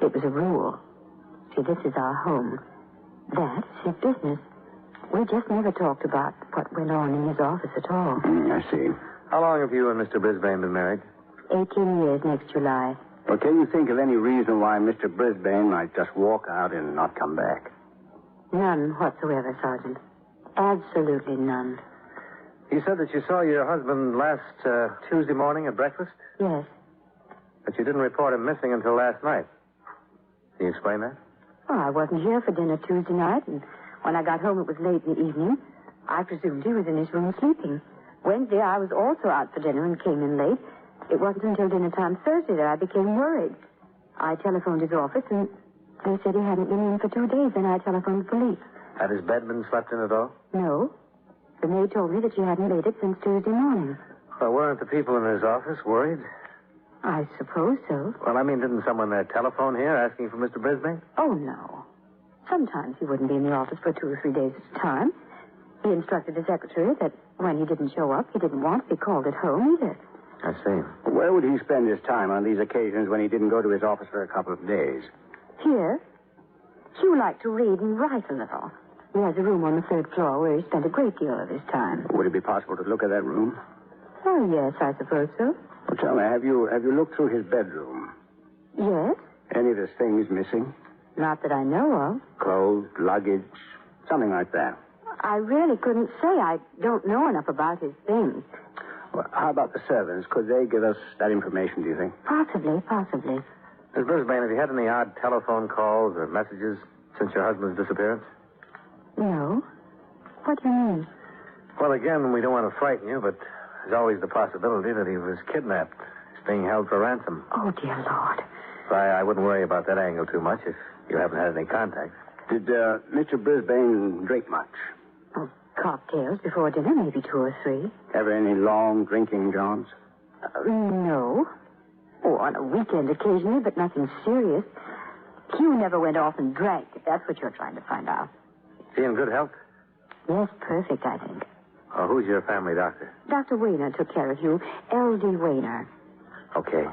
It was a rule. See, this is our home. That's his business. We just never talked about what went on in his office at all. I see. How long have you and Mr. Brisbane been married? 18 years next July. Well, can you think of any reason why Mr. Brisbane might just walk out and not come back? None whatsoever, Sergeant. Absolutely none. You said that you saw your husband last Tuesday morning at breakfast? Yes. But you didn't report him missing until last night. Can you explain that? Well, I wasn't here for dinner Tuesday night, and when I got home it was late in the evening. I presumed he was in his room sleeping. Wednesday I was also out for dinner and came in late. It wasn't until dinner time Thursday that I became worried. I telephoned his office, and they said he hadn't been in for 2 days, and I telephoned the police. Had his bed been slept in at all? No. The maid told me that she hadn't made it since Tuesday morning. Well, weren't the people in his office worried? I suppose so. Well, I mean, didn't someone telephone here asking for Mr. Brisbane? Oh, no. Sometimes he wouldn't be in the office for 2 or 3 days at a time. He instructed the secretary that when he didn't show up, he didn't want to be called at home either. I see. Where would he spend his time on these occasions when he didn't go to his office for a couple of days? Here? Hugh liked to read and write a little. He has a room on the 3rd floor where he spent a great deal of his time. Would it be possible to look at that room? Oh, yes, I suppose so. Well, tell me, have you looked through his bedroom? Yes? Any of his things missing? Not that I know of. Clothes, luggage, something like that. I really couldn't say. I don't know enough about his things. Well, how about the servants? Could they give us that information, do you think? Possibly. Miss Brisbane, have you had any odd telephone calls or messages since your husband's disappearance? No. What do you mean? Well, again, we don't want to frighten you, but there's always the possibility that he was kidnapped. He's being held for ransom. Oh, dear Lord. So I wouldn't worry about that angle too much if you haven't had any contact. Did Mr. Brisbane drink much? Oh, cocktails before dinner, maybe 2 or 3. Ever any long drinking jaunts? No. Oh, on a weekend occasionally, but nothing serious. Hugh never went off and drank, if that's what you're trying to find out. Is he in good health? Yes, perfect, I think. Who's your family doctor? Dr. Wayner took care of you. L.D. Wayner. Okay.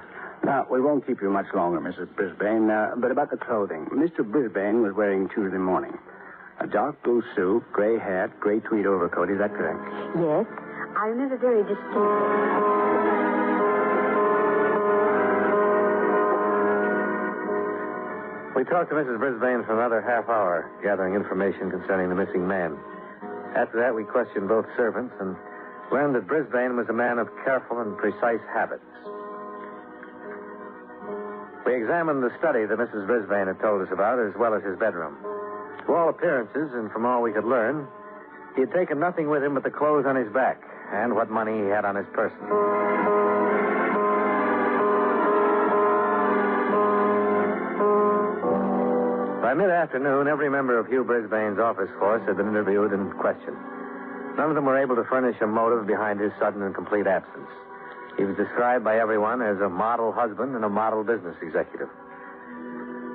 Now, we won't keep you much longer, Mrs. Brisbane, but about the clothing. Mr. Brisbane was wearing Tuesday morning a dark blue suit, gray hat, gray tweed overcoat. Is that correct? Yes. I remember very distinctly. We talked to Mrs. Brisbane for another half hour, gathering information concerning the missing man. After that, we questioned both servants and learned that Brisbane was a man of careful and precise habits. We examined the study that Mrs. Brisbane had told us about, as well as his bedroom. To all appearances, and from all we could learn, he had taken nothing with him but the clothes on his back and what money he had on his person. By mid-afternoon, every member of Hugh Brisbane's office force had been interviewed and questioned. None of them were able to furnish a motive behind his sudden and complete absence. He was described by everyone as a model husband and a model business executive.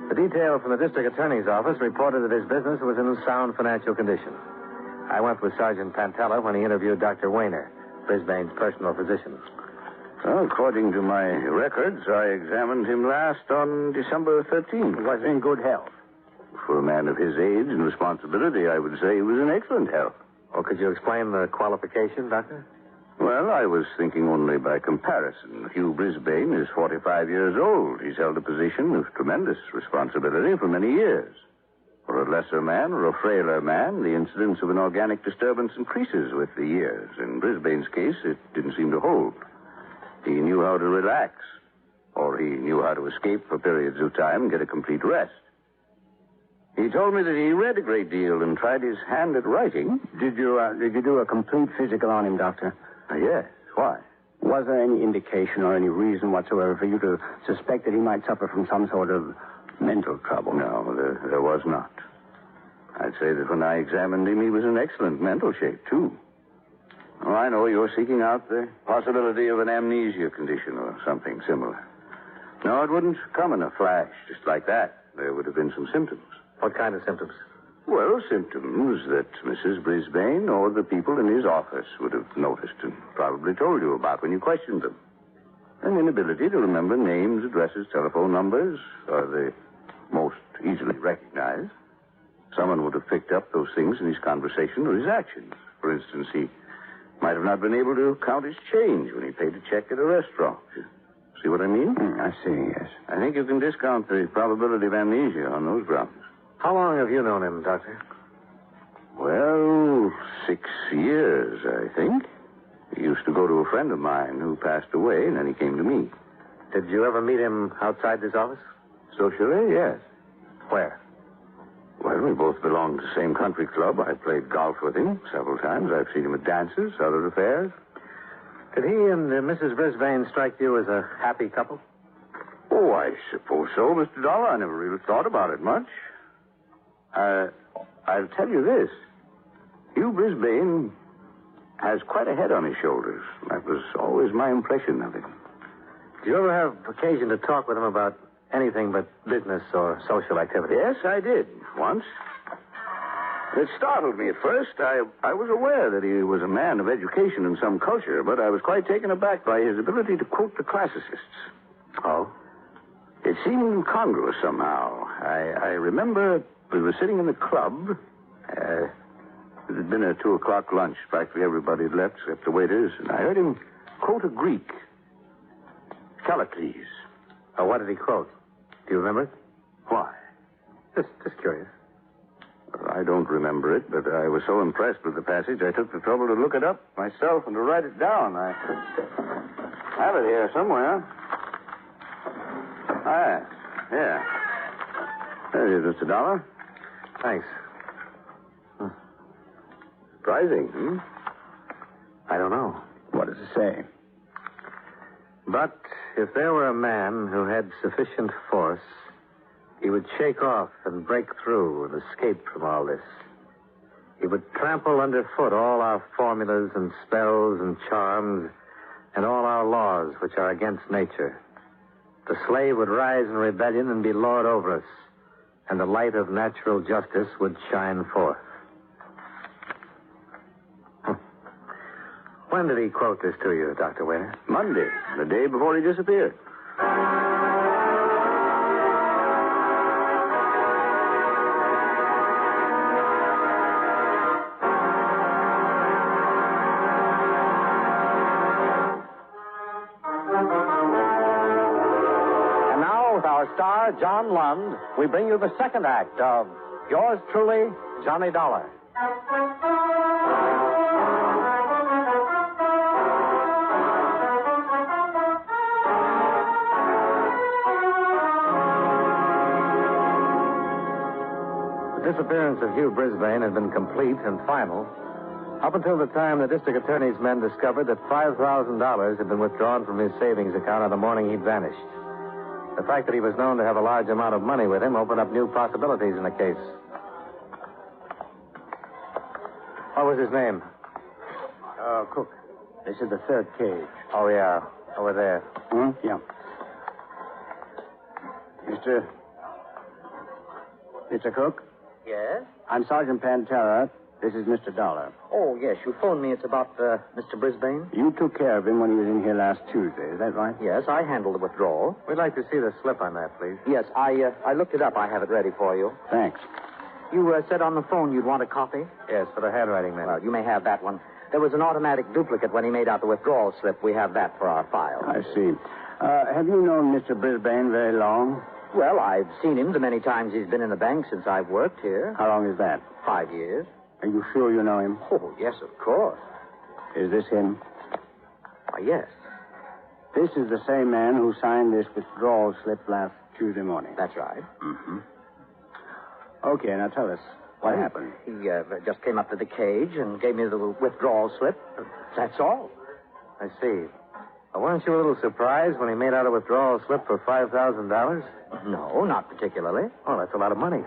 The detail from the district attorney's office reported that his business was in sound financial condition. I went with Sergeant Pantella when he interviewed Dr. Wayner, Brisbane's personal physician. Well, according to my records, I examined him last on December 13th. He was in good health. For a man of his age and responsibility, I would say he was in excellent health. Oh, could you explain the qualification, Doctor? Well, I was thinking only by comparison. Hugh Brisbane is 45 years old. He's held a position of tremendous responsibility for many years. For a lesser man or a frailer man, the incidence of an organic disturbance increases with the years. In Brisbane's case, it didn't seem to hold. He knew how to relax, or he knew how to escape for periods of time and get a complete rest. He told me that he read a great deal and tried his hand at writing. Did you do a complete physical on him, Doctor? Yes. Why? Was there any indication or any reason whatsoever for you to suspect that he might suffer from some sort of mental trouble? No, there was not. I'd say that when I examined him, he was in excellent mental shape, too. Oh, I know you're seeking out the possibility of an amnesia condition or something similar. No, it wouldn't come in a flash just like that. There would have been some symptoms. What kind of symptoms? Well, symptoms that Mrs. Brisbane or the people in his office would have noticed and probably told you about when you questioned them. An inability to remember names, addresses, telephone numbers are the most easily recognized. Someone would have picked up those things in his conversation or his actions. For instance, he might have not been able to count his change when he paid a check at a restaurant. See what I mean? I see, yes. I think you can discount the probability of amnesia on those grounds. How long have you known him, Doctor? Well, 6 years, I think. He used to go to a friend of mine who passed away, and then he came to me. Did you ever meet him outside this office? Socially, yes. Where? Well, we both belonged to the same country club. I played golf with him several times. I've seen him at dances, other affairs. Did he and Mrs. Brisbane strike you as a happy couple? Oh, I suppose so, Mr. Dollar. I never really thought about it much. I'll tell you this. Hugh Brisbane has quite a head on his shoulders. That was always my impression of him. Did you ever have occasion to talk with him about anything but business or social activity? Yes, I did, once. It startled me at first. I was aware that he was a man of education and some culture, but I was quite taken aback by his ability to quote the classicists. Oh? It seemed incongruous somehow. I remember we were sitting in the club. It had been a 2 o'clock lunch. Practically everybody had left except the waiters, and I heard him quote a Greek. Callicles. Oh, what did he quote? Do you remember it? Why? Just curious. Well, I don't remember it, but I was so impressed with the passage, I took the trouble to look it up myself and to write it down. I have it here somewhere. Ah, yeah. There it is, Mr. Dollar. Thanks. Surprising, hmm? I don't know. What does it say? But if there were a man who had sufficient force, he would shake off and break through and escape from all this. He would trample underfoot all our formulas and spells and charms and all our laws which are against nature. The slave would rise in rebellion and be lord over us, and the light of natural justice would shine forth. When did he quote this to you, Dr. Waiter? Monday, the day before he disappeared. And now, with our star, John Lund, we bring you the second act of Yours Truly, Johnny Dollar. The disappearance of Hugh Brisbane had been complete and final up until the time the district attorney's men discovered that $5,000 had been withdrawn from his savings account on the morning he'd vanished. The fact that he was known to have a large amount of money with him opened up new possibilities in the case. What was his name? Cook. This is the third cage. Oh, yeah. Over there. Yeah. Mr. Cook? Yes? I'm Sergeant Pantera. This is Mr. Dollar. Oh, yes. You phoned me. It's about Mr. Brisbane? You took care of him when he was in here last Tuesday. Is that right? Yes, I handled the withdrawal. We'd like to see the slip on that, please. Yes, I looked it up. I have it ready for you. Thanks. You said on the phone you'd want a copy? Yes, for the handwriting man. Well, you may have that one. There was an automatic duplicate when he made out the withdrawal slip. We have that for our file. I see. Have you known Mr. Brisbane very long? Well, I've seen him the many times he's been in the bank since I've worked here. How long is that? 5 years. Are you sure you know him? Oh, yes, of course. Is this him? Yes. This is the same man who signed this withdrawal slip last Tuesday morning. That's right. Mm-hmm. Okay, now tell us, what happened? He just came up to the cage and gave me the withdrawal slip. That's all. I see. Weren't you a little surprised when he made out a withdrawal slip for $5,000? No, not particularly. Oh, that's a lot of money.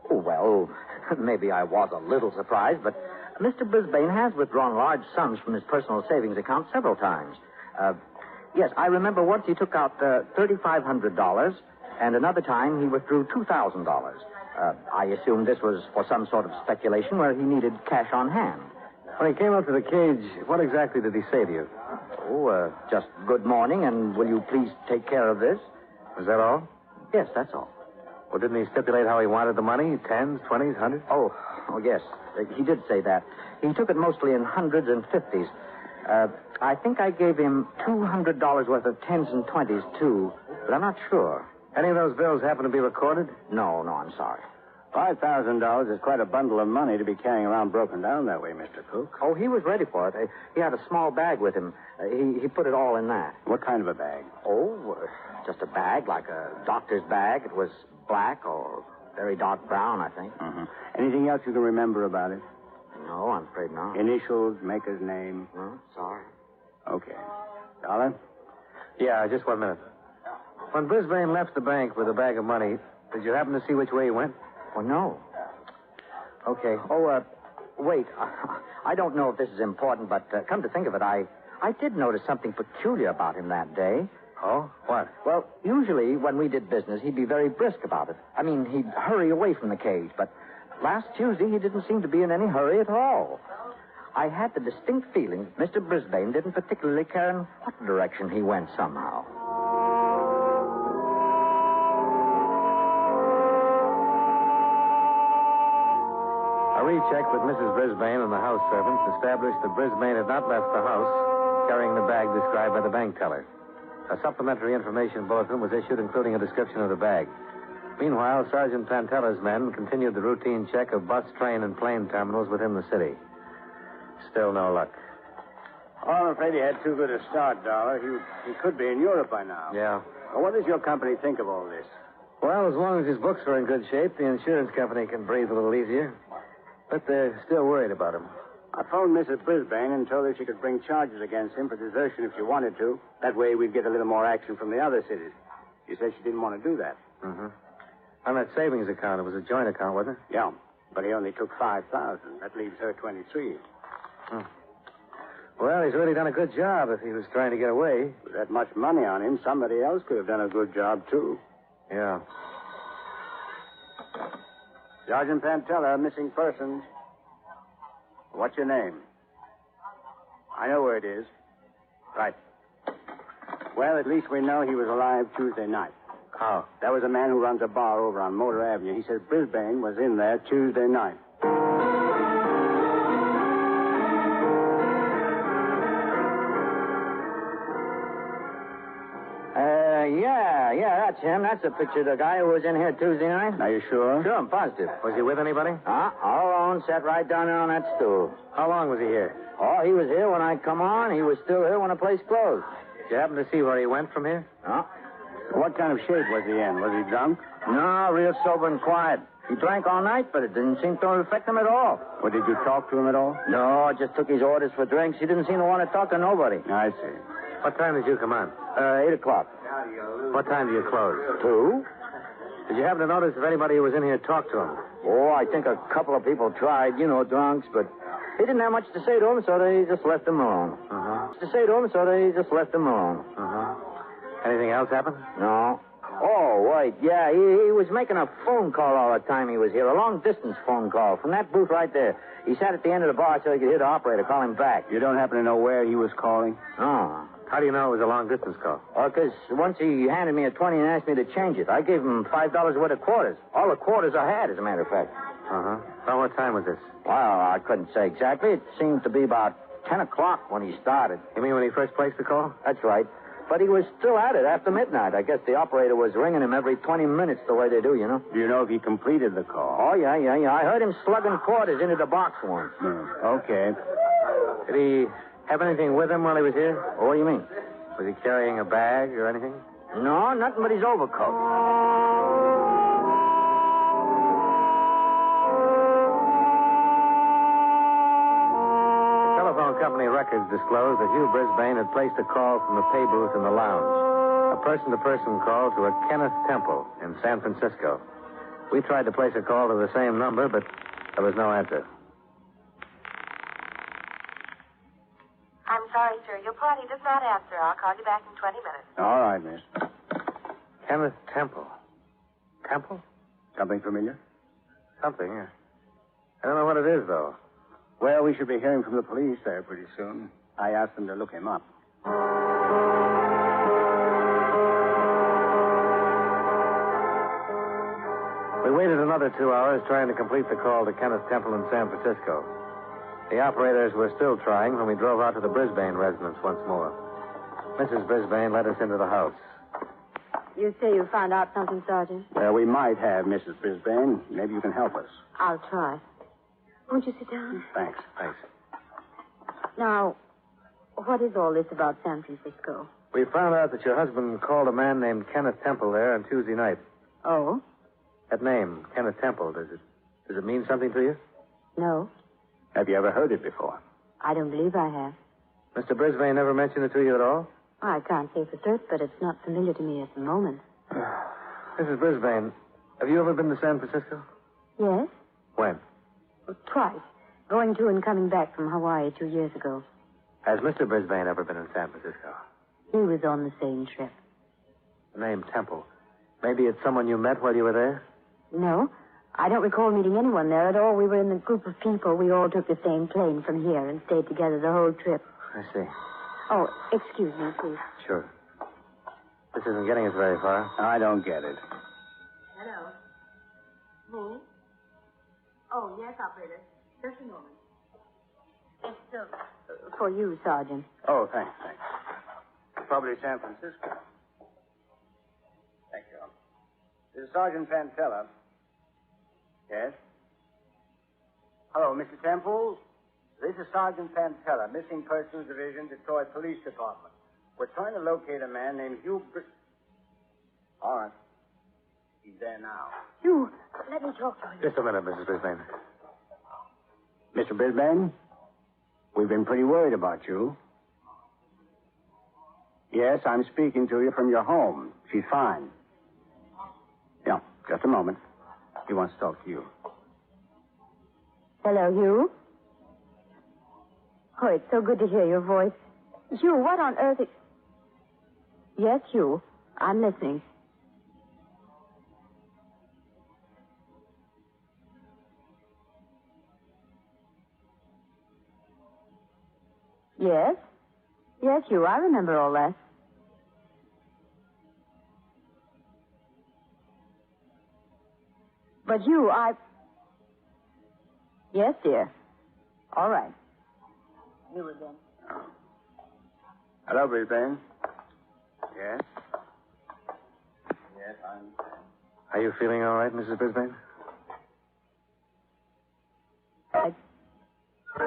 Oh, well, maybe I was a little surprised, but Mr. Brisbane has withdrawn large sums from his personal savings account several times. Yes, I remember once he took out $3,500, and another time he withdrew $2,000. I assumed this was for some sort of speculation where he needed cash on hand. When he came up to the cage, what exactly did he say to you? Oh, just good morning, and will you please take care of this? Was that all? Yes, that's all. Well, didn't he stipulate how he wanted the money? Tens, 20s, 100s? Oh, yes. He did say that. He took it mostly in hundreds and 50s. I think I gave him $200 worth of 10s and 20s, too, but I'm not sure. Any of those bills happen to be recorded? No, I'm sorry. $5,000 is quite a bundle of money to be carrying around broken down that way, Mr. Cook. Oh, he was ready for it. He had a small bag with him. He put it all in that. What kind of a bag? Oh, just a bag, like a doctor's bag. It was black or very dark brown, I think. Mm-hmm. Anything else you can remember about it? No, I'm afraid not. Initials, maker's name? No, sorry. Okay. Dollar? Yeah, just 1 minute. When Brisbane left the bank with a bag of money, did you happen to see which way he went? Oh, no. Okay. Oh, wait. I don't know if this is important, but come to think of it, I did notice something peculiar about him that day. Oh? What? Well, usually when we did business, he'd be very brisk about it. I mean, he'd hurry away from the cage, but last Tuesday he didn't seem to be in any hurry at all. I had the distinct feeling that Mr. Brisbane didn't particularly care in what direction he went somehow. A recheck with Mrs. Brisbane and the house servants established that Brisbane had not left the house carrying the bag described by the bank teller. A supplementary information bulletin was issued including a description of the bag. Meanwhile, Sergeant Pantella's men continued the routine check of bus, train, and plane terminals within the city. Still no luck. Oh, I'm afraid he had too good a start, Dollar. He could be in Europe by now. Yeah. Well, what does your company think of all this? Well, as long as his books are in good shape, the insurance company can breathe a little easier. But they're still worried about him. I phoned Mrs. Brisbane and told her she could bring charges against him for desertion if she wanted to. That way we'd get a little more action from the other cities. She said she didn't want to do that. Mm-hmm. On that savings account, it was a joint account, wasn't it? Yeah, but he only took $5,000. That leaves her $23,000. Oh. Well, he's really done a good job if he was trying to get away. With that much money on him, somebody else could have done a good job, too. Yeah. Sergeant Pantella, missing persons. What's your name? I know where it is. Right. Well, at least we know he was alive Tuesday night. How? That was a man who runs a bar over on Motor Avenue. He said Brisbane was in there Tuesday night. Yeah, that's him. That's the picture of the guy who was in here Tuesday night. Are you sure? Sure, I'm positive. Was he with anybody? All alone, sat right down there on that stool. How long was he here? Oh, he was here when I come on. He was still here when the place closed. Did you happen to see where he went from here? No. What kind of shape was he in? Was he drunk? No, real sober and quiet. He drank all night, but it didn't seem to affect him at all. Well, did you talk to him at all? No, I just took his orders for drinks. He didn't seem to want to talk to nobody. I see. What time did you come on? 8 o'clock. What time do you close? 2. Did you happen to notice if anybody who was in here talked to him? Oh, I think a couple of people tried, drunks, but he didn't have much to say to him, so they just left him alone. Anything else happen? No. Oh, wait, yeah, he was making a phone call all the time he was here, a long-distance phone call from that booth right there. He sat at the end of the bar so he could hear the operator call him back. You don't happen to know where he was calling? No. How do you know it was a long-distance call? Oh, because once he handed me a 20 and asked me to change it. I gave him $5 worth of quarters. All the quarters I had, as a matter of fact. Well, what time was this? Well, I couldn't say exactly. It seemed to be about 10 o'clock when he started. You mean when he first placed the call? That's right. But he was still at it after midnight. I guess the operator was ringing him every 20 minutes the way they do, Do you know if he completed the call? Oh, yeah. I heard him slugging quarters into the box once. Okay. Did he have anything with him while he was here? Oh, what do you mean? Was he carrying a bag or anything? No, nothing but his overcoat. Telephone company records disclosed that Hugh Brisbane had placed a call from the pay booth in the lounge. A person-to-person call to a Kenneth Temple in San Francisco. We tried to place a call to the same number, but there was no answer. I'm sorry, sir. Your party does not answer. I'll call you back in 20 minutes. All right, miss. Kenneth Temple. Temple? Something familiar? Something, yeah. I don't know what it is, though. Well, we should be hearing from the police there pretty soon. I asked them to look him up. We waited another 2 hours trying to complete the call to Kenneth Temple in San Francisco. The operators were still trying when we drove out to the Brisbane residence once more. Mrs. Brisbane led us into the house. You say you found out something, Sergeant? Well, we might have, Mrs. Brisbane. Maybe you can help us. I'll try. Won't you sit down? Thanks. Now, what is all this about San Francisco? We found out that your husband called a man named Kenneth Temple there on Tuesday night. Oh? That name, Kenneth Temple, does it mean something to you? No. Have you ever heard it before? I don't believe I have. Mr. Brisbane never mentioned it to you at all? I can't say for certain, but it's not familiar to me at the moment. Mrs. Brisbane, have you ever been to San Francisco? Yes? When? Twice. Going to and coming back from Hawaii 2 years ago. Has Mr. Brisbane ever been in San Francisco? He was on the same trip. The name Temple. Maybe it's someone you met while you were there? No. I don't recall meeting anyone there at all. We were in a group of people. We all took the same plane from here and stayed together the whole trip. I see. Oh, excuse me, please. Sure. This isn't getting us very far. I don't get it. Hello? Me? Oh, yes, operator. Just a moment. It's for you, Sergeant. Oh, thanks. Probably San Francisco. Thank you. This is Sergeant Pantella. Yes? Hello, Mr. Temple. This is Sergeant Pantella, Missing Persons Division, Detroit Police Department. We're trying to locate a man named Hugh All right. He's there now. Hugh, let me talk to him. Just a minute, Mrs. Brisbane. Mr. Brisbane, we've been pretty worried about you. Yes, I'm speaking to you from your home. She's fine. Yeah, just a moment. He wants to talk to you. Hello, Hugh? Oh, it's so good to hear your voice. Hugh, what on earth is... Yes, Hugh. I'm listening. Yes? Yes, Hugh, I remember all that. But Hugh, Yes, dear. All right. You again. Hello, Brisbane. Yes? Yes, I'm... Are you feeling all right, Mrs. Brisbane? I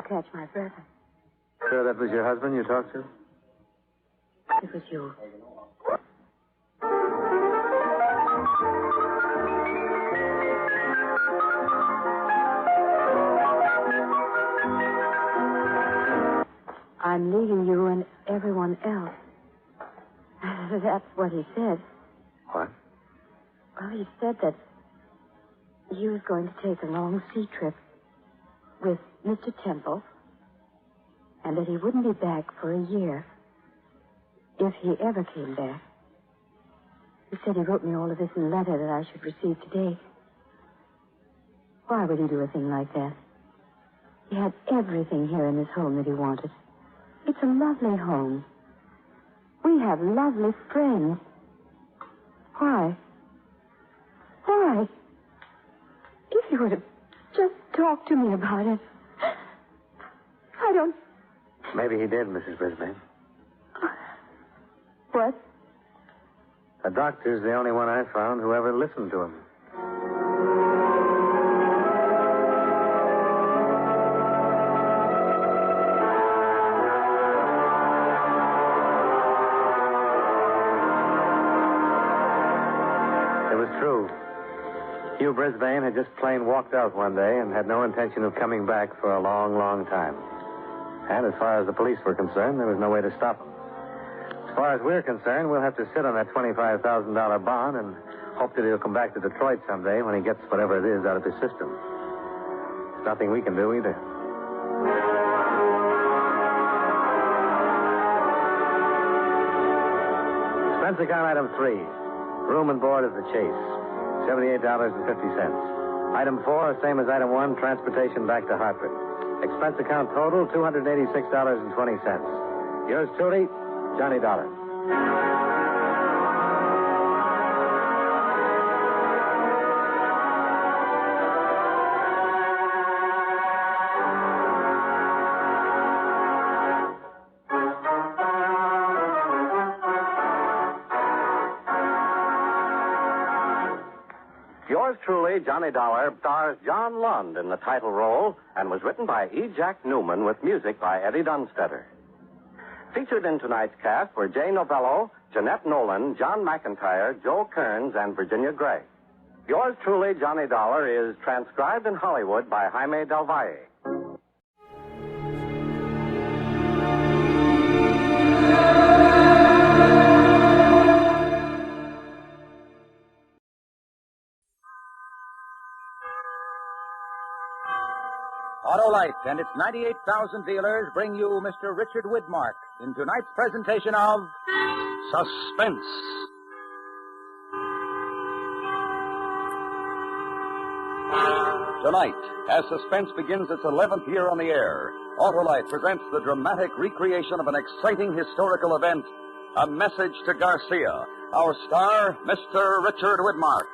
catch my breath. Sure that was your husband you talked to? It was you. I'm leaving you and everyone else. That's what he said. What? Well, he said that he was going to take a long sea trip with Mr. Temple, and that he wouldn't be back for a year, if he ever came back. He said he wrote me all of this in a letter that I should receive today. Why would he do a thing like that? He had everything here in this home that he wanted. It's a lovely home. We have lovely friends. Why? Why? If you would have just talked to me about it. I don't... Maybe he did, Mrs. Brisbane. What? The doctor's the only one I found who ever listened to him. It was true. Hugh Brisbane had just plain walked out one day and had no intention of coming back for a long, long time. And as far as the police were concerned, there was no way to stop him. As far as we're concerned, we'll have to sit on that $25,000 bond and hope that he'll come back to Detroit someday when he gets whatever it is out of his system. There's nothing we can do either. Expense account item 3. Room and board at the Chase. $78.50. Item 4, same as item 1, transportation back to Hartford. Expense account total, $286.20. Yours truly, Johnny Dollar. truly, Johnny Dollar, stars John Lund in the title role and was written by E. Jack Newman with music by Eddie Dunstetter. Featured in tonight's cast were Jay Novello, Jeanette Nolan, John McIntyre, Joe Kearns, and Virginia Gray. Yours truly, Johnny Dollar, is transcribed in Hollywood by Jaime Del Valle. Autolite and its 98,000 dealers bring you Mr. Richard Widmark in tonight's presentation of Suspense. Tonight, as Suspense begins its 11th year on the air, Autolite presents the dramatic recreation of an exciting historical event, A Message to Garcia. Our star, Mr. Richard Widmark.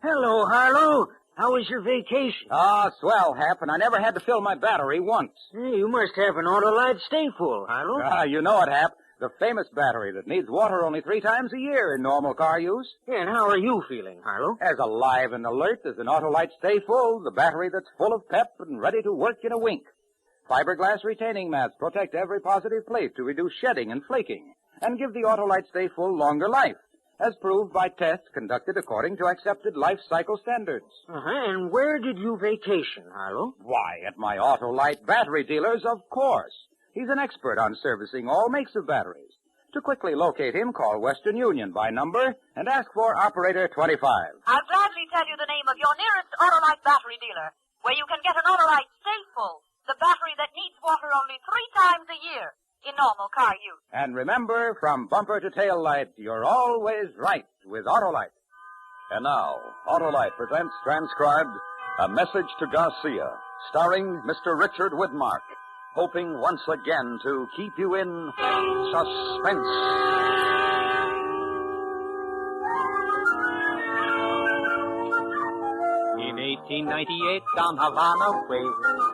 Hello, Harlow. How was your vacation? Ah, swell, Hap, and I never had to fill my battery once. Hey, you must have an Autolite stay full, Harlow. Ah, you know it, Hap. The famous battery that needs water only 3 times a year in normal car use. Yeah, and how are you feeling, Harlow? As alive and alert as an Autolite Stay Full, the battery that's full of pep and ready to work in a wink. Fiberglass retaining mats protect every positive plate to reduce shedding and flaking and give the Autolite Stay Full longer life, as proved by tests conducted according to accepted life cycle standards. And where did you vacation, Harlow? Why, at my Autolite battery dealers, of course. He's an expert on servicing all makes of batteries. To quickly locate him, call Western Union by number and ask for Operator 25. I'll gladly tell you the name of your nearest Autolite battery dealer, where you can get an Autolite Stay Full, the battery that needs water only 3 times a year in normal car use. And remember, from bumper to tail light, you're always right with Autolite. And now, Autolite presents transcribed A Message to Garcia, starring Mr. Richard Widmark, hoping once again to keep you in suspense. In 1898, down Havana way,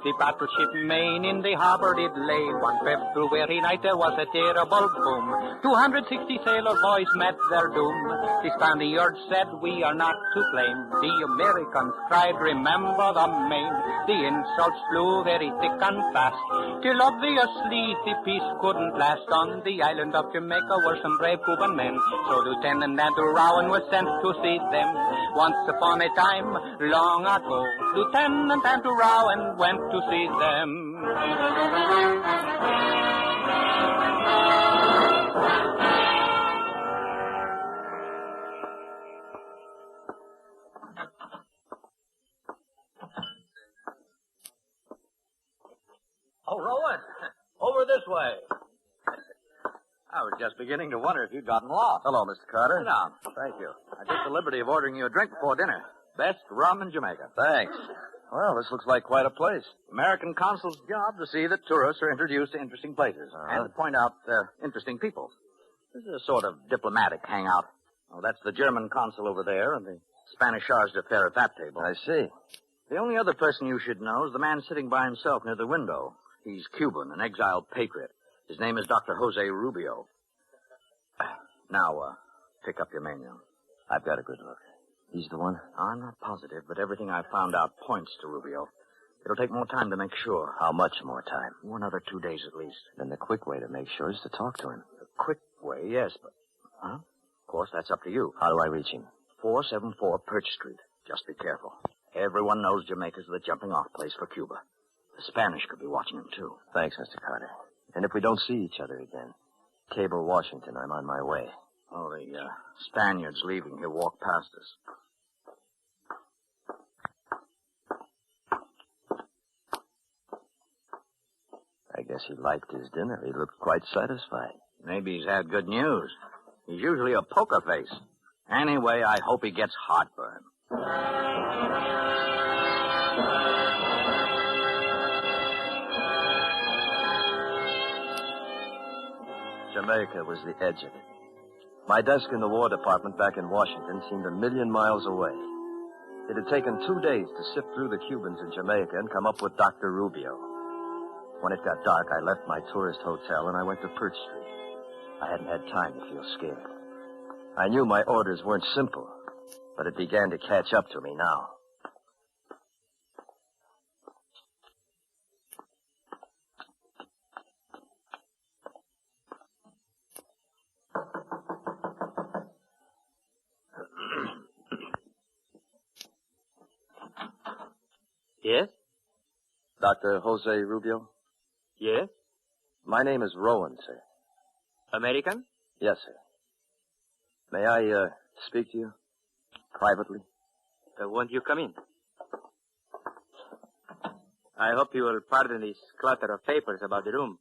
the battleship Maine in the harbor did lay. One February night there was a terrible boom. 260 sailor boys met their doom. The Spaniards said, we are not to blame. The Americans cried, remember the Maine. The insults flew very thick and fast, till obviously the peace couldn't last. On the island of Jamaica were some brave Cuban men, so Lieutenant Andrew Rowan was sent to see them. Once upon a time, long ago, Lieutenant Andrew Rowan went to see them. Oh, Rowan, over this way. I was just beginning to wonder if you'd gotten lost. Hello, Mr. Carter. Sit down. Thank you. I took the liberty of ordering you a drink before dinner. Best rum in Jamaica. Thanks. Well, this looks like quite a place. American consul's job to see that tourists are introduced to interesting places and to point out interesting people. This is a sort of diplomatic hangout. Oh, that's the German consul over there and the Spanish charge d'affaires at that table. I see. The only other person you should know is the man sitting by himself near the window. He's Cuban, an exiled patriot. His name is Dr. Jose Rubio. Now, pick up your menu. I've got a good look. He's the one? I'm not positive, but everything I've found out points to Rubio. It'll take more time to make sure. How much more time? Another 2 days at least. Then the quick way to make sure is to talk to him. The quick way, yes, but... Huh? Of course, that's up to you. How do I reach him? 474 Perch Street. Just be careful. Everyone knows Jamaica's the jumping-off place for Cuba. The Spanish could be watching him, too. Thanks, Mr. Carter. And if we don't see each other again, cable Washington. I'm on my way. Oh, the Spaniard's leaving. He'll walk past us. I guess he liked his dinner. He looked quite satisfied. Maybe he's had good news. He's usually a poker face. Anyway, I hope he gets heartburn. Jamaica was the edge of it. My desk in the War Department back in Washington seemed 1,000,000 miles away. It had taken 2 days to sift through the Cubans in Jamaica and come up with Dr. Rubio. When it got dark, I left my tourist hotel and I went to Perch Street. I hadn't had time to feel scared. I knew my orders weren't simple, but it began to catch up to me now. Yes? Dr. Jose Rubio? Yes? My name is Rowan, sir. American? Yes, sir. May I, speak to you? Privately? Won't you come in? I hope you will pardon this clutter of papers about the room.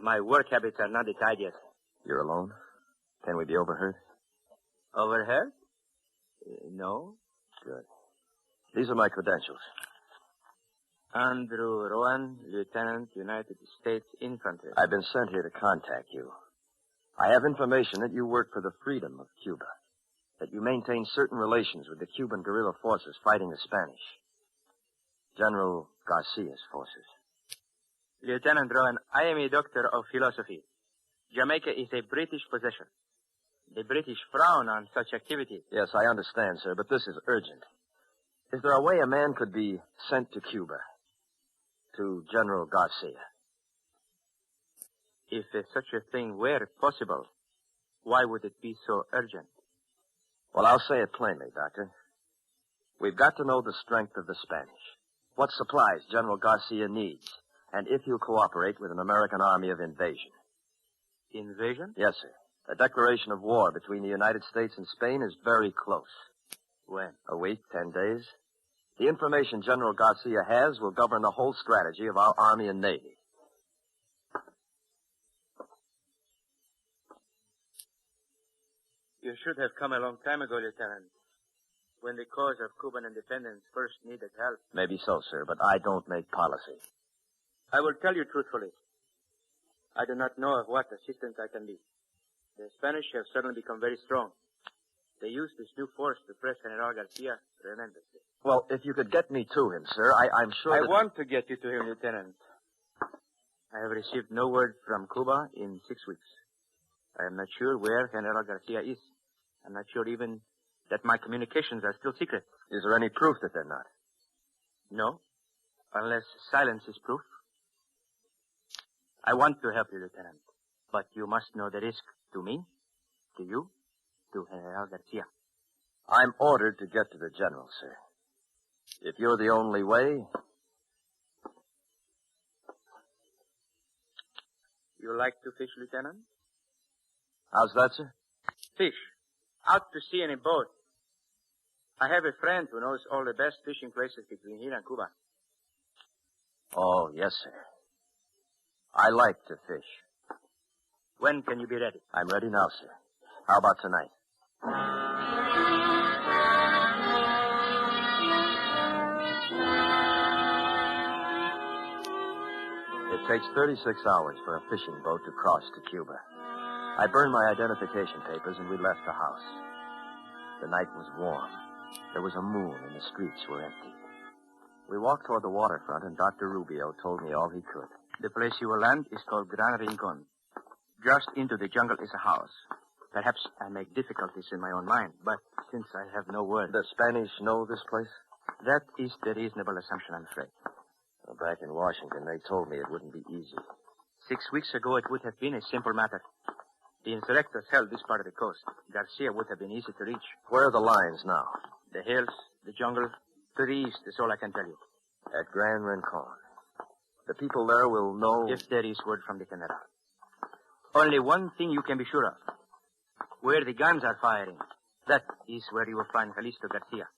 My work habits are not the tidiest. You're alone? Can we be overheard? Overheard? No. Good. These are my credentials. Andrew Rowan, Lieutenant, United States Infantry. I've been sent here to contact you. I have information that you work for the freedom of Cuba, that you maintain certain relations with the Cuban guerrilla forces fighting the Spanish. General Garcia's forces. Lieutenant Rowan, I am a doctor of philosophy. Jamaica is a British possession. The British frown on such activities. Yes, I understand, sir, but this is urgent. Is there a way a man could be sent to Cuba? To General Garcia? If such a thing were possible, why would it be so urgent? Well, I'll say it plainly, Doctor. We've got to know the strength of the Spanish, what supplies General Garcia needs, and if he'll cooperate with an American army of invasion. Invasion? Yes, sir. A declaration of war between the United States and Spain is very close. When? A week, 10 days. The information General Garcia has will govern the whole strategy of our Army and Navy. You should have come a long time ago, Lieutenant, when the cause of Cuban independence first needed help. Maybe so, sir, but I don't make policy. I will tell you truthfully. I do not know of what assistance I can be. The Spanish have suddenly become very strong. They use this new force to press General Garcia tremendously. Well, if you could get me to him, sir, I'm sure I that... want to get you to him, Lieutenant. I have received no word from Cuba in 6 weeks. I am not sure where General Garcia is. I'm not sure even that my communications are still secret. Is there any proof that they're not? No, unless silence is proof. I want to help you, Lieutenant, but you must know the risk to me, to you, to General Garcia. I'm ordered to get to the general, sir. If you're the only way... You like to fish, Lieutenant? How's that, sir? Fish. Out to sea in a boat. I have a friend who knows all the best fishing places between here and Cuba. Oh, yes, sir. I like to fish. When can you be ready? I'm ready now, sir. How about tonight? It takes 36 hours for a fishing boat to cross to Cuba. I burned my identification papers and we left the house. The night was warm. There was a moon and the streets were empty. We walked toward the waterfront and Dr. Rubio told me all he could. The place you will land is called Gran Rincon. Just into the jungle is a house. Perhaps I make difficulties in my own mind, but since I have no word... The Spanish know this place? That is the reasonable assumption, I'm afraid. Well, back in Washington, they told me it wouldn't be easy. 6 weeks ago, it would have been a simple matter. The insurrectors held this part of the coast. Garcia would have been easy to reach. Where are the lines now? The hills, the jungle, to the east is all I can tell you. At Gran Rincon. The people there will know... If there is word from the General. Only one thing you can be sure of. Where the guns are firing, that is where you will find Jalisco Garcia.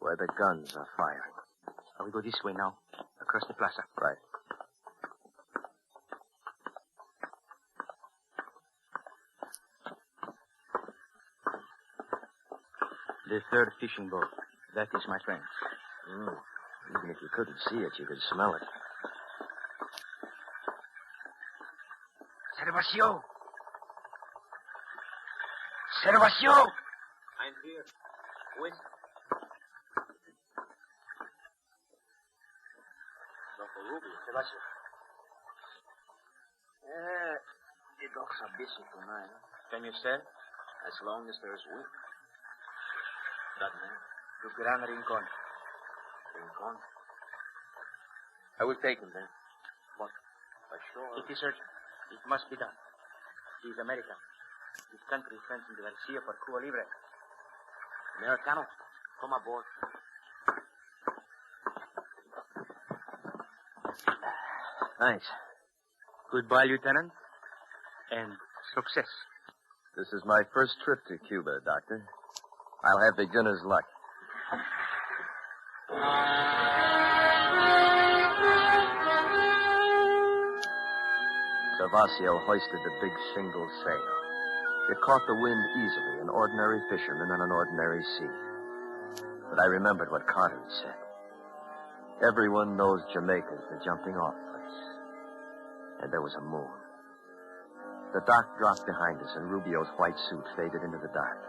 Where the guns are firing. We go this way now, across the plaza. Right. The third fishing boat. That is my friend. Even if you couldn't see it, you could smell it. Servacio! Servacio! I'm here. Wait. Dr. Rubio, Servacio. The dogs are busy tonight. Can you say? As long as there's wind. Dragnet, to Gran Rincon. Rincon? I will take him then. But, sure. It is urgent. It must be done. He is American. His country sends him to Garcia for Cuba Libre. Americano, come aboard. Thanks. Goodbye, Lieutenant. And success. This is my first trip to Cuba, Doctor. I'll have beginner's luck. Servacio hoisted the big shingle sail. It caught the wind easily, an ordinary fisherman on an ordinary sea. But I remembered what Carter had said. Everyone knows Jamaica's the jumping-off place. And there was a moon. The dock dropped behind us, and Rubio's white suit faded into the dark.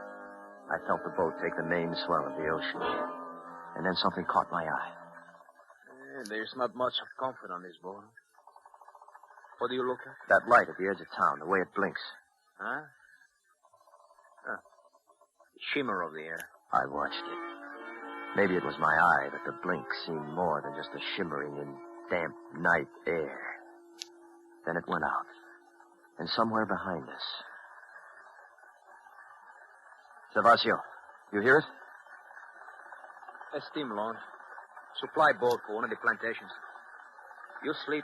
I felt the boat take the main swell of the ocean. And then something caught my eye. There's not much of comfort on this boat. What do you look at? That light at the edge of town, the way it blinks. Huh? The shimmer of the air. I watched it. Maybe it was my eye, but the blink seemed more than just a shimmering in damp night air. Then it went out. And somewhere behind us. Servacio, you hear it? A steam launch. Supply boat for one of the plantations. You sleep.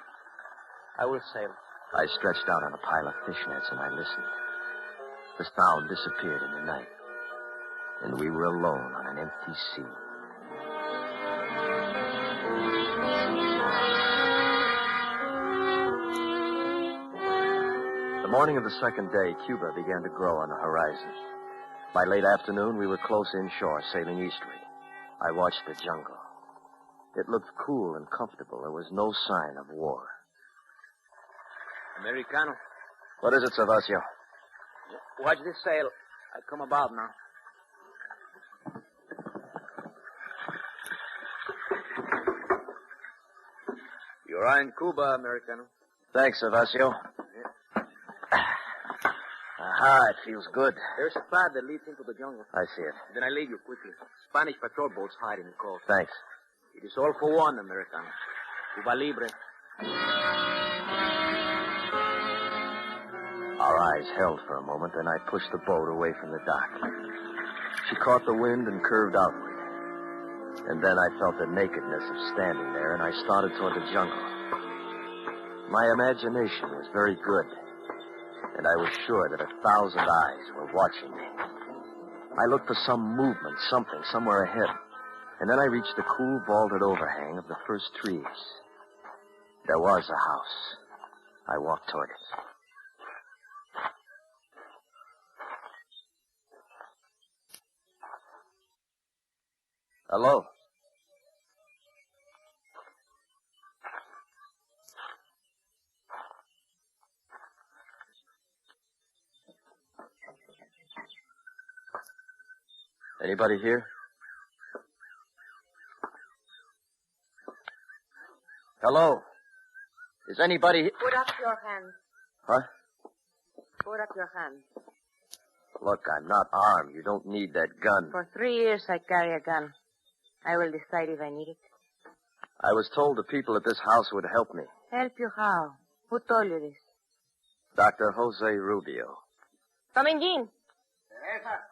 I will sail. I stretched out on a pile of fishnets and I listened. The sound disappeared in the night. And we were alone on an empty sea. The morning of the second day, Cuba began to grow on the horizon. By late afternoon, we were close inshore, sailing eastward. I watched the jungle. It looked cool and comfortable. There was no sign of war. Americano. What is it, Servacio? Watch this sail. I come about now. You're in Cuba, Americano. Thanks, Servacio. Aha, it feels good. There's a path that leads into the jungle. I see it. Then I leave you quickly. Spanish patrol boats hide in the coast. Thanks. It is all for one, Americano. Cuba Libre. Our eyes held for a moment, then I pushed the boat away from the dock. She caught the wind and curved outward. And then I felt the nakedness of standing there, and I started toward the jungle. My imagination was very good, and I was sure that 1,000 eyes were watching me. I looked for some movement, something, somewhere ahead. And then I reached the cool, vaulted overhang of the first trees. There was a house. I walked toward it. Hello? Anybody here? Hello? Is anybody... Put up your hands. Huh? Put up your hands. Look, I'm not armed. You don't need that gun. For 3 years I carry a gun. I will decide if I need it. I was told the people at this house would help me. Help you how? Who told you this? Dr. Jose Rubio. Come in, Jean. Teresa.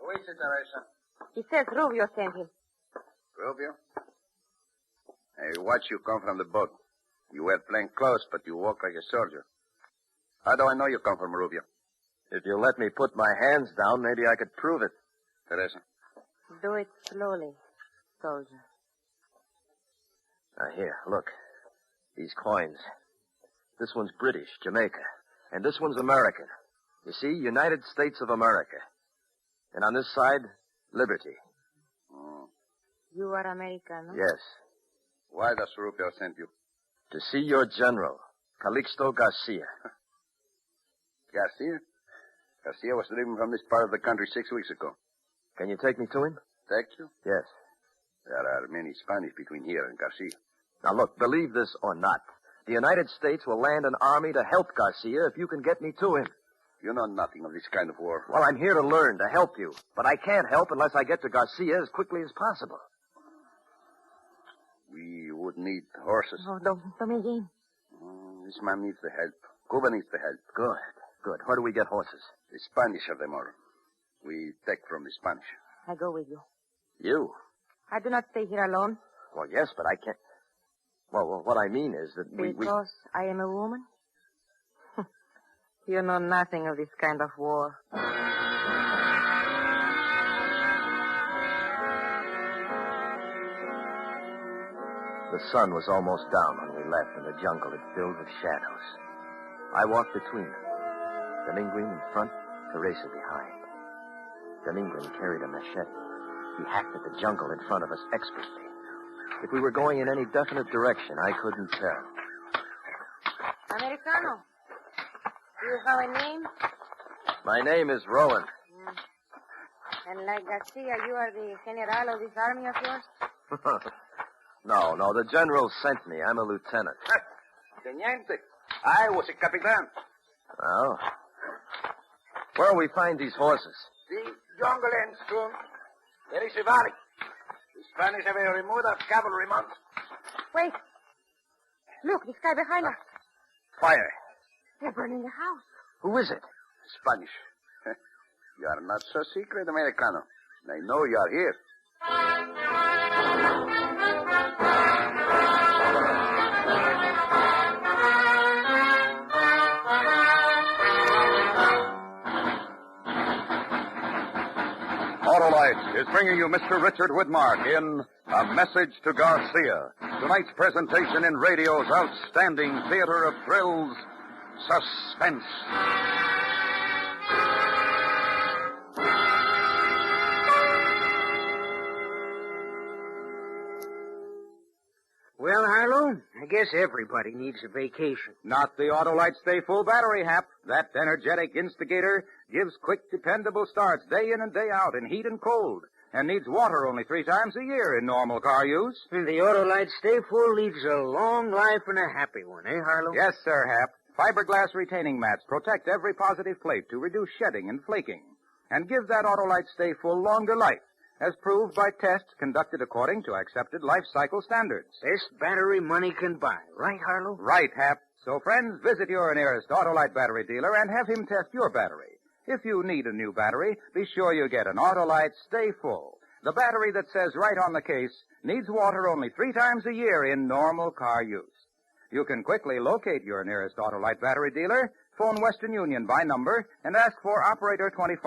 Who is it, Teresa? He says Rubio sent him. Rubio? I watched you come from the boat. You wear plain clothes, but you walk like a soldier. How do I know you come from Rubio? If you let me put my hands down, maybe I could prove it. Teresa. Do it slowly, soldier. Now, here, look. These coins. This one's British, Jamaica. And this one's American. You see, United States of America. And on this side, liberty. Oh. You are American, no? Yes. Why does Rubio send you? To see your general, Calixto Garcia. Garcia? Garcia was driven from this part of the country 6 weeks ago. Can you take me to him? Take you? Yes. There are many Spanish between here and Garcia. Now, look, believe this or not, the United States will land an army to help Garcia if you can get me to him. You know nothing of this kind of war. Well, I'm here to learn, to help you. But I can't help unless I get to Garcia as quickly as possible. We would need horses. Oh, don't me again. This man needs the help. Cuba needs the help. Good. Where do we get horses? The Spanish are them all. We take from the Spanish. I go with you. You? I do not stay here alone. Well, yes, but I can't. Well, what I mean is that Because I am a woman? You know nothing of this kind of war. The sun was almost down when we left, and the jungle had filled with shadows. I walked between them. Dominguen in front, Teresa behind. Dominguen carried a machete. He hacked at the jungle in front of us expertly. If we were going in any definite direction, I couldn't tell. Americano, do you have a name? My name is Rowan. And like Garcia, you are the general of this army of yours? No, the general sent me. I'm a lieutenant. Teniente, I was a capitan. Oh. Where'll we find these horses? The jungle ends soon. There is a valley. The Spanish have removed our cavalry mounts. Wait. Look, this guy behind us. Fire. They're burning the house. Who is it? Spanish. You are not so secret, Americano. They know you are here. Autolite is bringing you Mr. Richard Widmark in A Message to Garcia. Tonight's presentation in radio's outstanding theater of thrills, Suspense. Well, Harlow, I guess everybody needs a vacation. Not the Autolite Stay Full battery, Hap. That energetic instigator gives quick, dependable starts day in and day out in heat and cold, and needs water only 3 times a year in normal car use. And the Autolite Stay Full leads a long life and a happy one, eh, Harlow? Yes, sir, Hap. Fiberglass retaining mats protect every positive plate to reduce shedding and flaking, and give that Autolite Stay Full longer life, as proved by tests conducted according to accepted life cycle standards. Best battery money can buy, right, Harlow? Right, Hap. So, friends, visit your nearest Autolite battery dealer and have him test your battery. If you need a new battery, be sure you get an Autolite Stay Full. The battery that says right on the case, needs water only 3 times a year in normal car use. You can quickly locate your nearest Autolite battery dealer, phone Western Union by number, and ask for Operator 25.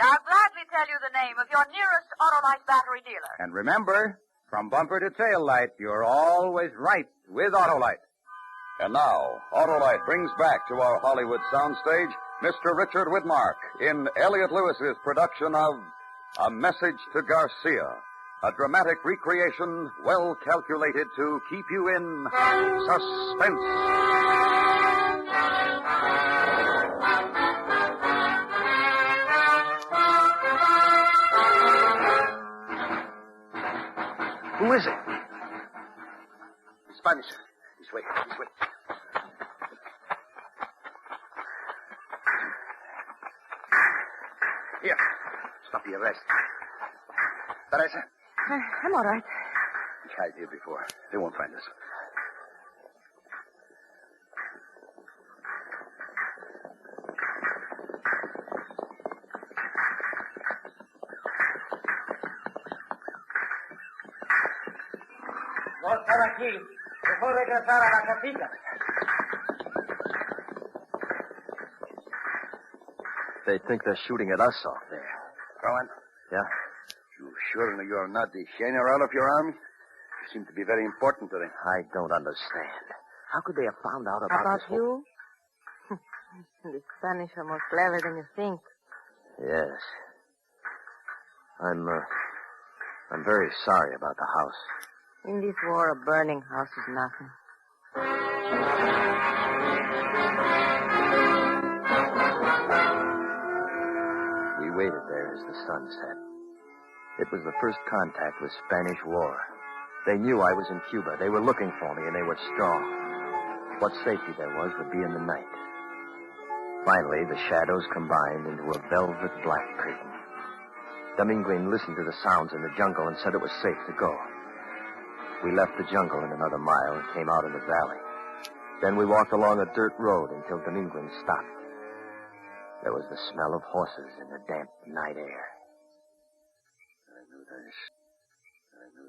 I'll gladly tell you the name of your nearest Autolite battery dealer. And remember, from bumper to tail light, you're always right with Autolite. And now, Autolite brings back to our Hollywood soundstage Mr. Richard Widmark in Elliot Lewis's production of A Message to Garcia, a dramatic recreation well calculated to keep you in suspense. Who is it? Spanish. This way. Here. Stop the arrest. Teresa? I'm all right. We hide here before. They won't find us. No están aquí. Mejor regresar a la casita. They think they're shooting at us off there. Rowan? Yeah? You sure you are not the general of your army? You seem to be very important to them. I don't understand. How could they have found out about About this whole... you? The Spanish are more clever than you think. Yes. I'm very sorry about the house. In this war, a burning house is nothing. We waited there as the sun set. It was the first contact with Spanish war. They knew I was in Cuba. They were looking for me, and they were strong. What safety there was would be in the night. Finally, the shadows combined into a velvet black curtain. Dominguez listened to the sounds in the jungle and said it was safe to go. We left the jungle in another mile and came out in the valley. Then we walked along a dirt road until Dominguez stopped. There was the smell of horses in the damp night air. I knew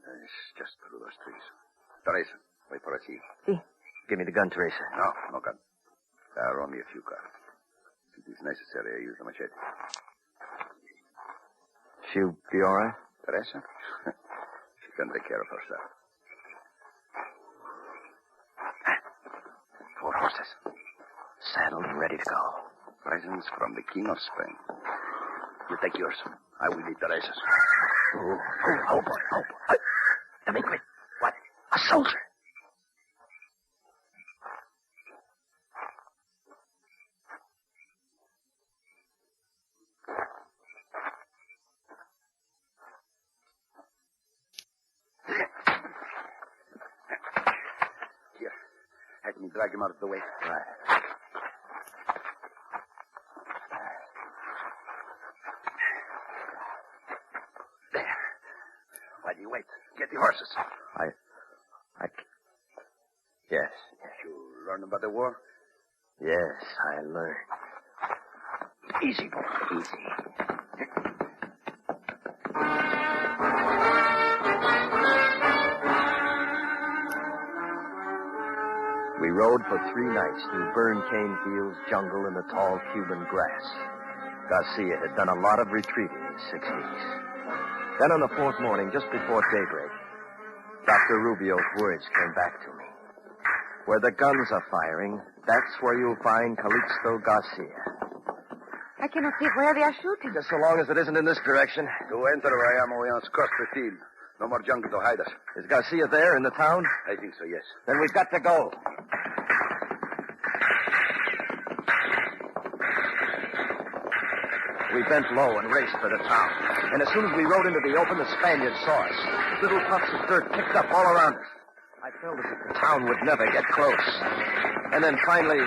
this just through those trees. Teresa, wait for us here. Si. Give me the gun, Teresa. No gun. There are only a few cards. If it is necessary, I use the machete. She'll be all right? Teresa? She can take care of herself. 4 horses. Saddled and ready to go. Presents from the King of Spain. You take yours. I will need Teresa's. Oh, boy. Dominguez. What? A soldier. Here. Help me drag him out of the way. Right. Why do you wait? Get the horses. Yes. You learn about the war? Yes, I learned. Easy, boy. Easy. We rode for 3 nights through burned cane fields, jungle, and the tall Cuban grass. Garcia had done a lot of retreating in 6 weeks. Then on the 4th morning, just before daybreak, Dr. Rubio's words came back to me. Where the guns are firing, that's where you'll find Calixto Garcia. I cannot see where they are shooting. Just so long as it isn't in this direction. To enter Bayamo, we must cross the field. No more jungle to hide us. Is Garcia there in the town? I think so, yes. Then we've got to go. We bent low and raced for the town. And as soon as we rode into the open, the Spaniards saw us. Little puffs of dirt kicked up all around us. I felt as if the town would never get close. And then finally...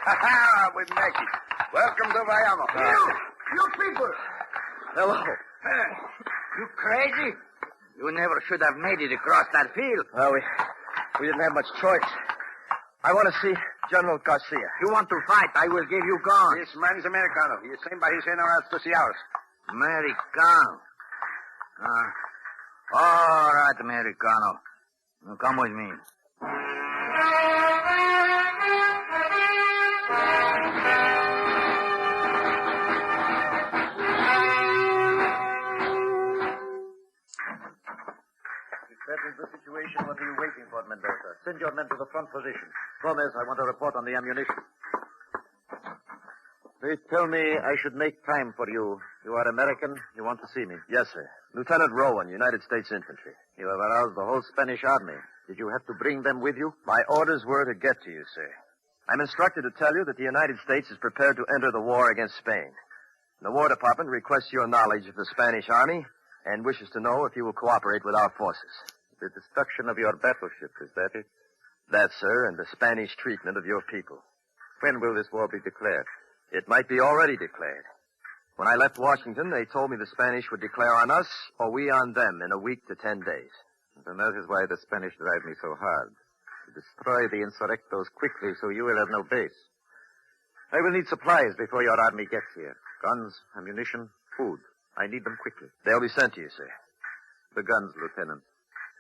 Ha-ha! We make it. Welcome to Bayamo. You people! Hello. You crazy? You never should have made it across that field. Well, we didn't have much choice. I want to see General Garcia. You want to fight, I will give you guns. This man is Americano. He is sent by his generals to see ours. Americano. All right, Americano. Now come with me. That is the situation. What are you waiting for, Mendoza? Send your men to the front position. Gomez, I want a report on the ammunition. They tell me I should make time for you. You are American. You want to see me. Yes, sir. Lieutenant Rowan, United States Infantry. You have aroused the whole Spanish army. Did you have to bring them with you? My orders were to get to you, sir. I'm instructed to tell you that the United States is prepared to enter the war against Spain. The War Department requests your knowledge of the Spanish army and wishes to know if you will cooperate with our forces. The destruction of your battleship, is that it? That, sir, and the Spanish treatment of your people. When will this war be declared? It might be already declared. When I left Washington, they told me the Spanish would declare on us or we on them in a week to 10 days. And that is why the Spanish drive me so hard. To destroy the insurrectos quickly so you will have no base. I will need supplies before your army gets here. Guns, ammunition, food. I need them quickly. They'll be sent to you, sir. The guns, Lieutenant.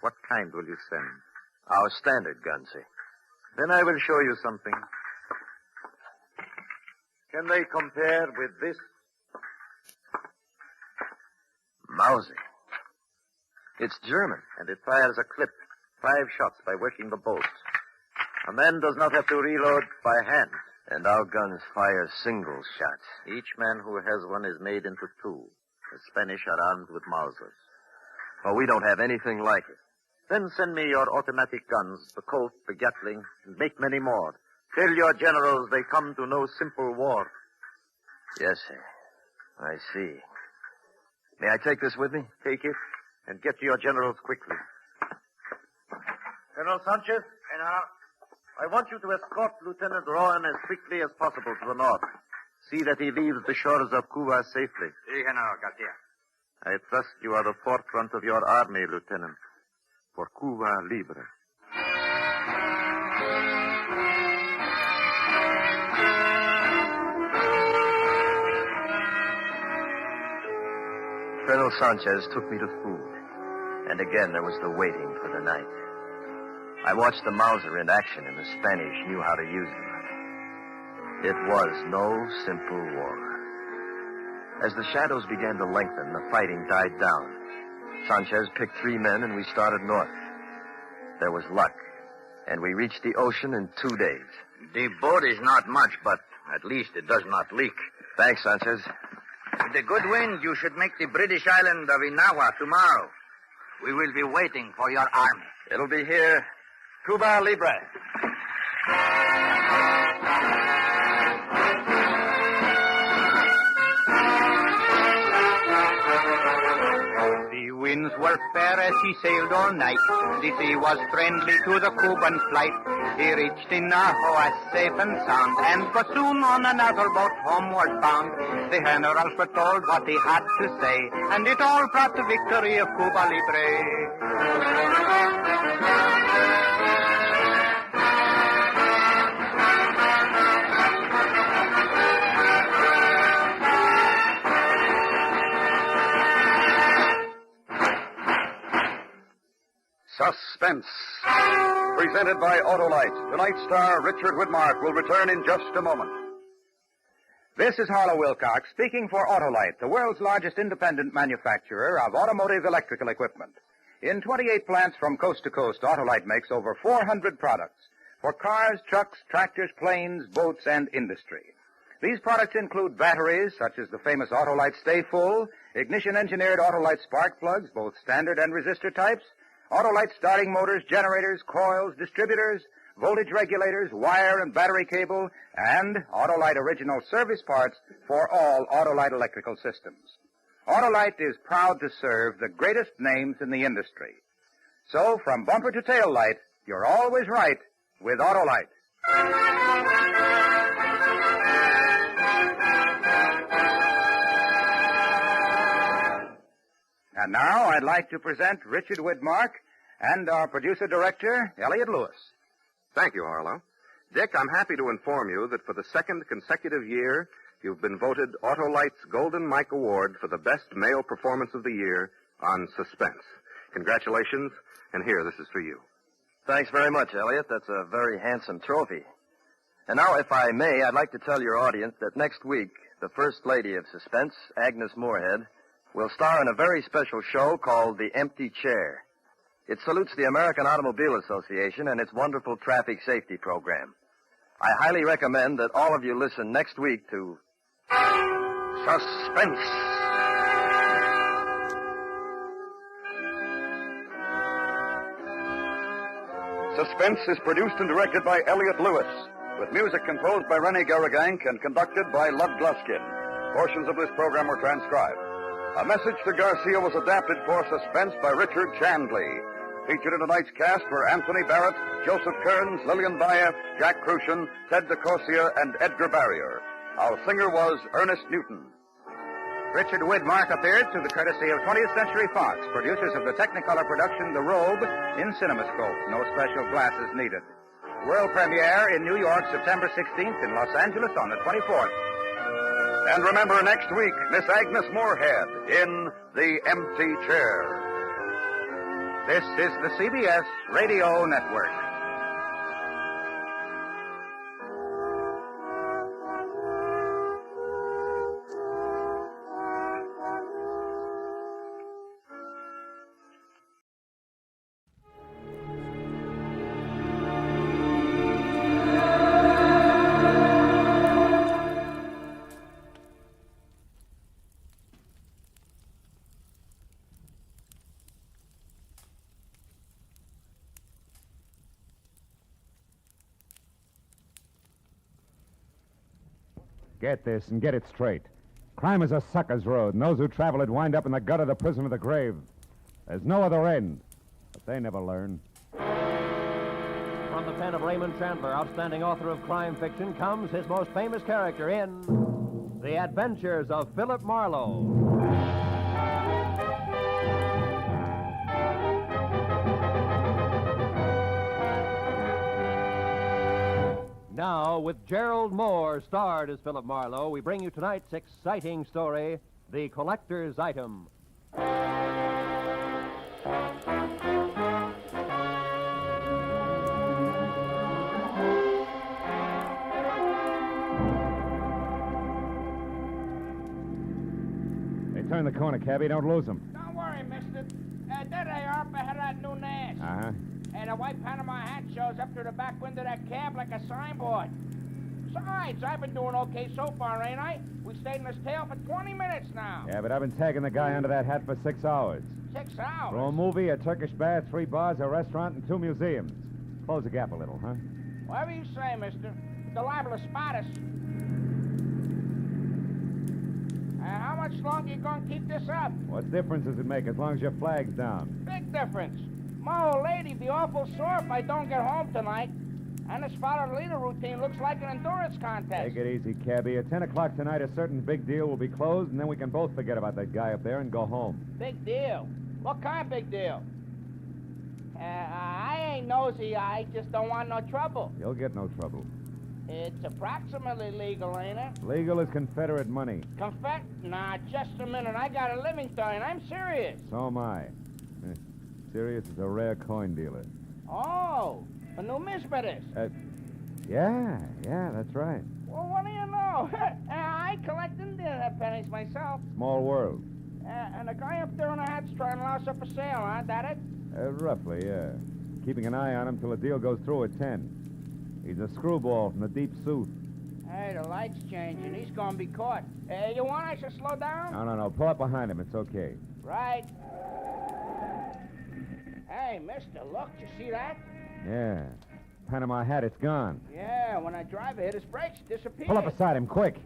What kind will you send? Our standard guns, sir. Then I will show you something. Can they compare with this? Mauser. It's German. And it fires a clip. 5 shots by working the bolts. A man does not have to reload by hand. And our guns fire single shots. Each man who has one is made into 2. The Spanish are armed with Mausers. Well, we don't have anything like it. Then send me your automatic guns, the Colt, the Gatling, and make many more. Tell your generals they come to no simple war. Yes, sir. I see. May I take this with me? Take it, and get to your generals quickly. General Sanchez? I want you to escort Lieutenant Rowan as quickly as possible to the north. See that he leaves the shores of Cuba safely. Si, General Garcia. I trust you are the forefront of your army, Lieutenant. For Cuba Libre. Colonel Sanchez took me to food. And again there was the waiting for the night. I watched the Mauser in action, and the Spanish knew how to use them. It was no simple war. As the shadows began to lengthen, the fighting died down. Sanchez picked 3 men, and we started north. There was luck, and we reached the ocean in 2 days. The boat is not much, but at least it does not leak. Thanks, Sanchez. With the good wind, you should make the British island of Inawa tomorrow. We will be waiting for your army. It'll be here. Cuba Libre. The winds were fair as he sailed all night. The sea was friendly to the Cuban flight. He reached Inahoa safe and sound, and was soon on another boat homeward bound. The generals were told what he had to say, and it all brought the victory of Cuba Libre. Suspense. Presented by Autolite. Tonight's star, Richard Widmark, will return in just a moment. This is Harlow Wilcox speaking for Autolite, the world's largest independent manufacturer of automotive electrical equipment. In 28 plants from coast to coast, Autolite makes over 400 products for cars, trucks, tractors, planes, boats, and industry. These products include batteries, such as the famous Autolite Stay Full, ignition-engineered Autolite spark plugs, both standard and resistor types, Autolite starting motors, generators, coils, distributors, voltage regulators, wire and battery cable, and Autolite original service parts for all Autolite electrical systems. Autolite is proud to serve the greatest names in the industry. So, from bumper to tail light, you're always right with Autolite. And now I'd like to present Richard Widmark and our producer-director, Elliot Lewis. Thank you, Harlow. Dick, I'm happy to inform you that for the second consecutive year, you've been voted Autolite's Golden Mike Award for the best male performance of the year on Suspense. Congratulations, and here, this is for you. Thanks very much, Elliot. That's a very handsome trophy. And now, if I may, I'd like to tell your audience that next week, the First Lady of Suspense, Agnes Moorehead, will star in a very special show called The Empty Chair. It salutes the American Automobile Association and its wonderful traffic safety program. I highly recommend that all of you listen next week to Suspense. Suspense is produced and directed by Elliot Lewis, with music composed by Rennie Garrigank and conducted by Lud Gluskin. Portions of this program were transcribed. A Message to Garcia was adapted for Suspense by Richard Chandley. Featured in tonight's cast were Anthony Barrett, Joseph Kearns, Lillian Bayef, Jack Crucian, Ted DeCorsia, and Edgar Barrier. Our singer was Ernest Newton. Richard Widmark appeared through the courtesy of 20th Century Fox, producers of the Technicolor production The Robe in CinemaScope. No special glasses needed. World premiere in New York, September 16th, in Los Angeles on the 24th. And remember, next week, Miss Agnes Moorehead in The Empty Chair. This is the CBS Radio Network. Get this and get it straight. Crime is a sucker's road, and those who travel it wind up in the gut of the prison of the grave. There's no other end, but they never learn. From the pen of Raymond Chandler, outstanding author of crime fiction, comes his most famous character in The Adventures of Philip Marlowe. Now, with Gerald Moore starred as Philip Marlowe, we bring you tonight's exciting story, The Collector's Item. Hey, turn the corner, cabbie. Don't lose them. Don't worry, mister. There they are behind that new nest. Uh-huh. And a white Panama hat shows up through the back window of that cab like a signboard. Besides, I've been doing okay so far, ain't I? We stayed in this tail for 20 minutes now. Yeah, but I've been tagging the guy under that hat for 6 hours. 6 hours? For a movie, a Turkish bath, 3 bars, a restaurant, and 2 museums. Close the gap a little, huh? Whatever you say, mister. They're liable to spot us. How much longer you gonna keep this up? What difference does it make as long as your flag's down? Big difference. My old lady'd be awful sore if I don't get home tonight. And this follow-the-leader routine looks like an endurance contest. Take it easy, cabbie. At 10 o'clock tonight, a certain big deal will be closed, and then we can both forget about that guy up there and go home. Big deal? What kind of big deal? I ain't nosy. I just don't want no trouble. You'll get no trouble. It's approximately legal, ain't it? Legal as Confederate money. Nah, just a minute. I got a living to earn. I'm serious. So am I. Serious as a rare coin dealer. Oh, a numismatist. Yeah, that's right. Well, what do you know? I collect Indian pennies myself. Small world. And the guy up there in the hat's trying to louse up for sale, huh? That it? Roughly, yeah. Keeping an eye on him till the deal goes through at 10. He's a screwball from the deep south. Hey, the light's changing. He's gonna be caught. You want I should slow down? No. Pull up behind him. It's okay. Right. Hey, mister, look. You see that? Yeah. Panama hat, it's gone. Yeah, when I drive, hit his brakes, it disappeared. Pull up beside him, quick.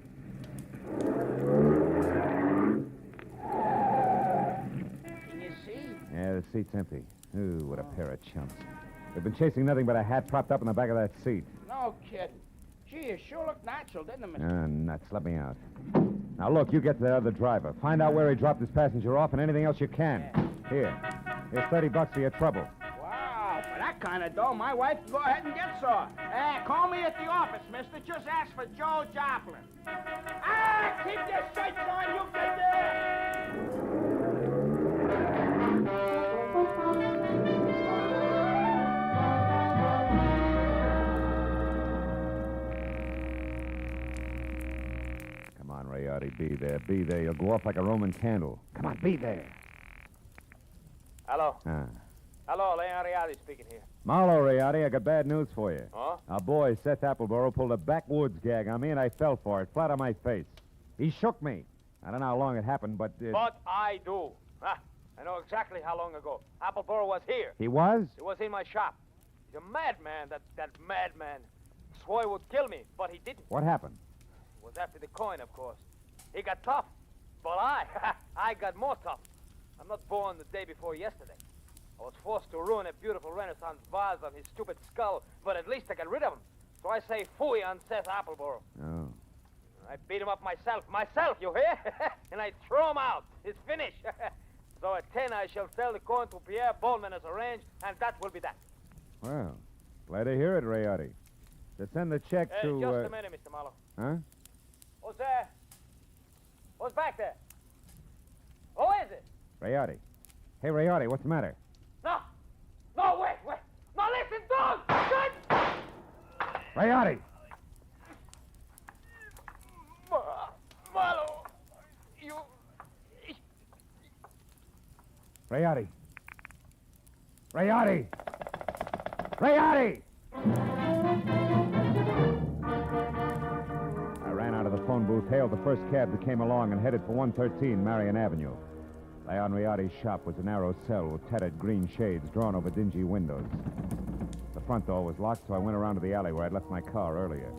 Can you see? Yeah, the seat's empty. Ooh, what a pair of chumps. They've been chasing nothing but a hat propped up in the back of that seat. No kidding. Gee, it sure looked natural, didn't it, mister? Nuts. Let me out. Now, look, you get to the other driver. Find out where he dropped his passenger off and anything else you can. Yeah. Here's $30 for your trouble. Wow, for that kind of dough, my wife can go ahead and get some. Call me at the office, mister. Just ask for Joe Joplin. Keep your shirts on, you get there! Come on, Rayardi, be there. Be there. You'll go off like a Roman candle. Come on, be there. Hello. Ah. Hello, Leon Rialdi speaking here. Marlowe, Rayardi, I got bad news for you. Oh? Our boy, Seth Appleboro, pulled a backwoods gag on me, and I fell for it, flat on my face. He shook me. I don't know how long it happened, but... But I do. I know exactly how long ago. Appleboro was here. He was? He was in my shop. He's a madman, that madman. Swore he would kill me, but he didn't. What happened? It was after the coin, of course. He got tough. But I got more tough. I'm not born the day before yesterday. I was forced to ruin a beautiful Renaissance vase on his stupid skull, but at least I got rid of him. So I say phooey on Seth Appleboro. Oh. I beat him up myself, you hear? And I throw him out. It's finished. So at 10, I shall sell the coin to Pierre Bowman as arranged, and that will be that. Well, glad to hear it, Rayardi. To send the check to... Just a minute, Mr. Marlowe. Huh? Who's there? Who's back there? Who is it? Rayardi. Hey, Rayardi, what's the matter? No, wait. No, listen, dog! Good! Rayardi! Marlowe, you... Rayardi! Rayardi! Rayardi! I ran out of the phone booth, hailed the first cab that came along, and headed for 113 Marion Avenue. Leon Rayardi's shop was a narrow cell with tattered green shades drawn over dingy windows. The front door was locked, so I went around to the alley where I'd left my car earlier.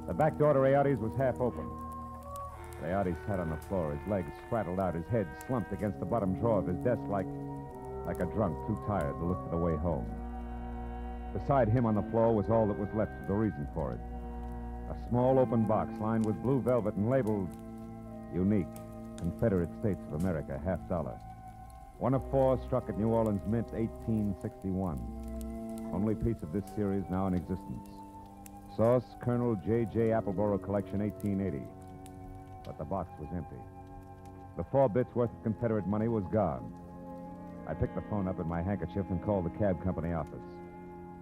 The back door to Rayardi's was half open. Rayardi sat on the floor, his legs spraddled out, his head slumped against the bottom drawer of his desk like a drunk too tired to look for the way home. Beside him on the floor was all that was left of the reason for it. A small open box lined with blue velvet and labeled Unique, Confederate States of America, $50. One of 4 struck at New Orleans Mint, 1861. Only piece of this series now in existence. Sauce, Colonel J.J. Appleboro Collection, 1880. But the box was empty. The 4 bits worth of Confederate money was gone. I picked the phone up in my handkerchief and called the cab company office.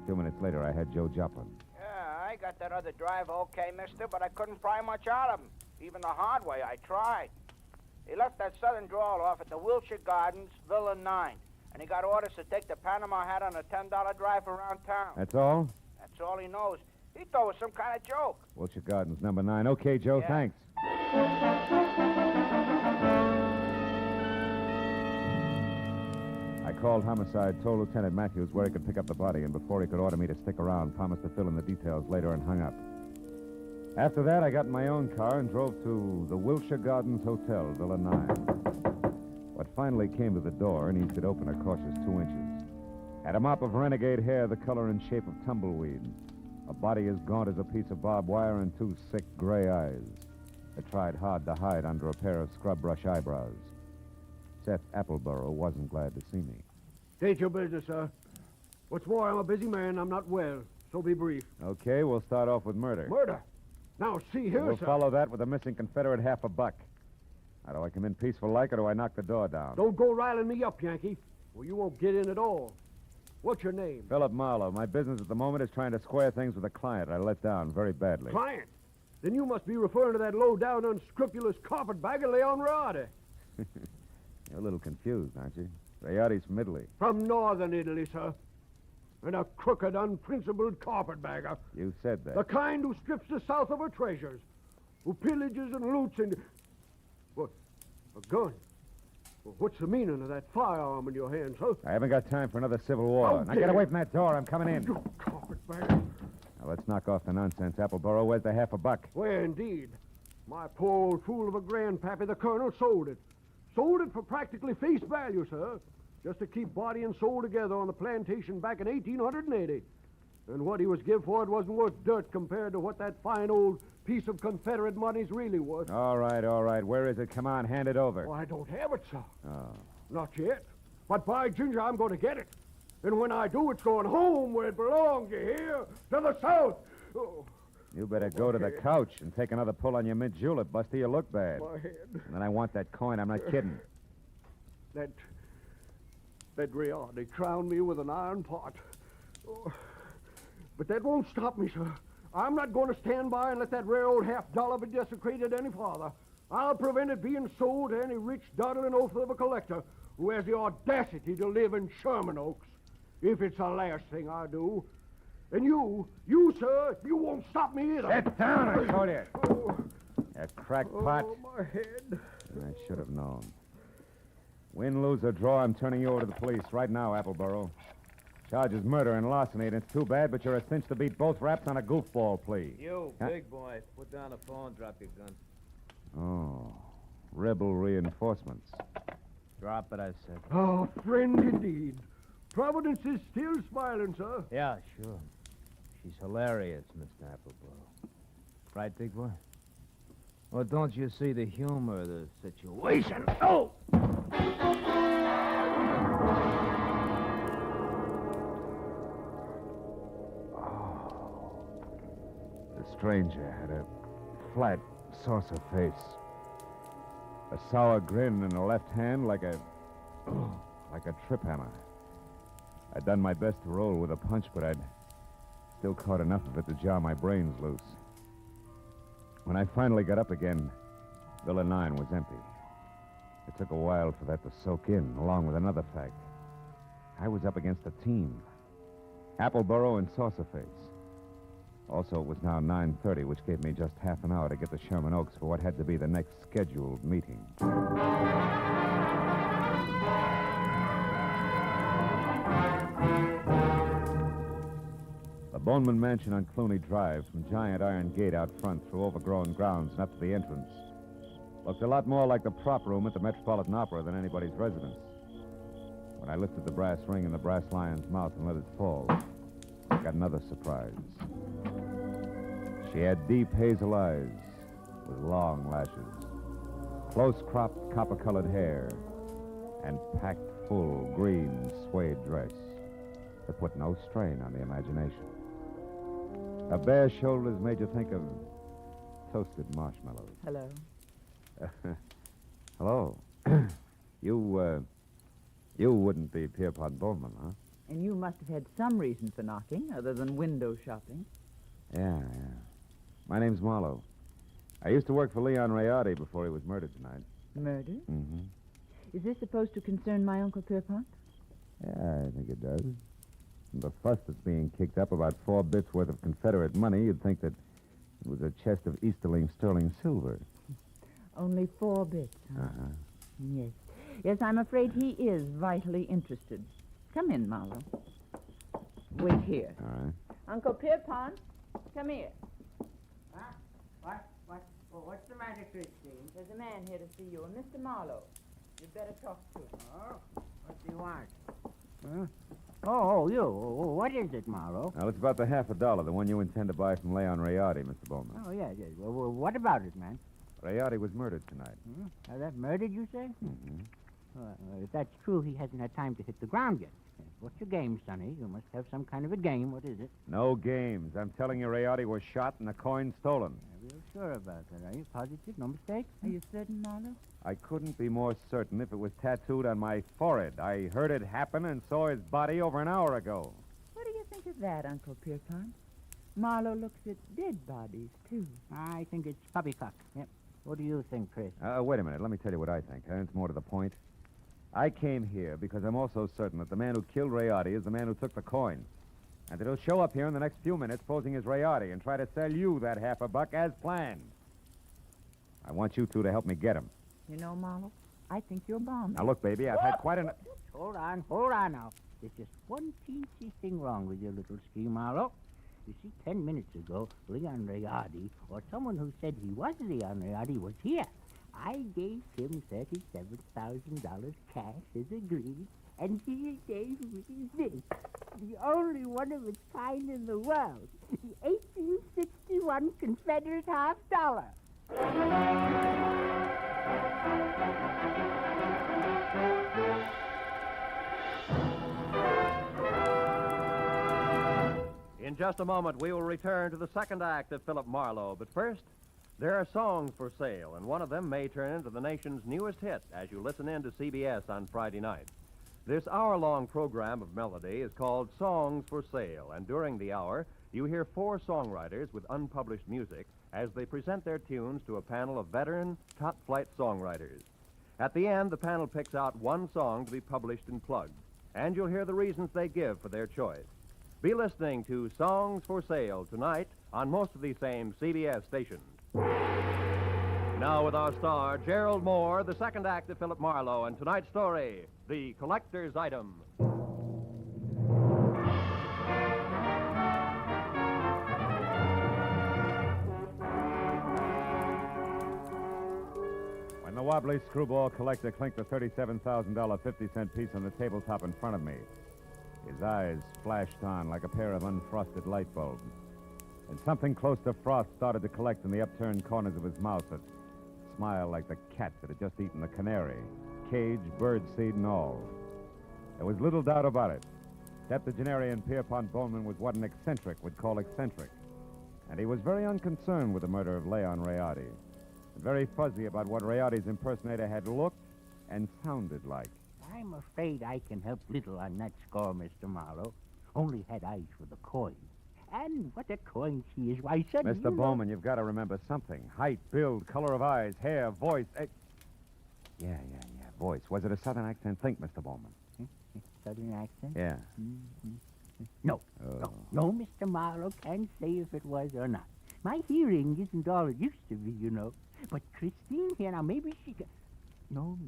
2 minutes later, I had Joe Joplin. Yeah, I got that other driver okay, mister, but I couldn't pry much out of him. Even the hard way, I tried. He left that southern drawl off at the Wilshire Gardens, Villa 9. And he got orders to take the Panama hat on a $10 drive around town. That's all? That's all he knows. He thought it was some kind of joke. Wilshire Gardens, number 9. Okay, Joe, Yeah. thanks. I called homicide, told Lieutenant Matthews where he could pick up the body, and before he could order me to stick around, promised to fill in the details later and hung up. After that, I got in my own car and drove to the Wilshire Gardens Hotel, Villa 9. What finally came to the door and eased it open a cautious 2 inches. Had a mop of renegade hair the color and shape of tumbleweed, a body as gaunt as a piece of barbed wire, and 2 sick gray eyes that tried hard to hide under a pair of scrub brush eyebrows. Seth Appleboro wasn't glad to see me. Ain't your business, sir. What's more, I'm a busy man. I'm not well, so be brief. Okay, we'll start off with murder. Murder? Now, see here, We'll sir. follow that with a missing Confederate $50. Now, do I come in peaceful like, or do I knock the door down? Don't go riling me up, Yankee, or you won't get in at all. What's your name? Philip Marlowe. My business at the moment is trying to square things with a client I let down very badly. Client? Then you must be referring to that low-down, unscrupulous carpetbagger, Leon Riotti. You're a little confused, aren't you? Rioti's from Italy. From northern Italy, sir. And a crooked, unprincipled carpetbagger. You said that. The kind who strips the South of her treasures, who pillages and loots and... What? A gun? Well, what's the meaning of that firearm in your hand, sir? I haven't got time for another civil war. How Now dare get away you. from that door. I'm coming in. You carpetbagger. Now, let's knock off the nonsense, Appleboro. Where's the $50? Where, indeed. My poor old fool of a grandpappy, the colonel, sold it. Sold it for practically face value, sir. Just to keep body and soul together on the plantation back in 1880. And what he was give for it wasn't worth dirt compared to what that fine old piece of Confederate money's really worth. All right, all right. Where is it? Come on, hand it over. Oh, I don't have it, sir. Oh. Not yet. But by ginger, I'm going to get it. And when I do, it's going home where it belongs, you hear? To the South. Oh, You better go to the couch and take another pull on your mint julep, Buster. You look bad. my head. And then I want that coin. I'm not kidding. That Riotti crowned me with an iron pot. Oh, but that won't stop me, sir. I'm not going to stand by and let that rare old $50 be desecrated any farther. I'll prevent it being sold to any rich, dawdling oaf of a collector who has the audacity to live in Sherman Oaks. If it's the last thing I do. And you, sir, you won't stop me either. Sit down, I told you. Oh, You crackpot. my head. I should have known. Win, lose, or draw, I'm turning you over to the police right now, Appleboro. Charge is murder and larceny, and it's too bad, but you're a cinch to beat both raps on a goofball plea. You, big boy, put down the phone, drop your gun. Oh, rebel reinforcements. Drop it, I said. Oh, friend indeed. Providence is still smiling, sir. Yeah, sure. She's hilarious, Mr. Appleboro. Right, big boy? Well, don't you see the humor of the situation? Oh! The stranger had a flat, saucer face. A sour grin in the left hand like a trip hammer. I'd done my best to roll with a punch, but I'd still caught enough of it to jar my brains loose. When I finally got up again, Villa 9 was empty. It took a while for that to soak in, along with another fact. I was up against a team. Appleboro and Saucerface. Also, it was now 9:30, which gave me just half an hour to get to Sherman Oaks for what had to be the next scheduled meeting. The Boneman Mansion on Clooney Drive, from giant iron gate out front through overgrown grounds and up to the entrance, looked a lot more like the prop room at the Metropolitan Opera than anybody's residence. When I lifted the brass ring in the brass lion's mouth and let it fall, got another surprise. She had deep hazel eyes with long lashes, close-cropped copper-colored hair, and packed full green suede dress that put no strain on the imagination. Her bare shoulders made you think of toasted marshmallows. Hello. Hello. You wouldn't be Pierpont Bowman, huh? And you must have had some reason for knocking, other than window shopping. Yeah. My name's Marlowe. I used to work for Leon Rayardi before he was murdered tonight. Murder? Mm-hmm. Is this supposed to concern my Uncle Pierpont? Yeah, I think it does. From the fuss that's being kicked up about 4 bits worth of Confederate money, you'd think that it was a chest of Easterling sterling silver. Only 4 bits, huh? Uh-huh. Yes. Yes, I'm afraid he is vitally interested. Come in, Marlowe. Wait here. All right. Uncle Pierpont, come here. Huh? What's the matter, Christine? There's a man here to see you, a Mr. Marlowe. You'd better talk to him. Oh, what do you want? Huh? Oh, you. What is it, Marlowe? Now, it's about the $50, the one you intend to buy from Leon Rayardi, Mr. Bowman. Oh, yes. Well, what about it, man? Rayardi was murdered tonight. That murdered, you say? Mm-hmm. If that's true, he hasn't had time to hit the ground yet. What's your game, Sonny? You must have some kind of a game. What is it? No games. I'm telling you, Rayardi was shot and the coin stolen. Are you sure about that? Are you positive? No mistake? Are you certain, Marlowe? I couldn't be more certain if it was tattooed on my forehead. I heard it happen and saw his body over an hour ago. What do you think of that, Uncle Pierpont? Marlowe looks at dead bodies, too. I think it's poppycock. Yep. What do you think, Chris? Wait a minute. Let me tell you what I think. It's more to the point. I came here because I'm also certain that the man who killed Rayardi is the man who took the coin. And that he'll show up here in the next few minutes posing as Rayardi and try to sell you that $50 as planned. I want you two to help me get him. You know, Marlowe, I think you're bombing. Now, look, baby, I've had quite enough... Hold on now. There's just one teensy thing wrong with your little scheme, Marlowe. You see, 10 minutes ago, Leon Rayardi, or someone who said he was Leon Rayardi, was here. I gave him $37,000 cash as agreed, and he gave me this, the only one of its kind in the world, the 1861 Confederate $50. In just a moment, we will return to the second act of Philip Marlowe. But first, there are songs for sale, and one of them may turn into the nation's newest hit as you listen in to CBS on Friday night. This hour-long program of melody is called Songs for Sale, and during the hour, you hear 4 songwriters with unpublished music as they present their tunes to a panel of veteran, top-flight songwriters. At the end, the panel picks out one song to be published and plugged, and you'll hear the reasons they give for their choice. Be listening to Songs for Sale tonight on most of these same CBS stations. Now with our star, Gerald Moore, the second act of Philip Marlowe, and tonight's story, The Collector's Item. When the wobbly screwball collector clinked the $37,000 50-cent piece on the tabletop in front of me, his eyes flashed on like a pair of unfrosted light bulbs. And something close to frost started to collect in the upturned corners of his mouth that smiled like the cat that had just eaten the canary, cage, birdseed, and all. There was little doubt about it. Septuagenarian Pierpont Bowman was what an eccentric would call eccentric. And he was very unconcerned with the murder of Leon Rayardi, and very fuzzy about what Rayardi's impersonator had looked and sounded like. I'm afraid I can help little on that score, Mr. Marlowe. Only had eyes for the coin. And what a coin she is. Why, suddenly... Mr. Bowman, you've got to remember something. Height, build, color of eyes, hair, voice. Yeah, voice. Was it a southern accent? Think, Mr. Bowman. Southern accent? Yeah. No, no, Mr. Marlowe can't say if it was or not. My hearing isn't all it used to be, you know. But Christine here, now maybe she can... No.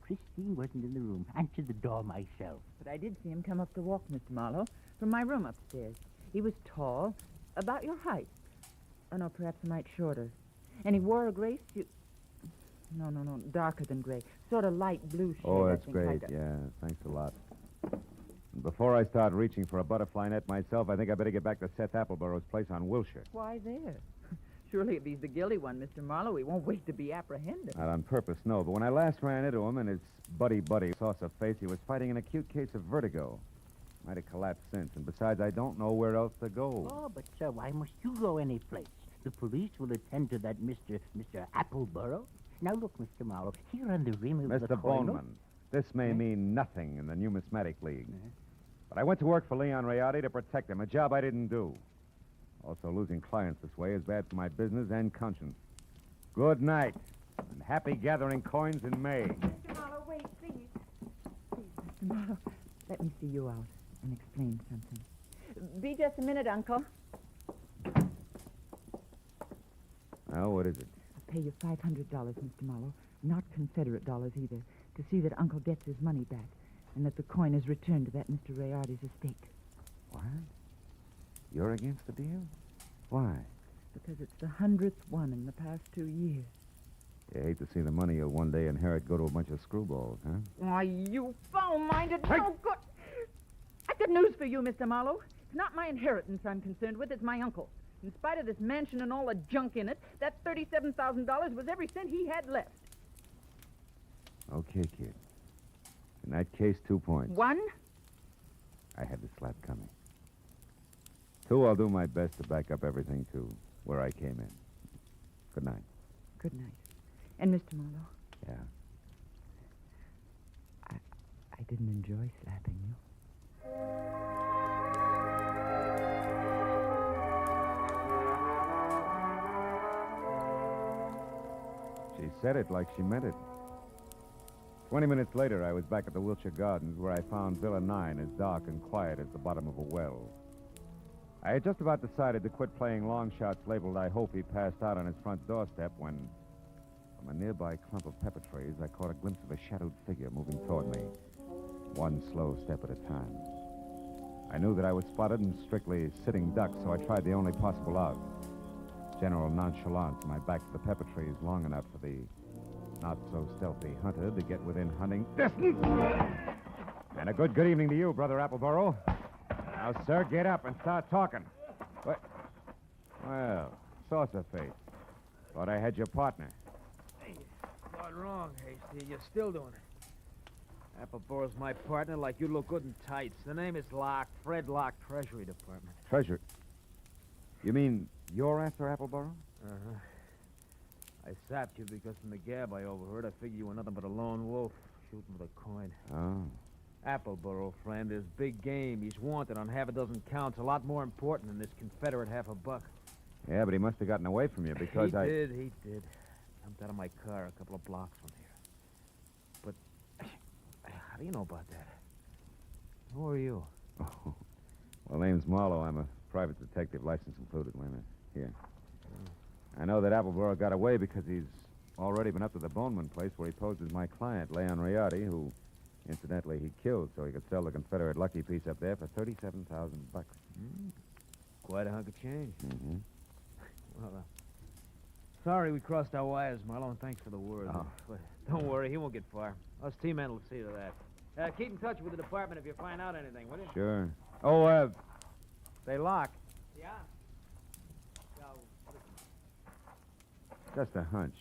Christine wasn't in the room. Answered the door myself. But I did see him come up the walk, Mr. Marlowe, from my room upstairs. He was tall, about your height. Oh, no, perhaps a mite shorter. And he wore a gray suit. No, darker than gray. Sort of light blue shade. Oh, that's I think, great. like Yeah, thanks a lot. And before I start reaching for a butterfly net myself, I think I better get back to Seth Appleborough's place on Wilshire. Why there? Surely if he's the guilty one, Mr. Marlowe, he won't wait to be apprehended. Not on purpose, no. But when I last ran into him and his buddy saucer face, he was fighting an acute case of vertigo. Might have collapsed since. And besides, I don't know where else to go. Oh, but, sir, why must you go any place? The police will attend to that Mr. Appleborough. Now, look, Mr. Marlowe, here on the rim of the Mr. coin... Boneman, this may mean nothing in the Numismatic League. But I went to work for Leon Rayardi to protect him, a job I didn't do. Also, losing clients this way is bad for my business and conscience. Good night, and happy gathering coins in May. Mr. Marlowe, wait, please. Please, Mr. Marlowe, let me see you out and explain something. Be just a minute, Uncle. Now, what is it? I'll pay you $500, Mr. Marlowe, not Confederate dollars either, to see that Uncle gets his money back and that the coin is returned to that Mr. Rayardi's estate. What? You're against the deal? Why? Because it's the 100th one in the past 2 years. You hate to see the money you'll one day inherit go to a bunch of screwballs, huh? Why, you foul-minded, no good... I've got news for you, Mr. Marlowe. It's not my inheritance I'm concerned with, it's my uncle's. In spite of this mansion and all the junk in it, that $37,000 was every cent he had left. Okay, kid. In that case, 2 points. 1? I had the slap coming. 2, I'll do my best to back up everything to where I came in. Good night. Good night. And Mr. Marlowe? Yeah? I didn't enjoy slapping you. She said it like she meant it. 20 minutes later, I was back at the Wilshire Gardens, where I found Villa 9 as dark and quiet as the bottom of a well. I had just about decided to quit playing long shots labeled I Hope He passed out on his front doorstep when, from a nearby clump of pepper trees, I caught a glimpse of a shadowed figure moving toward me, one slow step at a time. I knew that I was spotted and strictly sitting duck, so I tried the only possible out. General nonchalance, my back to the pepper trees long enough for the not-so-stealthy hunter to get within hunting distance. And a good evening to you, Brother Appleborough. Now, sir, get up and start talking. What? Well, saucer face. Thought I had your partner. Hey, you got wrong, Hasty. You're still doing it. Appleborow's my partner like you look good in tights. The name is Locke, Fred Locke, Treasury Department. Treasure? You mean you're after Appleborough? Uh-huh. I sapped you because from the gab I overheard, I figured you were nothing but a lone wolf shooting with a coin. Oh. Appleborough, friend, is big game. He's wanted on half a dozen counts, a lot more important than this Confederate $50. Yeah, but he must have gotten away from you because He did. Jumped out of my car a couple of blocks from here. But how do you know about that? Who are you? Oh. Well, name's Marlowe. I'm a private detective, license included. Wait a minute. Here. I know that Appleborough got away because he's already been up to the Boneman place where he posed as my client, Leon Rayardi, who, incidentally, he killed so he could sell the Confederate lucky piece up there for $37,000. Quite a hunk of change. Mm-hmm. Well, sorry we crossed our wires, Marlowe, and thanks for the word. Oh. But don't worry, he won't get far. Us T-men will see to that. Keep in touch with the department if you find out anything, will you? Sure. Oh, Say, Locke. Yeah? Just a hunch.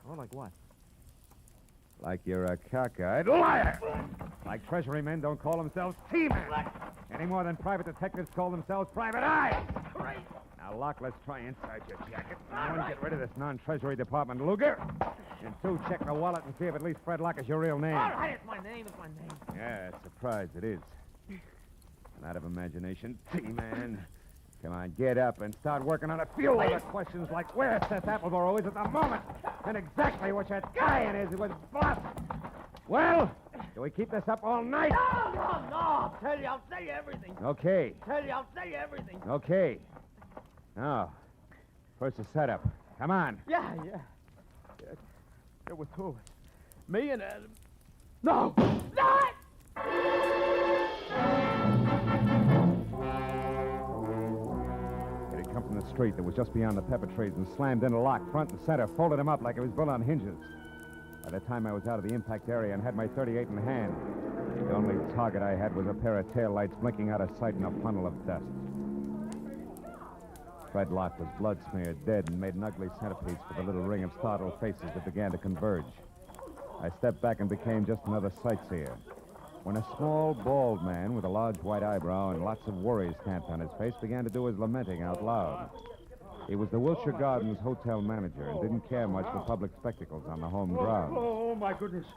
Oh, like what? Like you're a cockeyed liar. Like Treasury men don't call themselves T-men. Any more than private detectives call themselves private eyes. Now, Locke, let's try inside your jacket. And one, get rid of this non-Treasury Department Luger. And 2, check the wallet and see if at least Fred Locke is your real name. All right, it's my name. Yeah, surprise it is. And out of imagination, T-man. Come on, get up and start working on a few other questions like where Seth Appleborough is at the moment and exactly which that guy in is with Bluff. Well, do we keep this up all night? No. I'll tell you everything. Okay. I'll tell you everything. Okay. Now, first the setup. Come on. Yeah. There were 2 of us. Me and Adam. No! Come from the street that was just beyond the pepper trees and slammed into Locke front and center, folded him up like it was built on hinges. By the time I was out of the impact area and had my .38 in hand, The only target I had was a pair of taillights blinking out of sight in a funnel of dust. Fred Locke was blood-smeared, dead, and made an ugly centerpiece for the little ring of startled faces that began to converge. I stepped back and became just another sightseer. When a small, bald man with a large white eyebrow and lots of worry stamped on his face began to do his lamenting out loud. He was the Wilshire Gardens hotel manager and didn't care much for public spectacles on the home grounds. Oh, my goodness.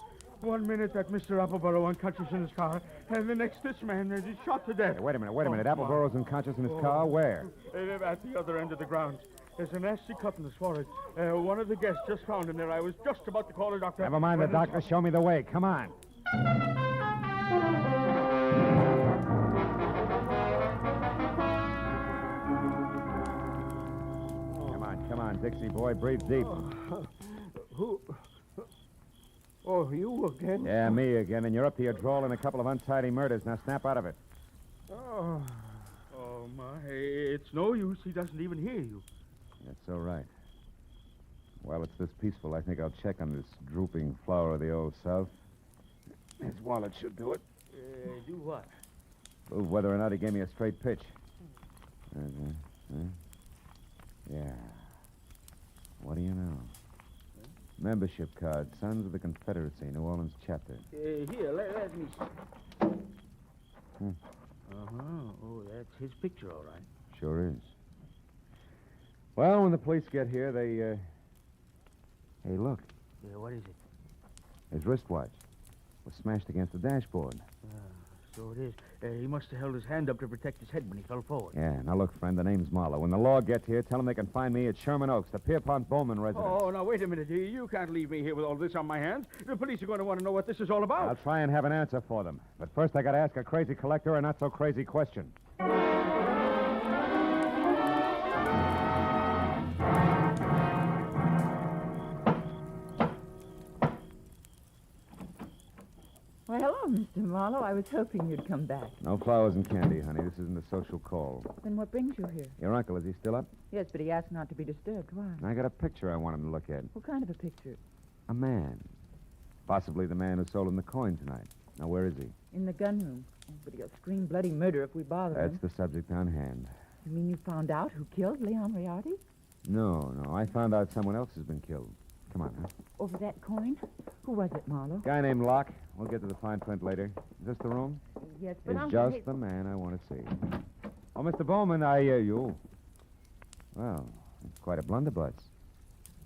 1 minute that Mr. Appleboro unconscious in his car, and the next this man is shot to death. Hey, wait a minute. Appleboro's unconscious in his car? Where? At the other end of the grounds. There's a nasty cut in his forehead. One of the guests just found him there. I was just about to call a doctor. Never mind the doctor. Show me the way. Come on. Come on, Dixie boy. Breathe deep. Who? Oh, you again? Yeah, me again. And you're up to your drawl in a couple of untidy murders. Now snap out of it. Oh, my. It's no use. He doesn't even hear you. That's all right. While it's this peaceful, I think I'll check on this drooping flower of the old South. His wallet should do it. Do what? Prove whether or not he gave me a straight pitch. Yeah. What do you know? Membership card, Sons of the Confederacy, New Orleans chapter. Here, let me see. Oh, that's his picture, all right. Sure is. Well, when the police get here, they, Hey, look. Yeah, what is it? His wristwatch was smashed against the dashboard. So it is. He must have held his hand up to protect his head when he fell forward. Yeah, now look, friend, the name's Marlowe. When the law gets here, tell them they can find me at Sherman Oaks, the Pierpont Bowman residence. Oh, now, wait a minute. You can't leave me here with all this on my hands. The police are going to want to know what this is all about. I'll try and have an answer for them. But first, I got to ask a crazy collector a not-so-crazy question. Well, hello, Mr. Marlowe. I was hoping you'd come back. No flowers and candy, honey. This isn't a social call. Then what brings you here? Your uncle, is he still up? Yes, but he asked not to be disturbed. Why? I got a picture I want him to look at. What kind of a picture? A man. Possibly the man who sold him the coin tonight. Now, where is he? In the gun room. Oh, but he'll scream bloody murder if we bother him. That's the subject on hand. You mean you found out who killed Leon Moriarty? No. I found out someone else has been killed. Come on, huh? Over that coin? Who was it, Marlowe? Guy named Locke. We'll get to the fine print later. Is this the room? Yes, but It's just the man I want to see. Oh, Mr. Bowman, I hear you. Well, it's quite a blunderbuss.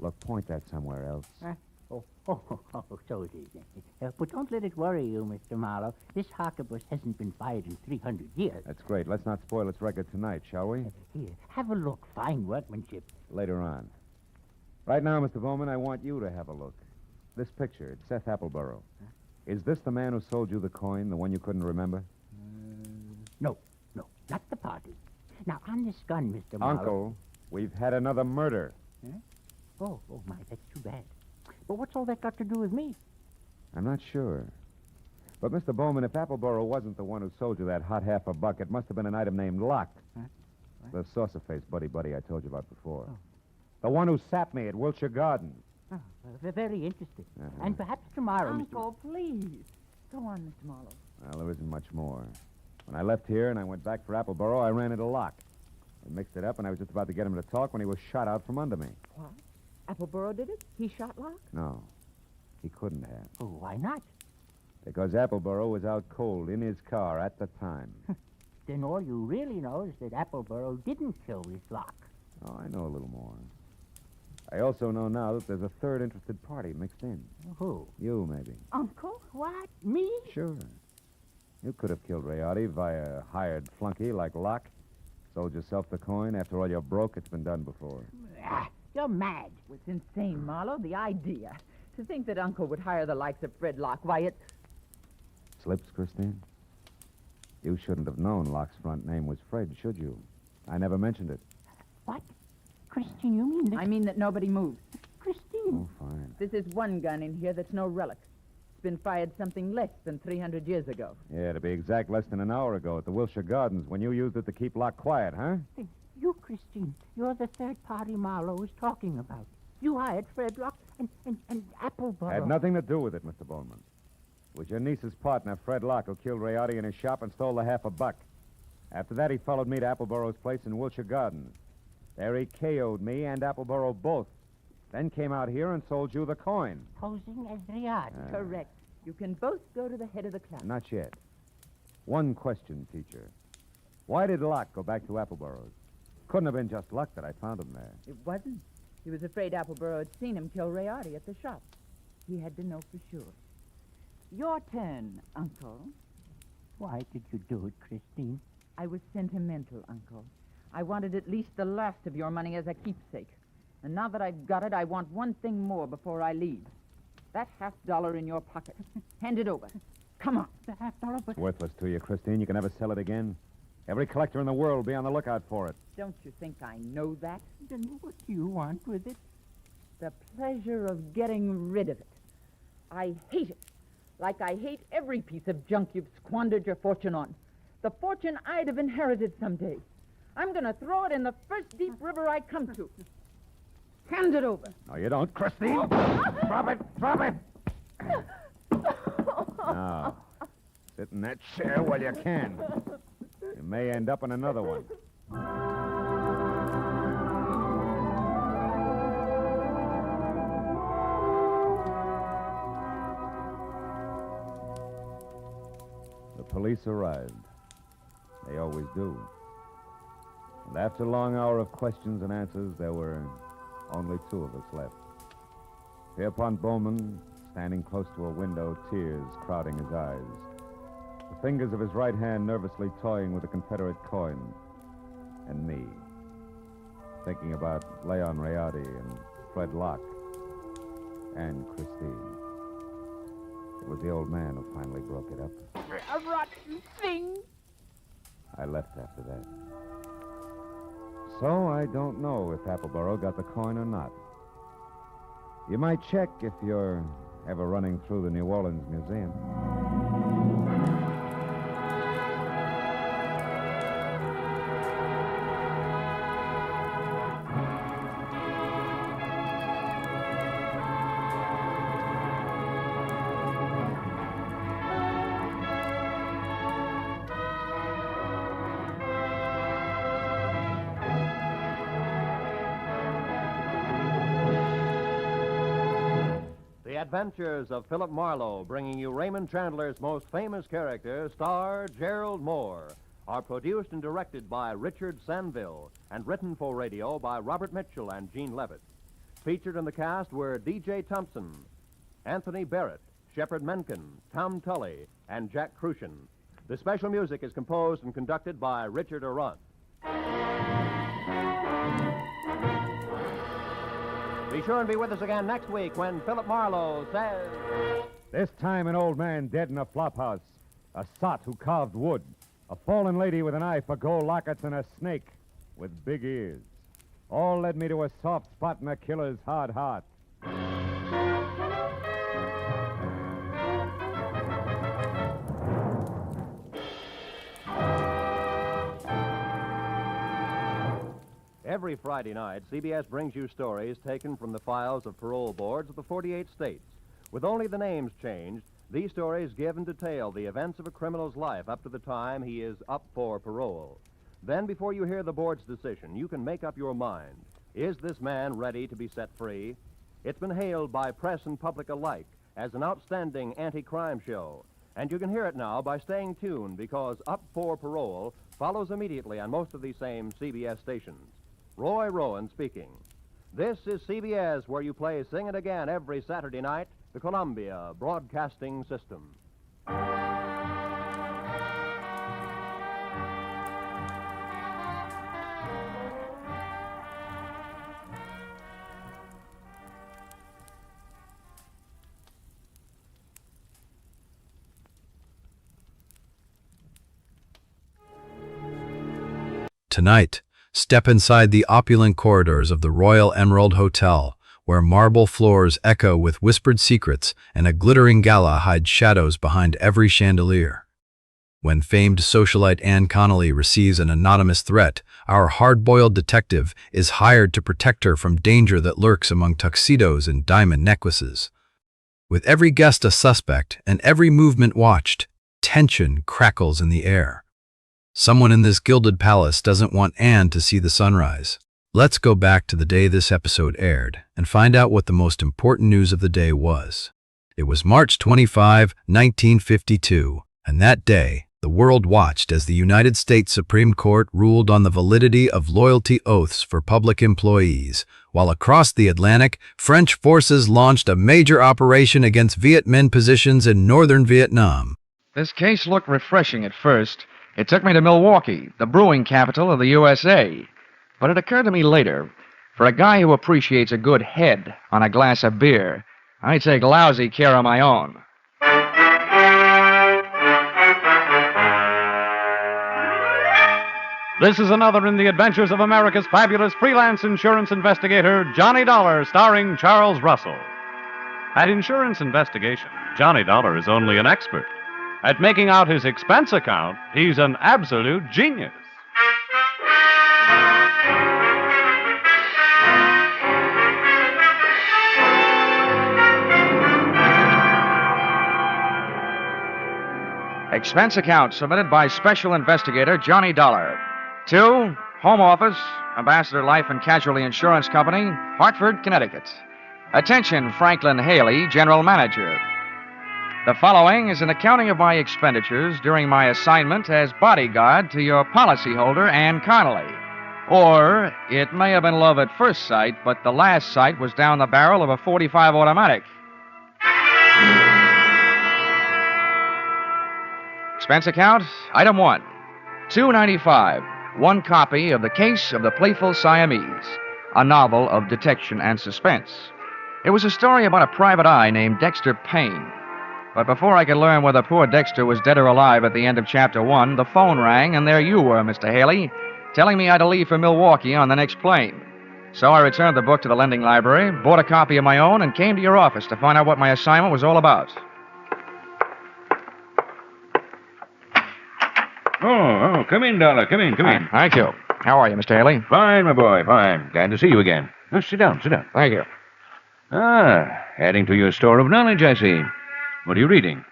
Look, point that somewhere else. So it is. But don't let it worry you, Mr. Marlowe. This harquebus hasn't been fired in 300 years. That's great. Let's not spoil its record tonight, shall we? Here, have a look. Fine workmanship. Later on. Right now, Mr. Bowman, I want you to have a look. This picture, it's Seth Appleboro. Huh? Is this the man who sold you the coin, the one you couldn't remember? No, not the party. Now, on this gun, Mr. Marlowe... Uncle, we've had another murder. Huh? Oh, my, that's too bad. But what's all that got to do with me? I'm not sure. But, Mr. Bowman, if Appleboro wasn't the one who sold you that hot $half a buck, it must have been an item named Locke. Huh? The saucer-faced buddy I told you about before. Oh. The one who sapped me at Wilshire Gardens. Oh, very interesting. And perhaps tomorrow, Uncle, please. Go on, Mr. Marlowe. Well, there isn't much more. When I left here and I went back for Appleboro, I ran into Locke. We mixed it up, and I was just about to get him to talk when he was shot out from under me. What? Appleboro did it? He shot Locke? No. He couldn't have. Oh, why not? Because Appleboro was out cold in his car at the time. Then all you really know is that Appleboro didn't kill this Locke. Oh, I know a little more. I also know now that there's a third interested party mixed in. Who? You, maybe. Uncle? What? Me? Sure. You could have killed Moriarty via a hired flunky like Locke. Sold yourself the coin. After all, you're broke. It's been done before. You're mad. It's insane, Marlowe. The idea. To think that Uncle would hire the likes of Fred Locke. Why, it's... Slips, Christine? You shouldn't have known Locke's front name was Fred, should you? I never mentioned it. What? Christine, you mean that... I mean that nobody moves. Christine. Oh, fine. This is one gun in here that's no relic. It's been fired something less than 300 years ago. Yeah, to be exact, less than an hour ago at the Wilshire Gardens when you used it to keep Locke quiet, huh? You, Christine, you're the third party Marlowe was talking about. You hired Fred Locke and Appleboro. Had nothing to do with it, Mr. Bowman. was your niece's partner, Fred Locke, who killed Rayardi in his shop and stole the $50. After that, he followed me to Appleboro's place in Wilshire Gardens. There he KO'd me and Appleboro both. Then came out here and sold you the coin. Posing as Rayardi. Correct. You can both go to the head of the class. Not yet. One question, teacher. Why did Locke go back to Appleboro's? Couldn't have been just luck that I found him there. It wasn't. He was afraid Appleboro had seen him kill Rayardi at the shop. He had to know for sure. Your turn, Uncle. Why did you do it, Christine? I was sentimental, Uncle. I wanted at least the last of your money as a keepsake. And now that I've got it, I want one thing more before I leave. That $50 in your pocket. Hand it over. Come on. The $50, but... It's worthless to you, Christine. You can never sell it again. Every collector in the world will be on the lookout for it. Don't you think I know that? Then what do you want with it? The pleasure of getting rid of it. I hate it. Like I hate every piece of junk you've squandered your fortune on. The fortune I'd have inherited someday. I'm going to throw it in the first deep river I come to. Hand it over. No, you don't, Christine. Drop it. Drop it. Now, sit in that chair while you can. You may end up in another one. The police arrived. They always do. And after a long hour of questions and answers, there were only two of us left. Pierpont Bowman, standing close to a window, tears crowding his eyes. The fingers of his right hand nervously toying with a Confederate coin. And me, thinking about Leon Rayardi and Fred Locke and Christine. It was the old man who finally broke it up. A rotten thing. I left after that. So I don't know if Appleboro got the coin or not. You might check if you're ever running through the New Orleans Museum. Adventures of Philip Marlowe, bringing you Raymond Chandler's most famous character, star Gerald Moore, are produced and directed by Richard Sanville and written for radio by Robert Mitchell and Gene Levitt. Featured in the cast were D.J. Thompson, Anthony Barrett, Shepard Menken, Tom Tully, and Jack Crucian. The special music is composed and conducted by Richard Arant. Be sure and be with us again next week when Philip Marlowe says... This time an old man dead in a flophouse, a sot who carved wood, a fallen lady with an eye for gold lockets, and a snake with big ears. All led me to a soft spot in a killer's hard heart. Every Friday night, CBS brings you stories taken from the files of parole boards of the 48 states. With only the names changed, these stories give and detail the events of a criminal's life up to the time he is up for parole. Then, before you hear the board's decision, you can make up your mind. Is this man ready to be set free? It's been hailed by press and public alike as an outstanding anti-crime show. And you can hear it now by staying tuned, because Up for Parole follows immediately on most of these same CBS stations. Roy Rowan speaking. This is CBS, where you play Sing It Again every Saturday night, the Columbia Broadcasting System. Tonight, step inside the opulent corridors of the Royal Emerald Hotel, where marble floors echo with whispered secrets and a glittering gala hides shadows behind every chandelier. When famed socialite Anne Connelly receives an anonymous threat, our hard-boiled detective is hired to protect her from danger that lurks among tuxedos and diamond necklaces. with every guest a suspect and every movement watched. Tension crackles in the air. Someone in this gilded palace doesn't want Anne to see the sunrise. Let's go back to the day this episode aired and find out what the most important news of the day was. It was March 25, 1952, and that day, the world watched as the United States Supreme Court ruled on the validity of loyalty oaths for public employees, while across the Atlantic, French forces launched a major operation against Viet Minh positions in northern Vietnam. This case looked refreshing at first. It took me to Milwaukee, the brewing capital of the USA. But it occurred to me later, for a guy who appreciates a good head on a glass of beer, I take lousy care of my own. This is another in the adventures of America's fabulous freelance insurance investigator, Johnny Dollar, starring Charles Russell. At insurance investigation, Johnny Dollar is only an expert. At making out his expense account, he's an absolute genius. Expense account submitted by Special Investigator Johnny Dollar. To Home Office, Ambassador Life and Casualty Insurance Company, Hartford, Connecticut. Attention, Franklin Haley, General Manager. The following is an accounting of my expenditures during my assignment as bodyguard to your policyholder, Anne Connelly. Or, it may have been love at first sight, but the last sight was down the barrel of a .45 automatic. Expense account, item 1, $2.95. One copy of The Case of the Playful Siamese, a novel of detection and suspense. It was a story about a private eye named Dexter Payne. But before I could learn whether poor Dexter was dead or alive at the end of Chapter 1, the phone rang, and there you were, Mr. Haley, telling me I had to leave for Milwaukee on the next plane. So I returned the book to the lending library, bought a copy of my own, and came to your office to find out what my assignment was all about. Oh, come in, Dollar. Come in. Thank you. How are you, Mr. Haley? Fine, my boy, fine. Glad to see you again. Now, sit down. Thank you. Adding to your store of knowledge, I see. What are you reading?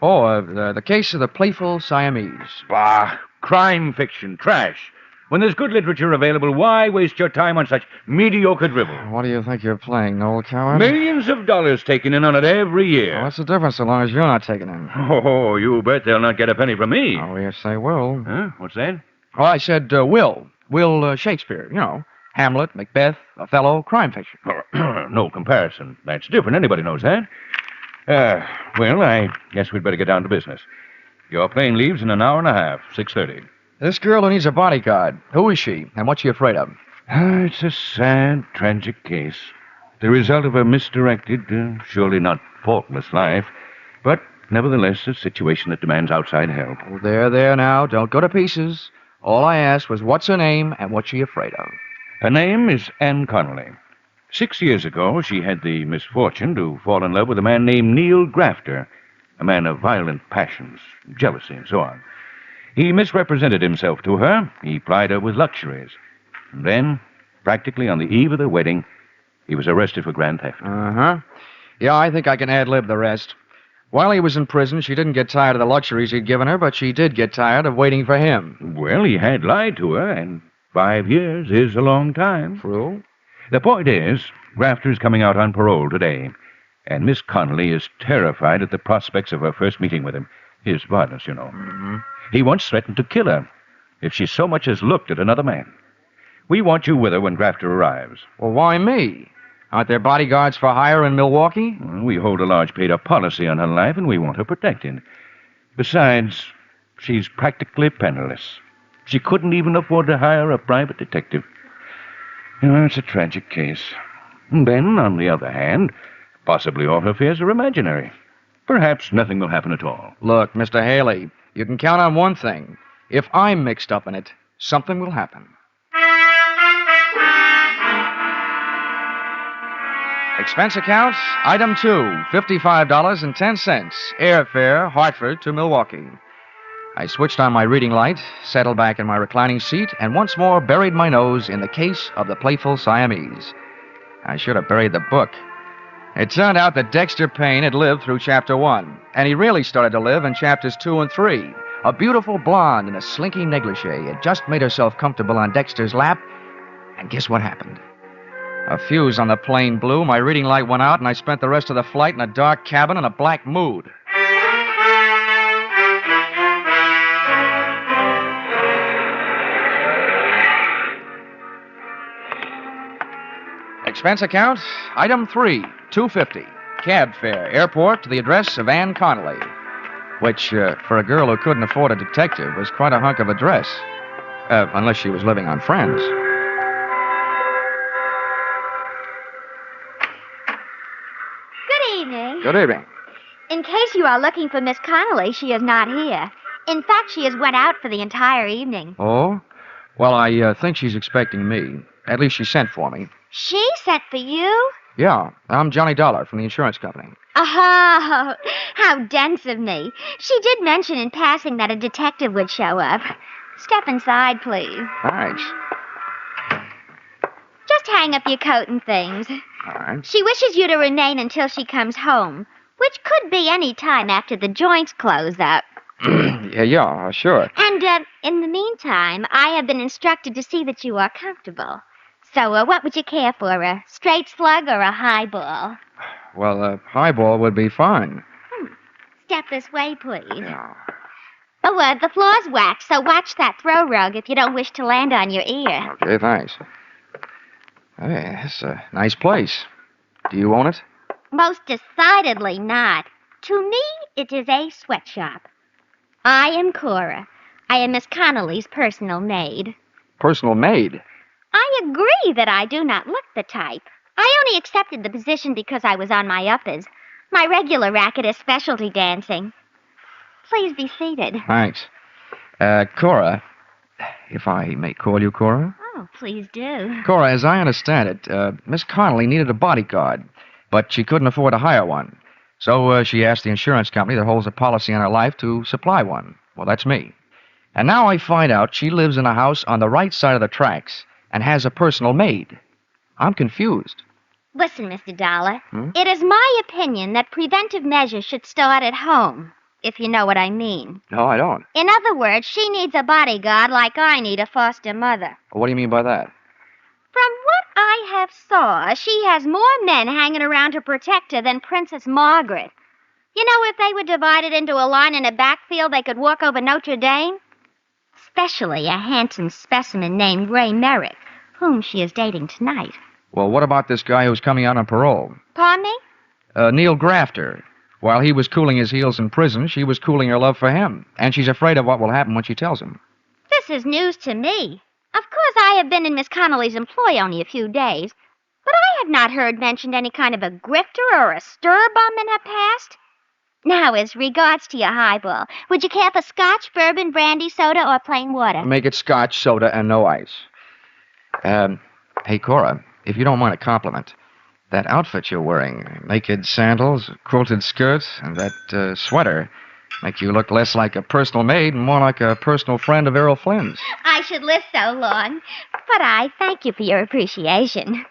Oh, the Case of the Playful Siamese. Bah, crime fiction, trash. When there's good literature available, why waste your time on such mediocre drivel? What do you think you're playing, old coward? Millions of dollars taken in on it every year. Well, what's the difference so long as you're not taking in? Oh, you bet they'll not get a penny from me. Oh, yes, they will. Huh? What's that? Oh, I said Will. Will Shakespeare, you know. Hamlet, Macbeth, Othello, crime fiction. No comparison. That's different. Anybody knows that. Well, I guess we'd better get down to business. Your plane leaves in an hour and a half, 6:30. This girl who needs a bodyguard, who is she, and what's she afraid of? It's a sad, tragic case. The result of a misdirected, surely not faultless life, but nevertheless a situation that demands outside help. Oh, there now. Don't go to pieces. All I asked was what's her name and what's she afraid of. Her name is Anne Connelly. 6 years ago, she had the misfortune to fall in love with a man named Neil Grafter, a man of violent passions, jealousy, and so on. He misrepresented himself to her. He plied her with luxuries. And then, practically on the eve of their wedding, he was arrested for grand theft. Uh-huh. Yeah, I think I can ad-lib the rest. While he was in prison, she didn't get tired of the luxuries he'd given her, but she did get tired of waiting for him. Well, he had lied to her, and 5 years is a long time. True. The point is, Grafter's coming out on parole today, and Miss Connelly is terrified at the prospects of her first meeting with him. His partners, you know. Mm-hmm. He once threatened to kill her if she so much as looked at another man. We want you with her when Grafter arrives. Well, why me? Aren't there bodyguards for hire in Milwaukee? Well, we hold a large paid-up policy on her life, and we want her protected. Besides, she's practically penniless. She couldn't even afford to hire a private detective. You know, it's a tragic case. And then, on the other hand, possibly all her fears are imaginary. Perhaps nothing will happen at all. Look, Mr. Haley, you can count on one thing. If I'm mixed up in it, something will happen. Expense account, item 2, $55.10, airfare, Hartford to Milwaukee. I switched on my reading light, settled back in my reclining seat, and once more buried my nose in the Case of the Playful Siamese. I should have buried the book. It turned out that Dexter Payne had lived through Chapter 1, and he really started to live in Chapters 2 and 3. A beautiful blonde in a slinky negligee had just made herself comfortable on Dexter's lap, and guess what happened? A fuse on the plane blew, my reading light went out, and I spent the rest of the flight in a dark cabin in a black mood. Expense account, item 3, $2.50. Cab fare, airport to the address of Ann Connelly, which, for a girl who couldn't afford a detective, was quite a hunk of a dress. Unless she was living on Friends. Good evening. Good evening. In case you are looking for Miss Connelly, she is not here. In fact, she has went out for the entire evening. Oh? Well, I think she's expecting me. At least she sent for me. She sent for you? Yeah, I'm Johnny Dolar from the insurance company. Oh, how dense of me. She did mention in passing that a detective would show up. Step inside, please. Thanks. Just hang up your coat and things. All right. She wishes you to remain until she comes home, which could be any time after the joints close up. Yeah, sure. And, in the meantime, I have been instructed to see that you are comfortable. So, what would you care for, a straight slug or a highball? Well, a highball would be fine. Step this way, please. Yeah. Oh, the floor's waxed, so watch that throw rug if you don't wish to land on your ear. Okay, thanks. Hey, it's a nice place. Do you own it? Most decidedly not. To me, it is a sweatshop. I am Cora. I am Miss Connelly's personal maid. Personal maid? I agree that I do not look the type. I only accepted the position because I was on my uppers. My regular racket is specialty dancing. Please be seated. Thanks. Cora, if I may call you Cora? Oh, please do. Cora, as I understand it, Miss Connelly needed a bodyguard, but she couldn't afford to hire one. So she asked the insurance company that holds a policy on her life to supply one. Well, that's me. And now I find out she lives in a house on the right side of the tracks and has a personal maid. I'm confused. Listen, Mr. Dollar. It is my opinion that preventive measures should start at home, if you know what I mean. No, I don't. In other words, she needs a bodyguard like I need a foster mother. What do you mean by that? From what I have saw, she has more men hanging around to protect her than Princess Margaret. You know, if they were divided into a line in a backfield, they could walk over Notre Dame. Especially a handsome specimen named Ray Merrick, whom she is dating tonight. Well, what about this guy who's coming out on parole? Pardon me? Neil Grafter. While he was cooling his heels in prison, she was cooling her love for him. And she's afraid of what will happen when she tells him. This is news to me. Of course, I have been in Miss Connelly's employ only a few days, but I have not heard mentioned any kind of a grifter or a stir-bum in her past. Now, as regards to your highball, would you care for scotch, bourbon, brandy, soda, or plain water? Make it scotch, soda, and no ice. Hey, Cora, if you don't mind a compliment, that outfit you're wearing, naked sandals, quilted skirt, and that sweater, make you look less like a personal maid and more like a personal friend of Errol Flynn's. I should live so long, but I thank you for your appreciation.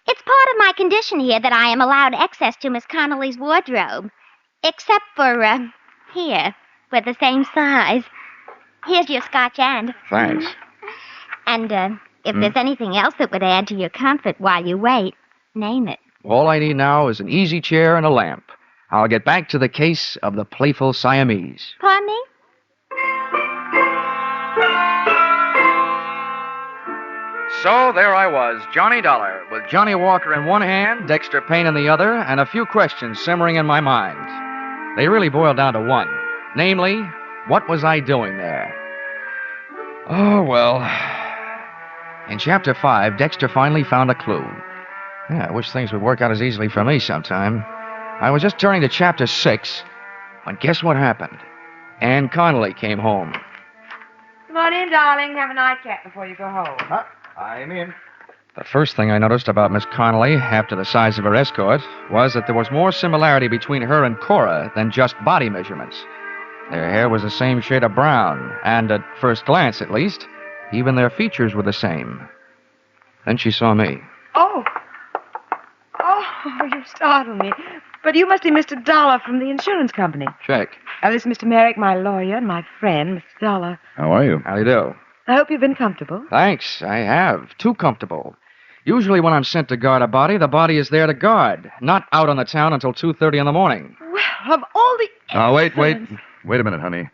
It's part of my condition here that I am allowed access to Miss Connelly's wardrobe. Except for, here, we're the same size. Here's your scotch and. Thanks. And, if there's anything else that would add to your comfort while you wait, name it. All I need now is an easy chair and a lamp. I'll get back to the case of the playful Siamese. Pardon me? So there I was, Johnny Dollar, with Johnny Walker in one hand, Dexter Payne in the other, and a few questions simmering in my mind. They really boiled down to one. Namely, what was I doing there? Oh, well. In Chapter 5, Dexter finally found a clue. Yeah, I wish things would work out as easily for me sometime. I was just turning to Chapter 6, when guess what happened? Ann Connelly came home. Come on in, darling. Have a nightcap before you go home. I'm in. The first thing I noticed about Miss Connelly, after the size of her escort, was that there was more similarity between her and Cora than just body measurements. Their hair was the same shade of brown, and at first glance, at least, even their features were the same. Then she saw me. Oh. Oh. Oh, you startled me. But you must be Mr. Dollar from the insurance company. Check. This is Mr. Merrick, my lawyer, and my friend, Mr. Dollar. How are you? How do you do? I hope you've been comfortable. Thanks, I have. Too comfortable. Usually when I'm sent to guard a body, the body is there to guard, not out on the town until 2:30 in the morning. Well, of all the... Now, wait a minute, honey.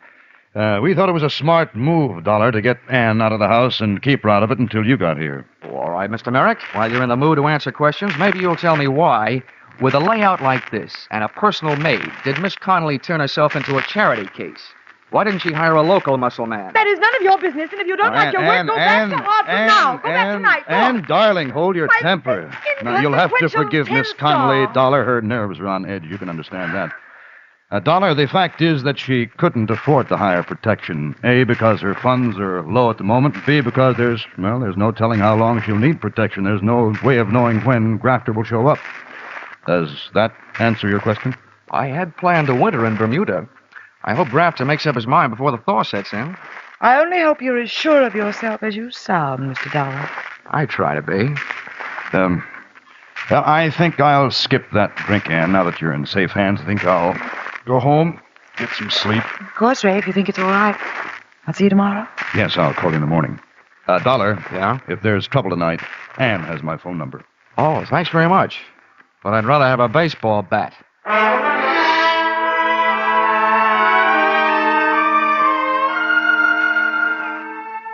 We thought it was a smart move, Dollar, to get Ann out of the house and keep her out of it until you got here. All right, Mr. Merrick, while you're in the mood to answer questions, maybe you'll tell me why, with a layout like this and a personal maid, did Miss Connelly turn herself into a charity case? Why didn't she hire a local muscle man? That is none of your business, and if you don't like your work, go back to Hartford now. Go back tonight. Go. Ann, darling, hold your temper. Now, you'll have to forgive Miss Connelly, Dollar. Her nerves are on edge. You can understand that. Dollar, the fact is that she couldn't afford to hire protection. A, because her funds are low at the moment. B, because there's no telling how long she'll need protection. There's no way of knowing when Grafter will show up. Does that answer your question? I had planned a winter in Bermuda. I hope Grafter makes up his mind before the thaw sets in. I only hope you're as sure of yourself as you sound, Mr. Dollar. I try to be. Well, I think I'll skip that drink, Ann, now that you're in safe hands. I think I'll go home, get some sleep. Of course, Ray, if you think it's all right. I'll see you tomorrow. Yes, I'll call you in the morning. Dollar. Yeah? If there's trouble tonight, Ann has my phone number. Oh, thanks very much. But I'd rather have a baseball bat.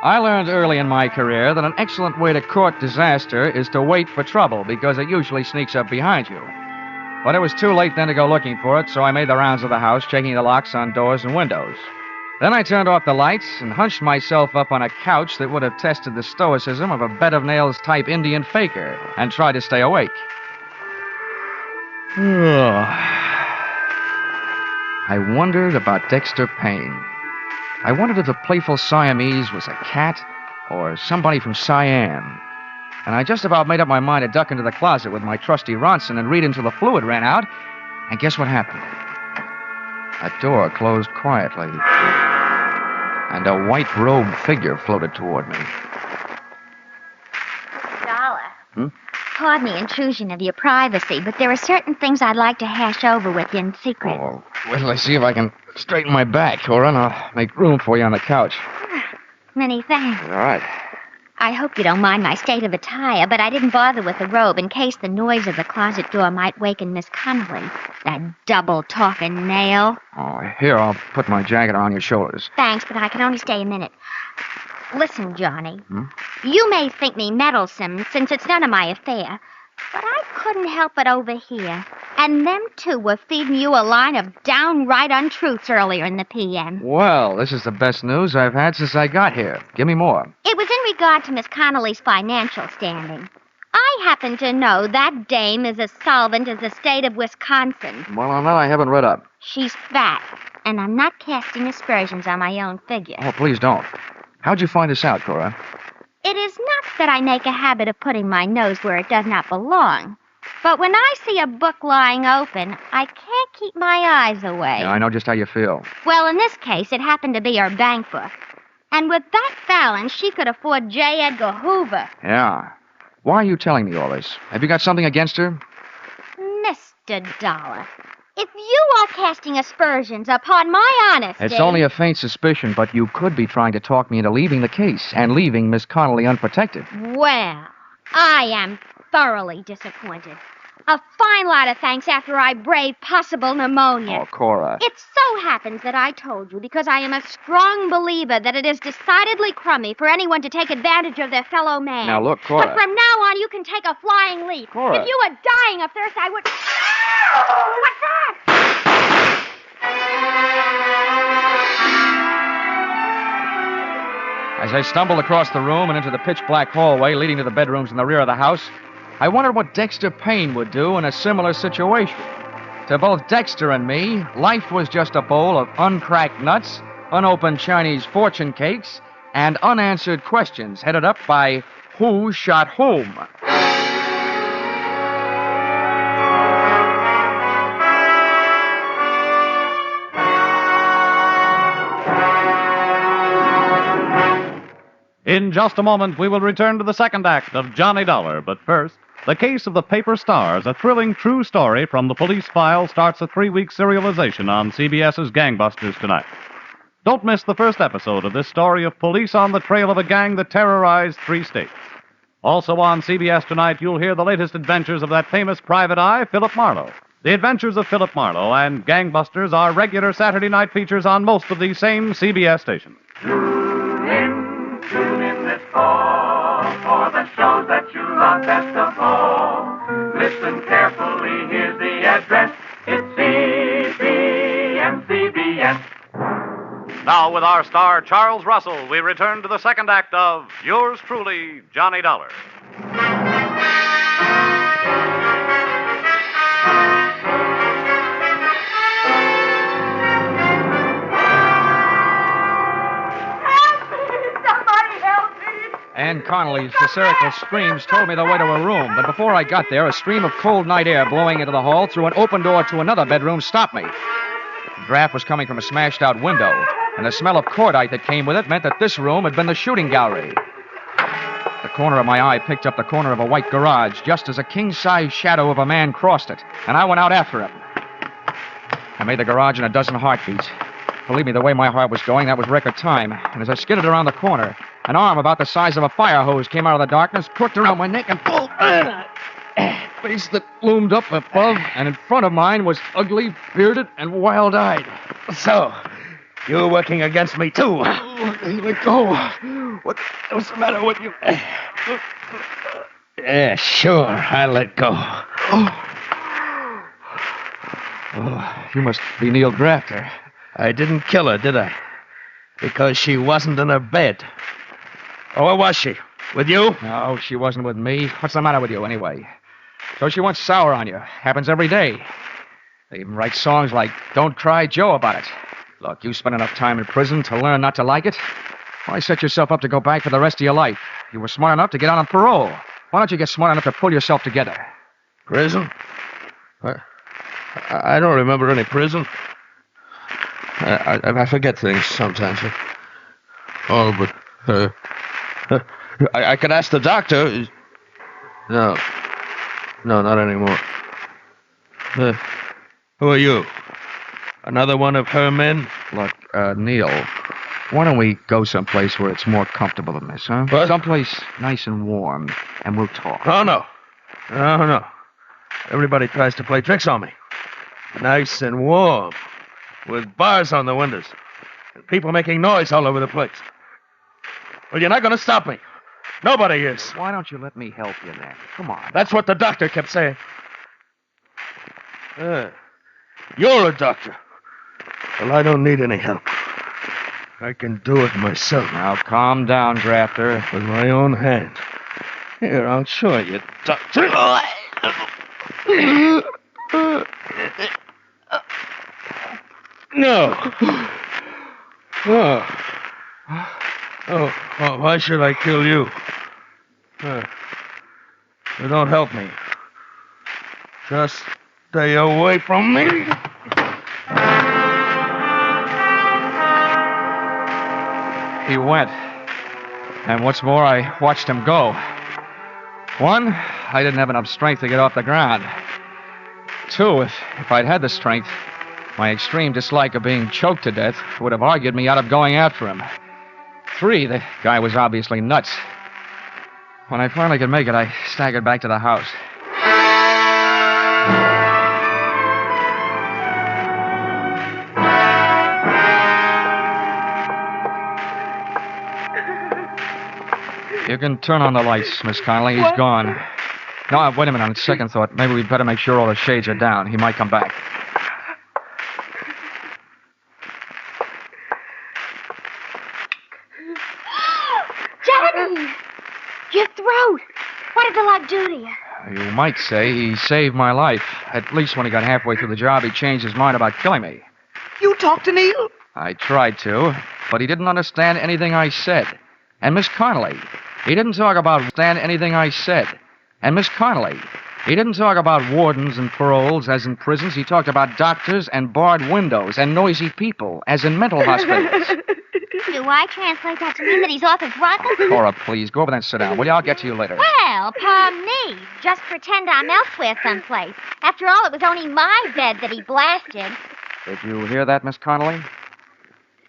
I learned early in my career that an excellent way to court disaster is to wait for trouble because it usually sneaks up behind you. But it was too late then to go looking for it, so I made the rounds of the house, checking the locks on doors and windows. Then I turned off the lights and hunched myself up on a couch that would have tested the stoicism of a bed-of-nails type Indian faker and tried to stay awake. I wondered about Dexter Payne. I wondered if the playful Siamese was a cat or somebody from Siam. And I just about made up my mind to duck into the closet with my trusty Ronson and read until the fluid ran out. And guess what happened? A door closed quietly, and a white-robed figure floated toward me. Dollar. Pardon the intrusion of your privacy, but there are certain things I'd like to hash over with you in secret. Oh, wait till I see if I can straighten my back, Cora, and I'll make room for you on the couch. Many thanks. All right. I hope you don't mind my state of attire, but I didn't bother with the robe in case the noise of the closet door might waken Miss Connelly. That double-talking nail. Oh, here, I'll put my jacket around your shoulders. Thanks, but I can only stay a minute. Listen, Johnny. You may think me meddlesome, since it's none of my affair, but I couldn't help but overhear. And them two were feeding you a line of downright untruths earlier in the p.m. Well, this is the best news I've had since I got here. Give me more. It was in regard to Miss Connelly's financial standing. I happen to know that dame is as solvent as the state of Wisconsin. Well, on that I haven't read up. She's fat, and I'm not casting aspersions on my own figure. Oh, please don't. How'd you find this out, Cora? It is not that I make a habit of putting my nose where it does not belong. But when I see a book lying open, I can't keep my eyes away. Yeah, I know just how you feel. Well, in this case, it happened to be her bank book. And with that balance, she could afford J. Edgar Hoover. Yeah. Why are you telling me all this? Have you got something against her? Mr. Dollar, if you are casting aspersions upon my honesty... It's only a faint suspicion, but you could be trying to talk me into leaving the case and leaving Miss Connelly unprotected. Well, I am thoroughly disappointed. A fine lot of thanks after I braved possible pneumonia. Oh, Cora. It so happens that I told you because I am a strong believer that it is decidedly crummy for anyone to take advantage of their fellow man. Now, look, Cora. But from now on, you can take a flying leap. Cora. If you were dying of thirst, I would... What's that? As I stumbled across the room and into the pitch-black hallway leading to the bedrooms in the rear of the house, I wondered what Dexter Payne would do in a similar situation. To both Dexter and me, life was just a bowl of uncracked nuts, unopened Chinese fortune cakes, and unanswered questions headed up by Who Shot Whom? In just a moment, we will return to the second act of Johnny Dollar. But first, The Case of the Paper Stars, a thrilling true story from the police file, starts a 3-week serialization on CBS's Gangbusters tonight. Don't miss the first episode of this story of police on the trail of a gang that terrorized 3 states. Also on CBS tonight, you'll hear the latest adventures of that famous private eye, Philip Marlowe. The Adventures of Philip Marlowe and Gangbusters are regular Saturday night features on most of these same CBS stations. Tune in this fall for the shows that you love best of all. Listen carefully, here's the address. It's CBS. Now, with our star, Charles Russell, we return to the second act of Yours Truly, Johnny Dollar. Anne Connelly's hysterical screams told me the way to her room, but before I got there, a stream of cold night air blowing into the hall through an open door to another bedroom stopped me. The draft was coming from a smashed-out window, and the smell of cordite that came with it meant that this room had been the shooting gallery. The corner of my eye picked up the corner of a white garage just as a king-size shadow of a man crossed it, and I went out after him. I made the garage in a dozen heartbeats. Believe me, the way my heart was going, that was record time. And as I skidded around the corner, an arm about the size of a fire hose came out of the darkness, crooked around my neck, and pulled a face that loomed up above and in front of mine was ugly, bearded, and wild-eyed. So, you're working against me, too. Let go. What's the matter with you? Yeah, sure, I'll let go. Oh, you must be Neil Grafter. I didn't kill her, did I? Because she wasn't in her bed. Oh, where was she? With you? No, she wasn't with me. What's the matter with you, anyway? So she went sour on you. Happens every day. They even write songs like Don't Cry Joe about it. Look, you spent enough time in prison to learn not to like it. Why set yourself up to go back for the rest of your life? You were smart enough to get out on parole. Why don't you get smart enough to pull yourself together? Prison? I don't remember any prison. I forget things sometimes. Oh, but I could ask the doctor. No, not anymore. Who are you? Another one of her men? Look, Neil, why don't we go someplace where it's more comfortable than this, huh? What? Someplace nice and warm, and we'll talk. Oh, no. Everybody tries to play tricks on me. Nice and warm, with bars on the windows, and people making noise all over the place. Well, you're not going to stop me. Nobody is. Why don't you let me help you then? Come on. That's what the doctor kept saying. You're a doctor. Well, I don't need any help. I can do it myself. Now, calm down, Grafter. With my own hand. Here, I'll show you, doctor. No. Oh, why should I kill you? You don't help me. Just stay away from me. He went. And what's more, I watched him go. One, I didn't have enough strength to get off the ground. Two, if I'd had the strength, my extreme dislike of being choked to death would have argued me out of going after him. Three, the guy was obviously nuts. When I finally could make it, I staggered back to the house. You can turn on the lights, Miss Connelly. He's gone. No, wait a minute. On second thought, maybe we'd better make sure all the shades are down. He might come back. Johnny! Your throat! What did the lock do to you? You might say he saved my life. At least when he got halfway through the job, he changed his mind about killing me. You talked to Neil? I tried to, but he didn't understand anything I said. And Miss Connelly, he didn't talk about anything I said. And Miss Connelly, He didn't talk about wardens and paroles, as in prisons. He talked about doctors and barred windows and noisy people, as in mental hospitals. Do I translate that to mean that he's off his rocker? Cora, please, go over there and sit down, will you? I'll get to you later. Well, palm me. Just pretend I'm elsewhere someplace. After all, it was only my bed that he blasted. Did you hear that, Miss Connelly?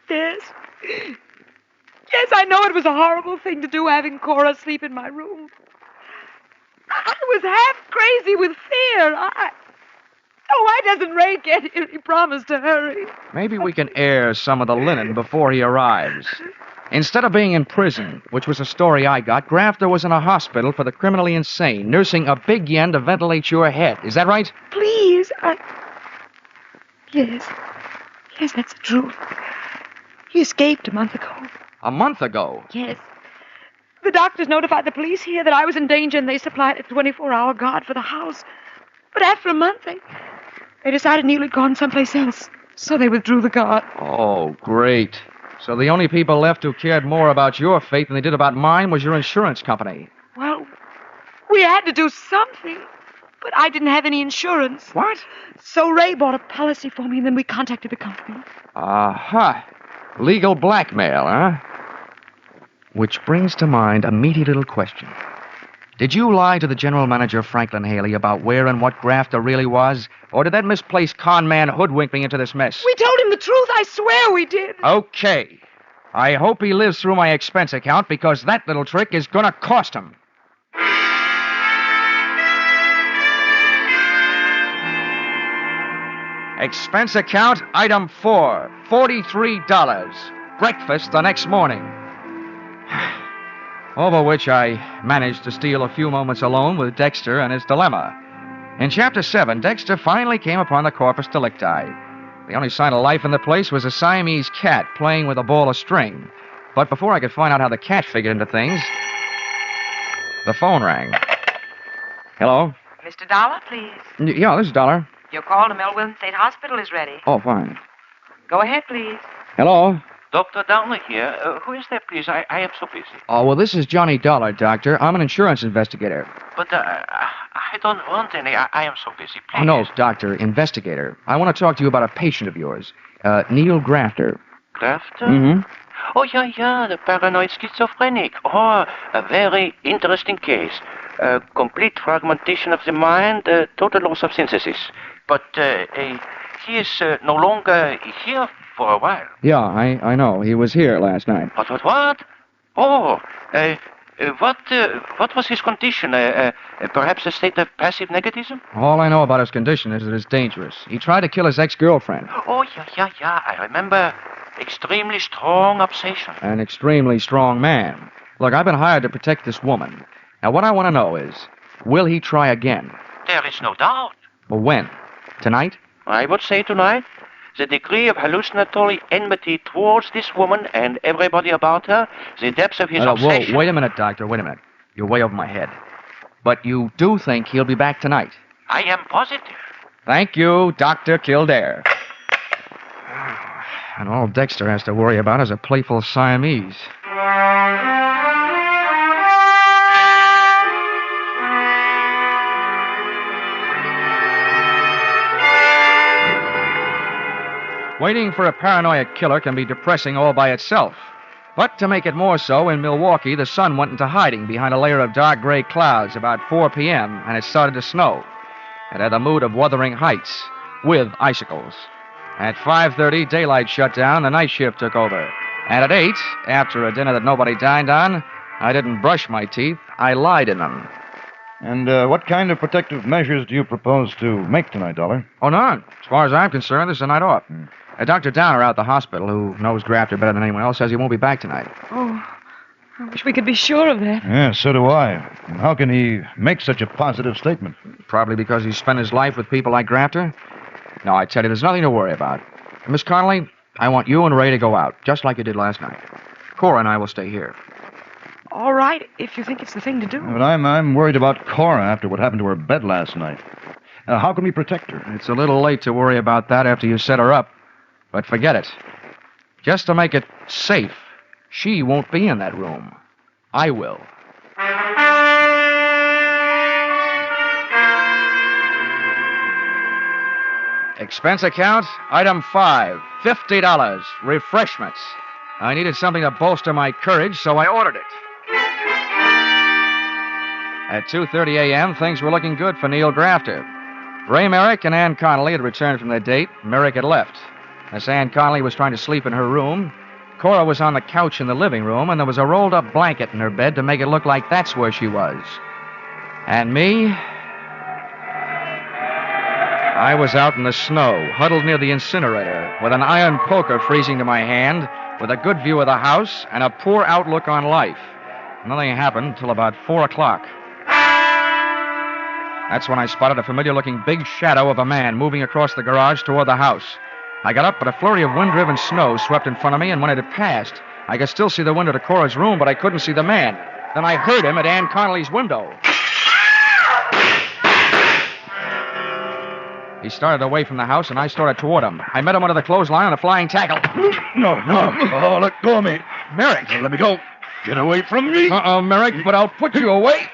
Yes. Yes, I know it was a horrible thing to do, having Cora sleep in my room. I was half crazy with fear. Why doesn't Ray get here? He promised to hurry. Maybe we can air some of the linen before he arrives. Instead of being in prison, which was a story I got, Grafter was in a hospital for the criminally insane, nursing a big yen to ventilate your head. Is that right? Please, Yes. Yes, that's the truth. He escaped a month ago. A month ago? Yes. The doctors notified the police here that I was in danger, and they supplied a 24-hour guard for the house. But after a month, they decided Neil had gone someplace else, so they withdrew the guard. Oh, great. So the only people left who cared more about your fate than they did about mine was your insurance company. Well, we had to do something, but I didn't have any insurance. What? So Ray bought a policy for me, and then we contacted the company. Aha. Legal blackmail, huh? Which brings to mind a meaty little question. Did you lie to the general manager, Franklin Haley, about where and what Grafter really was? Or did that misplaced con man hoodwink me into this mess? We told him the truth. I swear we did. Okay. I hope he lives through my expense account, because that little trick is gonna cost him. Expense account, item 4, $43. Breakfast the next morning. Over which I managed to steal a few moments alone with Dexter and his dilemma. In Chapter 7, Dexter finally came upon the corpus delicti. The only sign of life in the place was a Siamese cat playing with a ball of string. But before I could find out how the cat figured into things, the phone rang. Hello? Mr. Dollar, please. Yeah, this is Dollar. Your call to Melville State Hospital is ready. Oh, fine. Go ahead, please. Hello? Dr. Dollar here. Who is there, please? I am so busy. Oh, well, this is Johnny Dollar, Doctor. I'm an insurance investigator. But I don't want any. I am so busy. Please. Oh, no, Doctor, investigator. I want to talk to you about a patient of yours, Neil Grafter. Grafter? Mm-hmm. Oh, yeah, the paranoid schizophrenic. Oh, a very interesting case. Complete fragmentation of the mind, total loss of synthesis. But he is no longer here for a while. Yeah, I know. He was here last night. What? Oh, what was his condition? Perhaps a state of passive negativism? All I know about his condition is that it's dangerous. He tried to kill his ex-girlfriend. Oh, yeah. I remember. Extremely strong obsession. An extremely strong man. Look, I've been hired to protect this woman. Now, what I want to know is, will he try again? There is no doubt. Well, when? Tonight? I would say tonight. The degree of hallucinatory enmity towards this woman and everybody about her, the depths of his obsession... Whoa, wait a minute, Doctor, wait a minute. You're way over my head. But you do think he'll be back tonight? I am positive. Thank you, Dr. Kildare. And all Dexter has to worry about is a playful Siamese. Waiting for a paranoid killer can be depressing all by itself. But to make it more so, in Milwaukee, the sun went into hiding behind a layer of dark gray clouds about 4 p.m., and it started to snow. It had the mood of Wuthering Heights, with icicles. At 5:30, daylight shut down, the night shift took over. And at 8, after a dinner that nobody dined on, I didn't brush my teeth, I lied in them. And what kind of protective measures do you propose to make tonight, Dollar? Oh, none. As far as I'm concerned, this is a night off. Dr. Downer out at the hospital, who knows Grafter better than anyone else, says he won't be back tonight. Oh, I wish we could be sure of that. Yeah, so do I. And how can he make such a positive statement? Probably because he's spent his life with people like Grafter. No, I tell you, there's nothing to worry about. Miss Connelly, I want you and Ray to go out, just like you did last night. Cora and I will stay here. All right, if you think it's the thing to do. But I'm worried about Cora after what happened to her bed last night. How can we protect her? It's a little late to worry about that after you set her up. But forget it. Just to make it safe, she won't be in that room. I will. Expense account, item 5, $50, refreshments. I needed something to bolster my courage, so I ordered it. At 2:30 a.m., things were looking good for Neil Grafter. Ray Merrick and Ann Connelly had returned from their date. Merrick had left. Miss Ann Connelly was trying to sleep in her room. Cora was on the couch in the living room, and there was a rolled-up blanket in her bed to make it look like that's where she was. And me? I was out in the snow, huddled near the incinerator, with an iron poker freezing to my hand, with a good view of the house and a poor outlook on life. Nothing happened until about 4 o'clock. That's when I spotted a familiar-looking big shadow of a man moving across the garage toward the house. I got up, but a flurry of wind-driven snow swept in front of me, and when it had passed, I could still see the window to Cora's room, but I couldn't see the man. Then I heard him at Ann Connelly's window. He started away from the house, and I started toward him. I met him under the clothesline on a flying tackle. No. Oh, let go of me. Merrick, let me go. Get away from me. Uh-oh, Merrick, but I'll put you away.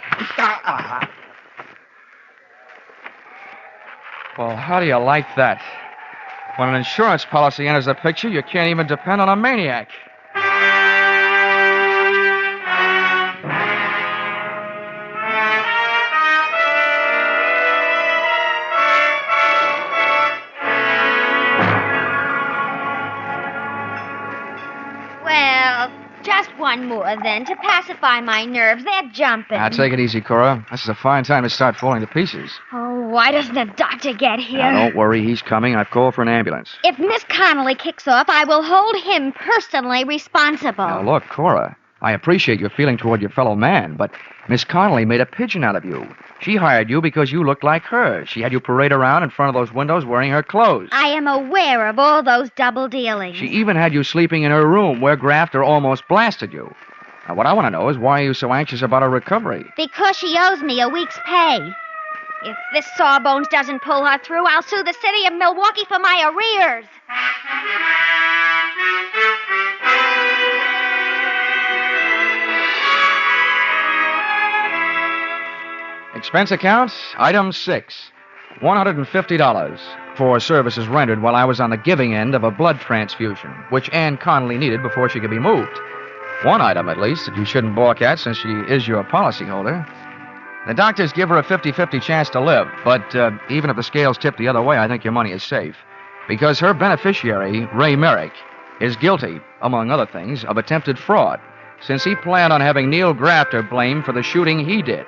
Well, how do you like that? When an insurance policy enters the picture, you can't even depend on a maniac. Well, just one more, then, to pacify my nerves. They're jumping. Now, take it easy, Cora. This is a fine time to start falling to pieces. Oh, why doesn't the doctor get here? Now, don't worry. He's coming. I've called for an ambulance. If Miss Connelly kicks off, I will hold him personally responsible. Now, look, Cora, I appreciate your feeling toward your fellow man, but Miss Connelly made a pigeon out of you. She hired you because you looked like her. She had you parade around in front of those windows wearing her clothes. I am aware of all those double dealings. She even had you sleeping in her room where Grafter almost blasted you. Now, what I want to know is why are you so anxious about her recovery? Because she owes me a week's pay. If this Sawbones doesn't pull her through, I'll sue the city of Milwaukee for my arrears. Expense account, item 6, $150 for services rendered while I was on the giving end of a blood transfusion, which Ann Connelly needed before she could be moved. One item, at least, that you shouldn't balk at since she is your policyholder. The doctors give her a 50-50 chance to live, but even if the scales tip the other way, I think your money is safe. Because her beneficiary, Ray Merrick, is guilty, among other things, of attempted fraud, since he planned on having Neil Grafter blamed for the shooting he did.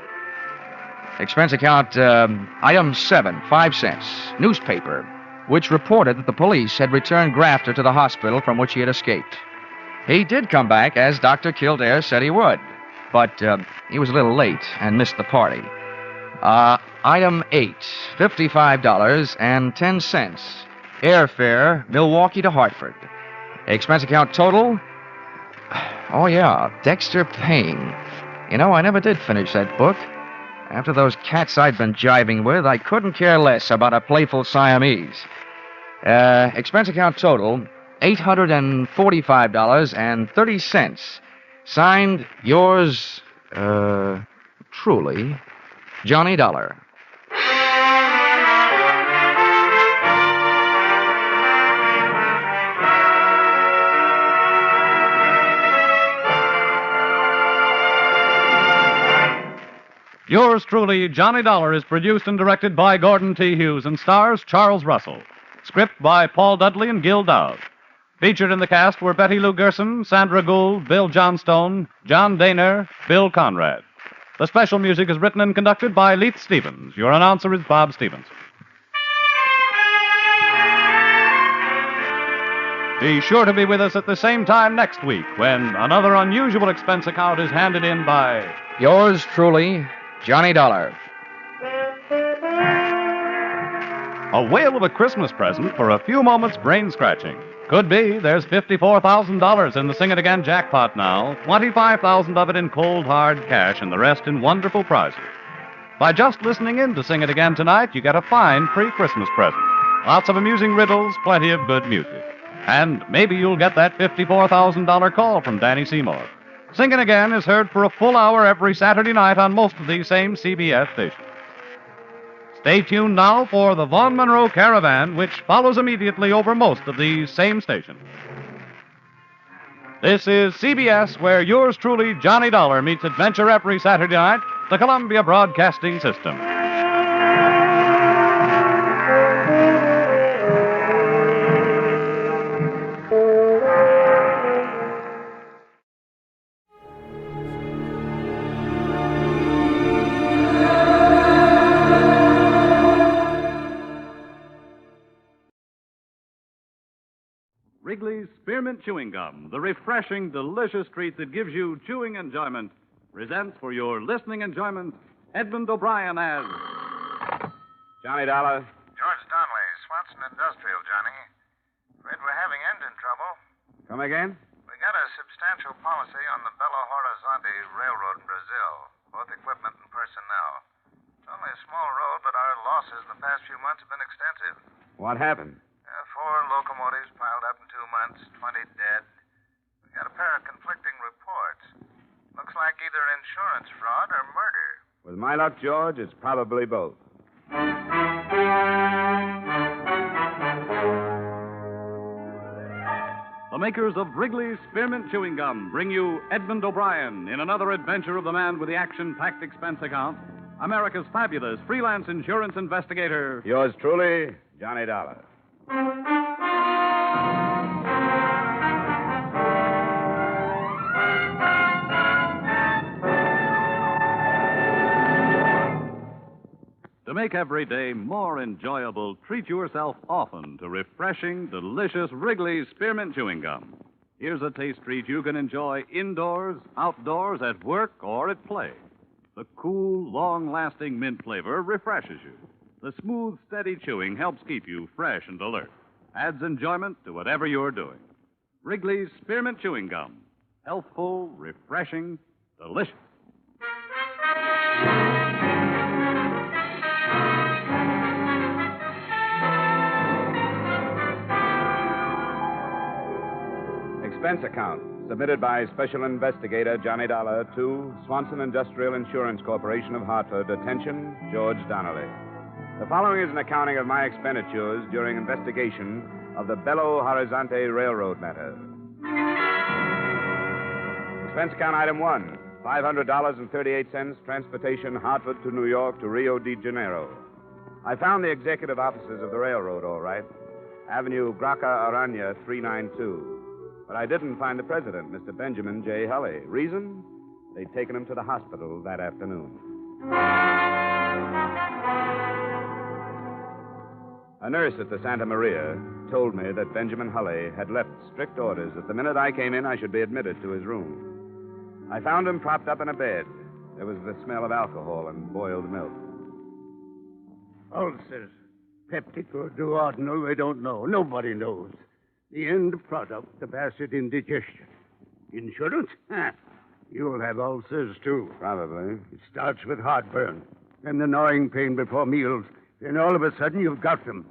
Expense account, item 7, 5 cents, newspaper, which reported that the police had returned Grafter to the hospital from which he had escaped. He did come back, as Dr. Kildare said he would, but he was a little late and missed the party. Item 8, $55.10, airfare, Milwaukee to Hartford. Expense account total, oh yeah, Dexter Payne. You know, I never did finish that book. After those cats I'd been jiving with, I couldn't care less about a playful Siamese. Expense account total, $845.30. Signed, yours, truly, Johnny Dollar. Yours truly, Johnny Dollar, is produced and directed by Gordon T. Hughes and stars Charles Russell. Script by Paul Dudley and Gil Dowd. Featured in the cast were Betty Lou Gerson, Sandra Gould, Bill Johnstone, John Daner, Bill Conrad. The special music is written and conducted by Leith Stevens. Your announcer is Bob Stevens. Be sure to be with us at the same time next week when another unusual expense account is handed in by... Yours truly, Johnny Dollar. A whale of a Christmas present for a few moments brain-scratching. Could be there's $54,000 in the Sing It Again jackpot now, 25,000 of it in cold, hard cash, and the rest in wonderful prizes. By just listening in to Sing It Again tonight, you get a fine pre-Christmas present. Lots of amusing riddles, plenty of good music. And maybe you'll get that $54,000 call from Danny Seymour. Sing It Again is heard for a full hour every Saturday night on most of these same CBS stations. Stay tuned now for the Vaughn Monroe Caravan, which follows immediately over most of these same stations. This is CBS, where yours truly, Johnny Dollar, meets adventure every Saturday night, the Columbia Broadcasting System. Wrigley's Spearmint Chewing Gum, the refreshing, delicious treat that gives you chewing enjoyment, presents for your listening enjoyment Edmund O'Brien as Johnny Dollar. George Donnelly, Swanson Industrial, Johnny. Afraid we're having engine trouble. Come again? We got a substantial policy on the Belo-Horizonte Railroad in Brazil, both equipment and personnel. It's only a small road, but our losses in the past few months have been extensive. What happened? 4 locomotives piled up in 2 months, 20 dead. We got a pair of conflicting reports. Looks like either insurance fraud or murder. With my luck, George, it's probably both. the makers of Wrigley's Spearmint Chewing Gum bring you Edmund O'Brien in another adventure of the man with the action-packed expense account, America's fabulous freelance insurance investigator. Yours truly, Johnny Dollar. To make every day more enjoyable, treat yourself often to refreshing, delicious Wrigley's Spearmint Chewing Gum. Here's a taste treat you can enjoy indoors, outdoors, at work, or at play. The cool, long-lasting mint flavor refreshes you. The smooth, steady chewing helps keep you fresh and alert. Adds enjoyment to whatever you're doing. Wrigley's Spearmint Chewing Gum. Healthful, refreshing, delicious. Expense account submitted by Special Investigator Johnny Dollar to Swanson Industrial Insurance Corporation of Hartford. Attention, George Donnelly. The following is an accounting of my expenditures during investigation of the Belo-Horizonte Railroad matter. Expense account item 1, $500.38, transportation Hartford to New York to Rio de Janeiro. I found the executive offices of the railroad, all right. Avenue Graca Arana, 392. But I didn't find the president, Mr. Benjamin J. Hulley. Reason? They'd taken him to the hospital that afternoon. A nurse at the Santa Maria told me that Benjamin Hulley had left strict orders that the minute I came in, I should be admitted to his room. I found him propped up in a bed. There was the smell of alcohol and boiled milk. Ulcers. Peptic or duodenal, we don't know. Nobody knows. The end product of acid indigestion. Insurance? You'll have ulcers, too. Probably. It starts with heartburn, then the gnawing pain before meals. Then all of a sudden you've got them.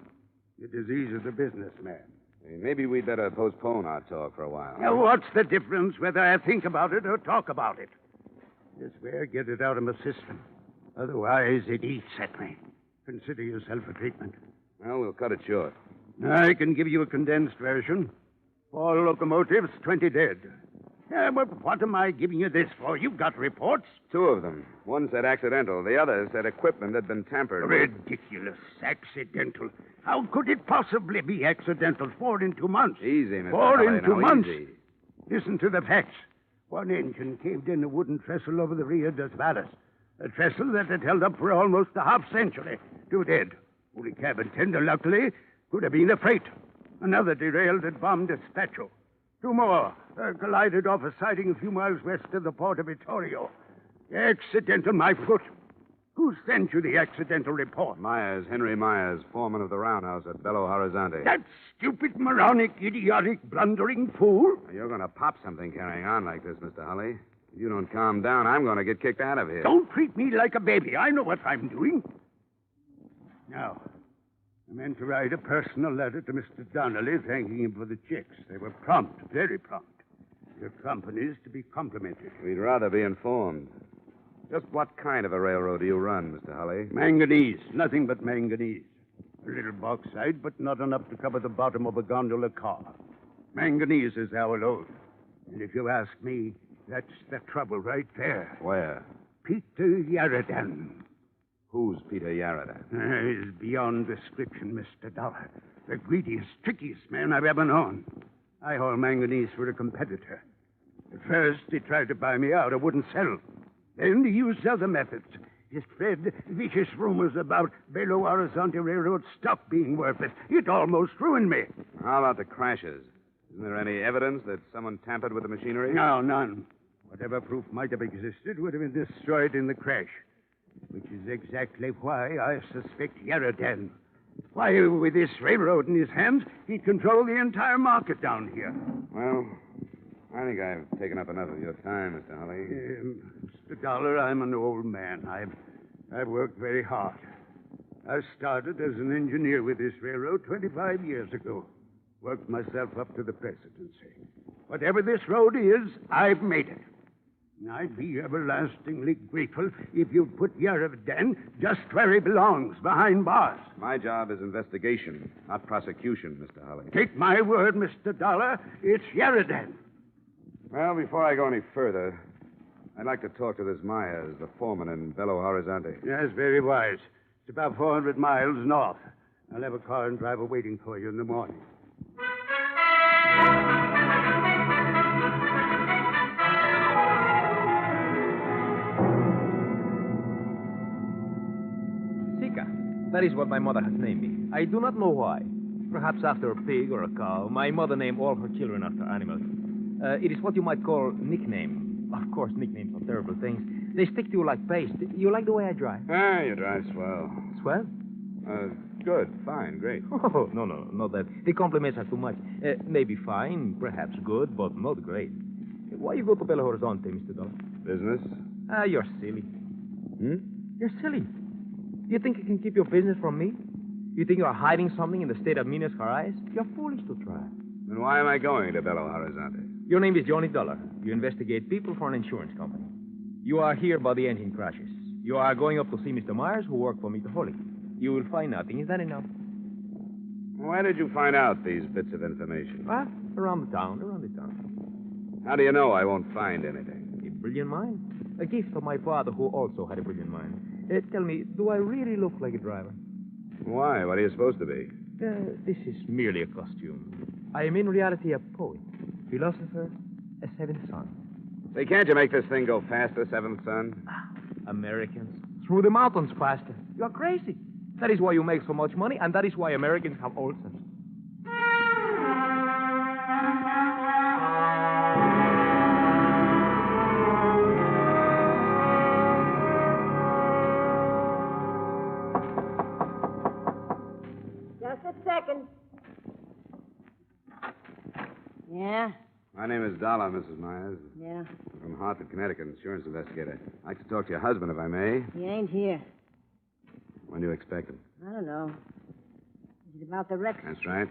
The disease of the businessman. Hey, maybe we'd better postpone our talk for a while. Now, what's the difference whether I think about it or talk about it? This way, get it out of my system. Otherwise, it eats at me. Consider yourself a treatment. Well, we'll cut it short. I can give you a condensed version. 4 locomotives, 20 dead. But what am I giving you this for? You've got reports. 2 of them. One said accidental. The other said equipment had been tampered with. Ridiculous. Accidental. How could it possibly be accidental? 4 in 2 months. Easy, Mr. 4 Hulley, in 2 now, months. Easy. Listen to the facts. One engine caved in a wooden trestle over the Rio dos Valas. A trestle that had held up for almost a half-century. 2 dead. Only cabin tender, luckily. Could have been a freight. Another derailed at Bomb Despacho. 2 more collided off a siding a few miles west of the port of Vittorio. Accidental, my foot. Who sent you the accidental report? Myers, Henry Myers, foreman of the roundhouse at Belo-Horizonte. That stupid, moronic, idiotic, blundering fool? You're going to pop something carrying on like this, Mr. Hulley. If you don't calm down, I'm going to get kicked out of here. Don't treat me like a baby. I know what I'm doing. Now, I meant to write a personal letter to Mr. Donnelly thanking him for the checks. They were prompt, very prompt. Your company's to be complimented. We'd rather be informed. Just what kind of a railroad do you run, Mr. Holly? Manganese. Nothing but manganese. A little bauxite, but not enough to cover the bottom of a gondola car. Manganese is our load. And if you ask me, that's the trouble right there. Where? Peter Yaradan. Who's Peter Yaradan? He's beyond description, Mr. Dollar. The greediest, trickiest man I've ever known. I haul manganese for a competitor. At first, he tried to buy me out. I wouldn't sell. Then he used other methods. He spread vicious rumors about Belo-Horizonte Railroad stock being worthless. It almost ruined me. How about the crashes? Isn't there any evidence that someone tampered with the machinery? No, none. Whatever proof might have existed would have been destroyed in the crash. Which is exactly why I suspect Yaradan. Why, with this railroad in his hands, he'd control the entire market down here. Well, I think I've taken up enough of your time, Mr. Holly. Mr. Dollar, I'm an old man. I've worked very hard. I started as an engineer with this railroad 25 years ago. Worked myself up to the presidency. Whatever this road is, I've made it. And I'd be everlastingly grateful if you'd put Yaradan just where he belongs, behind bars. My job is investigation, not prosecution, Mr. Holly. Take my word, Mr. Dollar, it's Yaradan. Well, before I go any further, I'd like to talk to this Myers, the foreman in Belo-Horizonte. Yes, very wise. It's about 400 miles north. I'll have a car and driver waiting for you in the morning. That is what my mother has named me. I do not know why. Perhaps after a pig or a cow. My mother named all her children after animals. It is what you might call nickname. Of course, nicknames are terrible things. They stick to you like paste. You like the way I drive? Ah, you drive swell. Swell? Good, fine, great. Oh, no, not that. The compliments are too much. Maybe fine, perhaps good, but not great. Why you go to Belo-Horizonte, Mr. Dollar? Business? You're silly. You're silly. You think you can keep your business from me? You think you are hiding something in the state of Minas Gerais? You're foolish to try. Then why am I going to Belo-Horizonte? Your name is Johnny Dollar. You investigate people for an insurance company. You are here by the engine crashes. You are going up to see Mr. Myers, who worked for me to Holly. You will find nothing. Is that enough? Why did you find out these bits of information? What? Around the town. How do you know I won't find anything? A brilliant mind. A gift of my father, who also had a brilliant mind. Tell me, do I really look like a driver? Why? What are you supposed to be? This is merely a costume. I am in reality a poet, philosopher, a seventh son. Say, can't you make this thing go faster, seventh son? Americans. Through the mountains faster. You're crazy. That is why you make so much money, and that is why Americans have ulcers. Second. Yeah? My name is Dollar, Mrs. Myers. Yeah. From Hartford, Connecticut, insurance investigator. I'd like to talk to your husband, if I may. He ain't here. When do you expect him? I don't know. Is it about the wreck? That's right.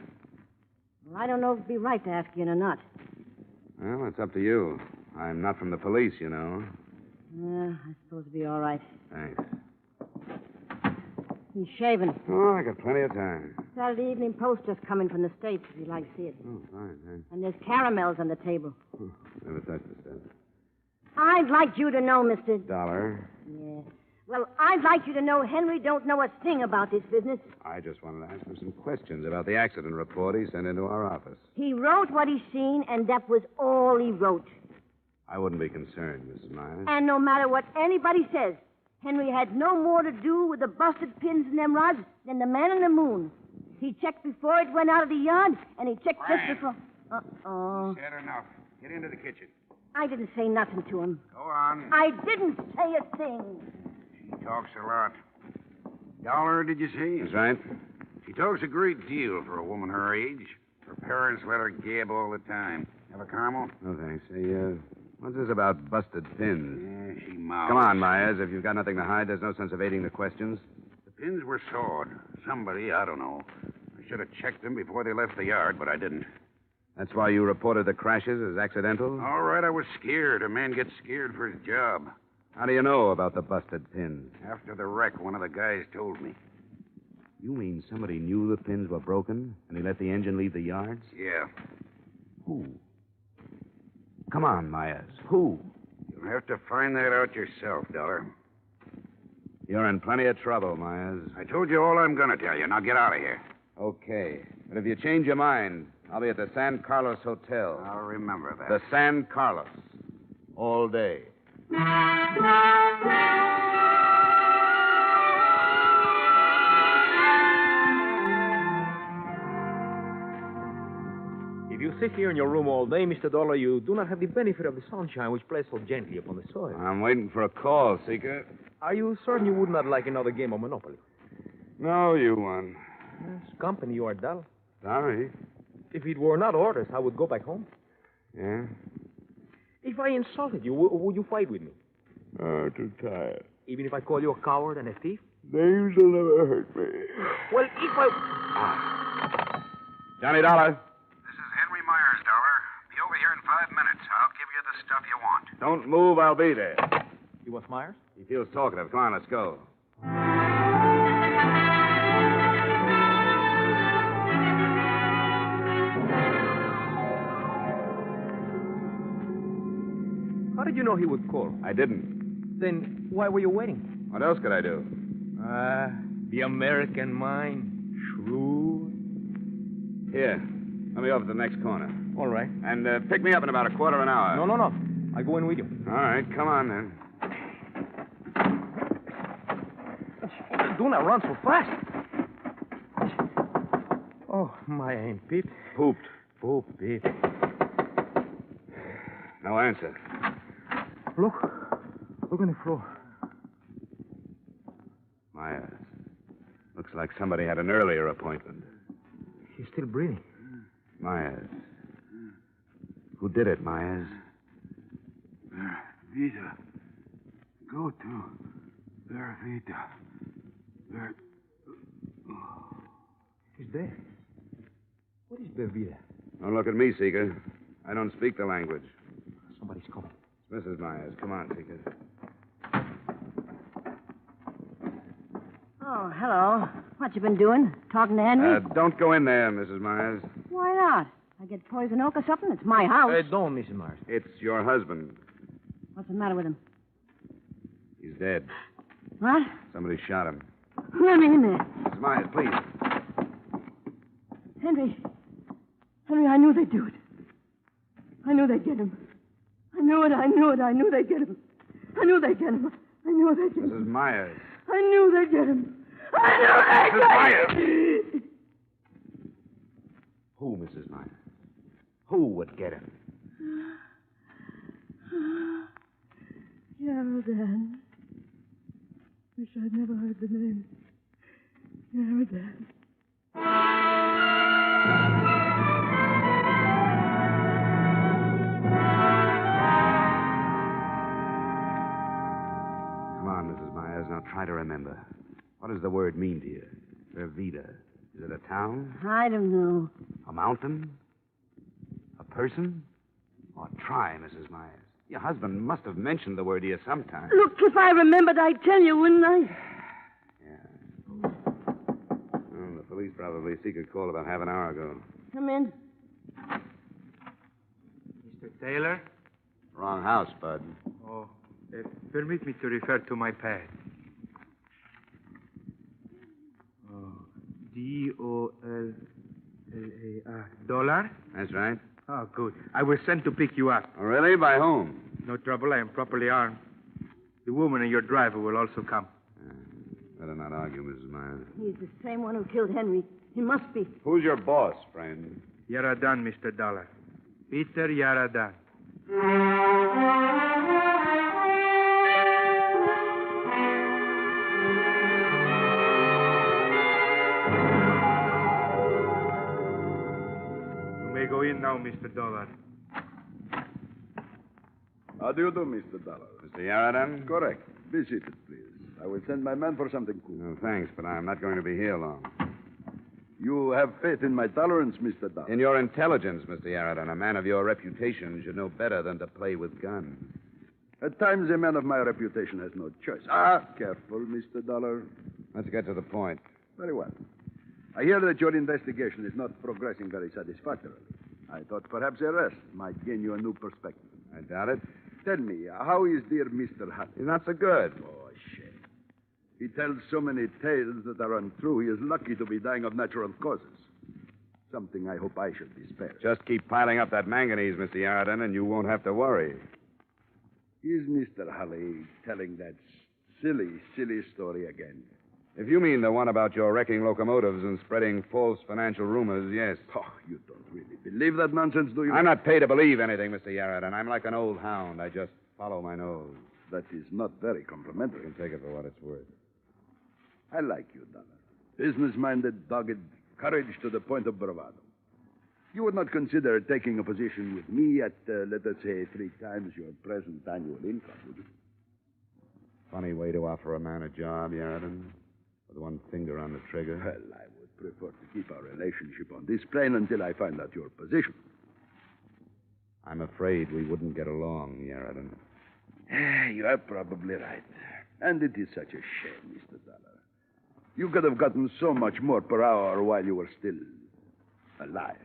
Well, I don't know if it'd be right to ask you or not. Well, it's up to you. I'm not from the police, you know. Yeah, I suppose it'd be all right. Thanks. He's shaving. Oh, I got plenty of time. Saturday Evening Post just coming from the States, if you'd like to see it. Oh, fine, thanks. And there's caramels on the table. Never touched the stuff. I'd like you to know, Mr. Dollar. Yeah. Well, I'd like you to know Henry don't know a thing about this business. I just wanted to ask him some questions about the accident report he sent into our office. He wrote what he seen, and that was all he wrote. I wouldn't be concerned, Mrs. Myers. And no matter what anybody says, Henry had no more to do with the busted pins in them rods than the man on the moon. He checked before it went out of the yard, and he checked just before... Uh-oh. Said enough. Get into the kitchen. I didn't say nothing to him. Go on. I didn't say a thing. She talks a lot. Dollar, did you see? That's right. She talks a great deal for a woman her age. Her parents let her gab all the time. Have a caramel? No, thanks. Hey, what's this about busted pins? Yeah, she mouths. Come on, Myers. If you've got nothing to hide, there's no sense evading the questions. The pins were sawed. Somebody, I don't know. I should have checked them before they left the yard, but I didn't. That's why you reported the crashes as accidental? All right, I was scared. A man gets scared for his job. How do you know about the busted pins? After the wreck, one of the guys told me. You mean somebody knew the pins were broken, and he let the engine leave the yards? Yeah. Who? Come on, Myers. Who? You'll have to find that out yourself, Dollar. You're in plenty of trouble, Myers. I told you all I'm going to tell you. Now get out of here. Okay. But if you change your mind, I'll be at the San Carlos Hotel. I'll remember that. The San Carlos. All day. If you sit here in your room all day, Mr. Dollar, you do not have the benefit of the sunshine which plays so gently upon the soil. I'm waiting for a call, Seeker. Are you certain you would not like another game of Monopoly? No, you won. Yes, company you are dull. Sorry. If it were not orders, I would go back home. Yeah? If I insulted you, would you fight with me? Oh, too tired. Even if I call you a coward and a thief? Names will never hurt me. Well, if I... Johnny Dollar. This is Henry Myers, Dollar. Be over here in 5 minutes. I'll give you the stuff you want. Don't move, I'll be there. You want Myers? He feels talkative. Come on, let's go. How did you know he would call? I didn't. Then why were you waiting? What else could I do? The American mind. Shrewd. Here. Let me over to the next corner. All right. And pick me up in about a quarter of an hour. No. I'll go in with you. All right, come on then. Do not run so fast. Oh, my ain't peeped. Pooped. Pooped, peep. No answer. Look on the floor. Myers. Looks like somebody had an earlier appointment. He's still breathing. Myers. Who did it, Myers? Vita. Go to their Vita. Their... He's dead. What is Bervida? Don't look at me, Seeker. I don't speak the language. Somebody's coming. It's Mrs. Myers. Come on, Seeker. Oh, hello. What you been doing? Talking to Henry? Don't go in there, Mrs. Myers. Why not? I get poison oak or something? It's my house. Don't, Mrs. Myers. It's your husband. What's the matter with him? He's dead. What? Somebody shot him. Let me in there. Mrs. Myers, please. Henry, I knew they'd do it. I knew they'd get him. I knew it. I knew they'd get him. I knew they'd get him. Mrs. Myers. I knew they'd get him. Mrs. Myers! Who, Mrs. Myers? Who would get him? Yaradan. Wish I'd never heard the name. Yaradan. Come on, Mrs. Myers. Now try to remember. What does the word mean to you? Vervita. Is it a town? I don't know. A mountain? A person? Oh, try, Mrs. Myers. Your husband must have mentioned the word to you sometime. Look, if I remembered, I'd tell you, wouldn't I? Yeah. Well, the police probably secret called about half an hour ago. Come in. Mr. Taylor? Wrong house, Bud. Oh, permit me to refer to my pad. Oh, Dolar? Dolar? That's right. Oh, good. I was sent to pick you up. Oh, really? By whom? No trouble. I am properly armed. The woman and your driver will also come. Better not argue, Mrs. Myers. He's the same one who killed Henry. He must be. Who's your boss, friend? Yaradan, Mr. Dollar. Peter Yaradan. You may go in now, Mr. Dollar. How do you do, Mr. Dollar? Mr. Yaradan? Correct. Be seated, please. I will send my man for something cool. No, thanks, but I'm not going to be here long. You have faith in my tolerance, Mr. Dollar. In your intelligence, Mr. Yaradan. A man of your reputation should know better than to play with guns. At times, a man of my reputation has no choice. Careful, Mr. Dollar. Let's get to the point. Very well. I hear that your investigation is not progressing very satisfactorily. I thought perhaps arrest might gain you a new perspective. I doubt it. Tell me, how is dear Mr. Hutt? He's not so good. Oh, shame. He tells so many tales that are untrue, he is lucky to be dying of natural causes. Something I hope I should be spared. Just keep piling up that manganese, Mr. Yarden, and you won't have to worry. Is Mr. Holly telling that silly story again? If you mean the one about your wrecking locomotives and spreading false financial rumors, yes. Oh, you don't really believe that nonsense, do you? I'm not paid to believe anything, Mr. Yarden. I'm like an old hound. I just follow my nose. That is not very complimentary. You can take it for what it's worth. I like you, Dollar. Business-minded, dogged, courage to the point of bravado. You would not consider taking a position with me at, let us say, 3 times your present annual income, would you? Funny way to offer a man a job, Yarden. With one finger on the trigger. Well, I would prefer to keep our relationship on this plane until I find out your position. I'm afraid we wouldn't get along, Yarden. You are probably right. And it is such a shame, Mr. Dollar. You could have gotten so much more per hour while you were still alive.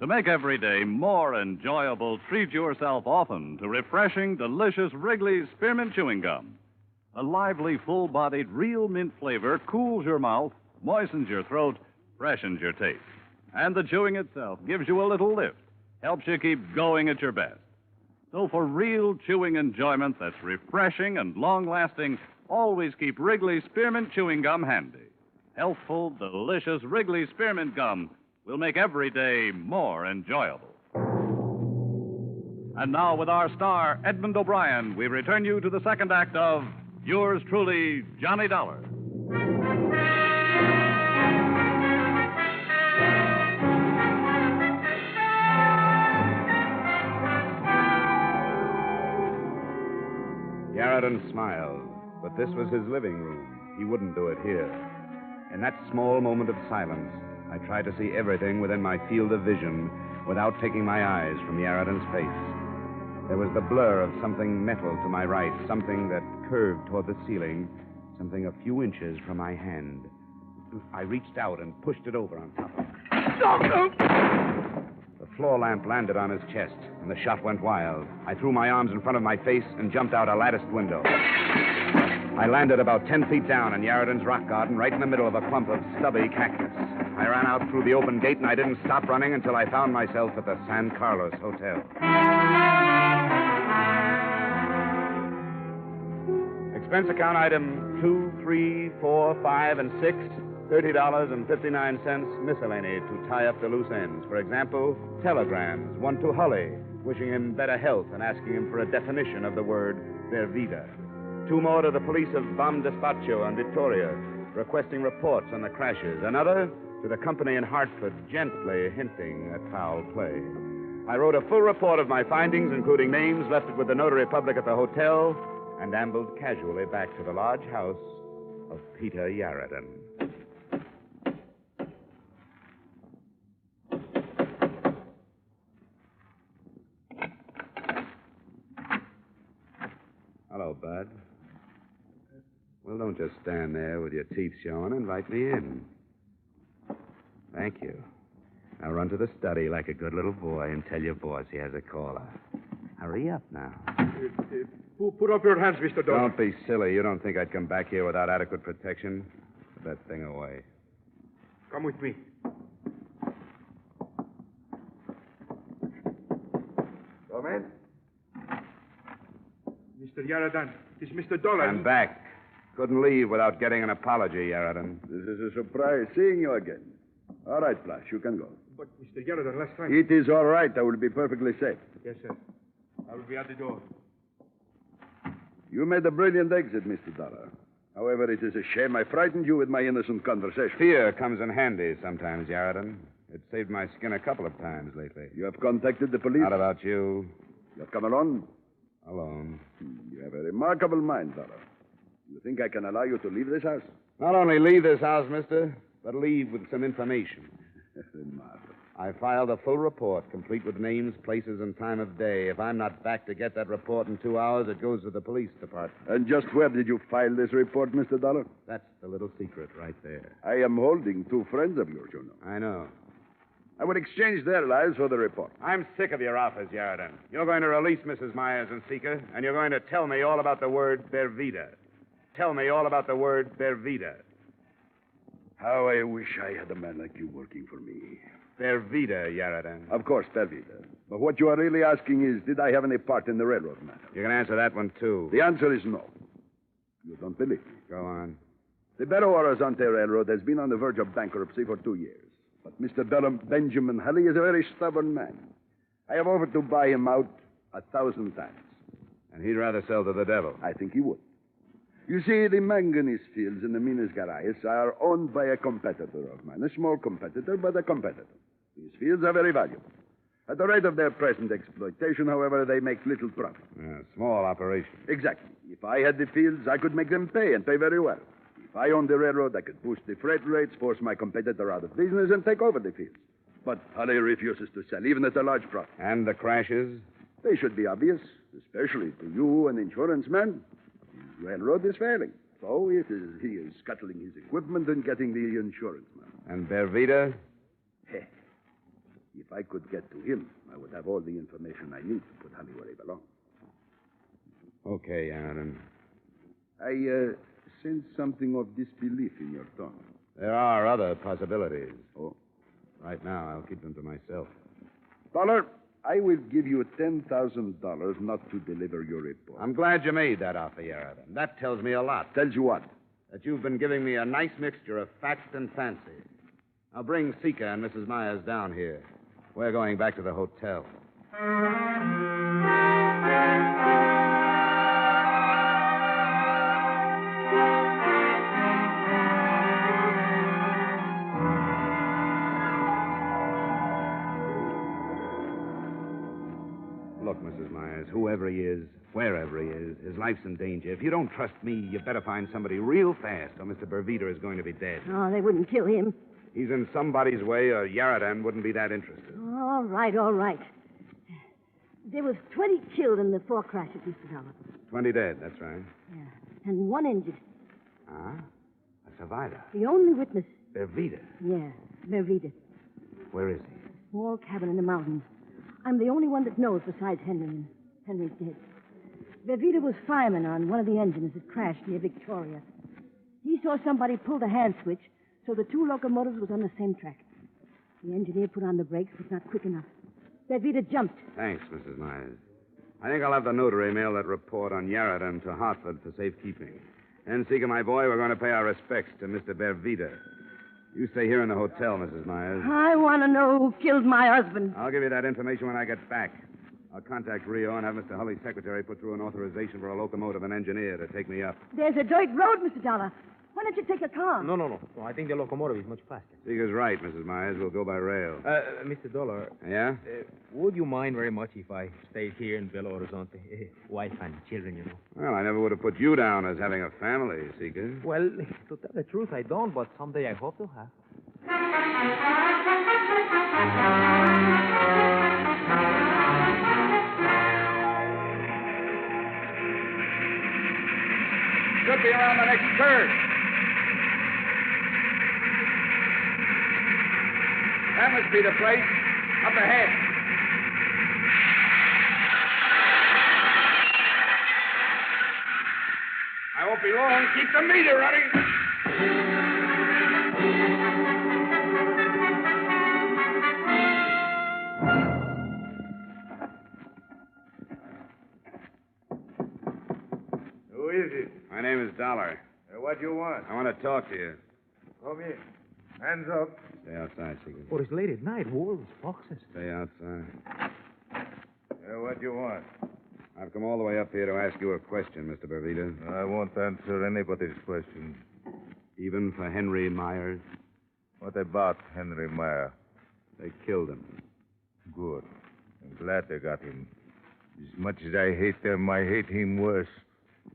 To make every day more enjoyable, treat yourself often to refreshing, delicious Wrigley's Spearmint Chewing Gum. A lively, full-bodied, real mint flavor cools your mouth, moistens your throat, freshens your taste. And the chewing itself gives you a little lift, helps you keep going at your best. So for real chewing enjoyment that's refreshing and long-lasting, always keep Wrigley's Spearmint Chewing Gum handy. Healthful, delicious Wrigley's Spearmint Gum will make every day more enjoyable. And now, with our star, Edmund O'Brien, we return you to the second act of Yours Truly, Johnny Dollar. Yarden smiled, but this was his living room. He wouldn't do it here. In that small moment of silence, I tried to see everything within my field of vision without taking my eyes from Yarden's face. There was the blur of something metal to my right, something that curved toward the ceiling, something a few inches from my hand. I reached out and pushed it over on top of him. The floor lamp landed on his chest, and the shot went wild. I threw my arms in front of my face and jumped out a latticed window. I landed about 10 feet down in Yarden's rock garden, right in the middle of a clump of stubby cactus. I ran out through the open gate, and I didn't stop running until I found myself at the San Carlos Hotel. Expense account item 2, 3, 4, 5, and 6, $30.59 miscellany to tie up the loose ends. For example, telegrams, one to Holly, wishing him better health and asking him for a definition of the word ver vida. 2 more to the police of Bam Despacho and Victoria, requesting reports on the crashes. Another to the company in Hartford, gently hinting at foul play. I wrote a full report of my findings, including names, left it with the notary public at the hotel, and ambled casually back to the large house of Peter Yarden. Hello, Bud. Well, don't just stand there with your teeth showing. Invite me in. Thank you. Now run to the study like a good little boy and tell your boss he has a caller. Hurry up now. Put up your hands, Mr. Dollar. Don't be silly. You don't think I'd come back here without adequate protection? Put that thing away. Come with me. Come in. Mr. Yarden, it is Mr. Dollar. I'm back. Couldn't leave without getting an apology, Yarden. This is a surprise seeing you again. All right, Flash, you can go. But, Mr. Yarden, last time... It is all right. I will be perfectly safe. Yes, sir. I will be at the door. You made a brilliant exit, Mr. Dollar. However, it is a shame I frightened you with my innocent conversation. Fear comes in handy sometimes, Yarden. It saved my skin a couple of times lately. You have contacted the police? Not about you. You have come alone? Alone. You have a remarkable mind, Dollar. You think I can allow you to leave this house? Not only leave this house, mister, but leave with some information. I filed a full report, complete with names, places, and time of day. If I'm not back to get that report in 2 hours, it goes to the police department. And just where did you file this report, Mr. Dollar? That's the little secret right there. I am holding 2 friends of yours, you know. I know. I would exchange their lives for the report. I'm sick of your offers, Yarden. You're going to release Mrs. Myers and Seeker, and you're going to tell me all about the word Bervida. Tell me all about the word Bervida. How I wish I had a man like you working for me. Bervida, Yarden. Of course, Bervida. But what you are really asking is, did I have any part in the railroad matter? You can answer that one, too. The answer is no. You don't believe me. Go on. The Belo-Horizonte Railroad has been on the verge of bankruptcy for 2 years. But Mr. Benjamin Halley is a very stubborn man. I have offered to buy him out 1,000 times. And he'd rather sell to the devil. I think he would. You see, the manganese fields in the Minas Gerais are owned by a competitor of mine. A small competitor, but a competitor. These fields are very valuable. At the rate of their present exploitation, however, they make little profit. Small operation. Exactly. If I had the fields, I could make them pay, and pay very well. If I owned the railroad, I could boost the freight rates, force my competitor out of business, and take over the fields. But Halley refuses to sell, even at a large profit. And the crashes? They should be obvious, especially to you, an insurance man. The railroad is failing. So he is scuttling his equipment and getting the insurance man. And Bervida? If I could get to him, I would have all the information I need to put Halley where he belongs. Okay, Aaron. I sense something of disbelief in your tone. There are other possibilities. Oh? Right now, I'll keep them to myself. Dollar, I will give you $10,000 not to deliver your report. I'm glad you made that offer, Yarden. That tells me a lot. Tells you what? That you've been giving me a nice mixture of fact and fancy. Now bring Seeker and Mrs. Myers down here. We're going back to the hotel. Look, Mrs. Myers, whoever he is, wherever he is, his life's in danger. If you don't trust me, you better find somebody real fast, or Mr. Bervida is going to be dead. Oh, they wouldn't kill him. He's in somebody's way, or Yaradan wouldn't be that interested. All right, all right. There was 20 killed in the 4 crashes, Mr. Dollar. 20 dead, that's right. Yeah, and 1 injured. Ah, a survivor. The only witness. Bervida. Yeah, Bervida. Where is he? Small cabin in the mountains. I'm the only one that knows besides Henry, and Henry's dead. Bervida was fireman on one of the engines that crashed near Victoria. He saw somebody pull the hand switch, so the 2 locomotives was on the same track. The engineer put on the brakes, but not quick enough. Bervida jumped. Thanks, Mrs. Myers. I think I'll have the notary mail that report on Yaradan to Hartford for safekeeping. And, Seeker, my boy, we're going to pay our respects to Mr. Bervida. You stay here in the hotel, Mrs. Myers. I want to know who killed my husband. I'll give you that information when I get back. I'll contact Rio and have Mr. Hulley's secretary put through an authorization for a locomotive and engineer to take me up. There's a dirt road, Mr. Dollar. Why don't you take a car? No. I think the locomotive is much faster. Seeker's right, Mrs. Myers. We'll go by rail. Mr. Dollar. Yeah? Would you mind very much if I stayed here in Belo-Horizonte? Wife and children, you know. Well, I never would have put you down as having a family, Seeker. Well, to tell the truth, I don't, but someday I hope to have. Should be around the next curve. That must be the place. Up ahead. I won't be long. Keep the meter running. Who is it? My name is Dolar. What do you want? I want to talk to you. Come in. Hands up. Stay outside, Seeker. Oh, it's late at night. Wolves, foxes. Stay outside. What do you want? I've come all the way up here to ask you a question, Mr. Bervida. I won't answer anybody's questions. Even for Henry Myers? What about Henry Meyer? They killed him. Good. I'm glad they got him. As much as I hate them, I hate him worse.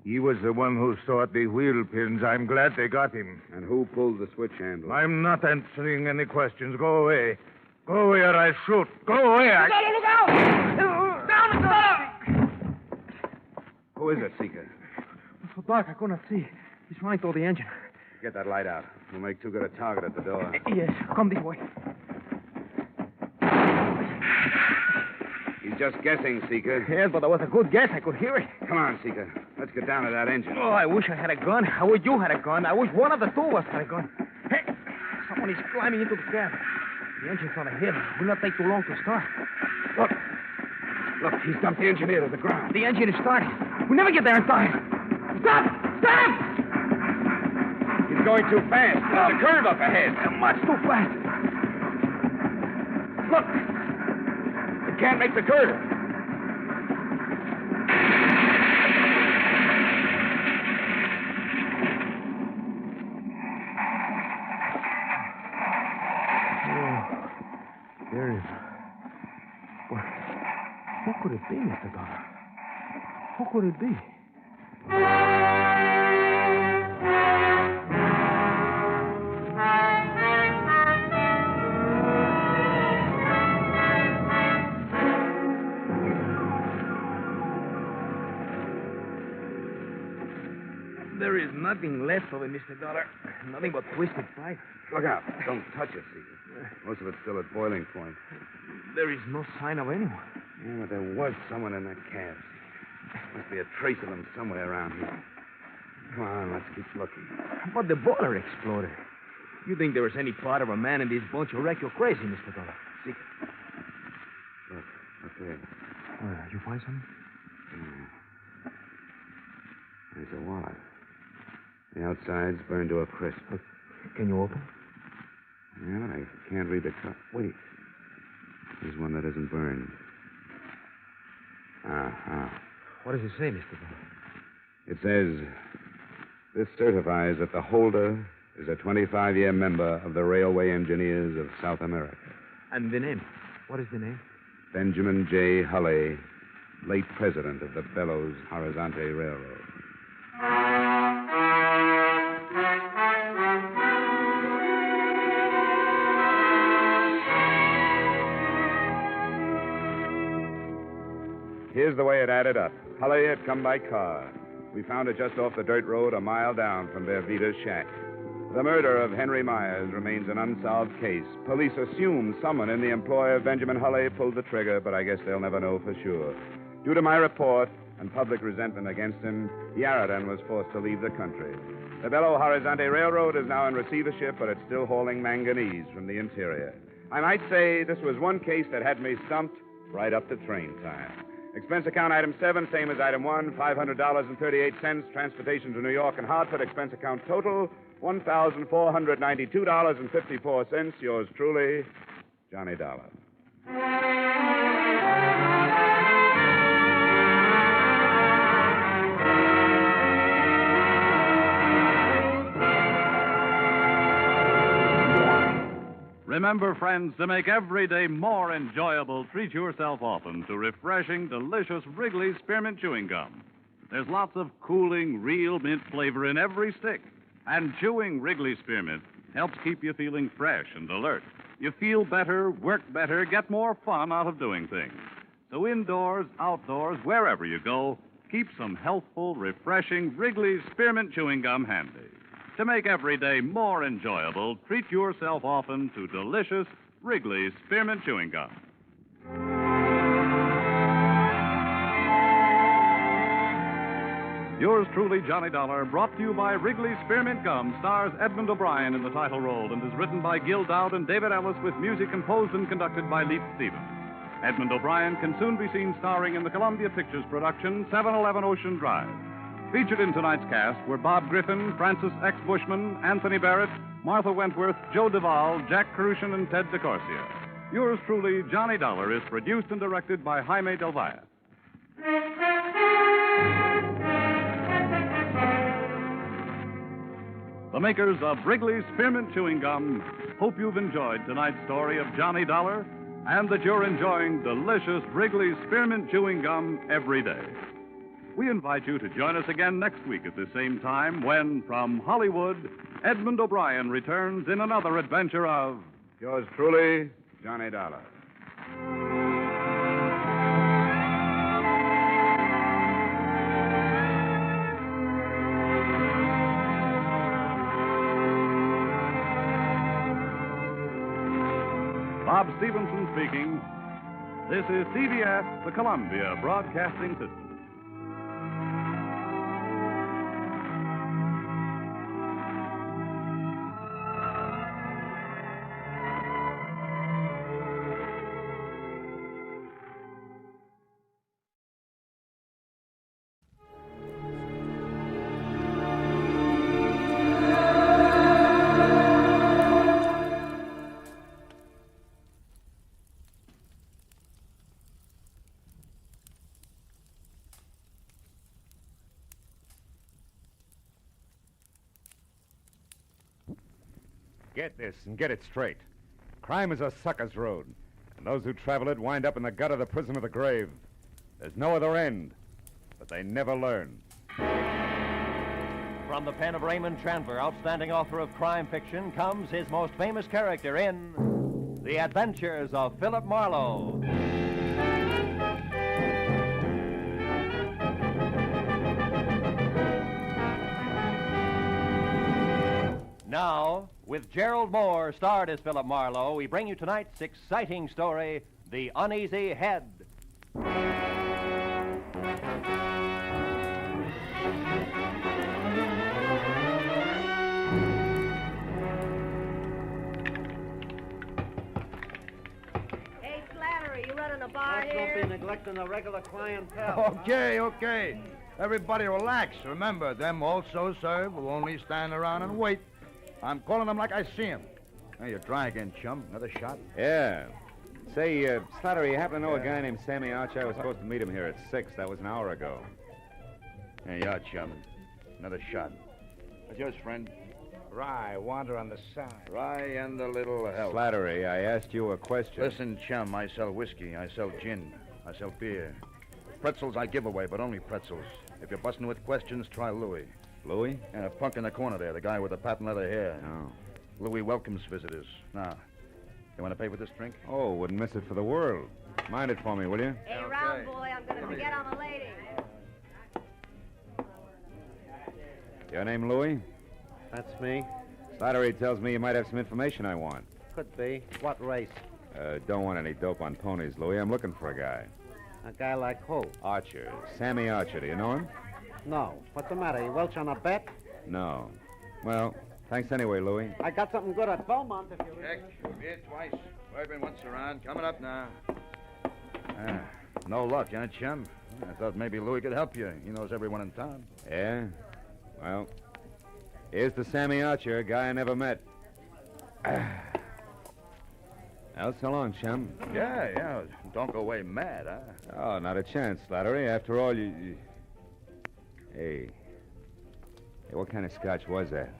He was the one who sought the wheel pins. I'm glad they got him. And who pulled the switch handle? I'm not answering any questions. Go away. Go away or I shoot. Go away. Look out! Down, Dollar! Who is it, Seeker? It's so dark I could not see. He's running through the engine. Get that light out. We'll make too good a target at the door. Yes, come this way. He's just guessing, Seeker. Yes, but that was a good guess. I could hear it. Come on, Seeker. Let's get down to that engine. Oh, I wish I had a gun. I wish you had a gun. I wish one of the two of us had a gun. Hey, someone is climbing into the cab. The engine's on ahead. It will not take too long to start. Look. Look, he's dumped the engineer to the ground. The engine is starting. We'll never get there in time. Stop! Stop! He's going too fast. There's a curve up ahead. Much too fast. Look. It can't make the curve. There is. What? Who could it be, Mr. Dollar? Who could it be? There is nothing left of it, Mr. Dollar. Nothing but twisted pipe. Look out. Don't touch it, Seeker. Most of it's still at boiling point. There is no sign of anyone. Yeah, but there was someone in that cab. Must be a trace of them somewhere around here. Come on, let's keep looking. But the boiler exploded. You think there is any part of a man in this bunch who wreck you're crazy, Mr. Dollar. Seeker. Look, up there. Did you find something? Yeah. There's a wallet. The outside's burned to a crisp. Can you open? Yeah, but I can't read the cut. Wait. There's one that isn't burned. What does it say, Mr. Dollar? It says, this certifies that the holder is a 25-year member of the Railway Engineers of South America. And the name? What is the name? Benjamin J. Hulley, late president of the Belo-Horizonte Railroad. Here's the way it added up. Hulley had come by car. We found it just off the dirt road a mile down from their Vita's shack. The murder of Henry Myers remains an unsolved case. Police assume someone in the employ of Benjamin Hulley pulled the trigger, but I guess they'll never know for sure. Due to my report and public resentment against him, Yarradan was forced to leave the country. The Belo-Horizonte Railroad is now in receivership, but it's still hauling manganese from the interior. I might say this was one case that had me stumped right up to train time. Expense account item 7, same as item 1, $500.38. Transportation to New York and Hartford. Expense account total, $1,492.54. Yours truly, Johnny Dollar. Remember, friends, to make every day more enjoyable, treat yourself often to refreshing, delicious Wrigley's Spearmint Chewing Gum. There's lots of cooling, real mint flavor in every stick. And chewing Wrigley's Spearmint helps keep you feeling fresh and alert. You feel better, work better, get more fun out of doing things. So indoors, outdoors, wherever you go, keep some healthful, refreshing Wrigley's Spearmint Chewing Gum handy. To make every day more enjoyable, treat yourself often to delicious Wrigley's Spearmint Chewing Gum. Yours truly, Johnny Dollar, brought to you by Wrigley's Spearmint Gum, stars Edmund O'Brien in the title role and is written by Gil Dowd and David Ellis with music composed and conducted by Leif Stevens. Edmund O'Brien can soon be seen starring in the Columbia Pictures production 711 Ocean Drive. Featured in tonight's cast were Bob Griffin, Francis X. Bushman, Anthony Barrett, Martha Wentworth, Joe Duvall, Jack Crucian, and Ted DeCorsia. Yours truly, Johnny Dollar, is produced and directed by Jaime Del Valle. The makers of Wrigley's Spearmint Chewing Gum hope you've enjoyed tonight's story of Johnny Dollar and that you're enjoying delicious Wrigley's Spearmint Chewing Gum every day. We invite you to join us again next week at the same time when, from Hollywood, Edmund O'Brien returns in another adventure of... Yours truly, Johnny Dollar. Bob Stevenson speaking. This is CBS, the Columbia Broadcasting System. Get this and get it straight. Crime is a sucker's road, and those who travel it wind up in the gut of the prison of the grave. There's no other end, but they never learn. From the pen of Raymond Chandler, outstanding author of crime fiction, comes his most famous character in The Adventures of Philip Marlowe. Now, with Gerald Moore starred as Philip Marlowe, we bring you tonight's exciting story, The Uneasy Head. Hey, Slattery, you running a bar here? Don't be neglecting the regular clientele. Okay. Everybody relax. Remember, them also serve who only stand around and wait. I'm calling them like I see them. Hey, you're dry again, chum. Another shot? Yeah. Say, Slattery, you happen to know a guy named Sammy Archer? I was supposed to meet him here at 6. That was an hour ago. Hey, you are, chum. Another shot. What's yours, friend? Rye, wander on the side. Rye and a little help. Slattery, I asked you a question. Listen, chum, I sell whiskey. I sell gin. I sell beer. Pretzels I give away, but only pretzels. If you're busting with questions, try Louie. Louie? And a punk in the corner there, the guy with the patent leather hair. Oh. Louie welcomes visitors. Now, you want to pay for this drink? Oh, wouldn't miss it for the world. Mind it for me, will you? Hey, round boy, I'm going to forget I'm a lady. Your name, Louie? That's me. Slattery tells me you might have some information I want. Could be. What race? Don't want any dope on ponies, Louie. I'm looking for a guy. A guy like who? Archer. Sammy Archer. Do you know him? No. What's the matter? You welch on a bet? No. Well, thanks anyway, Louie. I got something good at Beaumont if you... Check. Beer twice. Bourbon once around. Coming up now. No luck, huh, chum? I thought maybe Louie could help you. He knows everyone in town. Yeah? Well, here's the Sammy Archer, a guy I never met. Well, so long, chum. Yeah. Don't go away mad, huh? Oh, not a chance, Slattery. After all, you... Hey, what kind of scotch was that?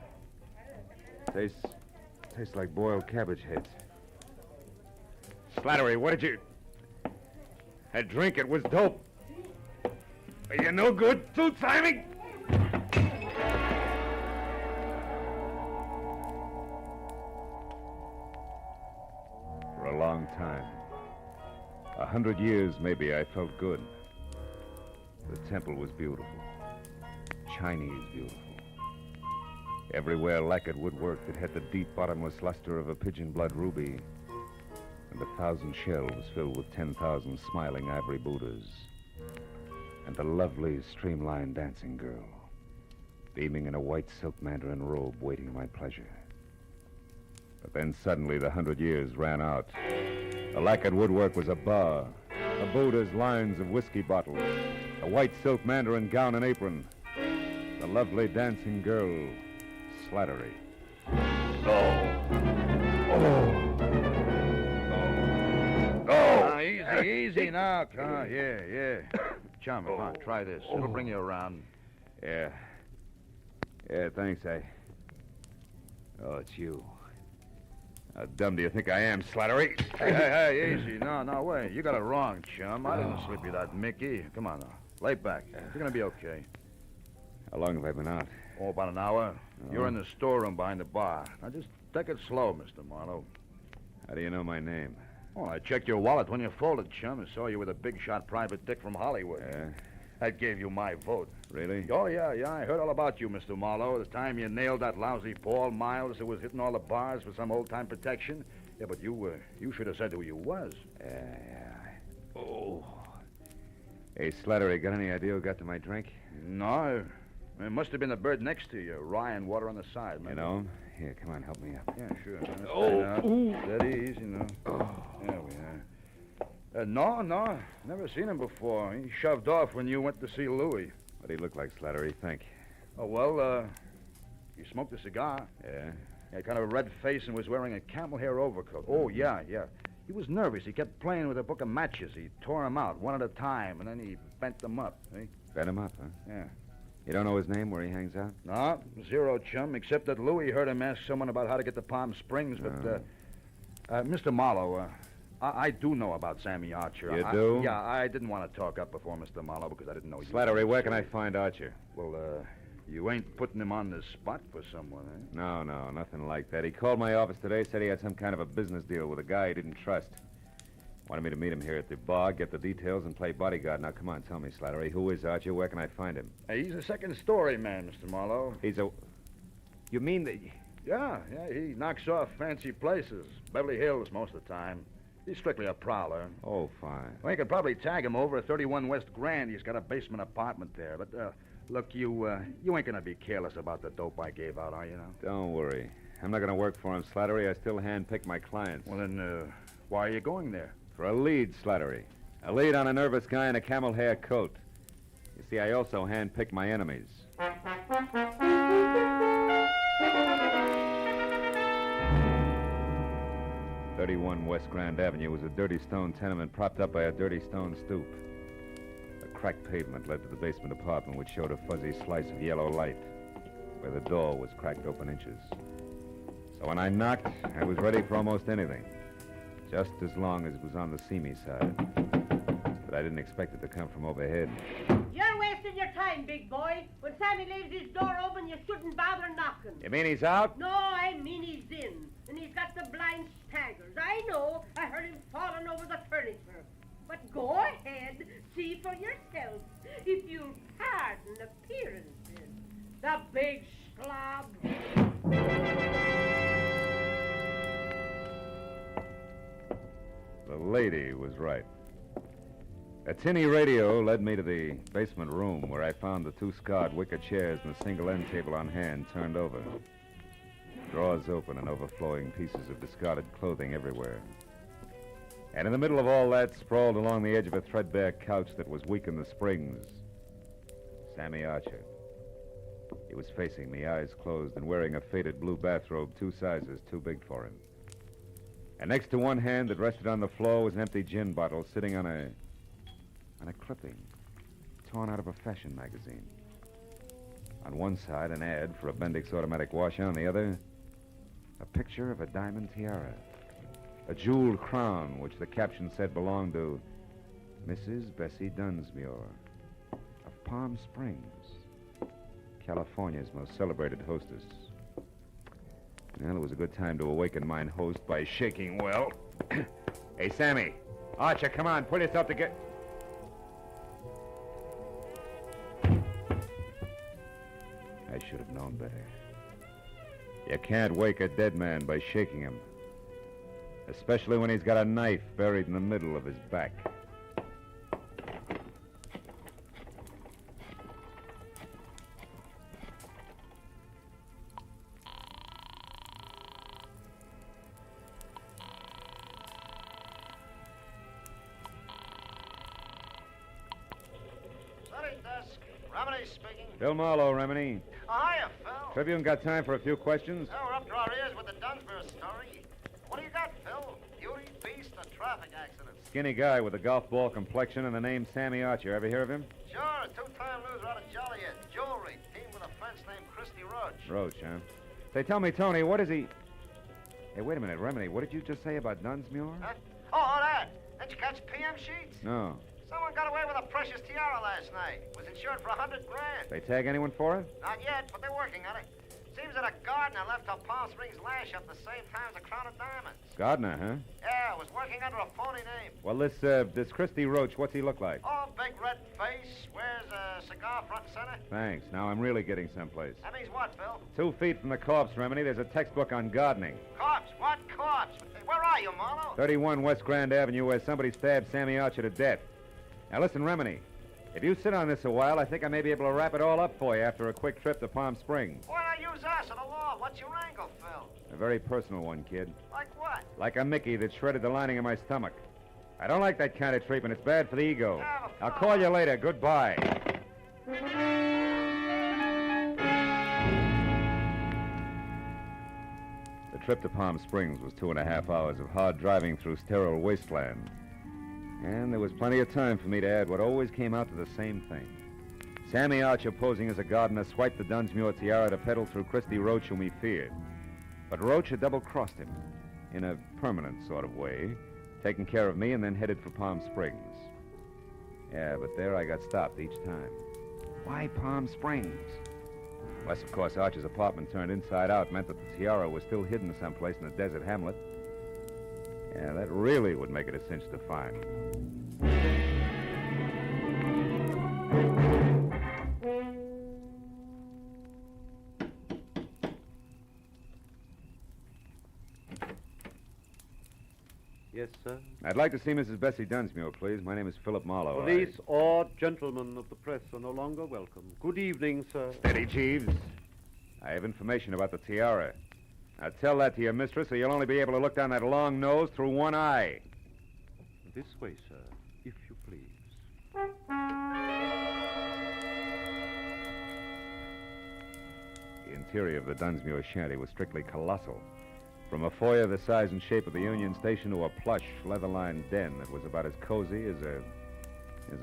Tastes like boiled cabbage heads. Slattery, what did you... I drink it was dope. Are you no good, two-timing? For a long time, 100 years maybe, I felt good. The temple was beautiful. Chinese beautiful. Everywhere lacquered woodwork that had the deep bottomless luster of a pigeon blood ruby, and 1,000 shelves filled with 10,000 smiling ivory Buddhas, and the lovely streamlined dancing girl, beaming in a white silk mandarin robe waiting my pleasure. But then suddenly the 100 years ran out. The lacquered woodwork was a bar, the Buddha's lines of whiskey bottles, a white silk mandarin gown and apron, the lovely dancing girl, Slattery. Easy now, Carr. Yeah. Chum, come on, try this. It'll bring you around. Yeah, thanks, Oh, it's you. How dumb do you think I am, Slattery? Hey, easy. No, wait. You got it wrong, chum. I didn't slip you that Mickey. Come on, now. Lay back. You're going to be okay. How long have I been out? Oh, about an hour. Oh. You're in the storeroom behind the bar. Now, just take it slow, Mr. Marlowe. How do you know my name? Oh, I checked your wallet when you folded, chum, and saw you with a big shot private dick from Hollywood. Yeah? That gave you my vote. Really? Oh, yeah. I heard all about you, Mr. Marlowe. The time you nailed that lousy Paul Miles who was hitting all the bars for some old-time protection. Yeah, but you should have said who you was. Yeah. Oh. Hey, Slattery, got any idea who got to my drink? No. It must have been the bird next to you. Rye and water on the side, man. You know him? Here, come on, help me up. Yeah, sure. Oh. Steady, easy, now. Oh. There we are. No. Never seen him before. He shoved off when you went to see Louis. What'd he look like, Slattery, think? Oh, well, he smoked a cigar. Yeah? Yeah, kind of a red face and was wearing a camel hair overcoat. Oh, yeah. He was nervous. He kept playing with a book of matches. He tore them out one at a time, and then he bent them up. See? Bent him up, huh? Yeah. You don't know his name, where he hangs out? No, zero, chum, except that Louis heard him ask someone about how to get to Palm Springs, but, Mr. Marlowe, I do know about Sammy Archer. You do? Yeah, I didn't want to talk up before Mr. Marlowe because I didn't know you. Slattery, where can I find Archer? Well, you ain't putting him on the spot for someone, eh? No, nothing like that. He called my office today, said he had some kind of a business deal with a guy he didn't trust. Wanted me to meet him here at the bar, get the details, and play bodyguard. Now, come on, tell me, Slattery, who is Archer? Where can I find him? Hey, he's a second-story man, Mr. Marlowe. He's a... You mean that... Yeah, he knocks off fancy places. Beverly Hills most of the time. He's strictly a prowler. Oh, fine. Well, you could probably tag him over at 31 West Grand. He's got a basement apartment there. But, look, you ain't gonna be careless about the dope I gave out, are you now? Don't worry. I'm not gonna work for him, Slattery. I still handpick my clients. Well, then, why are you going there? For a lead, Slattery. A lead on a nervous guy in a camel hair coat. You see, I also handpick my enemies. 31 West Grand Avenue was a dirty stone tenement propped up by a dirty stone stoop. A cracked pavement led to the basement apartment, which showed a fuzzy slice of yellow light, where the door was cracked open inches. So when I knocked, I was ready for almost anything, just as long as it was on the see-me side. But I didn't expect it to come from overhead. You're wasting your time, big boy. When Sammy leaves his door open, you shouldn't bother knocking. You mean he's out? No, I mean he's in. And he's got the blind staggers. I know. I heard him falling over the furniture. But go ahead. See for yourself. If you'll pardon appearances. The big slob. The lady was right. A tinny radio led me to the basement room, where I found the two scarred wicker chairs and a single end table on hand turned over. Drawers open and overflowing pieces of discarded clothing everywhere. And in the middle of all that, sprawled along the edge of a threadbare couch that was weak in the springs, Sammy Archer. He was facing me, eyes closed, and wearing a faded blue bathrobe 2 sizes too big for him. And next to one hand that rested on the floor was an empty gin bottle sitting on a clipping torn out of a fashion magazine. On one side, an ad for a Bendix automatic washer. On the other, a picture of a diamond tiara, a jeweled crown, which the caption said belonged to Mrs. Bessie Dunsmuir of Palm Springs, California's most celebrated hostess. Well, it was a good time to awaken mine host by shaking well. Hey, Sammy. Archer, come on, pull yourself together. I should have known better. You can't wake a dead man by shaking him. Especially when he's got a knife buried in the middle of his back. Phil Marlowe, Remini. Hiya, Phil. Tribune got time for a few questions? Oh, we're up to our ears with the Dunsmuir story. What do you got, Phil? Beauty, beast, or traffic accident? Skinny guy with a golf ball complexion and the name Sammy Archer. Ever hear of him? Sure, a 2-time loser out of Joliet. Jewelry, team with a fence named Christy Roach. Roach, huh? Say, tell me, Tony, what is he... Hey, wait a minute, Remini. What did you just say about Dunsmuir? Huh? Oh, that. Didn't you catch PM sheets? No. Someone got away with a precious tiara last night. Was insured for $100,000. They tag anyone for it? Not yet, but they're working on it. Seems that a gardener left her Palm Springs lash up the same time as a crown of diamonds. Gardner, huh? Yeah, was working under a phony name. Well, this Christy Roach, what's he look like? Oh, big red face, wears a cigar front and center. Thanks. Now I'm really getting someplace. That means what, Phil? 2 feet from the corpse, Remini, there's a textbook on gardening. Corpse? What corpse? Hey, where are you, Marlowe? 31 West Grand Avenue, where somebody stabbed Sammy Archer to death. Now listen, Remini. If you sit on this a while, I think I may be able to wrap it all up for you after a quick trip to Palm Springs. Why not use us or the law? What's your angle, Phil? A very personal one, kid. Like what? Like a Mickey that shredded the lining of my stomach. I don't like that kind of treatment. It's bad for the ego. I'll call you later. Goodbye. The trip to Palm Springs was 2.5 hours of hard driving through sterile wasteland. And there was plenty of time for me to add what always came out to the same thing. Sammy Archer, posing as a gardener, swiped the Dunsmuir tiara to peddle through Christy Roach, whom he feared. But Roach had double-crossed him, in a permanent sort of way, taken care of me and then headed for Palm Springs. Yeah, but there I got stopped each time. Why Palm Springs? Unless, of course, Archer's apartment turned inside out meant that the tiara was still hidden someplace in a desert hamlet. Yeah, that really would make it a cinch to find. Yes, sir. I'd like to see Mrs. Bessie Dunsmuir, please. My name is Philip Marlowe. Police or gentlemen of the press are no longer welcome. Good evening, sir. Steady, Jeeves. I have information about the tiara. Now tell that to your mistress, or you'll only be able to look down that long nose through one eye. This way, sir, if you please. The interior of the Dunsmuir shanty was strictly colossal. From a foyer the size and shape of the Union Station to a plush, leather-lined den that was about as cozy as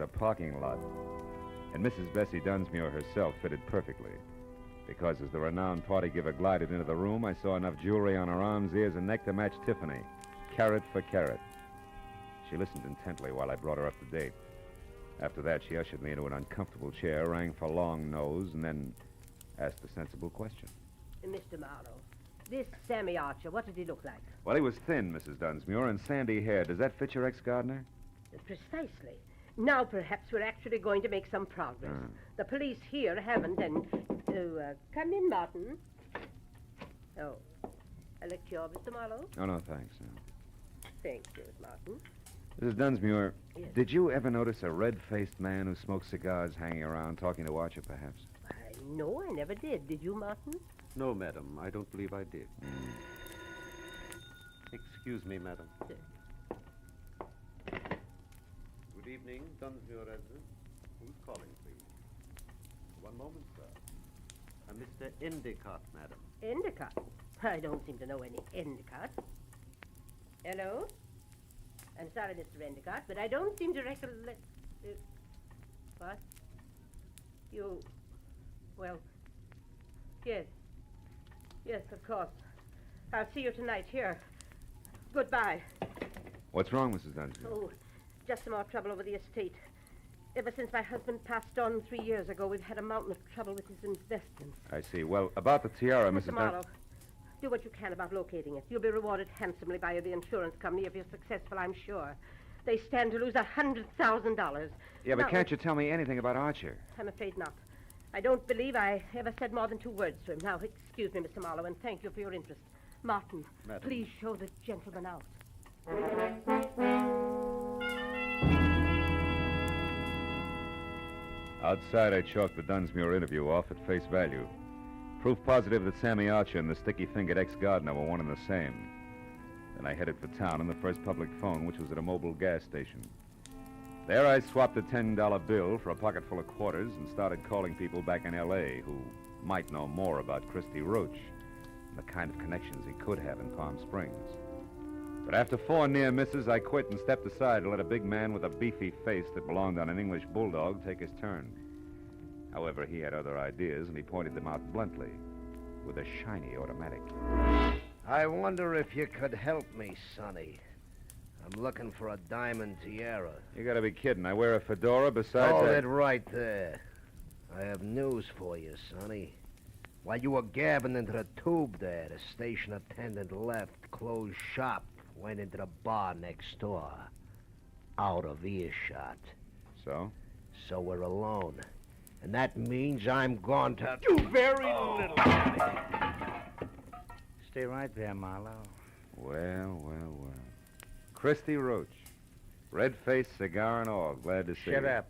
a parking lot. And Mrs. Bessie Dunsmuir herself fitted perfectly. Because as the renowned party giver glided into the room, I saw enough jewelry on her arms, ears, and neck to match Tiffany, carat for carat. She listened intently while I brought her up to date. After that, she ushered me into an uncomfortable chair, rang for long nose, and then asked a sensible question. Mr. Marlowe, this Sammy Archer, what did he look like? Well, he was thin, Mrs. Dunsmuir, and sandy hair. Does that fit your ex-gardener? Precisely. Now perhaps we're actually going to make some progress. The police here haven't, and... come in, Martin. Oh, a lecture, Mr. Marlowe? Oh, no, thanks. No. Thank you, Martin. Mrs. Dunsmuir, Yes. Did you ever notice a red-faced man who smoked cigars hanging around, talking to Archer, perhaps? No, I never did. Did you, Martin? No, madam. I don't believe I did. Excuse me, madam. Good evening, Dunsmuir resident. Who's calling, please? One moment, sir. Mr. Endicott, madam. Endicott? I don't seem to know any Endicott. Hello? I'm sorry, Mr. Endicott, but I don't seem to recollect... what? You... Well... Yes. Yes, of course. I'll see you tonight here. Goodbye. What's wrong, Mrs. Dunsmuir? Oh, just some more trouble over the estate. Ever since my husband passed on 3 years ago, we've had a mountain of trouble with his investments. I see. Well, about the tiara, Mrs. Marlowe, do what you can about locating it. You'll be rewarded handsomely by the insurance company if you're successful, I'm sure. They stand to lose $100,000. Yeah, but Now, can't you tell me anything about Archer? I'm afraid not. I don't believe I ever said more than 2 words to him. Now, excuse me, Mr. Marlowe, and thank you for your interest. Martin, Madam. please show the gentleman out. Outside, I chalked the Dunsmuir interview off at face value. Proof positive that Sammy Archer and the sticky-fingered ex-gardener were one and the same. Then I headed for town on the first public phone, which was at a mobile gas station. There I swapped a $10 bill for a pocket full of quarters and started calling people back in L.A. who might know more about Christy Roach and the kind of connections he could have in Palm Springs. But after 4 near misses, I quit and stepped aside to let a big man with a beefy face that belonged on an English bulldog take his turn. However, he had other ideas, and he pointed them out bluntly with a shiny automatic. I wonder if you could help me, Sonny. I'm looking for a diamond tiara. You gotta be kidding. I wear a fedora besides Hold that. it right there. I have news for you, Sonny. While you were gabbing into the tube there, the station attendant left, closed shop, went into the bar next door. Out of earshot. So? So we're alone. And that means I'm going to do very little. Stay right there, Marlowe. Well. Christy Roach. Red-faced, cigar and all. Glad to see you. Shut up.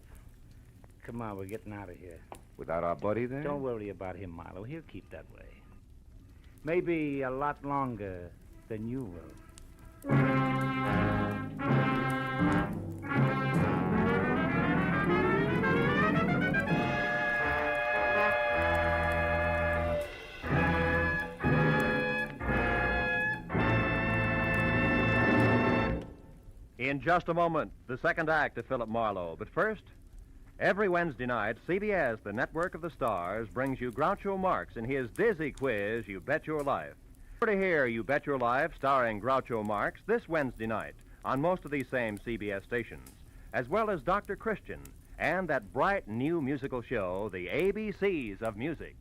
Come on, we're getting out of here. Without our buddy there? Don't worry about him, Marlowe. He'll keep that way. Maybe a lot longer than you will. In just a moment, the second act of Philip Marlowe. But first, every Wednesday night, CBS, the network of the stars, brings you Groucho Marx in his dizzy quiz, You Bet Your Life. To hear You Bet Your Life, starring Groucho Marx, this Wednesday night on most of these same CBS stations, as well as Dr. Christian and that bright new musical show, The ABCs of Music.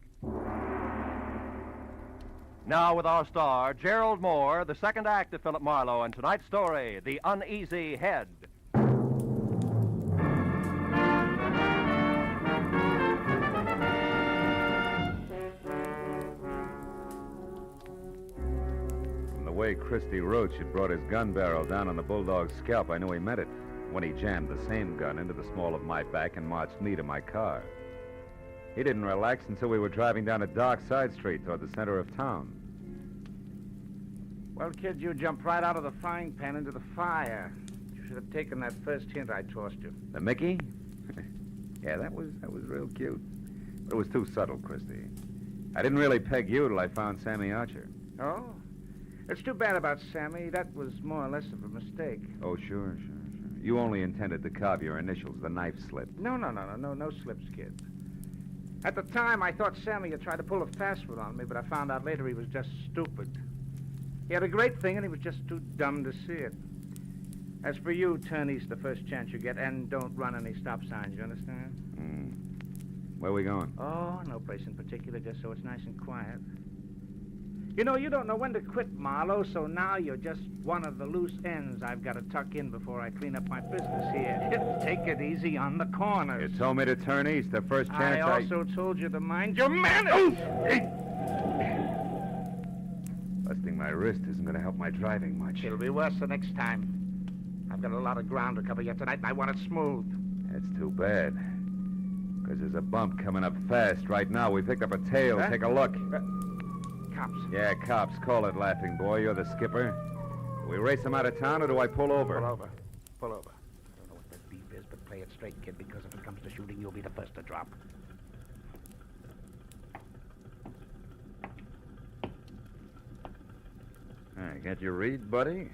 Now with our star, Gerald Moore, the second act of Philip Marlowe, and tonight's story, The Uneasy Head. From the way Christy Roach had brought his gun barrel down on the bulldog's scalp, I knew he meant it when he jammed the same gun into the small of my back and marched me to my car. He didn't relax until we were driving down a dark side street toward the center of town. Well, kid, you jumped right out of the frying pan into the fire. You should have taken that first hint I tossed you. The Mickey? Yeah, that was real cute. But it was too subtle, Christy. I didn't really peg you till I found Sammy Archer. Oh? It's too bad about Sammy. That was more or less of a mistake. Oh, sure. You only intended to carve your initials. The knife slipped. No slips, kid. At the time, I thought Sammy had tried to pull a fast one on me, but I found out later he was just stupid. He had a great thing, and he was just too dumb to see it. As for you, turn east the first chance you get, and don't run any stop signs, you understand? Where are we going? Oh, no place in particular, just so it's nice and quiet. You know, you don't know when to quit, Marlowe, so now you're just one of the loose ends I've got to tuck in before I clean up my business here. Take it easy on the corners. You told me to turn east the first chance I also told you to mind your manners. Busting my wrist isn't going to help my driving much. It'll be worse the next time. I've got a lot of ground to cover yet tonight, and I want it smooth. That's too bad. Because there's a bump coming up fast. Right now, we picked up a tail. Huh? Take a look. Cops. Yeah, cops. Call it, laughing boy. You're the skipper. Do we race them out of town, or do I pull over? Pull over. I don't know what that beef is, but play it straight, kid, because if it comes to shooting, you'll be the first to drop. I got your read, buddy.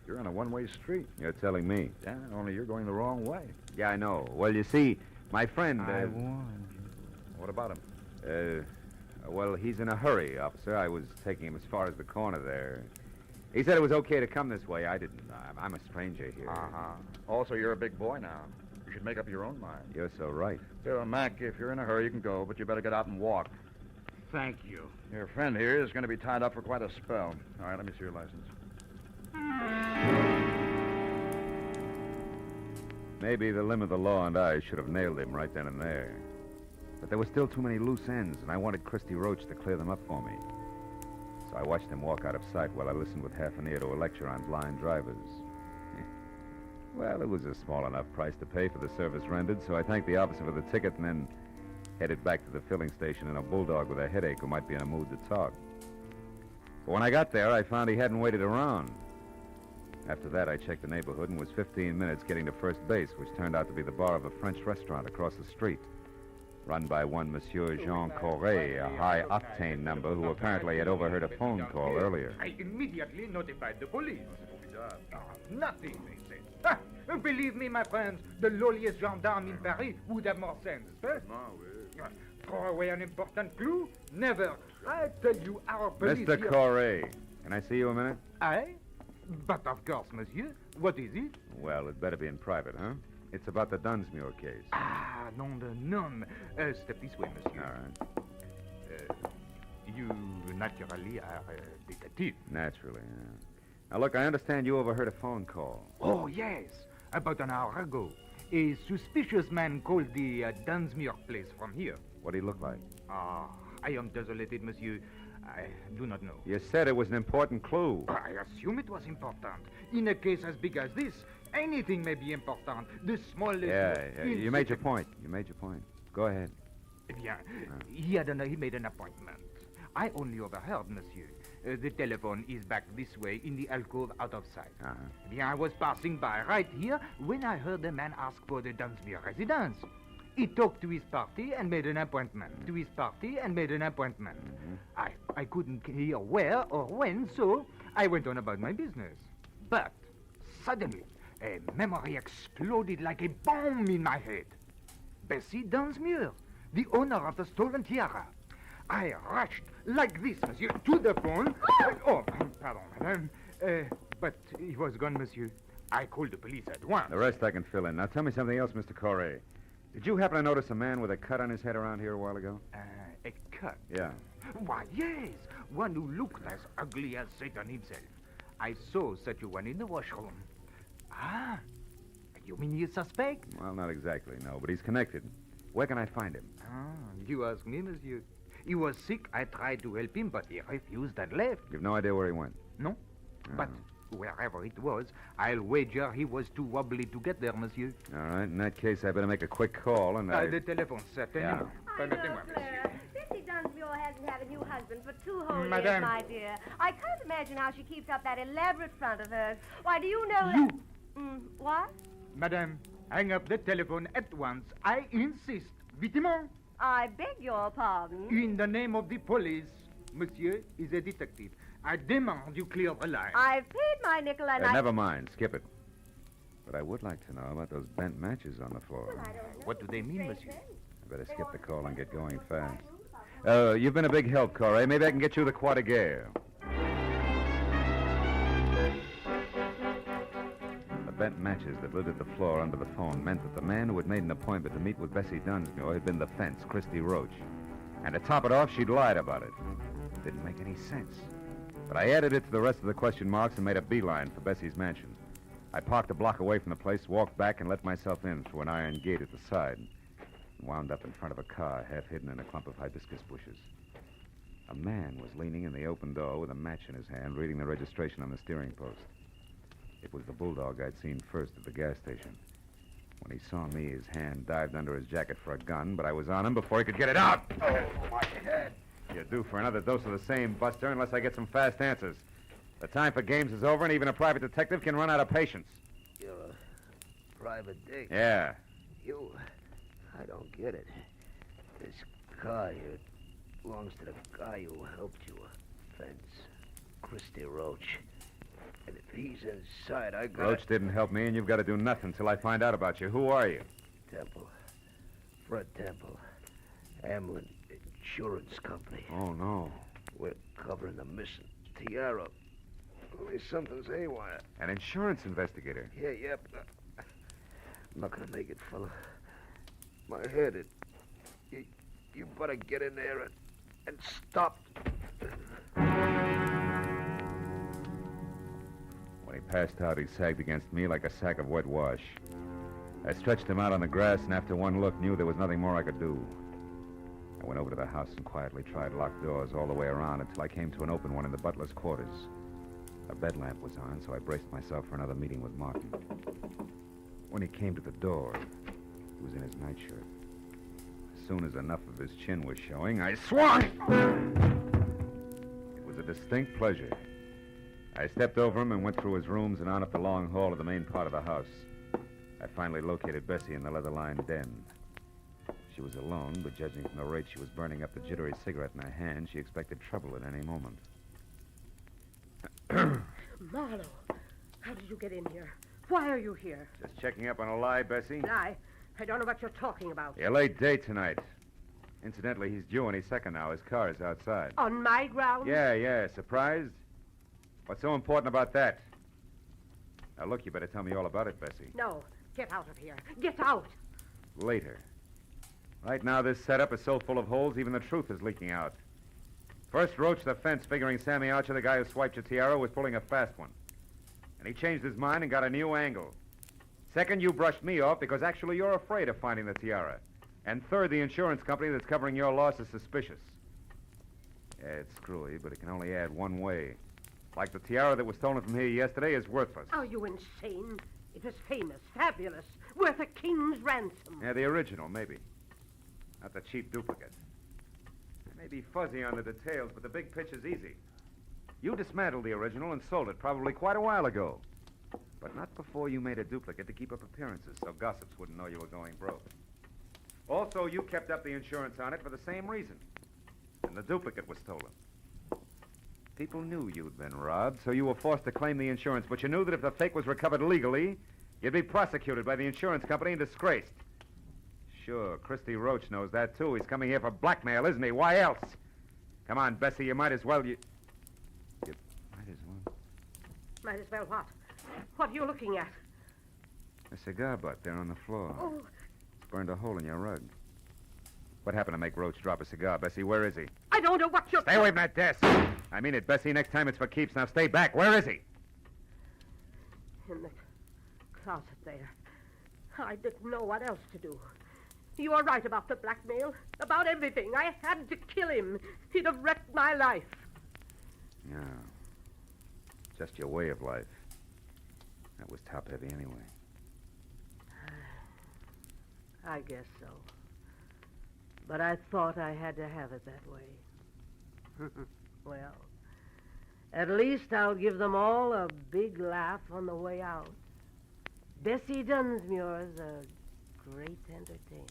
You're on a one-way street. You're telling me. Yeah, only you're going the wrong way. Yeah, I know. Well, you see, my friend... I warned you. What about him? Well, he's in a hurry, officer. I was taking him as far as the corner there. He said it was okay to come this way. I didn't. I'm a stranger here. Also, you're a big boy now. You should make up your own mind. You're so right. So, Mac, if you're in a hurry, you can go, but you better get out and walk. Thank you. Your friend here is going to be tied up for quite a spell. All right, let me see your license. Maybe the limb of the law and I should have nailed him right then and there. But there were still too many loose ends, and I wanted Christy Roach to clear them up for me. So I watched him walk out of sight while I listened with half an ear to a lecture on blind drivers. Well, it was a small enough price to pay for the service rendered, so I thanked the officer for the ticket and then headed back to the filling station in a bulldog with a headache who might be in a mood to talk. But when I got there, I found he hadn't waited around. After that, I checked the neighborhood and was 15 minutes getting to first base, which turned out to be the bar of a French restaurant across the street, run by one Monsieur Jean Corret, a high-octane number who apparently had overheard a phone call earlier. I immediately notified the police. Nothing, they said. Ah, believe me, my friends, the lowliest gendarme in Paris would have more sense. Throw away an important clue? Never. I tell you, our police... Mr. Corret, can I see you a minute? I? But of course, monsieur. What is it? Well, it better be in private, huh? It's about the Dunsmuir case. Ah, nom de nom. Step this way, monsieur. All right. You naturally are a detective. Naturally, yeah. Now, look, I understand you overheard a phone call. Oh, yes. About an hour ago. A suspicious man called the Dunsmuir place from here. What did he look like? Ah, I am desolated, monsieur. I do not know. You said it was an important clue. I assume it was important. In a case as big as this, anything may be important. The smallest... Yeah. You made your point. Go ahead. Eh bien, he made an appointment. I only overheard, monsieur. The telephone is back this way in the alcove out of sight. Uh-huh. Eh bien, I was passing by right here when I heard a man ask for the Dunsmuir residence. He talked to his party and made an appointment. I couldn't hear where or when, so I went on about my business. But suddenly, a memory exploded like a bomb in my head. Bessie Dunsmuir, the owner of the stolen tiara. I rushed like this, monsieur, to the phone. Pardon, madame. But he was gone, monsieur. I called the police at once. The rest I can fill in. Now, tell me something else, Mr. Correa. Did you happen to notice a man with a cut on his head around here a while ago? A cut? Yeah. Why, yes. One who looked as ugly as Satan himself. I saw such a one in the washroom. Ah, you mean he's suspect? Well, not exactly, no, but he's connected. Where can I find him? Ah, you ask me, monsieur. He was sick. I tried to help him, but he refused and left. You've no idea where he went? No. But wherever it was, I'll wager he was too wobbly to get there, monsieur. All right, in that case, I better make a quick call and The telephone set, Yeah. Hello, Claire. Bessie Dunsmuir hasn't had a new husband for 2 whole years, Madame. my dear. I can't imagine how she keeps up that elaborate front of hers. Why, do you know You! what? Madame, hang up the telephone at once. I insist. Vitement. I beg your pardon. In the name of the police, monsieur is a detective. I demand you clear the line. I've paid my nickel and Never mind, skip it. But I would like to know about those bent matches on the floor. What do they mean, monsieur? I better skip the call and get going fast. You've been a big help, Corey. Maybe I can get you the Croix de Guerre. The bent matches that littered the floor under the phone meant that the man who had made an appointment to meet with Bessie Dunsmuir had been the fence, Christy Roach. And to top it off, she'd lied about it. Didn't make any sense. But I added it to the rest of the question marks and made a beeline for Bessie's mansion. I parked a block away from the place, walked back, and let myself in through an iron gate at the side. And wound up in front of a car, half hidden in a clump of hibiscus bushes. A man was leaning in the open door with a match in his hand, reading the registration on the steering post. It was the bulldog I'd seen first at the gas station. When he saw me, his hand dived under his jacket for a gun, but I was on him before he could get it out. Oh, my head. You're due for another dose of the same, Buster, unless I get some fast answers. The time for games is over, and even a private detective can run out of patience. You're a private dick. Yeah. You... I don't get it. This car here belongs to the guy who helped you. Fence. Christy Roach. And if he's inside, I got... Roach didn't help me, and you've got to do nothing till I find out about you. Who are you? Temple. Fred Temple. Amlin Insurance Company. Oh, no. We're covering the missing tiara. Only something's haywire. An insurance investigator? Yeah, yep. I'm not gonna make it, fella. My head, you better get in there and stop. When he passed out, he sagged against me like a sack of wet wash. I stretched him out on the grass, and after one look, knew there was nothing more I could do. I went over to the house and quietly tried locked doors all the way around until I came to an open one in the butler's quarters. A bed lamp was on, so I braced myself for another meeting with Martin. When he came to the door, he was in his nightshirt. As soon as enough of his chin was showing, I swung! It was a distinct pleasure. I stepped over him and went through his rooms and on up the long hall of the main part of the house. I finally located Bessie in the leather-lined den. She was alone, but judging from the rate she was burning up the jittery cigarette in her hand, she expected trouble at any moment. Marlowe, how did you get in here? Why are you here? Just checking up on a lie, Bessie? I don't know what you're talking about. Your late date tonight. Incidentally, he's due any second now. His car is outside. On my grounds? Yeah. Surprised? What's so important about that? Now, look, you better tell me all about it, Bessie. No, get out of here. Get out. Later. Right now, this setup is so full of holes, even the truth is leaking out. First, Roach the fence, figuring Sammy Archer, the guy who swiped your tiara, was pulling a fast one. And he changed his mind and got a new angle. Second, you brushed me off because actually you're afraid of finding the tiara. And third, the insurance company that's covering your loss is suspicious. Yeah, it's screwy, but it can only add one way. Like the tiara that was stolen from here yesterday is worthless. Are you insane? It was famous, fabulous, worth a king's ransom. Yeah, the original, maybe. Not the cheap duplicate. It may be fuzzy on the details, but the big picture's easy. You dismantled the original and sold it probably quite a while ago. But not before you made a duplicate to keep up appearances so gossips wouldn't know you were going broke. Also, you kept up the insurance on it for the same reason. And the duplicate was stolen. People knew you'd been robbed, so you were forced to claim the insurance, but you knew that if the fake was recovered legally, you'd be prosecuted by the insurance company and disgraced. Sure, Christy Roach knows that, too. He's coming here for blackmail, isn't he? Why else? Come on, Bessie, you might as well... You might as well... Might as well what? What are you looking at? A cigar butt there on the floor. Oh, It's burned a hole in your rug. What happened to make Roach drop a cigar, Bessie? Where is he? I don't know what you're... Stay away from that desk. I mean it, Bessie. Next time it's for keeps. Now stay back. Where is he? In the closet there. I didn't know what else to do. You are right about the blackmail. About everything. I had to kill him. He'd have wrecked my life. No. Just your way of life. That was top-heavy anyway. I guess so. But I thought I had to have it that way. Well, at least I'll give them all a big laugh on the way out. Bessie Dunsmuir's a great entertainer.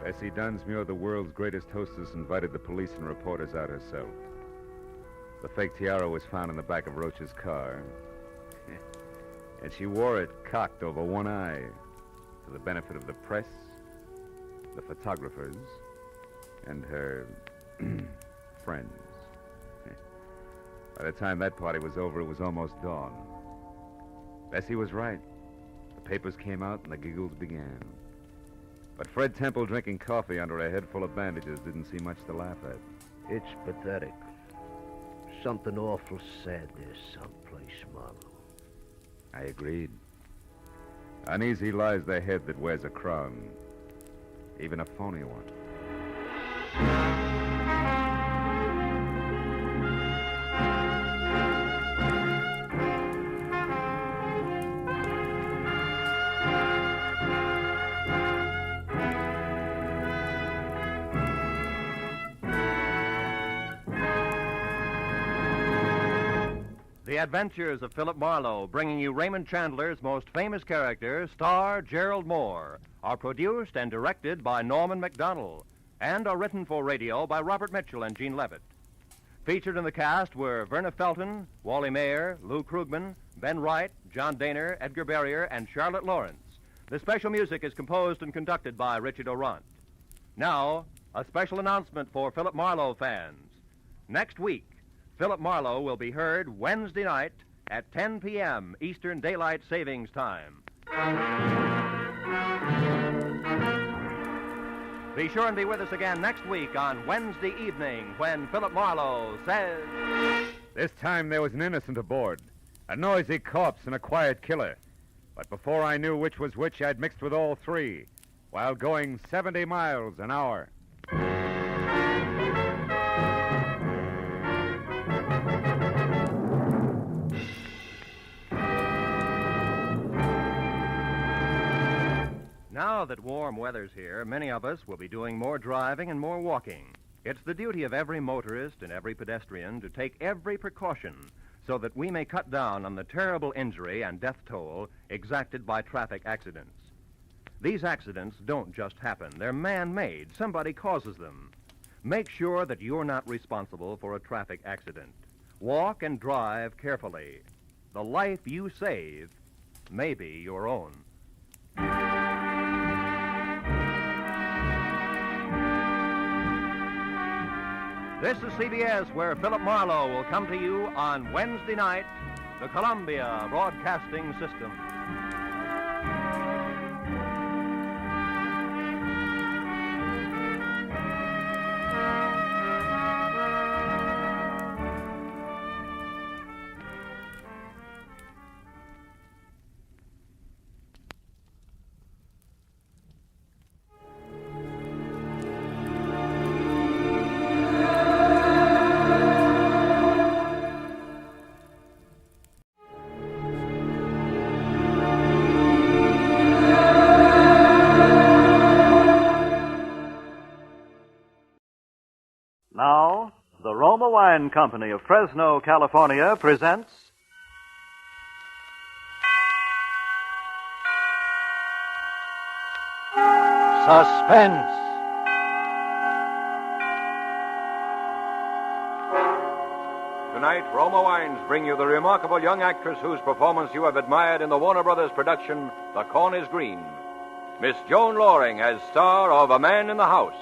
Bessie Dunsmuir, the world's greatest hostess, invited the police and reporters out herself. The fake tiara was found in the back of Roach's car. And she wore it cocked over one eye to the benefit of the press, the photographers, and her friends. By the time that party was over, it was almost dawn. Bessie was right. The papers came out and the giggles began. But Fred Temple drinking coffee under a head full of bandages didn't see much to laugh at. It's pathetic. Something awful sad there someplace, Marlowe. I agreed. Uneasy lies the head that wears a crown, even a phony one. The Adventures of Philip Marlowe, bringing you Raymond Chandler's most famous character, star Gerald Moore, are produced and directed by Norman MacDonald and are written for radio by Robert Mitchell and Gene Levitt. Featured in the cast were Verna Felton, Wally Mayer, Lou Krugman, Ben Wright, John Daner, Edgar Barrier, and Charlotte Lawrence. The special music is composed and conducted by Richard Orant. Now, a special announcement for Philip Marlowe fans. Next week, Philip Marlowe will be heard Wednesday night at 10 p.m. Eastern Daylight Savings Time. Be sure and be with us again next week on Wednesday evening when Philip Marlowe says... This time there was an innocent aboard, a noisy corpse and a quiet killer. But before I knew which was which, I'd mixed with all three while going 70 miles an hour. Now that warm weather's here, many of us will be doing more driving and more walking. It's the duty of every motorist and every pedestrian to take every precaution so that we may cut down on the terrible injury and death toll exacted by traffic accidents. These accidents don't just happen. They're man-made. Somebody causes them. Make sure that you're not responsible for a traffic accident. Walk and drive carefully. The life you save may be your own. This is CBS, where Philip Marlowe will come to you on Wednesday night, the Columbia Broadcasting System. Now, the Roma Wine Company of Fresno, California presents Suspense. Tonight, Roma Wines bring you the remarkable young actress whose performance you have admired in the Warner Brothers production, The Corn is Green. Miss Joan Loring as star of A Man in the House,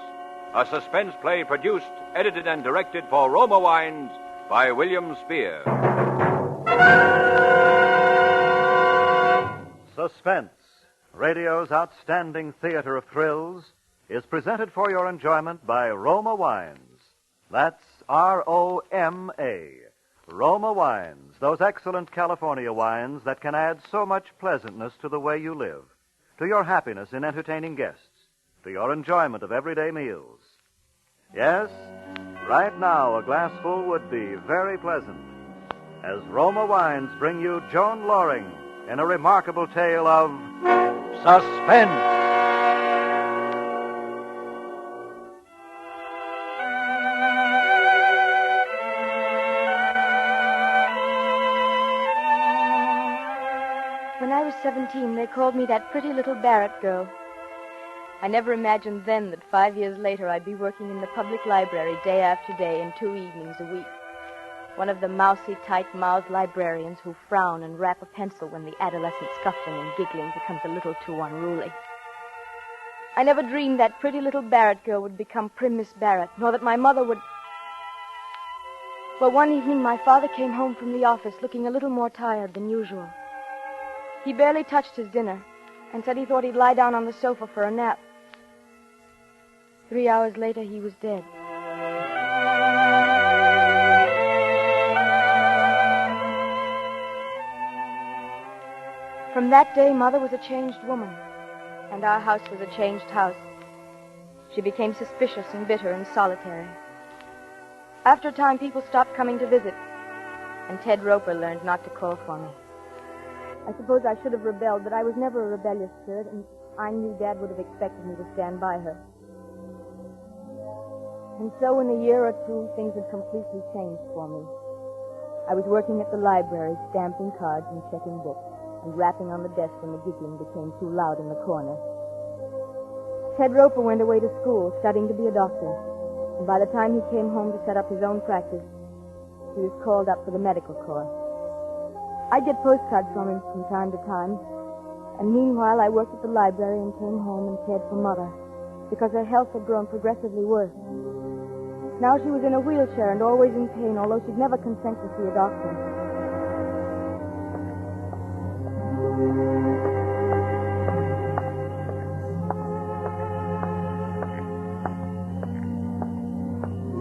a suspense play produced, edited, and directed for Roma Wines by William Spear. Suspense, radio's outstanding theater of thrills, is presented for your enjoyment by Roma Wines. That's R-O-M-A. Roma Wines, those excellent California wines that can add so much pleasantness to the way you live, to your happiness in entertaining guests, to your enjoyment of everyday meals. Yes, right now a glassful would be very pleasant, as Roma Wines bring you Joan Loring in a remarkable tale of suspense. When I was 17, they called me that pretty little Barrett girl. I never imagined then that 5 years later I'd be working in the public library day after day and 2 evenings a week. One of the mousy, tight-mouthed librarians who frown and rap a pencil when the adolescent scuffling and giggling becomes a little too unruly. I never dreamed that pretty little Barrett girl would become prim Miss Barrett, nor that my mother would... Well, one evening my father came home from the office looking a little more tired than usual. He barely touched his dinner and said he thought he'd lie down on the sofa for a nap. 3 hours later, he was dead. From that day, Mother was a changed woman, and our house was a changed house. She became suspicious and bitter and solitary. After a time, people stopped coming to visit, and Ted Roper learned not to call for me. I suppose I should have rebelled, but I was never a rebellious spirit, and I knew Dad would have expected me to stand by her. And so in a year or two, things had completely changed for me. I was working at the library, stamping cards and checking books, and rapping on the desk when the giggling became too loud in the corner. Ted Roper went away to school, studying to be a doctor, and by the time he came home to set up his own practice, he was called up for the medical corps. I'd get postcards from him from time to time, and meanwhile I worked at the library and came home and cared for Mother, because her health had grown progressively worse. Now she was in a wheelchair and always in pain, although she'd never consent to see a doctor.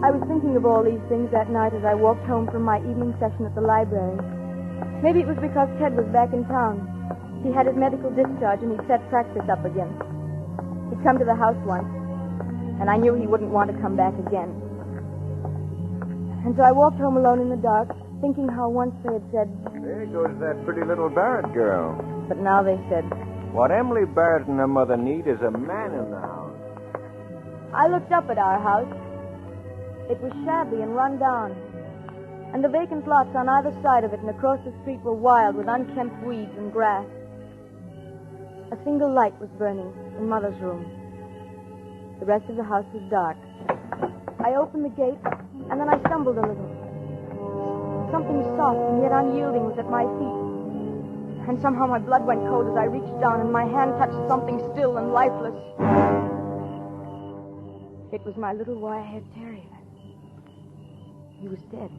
I was thinking of all these things that night as I walked home from my evening session at the library. Maybe it was because Ted was back in town. He had his medical discharge and he'd set practice up again. He'd come to the house once, and I knew he wouldn't want to come back again. And so I walked home alone in the dark, thinking how once they had said... There goes that pretty little Barrett girl. But now they said... What Emily Barrett and her mother need is a man in the house. I looked up at our house. It was shabby and run down. And the vacant lots on either side of it and across the street were wild with unkempt weeds and grass. A single light was burning in Mother's room. The rest of the house was dark. I opened the gate, and then I stumbled a little. Something soft and yet unyielding was at my feet. And somehow my blood went cold as I reached down, and my hand touched something still and lifeless. It was my little wire-haired terrier. He was dead.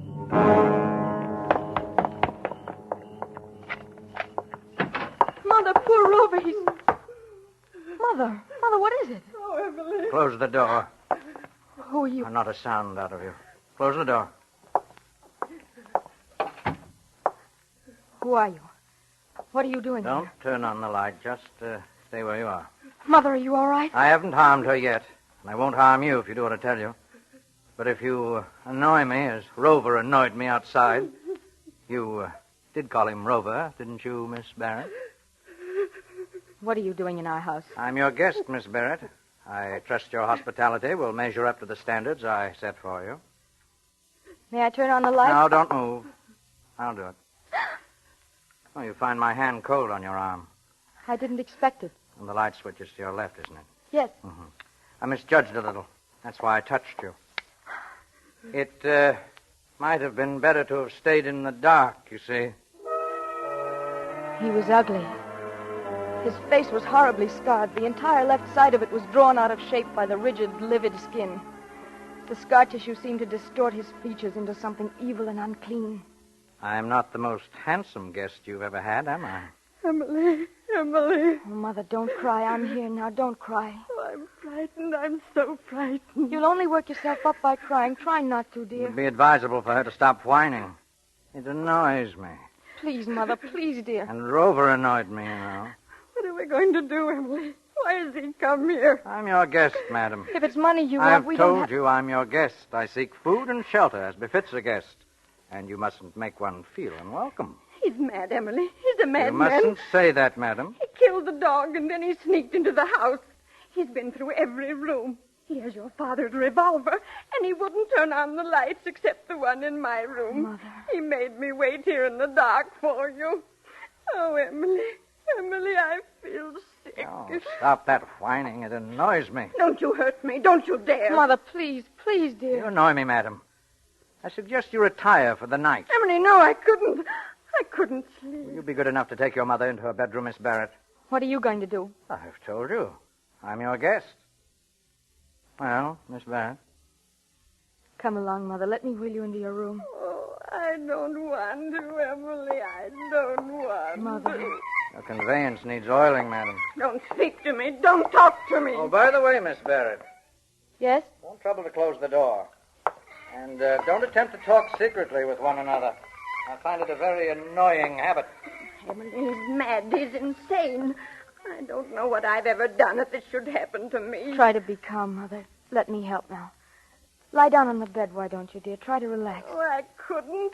Mother, poor Rover, he's... Mother, what is it? Oh, Emily. Close the door. Who are you? Not a sound out of you. Close the door. Who are you? What are you doing Don't here? turn on the light. Just stay where you are. Mother, are you all right? I haven't harmed her yet, and I won't harm you if you do what I tell you. But if you annoy me, as Rover annoyed me outside, you did call him Rover, didn't you, Miss Barrett? What are you doing in our house? I'm your guest, Miss Barrett. I trust your hospitality will measure up to the standards I set for you. May I turn on the light? No, don't move. I'll do it. Oh, you find my hand cold on your arm. I didn't expect it. And the light switch is to your left, isn't it? Yes. Mm-hmm. I misjudged a little. That's why I touched you. It might have been better to have stayed in the dark, you see. He was ugly. His face was horribly scarred. The entire left side of it was drawn out of shape by the rigid, livid skin. The scar tissue seemed to distort his features into something evil and unclean. I'm not the most handsome guest you've ever had, am I? Emily. Oh, Mother, don't cry. I'm here now. Don't cry. Oh, I'm frightened. I'm so frightened. You'll only work yourself up by crying. Try not to, It dear. would be advisable for her to stop whining. It annoys me. Please, Mother, please, dear. And Rover annoyed me, you know. What are we going to do, Emily? Why has he come here? I'm your guest, madam. If it's money you want, I've we don't told have... you I'm your guest. I seek food and shelter as befits a guest. And you mustn't make one feel unwelcome. He's mad, Emily. He's a You madman. mustn't say that, madam. He killed the dog, and then he sneaked into the house. He's been through every room. He has your father's revolver, and he wouldn't turn on the lights except the one in my room. Mother. He made me wait here in the dark for you. Oh, Emily. Emily, I feel sick. Oh, stop that whining. It annoys me. Don't you hurt me. Don't you dare. Mother, please, please, dear. You annoy me, madam. I suggest you retire for the night. Emily, no, I couldn't. I couldn't sleep. Will you be good enough to take your mother into her bedroom, Miss Barrett? What are you going to do? I've told you. I'm your guest. Well, Miss Barrett. Come along, Mother. Let me wheel you into your room. Oh, I don't want to, Emily. I don't want Mother. to. Your conveyance needs oiling, madam. Don't speak to me. Don't talk to me. Oh, by the way, Miss Barrett, Yes? don't trouble to close the door. And don't attempt to talk secretly with one another. I find it a very annoying habit. Emily, he's mad. He's insane. I don't know what I've ever done if it should happen to me. Try to be calm, Mother. Let me help now. Lie down on the bed, why don't you, dear? Try to relax. Oh, I couldn't.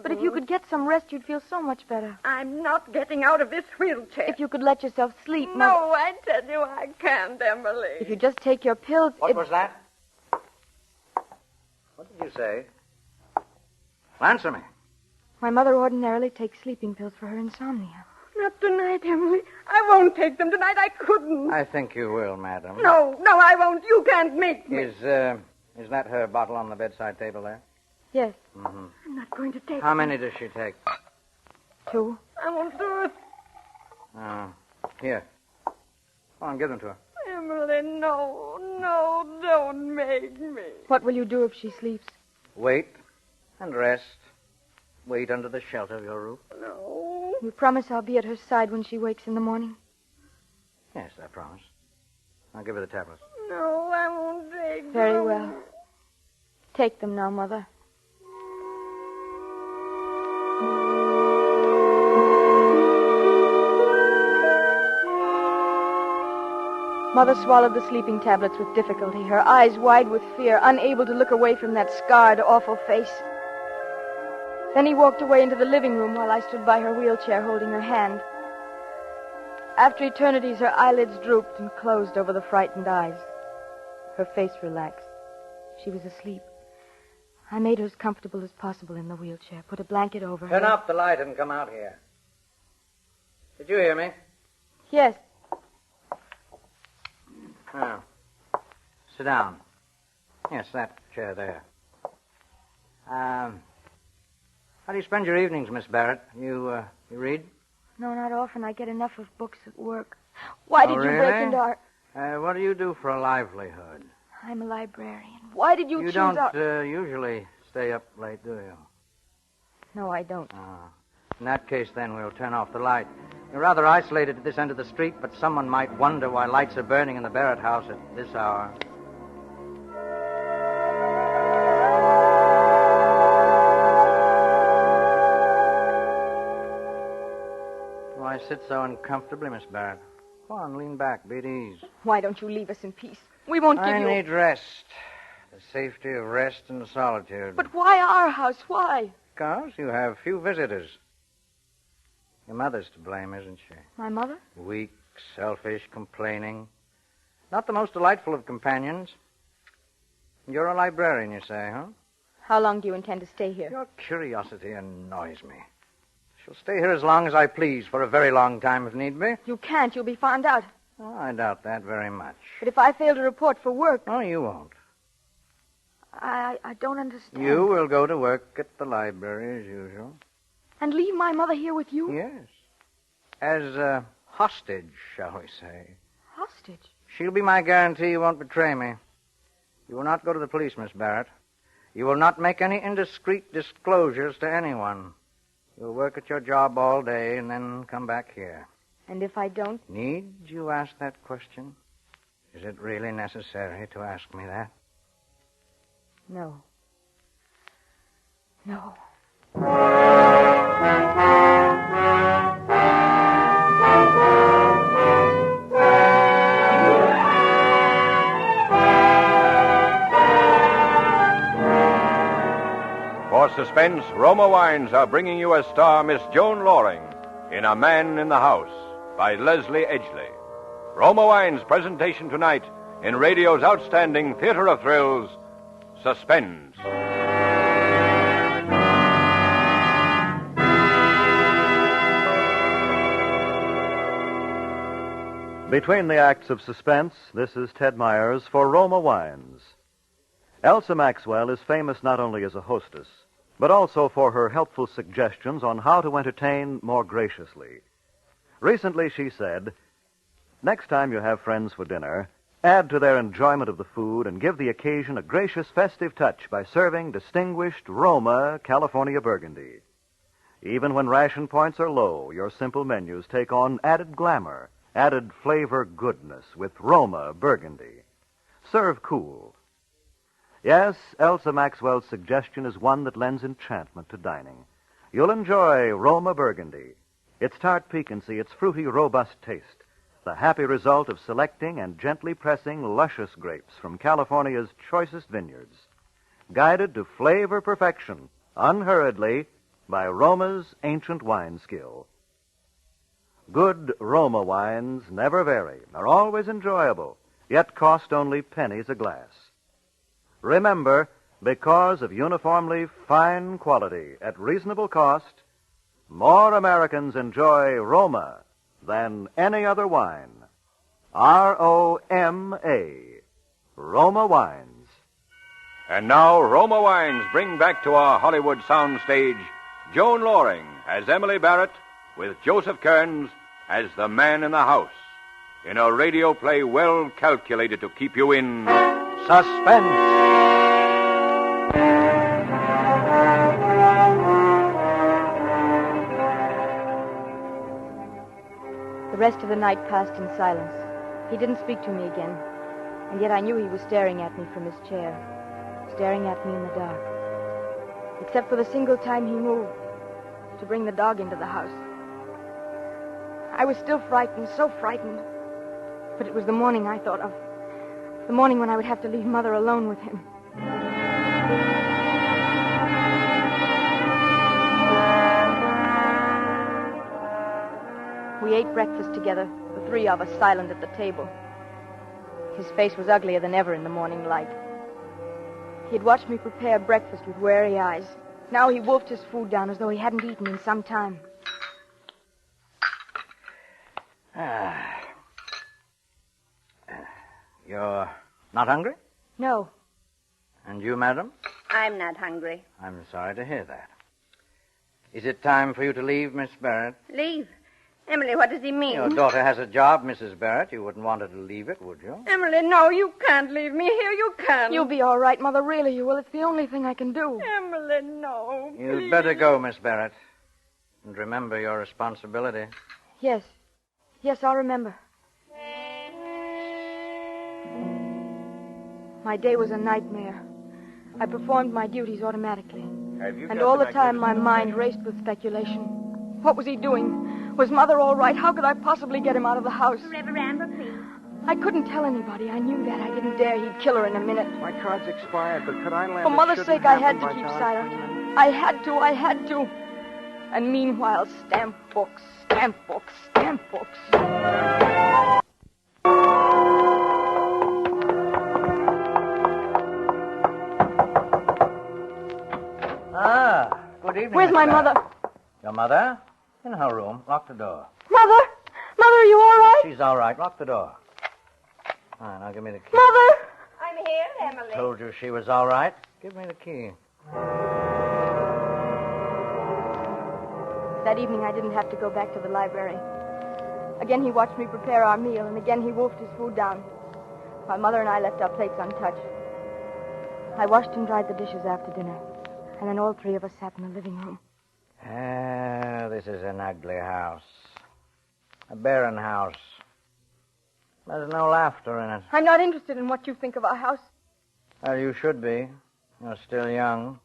But if you could get some rest, you'd feel so much better. I'm not getting out of this wheelchair. If you could let yourself sleep, Mother. No, I tell you I can't, Emily. If you just take your pills... What was that? What did you say? Answer me. My mother ordinarily takes sleeping pills for her insomnia. Not tonight, Emily. I won't take them tonight. I couldn't. I think you will, madam. No, I won't. You can't make me. Is that her bottle on the bedside table there? Yes. Mm-hmm. I'm not going to take How them. many does she take? 2. I won't do it. Here. Go on, give them to her. Emily, no, don't make me. What will you do if she sleeps? Wait and rest. Wait under the shelter of your roof. No. You promise I'll be at her side when she wakes in the morning? Yes, I promise. I'll give her the tablets. No, I won't take them. Very well. Take them now, Mother. Mother swallowed the sleeping tablets with difficulty, her eyes wide with fear, unable to look away from that scarred, awful face. Then he walked away into the living room while I stood by her wheelchair holding her hand. After eternities, her eyelids drooped and closed over the frightened eyes. Her face relaxed. She was asleep. I made her as comfortable as possible in the wheelchair, put a blanket over her. Turn off the light and come out here. Did you hear me? Yes. Oh. Sit down. Yes, that chair there. How do you spend your evenings, Miss Barrett? You read? No, not often. I get enough of books at work. Why did you break really? into our... What do you do for a livelihood? I'm a librarian. Why did you choose don't our... usually stay up late, do you? No, I don't. In that case, then, we'll turn off the light. You're rather isolated at this end of the street, but someone might wonder why lights are burning in the Barrett house at this hour. Why sit so uncomfortably, Miss Barrett? Come on, lean back, be at ease. Why don't you leave us in peace? We won't give you... I need rest. The safety of rest and solitude. But why our house? Why? Because you have few visitors. Your mother's to blame, isn't she? My mother? Weak, selfish, complaining. Not the most delightful of companions. You're a librarian, you say, huh? How long do you intend to stay here? Your curiosity annoys me. She'll stay here as long as I please, for a very long time if need be. You can't. You'll be found out. Oh, I doubt that very much. But if I fail to report for work... Oh, you won't. I don't understand. You will go to work at the library as usual. And leave my mother here with you? Yes. As a hostage, shall we say. Hostage? She'll be my guarantee you won't betray me. You will not go to the police, Miss Barrett. You will not make any indiscreet disclosures to anyone. You'll work at your job all day and then come back here. And if I don't? Need you ask that question? Is it really necessary to ask me that? No. No. For Suspense, Roma Wines are bringing you as star Miss Joan Loring in A Man in the House by Leslie Edgley. Roma Wines' presentation tonight in radio's outstanding theater of thrills, Suspense. Between the acts of Suspense, this is Ted Myers for Roma Wines. Elsa Maxwell is famous not only as a hostess, but also for her helpful suggestions on how to entertain more graciously. Recently she said, "Next time you have friends for dinner, add to their enjoyment of the food and give the occasion a gracious festive touch by serving distinguished Roma California Burgundy. Even when ration points are low, your simple menus take on added glamour, added flavor goodness with Roma Burgundy. Serve cool." Yes, Elsa Maxwell's suggestion is one that lends enchantment to dining. You'll enjoy Roma Burgundy. Its tart piquancy, its fruity, robust taste, the happy result of selecting and gently pressing luscious grapes from California's choicest vineyards, guided to flavor perfection, unhurriedly, by Roma's ancient wine skill. Good Roma wines never vary, are always enjoyable, yet cost only pennies a glass. Remember, because of uniformly fine quality at reasonable cost, more Americans enjoy Roma than any other wine. R-O-M-A. Roma Wines. And now, Roma Wines bring back to our Hollywood soundstage Joan Loring as Emily Barrett with Joseph Kearns as the man in the house, in a radio play well calculated to keep you in suspense. The rest of the night passed in silence. He didn't speak to me again, and yet I knew he was staring at me from his chair, staring at me in the dark. Except for the single time he moved to bring the dog into the house. I was still frightened, so frightened. But it was the morning I thought of. The morning when I would have to leave Mother alone with him. We ate breakfast together, the three of us silent at the table. His face was uglier than ever in the morning light. He had watched me prepare breakfast with wary eyes. Now he wolfed his food down as though he hadn't eaten in some time. You're not hungry? No. And you, madam? I'm not hungry. I'm sorry to hear that. Is it time for you to leave, Miss Barrett? Leave? Emily, what does he mean? Your daughter has a job, Mrs. Barrett. You wouldn't want her to leave it, would you? Emily, no, you can't leave me here. You can't. You'll be all right, Mother. Really, you will. It's the only thing I can do. Emily, no. You'd better go, Miss Barrett. And remember your responsibility. Yes. Yes, I'll remember. My day was a nightmare. I performed my duties automatically. And all the time my mind raced with speculation. What was he doing? Was Mother all right? How could I possibly get him out of the house? Reverend Amber, please. I couldn't tell anybody. I knew that. I didn't dare. He'd kill her in a minute. My card's expired, but could I land? For Mother's sake, I had to keep silent. I had to. And meanwhile, stamp books. Good evening. Where's my mother? Your mother? In her room. Lock the door. Mother, are you all right? She's all right. Lock the door. All right, now give me the key. Mother! I'm here, Emily. Told you she was all right. Give me the key. That evening, I didn't have to go back to the library. Again, he watched me prepare our meal, and again, he wolfed his food down, while Mother and I left our plates untouched. I washed and dried the dishes after dinner, and then all three of us sat in the living room. This is an ugly house. A barren house. There's no laughter in it. I'm not interested in what you think of our house. Well, you should be. You're still young.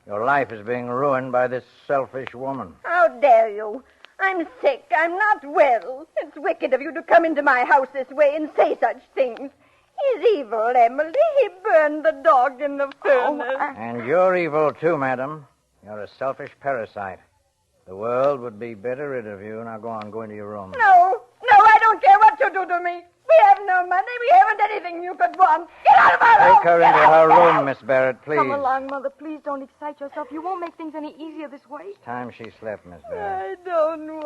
Your life is being ruined by this selfish woman. How dare you? I'm sick. I'm not well. It's wicked of you to come into my house this way and say such things. He's evil, Emily. He burned the dog in the furnace. And you're evil, too, madam. You're a selfish parasite. The world would be better rid of you. Now go into your room. No, I don't care what you do to me. We have no money. We haven't anything you could want. Get out of my room! Take her into her room, Miss Barrett, please. Come along, Mother. Please don't excite yourself. You won't make things any easier this way. It's time she slept, Miss Barrett. I don't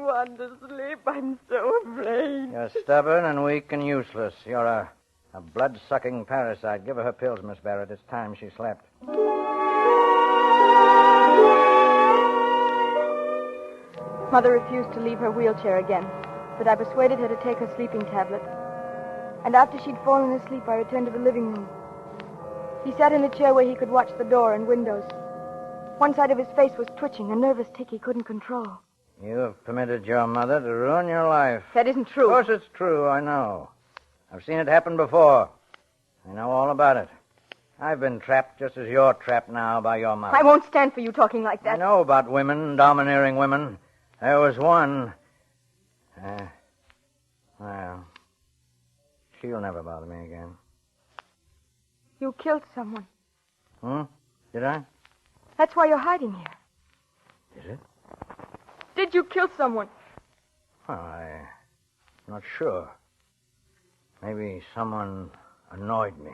want to sleep. I'm so afraid. You're stubborn and weak and useless. You're a blood-sucking parasite. Give her pills, Miss Barrett. It's time she slept. Mother refused to leave her wheelchair again, but I persuaded her to take her sleeping tablet. And after she'd fallen asleep, I returned to the living room. He sat in a chair where he could watch the door and windows. One side of his face was twitching, a nervous tic he couldn't control. You have permitted your mother to ruin your life. That isn't true. Of course it's true, I know. I've seen it happen before. I know all about it. I've been trapped just as you're trapped now by your mother. I won't stand for you talking like that. I know about women, domineering women. There was one. Well, she'll never bother me again. You killed someone. Did I? That's why you're hiding here. Is it? Did you kill someone? Well, I'm not sure. Maybe someone annoyed me.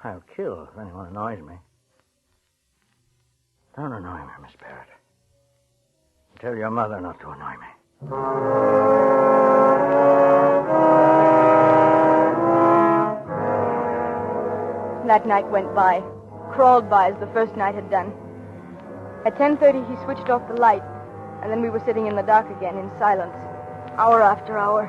I'll kill if anyone annoys me. Don't annoy me, Miss Barrett. Tell your mother not to annoy me. That night went by, crawled by as the first night had done. At 10:30, he switched off the light, and then we were sitting in the dark again in silence, hour after hour.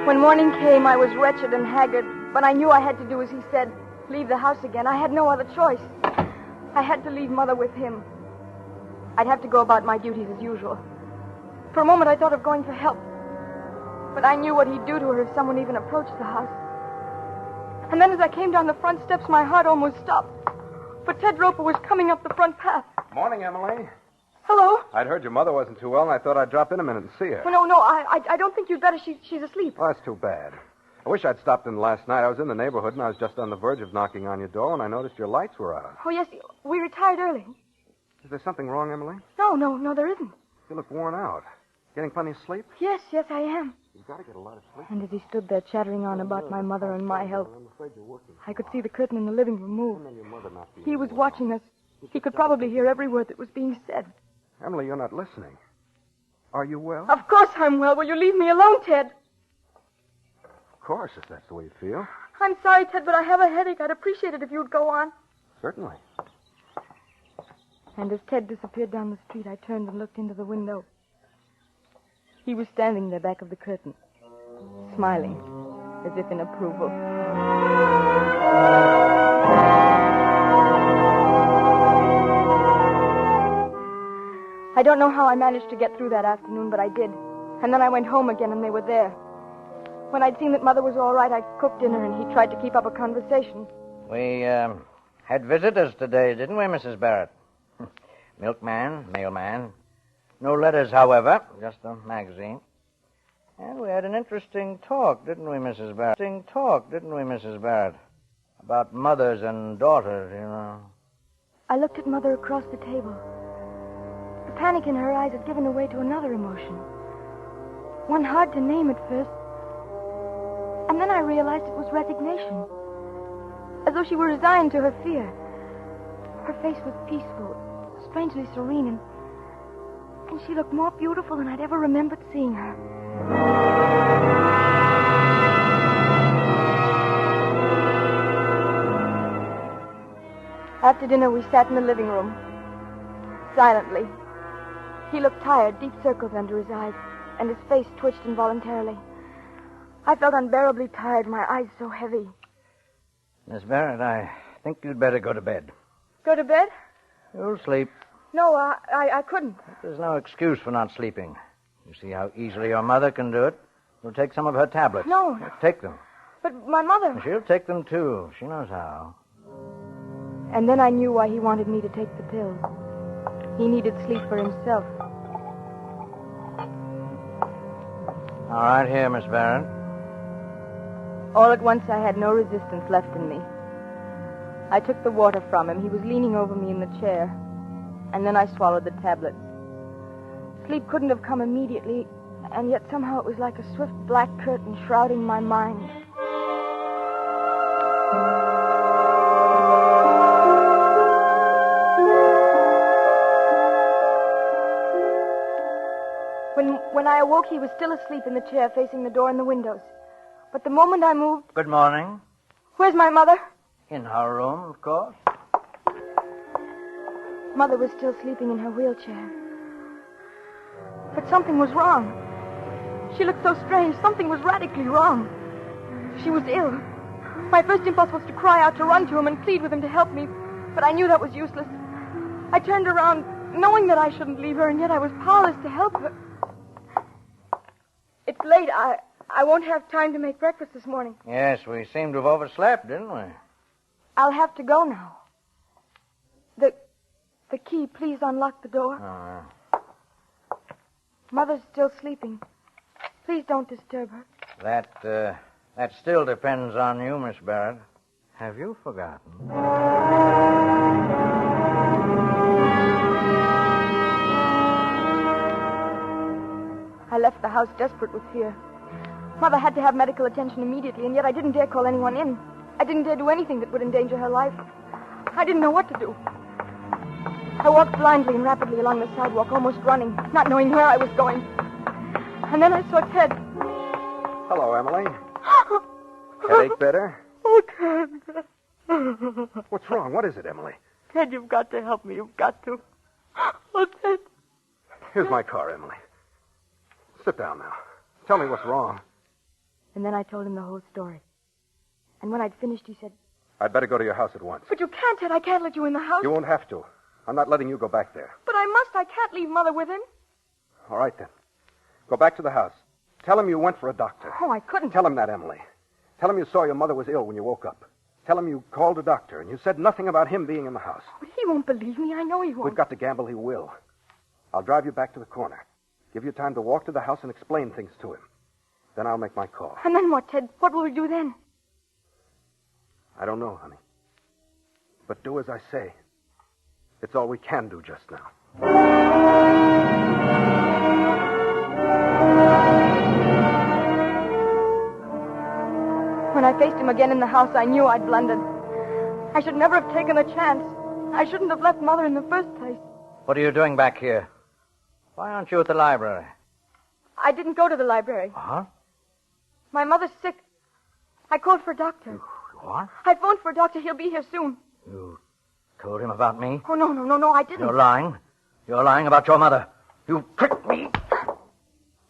When morning came, I was wretched and haggard, but I knew I had to do as he said, leave the house again. I had no other choice. I had to leave Mother with him. I'd have to go about my duties as usual. For a moment, I thought of going for help, but I knew what he'd do to her if someone even approached the house. And then as I came down the front steps, my heart almost stopped, for Ted Roper was coming up the front path. Morning, Emily. Hello? I'd heard your mother wasn't too well, and I thought I'd drop in a minute and see her. Oh, no, I don't think you'd better. She's asleep. Oh, that's too bad. I wish I'd stopped in last night. I was in the neighborhood, and I was just on the verge of knocking on your door, and I noticed your lights were out. Oh, yes, we retired early. Is there something wrong, Emily? No, there isn't. You look worn out. Getting plenty of sleep? Yes, I am. You've got to get a lot of sleep. And as he stood there chattering on about my mother and my health, I could see the curtain in the living room move. He was watching us. He could probably hear every word that was being said. Emily, you're not listening. Are you well? Of course I'm well. Will you leave me alone, Ted? Of course, if that's the way you feel. I'm sorry, Ted, but I have a headache. I'd appreciate it if you'd go on. Certainly. And as Ted disappeared down the street, I turned and looked into the window. He was standing there back of the curtain, smiling, as if in approval. I don't know how I managed to get through that afternoon, but I did. And then I went home again, and they were there. When I'd seen that Mother was all right, I cooked dinner, and he tried to keep up a conversation. We, had visitors today, didn't we, Mrs. Barrett? Milkman, mailman. No letters, however, just a magazine. And we had an interesting talk, didn't we, Mrs. Barrett? About mothers and daughters, you know. I looked at Mother across the table. The panic in her eyes had given way to another emotion. One hard to name at first. And then I realized it was resignation. As though she were resigned to her fear. Her face was peaceful, strangely serene, and she looked more beautiful than I'd ever remembered seeing her. After dinner, we sat in the living room, silently. He looked tired, deep circles under his eyes, and his face twitched involuntarily. I felt unbearably tired, my eyes so heavy. Miss Barrett, I think you'd better go to bed. Go to bed? You'll sleep. No, I couldn't. There's no excuse for not sleeping. You see how easily your mother can do it? You'll take some of her tablets. No. Take them. But my mother... She'll take them, too. She knows how. And then I knew why he wanted me to take the pills. He needed sleep for himself. All right, here, Miss Barrett. All at once, I had no resistance left in me. I took the water from him. He was leaning over me in the chair. And then I swallowed the tablets. Sleep couldn't have come immediately, and yet somehow it was like a swift black curtain shrouding my mind. When I awoke, he was still asleep in the chair facing the door and the windows. But the moment I moved... Good morning. Where's my mother? In her room, of course. Mother was still sleeping in her wheelchair. But something was wrong. She looked so strange. Something was radically wrong. She was ill. My first impulse was to cry out, to run to him and plead with him to help me. But I knew that was useless. I turned around, knowing that I shouldn't leave her, and yet I was powerless to help her. It's late. I won't have time to make breakfast this morning. Yes, we seem to have overslept, didn't we? I'll have to go now. The key, please unlock the door. Mother's still sleeping. Please don't disturb her. That still depends on you, Miss Barrett. Have you forgotten? I left the house desperate with fear. Mother had to have medical attention immediately, and yet I didn't dare call anyone in. I didn't dare do anything that would endanger her life. I didn't know what to do. I walked blindly and rapidly along the sidewalk, almost running, not knowing where I was going. And then I saw Ted. Hello, Emily. Headache better? Oh, Ted. What's wrong? What is it, Emily? Ted, you've got to help me. You've got to. Oh, Ted. Here's my car, Emily. Sit down now. Tell me what's wrong. And then I told him the whole story. And when I'd finished, he said... I'd better go to your house at once. But you can't, Ted. I can't let you in the house. You won't have to. I'm not letting you go back there. But I must. I can't leave Mother with him. All right, then. Go back to the house. Tell him you went for a doctor. Oh, I couldn't. Tell him that, Emily. Tell him you saw your mother was ill when you woke up. Tell him you called a doctor and you said nothing about him being in the house. But he won't believe me. I know he won't. We've got to gamble he will. I'll drive you back to the corner. Give you time to walk to the house and explain things to him. Then I'll make my call. And then what, Ted? What will we do then? I don't know, honey. But do as I say. It's all we can do just now. When I faced him again in the house, I knew I'd blundered. I should never have taken the chance. I shouldn't have left Mother in the first place. What are you doing back here? Why aren't you at the library? I didn't go to the library. Huh? My mother's sick. I called for a doctor. What? I phoned for a doctor. He'll be here soon. You told him about me? Oh, no, I didn't. You're lying. You're lying about your mother. You tricked me.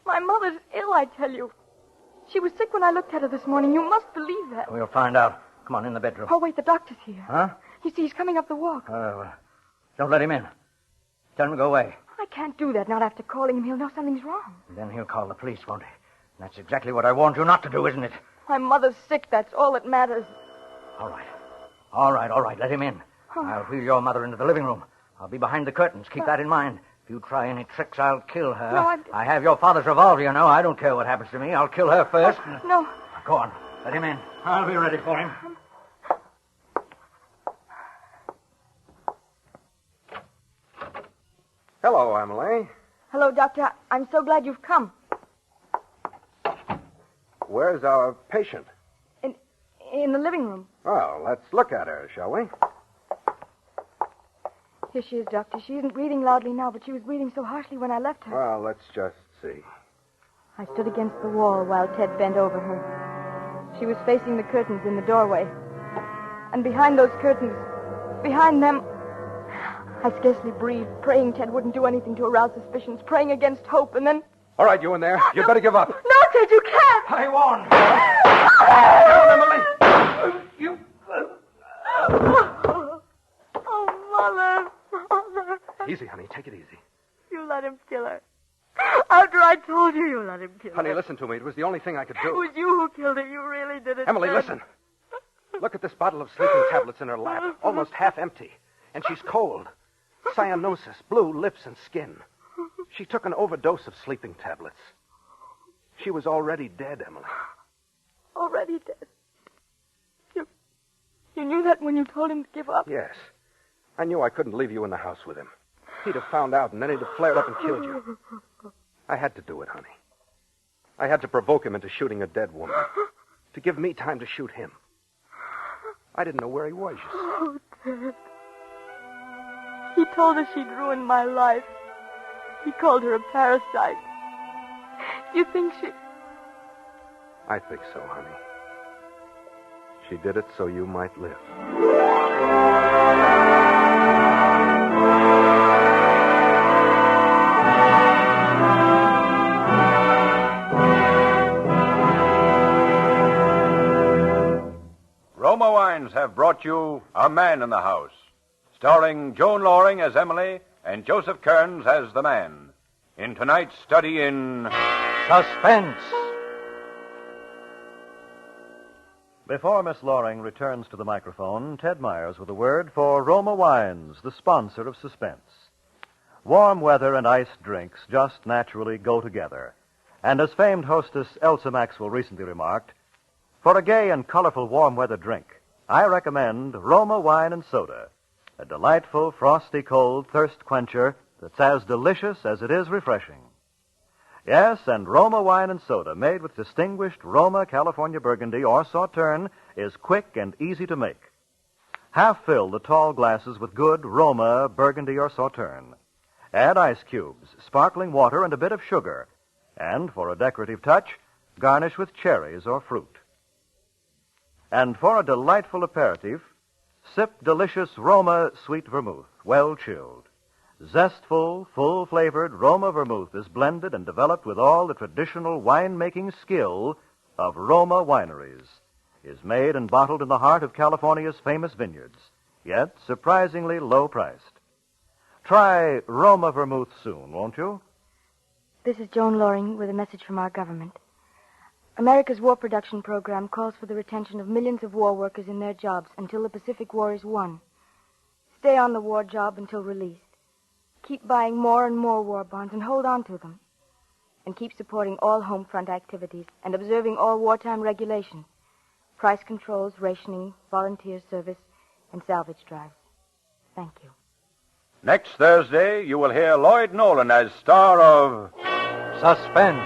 My mother's ill, I tell you. She was sick when I looked at her this morning. You must believe that. We'll find out. Come on, in the bedroom. Oh, wait, the doctor's here. Huh? You see, he's coming up the walk. Don't let him in. Tell him to go away. I can't do that, not after calling him. He'll know something's wrong. Then he'll call the police, won't he? That's exactly what I warned you not to do, isn't it? My mother's sick. That's all that matters. All right. Let him in. I'll wheel your mother into the living room. I'll be behind the curtains. Keep that in mind. If you try any tricks, I'll kill her. No, I have your father's revolver, you know. I don't care what happens to me. I'll kill her first. No. Go on. Let him in. I'll be ready for him. Hello, Emily. Hello, Doctor. I'm so glad you've come. Where's our patient? In the living room. Well, let's look at her, shall we? Here she is, Doctor. She isn't breathing loudly now, but she was breathing so harshly when I left her. Well, let's just see. I stood against the wall while Ted bent over her. She was facing the curtains in the doorway. And behind those curtains, behind them, I scarcely breathed, praying Ted wouldn't do anything to arouse suspicions, praying against hope, and then... All right, you in there. You'd better give up. No, Ted, you can't! I won't. Emily! You... Oh, Mother. Easy, honey. Take it easy. You let him kill her. After I told you, you let him kill her. Honey, listen to me. It was the only thing I could do. It was you who killed her. You really did it. Emily, Ted. listen. Look at this bottle of sleeping tablets in her lap, almost half empty. And she's cold. Cyanosis, blue lips and skin. She took an overdose of sleeping tablets. She was already dead, Emily. Already dead? You knew that when you told him to give up? Yes. I knew I couldn't leave you in the house with him. He'd have found out, and then he'd have flared up and killed you. I had to do it, honey. I had to provoke him into shooting a dead woman. To give me time to shoot him. I didn't know where he was, you see. Oh, Ted. He told her she'd ruined my life. He called her a parasite. You think she... I think so, honey. She did it so you might live. Roma Wines have brought you A Man in the House, starring Joan Loring as Emily and Joseph Kearns as the man, in tonight's study in Suspense. Before Miss Loring returns to the microphone, Ted Myers with a word for Roma Wines, the sponsor of Suspense. Warm weather and iced drinks just naturally go together. And as famed hostess Elsa Maxwell recently remarked, for a gay and colorful warm weather drink, I recommend Roma Wine and Soda, a delightful, frosty, cold thirst quencher that's as delicious as it is refreshing. Yes, and Roma Wine and Soda, made with distinguished Roma California Burgundy or Sauterne, is quick and easy to make. Half fill the tall glasses with good Roma Burgundy or Sauterne. Add ice cubes, sparkling water, and a bit of sugar. And for a decorative touch, garnish with cherries or fruit. And for a delightful aperitif, sip delicious Roma sweet vermouth, well chilled. Zestful, full-flavored Roma vermouth is blended and developed with all the traditional wine-making skill of Roma wineries. Is made and bottled in the heart of California's famous vineyards, yet surprisingly low-priced. Try Roma vermouth soon, won't you? This is Joan Loring with a message from our government. America's war production program calls for the retention of millions of war workers in their jobs until the Pacific War is won. Stay on the war job until released. Keep buying more and more war bonds and hold on to them. And keep supporting all home front activities and observing all wartime regulations. Price controls, rationing, volunteer service, and salvage drives. Thank you. Next Thursday, you will hear Lloyd Nolan as star of Suspense,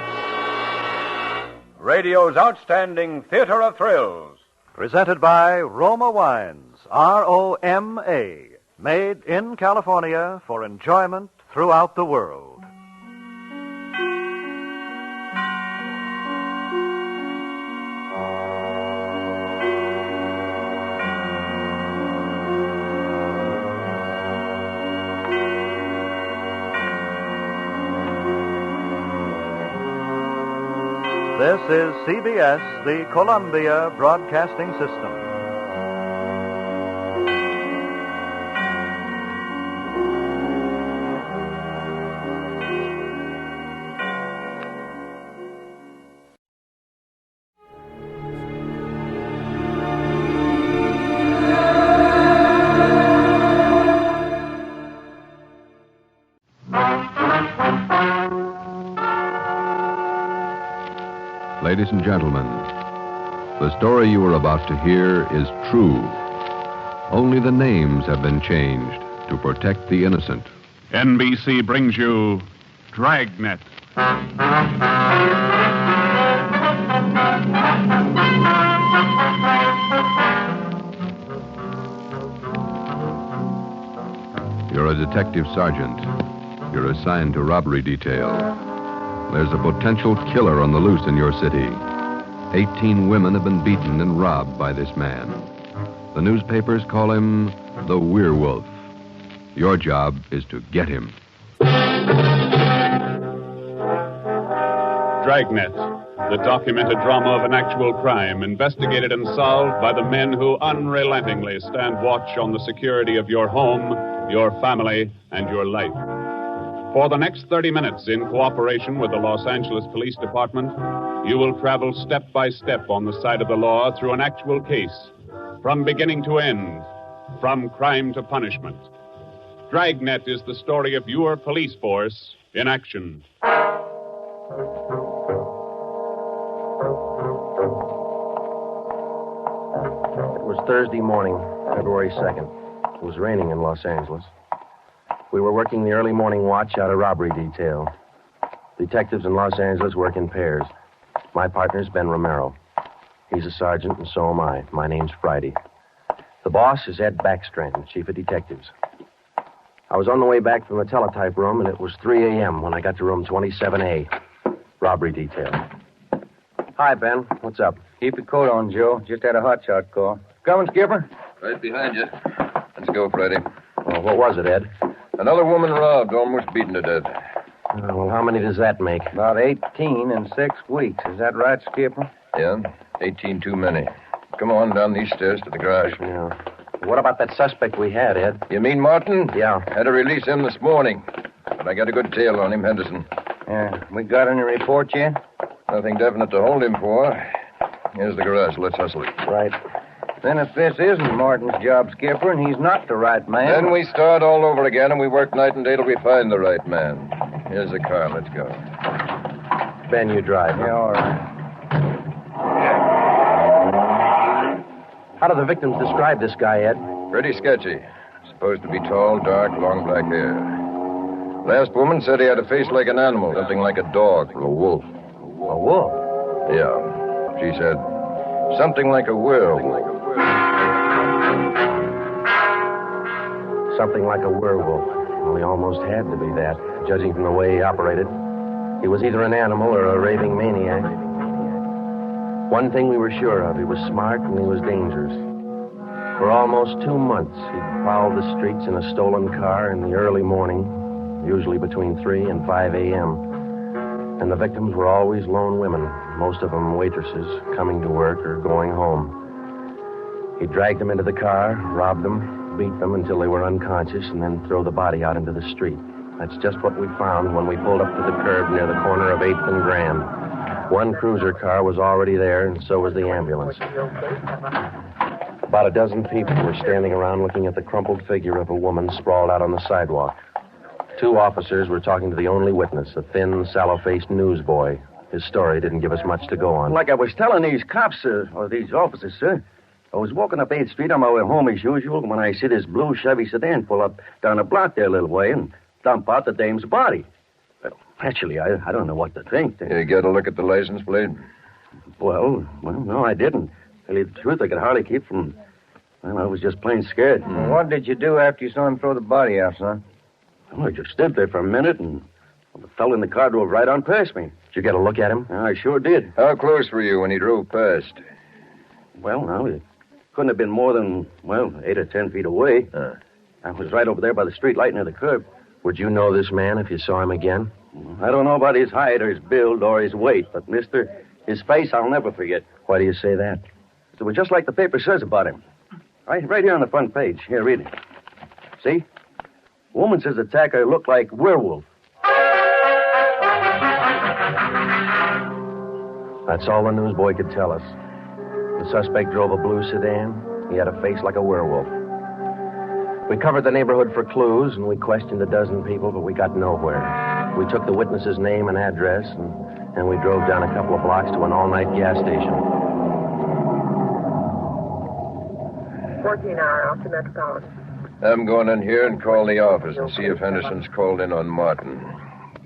radio's outstanding theater of thrills. Presented by Roma Wines, R-O-M-A, made in California for enjoyment throughout the world. is CBS, the Columbia Broadcasting System. Ladies and gentlemen, the story you are about to hear is true. Only the names have been changed to protect the innocent. NBC brings you Dragnet. You're a detective sergeant. You're assigned to robbery detail. There's a potential killer on the loose in your city. 18 women have been beaten and robbed by this man. The newspapers call him the werewolf. Your job is to get him. Dragnet, the documented drama of an actual crime investigated and solved by the men who unrelentingly stand watch on the security of your home, your family, and your life. For the next 30 minutes, in cooperation with the Los Angeles Police Department, you will travel step by step on the side of the law through an actual case, from beginning to end, from crime to punishment. Dragnet is the story of your police force in action. It was Thursday morning, February 2nd. It was raining in Los Angeles. We were working the early morning watch out of robbery detail. Detectives in Los Angeles work in pairs. My partner's Ben Romero. He's a sergeant, and so am I. My name's Friday. The boss is Ed Backstrand, chief of detectives. I was on the way back from the teletype room, and it was 3 a.m. when I got to room 27A, robbery detail. Hi, Ben. What's up? Keep your coat on, Joe. Just had a hotshot call. Coming, Skipper? Right behind you. Let's go, Friday. Well, what was it, Ed? Another woman robbed, almost beaten to death. Well, how many does that make? About 18 in 6 weeks. Is that right, Skipper? Yeah, 18 too many. Come on down these stairs to the garage. Yeah. What about that suspect we had, Ed? You mean Martin? Yeah. Had to release him this morning. But I got a good tail on him, Henderson. Yeah. We got any report yet? Nothing definite to hold him for. Here's the garage. Let's hustle it. Right. Then if this isn't Martin's job, Skipper, and he's not the right man... Then we start all over again, and we work night and day till we find the right man. Here's the car. Let's go. Ben, you drive. Yeah, all right. How do the victims describe this guy, Ed? Pretty sketchy. Supposed to be tall, dark, long black hair. Last woman said he had a face like an animal, something like a dog or a wolf. A wolf? Yeah. She said something like a werewolf. Something like a werewolf. Well, he almost had to be that, judging from the way he operated. He was either an animal or a raving maniac. One thing we were sure of, he was smart and he was dangerous. For almost 2 months, he'd prowled the streets in a stolen car in the early morning, usually between 3 and 5 a.m. And the victims were always lone women, most of them waitresses, coming to work or going home. He dragged them into the car, robbed them, beat them until they were unconscious, and then throw the body out into the street. That's just what we found when we pulled up to the curb near the corner of 8th and Grand. One cruiser car was already there, and so was the ambulance. About a dozen people were standing around looking at the crumpled figure of a woman sprawled out on the sidewalk. 2 officers were talking to the only witness, a thin, sallow-faced newsboy. His story didn't give us much to go on. Like I was telling these cops, or these officers, sir, I was walking up 8th Street on my way home as usual when I see this blue Chevy sedan pull up down the block there a little way and dump out the dame's body. Well, actually, I don't know what to think. You get a look at the license plate? Well, no, I didn't. Tell you the truth, I could hardly keep from... Well, I was just plain scared. What did you do after you saw him throw the body out, son? Well, I just stood there for a minute, and the fellow in the car drove right on past me. Did you get a look at him? I sure did. How close were you when he drove past? Well, now, it couldn't have been more than, 8 or 10 feet away. I was right over there by the street light near the curb. Would you know this man if you saw him again? I don't know about his height or his build or his weight, but, mister, His face I'll never forget. Why do you say that? It was just like the paper says about him. Right here on the front page. Here, read it. See? The woman says the attacker looked like werewolf. That's all the newsboy could tell us. The suspect drove a blue sedan. He had a face like a werewolf. We covered the neighborhood for clues, and we questioned a dozen people, but we got nowhere. We took the witness's name and address, and we drove down a couple of blocks to an all-night gas station. 14-hour off to Metropolitan. I'm going in here and call the office and see if Henderson's called in on Martin.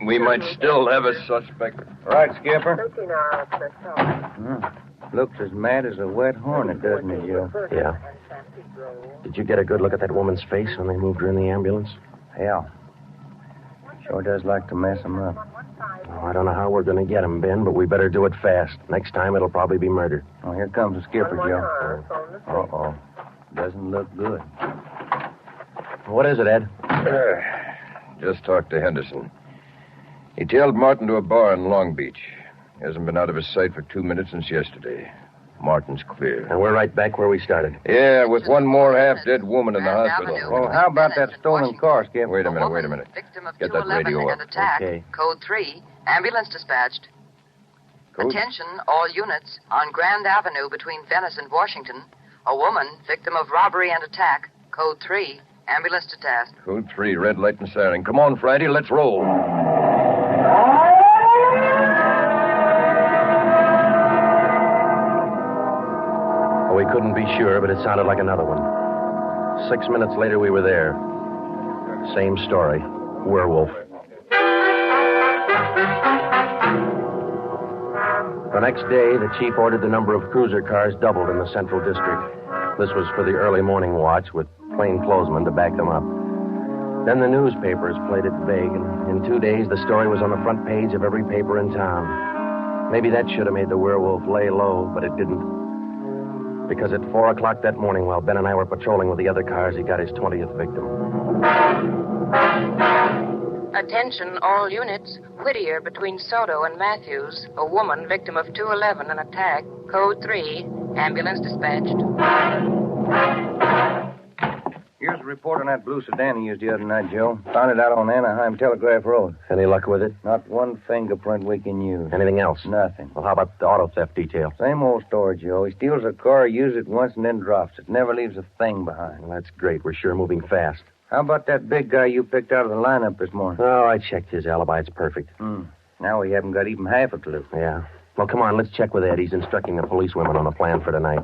We might still have a suspect. Right, Skipper. 13-hour off to Metropolitan. Looks as mad as a wet hornet, doesn't it, Joe? Yeah. Did you get a good look at that woman's face when they moved her in the ambulance? Yeah. Sure does like to mess him up. Oh, I don't know how we're going to get him, Ben, but we better do it fast. Next time, it'll probably be murder. Oh, here comes the skipper, Joe. Uh-oh. Doesn't look good. What is it, Ed? Just talked to Henderson. He tailed Martin to a bar in Long Beach. He hasn't been out of his sight for 2 minutes since yesterday. Martin's clear. And we're right back where we started. Yeah, with one more half-dead woman in the hospital. Well, how about that stolen car, Skip? Wait a minute. Get that radio up. Attack. Okay. Code 3. Ambulance dispatched. Code? Attention, all units. On Grand Avenue between Venice and Washington. A woman, victim of robbery and attack. Code 3. Ambulance to task. Code 3, red light and siren. Come on, Friday, let's roll. We couldn't be sure, but it sounded like another one. 6 minutes later, we were there. Same story. Werewolf. The next day, the chief ordered the number of cruiser cars doubled in the Central District. This was for the early morning watch with plainclothesmen to back them up. Then the newspapers played it big, and in 2 days, the story was on the front page of every paper in town. Maybe that should have made the werewolf lay low, but it didn't. Because at 4 o'clock that morning, while Ben and I were patrolling with the other cars, he got his 20th victim. Attention, all units. Whittier between Soto and Matthews. A woman, victim of 211, an attack. Code 3. Ambulance dispatched. Here's a report on that blue sedan he used the other night, Joe. Found it out on Anaheim Telegraph Road. Any luck with it? Not one fingerprint we can use. Anything else? Nothing. Well, how about the auto theft detail? Same old story, Joe. He steals a car, uses it once, and then drops it. Never leaves a thing behind. Well, that's great. We're sure moving fast. How about that big guy you picked out of the lineup this morning? Oh, I checked his alibi. It's perfect. Now we haven't got even half a clue. Yeah. Well, come on, let's check with Ed. He's instructing the policewomen on a plan for tonight.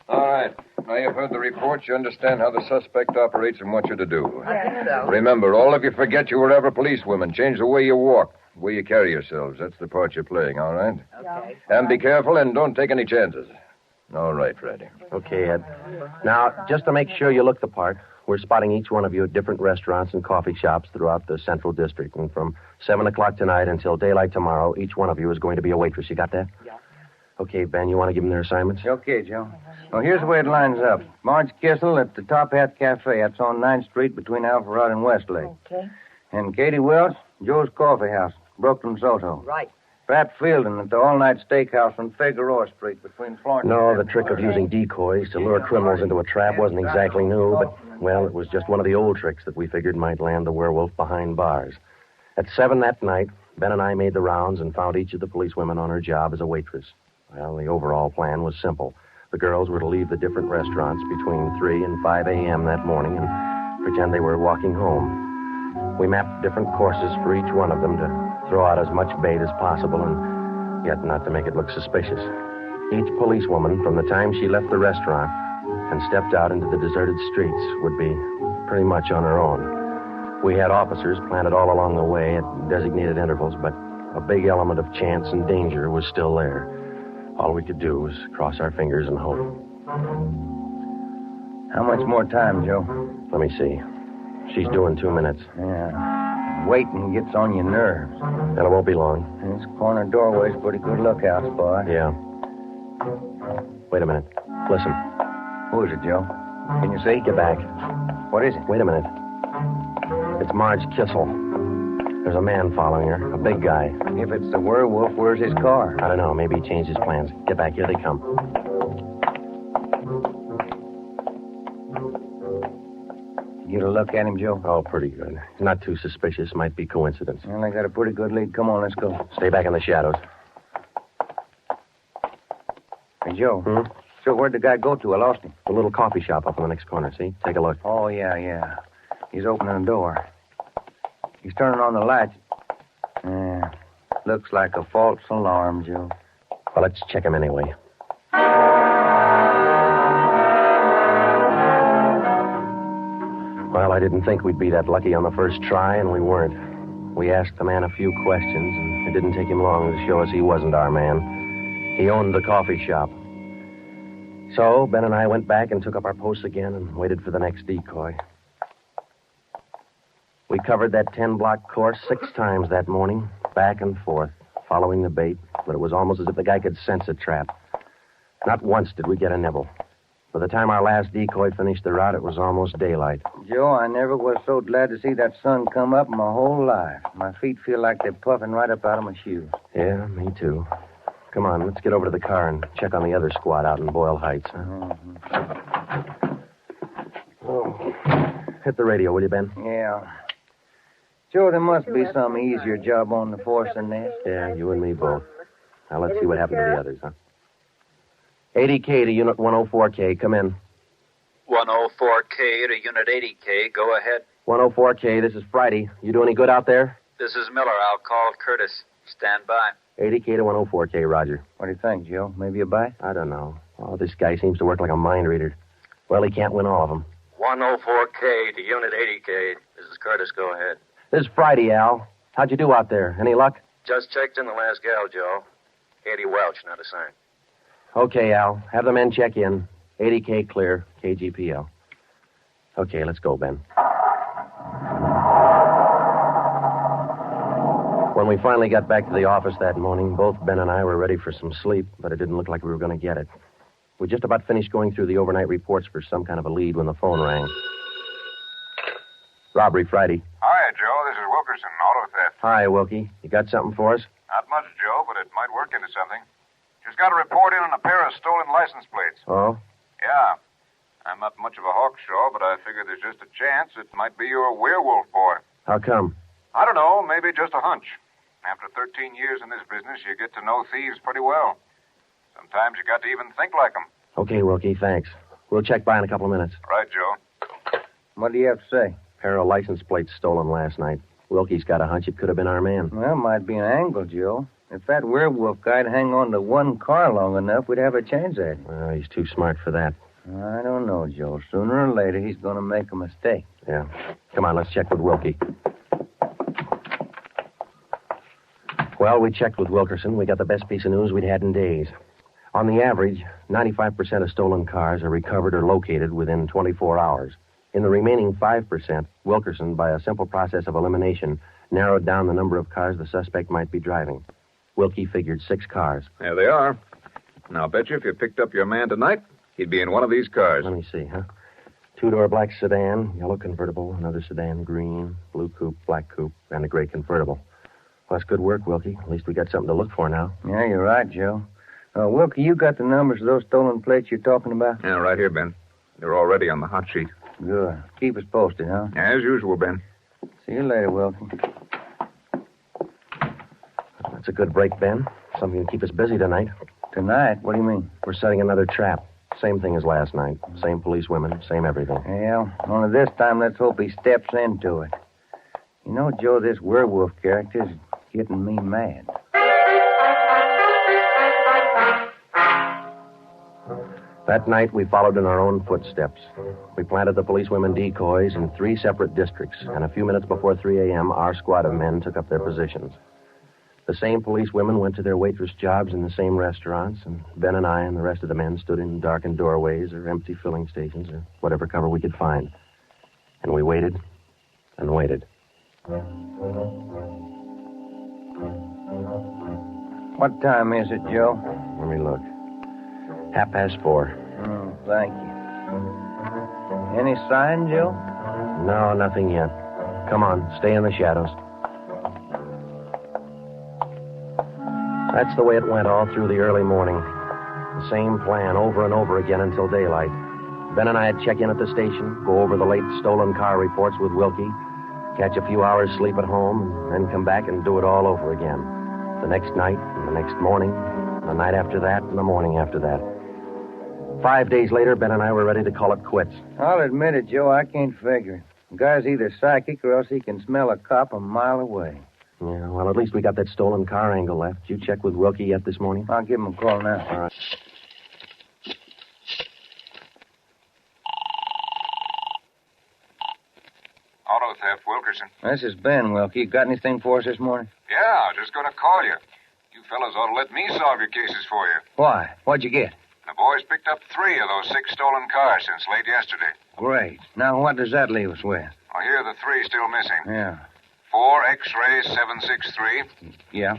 All right. Now you've heard the report. You understand how the suspect operates and what you're to do. I think so. Remember, all of you forget you were ever policewomen. Change the way you walk, the way you carry yourselves. That's the part you're playing, all right? Okay. And be careful and don't take any chances. All right, Freddie. Okay, Ed. Now, just to make sure you look the part, we're spotting each one of you at different restaurants and coffee shops throughout the Central District. And from 7 o'clock tonight until daylight tomorrow, each one of you is going to be a waitress. You got that? Yeah. Okay, Ben, you want to give them their assignments? Okay, Joe. Well, here's the way it lines up. Marge Kissel at the Top Hat Cafe. That's on 9th Street between Alfred and Westlake. Okay. And Katie Welch, Joe's Coffee House, Brooklyn, Soto. Right. Pat Fielding at the all-night steakhouse on Figueroa Street between Florence No, and... the trick of using decoys to lure criminals into a trap wasn't exactly new, but, well, it was just one of the old tricks that we figured might land the werewolf behind bars. At 7 that night, Ben and I made the rounds and found each of the policewomen on her job as a waitress. Well, the overall plan was simple. The girls were to leave the different restaurants between 3 and 5 a.m. that morning and pretend they were walking home. We mapped different courses for each one of them to throw out as much bait as possible and yet not to make it look suspicious. Each policewoman, from the time she left the restaurant and stepped out into the deserted streets, would be pretty much on her own. We had officers planted all along the way at designated intervals, but a big element of chance and danger was still there. All we could do was cross our fingers and hope. How much more time, Joe? Let me see. She's due in 2 minutes. Yeah. Waiting gets on your nerves. And it won't be long. This corner doorway's pretty good lookout spot. Yeah. Wait a minute. Listen. Who is it, Joe? Can you see? Get back. What is it? Wait a minute. It's Marge Kissel. There's a man following her, a big guy. If it's the werewolf, where's his car? I don't know. Maybe he changed his plans. Get back. Here they come. Get a look at him, Joe? Oh, pretty good. Not too suspicious. Might be coincidence. Well, I got a pretty good lead. Come on, let's go. Stay back in the shadows. Hey, Joe. Hmm? So where'd the guy go to? I lost him. The little coffee shop up in the next corner, see? Take a look. Oh, yeah. He's opening the door. He's turning on the lights. Yeah. Looks like a false alarm, Joe. Well, let's check him anyway. Well, I didn't think we'd be that lucky on the first try, and we weren't. We asked the man a few questions, and it didn't take him long to show us he wasn't our man. He owned the coffee shop. So, Ben and I went back and took up our posts again and waited for the next decoy. We covered that 10-block course 6 times that morning, back and forth, following the bait, but it was almost as if the guy could sense a trap. Not once did we get a nibble. By the time our last decoy finished the route, it was almost daylight. Joe, I never was so glad to see that sun come up in my whole life. My feet feel like they're puffing right up out of my shoes. Yeah, me too. Come on, let's get over to the car and check on the other squad out in Boyle Heights. Huh? Oh. Hit the radio, will you, Ben? Yeah. Joe, there must be some easier job on the force than this. Yeah, you and me both. Now, let's see what happened to the others, huh? 80K to Unit 104K. Come in. 104K to Unit 80K. Go ahead. 104K, this is Friday. You do any good out there? This is Miller. I'll call Curtis. Stand by. 80K to 104K, Roger. What do you think, Joe? Maybe a bite? I don't know. Oh, this guy seems to work like a mind reader. Well, he can't win all of them. 104K to Unit 80K. This is Curtis. Go ahead. This is Friday, Al. How'd you do out there? Any luck? Just checked in the last gal, Joe. Katie Welch, not a sign. Okay, Al. Have the men check in. 80K clear. KGPL. Okay, let's go, Ben. When we finally got back to the office that morning, both Ben and I were ready for some sleep, but it didn't look like we were going to get it. We just about finished going through the overnight reports for some kind of a lead when the phone rang. Robbery Friday. Hi, Joe. This is Wilkerson, auto theft. Hi, Wilkie. You got something for us? Not much, Joe, but it might work into something. Just got a report in on a pair of stolen license plates. Oh? Yeah. I'm not much of a hawkshaw, but I figure there's just a chance it might be your werewolf boy. How come? I don't know. Maybe just a hunch. After 13 years in this business, you get to know thieves pretty well. Sometimes you got to even think like them. Okay, Wilkie, thanks. We'll check by in a couple of minutes. Right, Joe. What do you have to say? Pair of license plates stolen last night. Wilkie's got a hunch it could have been our man. Well, might be an angle, Joe. If that werewolf guy'd hang on to one car long enough, we'd have a chance at him. Well, he's too smart for that. I don't know, Joe. Sooner or later, he's going to make a mistake. Yeah. Come on, let's check with Wilkie. Well, we checked with Wilkerson. We got the best piece of news we'd had in days. On the average, 95% of stolen cars are recovered or located within 24 hours. In the remaining 5%, Wilkerson, by a simple process of elimination, narrowed down the number of cars the suspect might be driving. Wilkie figured 6 cars. There they are. Now, bet you if you picked up your man tonight, he'd be in one of these cars. Let me see, huh? 2-door black sedan, yellow convertible, another sedan, green, blue coupe, black coupe, and a gray convertible. Well, that's good work, Wilkie. At least we got something to look for now. Yeah, you're right, Joe. Wilkie, you got the numbers of those stolen plates you're talking about? Yeah, right here, Ben. They're already on the hot sheet. Good. Keep us posted, huh? As usual, Ben. See you later, Wilkie. That's a good break, Ben. Something to keep us busy tonight. Tonight? What do you mean? We're setting another trap. Same thing as last night. Same policewomen, same everything. Well, only this time let's hope he steps into it. You know, Joe, this werewolf character's getting me mad. That night, we followed in our own footsteps. We planted the policewomen decoys in 3 separate districts, and a few minutes before 3 a.m., our squad of men took up their positions. The same policewomen went to their waitress jobs in the same restaurants, and Ben and I and the rest of the men stood in darkened doorways or empty filling stations or whatever cover we could find. And we waited and waited. What time is it, Joe? Let me look. 4:30. Oh, thank you. Any sign, Joe? No, nothing yet. Come on, stay in the shadows. That's the way it went all through the early morning. The same plan over and over again until daylight. Ben and I'd check in at the station, go over the late stolen car reports with Wilkie, catch a few hours sleep at home, and then come back and do it all over again. The next night, and the next morning, the night after that, and the morning after that. 5 days later, Ben and I were ready to call it quits. I'll admit it, Joe, I can't figure it. The guy's either psychic or else he can smell a cop a mile away. Yeah, well, at least we got that stolen car angle left. Did you check with Wilkie yet this morning? I'll give him a call now. All right. Auto theft, Wilkerson. This is Ben, Wilkie. You got anything for us this morning? Yeah, I was just going to call you. You fellas ought to let me solve your cases for you. Why? What'd you get? The boys picked up 3 of those 6 stolen cars since late yesterday. Great. Now, what does that leave us with? Well, here are the 3 still missing. Yeah. 4 X-ray 763. Yeah.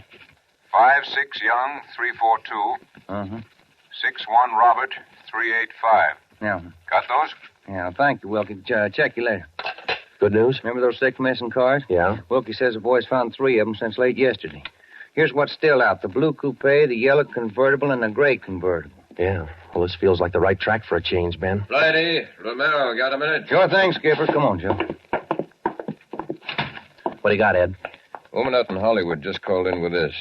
5-6 Young 342. Uh-huh. 6-1 Robert 385. Yeah. Got those? Yeah, thank you, Wilkie. Check you later. Good news? Remember those 6 missing cars? Yeah. Wilkie says the boys found 3 of them since late yesterday. Here's what's still out. The blue coupe, the yellow convertible, and the gray convertible. Yeah. Well, this feels like the right track for a change, Ben. Righty. Romero, got a minute? Sure thing, Skipper. Come on, Joe. What do you got, Ed? Woman out in Hollywood just called in with this.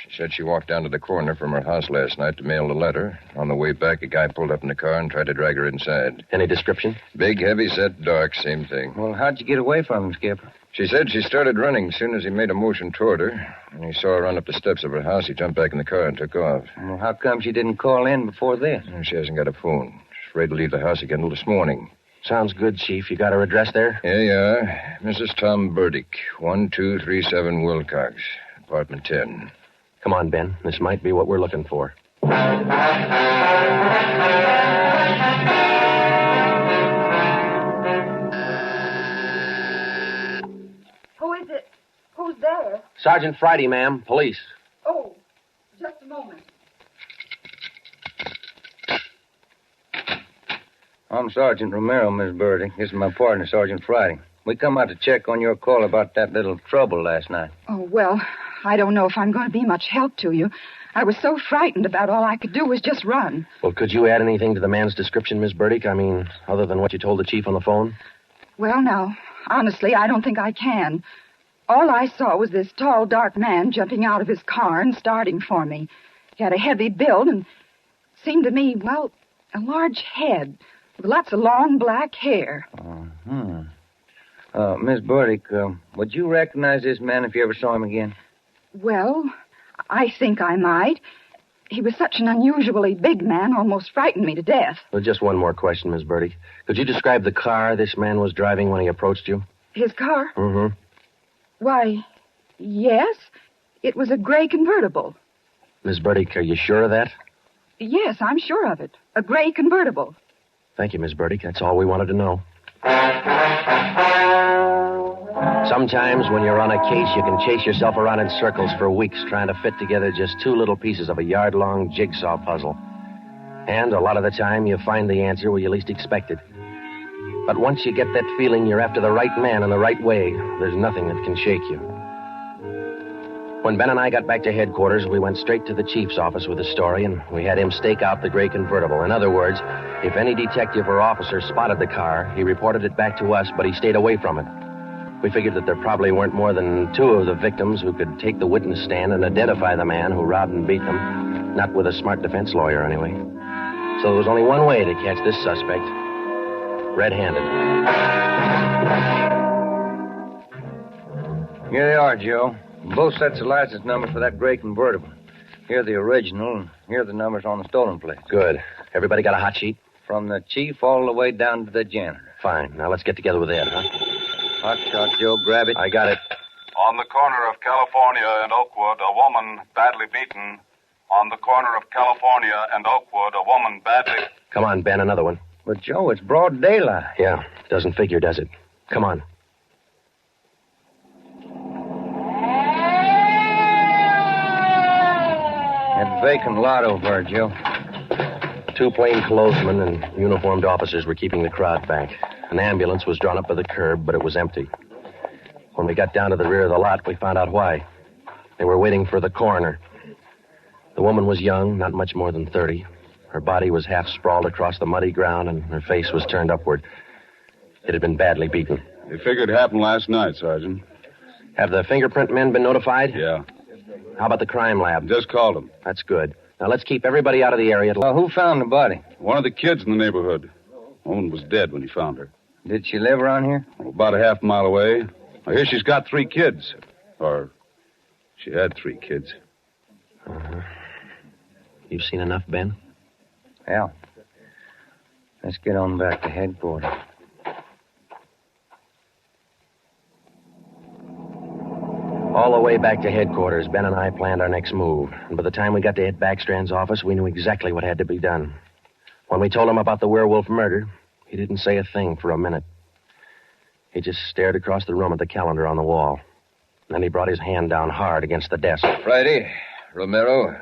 She said she walked down to the corner from her house last night to mail a letter. On the way back, a guy pulled up in the car and tried to drag her inside. Any description? Big, heavy-set, dark, same thing. Well, how'd you get away from him, Skipper? She said she started running as soon as he made a motion toward her. When he saw her run up the steps of her house, he jumped back in the car and took off. Well, how come she didn't call in before this? She hasn't got a phone. She's afraid to leave the house again till this morning. Sounds good, Chief. You got her address there? Here you are. Mrs. Tom Burdick, 1237 Wilcox, apartment 10. Come on, Ben. This might be what we're looking for. Who is it? Who's there? Sergeant Friday, ma'am. Police. Oh, just a moment. I'm Sergeant Romero, Miss Burdick. This is my partner, Sergeant Friday. We come out to check on your call about that little trouble last night. Oh, well, I don't know if I'm going to be much help to you. I was so frightened about all I could do was just run. Well, could you add anything to the man's description, Miss Burdick? I mean, other than what you told the chief on the phone? Well, now, honestly, I don't think I can. All I saw was this tall, dark man jumping out of his car and starting for me. He had a heavy build and seemed to me, well, a large head with lots of long black hair. Miss Burdick, would you recognize this man if you ever saw him again? Well, I think I might. He was such an unusually big man, almost frightened me to death. Well, just one more question, Miss Burdick. Could you describe the car this man was driving when he approached you? His car? Mm-hmm. Why, yes. It was a gray convertible. Miss Burdick, are you sure of that? Yes, I'm sure of it. A gray convertible. Thank you, Miss Burdick. That's all we wanted to know. Sometimes when you're on a case, you can chase yourself around in circles for weeks trying to fit together just 2 little pieces of a yard-long jigsaw puzzle. And a lot of the time, you find the answer where you least expect it. But once you get that feeling you're after the right man in the right way, there's nothing that can shake you. When Ben and I got back to headquarters, we went straight to the chief's office with the story, and we had him stake out the gray convertible. In other words, if any detective or officer spotted the car, he reported it back to us, but he stayed away from it. We figured that there probably weren't more than 2 of the victims who could take the witness stand and identify the man who robbed and beat them. Not with a smart defense lawyer, anyway. So there was only one way to catch this suspect. Red-handed. Here they are, Joe. Both sets of license numbers for that gray convertible. Here the original, and here are the numbers on the stolen plate. Good. Everybody got a hot sheet? From the chief all the way down to the janitor. Fine. Now let's get together with Ed, huh? Hot shot, Joe. Grab it. I got it. On the corner of California and Oakwood, a woman badly beaten. On the corner of California and Oakwood, a woman badly... Come on, Ben, another one. But, Joe, it's broad daylight. Yeah, doesn't figure, does it? Come on. That vacant lot over there, Joe. 2 plainclothesmen and uniformed officers were keeping the crowd back. An ambulance was drawn up by the curb, but it was empty. When we got down to the rear of the lot, we found out why. They were waiting for the coroner. The woman was young, not much more than 30. Her body was half sprawled across the muddy ground, and her face was turned upward. It had been badly beaten. They figured it happened last night, Sergeant. Have the fingerprint men been notified? Yeah. How about the crime lab? Just called them. That's good. Now, let's keep everybody out of the area. Well, who found the body? One of the kids in the neighborhood. Woman was dead when he found her. Did she live around here? About a half mile away. I hear she's got 3 kids. Or she had 3 kids. Uh-huh. You've seen enough, Ben? Yeah. Let's get on back to headquarters. All the way back to headquarters, Ben and I planned our next move. And by the time we got to Ed Backstrand's office, we knew exactly what had to be done. When we told him about the werewolf murder, he didn't say a thing for a minute. He just stared across the room at the calendar on the wall. And then he brought his hand down hard against the desk. Friday, Romero,